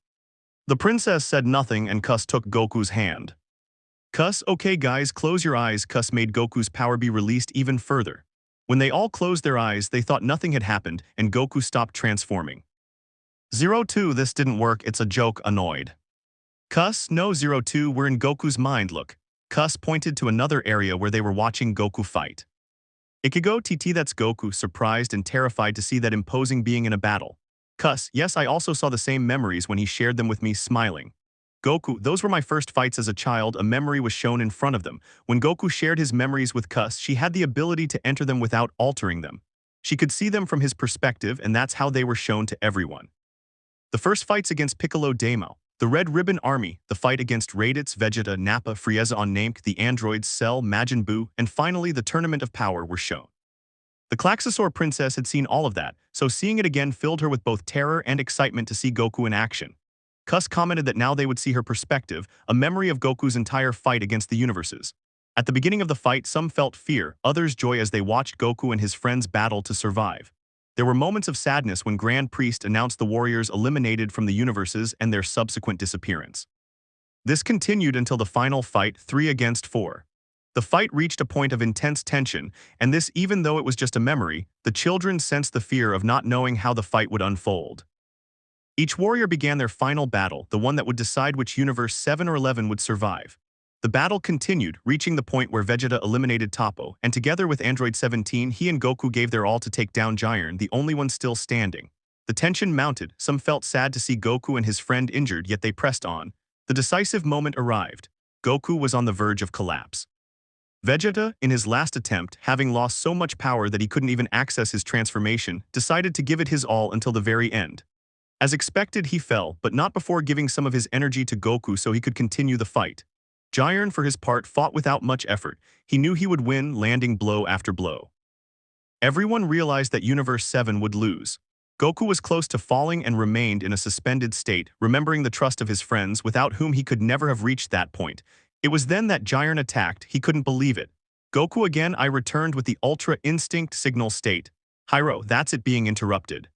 S1: The princess said nothing and Cuss took Goku's hand. Cuss, okay guys, close your eyes. Cuss made Goku's power be released even further. When they all closed their eyes, they thought nothing had happened, and Goku stopped transforming. 02, this didn't work, it's a joke, annoyed. Cuss, no 02, we're in Goku's mind, look. Cuss pointed to another area where they were watching Goku fight. Ichigo TT, that's Goku, surprised and terrified to see that imposing being in a battle. Cuss, yes, I also saw the same memories when he shared them with me, smiling. Goku, those were my first fights as a child. A memory was shown in front of them. When Goku shared his memories with Cuss, she had the ability to enter them without altering them. She could see them from his perspective, and that's how they were shown to everyone. The first fights against Piccolo Daimao, the Red Ribbon Army, the fight against Raditz, Vegeta, Nappa, Frieza on Namek, the androids Cell, Majin Buu, and finally the Tournament of Power were shown. The Klaxosaur princess had seen all of that, so seeing it again filled her with both terror and excitement to see Goku in action. Cuss commented that now they would see her perspective, a memory of Goku's entire fight against the universes. At the beginning of the fight, some felt fear, others joy as they watched Goku and his friends battle to survive. There were moments of sadness when Grand Priest announced the warriors eliminated from the universes and their subsequent disappearance. This continued until the final fight, 3 against 4. The fight reached a point of intense tension, and this even though it was just a memory, the children sensed the fear of not knowing how the fight would unfold. Each warrior began their final battle, the one that would decide which universe 7 or 11 would survive. The battle continued, reaching the point where Vegeta eliminated Toppo, and together with Android 17, he and Goku gave their all to take down Jiren, the only one still standing. The tension mounted, some felt sad to see Goku and his friend injured, yet they pressed on. The decisive moment arrived. Goku was on the verge of collapse. Vegeta, in his last attempt, having lost so much power that he couldn't even access his transformation, decided to give it his all until the very end. As expected, he fell, but not before giving some of his energy to Goku so he could continue the fight. Jiren, for his part, fought without much effort. He knew he would win, landing blow after blow. Everyone realized that Universe 7 would lose. Goku was close to falling and remained in a suspended state, remembering the trust of his friends, without whom he could never have reached that point. It was then that Jiren attacked. He couldn't believe it. Goku again, I returned with the Ultra Instinct signal state. Hyro, that's it being interrupted.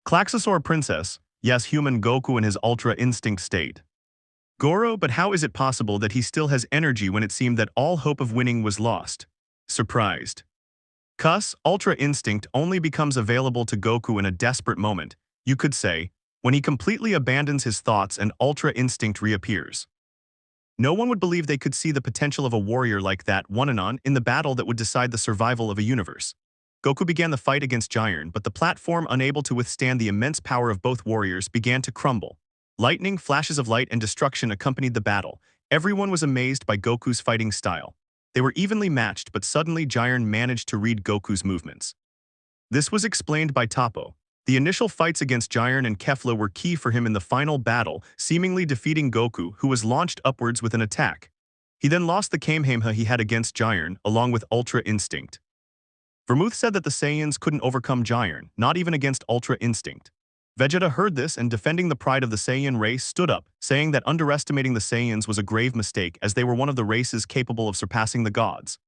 S1: Klaxosaur princess, yes, human Goku in his Ultra Instinct state. Goro, but how is it possible that he still has energy when it seemed that all hope of winning was lost? Surprised. Cuss, Ultra Instinct only becomes available to Goku in a desperate moment, you could say, when he completely abandons his thoughts and Ultra Instinct reappears. No one would believe they could see the potential of a warrior like that one-on-one in the battle that would decide the survival of a universe. Goku began the fight against Jiren, but the platform, unable to withstand the immense power of both warriors, began to crumble. Lightning, flashes of light, and destruction accompanied the battle. Everyone was amazed by Goku's fighting style. They were evenly matched, but suddenly Jiren managed to read Goku's movements. This was explained by Toppo. The initial fights against Jiren and Kefla were key for him in the final battle, seemingly defeating Goku, who was launched upwards with an attack. He then lost the Kamehameha he had against Jiren, along with Ultra Instinct. Vermouth said that the Saiyans couldn't overcome Giron, not even against Ultra Instinct. Vegeta heard this and, defending the pride of the Saiyan race, stood up, saying that underestimating the Saiyans was a grave mistake as they were one of the races capable of surpassing the gods.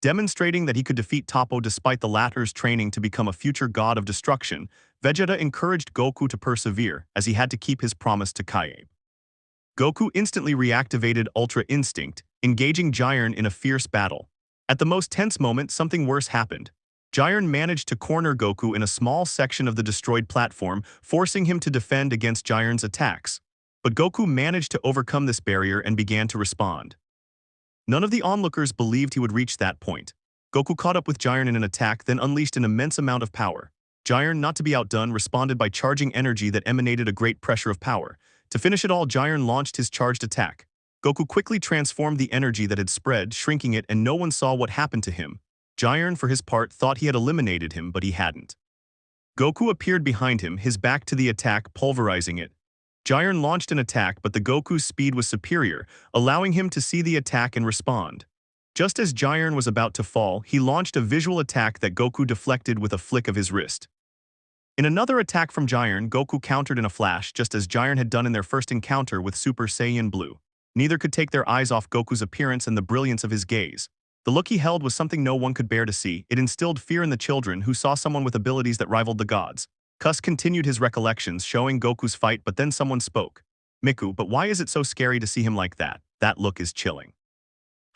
S1: Demonstrating that he could defeat Toppo despite the latter's training to become a future god of destruction, Vegeta encouraged Goku to persevere as he had to keep his promise to Kaibe. Goku instantly reactivated Ultra Instinct, engaging Giron in a fierce battle. At the most tense moment, something worse happened. Giron managed to corner Goku in a small section of the destroyed platform, forcing him to defend against Giron's attacks. But Goku managed to overcome this barrier and began to respond. None of the onlookers believed he would reach that point. Goku caught up with Giron in an attack, then unleashed an immense amount of power. Giron, not to be outdone, responded by charging energy that emanated a great pressure of power. To finish it all, Giron launched his charged attack. Goku quickly transformed the energy that had spread, shrinking it, and no one saw what happened to him. Giron, for his part, thought he had eliminated him, but he hadn't. Goku appeared behind him, his back to the attack, pulverizing it. Giron launched an attack, but the Goku's speed was superior, allowing him to see the attack and respond. Just as Giron was about to fall, he launched a visual attack that Goku deflected with a flick of his wrist. In another attack from Giron, Goku countered in a flash, just as Giron had done in their first encounter with Super Saiyan Blue. Neither could take their eyes off Goku's appearance and the brilliance of his gaze. The look he held was something no one could bear to see. It instilled fear in the children, who saw someone with abilities that rivaled the gods. Kus continued his recollections, showing Goku's fight, but then someone spoke. Miku, but why is it so scary to see him like that? That look is chilling.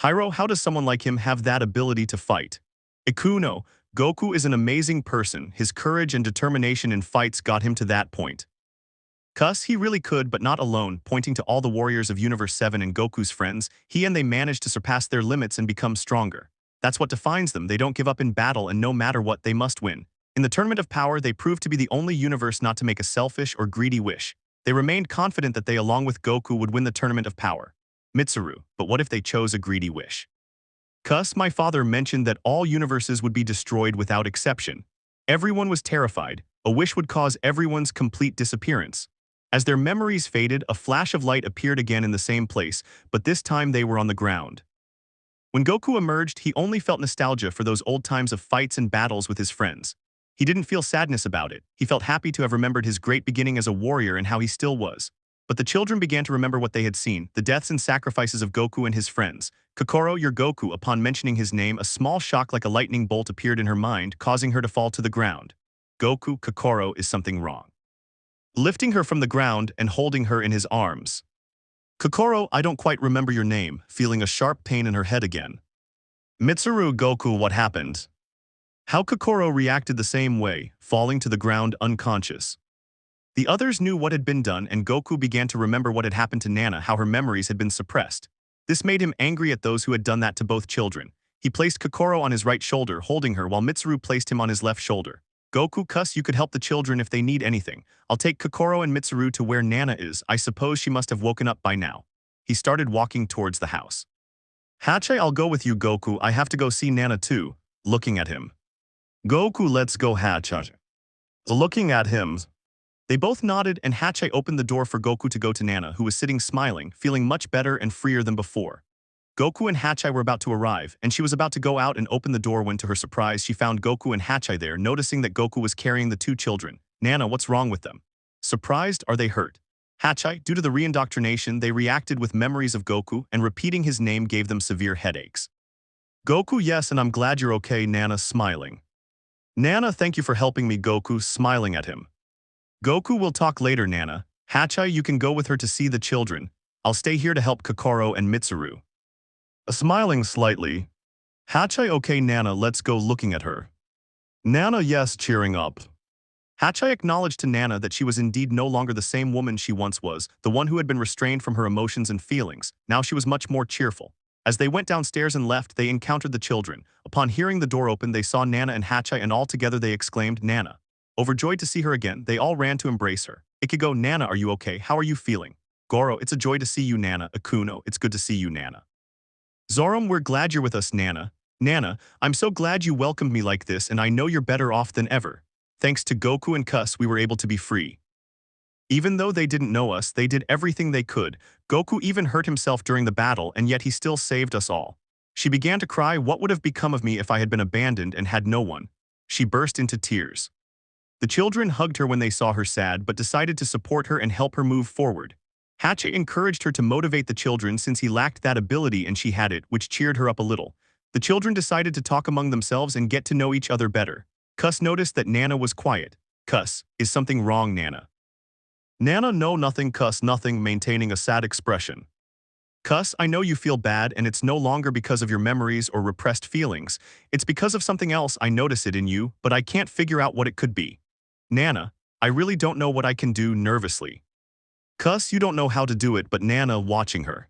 S1: Hyro, how does someone like him have that ability to fight? Ikuno, Goku is an amazing person. His courage and determination in fights got him to that point. Kus, he really could, but not alone. Pointing to all the warriors of Universe 7 and Goku's friends, he and they managed to surpass their limits and become stronger. That's what defines them. They don't give up in battle, and no matter what, they must win. In the Tournament of Power, they proved to be the only universe not to make a selfish or greedy wish. They remained confident that they, along with Goku, would win the Tournament of Power. Mitsuru, but what if they chose a greedy wish? Kus, my father mentioned that all universes would be destroyed without exception. Everyone was terrified. A wish would cause everyone's complete disappearance. As their memories faded, a flash of light appeared again in the same place, but this time they were on the ground. When Goku emerged, he only felt nostalgia for those old times of fights and battles with his friends. He didn't feel sadness about it. He felt happy to have remembered his great beginning as a warrior and how he still was. But the children began to remember what they had seen, the deaths and sacrifices of Goku and his friends. Kokoro, your Goku. Upon mentioning his name, a small shock like a lightning bolt appeared in her mind, causing her to fall to the ground. Goku, Kokoro, is something wrong. Lifting her from the ground and holding her in his arms. Kokoro, I don't quite remember your name, feeling a sharp pain in her head again. Mitsuru, Goku, what happened? How Kokoro reacted the same way, falling to the ground unconscious. The others knew what had been done, and Goku began to remember what had happened to Nana, how her memories had been suppressed. This made him angry at those who had done that to both children. He placed Kokoro on his right shoulder, holding her, while Mitsuru placed him on his left shoulder. Goku, Kus, you could help the children if they need anything. I'll take Kokoro and Mitsuru to where Nana is. I suppose she must have woken up by now. He started walking towards the house. Hachi, I'll go with you, Goku. I have to go see Nana too. Looking at him. Goku, let's go, Hachi. Looking at him. They both nodded, and Hachi opened the door for Goku to go to Nana, who was sitting smiling, feeling much better and freer than before. Goku and Hachi were about to arrive, and she was about to go out and open the door when, to her surprise, she found Goku and Hachi there, noticing that Goku was carrying the two children. Nana, what's wrong with them? Surprised, are they hurt? Hachi, due to the reindoctrination, they reacted with memories of Goku, and repeating his name gave them severe headaches. Goku, yes, and I'm glad you're okay, Nana, smiling. Nana, thank you for helping me, Goku, smiling at him. Goku, will talk later, Nana. Hachi, you can go with her to see the children. I'll stay here to help Kokoro and Mitsuru. Smiling slightly. Hachi, okay, Nana, let's go, looking at her. Nana, yes, cheering up. Hachi acknowledged to Nana that she was indeed no longer the same woman she once was, the one who had been restrained from her emotions and feelings. Now she was much more cheerful. As they went downstairs and left, they encountered the children. Upon hearing the door open, they saw Nana and Hachi, and all together they exclaimed, Nana. Overjoyed to see her again, they all ran to embrace her. Ikigo, Nana, are you okay? How are you feeling? Goro, it's a joy to see you, Nana. Akuno, it's good to see you, Nana. Zoram, we're glad you're with us, Nana. Nana, I'm so glad you welcomed me like this, and I know you're better off than ever. Thanks to Goku and Kus, we were able to be free. Even though they didn't know us, they did everything they could. Goku even hurt himself during the battle, and yet he still saved us all. She began to cry. What would have become of me if I had been abandoned and had no one? She burst into tears. The children hugged her when they saw her sad but decided to support her and help her move forward. Hachi encouraged her to motivate the children since he lacked that ability and she had it, which cheered her up a little. The children decided to talk among themselves and get to know each other better. Cuss noticed that Nana was quiet. Cuss, is something wrong, Nana? Nana, no, nothing. Cuss, nothing, maintaining a sad expression. Cuss, I know you feel bad and it's no longer because of your memories or repressed feelings. It's because of something else. I notice it in you, but I can't figure out what it could be. Nana, I really don't know what I can do, nervously. Cuss, you don't know how to do it, but Nana, watching her.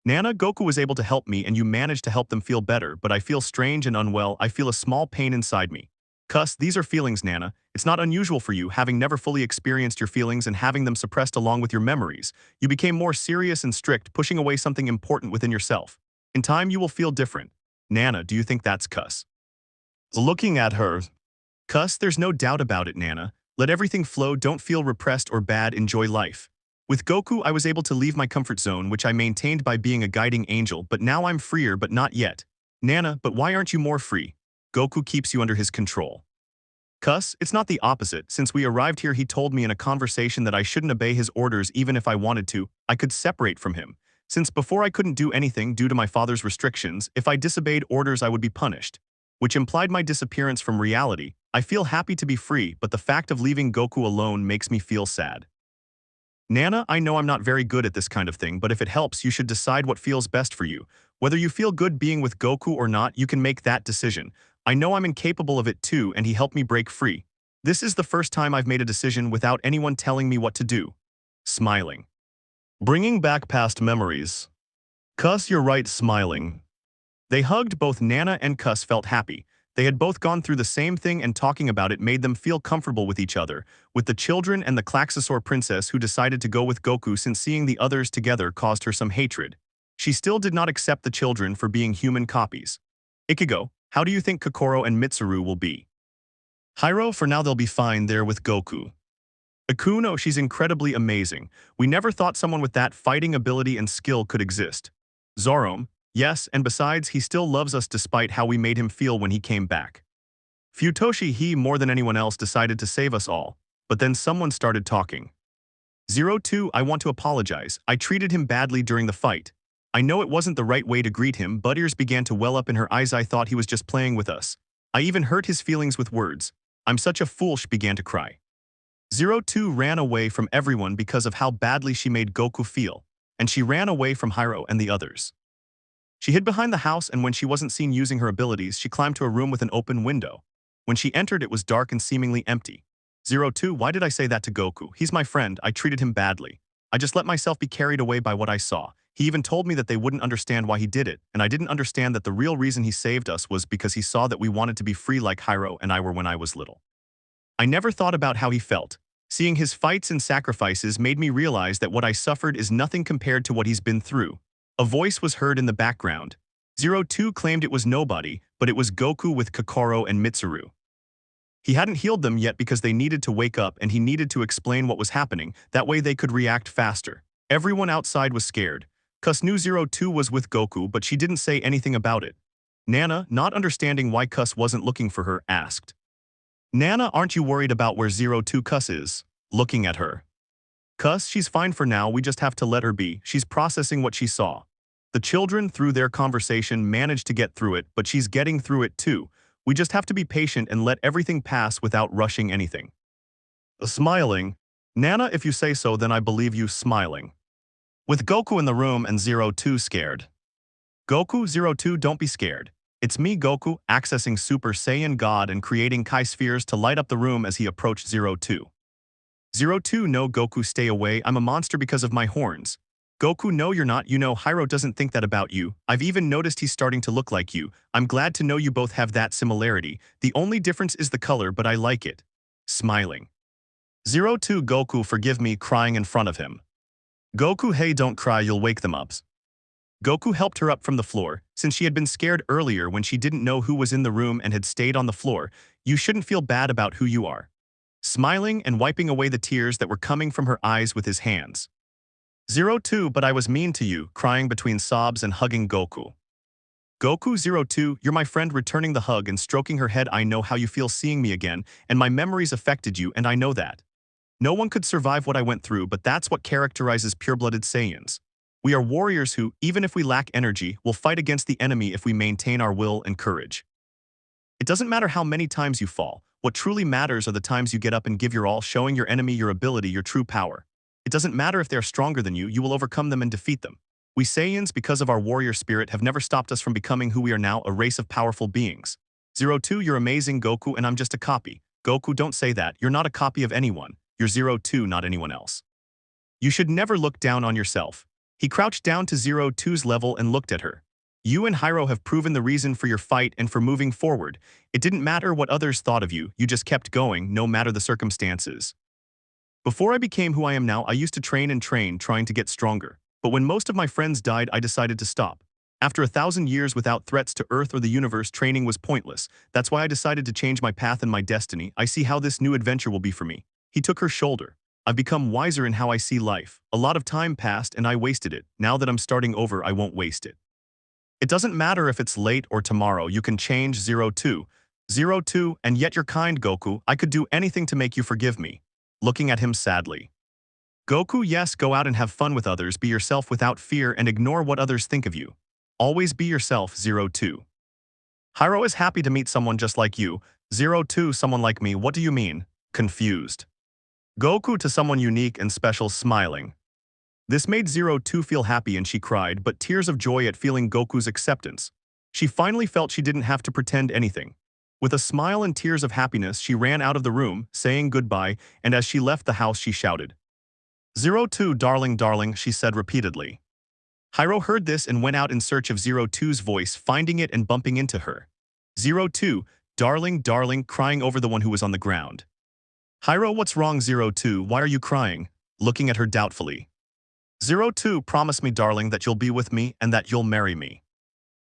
S1: Nana, Goku was able to help me and you managed to help them feel better, but I feel strange and unwell. I feel a small pain inside me. Cuss, these are feelings, Nana. It's not unusual for you, having never fully experienced your feelings and having them suppressed along with your memories. You became more serious and strict, pushing away something important within yourself. In time, you will feel different. Nana, do you think that's Cuss? Looking at her. Cuss, there's no doubt about it, Nana. Let everything flow, don't feel repressed or bad, enjoy life. With Goku, I was able to leave my comfort zone, which I maintained by being a guiding angel, but now I'm freer, but not yet. Nana, but why aren't you more free? Goku keeps you under his control. Cuss, it's not the opposite. Since we arrived here, he told me in a conversation that I shouldn't obey his orders even if I wanted to. I could separate from him. Since before I couldn't do anything due to my father's restrictions, if I disobeyed orders I would be punished, which implied my disappearance from reality. I feel happy to be free, but the fact of leaving Goku alone makes me feel sad. Nana, I know I'm not very good at this kind of thing, but if it helps, you should decide what feels best for you. Whether you feel good being with Goku or not, you can make that decision. I know I'm incapable of it too, and he helped me break free. This is the first time I've made a decision without anyone telling me what to do. Smiling. Bringing back past memories. Cuss, you're right, smiling. They hugged. Both Nana and Cuss felt happy. They had both gone through the same thing and talking about it made them feel comfortable with each other, with the children and the Klaxosaur princess who decided to go with Goku since seeing the others together caused her some hatred. She still did not accept the children for being human copies. Ichigo, how do you think Kokoro and Mitsuru will be? Hiro, for now they'll be fine there with Goku. Akuno, she's incredibly amazing. We never thought someone with that fighting ability and skill could exist. Zorom, yes, and besides, he still loves us despite how we made him feel when he came back. Futoshi, he more than anyone else decided to save us all, but then someone started talking. 02, I want to apologize. I treated him badly during the fight. I know it wasn't the right way to greet him, but tears began to well up in her eyes. I thought he was just playing with us. I even hurt his feelings with words. I'm such a fool, she began to cry. 02 ran away from everyone because of how badly she made Goku feel, and she ran away from Hiro and the others. She hid behind the house, and when she wasn't seen using her abilities, she climbed to a room with an open window. When she entered, it was dark and seemingly empty. 02, why did I say that to Goku? He's my friend, I treated him badly. I just let myself be carried away by what I saw. He even told me that they wouldn't understand why he did it, and I didn't understand that the real reason he saved us was because he saw that we wanted to be free like Hiro and I were when I was little. I never thought about how he felt. Seeing his fights and sacrifices made me realize that what I suffered is nothing compared to what he's been through. A voice was heard in the background. 02 claimed it was nobody, but it was Goku with Kokoro and Mitsuru. He hadn't healed them yet because they needed to wake up and he needed to explain what was happening, that way they could react faster. Everyone outside was scared. Cuss knew 02 was with Goku, but she didn't say anything about it. Nana, not understanding why Cuss wasn't looking for her, asked. Nana, aren't you worried about where 02 Cuss is? Looking at her. Cuss, she's fine for now, we just have to let her be, she's processing what she saw. The children, through their conversation, managed to get through it, but she's getting through it too. We just have to be patient and let everything pass without rushing anything. Smiling. Nana, if you say so, then I believe you, smiling. With Goku in the room and 02 scared. Goku, 02, don't be scared. It's me, Goku, accessing Super Saiyan God and creating Kai spheres to light up the room as he approached 02. 02, no, Goku, stay away, I'm a monster because of my horns. Goku, no, you're not, you know, Hiro doesn't think that about you. I've even noticed he's starting to look like you. I'm glad to know you both have that similarity. The only difference is the color, but I like it. Smiling. 02, Goku, forgive me, crying in front of him. Goku, hey, don't cry, you'll wake them up. Goku helped her up from the floor, since she had been scared earlier when she didn't know who was in the room and had stayed on the floor. You shouldn't feel bad about who you are. Smiling and wiping away the tears that were coming from her eyes with his hands. 02, but I was mean to you, crying between sobs and hugging Goku. Goku 02, you're my friend, returning the hug and stroking her head. I know how you feel seeing me again, and my memories affected you, and I know that. No one could survive what I went through, but that's what characterizes pure-blooded Saiyans. We are warriors who, even if we lack energy, will fight against the enemy if we maintain our will and courage. It doesn't matter how many times you fall. What truly matters are the times you get up and give your all, showing your enemy your ability, your true power. It doesn't matter if they're stronger than you, you will overcome them and defeat them. We Saiyans, because of our warrior spirit, have never stopped us from becoming who we are now, a race of powerful beings. 02, you're amazing, Goku, and I'm just a copy. Goku, don't say that. You're not a copy of anyone. You're 02, not anyone else. You should never look down on yourself. He crouched down to 02's level and looked at her. You and Hyro have proven the reason for your fight and for moving forward. It didn't matter what others thought of you, you just kept going, no matter the circumstances. Before I became who I am now, I used to train and train, trying to get stronger. But when most of my friends died, I decided to stop. After 1,000 years without threats to Earth or the universe, training was pointless. That's why I decided to change my path and my destiny. I see how this new adventure will be for me. He took her shoulder. I've become wiser in how I see life. A lot of time passed and I wasted it. Now that I'm starting over, I won't waste it. It doesn't matter if it's late or tomorrow, you can change 02. 02, and yet you're kind, Goku. I could do anything to make you forgive me. Looking at him sadly. Goku, yes, go out and have fun with others, be yourself without fear and ignore what others think of you. Always be yourself, 02. Hyro is happy to meet someone just like you. 02, someone like me, what do you mean? Confused. Goku to someone unique and special, smiling. This made 02 feel happy and she cried, but tears of joy at feeling Goku's acceptance. She finally felt she didn't have to pretend anything. With a smile and tears of happiness, she ran out of the room, saying goodbye, and as she left the house she shouted. 02, darling, darling, she said repeatedly. Hyro heard this and went out in search of 02's voice, finding it and bumping into her. 02, darling, darling, crying over the one who was on the ground. Hyro, what's wrong, 02, why are you crying? Looking at her doubtfully. 02, promise me, darling, that you'll be with me and that you'll marry me.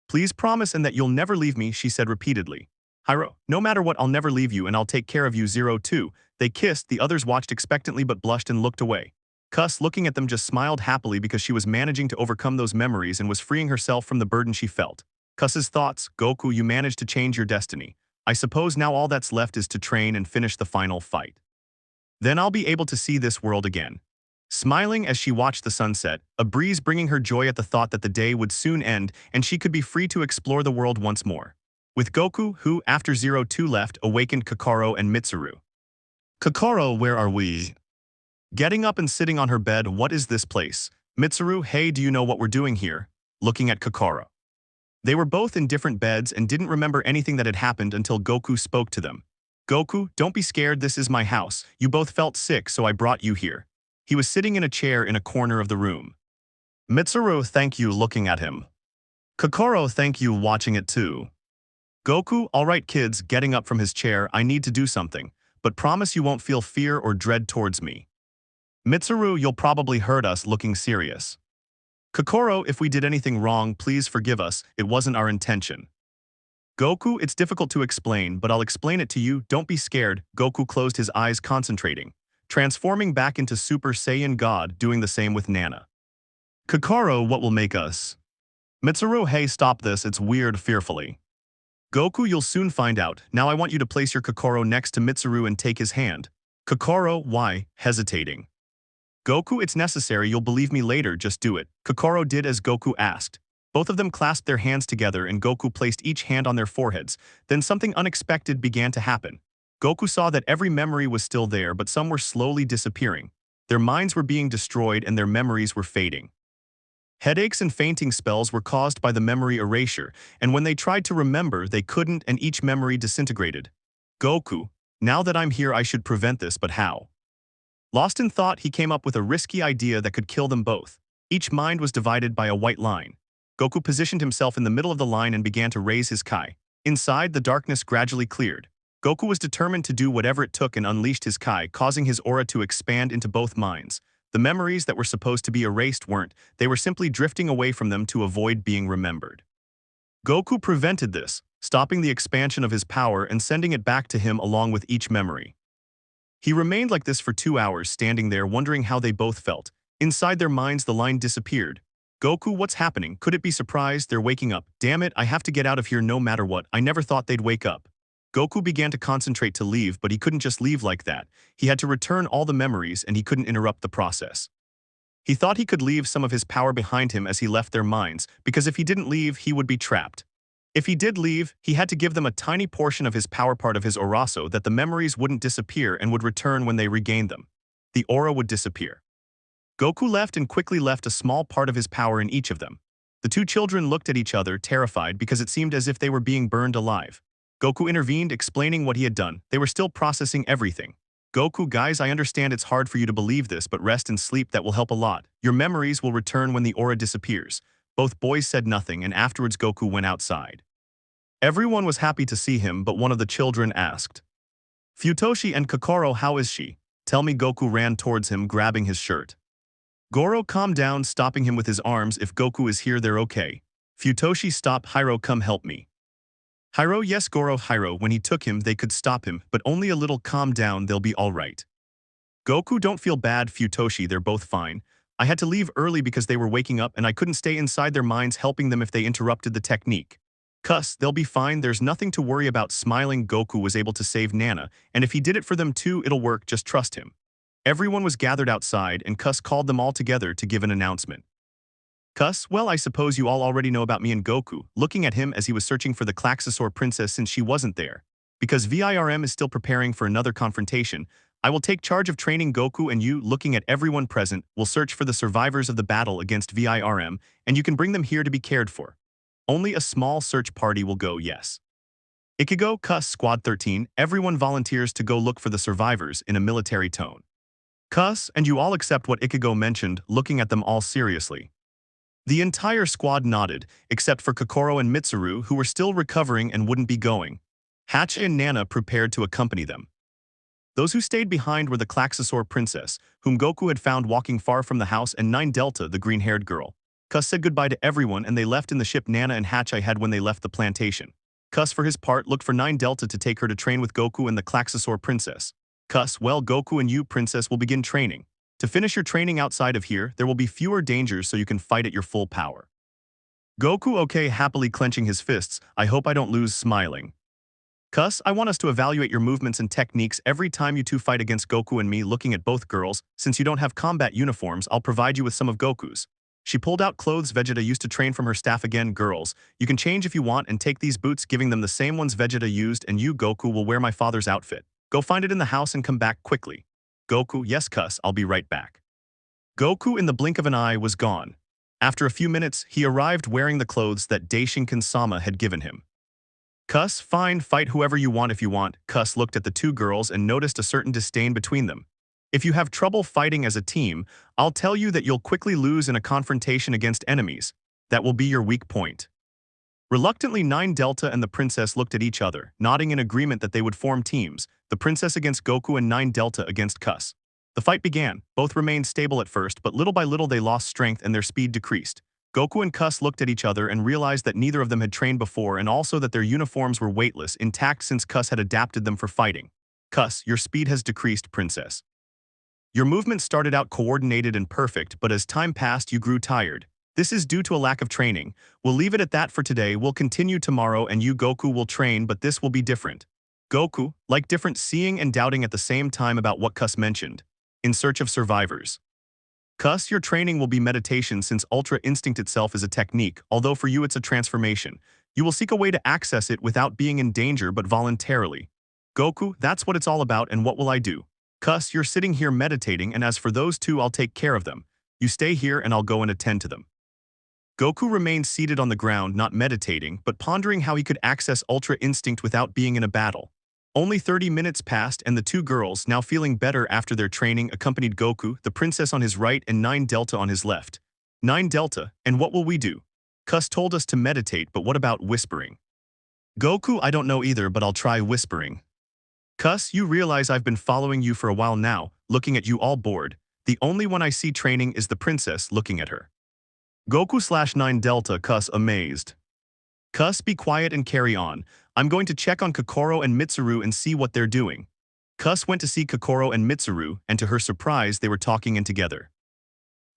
S1: Please promise and that you'll never leave me, she said repeatedly. Hyro, no matter what, I'll never leave you and I'll take care of you, 02. They kissed, the others watched expectantly but blushed and looked away. Kuss, looking at them, just smiled happily because she was managing to overcome those memories and was freeing herself from the burden she felt. Kuss's thoughts, Goku, you managed to change your destiny. I suppose now all that's left is to train and finish the final fight. Then I'll be able to see this world again. Smiling as she watched the sunset, a breeze bringing her joy at the thought that the day would soon end and she could be free to explore the world once more. With Goku, who, after 02 left, awakened Kokoro and Mitsuru. Kokoro, where are we? Getting up and sitting on her bed, what is this place? Mitsuru, hey, do you know what we're doing here? Looking at Kokoro. They were both in different beds and didn't remember anything that had happened until Goku spoke to them. Goku, don't be scared, this is my house. You both felt sick, so I brought you here. He was sitting in a chair in a corner of the room. Mitsuru, thank you, looking at him. Kokoro, thank you, watching it too. Goku, alright kids, getting up from his chair, I need to do something, but promise you won't feel fear or dread towards me. Mitsuru, you'll probably hurt us, looking serious. Kokoro, if we did anything wrong, please forgive us, it wasn't our intention. Goku, it's difficult to explain, but I'll explain it to you, don't be scared. Goku closed his eyes, concentrating. Transforming back into Super Saiyan God, doing the same with Nana. Kokoro, what will make us? Mitsuru, hey, stop this, it's weird, fearfully. Goku, you'll soon find out. Now I want you to place your Kokoro next to Mitsuru and take his hand. Kokoro, why? Hesitating. Goku, it's necessary, you'll believe me later, just do it. Kokoro did as Goku asked. Both of them clasped their hands together and Goku placed each hand on their foreheads. Then something unexpected began to happen. Goku saw that every memory was still there, but some were slowly disappearing. Their minds were being destroyed and their memories were fading. Headaches and fainting spells were caused by the memory erasure, and when they tried to remember, they couldn't and each memory disintegrated. Goku, now that I'm here, I should prevent this, but how? Lost in thought, he came up with a risky idea that could kill them both. Each mind was divided by a white line. Goku positioned himself in the middle of the line and began to raise his Kai. Inside, the darkness gradually cleared. Goku was determined to do whatever it took and unleashed his Kai, causing his aura to expand into both minds. The memories that were supposed to be erased weren't, they were simply drifting away from them to avoid being remembered. Goku prevented this, stopping the expansion of his power and sending it back to him along with each memory. He remained like this for 2 hours, standing there wondering how they both felt. Inside their minds, the line disappeared. Goku, what's happening? Could it be surprise? They're waking up. Damn it, I have to get out of here no matter what. I never thought they'd wake up. Goku began to concentrate to leave, but he couldn't just leave like that. He had to return all the memories and he couldn't interrupt the process. He thought he could leave some of his power behind him as he left their minds, because if he didn't leave, he would be trapped. If he did leave, he had to give them a tiny portion of his power part of his aura so that the memories wouldn't disappear and would return when they regained them. The aura would disappear. Goku left and quickly left a small part of his power in each of them. The two children looked at each other, terrified, because it seemed as if they were being burned alive. Goku intervened, explaining what he had done. They were still processing everything. Goku, guys, I understand it's hard for you to believe this, but rest and sleep, that will help a lot. Your memories will return when the aura disappears. Both boys said nothing, and afterwards Goku went outside. Everyone was happy to see him, but one of the children asked, "Futoshi and Kokoro, how is she? Tell me." Goku ran towards him, grabbing his shirt. Goro, calm down, stopping him with his arms. If Goku is here, they're okay. Futoshi, stop. Hyro, come help me. Hyro, yes. Goro, Hyro, when he took him, they could stop him, but only a little. Calm down, they'll be all right. Goku, don't feel bad. Futoshi, they're both fine. I had to leave early because they were waking up and I couldn't stay inside their minds helping them if they interrupted the technique. Cuss, they'll be fine, there's nothing to worry about. Smiling, Goku was able to save Nana, and if he did it for them too, it'll work, just trust him. Everyone was gathered outside, and Cuss called them all together to give an announcement. Cuss, well, I suppose you all already know about me and Goku, looking at him as he was searching for the Klaxosaur princess since she wasn't there. Because VIRM is still preparing for another confrontation, I will take charge of training Goku, and you, looking at everyone present, will search for the survivors of the battle against VIRM, and you can bring them here to be cared for. Only a small search party will go, yes. Ichigo, Cuss, Squad 13, everyone volunteers to go look for the survivors in a military tone. Cuss, and you all accept what Ichigo mentioned, looking at them all seriously. The entire squad nodded, except for Kokoro and Mitsuru, who were still recovering and wouldn't be going. Hachi and Nana prepared to accompany them. Those who stayed behind were the Klaxosaur princess, whom Goku had found walking far from the house, and 9 Delta, the green-haired girl. Cuss said goodbye to everyone and they left in the ship Nana and Hachi had when they left the plantation. Cuss, for his part, looked for 9 Delta to take her to train with Goku and the Klaxosaur princess. Cuss, well, Goku and you, princess, will begin training. To finish your training outside of here, there will be fewer dangers so you can fight at your full power. Goku, okay, happily clenching his fists, I hope I don't lose, smiling. Cuss, I want us to evaluate your movements and techniques every time you two fight against Goku and me, looking at both girls. Since you don't have combat uniforms, I'll provide you with some of Goku's. She pulled out clothes Vegeta used to train from her staff. Again, girls, you can change if you want and take these boots, giving them the same ones Vegeta used, and you, Goku, will wear my father's outfit. Go find it in the house and come back quickly. Goku, yes, Cuss, I'll be right back. Goku, in the blink of an eye, was gone. After a few minutes, he arrived wearing the clothes that Daishinkan-sama had given him. Cuss, fine, fight whoever you want if you want. Cuss looked at the two girls and noticed a certain disdain between them. If you have trouble fighting as a team, I'll tell you that you'll quickly lose in a confrontation against enemies. That will be your weak point. Reluctantly, 9 Delta and the princess looked at each other, nodding in agreement that they would form teams, the princess against Goku and 9 Delta against Cuss. The fight began. Both remained stable at first, but little by little they lost strength and their speed decreased. Goku and Cuss looked at each other and realized that neither of them had trained before, and also that their uniforms were weightless, intact since Cuss had adapted them for fighting. Cuss, your speed has decreased, princess. Your movement started out coordinated and perfect, but as time passed you grew tired. This is due to a lack of training. We'll leave it at that for today. We'll continue tomorrow and you, Goku, will train, but this will be different. Goku, like different, seeing and doubting at the same time about what Cuss mentioned. In search of survivors. Cuss, your training will be meditation since Ultra Instinct itself is a technique, although for you it's a transformation. You will seek a way to access it without being in danger but voluntarily. Goku, that's what it's all about, and what will I do? Cuss, you're sitting here meditating, and as for those two, I'll take care of them. You stay here and I'll go and attend to them. Goku remained seated on the ground, not meditating, but pondering how he could access Ultra Instinct without being in a battle. Only 30 minutes passed and the two girls, now feeling better after their training, accompanied Goku, the princess on his right and 9 Delta on his left. 9 Delta, and what will we do? Cuss told us to meditate, but what about whispering? Goku, I don't know either, but I'll try whispering. Cuss, you realize I've been following you for a while now, looking at you all bored. The only one I see training is the princess, looking at her. Goku / 9 Delta, Cuss, amazed. Cuss, be quiet and carry on. I'm going to check on Kokoro and Mitsuru and see what they're doing. Cuss went to see Kokoro and Mitsuru, and to her surprise, they were talking in together.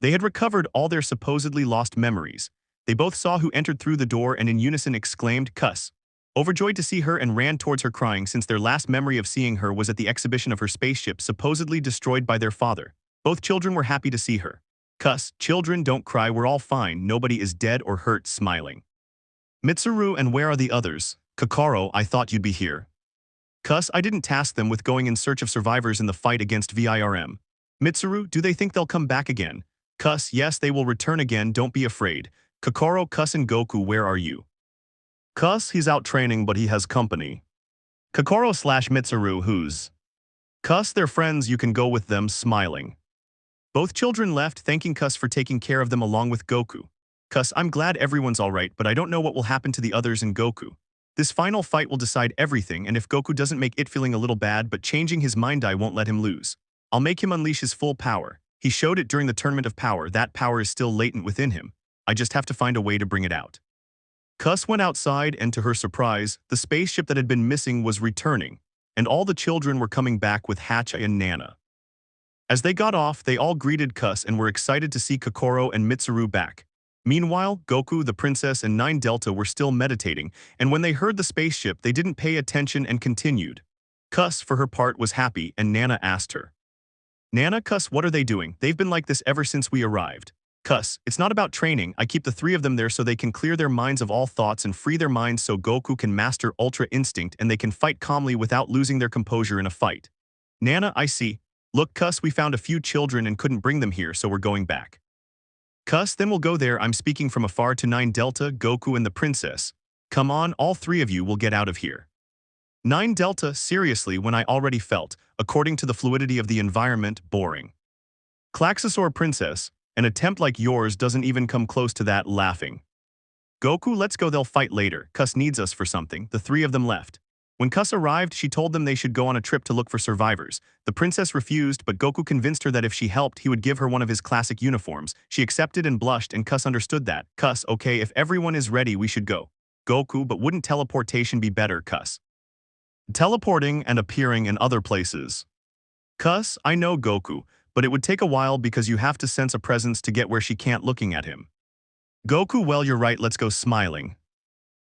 S1: They had recovered all their supposedly lost memories. They both saw who entered through the door and in unison exclaimed, "Cuss," overjoyed to see her and ran towards her crying since their last memory of seeing her was at the exhibition of her spaceship supposedly destroyed by their father. Both children were happy to see her. "Cuss, children, don't cry, we're all fine, nobody is dead or hurt," smiling. "Mitsuru, and where are the others?" "Kokoro, I thought you'd be here." "Cuss, I didn't task them with going in search of survivors in the fight against VIRM." "Mitsuru, do they think they'll come back again?" "Cuss, yes, they will return again, don't be afraid." "Kokoro, Cuss, and Goku, where are you?" "Cuss, he's out training but he has company." "Kokoro/Mitsuru, who's?" "Cuss, they're friends, you can go with them," smiling. Both children left, thanking Cuss for taking care of them along with Goku. "Cuss, I'm glad everyone's alright, but I don't know what will happen to the others and Goku. This final fight will decide everything, and if Goku doesn't make it feeling a little bad but changing his mind, I won't let him lose. I'll make him unleash his full power. He showed it during the Tournament of Power, that power is still latent within him. I just have to find a way to bring it out." Cuss went outside and to her surprise, the spaceship that had been missing was returning, and all the children were coming back with Hachi and Nana. As they got off, they all greeted Cuss and were excited to see Kokoro and Mitsuru back. Meanwhile, Goku, the princess, and 9 Delta were still meditating, and when they heard the spaceship, they didn't pay attention and continued. Cuss, for her part, was happy, and Nana asked her, "Nana, Cuss, what are they doing? They've been like this ever since we arrived." "Cuss, it's not about training, I keep the 3 of them there so they can clear their minds of all thoughts and free their minds so Goku can master Ultra Instinct and they can fight calmly without losing their composure in a fight." "Nana, I see. Look, Cuss, we found a few children and couldn't bring them here, so we're going back." "Cuss, then we'll go there, I'm speaking from afar to 9 Delta, Goku, and the princess. Come on, all 3 of you will get out of here." 9 Delta, seriously, when I already felt, according to the fluidity of the environment, boring. "Klaxosaur, princess, an attempt like yours doesn't even come close to that," laughing. "Goku, let's go, they'll fight later, Cuss needs us for something." The 3 of them left. When Cuss arrived, she told them they should go on a trip to look for survivors. The princess refused, but Goku convinced her that if she helped, he would give her one of his classic uniforms. She accepted and blushed, and Cuss understood that. "Cuss, okay, if everyone is ready, we should go." "Goku, but wouldn't teleportation be better, Cuss?" "Teleporting and appearing in other places." "Cuss, I know, Goku, but it would take a while because you have to sense a presence to get where she can't looking at him." "Goku, well, you're right, let's go," smiling.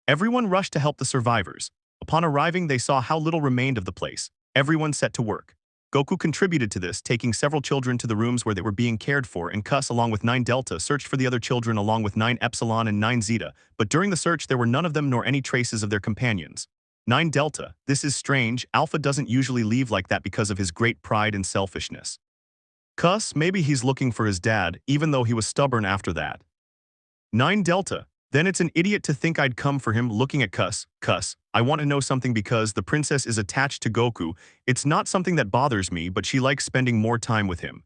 S1: Everyone rushed to help the survivors. Upon arriving, they saw how little remained of the place. Everyone set to work. Goku contributed to this, taking several children to the rooms where they were being cared for, and Cuss, along with 9 Delta, searched for the other children along with 9 Epsilon and 9 Zeta, but during the search there were none of them nor any traces of their companions. 9 Delta, this is strange, Alpha doesn't usually leave like that because of his great pride and selfishness. Cuss, maybe he's looking for his dad, even though he was stubborn after that. 9 Delta, then it's an idiot to think I'd come for him. Looking at Cuss, "Cuss, I want to know something because the princess is attached to Goku. It's not something that bothers me, but she likes spending more time with him."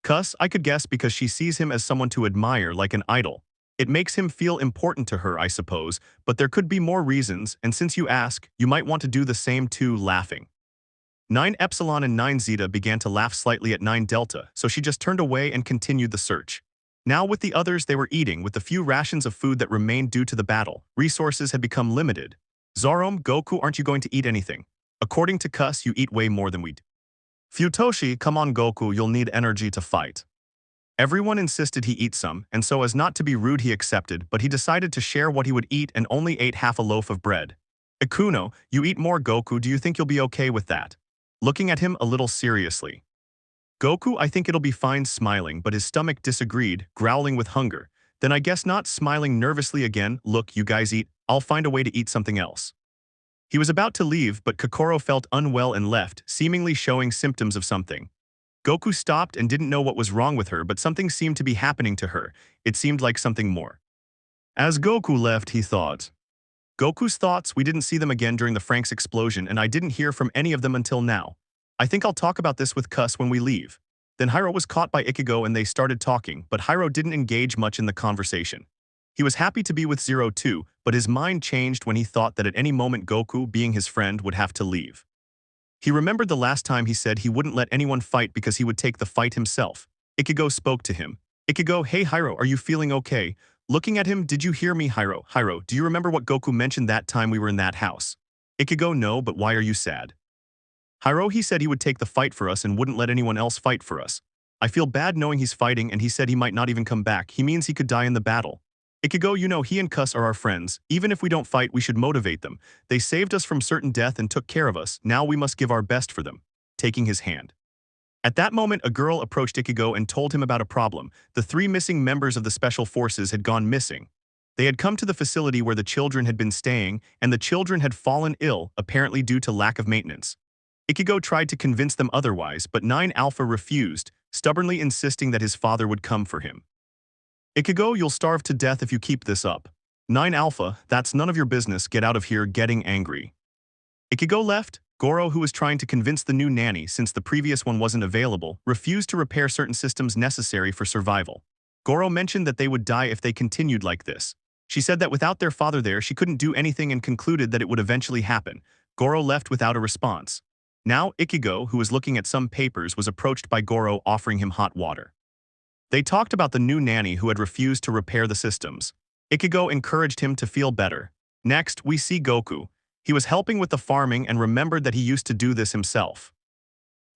S1: "Cuss, I could guess because she sees him as someone to admire, like an idol. It makes him feel important to her, I suppose, but there could be more reasons, and since you ask, you might want to do the same too," laughing. 9 Epsilon and 9 Zeta began to laugh slightly at 9 Delta, so she just turned away and continued the search. Now with the others, they were eating with the few rations of food that remained due to the battle. Resources had become limited. "Zorom, Goku, aren't you going to eat anything? According to Cuss, you eat way more than we do." "Futoshi, come on Goku, you'll need energy to fight." Everyone insisted he eat some, and so as not to be rude he accepted, but he decided to share what he would eat and only ate half a loaf of bread. "Ikuno, you eat more Goku, do you think you'll be okay with that?" Looking at him a little seriously. "Goku, I think it'll be fine," smiling, but his stomach disagreed, growling with hunger. "Then I guess not," smiling nervously again. "Look, you guys eat, I'll find a way to eat something else." He was about to leave, but Kokoro felt unwell and left, seemingly showing symptoms of something. Goku stopped and didn't know what was wrong with her, but something seemed to be happening to her. It seemed like something more. As Goku left, he thought. Goku's thoughts, we didn't see them again during the Franxx explosion, and I didn't hear from any of them until now. I think I'll talk about this with Cuss when we leave. Then Hiro was caught by Ichigo and they started talking, but Hiro didn't engage much in the conversation. He was happy to be with Zero too, but his mind changed when he thought that at any moment Goku, being his friend, would have to leave. He remembered the last time he said he wouldn't let anyone fight because he would take the fight himself. Ichigo spoke to him. "Ichigo, hey Hiro, are you feeling okay?" Looking at him, "Did you hear me, Hiro? Hiro, do you remember what Goku mentioned that time we were in that house?" Ichigo, "No, but why are you sad?" "Hiro, he said he would take the fight for us and wouldn't let anyone else fight for us." I feel bad knowing he's fighting and he said he might not even come back. He means he could die in the battle. Ichigo, you know he and Kuss are our friends. Even if we don't fight, we should motivate them. They saved us from certain death and took care of us. Now we must give our best for them. Taking his hand. At that moment, a girl approached Ichigo and told him about a problem. The 3 missing members of the special forces had gone missing. They had come to the facility where the children had been staying, and the children had fallen ill, apparently due to lack of maintenance. Ichigo tried to convince them otherwise, but 9 Alpha refused, stubbornly insisting that his father would come for him. Ichigo, you'll starve to death if you keep this up. 9 Alpha, that's none of your business, get out of here, getting angry. Ichigo left. Goro, who was trying to convince the new nanny since the previous one wasn't available, refused to repair certain systems necessary for survival. Goro mentioned that they would die if they continued like this. She said that without their father there, she couldn't do anything and concluded that it would eventually happen. Goro left without a response. Now, Ichigo, who was looking at some papers, was approached by Goro offering him hot water. They talked about the new nanny who had refused to repair the systems. Ichigo encouraged him to feel better. Next, we see Goku. He was helping with the farming and remembered that he used to do this himself.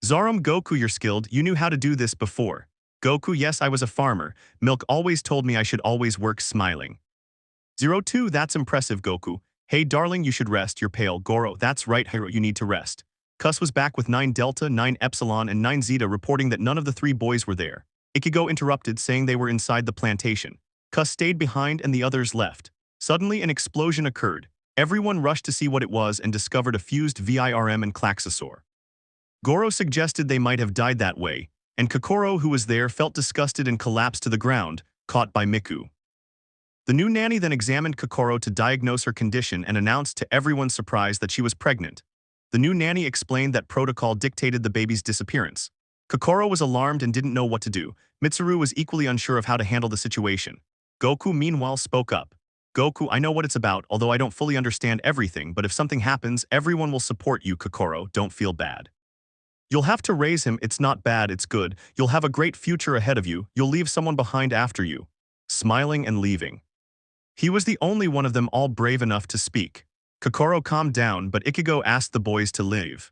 S1: Zarum, Goku, you're skilled, you knew how to do this before. Goku, yes, I was a farmer. Milk always told me I should always work, smiling. 02, that's impressive, Goku. Hey darling, you should rest, you're pale. Goro, that's right, Hiro, you need to rest. Kuss was back with 9 Delta, 9 Epsilon and 9 Zeta reporting that none of the 3 boys were there. Ichigo interrupted, saying they were inside the plantation. Kuss stayed behind and the others left. Suddenly an explosion occurred. Everyone rushed to see what it was and discovered a fused VIRM and Klaxosaur. Goro suggested they might have died that way, and Kokoro, who was there, felt disgusted and collapsed to the ground, caught by Miku. The new nanny then examined Kokoro to diagnose her condition and announced to everyone's surprise that she was pregnant. The new nanny explained that protocol dictated the baby's disappearance. Kokoro was alarmed and didn't know what to do. Mitsuru was equally unsure of how to handle the situation. Goku meanwhile spoke up. Goku, I know what it's about, although I don't fully understand everything, but if something happens, everyone will support you, Kokoro, don't feel bad. You'll have to raise him, it's not bad, it's good. You'll have a great future ahead of you, you'll leave someone behind after you. Smiling and leaving. He was the only one of them all brave enough to speak. Kokoro calmed down, but Ichigo asked the boys to leave.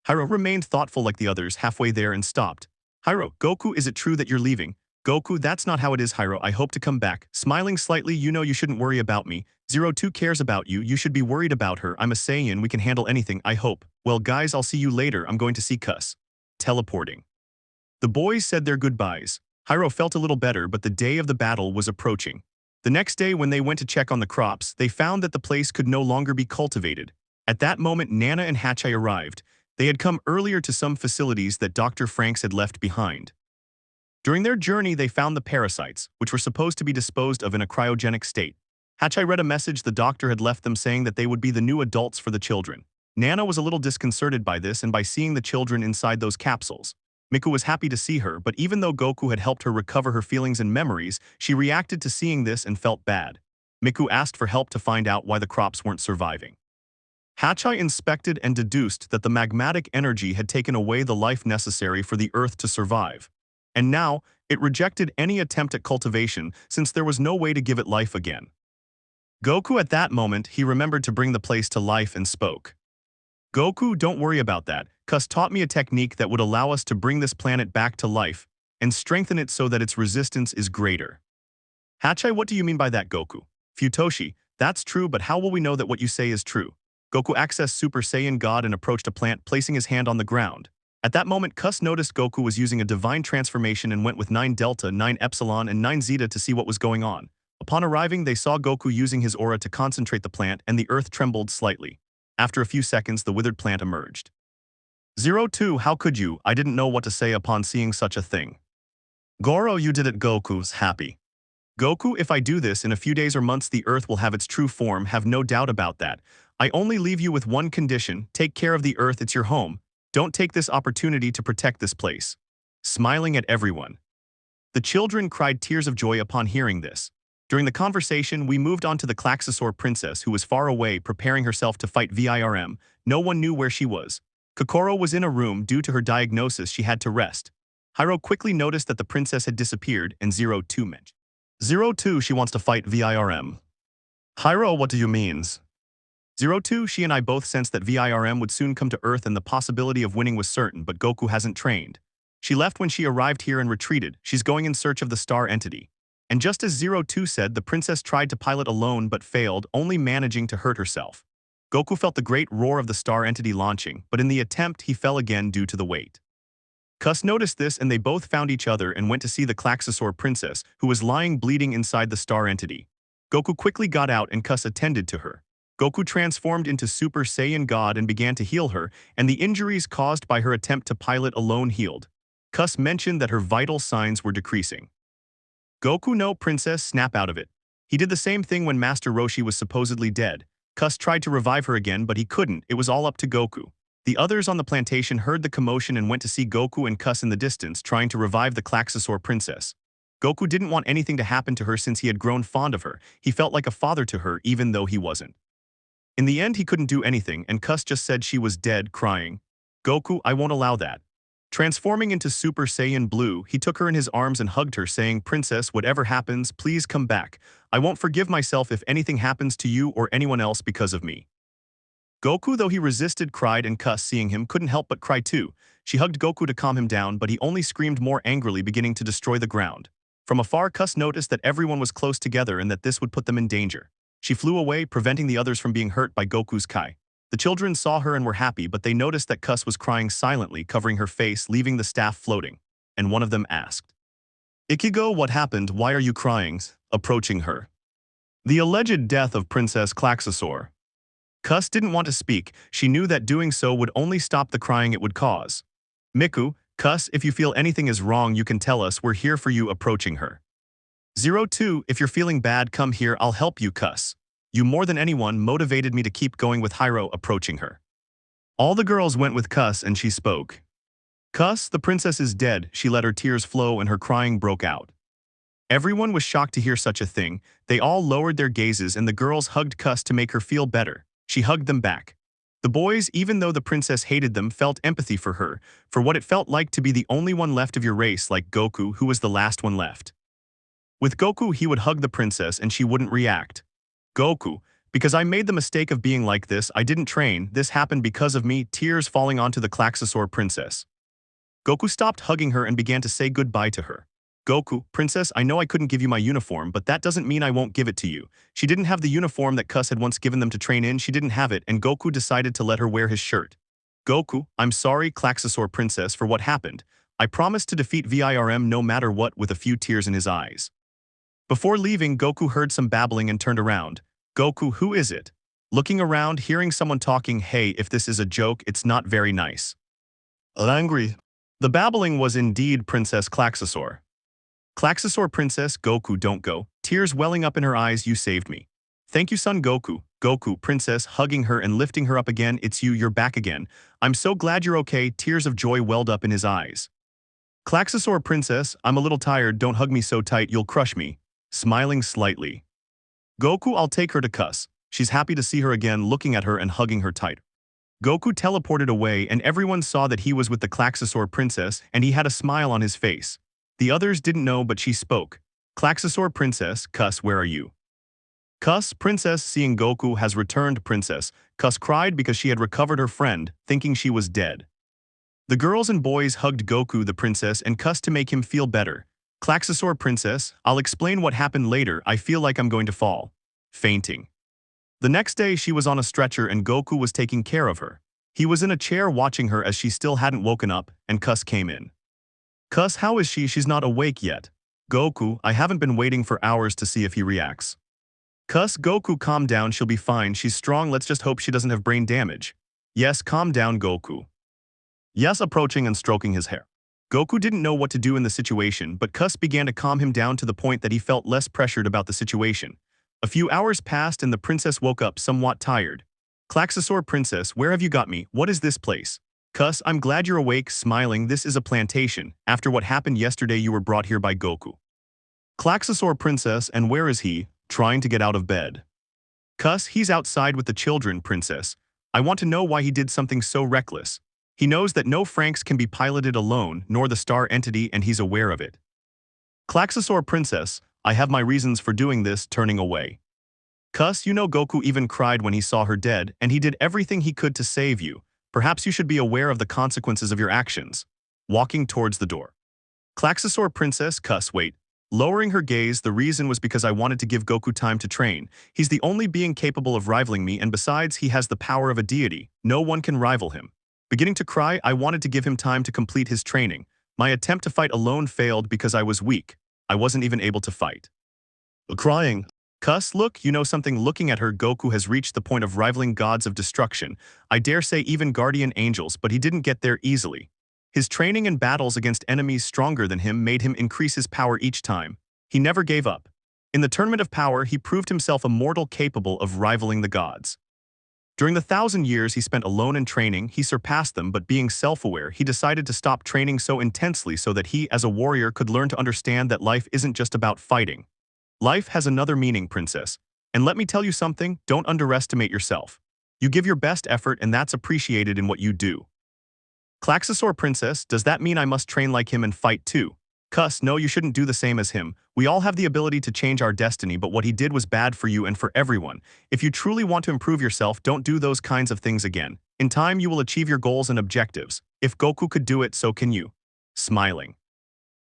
S1: Hiro remained thoughtful like the others, halfway there and stopped. Hiro, Goku, is it true that you're leaving? Goku, that's not how it is, Hiro, I hope to come back. Smiling slightly, you know you shouldn't worry about me. 02 cares about you, you should be worried about her. I'm a Saiyan, we can handle anything, I hope. Well guys, I'll see you later, I'm going to see Kuss. Teleporting. The boys said their goodbyes. Hiro felt a little better, but the day of the battle was approaching. The next day when they went to check on the crops, they found that the place could no longer be cultivated. At that moment, Nana and Hachai arrived. They had come earlier to some facilities that Dr. Franxx had left behind. During their journey, they found the parasites, which were supposed to be disposed of in a cryogenic state. Hachai read a message the doctor had left them saying that they would be the new adults for the children. Nana was a little disconcerted by this and by seeing the children inside those capsules. Miku was happy to see her, but even though Goku had helped her recover her feelings and memories, she reacted to seeing this and felt bad. Miku asked for help to find out why the crops weren't surviving. Hachai inspected and deduced that the magmatic energy had taken away the life necessary for the Earth to survive. And now, it rejected any attempt at cultivation since there was no way to give it life again. Goku at that moment, he remembered to bring the place to life and spoke. Goku, don't worry about that. Kuss taught me a technique that would allow us to bring this planet back to life and strengthen it so that its resistance is greater. Hachai, what do you mean by that, Goku? Futoshi, that's true, but how will we know that what you say is true? Goku accessed Super Saiyan God and approached a plant, placing his hand on the ground. At that moment, Kuss noticed Goku was using a divine transformation and went with 9 Delta, 9 Epsilon, and 9 Zeta to see what was going on. Upon arriving, they saw Goku using his aura to concentrate the plant, and the earth trembled slightly. After a few seconds, the withered plant emerged. 02, how could you? I didn't know what to say upon seeing such a thing. Goro, you did it. Goku's happy. Goku, if I do this, in a few days or months the earth will have its true form, have no doubt about that. I only leave you with one condition, take care of the earth, it's your home. Don't take this opportunity to protect this place. Smiling at everyone. The children cried tears of joy upon hearing this. During the conversation, we moved on to the Klaxosaur princess who was far away preparing herself to fight VIRM. No one knew where she was. Kokoro was in a room. Due to her diagnosis, she had to rest. Hiro quickly noticed that the princess had disappeared and 02 mentioned. 02, she wants to fight VIRM. Hiro, what do you mean? 02, she and I both sensed that VIRM would soon come to Earth and the possibility of winning was certain, but Goku hasn't trained. She left when she arrived here and retreated. She's going in search of the star entity. And just as 02 said, the princess tried to pilot alone but failed, only managing to hurt herself. Goku felt the great roar of the star entity launching, but in the attempt he fell again due to the weight. Cus noticed this and they both found each other and went to see the Klaxosaur princess, who was lying bleeding inside the star entity. Goku quickly got out and Cus attended to her. Goku transformed into Super Saiyan God and began to heal her, and the injuries caused by her attempt to pilot alone healed. Cus mentioned that her vital signs were decreasing. Goku, no, princess, snap out of it. He did the same thing when Master Roshi was supposedly dead. Cus tried to revive her again, but he couldn't. It was all up to Goku. The others on the plantation heard the commotion and went to see Goku and Cus in the distance, trying to revive the Klaxosaur princess. Goku didn't want anything to happen to her since he had grown fond of her. He felt like a father to her even though he wasn't. In the end, he couldn't do anything, and Cus just said she was dead, crying. Goku, I won't allow that. Transforming into Super Saiyan Blue, he took her in his arms and hugged her, saying, Princess, whatever happens, please come back. I won't forgive myself if anything happens to you or anyone else because of me. Goku, though he resisted, cried, and Cus, seeing him, couldn't help but cry too. She hugged Goku to calm him down, but he only screamed more angrily, beginning to destroy the ground. From afar, Cus noticed that everyone was close together and that this would put them in danger. She flew away, preventing the others from being hurt by Goku's Kai. The children saw her and were happy, but they noticed that Cus was crying silently, covering her face, leaving the staff floating. And one of them asked, Ichigo, what happened? Why are you crying? Approaching her. The alleged death of Princess Klaxosaur. Cus didn't want to speak. She knew that doing so would only stop the crying it would cause. Miku, Cus, if you feel anything is wrong, you can tell us. We're here for you. Approaching her. 02, if you're feeling bad, come here. I'll help you, Cus. You more than anyone motivated me to keep going with Hyro. Approaching her. All the girls went with Cus and she spoke. Cus, the princess is dead. She let her tears flow and her crying broke out. Everyone was shocked to hear such a thing. They all lowered their gazes and the girls hugged Cus to make her feel better. She hugged them back. The boys, even though the princess hated them, felt empathy for her, for what it felt like to be the only one left of your race, like Goku, who was the last one left. With Goku, he would hug the princess and she wouldn't react. Goku, because I made the mistake of being like this, I didn't train, this happened because of me, tears falling onto the Klaxosaur princess. Goku stopped hugging her and began to say goodbye to her. Goku, princess, I know I couldn't give you my uniform, but that doesn't mean I won't give it to you. She didn't have the uniform that Cus had once given them to train in, she didn't have it, and Goku decided to let her wear his shirt. Goku, I'm sorry, Klaxosaur princess, for what happened. I promised to defeat Virm no matter what, with a few tears in his eyes. Before leaving, Goku heard some babbling and turned around. Goku, who is it? Looking around, hearing someone talking, hey, if this is a joke, it's not very nice. Angry. The babbling was indeed Princess Klaxosaur. Klaxosaur princess, Goku, don't go. Tears welling up in her eyes, you saved me. Thank you, son Goku. Goku, princess, hugging her and lifting her up again, it's you, you're back again. I'm so glad you're okay, tears of joy welled up in his eyes. Klaxosaur princess, I'm a little tired, don't hug me so tight, you'll crush me. Smiling slightly. Goku, I'll take her to Cus. She's happy to see her again, looking at her and hugging her tight. Goku teleported away and everyone saw that he was with the Klaxosaur princess and he had a smile on his face. The others didn't know, but she spoke. Klaxosaur princess, Cus, where are you? Cus, princess, seeing Goku has returned, princess. Cus cried because she had recovered her friend, thinking she was dead. The girls and boys hugged Goku, the princess, and Cus to make him feel better. Klaxosaur princess, I'll explain what happened later, I feel like I'm going to fall. Fainting. The next day she was on a stretcher and Goku was taking care of her. He was in a chair watching her as she still hadn't woken up, and Cus came in. Cus, how is she? She's not awake yet. Goku, I haven't been waiting for hours to see if he reacts. Cus, Goku, calm down, she'll be fine, she's strong, let's just hope she doesn't have brain damage. Yes, calm down, Goku. Yes, approaching and stroking his hair. Goku didn't know what to do in the situation, but Cus began to calm him down to the point that he felt less pressured about the situation. A few hours passed and the princess woke up somewhat tired. Klaxosaur princess, where have you got me? What is this place? Cus, I'm glad you're awake, smiling, this is a plantation. After what happened yesterday you were brought here by Goku. Klaxosaur princess, and where is he? Trying to get out of bed. Cus, he's outside with the children, princess. I want to know why he did something so reckless. He knows that no Franxx can be piloted alone, nor the star entity, and he's aware of it. Klaxosaur princess, I have my reasons for doing this, turning away. Cus, you know Goku even cried when he saw her dead, and he did everything he could to save you. Perhaps you should be aware of the consequences of your actions. walking towards the door. Klaxosaur Princess, cuss, wait. Lowering her gaze, the reason was because I wanted to give Goku time to train. He's the only being capable of rivaling me, and besides, he has the power of a deity. No one can rival him. Beginning to cry, I wanted to give him time to complete his training. My attempt to fight alone failed because I was weak. I wasn't even able to fight. Crying. Cuss, look, you know something. Looking at her, Goku has reached the point of rivaling gods of destruction. I dare say even guardian angels, but he didn't get there easily. His training and battles against enemies stronger than him made him increase his power each time. He never gave up. In the Tournament of Power, he proved himself a mortal capable of rivaling the gods. During the 1,000 years he spent alone in training, he surpassed them, but being self-aware, he decided to stop training so intensely so that he, as a warrior, could learn to understand that life isn't just about fighting. Life has another meaning, princess. And let me tell you something, don't underestimate yourself. You give your best effort and that's appreciated in what you do. Klaxosaur Princess, does that mean I must train like him and fight too? Cuss, no, you shouldn't do the same as him. We all have the ability to change our destiny, but what he did was bad for you and for everyone. If you truly want to improve yourself, don't do those kinds of things again. In time, you will achieve your goals and objectives. If Goku could do it, so can you. Smiling.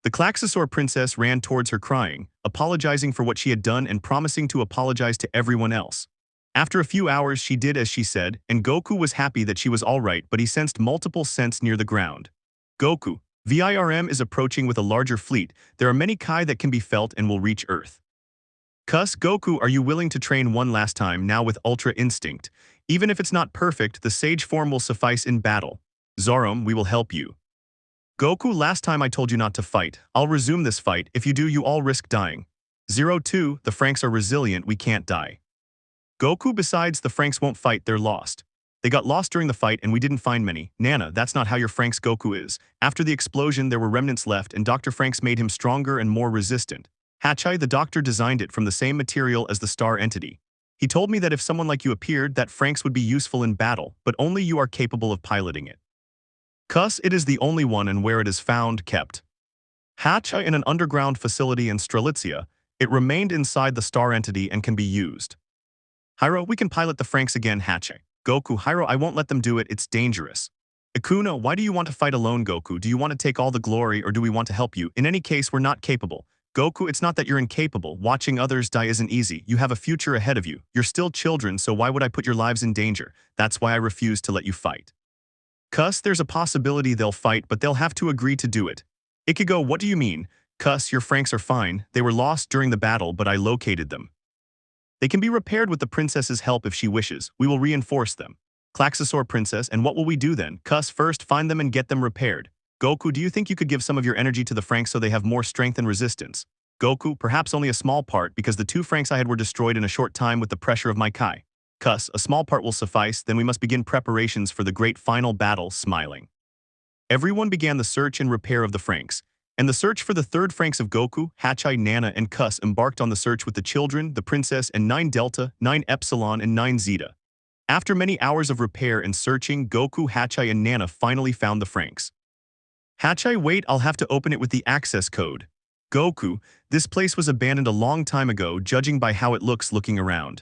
S1: The Klaxosaur Princess ran towards her crying, apologizing for what she had done and promising to apologize to everyone else. After a few hours, she did as she said, and Goku was happy that she was alright, but he sensed multiple scents near the ground. Goku, VIRM is approaching with a larger fleet. There are many Kai that can be felt and will reach Earth. Cuss, Goku, are you willing to train one last time now with Ultra Instinct? Even if it's not perfect, the Sage form will suffice in battle. Zorom, we will help you. Goku, last time I told you not to fight. I'll resume this fight. If you do, you all risk dying. 02, the Franxx are resilient, we can't die. Goku, besides, the Franxx won't fight, they're lost. They got lost during the fight and we didn't find many. Nana, that's not how your Franxx Goku is. After the explosion, there were remnants left and Dr. Franxx made him stronger and more resistant. Hachai, the doctor, designed it from the same material as the star entity. He told me that if someone like you appeared, that Franxx would be useful in battle, but only you are capable of piloting it. Cuss, it is the only one and where it is found, kept. Hachai in an underground facility in Strelitzia, it remained inside the star entity and can be used. Hyro, we can pilot the Franxx again, Hachai. Goku, Hyro, I won't let them do it, it's dangerous. Akuna, why do you want to fight alone, Goku? Do you want to take all the glory or do we want to help you? In any case, we're not capable. Goku, it's not that you're incapable. Watching others die isn't easy. You have a future ahead of you. You're still children, so why would I put your lives in danger? That's why I refuse to let you fight. Cuss, there's a possibility they'll fight, but they'll have to agree to do it. Ichigo, what do you mean? Cuss, your Franxx are fine. They were lost during the battle, but I located them. They can be repaired with the princess's help if she wishes. We will reinforce them. Klaxosaur Princess, and what will we do then? Cuss, first find them and get them repaired. Goku, do you think you could give some of your energy to the Franxx so they have more strength and resistance? Goku, perhaps only a small part because the 2 Franxx I had were destroyed in a short time with the pressure of my Kai. Cuss, a small part will suffice, then we must begin preparations for the great final battle, smiling. Everyone began the search and repair of the Franxx. And the search for the 3rd Franxx of Goku, Hachai, Nana, and Cuss embarked on the search with the children, the princess, and 9 Delta, 9 Epsilon, and 9 Zeta. After many hours of repair and searching, Goku, Hachai, and Nana finally found the Franxx. Hachai, wait, I'll have to open it with the access code. Goku, this place was abandoned a long time ago, judging by how it looks looking around.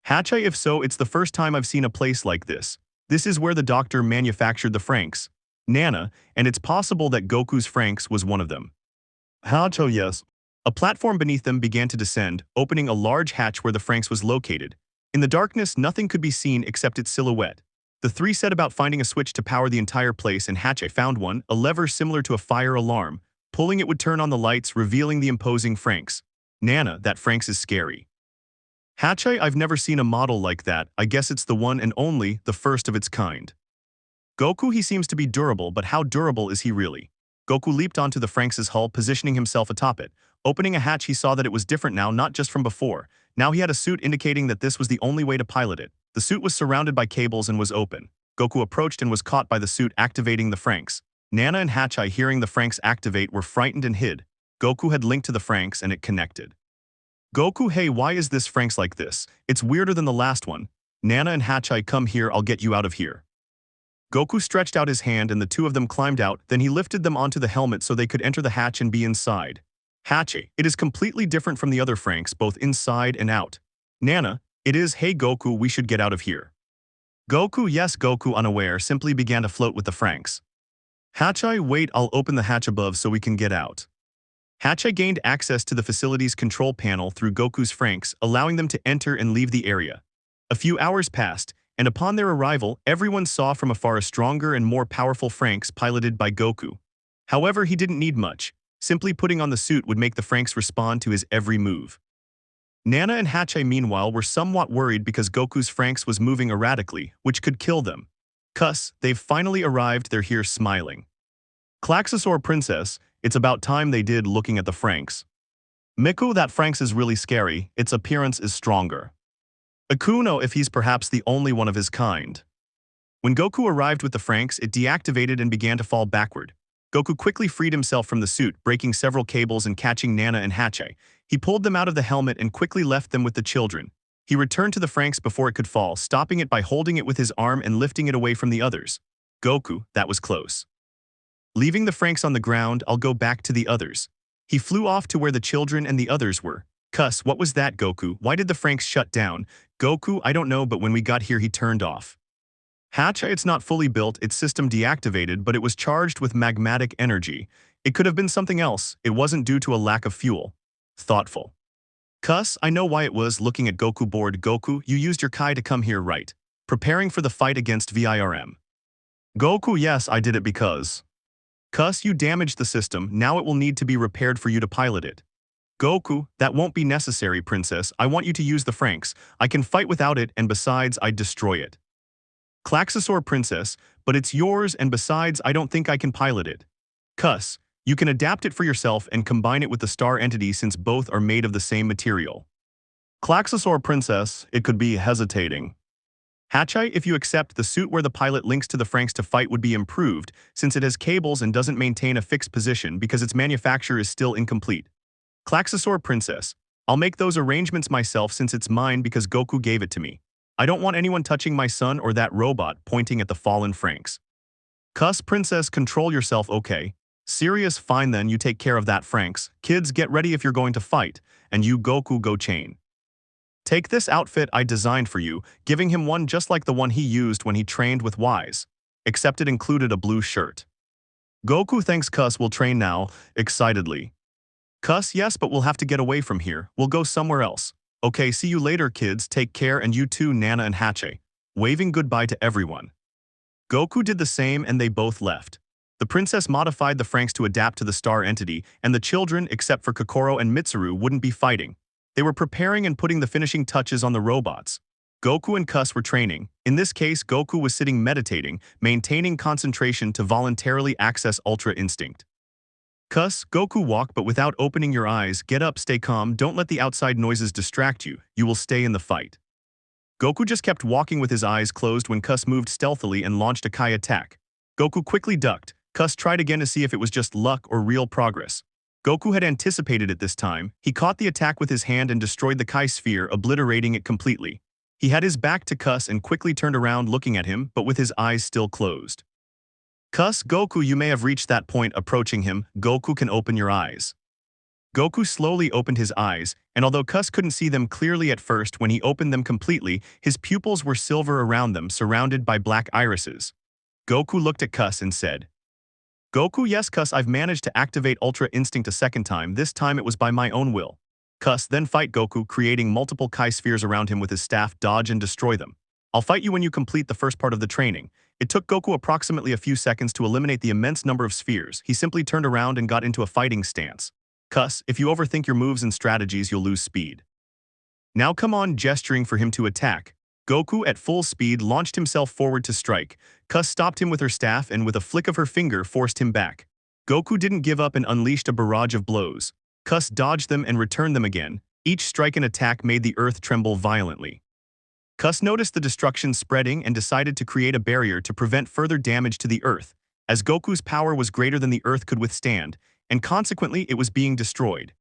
S1: Hachai, if so, it's the first time I've seen a place like this. This is where the doctor manufactured the Franxx. Nana, and it's possible that Goku's Franxx was one of them. Hachai, yes. A platform beneath them began to descend, opening a large hatch where the Franxx was located. In the darkness, nothing could be seen except its silhouette. The 3 set about finding a switch to power the entire place, and Hachai found one, a lever similar to a fire alarm. Pulling it would turn on the lights, revealing the imposing Franxx. Nana, that Franxx is scary. Hachai, I've never seen a model like that. I guess it's the one and only, the first of its kind. Goku, he seems to be durable, but how durable is he really? Goku leaped onto the Franxx's hull, positioning himself atop it. Opening a hatch, he saw that it was different now, not just from before. Now he had a suit indicating that this was the only way to pilot it. The suit was surrounded by cables and was open. Goku approached and was caught by the suit, activating the Franxx. Nana and Hachai, hearing the Franxx activate, were frightened and hid. Goku had linked to the Franxx and it connected. Goku, hey, why is this Franxx like this? It's weirder than the last one. Nana and Hachai, come here, I'll get you out of here. Goku stretched out his hand and the 2 of them climbed out, then he lifted them onto the helmet so they could enter the hatch and be inside. Hachai, it is completely different from the other Franxx, both inside and out. Nana, it is, hey Goku, we should get out of here. Goku, yes, Goku, unaware, simply began to float with the Franxx. Hachai, wait, I'll open the hatch above so we can get out. Hachai gained access to the facility's control panel through Goku's Franxx, allowing them to enter and leave the area. A few hours passed, and upon their arrival, everyone saw from afar a stronger and more powerful Franxx piloted by Goku. However, he didn't need much. Simply putting on the suit would make the Franxx respond to his every move. Nana and Hachai, meanwhile, were somewhat worried because Goku's Franxx was moving erratically, which could kill them. Cuss, they've finally arrived, they're here smiling. Klaxosaur Princess, it's about time they did, looking at the Franxx. Miku, that Franxx is really scary, its appearance is stronger. Akuno, if he's perhaps the only one of his kind. When Goku arrived with the Franxx, it deactivated and began to fall backward. Goku quickly freed himself from the suit, breaking several cables and catching Nana and Hachai. He pulled them out of the helmet and quickly left them with the children. He returned to the Franxx before it could fall, stopping it by holding it with his arm and lifting it away from the others. Goku, that was close. Leaving the Franxx on the ground, I'll go back to the others. He flew off to where the children and the others were. Cuss, what was that, Goku? Why did the Franxx shut down? Goku, I don't know, but when we got here he turned off. Hachai, it's not fully built, its system deactivated, but it was charged with magmatic energy. It could have been something else, it wasn't due to a lack of fuel. Thoughtful. Cuss, I know why it was, looking at Goku bored. Goku, you used your Kai to come here, right? Preparing for the fight against VIRM. Goku, yes, I did it because. Cuss, you damaged the system, now it will need to be repaired for you to pilot it. Goku, that won't be necessary, Princess, I want you to use the Franxx. I can fight without it, and besides, I'd destroy it. Klaxosaur Princess, but it's yours, and besides, I don't think I can pilot it. Cuss, you can adapt it for yourself and combine it with the star entity since both are made of the same material. Klaxosaur Princess, it could be hesitating. Hachai, if you accept, the suit where the pilot links to the Franxx to fight would be improved, since it has cables and doesn't maintain a fixed position because its manufacture is still incomplete. Klaxosaur Princess, I'll make those arrangements myself since it's mine because Goku gave it to me. I don't want anyone touching my son or that robot, pointing at the fallen Franxx. Cuss, Princess, control yourself, okay? Serious, fine then, you take care of that Franxx. Kids, get ready if you're going to fight, and you Goku go chain. Take this outfit I designed for you, giving him one just like the one he used when he trained with Wise, except it included a blue shirt. Goku, thanks. Cuss, we'll train now, excitedly. Cuss, yes, but we'll have to get away from here, we'll go somewhere else. Okay, see you later, kids, take care, and you too, Nana and Hachai, waving goodbye to everyone. Goku did the same and they both left. The princess modified the Franxx to adapt to the star entity, and the children, except for Kokoro and Mitsuru, wouldn't be fighting. They were preparing and putting the finishing touches on the robots. Goku and Cuss were training. In this case, Goku was sitting meditating, maintaining concentration to voluntarily access Ultra Instinct. Cuss, Goku, walk but without opening your eyes, get up, stay calm, don't let the outside noises distract you, you will stay in the fight. Goku just kept walking with his eyes closed when Cuss moved stealthily and launched a Kai attack. Goku quickly ducked. Cuss tried again to see if it was just luck or real progress. Goku had anticipated it this time. He caught the attack with his hand and destroyed the Kai sphere, obliterating it completely. He had his back to Cuss and quickly turned around looking at him, but with his eyes still closed. Cuss, Goku, you may have reached that point. Approaching him, Goku can open your eyes. Goku slowly opened his eyes, and although Cuss couldn't see them clearly at first, when he opened them completely, his pupils were silver around them, surrounded by black irises. Goku looked at Cuss and said, Goku, yes, Cuss, I've managed to activate Ultra Instinct a second time. This time it was by my own will. Cuss, then fight Goku, creating multiple Kai spheres around him with his staff, dodge and destroy them. I'll fight you when you complete the first part of the training. It took Goku approximately a few seconds to eliminate the immense number of spheres. He simply turned around and got into a fighting stance. Cuss, if you overthink your moves and strategies, you'll lose speed. Now come on, gesturing for him to attack. Goku, at full speed, launched himself forward to strike. Cuss stopped him with her staff and with a flick of her finger forced him back. Goku didn't give up and unleashed a barrage of blows. Cuss dodged them and returned them again. Each strike and attack made the earth tremble violently. Cuss noticed the destruction spreading and decided to create a barrier to prevent further damage to the earth, as Goku's power was greater than the earth could withstand, and consequently it was being destroyed.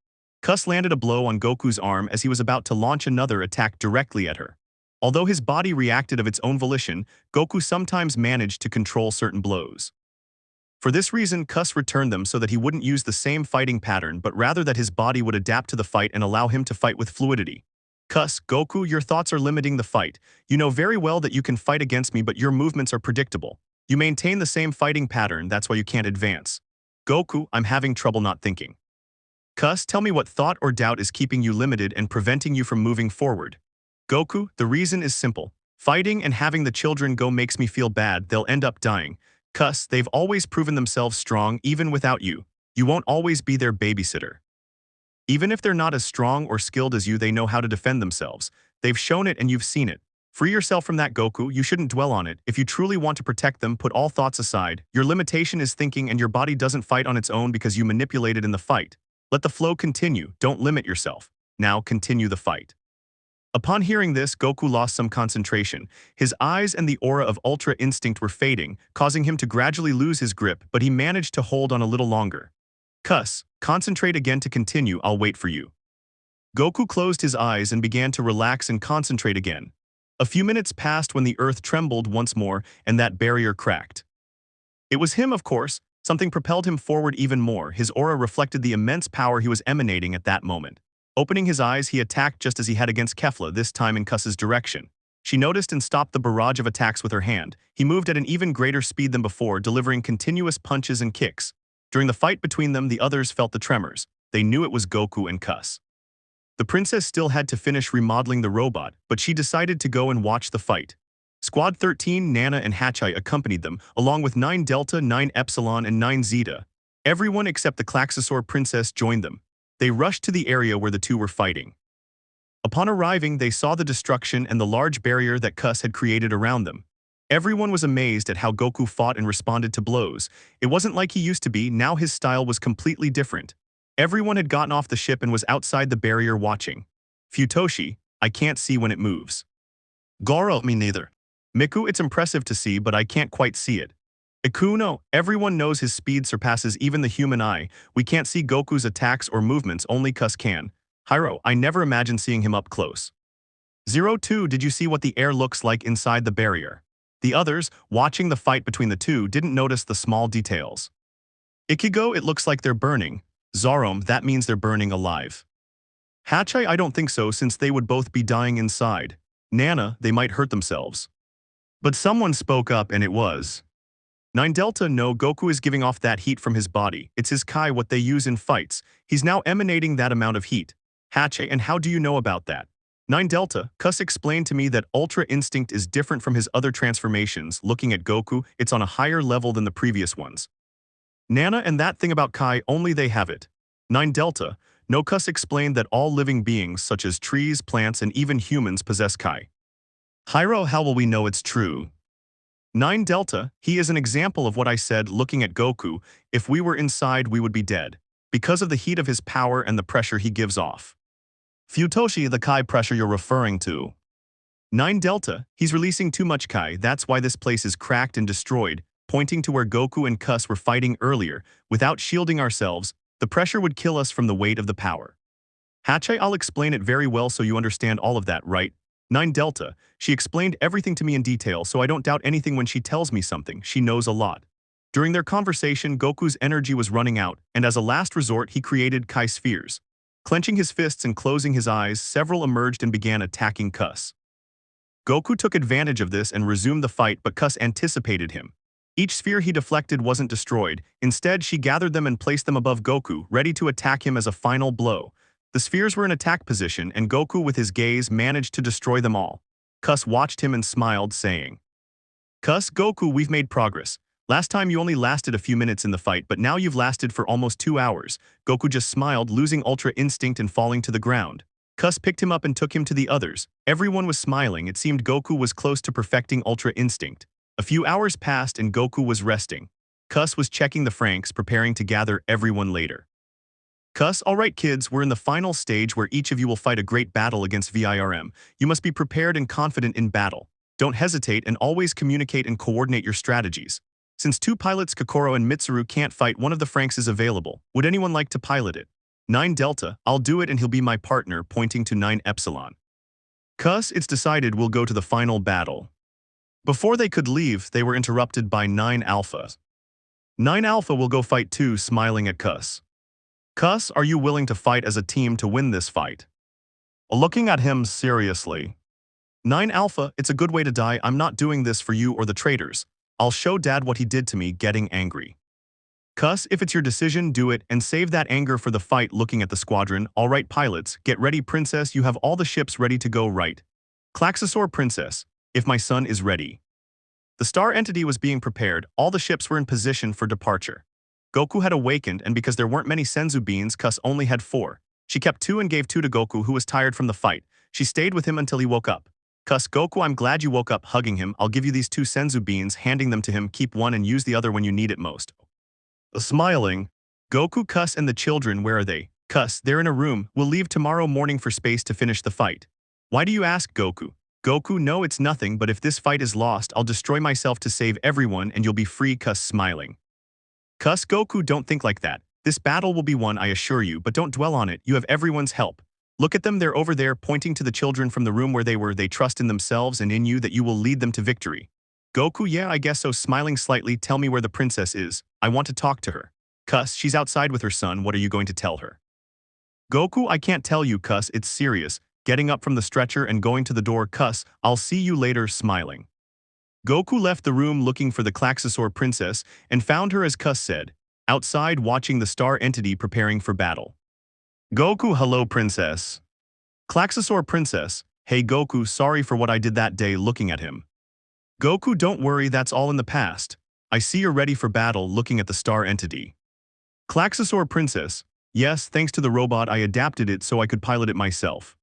S1: Cuss landed a blow on Goku's arm as he was about to launch another attack directly at her. Although his body reacted of its own volition, Goku sometimes managed to control certain blows. For this reason, Cuss returned them so that he wouldn't use the same fighting pattern but rather that his body would adapt to the fight and allow him to fight with fluidity. Cuss, Goku, your thoughts are limiting the fight. You know very well that you can fight against me, but your movements are predictable. You maintain the same fighting pattern, that's why you can't advance. Goku, I'm having trouble not thinking. Cus, tell me what thought or doubt is keeping you limited and preventing you from moving forward. Goku, the reason is simple. Fighting and having the children go makes me feel bad, they'll end up dying. Cus, they've always proven themselves strong even without you. You won't always be their babysitter. Even if they're not as strong or skilled as you, they know how to defend themselves. They've shown it and you've seen it. Free yourself from that, Goku. You shouldn't dwell on it. If you truly want to protect them, put all thoughts aside. Your limitation is thinking, and your body doesn't fight on its own because you manipulate it in the fight. Let the flow continue. Don't limit yourself. Now continue the fight. Upon hearing this, Goku lost some concentration. His eyes and the aura of Ultra Instinct were fading, causing him to gradually lose his grip, but he managed to hold on a little longer. Cus, concentrate again to continue. I'll wait for you. Goku closed his eyes and began to relax and concentrate again. A few minutes passed when the earth trembled once more and that barrier cracked. It was him, of course. Something propelled him forward even more. His aura reflected the immense power he was emanating at that moment. Opening his eyes, he attacked just as he had against Kefla, this time in Cus's direction. She noticed and stopped the barrage of attacks with her hand. He moved at an even greater speed than before, delivering continuous punches and kicks. During the fight between them, the others felt the tremors. They knew it was Goku and Cus. The princess still had to finish remodeling the robot, but she decided to go and watch the fight. Squad 13, Nana and Hachai accompanied them, along with 9 Delta, 9 Epsilon, and 9 Zeta. Everyone except the Klaxosaur princess joined them. They rushed to the area where the two were fighting. Upon arriving, they saw the destruction and the large barrier that Cus had created around them. Everyone was amazed at how Goku fought and responded to blows. It wasn't like he used to be, now his style was completely different. Everyone had gotten off the ship and was outside the barrier watching. Futoshi, I can't see when it moves. Goro, me neither. Miku, it's impressive to see, but I can't quite see it. Ikuno, everyone knows his speed surpasses even the human eye. We can't see Goku's attacks or movements, only Cus can. Hyro, I never imagined seeing him up close. 02, did you see what the air looks like inside the barrier? The others, watching the fight between the two, didn't notice the small details. Ichigo, it looks like they're burning. Zarom, that means they're burning alive. Hachai, I don't think so, since they would both be dying inside. Nana, they might hurt themselves. But someone spoke up and it was 9 Delta, no, Goku is giving off that heat from his body. It's his Kai, what they use in fights. He's now emanating that amount of heat. Hachai, and how do you know about that? 9 Delta, Cus explained to me that Ultra Instinct is different from his other transformations. Looking at Goku, it's on a higher level than the previous ones. Nana, and that thing about Kai, only they have it. 9 Delta, no, Cus explained that all living beings such as trees, plants, and even humans possess Kai. Hyro, how will we know it's true? 9 Delta, he is an example of what I said. Looking at Goku, if we were inside we would be dead, because of the heat of his power and the pressure he gives off. Futoshi, the Kai pressure you're referring to. 9 Delta, he's releasing too much Kai, that's why this place is cracked and destroyed, pointing to where Goku and Cus were fighting earlier. Without shielding ourselves, the pressure would kill us from the weight of the power. Hachai, I'll explain it very well so you understand all of that, right? 9 Delta, she explained everything to me in detail, so I don't doubt anything when she tells me something. She knows a lot. During their conversation, Goku's energy was running out, and as a last resort, he created Kai spheres. Clenching his fists and closing his eyes, several emerged and began attacking Cus. Goku took advantage of this and resumed the fight, but Cus anticipated him. Each sphere he deflected wasn't destroyed. Instead, she gathered them and placed them above Goku, ready to attack him as a final blow. The spheres were in attack position, and Goku with his gaze managed to destroy them all. Cus watched him and smiled, saying, Cus, Goku, we've made progress. Last time you only lasted a few minutes in the fight, but now you've lasted for almost 2 hours. Goku just smiled, losing Ultra Instinct and falling to the ground. Cus picked him up and took him to the others. Everyone was smiling. It seemed Goku was close to perfecting Ultra Instinct. A few hours passed and Goku was resting. Cus was checking the Franxx, preparing to gather everyone later. Cus, alright kids, we're in the final stage where each of you will fight a great battle against VIRM. You must be prepared and confident in battle. Don't hesitate and always communicate and coordinate your strategies. Since 2 pilots, Kokoro and Mitsuru, can't fight, one of the Franxx is available. Would anyone like to pilot it? 9 Delta, I'll do it and he'll be my partner, pointing to 9 Epsilon. Cus, it's decided, we'll go to the final battle. Before they could leave, they were interrupted by 9 Alpha. 9 Alpha will go fight too, smiling at Cus. Cus, are you willing to fight as a team to win this fight? Looking at him seriously. 9 Alpha, it's a good way to die. I'm not doing this for you or the traitors. I'll show Dad what he did to me, getting angry. Cuss, if it's your decision, do it, and save that anger for the fight. Looking at the squadron. Alright pilots, get ready princess, you have all the ships ready to go, right? Klaxosaur princess, if my son is ready. The star entity was being prepared, all the ships were in position for departure. Goku had awakened, and because there weren't many senzu beans, Cuss only had 4. She kept 2 and gave 2 to Goku, who was tired from the fight. She stayed with him until he woke up. Cuss, Goku, I'm glad you woke up, hugging him. I'll give you these 2 senzu beans, handing them to him. Keep one and use the other when you need it most. Smiling. Goku, Cuss, and the children, where are they? Cuss, they're in a room. We'll leave tomorrow morning for space to finish the fight. Why do you ask, Goku? Goku, no, it's nothing, but if this fight is lost, I'll destroy myself to save everyone and you'll be free. Cuss, smiling. Cuss, Goku, don't think like that. This battle will be won, I assure you, but don't dwell on it. You have everyone's help. Look at them, they're over there, pointing to the children from the room where they were. They trust in themselves and in you that you will lead them to victory. Goku, yeah, I guess so, smiling slightly. Tell me where the princess is. I want to talk to her. Cuss, she's outside with her son. What are you going to tell her? Goku, I can't tell you, Cuss, it's serious. Getting up from the stretcher and going to the door. Cuss, I'll see you later, smiling. Goku left the room looking for the Klaxosaur princess and found her as Cuss said, outside watching the star entity preparing for battle. Goku, hello princess. Klaxosaur princess, hey Goku, sorry for what I did that day. Looking at him. Goku, don't worry, that's all in the past. I see you're ready for battle. Looking at the star entity. Klaxosaur princess, yes, thanks to the robot I adapted it so I could pilot it myself.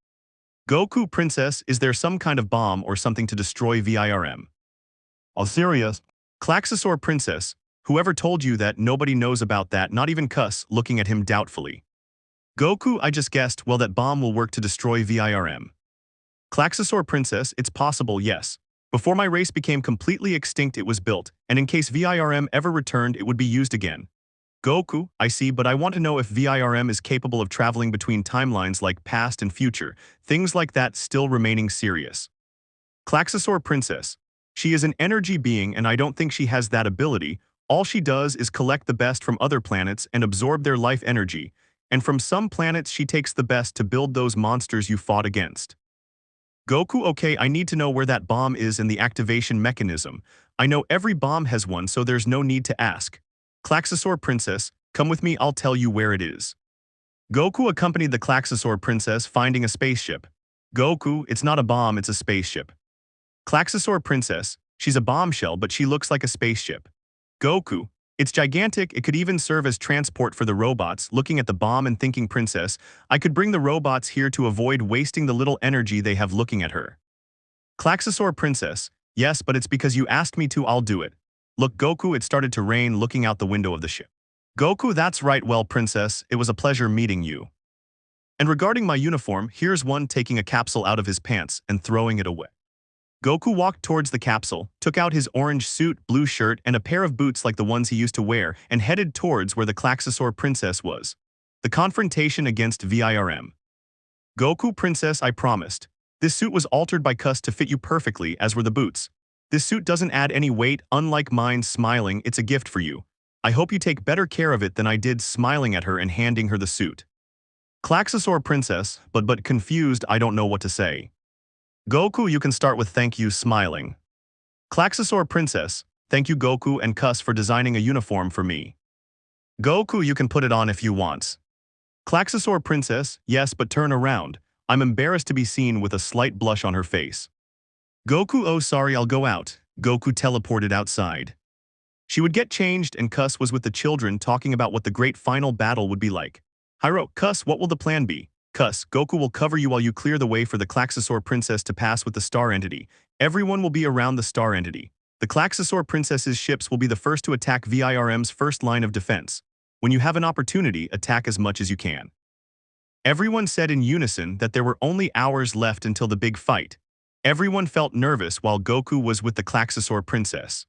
S1: Goku, princess, is there some kind of bomb or something to destroy VIRM? Oh, serious? Klaxosaur princess, whoever told you that? Nobody knows about that, not even Cuss. Looking at him doubtfully. Goku, I just guessed, well that bomb will work to destroy VIRM. Klaxosaur princess, it's possible, yes. Before my race became completely extinct it was built, and in case VIRM ever returned it would be used again. Goku, I see, but I want to know if VIRM is capable of traveling between timelines like past and future, things like that still remaining serious. Klaxosaur princess. She is an energy being and I don't think she has that ability. All she does is collect the best from other planets and absorb their life energy, and from some planets she takes the best to build those monsters you fought against. Goku, okay, I need to know where that bomb is and the activation mechanism. I know every bomb has one, so there's no need to ask. Klaxosaur princess, come with me, I'll tell you where it is. Goku accompanied the Klaxosaur princess, finding a spaceship. Goku, it's not a bomb, it's a spaceship. Klaxosaur princess, she's a bombshell but she looks like a spaceship. Goku, it's gigantic, it could even serve as transport for the robots. Looking at the bomb and thinking, princess, I could bring the robots here to avoid wasting the little energy they have. Looking at her. Klaxosaur princess, yes, but it's because you asked me to, I'll do it. Look Goku, it started to rain. Looking out the window of the ship. Goku, that's right, well princess, it was a pleasure meeting you. And regarding my uniform, here's one. Taking a capsule out of his pants and throwing it away. Goku walked towards the capsule, took out his orange suit, blue shirt, and a pair of boots like the ones he used to wear, and headed towards where the Klaxosaur princess was. The confrontation against VIRM. Goku, princess, I promised. This suit was altered by Cuss to fit you perfectly, as were the boots. This suit doesn't add any weight, unlike mine. Smiling, it's a gift for you. I hope you take better care of it than I did. Smiling at her and handing her the suit. Klaxosaur princess, but confused, I don't know what to say. Goku, you can start with thank you. Smiling. Klaxosaur princess, thank you Goku and Cuss for designing a uniform for me. Goku, you can put it on if you want. Klaxosaur princess, yes, but turn around. I'm embarrassed to be seen with a slight blush on her face. Goku, oh sorry, I'll go out. Goku teleported outside. She would get changed and Cuss was with the children talking about what the great final battle would be like. Hyro, Cuss, what will the plan be? Cuss, Goku will cover you while you clear the way for the Klaxosaur princess to pass with the star entity. Everyone will be around the star entity. The Klaxosaur princess's ships will be the first to attack VIRM's first line of defense. When you have an opportunity, attack as much as you can. Everyone said in unison that there were only hours left until the big fight. Everyone felt nervous while Goku was with the Klaxosaur princess.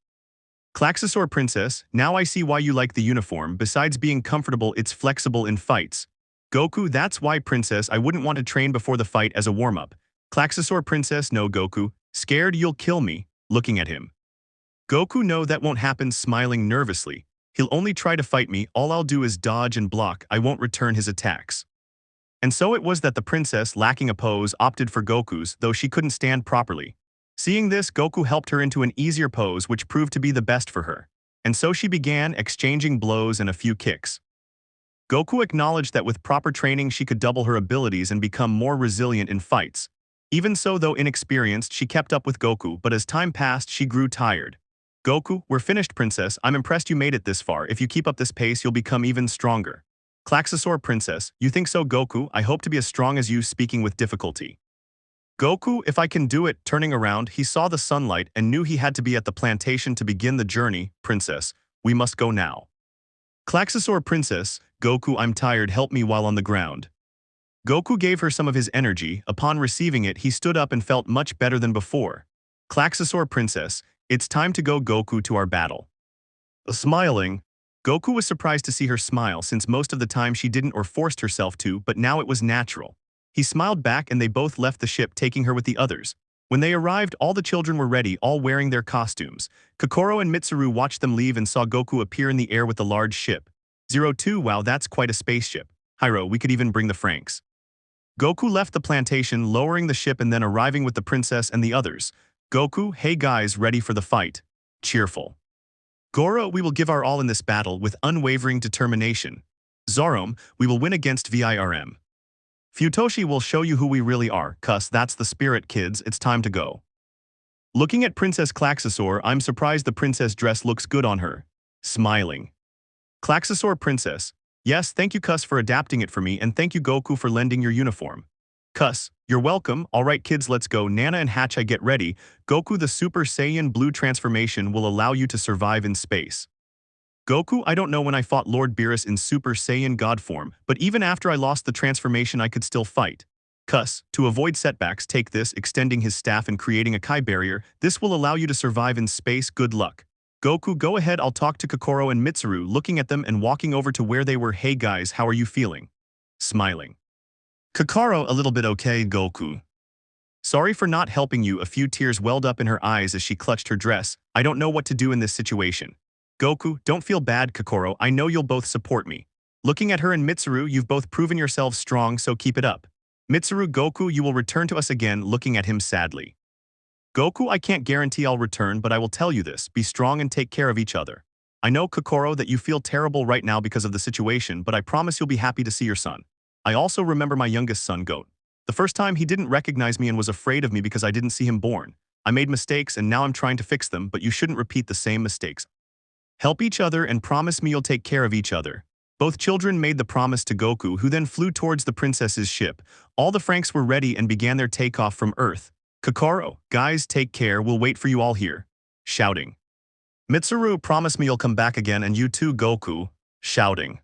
S1: Klaxosaur princess, now I see why you like the uniform. Besides being comfortable, it's flexible in fights. Goku, that's why princess, I wouldn't want to train before the fight as a warm-up. Klaxosaur princess, no Goku, scared you'll kill me. Looking at him. Goku, no, that won't happen. Smiling nervously. He'll only try to fight me, all I'll do is dodge and block, I won't return his attacks. And so it was that the princess, lacking a pose, opted for Goku's, though she couldn't stand properly. Seeing this, Goku helped her into an easier pose which proved to be the best for her. And so she began exchanging blows and a few kicks. Goku acknowledged that with proper training she could double her abilities and become more resilient in fights. Even so, though inexperienced, she kept up with Goku, but as time passed she grew tired. Goku, we're finished, princess. I'm impressed you made it this far. If you keep up this pace, you'll become even stronger. Klaxosaur princess, you think so, Goku? I hope to be as strong as you, speaking with difficulty. Goku, if I can do it. Turning around, he saw the sunlight and knew he had to be at the plantation to begin the journey. Princess, we must go now. Klaxosaur princess, Goku, I'm tired, help me while on the ground. Goku gave her some of his energy. Upon receiving it, he stood up and felt much better than before. Klaxosaur princess, it's time to go, Goku, to our battle. Smiling, Goku was surprised to see her smile since most of the time she didn't or forced herself to, but now it was natural. He smiled back and they both left the ship, taking her with the others. When they arrived, all the children were ready, all wearing their costumes. Kokoro and Mitsuru watched them leave and saw Goku appear in the air with the large ship. 02, wow, that's quite a spaceship. Hyro, we could even bring the Franxx. Goku left the plantation, lowering the ship and then arriving with the princess and the others. Goku, hey guys, ready for the fight? Cheerful. Goro, we will give our all in this battle with unwavering determination. Zorom, we will win against Virm. Futoshi will show you who we really are. Cuss, that's the spirit, kids, it's time to go. Looking at Princess Klaxosaur, I'm surprised the princess dress looks good on her. Smiling. Klaxosaur princess, yes, thank you Cuss for adapting it for me, and thank you Goku for lending your uniform. Cuss, you're welcome. Alright kids, let's go. Nana and Hachai, get ready. Goku, the Super Saiyan Blue transformation will allow you to survive in space. Goku, I don't know when I fought Lord Beerus in Super Saiyan God form, but even after I lost the transformation I could still fight. Cuss, to avoid setbacks, take this, extending his staff and creating a Kai barrier. This will allow you to survive in space. Good luck. Goku, go ahead, I'll talk to Kokoro and Mitsuru, looking at them and walking over to where they were. Hey guys, how are you feeling? Smiling. Kokoro, a little bit okay, Goku. Sorry for not helping you. A few tears welled up in her eyes as she clutched her dress. I don't know what to do in this situation. Goku, don't feel bad, Kokoro, I know you'll both support me. Looking at her and Mitsuru, you've both proven yourselves strong, so keep it up. Mitsuru, Goku, you will return to us again, looking at him sadly. Goku, I can't guarantee I'll return, but I will tell you this, be strong and take care of each other. I know, Kokoro, that you feel terrible right now because of the situation, but I promise you'll be happy to see your son. I also remember my youngest son, Goat. The first time he didn't recognize me and was afraid of me because I didn't see him born. I made mistakes and now I'm trying to fix them, but you shouldn't repeat the same mistakes. Help each other and promise me you'll take care of each other. Both children made the promise to Goku, who then flew towards the princess's ship. All the Franxx were ready and began their takeoff from Earth. Kokoro, guys, take care, we'll wait for you all here. Shouting. Mitsuru, promise me you'll come back again, and you too, Goku. Shouting.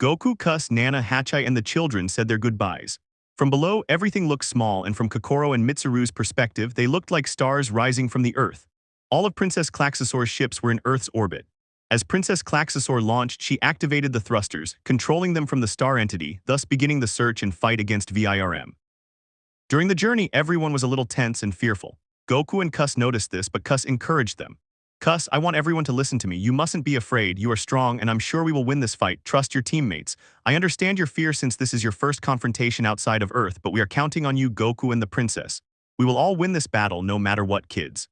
S1: Goku, Cuss, Nana, Hachai and the children said their goodbyes. From below, everything looked small, and from Kokoro and Mitsuru's perspective, they looked like stars rising from the Earth. All of Princess Klaxosaur's ships were in Earth's orbit. As Princess Klaxosaur launched, she activated the thrusters, controlling them from the star entity, thus beginning the search and fight against Virm. During the journey, everyone was a little tense and fearful. Goku and Cuss noticed this, but Cuss encouraged them. Cuss, I want everyone to listen to me. You mustn't be afraid. You are strong, and I'm sure we will win this fight. Trust your teammates. I understand your fear since this is your first confrontation outside of Earth, but we are counting on you, Goku and the princess. We will all win this battle no matter what, kids.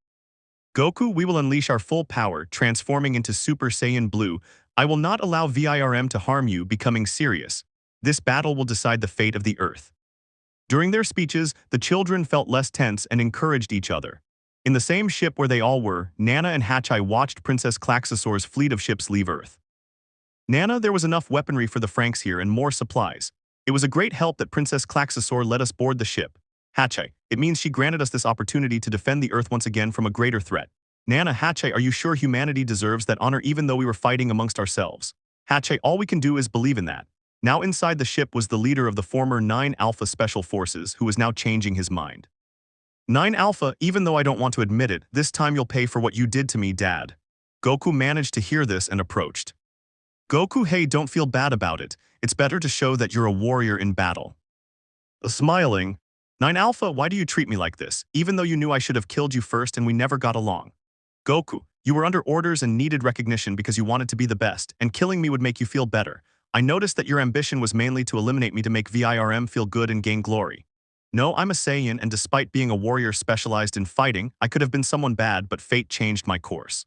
S1: Goku, we will unleash our full power, transforming into Super Saiyan Blue. I will not allow Virm to harm you, becoming serious. This battle will decide the fate of the Earth. During their speeches, the children felt less tense and encouraged each other. In the same ship where they all were, Nana and Hachai watched Princess Klaxosaur's fleet of ships leave Earth. Nana, there was enough weaponry for the Franxx here and more supplies. It was a great help that Princess Klaxosaur let us board the ship. Hachai, it means she granted us this opportunity to defend the Earth once again from a greater threat. Nana, Hachai, are you sure humanity deserves that honor even though we were fighting amongst ourselves? Hachai, all we can do is believe in that. Now inside the ship was the leader of the former 9 Alpha Special Forces, who was now changing his mind. 9 Alpha, even though I don't want to admit it, this time you'll pay for what you did to me, Dad. Goku managed to hear this and approached. Goku, hey, don't feel bad about it. It's better to show that you're a warrior in battle. Smiling. 9 Alpha, why do you treat me like this, even though you knew I should have killed you first and we never got along? Goku, you were under orders and needed recognition because you wanted to be the best, and killing me would make you feel better. I noticed that your ambition was mainly to eliminate me to make Virm feel good and gain glory. No, I'm a Saiyan, and despite being a warrior specialized in fighting, I could have been someone bad, but fate changed my course.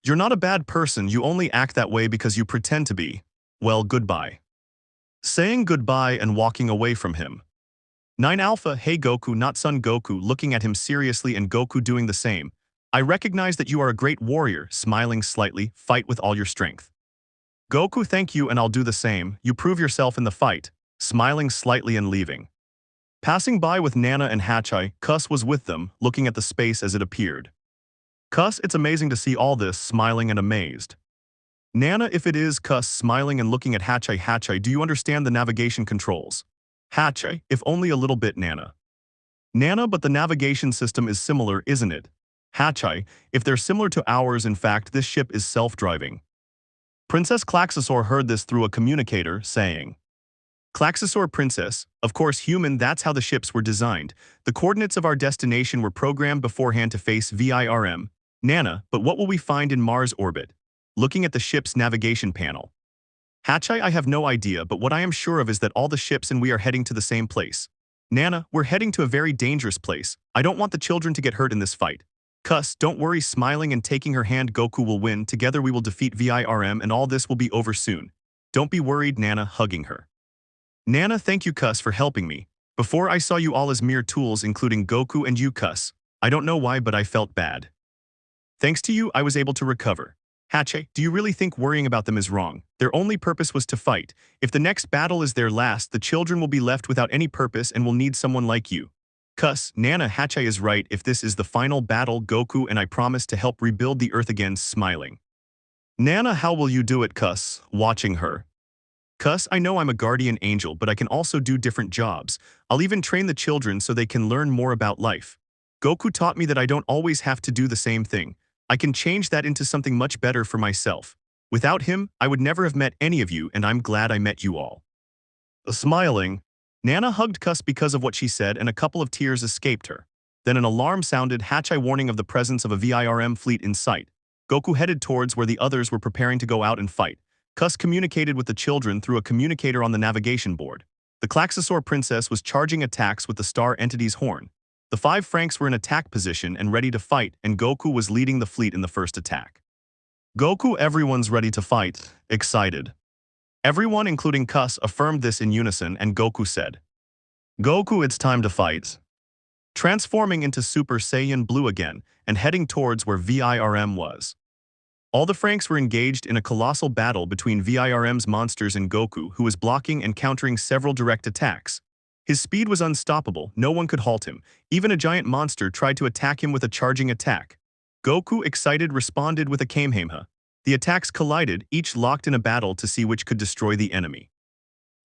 S1: You're not a bad person, you only act that way because you pretend to be. Well, goodbye. Saying goodbye and walking away from him. 9 Alpha, hey Goku, not Son Goku, looking at him seriously and Goku doing the same. I recognize that you are a great warrior, smiling slightly, fight with all your strength. Goku, thank you, and I'll do the same. You prove yourself in the fight, smiling slightly and leaving. Passing by with Nana and Hachai, Kus was with them, looking at the space as it appeared. Kus, it's amazing to see all this, smiling and amazed. Nana, if it is, Kus, smiling and looking at Hachai. Hachai, do you understand the navigation controls? Hachai, if only a little bit, Nana. Nana, but the navigation system is similar, isn't it? Hachai, if they're similar to ours, in fact, this ship is self-driving. Princess Klaxosaur heard this through a communicator, saying, Klaxosaur Princess, of course human, that's how the ships were designed. The coordinates of our destination were programmed beforehand to face VIRM. Nana, but what will we find in Mars orbit? Looking at the ship's navigation panel. Hachai, I have no idea, but what I am sure of is that all the ships and we are heading to the same place. Nana, we're heading to a very dangerous place. I don't want the children to get hurt in this fight. Kus, don't worry, smiling and taking her hand, Goku will win. Together we will defeat VIRM and all this will be over soon. Don't be worried, Nana, hugging her. Nana, thank you, Kus, for helping me. Before I saw you all as mere tools, including Goku and you, Kus. I don't know why, but I felt bad. Thanks to you, I was able to recover. Hachai, do you really think worrying about them is wrong? Their only purpose was to fight. If the next battle is their last, the children will be left without any purpose and will need someone like you. Kus, Nana, Hachai is right. If this is the final battle, Goku and I promise to help rebuild the earth again, smiling. Nana, how will you do it, Kus, watching her? Kus, I know I'm a guardian angel, but I can also do different jobs. I'll even train the children so they can learn more about life. Goku taught me that I don't always have to do the same thing. I can change that into something much better for myself. Without him, I would never have met any of you, and I'm glad I met you all. Smiling, Nana hugged Kus because of what she said, and a couple of tears escaped her. Then an alarm sounded, Hachai warning of the presence of a VIRM fleet in sight. Goku headed towards where the others were preparing to go out and fight. Kus communicated with the children through a communicator on the navigation board. The Klaxosaur Princess was charging attacks with the star entity's horn. The 5 Franxx were in attack position and ready to fight, and Goku was leading the fleet in the first attack. Goku, everyone's ready to fight, excited. Everyone, including Kus, affirmed this in unison, and Goku said, Goku, it's time to fight. Transforming into Super Saiyan Blue again, and heading towards where VIRM was. All the Franxx were engaged in a colossal battle between VIRM's monsters and Goku, who was blocking and countering several direct attacks. His speed was unstoppable, no one could halt him. Even a giant monster tried to attack him with a charging attack. Goku, excited, responded with a Kamehameha. The attacks collided, each locked in a battle to see which could destroy the enemy.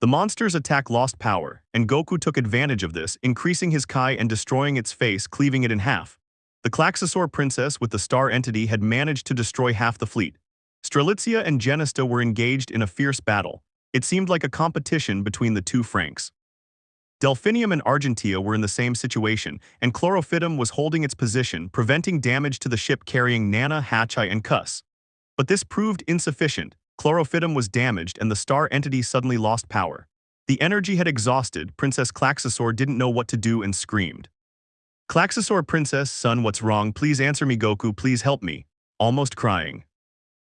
S1: The monster's attack lost power, and Goku took advantage of this, increasing his Kai and destroying its face, cleaving it in half. The Klaxosaur Princess with the star entity had managed to destroy half the fleet. Strelitzia and Genista were engaged in a fierce battle. It seemed like a competition between the 2 Franxx. Delphinium and Argentia were in the same situation, and Chlorophytum was holding its position, preventing damage to the ship carrying Nana, Hachai, and Kus. But this proved insufficient. Chlorophytum was damaged and the star entity suddenly lost power. The energy had exhausted. Princess Klaxosaur didn't know what to do and screamed. Klaxosaur Princess, son, what's wrong? Please answer me, Goku, please help me. Almost crying.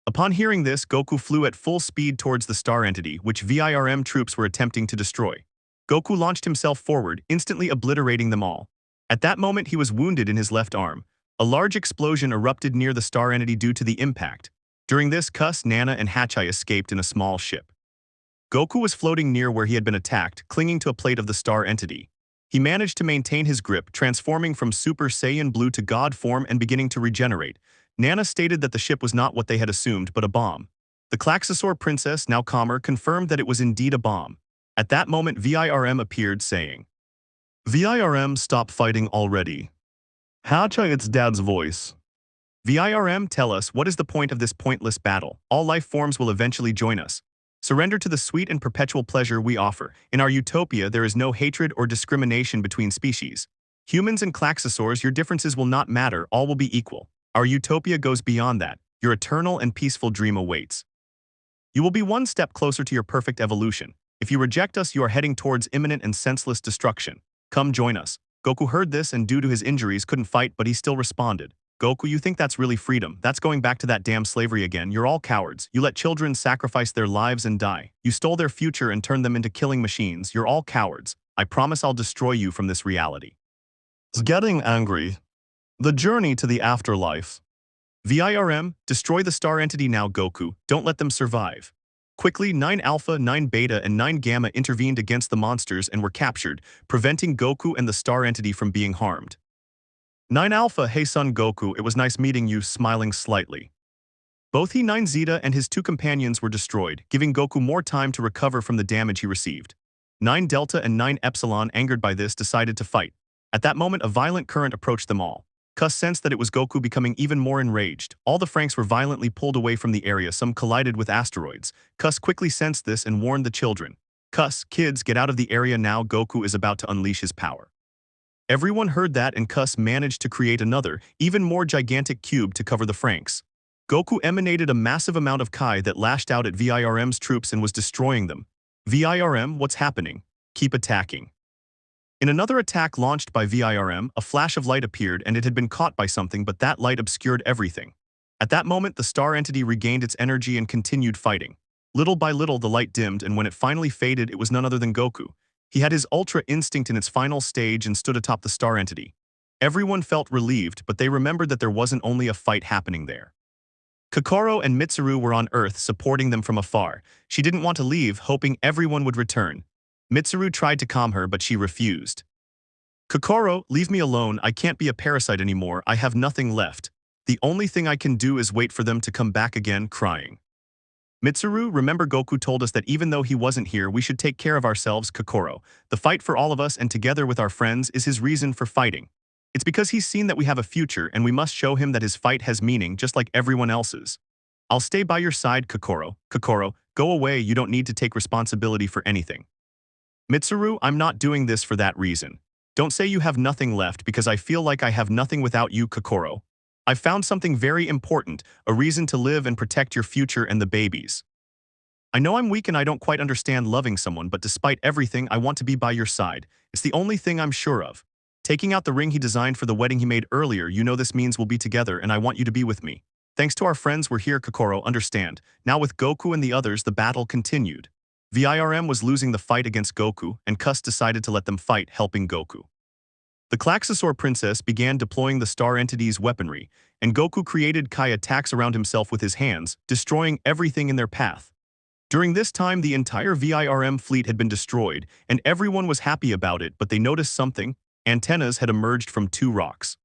S1: Upon hearing this, Goku flew at full speed towards the star entity, which VIRM troops were attempting to destroy. Goku launched himself forward, instantly obliterating them all. At that moment, he was wounded in his left arm. A large explosion erupted near the star entity due to the impact. During this, Kus, Nana, and Hachai escaped in a small ship. Goku was floating near where he had been attacked, clinging to a plate of the star entity. He managed to maintain his grip, transforming from Super Saiyan Blue to God form and beginning to regenerate. Nana stated that the ship was not what they had assumed, but a bomb. The Klaxosaur Princess, now calmer, confirmed that it was indeed a bomb. At that moment, VIRM appeared, saying, VIRM, stop fighting already. Hachai, it's Dad's voice. VIRM, tell us, what is the point of this pointless battle? All life forms will eventually join us. Surrender to the sweet and perpetual pleasure we offer. In our utopia, there is no hatred or discrimination between species. Humans and Klaxosaurs, your differences will not matter, all will be equal. Our utopia goes beyond that. Your eternal and peaceful dream awaits. You will be one step closer to your perfect evolution. If you reject us, you are heading towards imminent and senseless destruction. Come join us. Goku heard this and due to his injuries couldn't fight but he still responded. Goku, you think that's really freedom? That's going back to that damn slavery again. You're all cowards. You let children sacrifice their lives and die. You stole their future and turned them into killing machines. You're all cowards. I promise I'll destroy you from this reality. It's getting angry. The journey to the afterlife. VIRM, destroy the star entity now, Goku. Don't let them survive. Quickly, 9 Alpha, 9 Beta, and 9 Gamma intervened against the monsters and were captured, preventing Goku and the star entity from being harmed. 9 Alpha, hey son Goku, it was nice meeting you, smiling slightly. Both he 9 Zeta and his 2 companions were destroyed, giving Goku more time to recover from the damage he received. 9 Delta and 9 Epsilon, angered by this, decided to fight. At that moment, a violent current approached them all. Cus sensed that it was Goku becoming even more enraged. All the Franxx were violently pulled away from the area, some collided with asteroids. Cus quickly sensed this and warned the children. Cus, kids, get out of the area now, Goku is about to unleash his power. Everyone heard that and Cus managed to create another, even more gigantic cube to cover the Franxx. Goku emanated a massive amount of Kai that lashed out at VIRM's troops and was destroying them. VIRM, what's happening? Keep attacking. In another attack launched by VIRM, a flash of light appeared and it had been caught by something, but that light obscured everything. At that moment, the star entity regained its energy and continued fighting. Little by little, the light dimmed, and when it finally faded, it was none other than Goku. He had his Ultra Instinct in its final stage and stood atop the star entity. Everyone felt relieved, but they remembered that there wasn't only a fight happening there. Kokoro and Mitsuru were on Earth, supporting them from afar. She didn't want to leave, hoping everyone would return. Mitsuru tried to calm her, but she refused. Kokoro, leave me alone. I can't be a parasite anymore. I have nothing left. The only thing I can do is wait for them to come back again, crying. Mitsuru, remember Goku told us that even though he wasn't here, we should take care of ourselves, Kokoro. The fight for all of us and together with our friends is his reason for fighting. It's because he's seen that we have a future and we must show him that his fight has meaning just like everyone else's. I'll stay by your side, Kokoro. Kokoro, go away, you don't need to take responsibility for anything. Mitsuru, I'm not doing this for that reason. Don't say you have nothing left because I feel like I have nothing without you, Kokoro. I've found something very important, a reason to live and protect your future and the babies. I know I'm weak and I don't quite understand loving someone, but despite everything, I want to be by your side. It's the only thing I'm sure of. Taking out the ring he designed for the wedding he made earlier, you know this means we'll be together and I want you to be with me. Thanks to our friends we're here, Kokoro, understand. Now with Goku and the others, the battle continued. VIRM was losing the fight against Goku, and Cus decided to let them fight, helping Goku. The Klaxosaur princess began deploying the star entity's weaponry, and Goku created Kai attacks around himself with his hands, destroying everything in their path. During this time, the entire VIRM fleet had been destroyed, and everyone was happy about it, but they noticed something. Antennas had emerged from 2 rocks.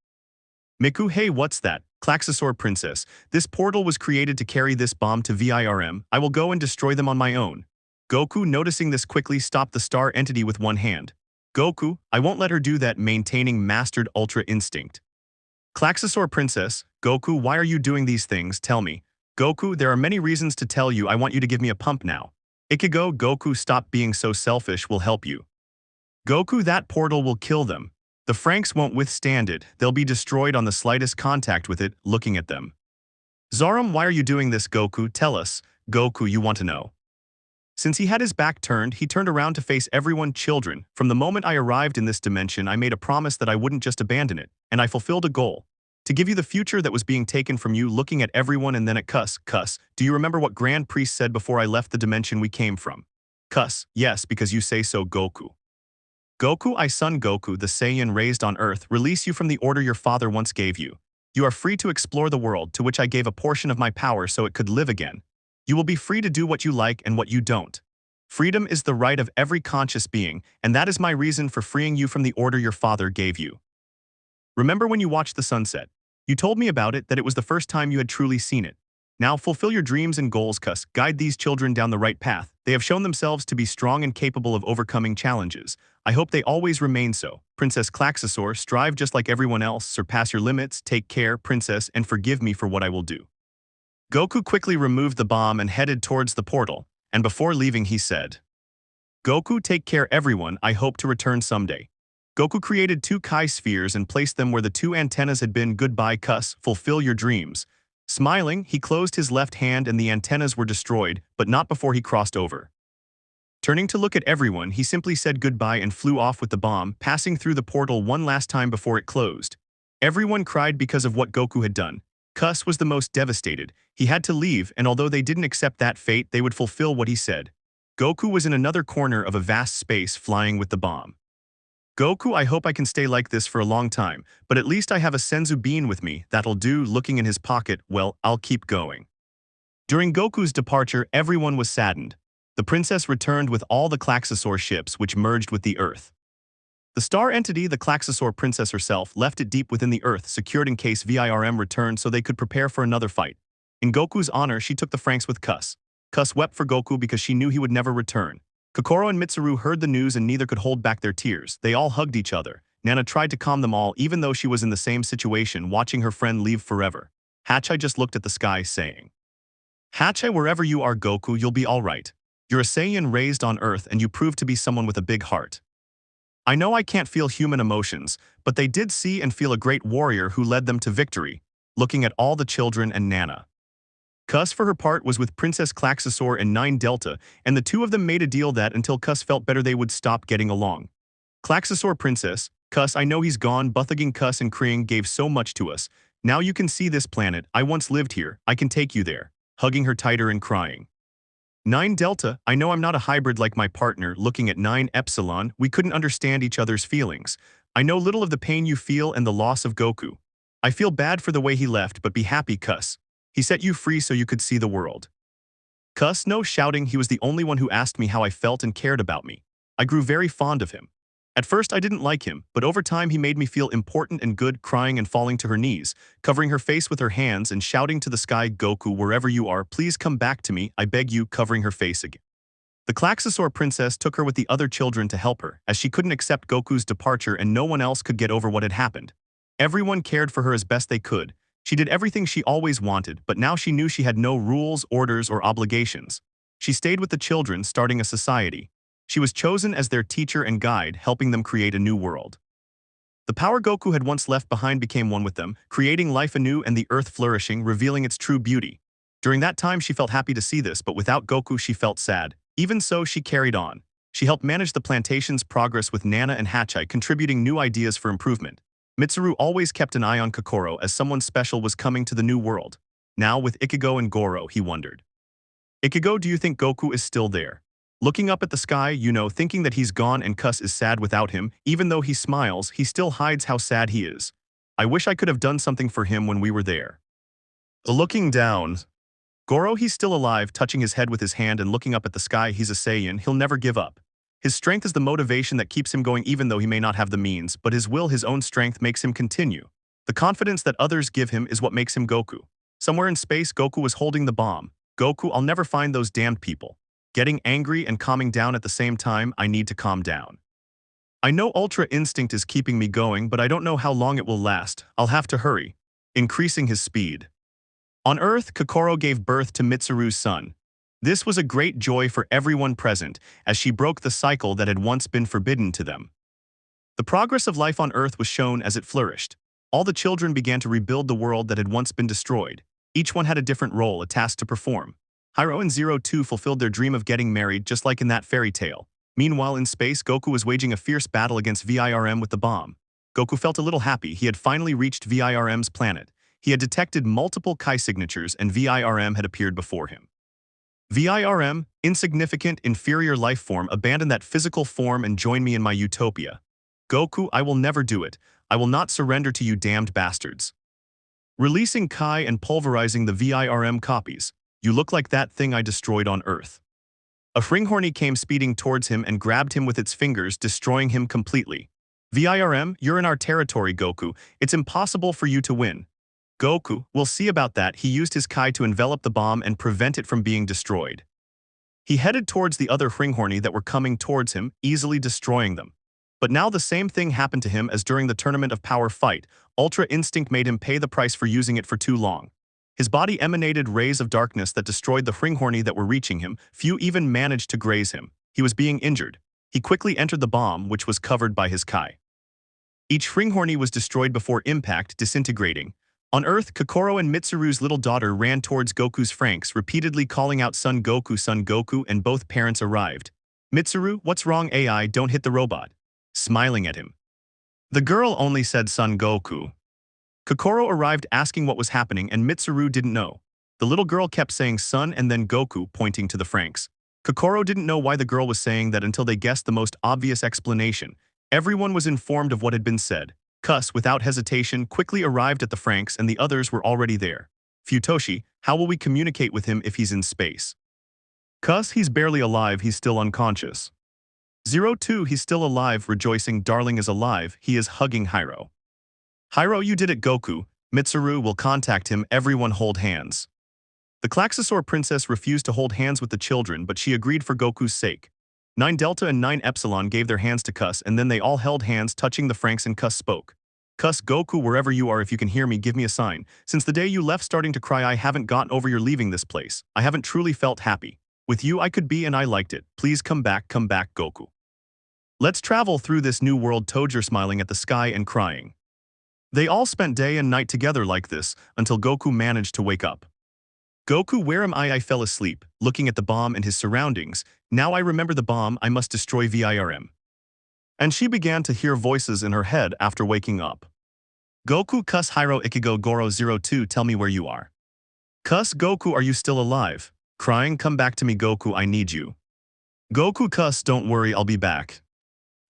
S1: Miku, hey, what's that? Klaxosaur princess, this portal was created to carry this bomb to VIRM. I will go and destroy them on my own. Goku, noticing this, quickly stopped the star entity with one hand. Goku, I won't let her do that, maintaining mastered Ultra Instinct. Klaxosaur princess, Goku, why are you doing these things? Tell me. Goku, there are many reasons to tell you. I want you to give me a pump now. Ichigo, Goku, stop being so selfish, will help you. Goku, that portal will kill them. The Franxx won't withstand it. They'll be destroyed on the slightest contact with it, looking at them. Zarum, why are you doing this, Goku? Tell us. Goku, you want to know. Since he had his back turned, he turned around to face everyone. Children, from the moment I arrived in this dimension, I made a promise that I wouldn't just abandon it, and I fulfilled a goal. To give you the future that was being taken from you, looking at everyone and then at Cus. Cus, do you remember what Grand Priest said before I left the dimension we came from? Cus, yes, because you say so, Goku. Goku, I son Goku, the Saiyan raised on Earth, release you from the order your father once gave you. You are free to explore the world, to which I gave a portion of my power so it could live again. You will be free to do what you like and what you don't. Freedom is the right of every conscious being, and that is my reason for freeing you from the order your father gave you. Remember when you watched the sunset? You told me about it, that it was the first time you had truly seen it. Now fulfill your dreams and goals, Cus. Guide these children down the right path. They have shown themselves to be strong and capable of overcoming challenges. I hope they always remain so. Princess Klaxosaur, strive just like everyone else, surpass your limits, take care, princess, and forgive me for what I will do. Goku quickly removed the bomb and headed towards the portal, and before leaving he said, Goku, take care everyone, I hope to return someday. Goku created 2 Kai spheres and placed them where the 2 antennas had been. Goodbye, Cus, fulfill your dreams. Smiling, he closed his left hand and the antennas were destroyed, but not before he crossed over. Turning to look at everyone, he simply said goodbye and flew off with the bomb, passing through the portal one last time before it closed. Everyone cried because of what Goku had done. Cus was the most devastated. He had to leave, and although they didn't accept that fate, they would fulfill what he said. Goku was in another corner of a vast space flying with the bomb. Goku, I hope I can stay like this for a long time, but at least I have a Senzu bean with me, that'll do. Looking in his pocket, well, I'll keep going. During Goku's departure, everyone was saddened. The princess returned with all the Klaxosaur ships, which merged with the Earth. The star entity, the Klaxosaur princess herself, left it deep within the Earth, secured in case VIRM returned so they could prepare for another fight. In Goku's honor, she took the Franxx with Cus. Cus wept for Goku because she knew he would never return. Kokoro and Mitsuru heard the news and neither could hold back their tears. They all hugged each other. Nana tried to calm them all even though she was in the same situation, watching her friend leave forever. Hachai just looked at the sky, saying, "Hachai, wherever you are, Goku, you'll be all right. You're a Saiyan raised on Earth and you prove to be someone with a big heart. I know I can't feel human emotions, but they did see and feel a great warrior who led them to victory," looking at all the children and Nana. Cus, for her part, was with Princess Klaxosaur and 9 Delta, and the two of them made a deal that until Cus felt better they would stop getting along. Klaxosaur Princess, Cus, I know he's gone, but hugging Cus and Krang gave so much to us. Now you can see this planet, I once lived here, I can take you there. Hugging her tighter and crying. 9 Delta, I know I'm not a hybrid like my partner. Looking at 9 Epsilon, we couldn't understand each other's feelings. I know little of the pain you feel and the loss of Goku. I feel bad for the way he left, but be happy, Cus. He set you free so you could see the world. Cus, no shouting, he was the only one who asked me how I felt and cared about me. I grew very fond of him. At first I didn't like him, but over time he made me feel important and good, crying and falling to her knees, covering her face with her hands and shouting to the sky, "Goku, wherever you are, please come back to me, I beg you," covering her face again. The Klaxosaur princess took her with the other children to help her, as she couldn't accept Goku's departure and no one else could get over what had happened. Everyone cared for her as best they could. She did everything she always wanted, but now she knew she had no rules, orders, or obligations. She stayed with the children, starting a society. She was chosen as their teacher and guide, helping them create a new world. The power Goku had once left behind became one with them, creating life anew and the Earth flourishing, revealing its true beauty. During that time she felt happy to see this, but without Goku she felt sad. Even so, she carried on. She helped manage the plantation's progress with Nana and Hachai, contributing new ideas for improvement. Mitsuru always kept an eye on Kokoro as someone special was coming to the new world. Now with Ichigo and Goro, he wondered. Ichigo, do you think Goku is still there? Looking up at the sky, thinking that he's gone and Cus is sad without him. Even though he smiles, he still hides how sad he is. I wish I could have done something for him when we were there. Looking down. Goro, he's still alive, touching his head with his hand and looking up at the sky. He's a Saiyan, he'll never give up. His strength is the motivation that keeps him going even though he may not have the means, but his will, his own strength makes him continue. The confidence that others give him is what makes him Goku. Somewhere in space, Goku was holding the bomb. Goku, I'll never find those damned people. Getting angry and calming down at the same time, I need to calm down. I know Ultra Instinct is keeping me going, but I don't know how long it will last. I'll have to hurry. Increasing his speed. On Earth, Kokoro gave birth to Mitsuru's son. This was a great joy for everyone present, as she broke the cycle that had once been forbidden to them. The progress of life on Earth was shown as it flourished. All the children began to rebuild the world that had once been destroyed. Each one had a different role, a task to perform. Hyro and Zero 2 fulfilled their dream of getting married just like in that fairy tale. Meanwhile, in space, Goku was waging a fierce battle against VIRM with the bomb. Goku felt a little happy. He had finally reached VIRM's planet. He had detected multiple Kai signatures and VIRM had appeared before him. VIRM, insignificant, inferior life form, abandon that physical form and join me in my utopia. Goku, I will never do it. I will not surrender to you damned bastards. Releasing Kai and pulverizing the VIRM copies. You look like that thing I destroyed on Earth. A Fringhorny came speeding towards him and grabbed him with its fingers, destroying him completely. VIRM, you're in our territory, Goku. It's impossible for you to win. Goku, we'll see about that. He used his Kai to envelop the bomb and prevent it from being destroyed. He headed towards the other Fringhorny that were coming towards him, easily destroying them. But now the same thing happened to him as during the Tournament of Power fight. Ultra Instinct made him pay the price for using it for too long. His body emanated rays of darkness that destroyed the Fringhorny that were reaching him. Few even managed to graze him. He was being injured. He quickly entered the bomb, which was covered by his Kai. Each Fringhorny was destroyed before impact, disintegrating. On Earth, Kokoro and Mitsuru's little daughter ran towards Goku's Franxx, repeatedly calling out Son Goku, and both parents arrived. Mitsuru, what's wrong AI, don't hit the robot. Smiling at him. The girl only said Son Goku. Kokoro arrived asking what was happening and Mitsuru didn't know. The little girl kept saying son and then Goku, pointing to the Franxx. Kokoro didn't know why the girl was saying that until they guessed the most obvious explanation. Everyone was informed of what had been said. Kus, without hesitation, quickly arrived at the Franxx and the others were already there. Futoshi, how will we communicate with him if he's in space? Kus, he's barely alive, he's still unconscious. 02, he's still alive, rejoicing, darling is alive, he is hugging Hiro. Hiro, you did it, Goku. Mitsuru will contact him, everyone hold hands. The Klaxosaur princess refused to hold hands with the children, but she agreed for Goku's sake. 9 Delta and 9 Epsilon gave their hands to Kus and then they all held hands, touching the Franxx, and Kus spoke. Kus, Goku, wherever you are, if you can hear me, give me a sign. Since the day you left starting to cry, I haven't gotten over your leaving this place. I haven't truly felt happy. With you I could be and I liked it. Please come back, Goku. Let's travel through this new world, Toger smiling at the sky and crying. They all spent day and night together like this, until Goku managed to wake up. Goku, where am I? I fell asleep, looking at the bomb and his surroundings. Now I remember the bomb, I must destroy VIRM. And she began to hear voices in her head after waking up. Goku, Kus, Hiro, Ichigo, Goro, 02, tell me where you are. Kus, Goku, are you still alive? Crying, come back to me, Goku, I need you. Goku, Kus, don't worry, I'll be back.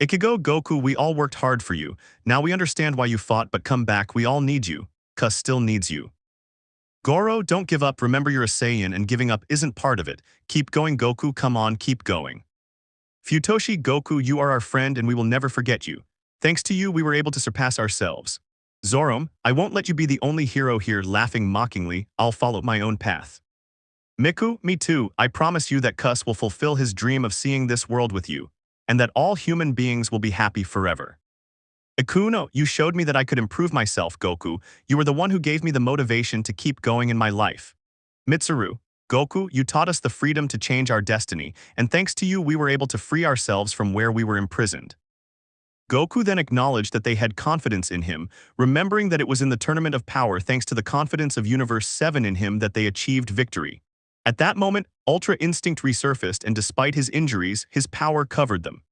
S1: Ichigo, Goku, we all worked hard for you. Now we understand why you fought, but come back, we all need you. Kus still needs you. Goro, don't give up, remember you're a Saiyan and giving up isn't part of it. Keep going, Goku, come on, keep going. Futoshi, Goku, you are our friend and we will never forget you. Thanks to you we were able to surpass ourselves. Zoram, I won't let you be the only hero here, laughing mockingly, I'll follow my own path. Miku, me too, I promise you that Kus will fulfill his dream of seeing this world with you, and that all human beings will be happy forever. Ikuno, you showed me that I could improve myself, Goku. You were the one who gave me the motivation to keep going in my life. Mitsuru, Goku, you taught us the freedom to change our destiny, and thanks to you we were able to free ourselves from where we were imprisoned. Goku then acknowledged that they had confidence in him, remembering that it was in the Tournament of Power thanks to the confidence of Universe 7 in him that they achieved victory. At that moment, Ultra Instinct resurfaced and despite his injuries, his power covered them.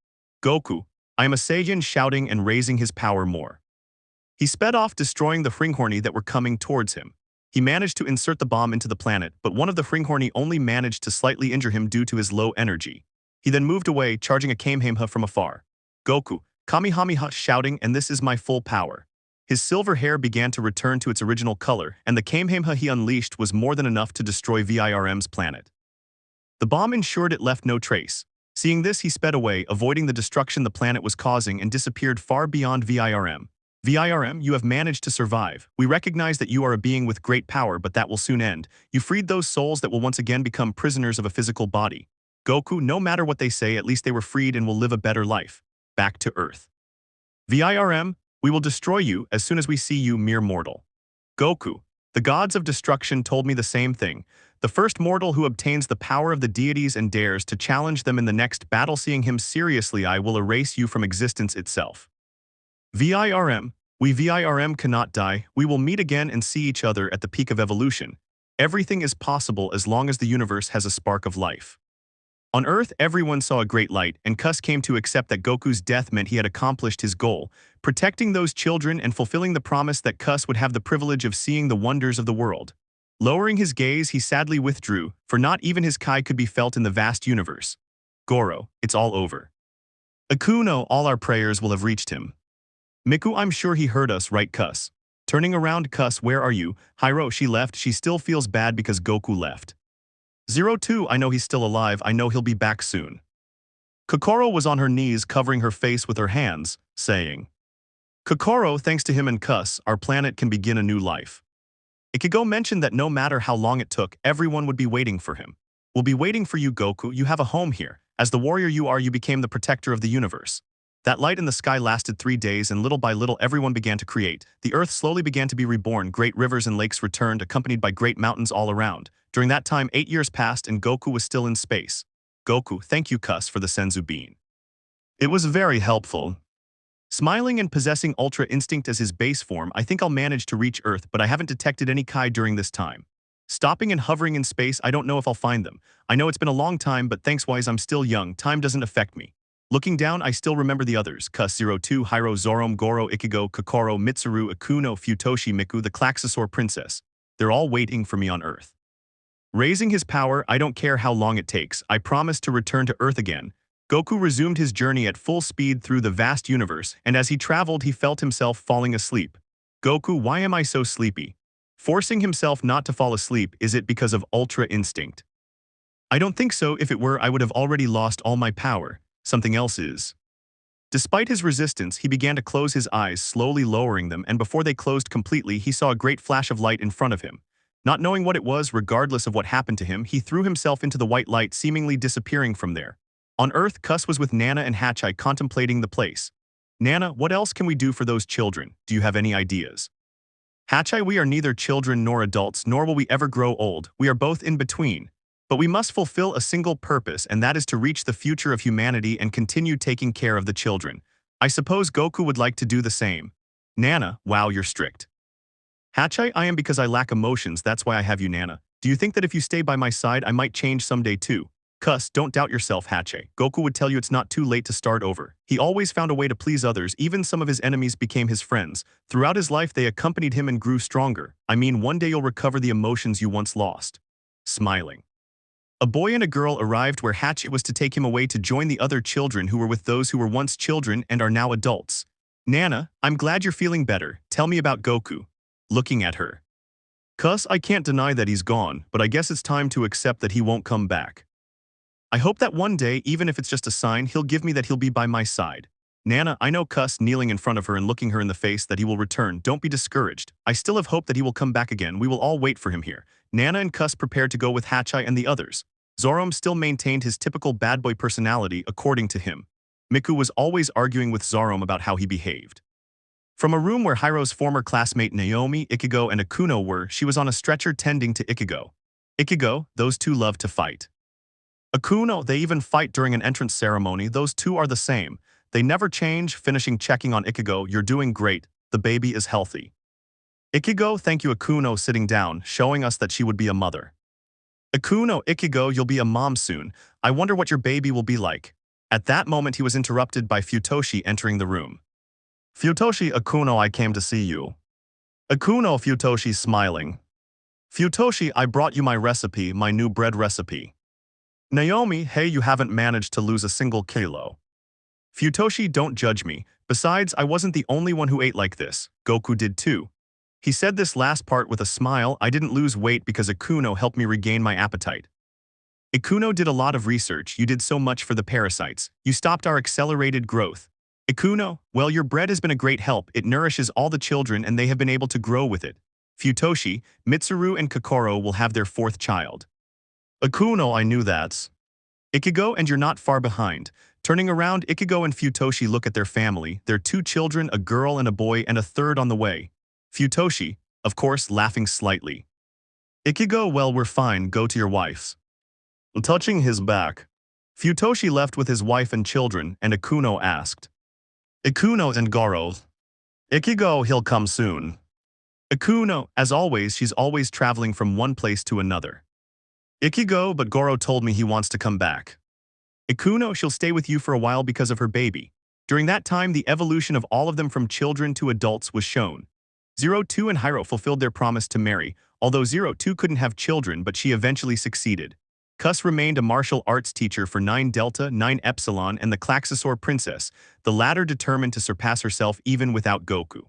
S1: Goku, I am a Saiyan, shouting and raising his power more. He sped off, destroying the Fringhorny that were coming towards him. He managed to insert the bomb into the planet, but one of the Fringhorny only managed to slightly injure him due to his low energy. He then moved away, charging a Kamehameha from afar. Goku, Kamehameha, shouting, and this is my full power. His silver hair began to return to its original color, and the Kamehameha he unleashed was more than enough to destroy VIRM's planet. The bomb ensured it left no trace. Seeing this, he sped away, avoiding the destruction the planet was causing, and disappeared far beyond VIRM. VIRM, you have managed to survive. We recognize that you are a being with great power, but that will soon end. You freed those souls that will once again become prisoners of a physical body. Goku, no matter what they say, at least they were freed and will live a better life. Back to Earth. VIRM, we will destroy you as soon as we see you, mere mortal. Goku, the gods of destruction told me the same thing. The first mortal who obtains the power of the deities and dares to challenge them in the next battle, seeing him seriously, I will erase you from existence itself. VIRM, we VIRM cannot die, we will meet again and see each other at the peak of evolution. Everything is possible as long as the universe has a spark of life. On Earth, everyone saw a great light, and Kus came to accept that Goku's death meant he had accomplished his goal, protecting those children and fulfilling the promise that Kus would have the privilege of seeing the wonders of the world. Lowering his gaze, he sadly withdrew, for not even his Kai could be felt in the vast universe. Goro, it's all over. Akuno, all our prayers will have reached him. Miku, I'm sure he heard us, right, Kus? Turning around, Kus, where are you? Hiro, she left, she still feels bad because Goku left. 02, I know he's still alive, I know he'll be back soon. Kokoro was on her knees covering her face with her hands, saying, Kokoro, thanks to him and Kus, our planet can begin a new life. Ichigo mentioned that no matter how long it took, everyone would be waiting for him. We'll be waiting for you, Goku, you have a home here. As the warrior you are, you became the protector of the universe. That light in the sky lasted 3 days and little by little everyone began to create. The earth slowly began to be reborn, great rivers and lakes returned, accompanied by great mountains all around. During that time, 8 years passed and Goku was still in space. Goku, thank you, Kus, for the Senzu Bean. It was very helpful. Smiling and possessing Ultra Instinct as his base form, I think I'll manage to reach Earth, but I haven't detected any Kai during this time. Stopping and hovering in space, I don't know if I'll find them. I know it's been a long time, but thanks-wise I'm still young, time doesn't affect me. Looking down, I still remember the others. Kus02, Hiro, Zorom, Goro, Ichigo, Kokoro, Mitsuru, Akuno, Futoshi, Miku, the Klaxosaur Princess. They're all waiting for me on Earth. Raising his power, I don't care how long it takes, I promise to return to Earth again. Goku resumed his journey at full speed through the vast universe, and as he traveled he felt himself falling asleep. Goku, why am I so sleepy? Forcing himself not to fall asleep, is it because of Ultra Instinct? I don't think so, if it were I would have already lost all my power, something else is. Despite his resistance, he began to close his eyes, slowly lowering them, and before they closed completely he saw a great flash of light in front of him. Not knowing what it was, regardless of what happened to him, he threw himself into the white light, seemingly disappearing from there. On Earth, Kus was with Nana and Hachai contemplating the place. Nana, what else can we do for those children? Do you have any ideas? Hachai, we are neither children nor adults, nor will we ever grow old. We are both in between. But we must fulfill a single purpose, and that is to reach the future of humanity and continue taking care of the children. I suppose Goku would like to do the same. Nana, wow, you're strict. Hachai, I am because I lack emotions, that's why I have you, Nana. Do you think that if you stay by my side, I might change someday too? Kus, don't doubt yourself, Hachai. Goku would tell you it's not too late to start over. He always found a way to please others, even some of his enemies became his friends. Throughout his life they accompanied him and grew stronger. I mean, one day you'll recover the emotions you once lost. Smiling. A boy and a girl arrived where Hachai was to take him away to join the other children who were with those who were once children and are now adults. Nana, I'm glad you're feeling better. Tell me about Goku. Looking at her. Kus, I can't deny that he's gone, but I guess it's time to accept that he won't come back. I hope that one day, even if it's just a sign, he'll give me that he'll be by my side. Nana, I know, Kus, kneeling in front of her and looking her in the face, that he will return. Don't be discouraged. I still have hope that he will come back again. We will all wait for him here. Nana and Kus prepared to go with Hachai and the others. Zorom still maintained his typical bad boy personality, according to him. Miku was always arguing with Zorom about how he behaved. From a room where Hiro's former classmate Naomi, Ichigo, and Akuno were, she was on a stretcher tending to Ichigo. Ichigo, those two love to fight. Akuno, they even fight during an entrance ceremony, those two are the same. They never change, finishing checking on Ichigo, you're doing great, the baby is healthy. Ichigo, thank you. Akuno sitting down, showing us that she would be a mother. Akuno, Ichigo, you'll be a mom soon, I wonder what your baby will be like. At that moment he was interrupted by Futoshi entering the room. Futoshi, Akuno, I came to see you. Akuno, Futoshi smiling. Futoshi, I brought you my recipe, my new bread recipe. Naomi, hey, you haven't managed to lose a single kilo. Futoshi, don't judge me. Besides, I wasn't the only one who ate like this. Goku did too. He said this last part with a smile. I didn't lose weight because Akuno helped me regain my appetite. Akuno did a lot of research. You did so much for the parasites. You stopped our accelerated growth. Akuno, well, your bread has been a great help. It nourishes all the children and they have been able to grow with it. Futoshi, Mitsuru and Kokoro will have their fourth child. Akuno, I knew that. Ichigo, and you're not far behind. Turning around, Ichigo and Futoshi look at their family, their two children, a girl and a boy, and a third on the way. Futoshi, of course, laughing slightly. Ichigo, well, we're fine, go to your wife's. Touching his back. Futoshi left with his wife and children, and Akuno asked. Akuno and Goro. Ichigo, he'll come soon. Akuno, as always, she's always traveling from one place to another. Ichigo, but Goro told me he wants to come back. Akuno, she'll stay with you for a while because of her baby. During that time, the evolution of all of them from children to adults was shown. 02 and Hiro fulfilled their promise to marry, although 02 couldn't have children, but she eventually succeeded. Kus remained a martial arts teacher for 9 Delta, 9 Epsilon, and the Klaxosaur Princess, the latter determined to surpass herself even without Goku.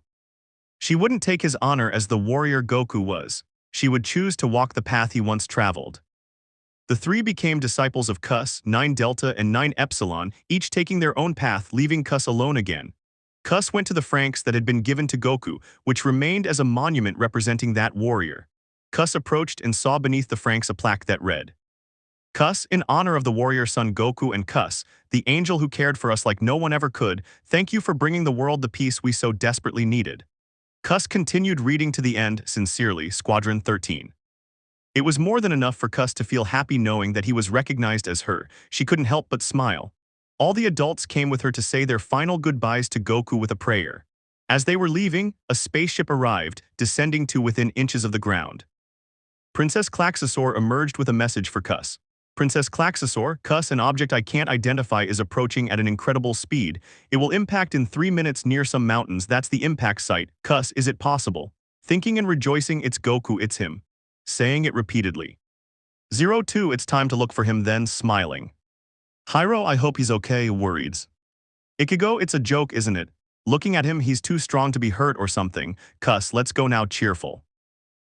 S1: She wouldn't take his honor as the warrior Goku was. She would choose to walk the path he once traveled. The three became disciples of Kus, 9 Delta and 9 Epsilon, each taking their own path, leaving Kus alone again. Kus went to the Franxx that had been given to Goku, which remained as a monument representing that warrior. Kus approached and saw beneath the Franxx a plaque that read, Kus, in honor of the warrior son Goku and Kus, the angel who cared for us like no one ever could, thank you for bringing the world the peace we so desperately needed. Kus continued reading to the end, sincerely, Squadron 13. It was more than enough for Kus to feel happy knowing that he was recognized as her. She couldn't help but smile. All the adults came with her to say their final goodbyes to Goku with a prayer. As they were leaving, a spaceship arrived, descending to within inches of the ground. Princess Klaxosaur emerged with a message for Cuss. Princess Klaxosaur, Cuss, an object I can't identify is approaching at an incredible speed. It will impact in 3 minutes near some mountains. That's the impact site. Cuss, is it possible? Thinking and rejoicing, it's Goku, it's him. Saying it repeatedly. 02, it's time to look for him then, smiling. Hyro, I hope he's okay, worried. Ichigo, it's a joke, isn't it? Looking at him, he's too strong to be hurt or something. Cuss, let's go now, cheerful.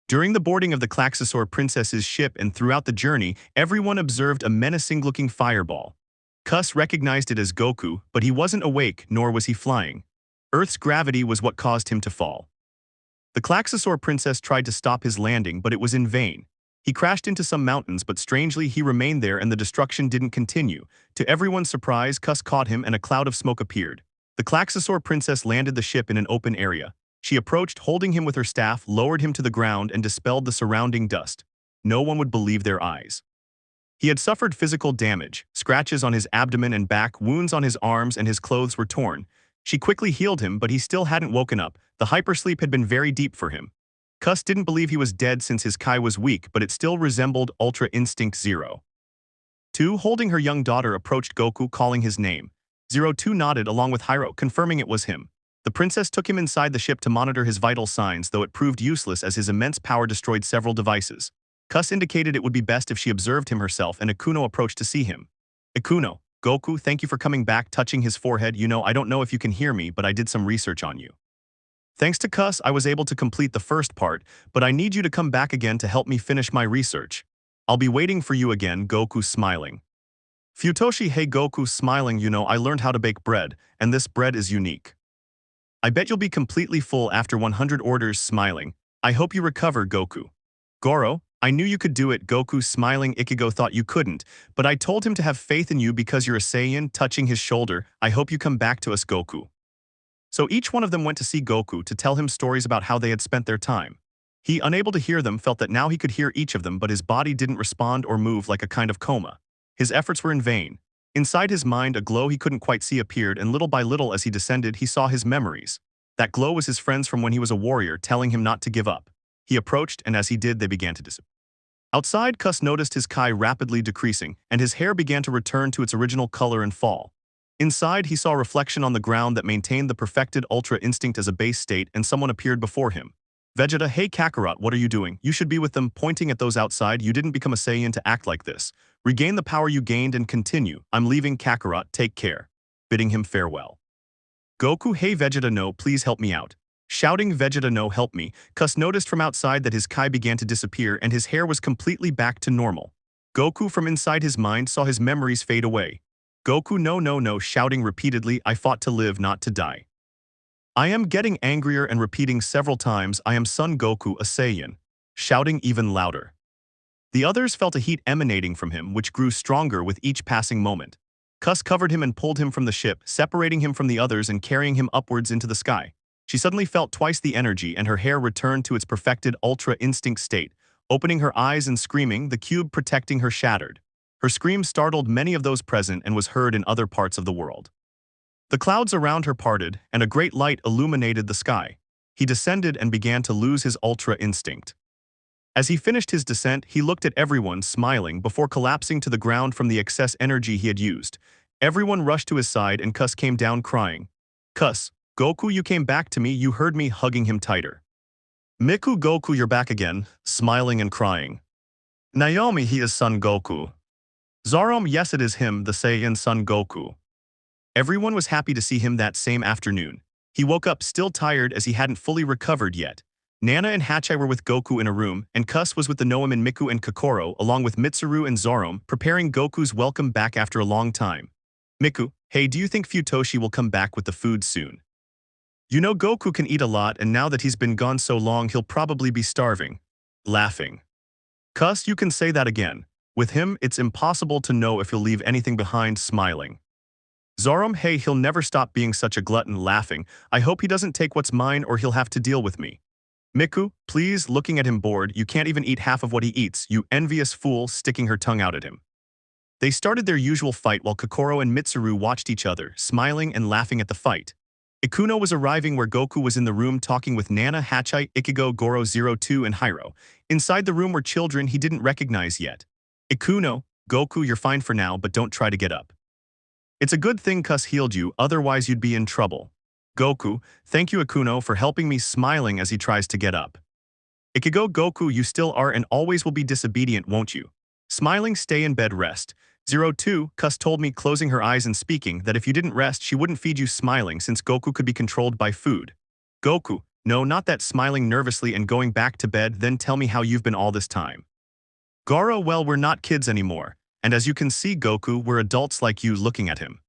S1: During the boarding of the Klaxosaur princess's ship and throughout the journey, everyone observed a menacing-looking fireball. Cuss recognized it as Goku, but he wasn't awake, nor was he flying. Earth's gravity was what caused him to fall. The Klaxosaur princess tried to stop his landing, but it was in vain. He crashed into some mountains, but strangely he remained there and the destruction didn't continue. To everyone's surprise, Cuss caught him and a cloud of smoke appeared. The Klaxosaur princess landed the ship in an open area. She approached, holding him with her staff, lowered him to the ground and dispelled the surrounding dust. No one would believe their eyes. He had suffered physical damage, scratches on his abdomen and back, wounds on his arms, and his clothes were torn. She quickly healed him, but he still hadn't woken up. The hypersleep had been very deep for him. Cuss didn't believe he was dead since his Kai was weak, but it still resembled Ultra Instinct 02, holding her young daughter, approached Goku, calling his name. 02 nodded along with Hyro, confirming it was him. The princess took him inside the ship to monitor his vital signs, though it proved useless as his immense power destroyed several devices. Cuss indicated it would be best if she observed him herself, and Ikuno approached to see him. Ikuno, Goku, thank you for coming back, touching his forehead. You know, I don't know if you can hear me, but I did some research on you. Thanks to Cuss, I was able to complete the first part, but I need you to come back again to help me finish my research. I'll be waiting for you again, Goku, smiling. Futoshi, hey Goku, smiling, you know, I learned how to bake bread, and this bread is unique. I bet you'll be completely full after 100 orders, smiling. I hope you recover, Goku. Goro, I knew you could do it, Goku, smiling. Ichigo thought you couldn't, but I told him to have faith in you because you're a Saiyan, touching his shoulder. I hope you come back to us, Goku. So each one of them went to see Goku to tell him stories about how they had spent their time. He, unable to hear them, felt that now he could hear each of them, but his body didn't respond or move, like a kind of coma. His efforts were in vain. Inside his mind, a glow he couldn't quite see appeared, and little by little as he descended, he saw his memories. That glow was his friends from when he was a warrior, telling him not to give up. He approached, and as he did, they began to disappear. Outside, Cuss noticed his Kai rapidly decreasing, and his hair began to return to its original color and fall. Inside, he saw a reflection on the ground that maintained the perfected Ultra Instinct as a base state, and someone appeared before him. Vegeta, hey Kakarot, what are you doing? You should be with them, pointing at those outside. You didn't become a Saiyan to act like this. Regain the power you gained and continue. I'm leaving, Kakarot, take care. Bidding him farewell. Goku, hey Vegeta, no, please help me out. Shouting, Vegeta, no, help me. Cuss noticed from outside that his Kai began to disappear and his hair was completely back to normal. Goku from inside his mind saw his memories fade away. Goku, no, no, no, shouting repeatedly, I fought to live, not to die. I am getting angrier and repeating several times, I am Son Goku, a Saiyan. Shouting even louder. The others felt a heat emanating from him, which grew stronger with each passing moment. Cuss covered him and pulled him from the ship, separating him from the others and carrying him upwards into the sky. She suddenly felt twice the energy and her hair returned to its perfected Ultra Instinct state. Opening her eyes and screaming, the cube protecting her shattered. Her scream startled many of those present and was heard in other parts of the world. The clouds around her parted, and a great light illuminated the sky. He descended and began to lose his Ultra Instinct. As he finished his descent, he looked at everyone, smiling, before collapsing to the ground from the excess energy he had used. Everyone rushed to his side and Cuss came down crying. Cuss, Goku, you came back to me, you heard me, hugging him tighter. Miku, Goku, you're back again, smiling and crying. Naomi, he is Son Goku. Zarom, yes it is him, the Saiyan Son Goku. Everyone was happy to see him that same afternoon. He woke up still tired as he hadn't fully recovered yet. Nana and Hachai were with Goku in a room, and Cuss was with the Noam Miku and Kokoro, along with Mitsuru and Zorom, preparing Goku's welcome back after a long time. Miku, hey, do you think Futoshi will come back with the food soon? You know Goku can eat a lot, and now that he's been gone so long, he'll probably be starving. Laughing. Cuss, you can say that again. With him, it's impossible to know if he'll leave anything behind, smiling. Zorom, hey, he'll never stop being such a glutton, laughing. I hope he doesn't take what's mine or he'll have to deal with me. Miku, please, looking at him bored, you can't even eat half of what he eats, you envious fool, sticking her tongue out at him. They started their usual fight while Kokoro and Mitsuru watched each other, smiling and laughing at the fight. Ikuno was arriving where Goku was in the room talking with Nana, Hachai, Ichigo, Goro 02, and Hyro. Inside the room were children he didn't recognize yet. Ikuno, Goku, you're fine for now, but don't try to get up. It's a good thing Cus healed you, otherwise you'd be in trouble. Goku, thank you Ikuno for helping me, smiling as he tries to get up. Ichigo, Goku, you still are and always will be disobedient, won't you? Smiling, stay in bed, rest. 02, Cus told me, closing her eyes and speaking, that if you didn't rest she wouldn't feed you, smiling, since Goku could be controlled by food. Goku, no, not that, smiling nervously and going back to bed, then tell me how you've been all this time. Goro, well, we're not kids anymore, and as you can see Goku, we're adults like you, looking at him.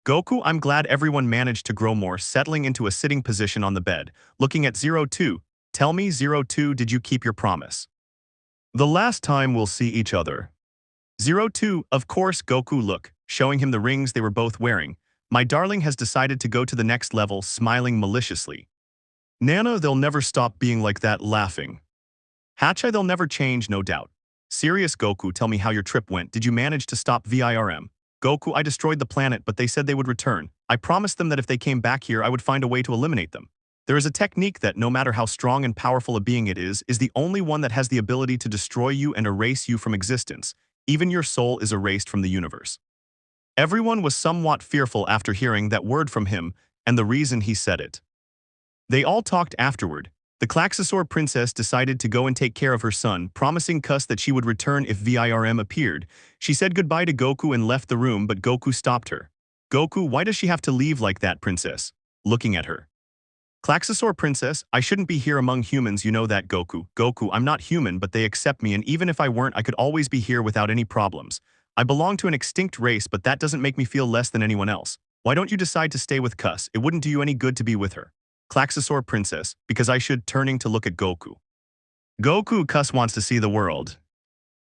S1: Goku, I'm glad everyone managed to grow more, settling into a sitting position on the bed, looking at 02, tell me 02, did you keep your promise? The last time we'll see each other. 02, of course Goku, look, showing him the rings they were both wearing. My darling has decided to go to the next level, smiling maliciously. Nana, they'll never stop being like that, laughing. Hachai, they'll never change, no doubt. Serious Goku, tell me how your trip went, did you manage to stop VIRM? Goku, I destroyed the planet but they said they would return. I promised them that if they came back here I would find a way to eliminate them. There is a technique that, no matter how strong and powerful a being it is the only one that has the ability to destroy you and erase you from existence. Even your soul is erased from the universe. Everyone was somewhat fearful after hearing that word from him, and the reason he said it. They all talked afterward. The Klaxosaur princess decided to go and take care of her son, promising Cus that she would return if VIRM appeared. She said goodbye to Goku and left the room, but Goku stopped her. Goku, why does she have to leave like that, princess? Looking at her. Klaxosaur princess, I shouldn't be here among humans, you know that, Goku. Goku, I'm not human, but they accept me, and even if I weren't I could always be here without any problems. I belong to an extinct race, but that doesn't make me feel less than anyone else. Why don't you decide to stay with Cus? It wouldn't do you any good to be with her. Klaxosaur princess, because I should, turning to look at Goku. Goku, Cus wants to see the world.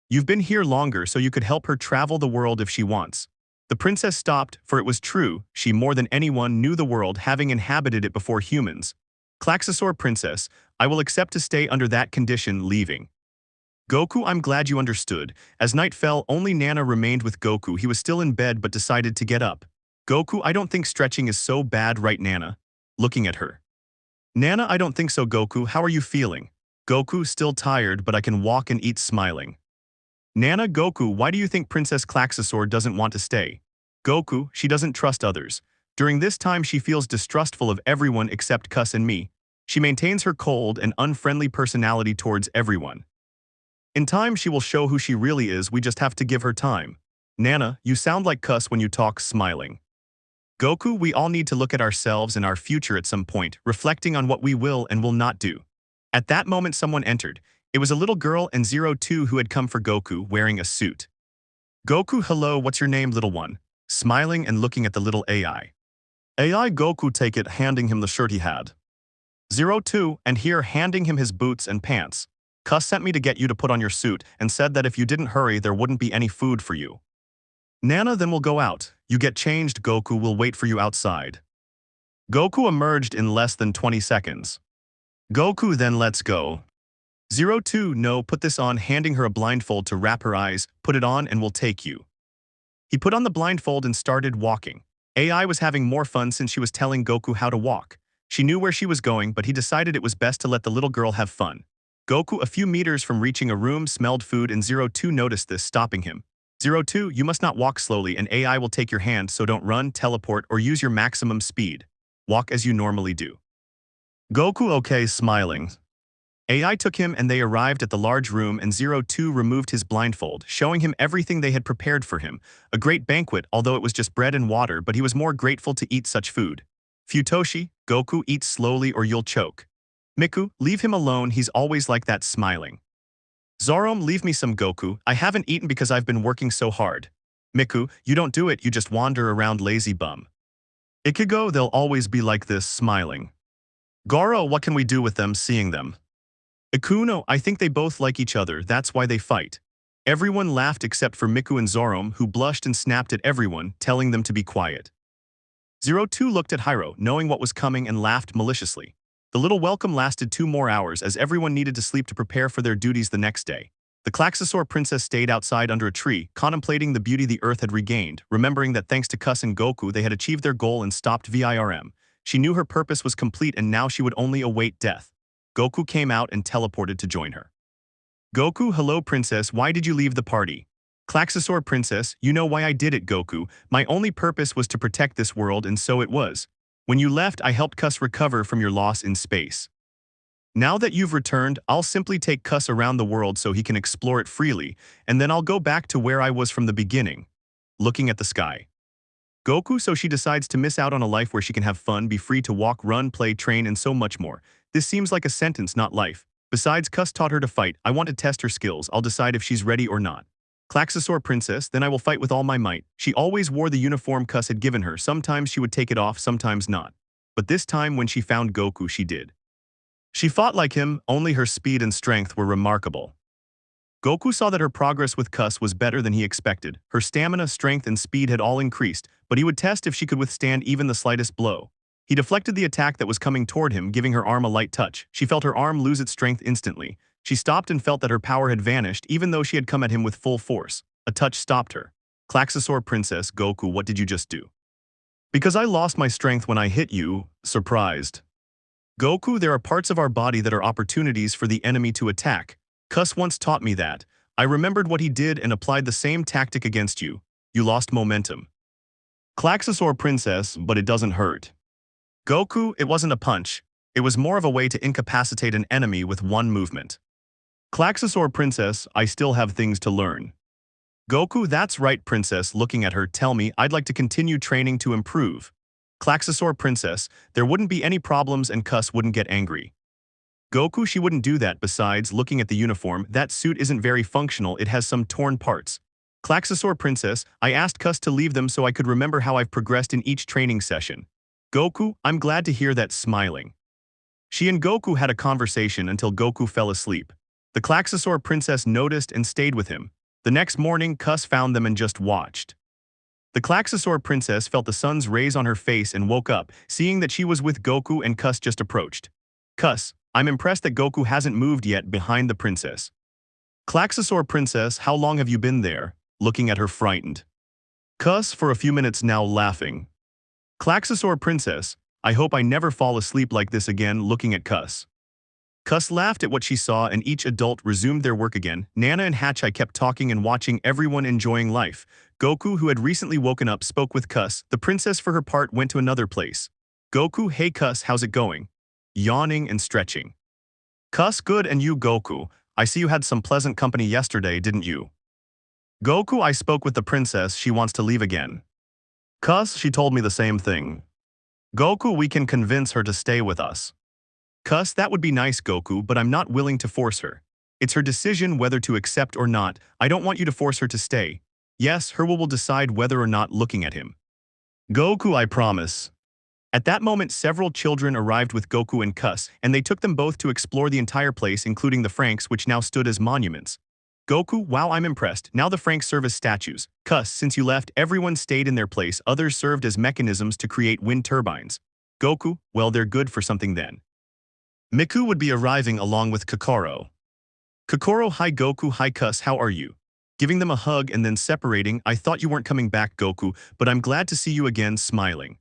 S1: You've been here longer so you could help her travel the world if she wants. The princess stopped, for it was true, she more than anyone knew the world, having inhabited it before humans. Klaxosaur princess, I will accept to stay under that condition, leaving. Goku, I'm glad you understood. As night fell, only Nana remained with Goku. He was still in bed but decided to get up. Goku, I don't think stretching is so bad, right, Nana? Looking at her. Nana, I don't think so, Goku. How are you feeling? Goku, still tired, but I can walk and eat, smiling. Nana, Goku, why do you think Princess Klaxosaur doesn't want to stay? Goku, she doesn't trust others. During this time she feels distrustful of everyone except Cus and me. She maintains her cold and unfriendly personality towards everyone. In time she will show who she really is, we just have to give her time. Nana, you sound like Cus when you talk, smiling. Goku, we all need to look at ourselves and our future at some point, reflecting on what we will and will not do. At that moment someone entered. It was a little girl and 02 who had come for Goku, wearing a suit. Goku, hello, what's your name, little one? Smiling and looking at the little AI. AI, Goku, take it, handing him the shirt he had. 02, and here handing him his boots and pants. Cus sent me to get you to put on your suit and said that if you didn't hurry there wouldn't be any food for you. Nana, then we'll go out. You get changed, Goku will wait for you outside. Goku emerged in less than 20 seconds. Goku, then let's go. 02, no, put this on, handing her a blindfold to wrap her eyes, put it on and we'll take you. He put on the blindfold and started walking. AI was having more fun since she was telling Goku how to walk. She knew where she was going, but he decided it was best to let the little girl have fun. Goku, a few meters from reaching a room, smelled food and 02 noticed this, stopping him. 02, you must not walk slowly and AI will take your hand, so don't run, teleport, or use your maximum speed. Walk as you normally do. Goku, okay, smiling. AI took him and they arrived at the large room and 02 removed his blindfold, showing him everything they had prepared for him. A great banquet, although it was just bread and water, but he was more grateful to eat such food. Futoshi, Goku, eat slowly or you'll choke. Miku, leave him alone, he's always like that, smiling. Zorom, leave me some, Goku, I haven't eaten because I've been working so hard. Miku, you don't do it, you just wander around, lazy bum. Ichigo, they'll always be like this, smiling. Goro, what can we do with them, seeing them? Ikuno, I think they both like each other, that's why they fight. Everyone laughed except for Miku and Zorom, who blushed and snapped at everyone, telling them to be quiet. 02 looked at Hyro, knowing what was coming, and laughed maliciously. The little welcome lasted 2 more hours as everyone needed to sleep to prepare for their duties the next day. The Klaxosaur princess stayed outside under a tree, contemplating the beauty the earth had regained, remembering that thanks to Cus and Goku they had achieved their goal and stopped VIRM. She knew her purpose was complete and now she would only await death. Goku came out and teleported to join her. Goku, hello princess, why did you leave the party? Klaxosaur princess, you know why I did it, Goku. My only purpose was to protect this world and so it was. When you left, I helped Cus recover from your loss in space. Now that you've returned, I'll simply take Cus around the world so he can explore it freely, and then I'll go back to where I was from the beginning. Looking at the sky. Goku, so she decides to miss out on a life where she can have fun, be free to walk, run, play, train, and so much more. This seems like a sentence, not life. Besides, Cus taught her to fight. I want to test her skills. I'll decide if she's ready or not. Klaxosaur princess, then I will fight with all my might. She always wore the uniform Cus had given her. Sometimes she would take it off, sometimes not. But this time when she found Goku, she did. She fought like him, only her speed and strength were remarkable. Goku saw that her progress with Cus was better than he expected. Her stamina, strength, and speed had all increased, but he would test if she could withstand even the slightest blow. He deflected the attack that was coming toward him, giving her arm a light touch. She felt her arm lose its strength instantly. She stopped and felt that her power had vanished, even though she had come at him with full force. A touch stopped her. Klaxosaur princess, Goku, what did you just do? Because I lost my strength when I hit you, surprised. Goku, there are parts of our body that are opportunities for the enemy to attack. Cus once taught me that. I remembered what he did and applied the same tactic against you. You lost momentum. Klaxosaur princess, but it doesn't hurt. Goku, it wasn't a punch. It was more of a way to incapacitate an enemy with one movement. Klaxosaur princess, I still have things to learn. Goku, that's right princess, looking at her, tell me, I'd like to continue training to improve. Klaxosaur princess, there wouldn't be any problems and Cus wouldn't get angry. Goku, she wouldn't do that. Besides, looking at the uniform, that suit isn't very functional, it has some torn parts. Klaxosaur princess, I asked Cus to leave them so I could remember how I've progressed in each training session. Goku, I'm glad to hear that, smiling. She and Goku had a conversation until Goku fell asleep. The Klaxosaur princess noticed and stayed with him. The next morning, Cus found them and just watched. The Klaxosaur princess felt the sun's rays on her face and woke up, seeing that she was with Goku and Cus just approached. Cus, I'm impressed that Goku hasn't moved yet behind the princess. Klaxosaur princess, how long have you been there? Looking at her frightened. Cus, for a few minutes now, laughing. Klaxosaur princess, I hope I never fall asleep like this again, looking at Cus. Cus laughed at what she saw and each adult resumed their work again. Nana and Hachai kept talking and watching, everyone enjoying life. Goku, who had recently woken up, spoke with Cus. The princess, for her part, went to another place. Goku, hey Cus, how's it going? Yawning and stretching. Cus, good, and you, Goku? I see you had some pleasant company yesterday, didn't you? Goku, I spoke with the princess, she wants to leave again. Cus, she told me the same thing. Goku, we can convince her to stay with us. Cus, that would be nice, Goku, but I'm not willing to force her. It's her decision whether to accept or not. I don't want you to force her to stay. Yes, her will decide whether or not, looking at him. Goku, I promise. At that moment, several children arrived with Goku and Cus, and they took them both to explore the entire place, including the Franxx, which now stood as monuments. Goku, wow, I'm impressed. Now the Franxx serve as statues. Cus, since you left, everyone stayed in their place. Others served as mechanisms to create wind turbines. Goku, well, they're good for something then. Miku would be arriving along with Kokoro. Kokoro, hi Goku, hi Cus, how are you? Giving them a hug and then separating. I thought you weren't coming back, Goku, but I'm glad to see you again, smiling.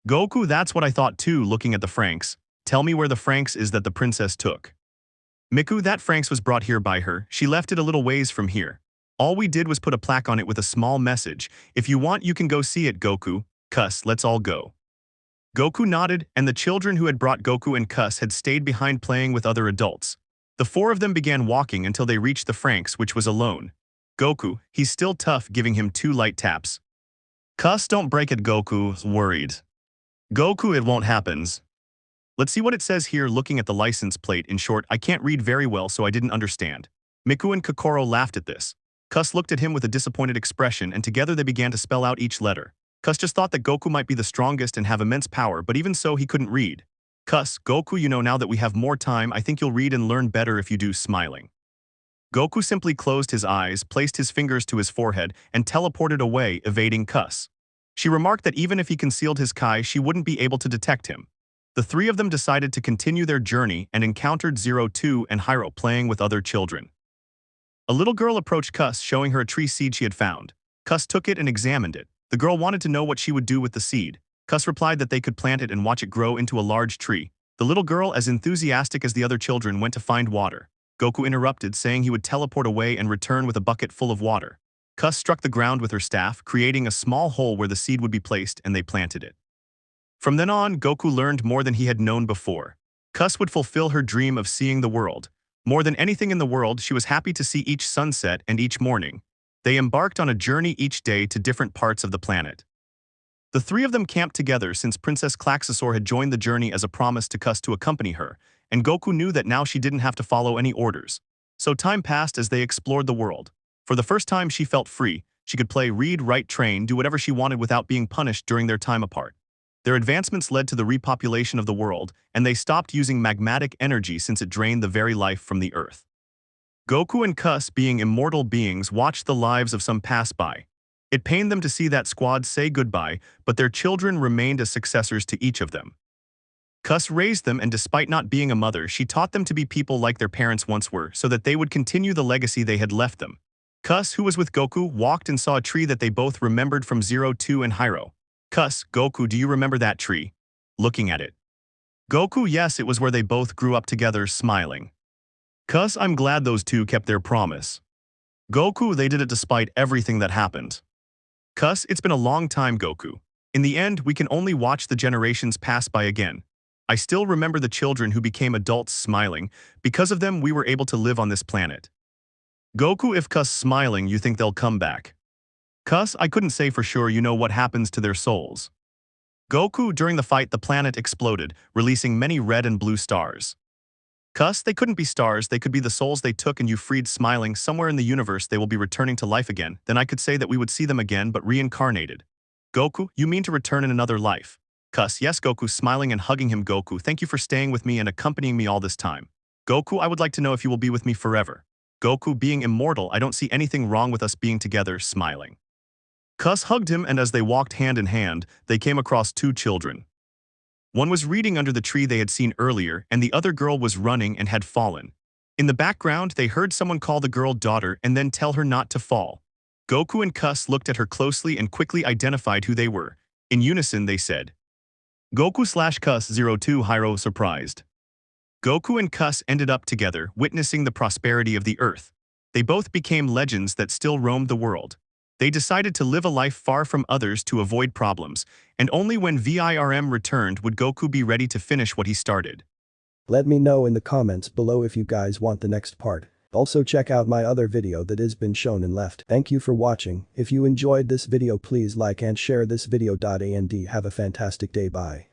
S1: Goku, that's what I thought too, looking at the Franxx. Tell me where the Franxx is that the princess took. Miku, that Franxx was brought here by her. She left it a little ways from here. All we did was put a plaque on it with a small message. If you want, you can go see it, Goku. Cus, let's all go. Goku nodded, and the children who had brought Goku and Cus had stayed behind playing with other adults. The four of them began walking until they reached the Franxx, which was alone. Goku, he's still tough, giving him 2 light taps. Cus, don't break it, Goku, worried. Goku, it won't happen. Let's see what it says here, looking at the license plate. In short, I can't read very well, so I didn't understand. Miku and Kokoro laughed at this. Cus looked at him with a disappointed expression, and together they began to spell out each letter. Cus just thought that Goku might be the strongest and have immense power, but even so, he couldn't read. Cus, Goku, you know, now that we have more time, I think you'll read and learn better if you do, smiling. Goku simply closed his eyes, placed his fingers to his forehead, and teleported away, evading Cus. She remarked that even if he concealed his Kai, she wouldn't be able to detect him. The 3 of them decided to continue their journey and encountered 02 and Hyro playing with other children. A little girl approached Cus, showing her a tree seed she had found. Cus took it and examined it. The girl wanted to know what she would do with the seed. Cus replied that they could plant it and watch it grow into a large tree. The little girl, as enthusiastic as the other children, went to find water. Goku interrupted, saying he would teleport away and return with a bucket full of water. Cus struck the ground with her staff, creating a small hole where the seed would be placed, and they planted it. From then on, Goku learned more than he had known before. Cus would fulfill her dream of seeing the world. More than anything in the world, she was happy to see each sunset and each morning. They embarked on a journey each day to different parts of the planet. The three of them camped together since Princess Klaxosaur had joined the journey as a promise to Cus to accompany her, and Goku knew that now she didn't have to follow any orders. So time passed as they explored the world. For the first time, she felt free. She could play, read, write, train, do whatever she wanted without being punished during their time apart. Their advancements led to the repopulation of the world, and they stopped using magmatic energy since it drained the very life from the earth. Goku and Cus, being immortal beings, watched the lives of some pass by. It pained them to see that squad say goodbye, but their children remained as successors to each of them. Cus raised them, and despite not being a mother, she taught them to be people like their parents once were, so that they would continue the legacy they had left them. Cus, who was with Goku, walked and saw a tree that they both remembered from 02 and Hyro. Cus, Goku, do you remember that tree? Looking at it. Goku, yes, it was where they both grew up together, smiling. Cus, I'm glad those two kept their promise. Goku, they did it despite everything that happened. Cus, it's been a long time, Goku. In the end, we can only watch the generations pass by again. I still remember the children who became adults smiling. Because of them, we were able to live on this planet. Goku, if Cus smiling, you think they'll come back? Cus, I couldn't say for sure, you know what happens to their souls. Goku, during the fight, the planet exploded, releasing many red and blue stars. Cus, they couldn't be stars, they could be the souls they took and you freed smiling. Somewhere in the universe they will be returning to life again. Then I could say that we would see them again, but reincarnated. Goku, you mean to return in another life? Cus, yes, Goku, smiling and hugging him. Goku, thank you for staying with me and accompanying me all this time. Goku, I would like to know if you will be with me forever. Goku, being immortal, I don't see anything wrong with us being together, smiling. Cus hugged him, and as they walked hand in hand, they came across two children. One was reading under the tree they had seen earlier, and the other girl was running and had fallen. In the background, they heard someone call the girl daughter and then tell her not to fall. Goku and Cus looked at her closely and quickly identified who they were. In unison, they said, Goku/Cus 02 Hyro surprised. Goku and Cus ended up together, witnessing the prosperity of the earth. They both became legends that still roamed the world. They decided to live a life far from others to avoid problems, and only when VIRM returned would Goku be ready to finish what he started.
S2: Let me know in the comments below if you guys want the next part. Also check out my other video that has been shown in left. Thank you for watching. If you enjoyed this video, please like and share this video. And have a fantastic day. Bye.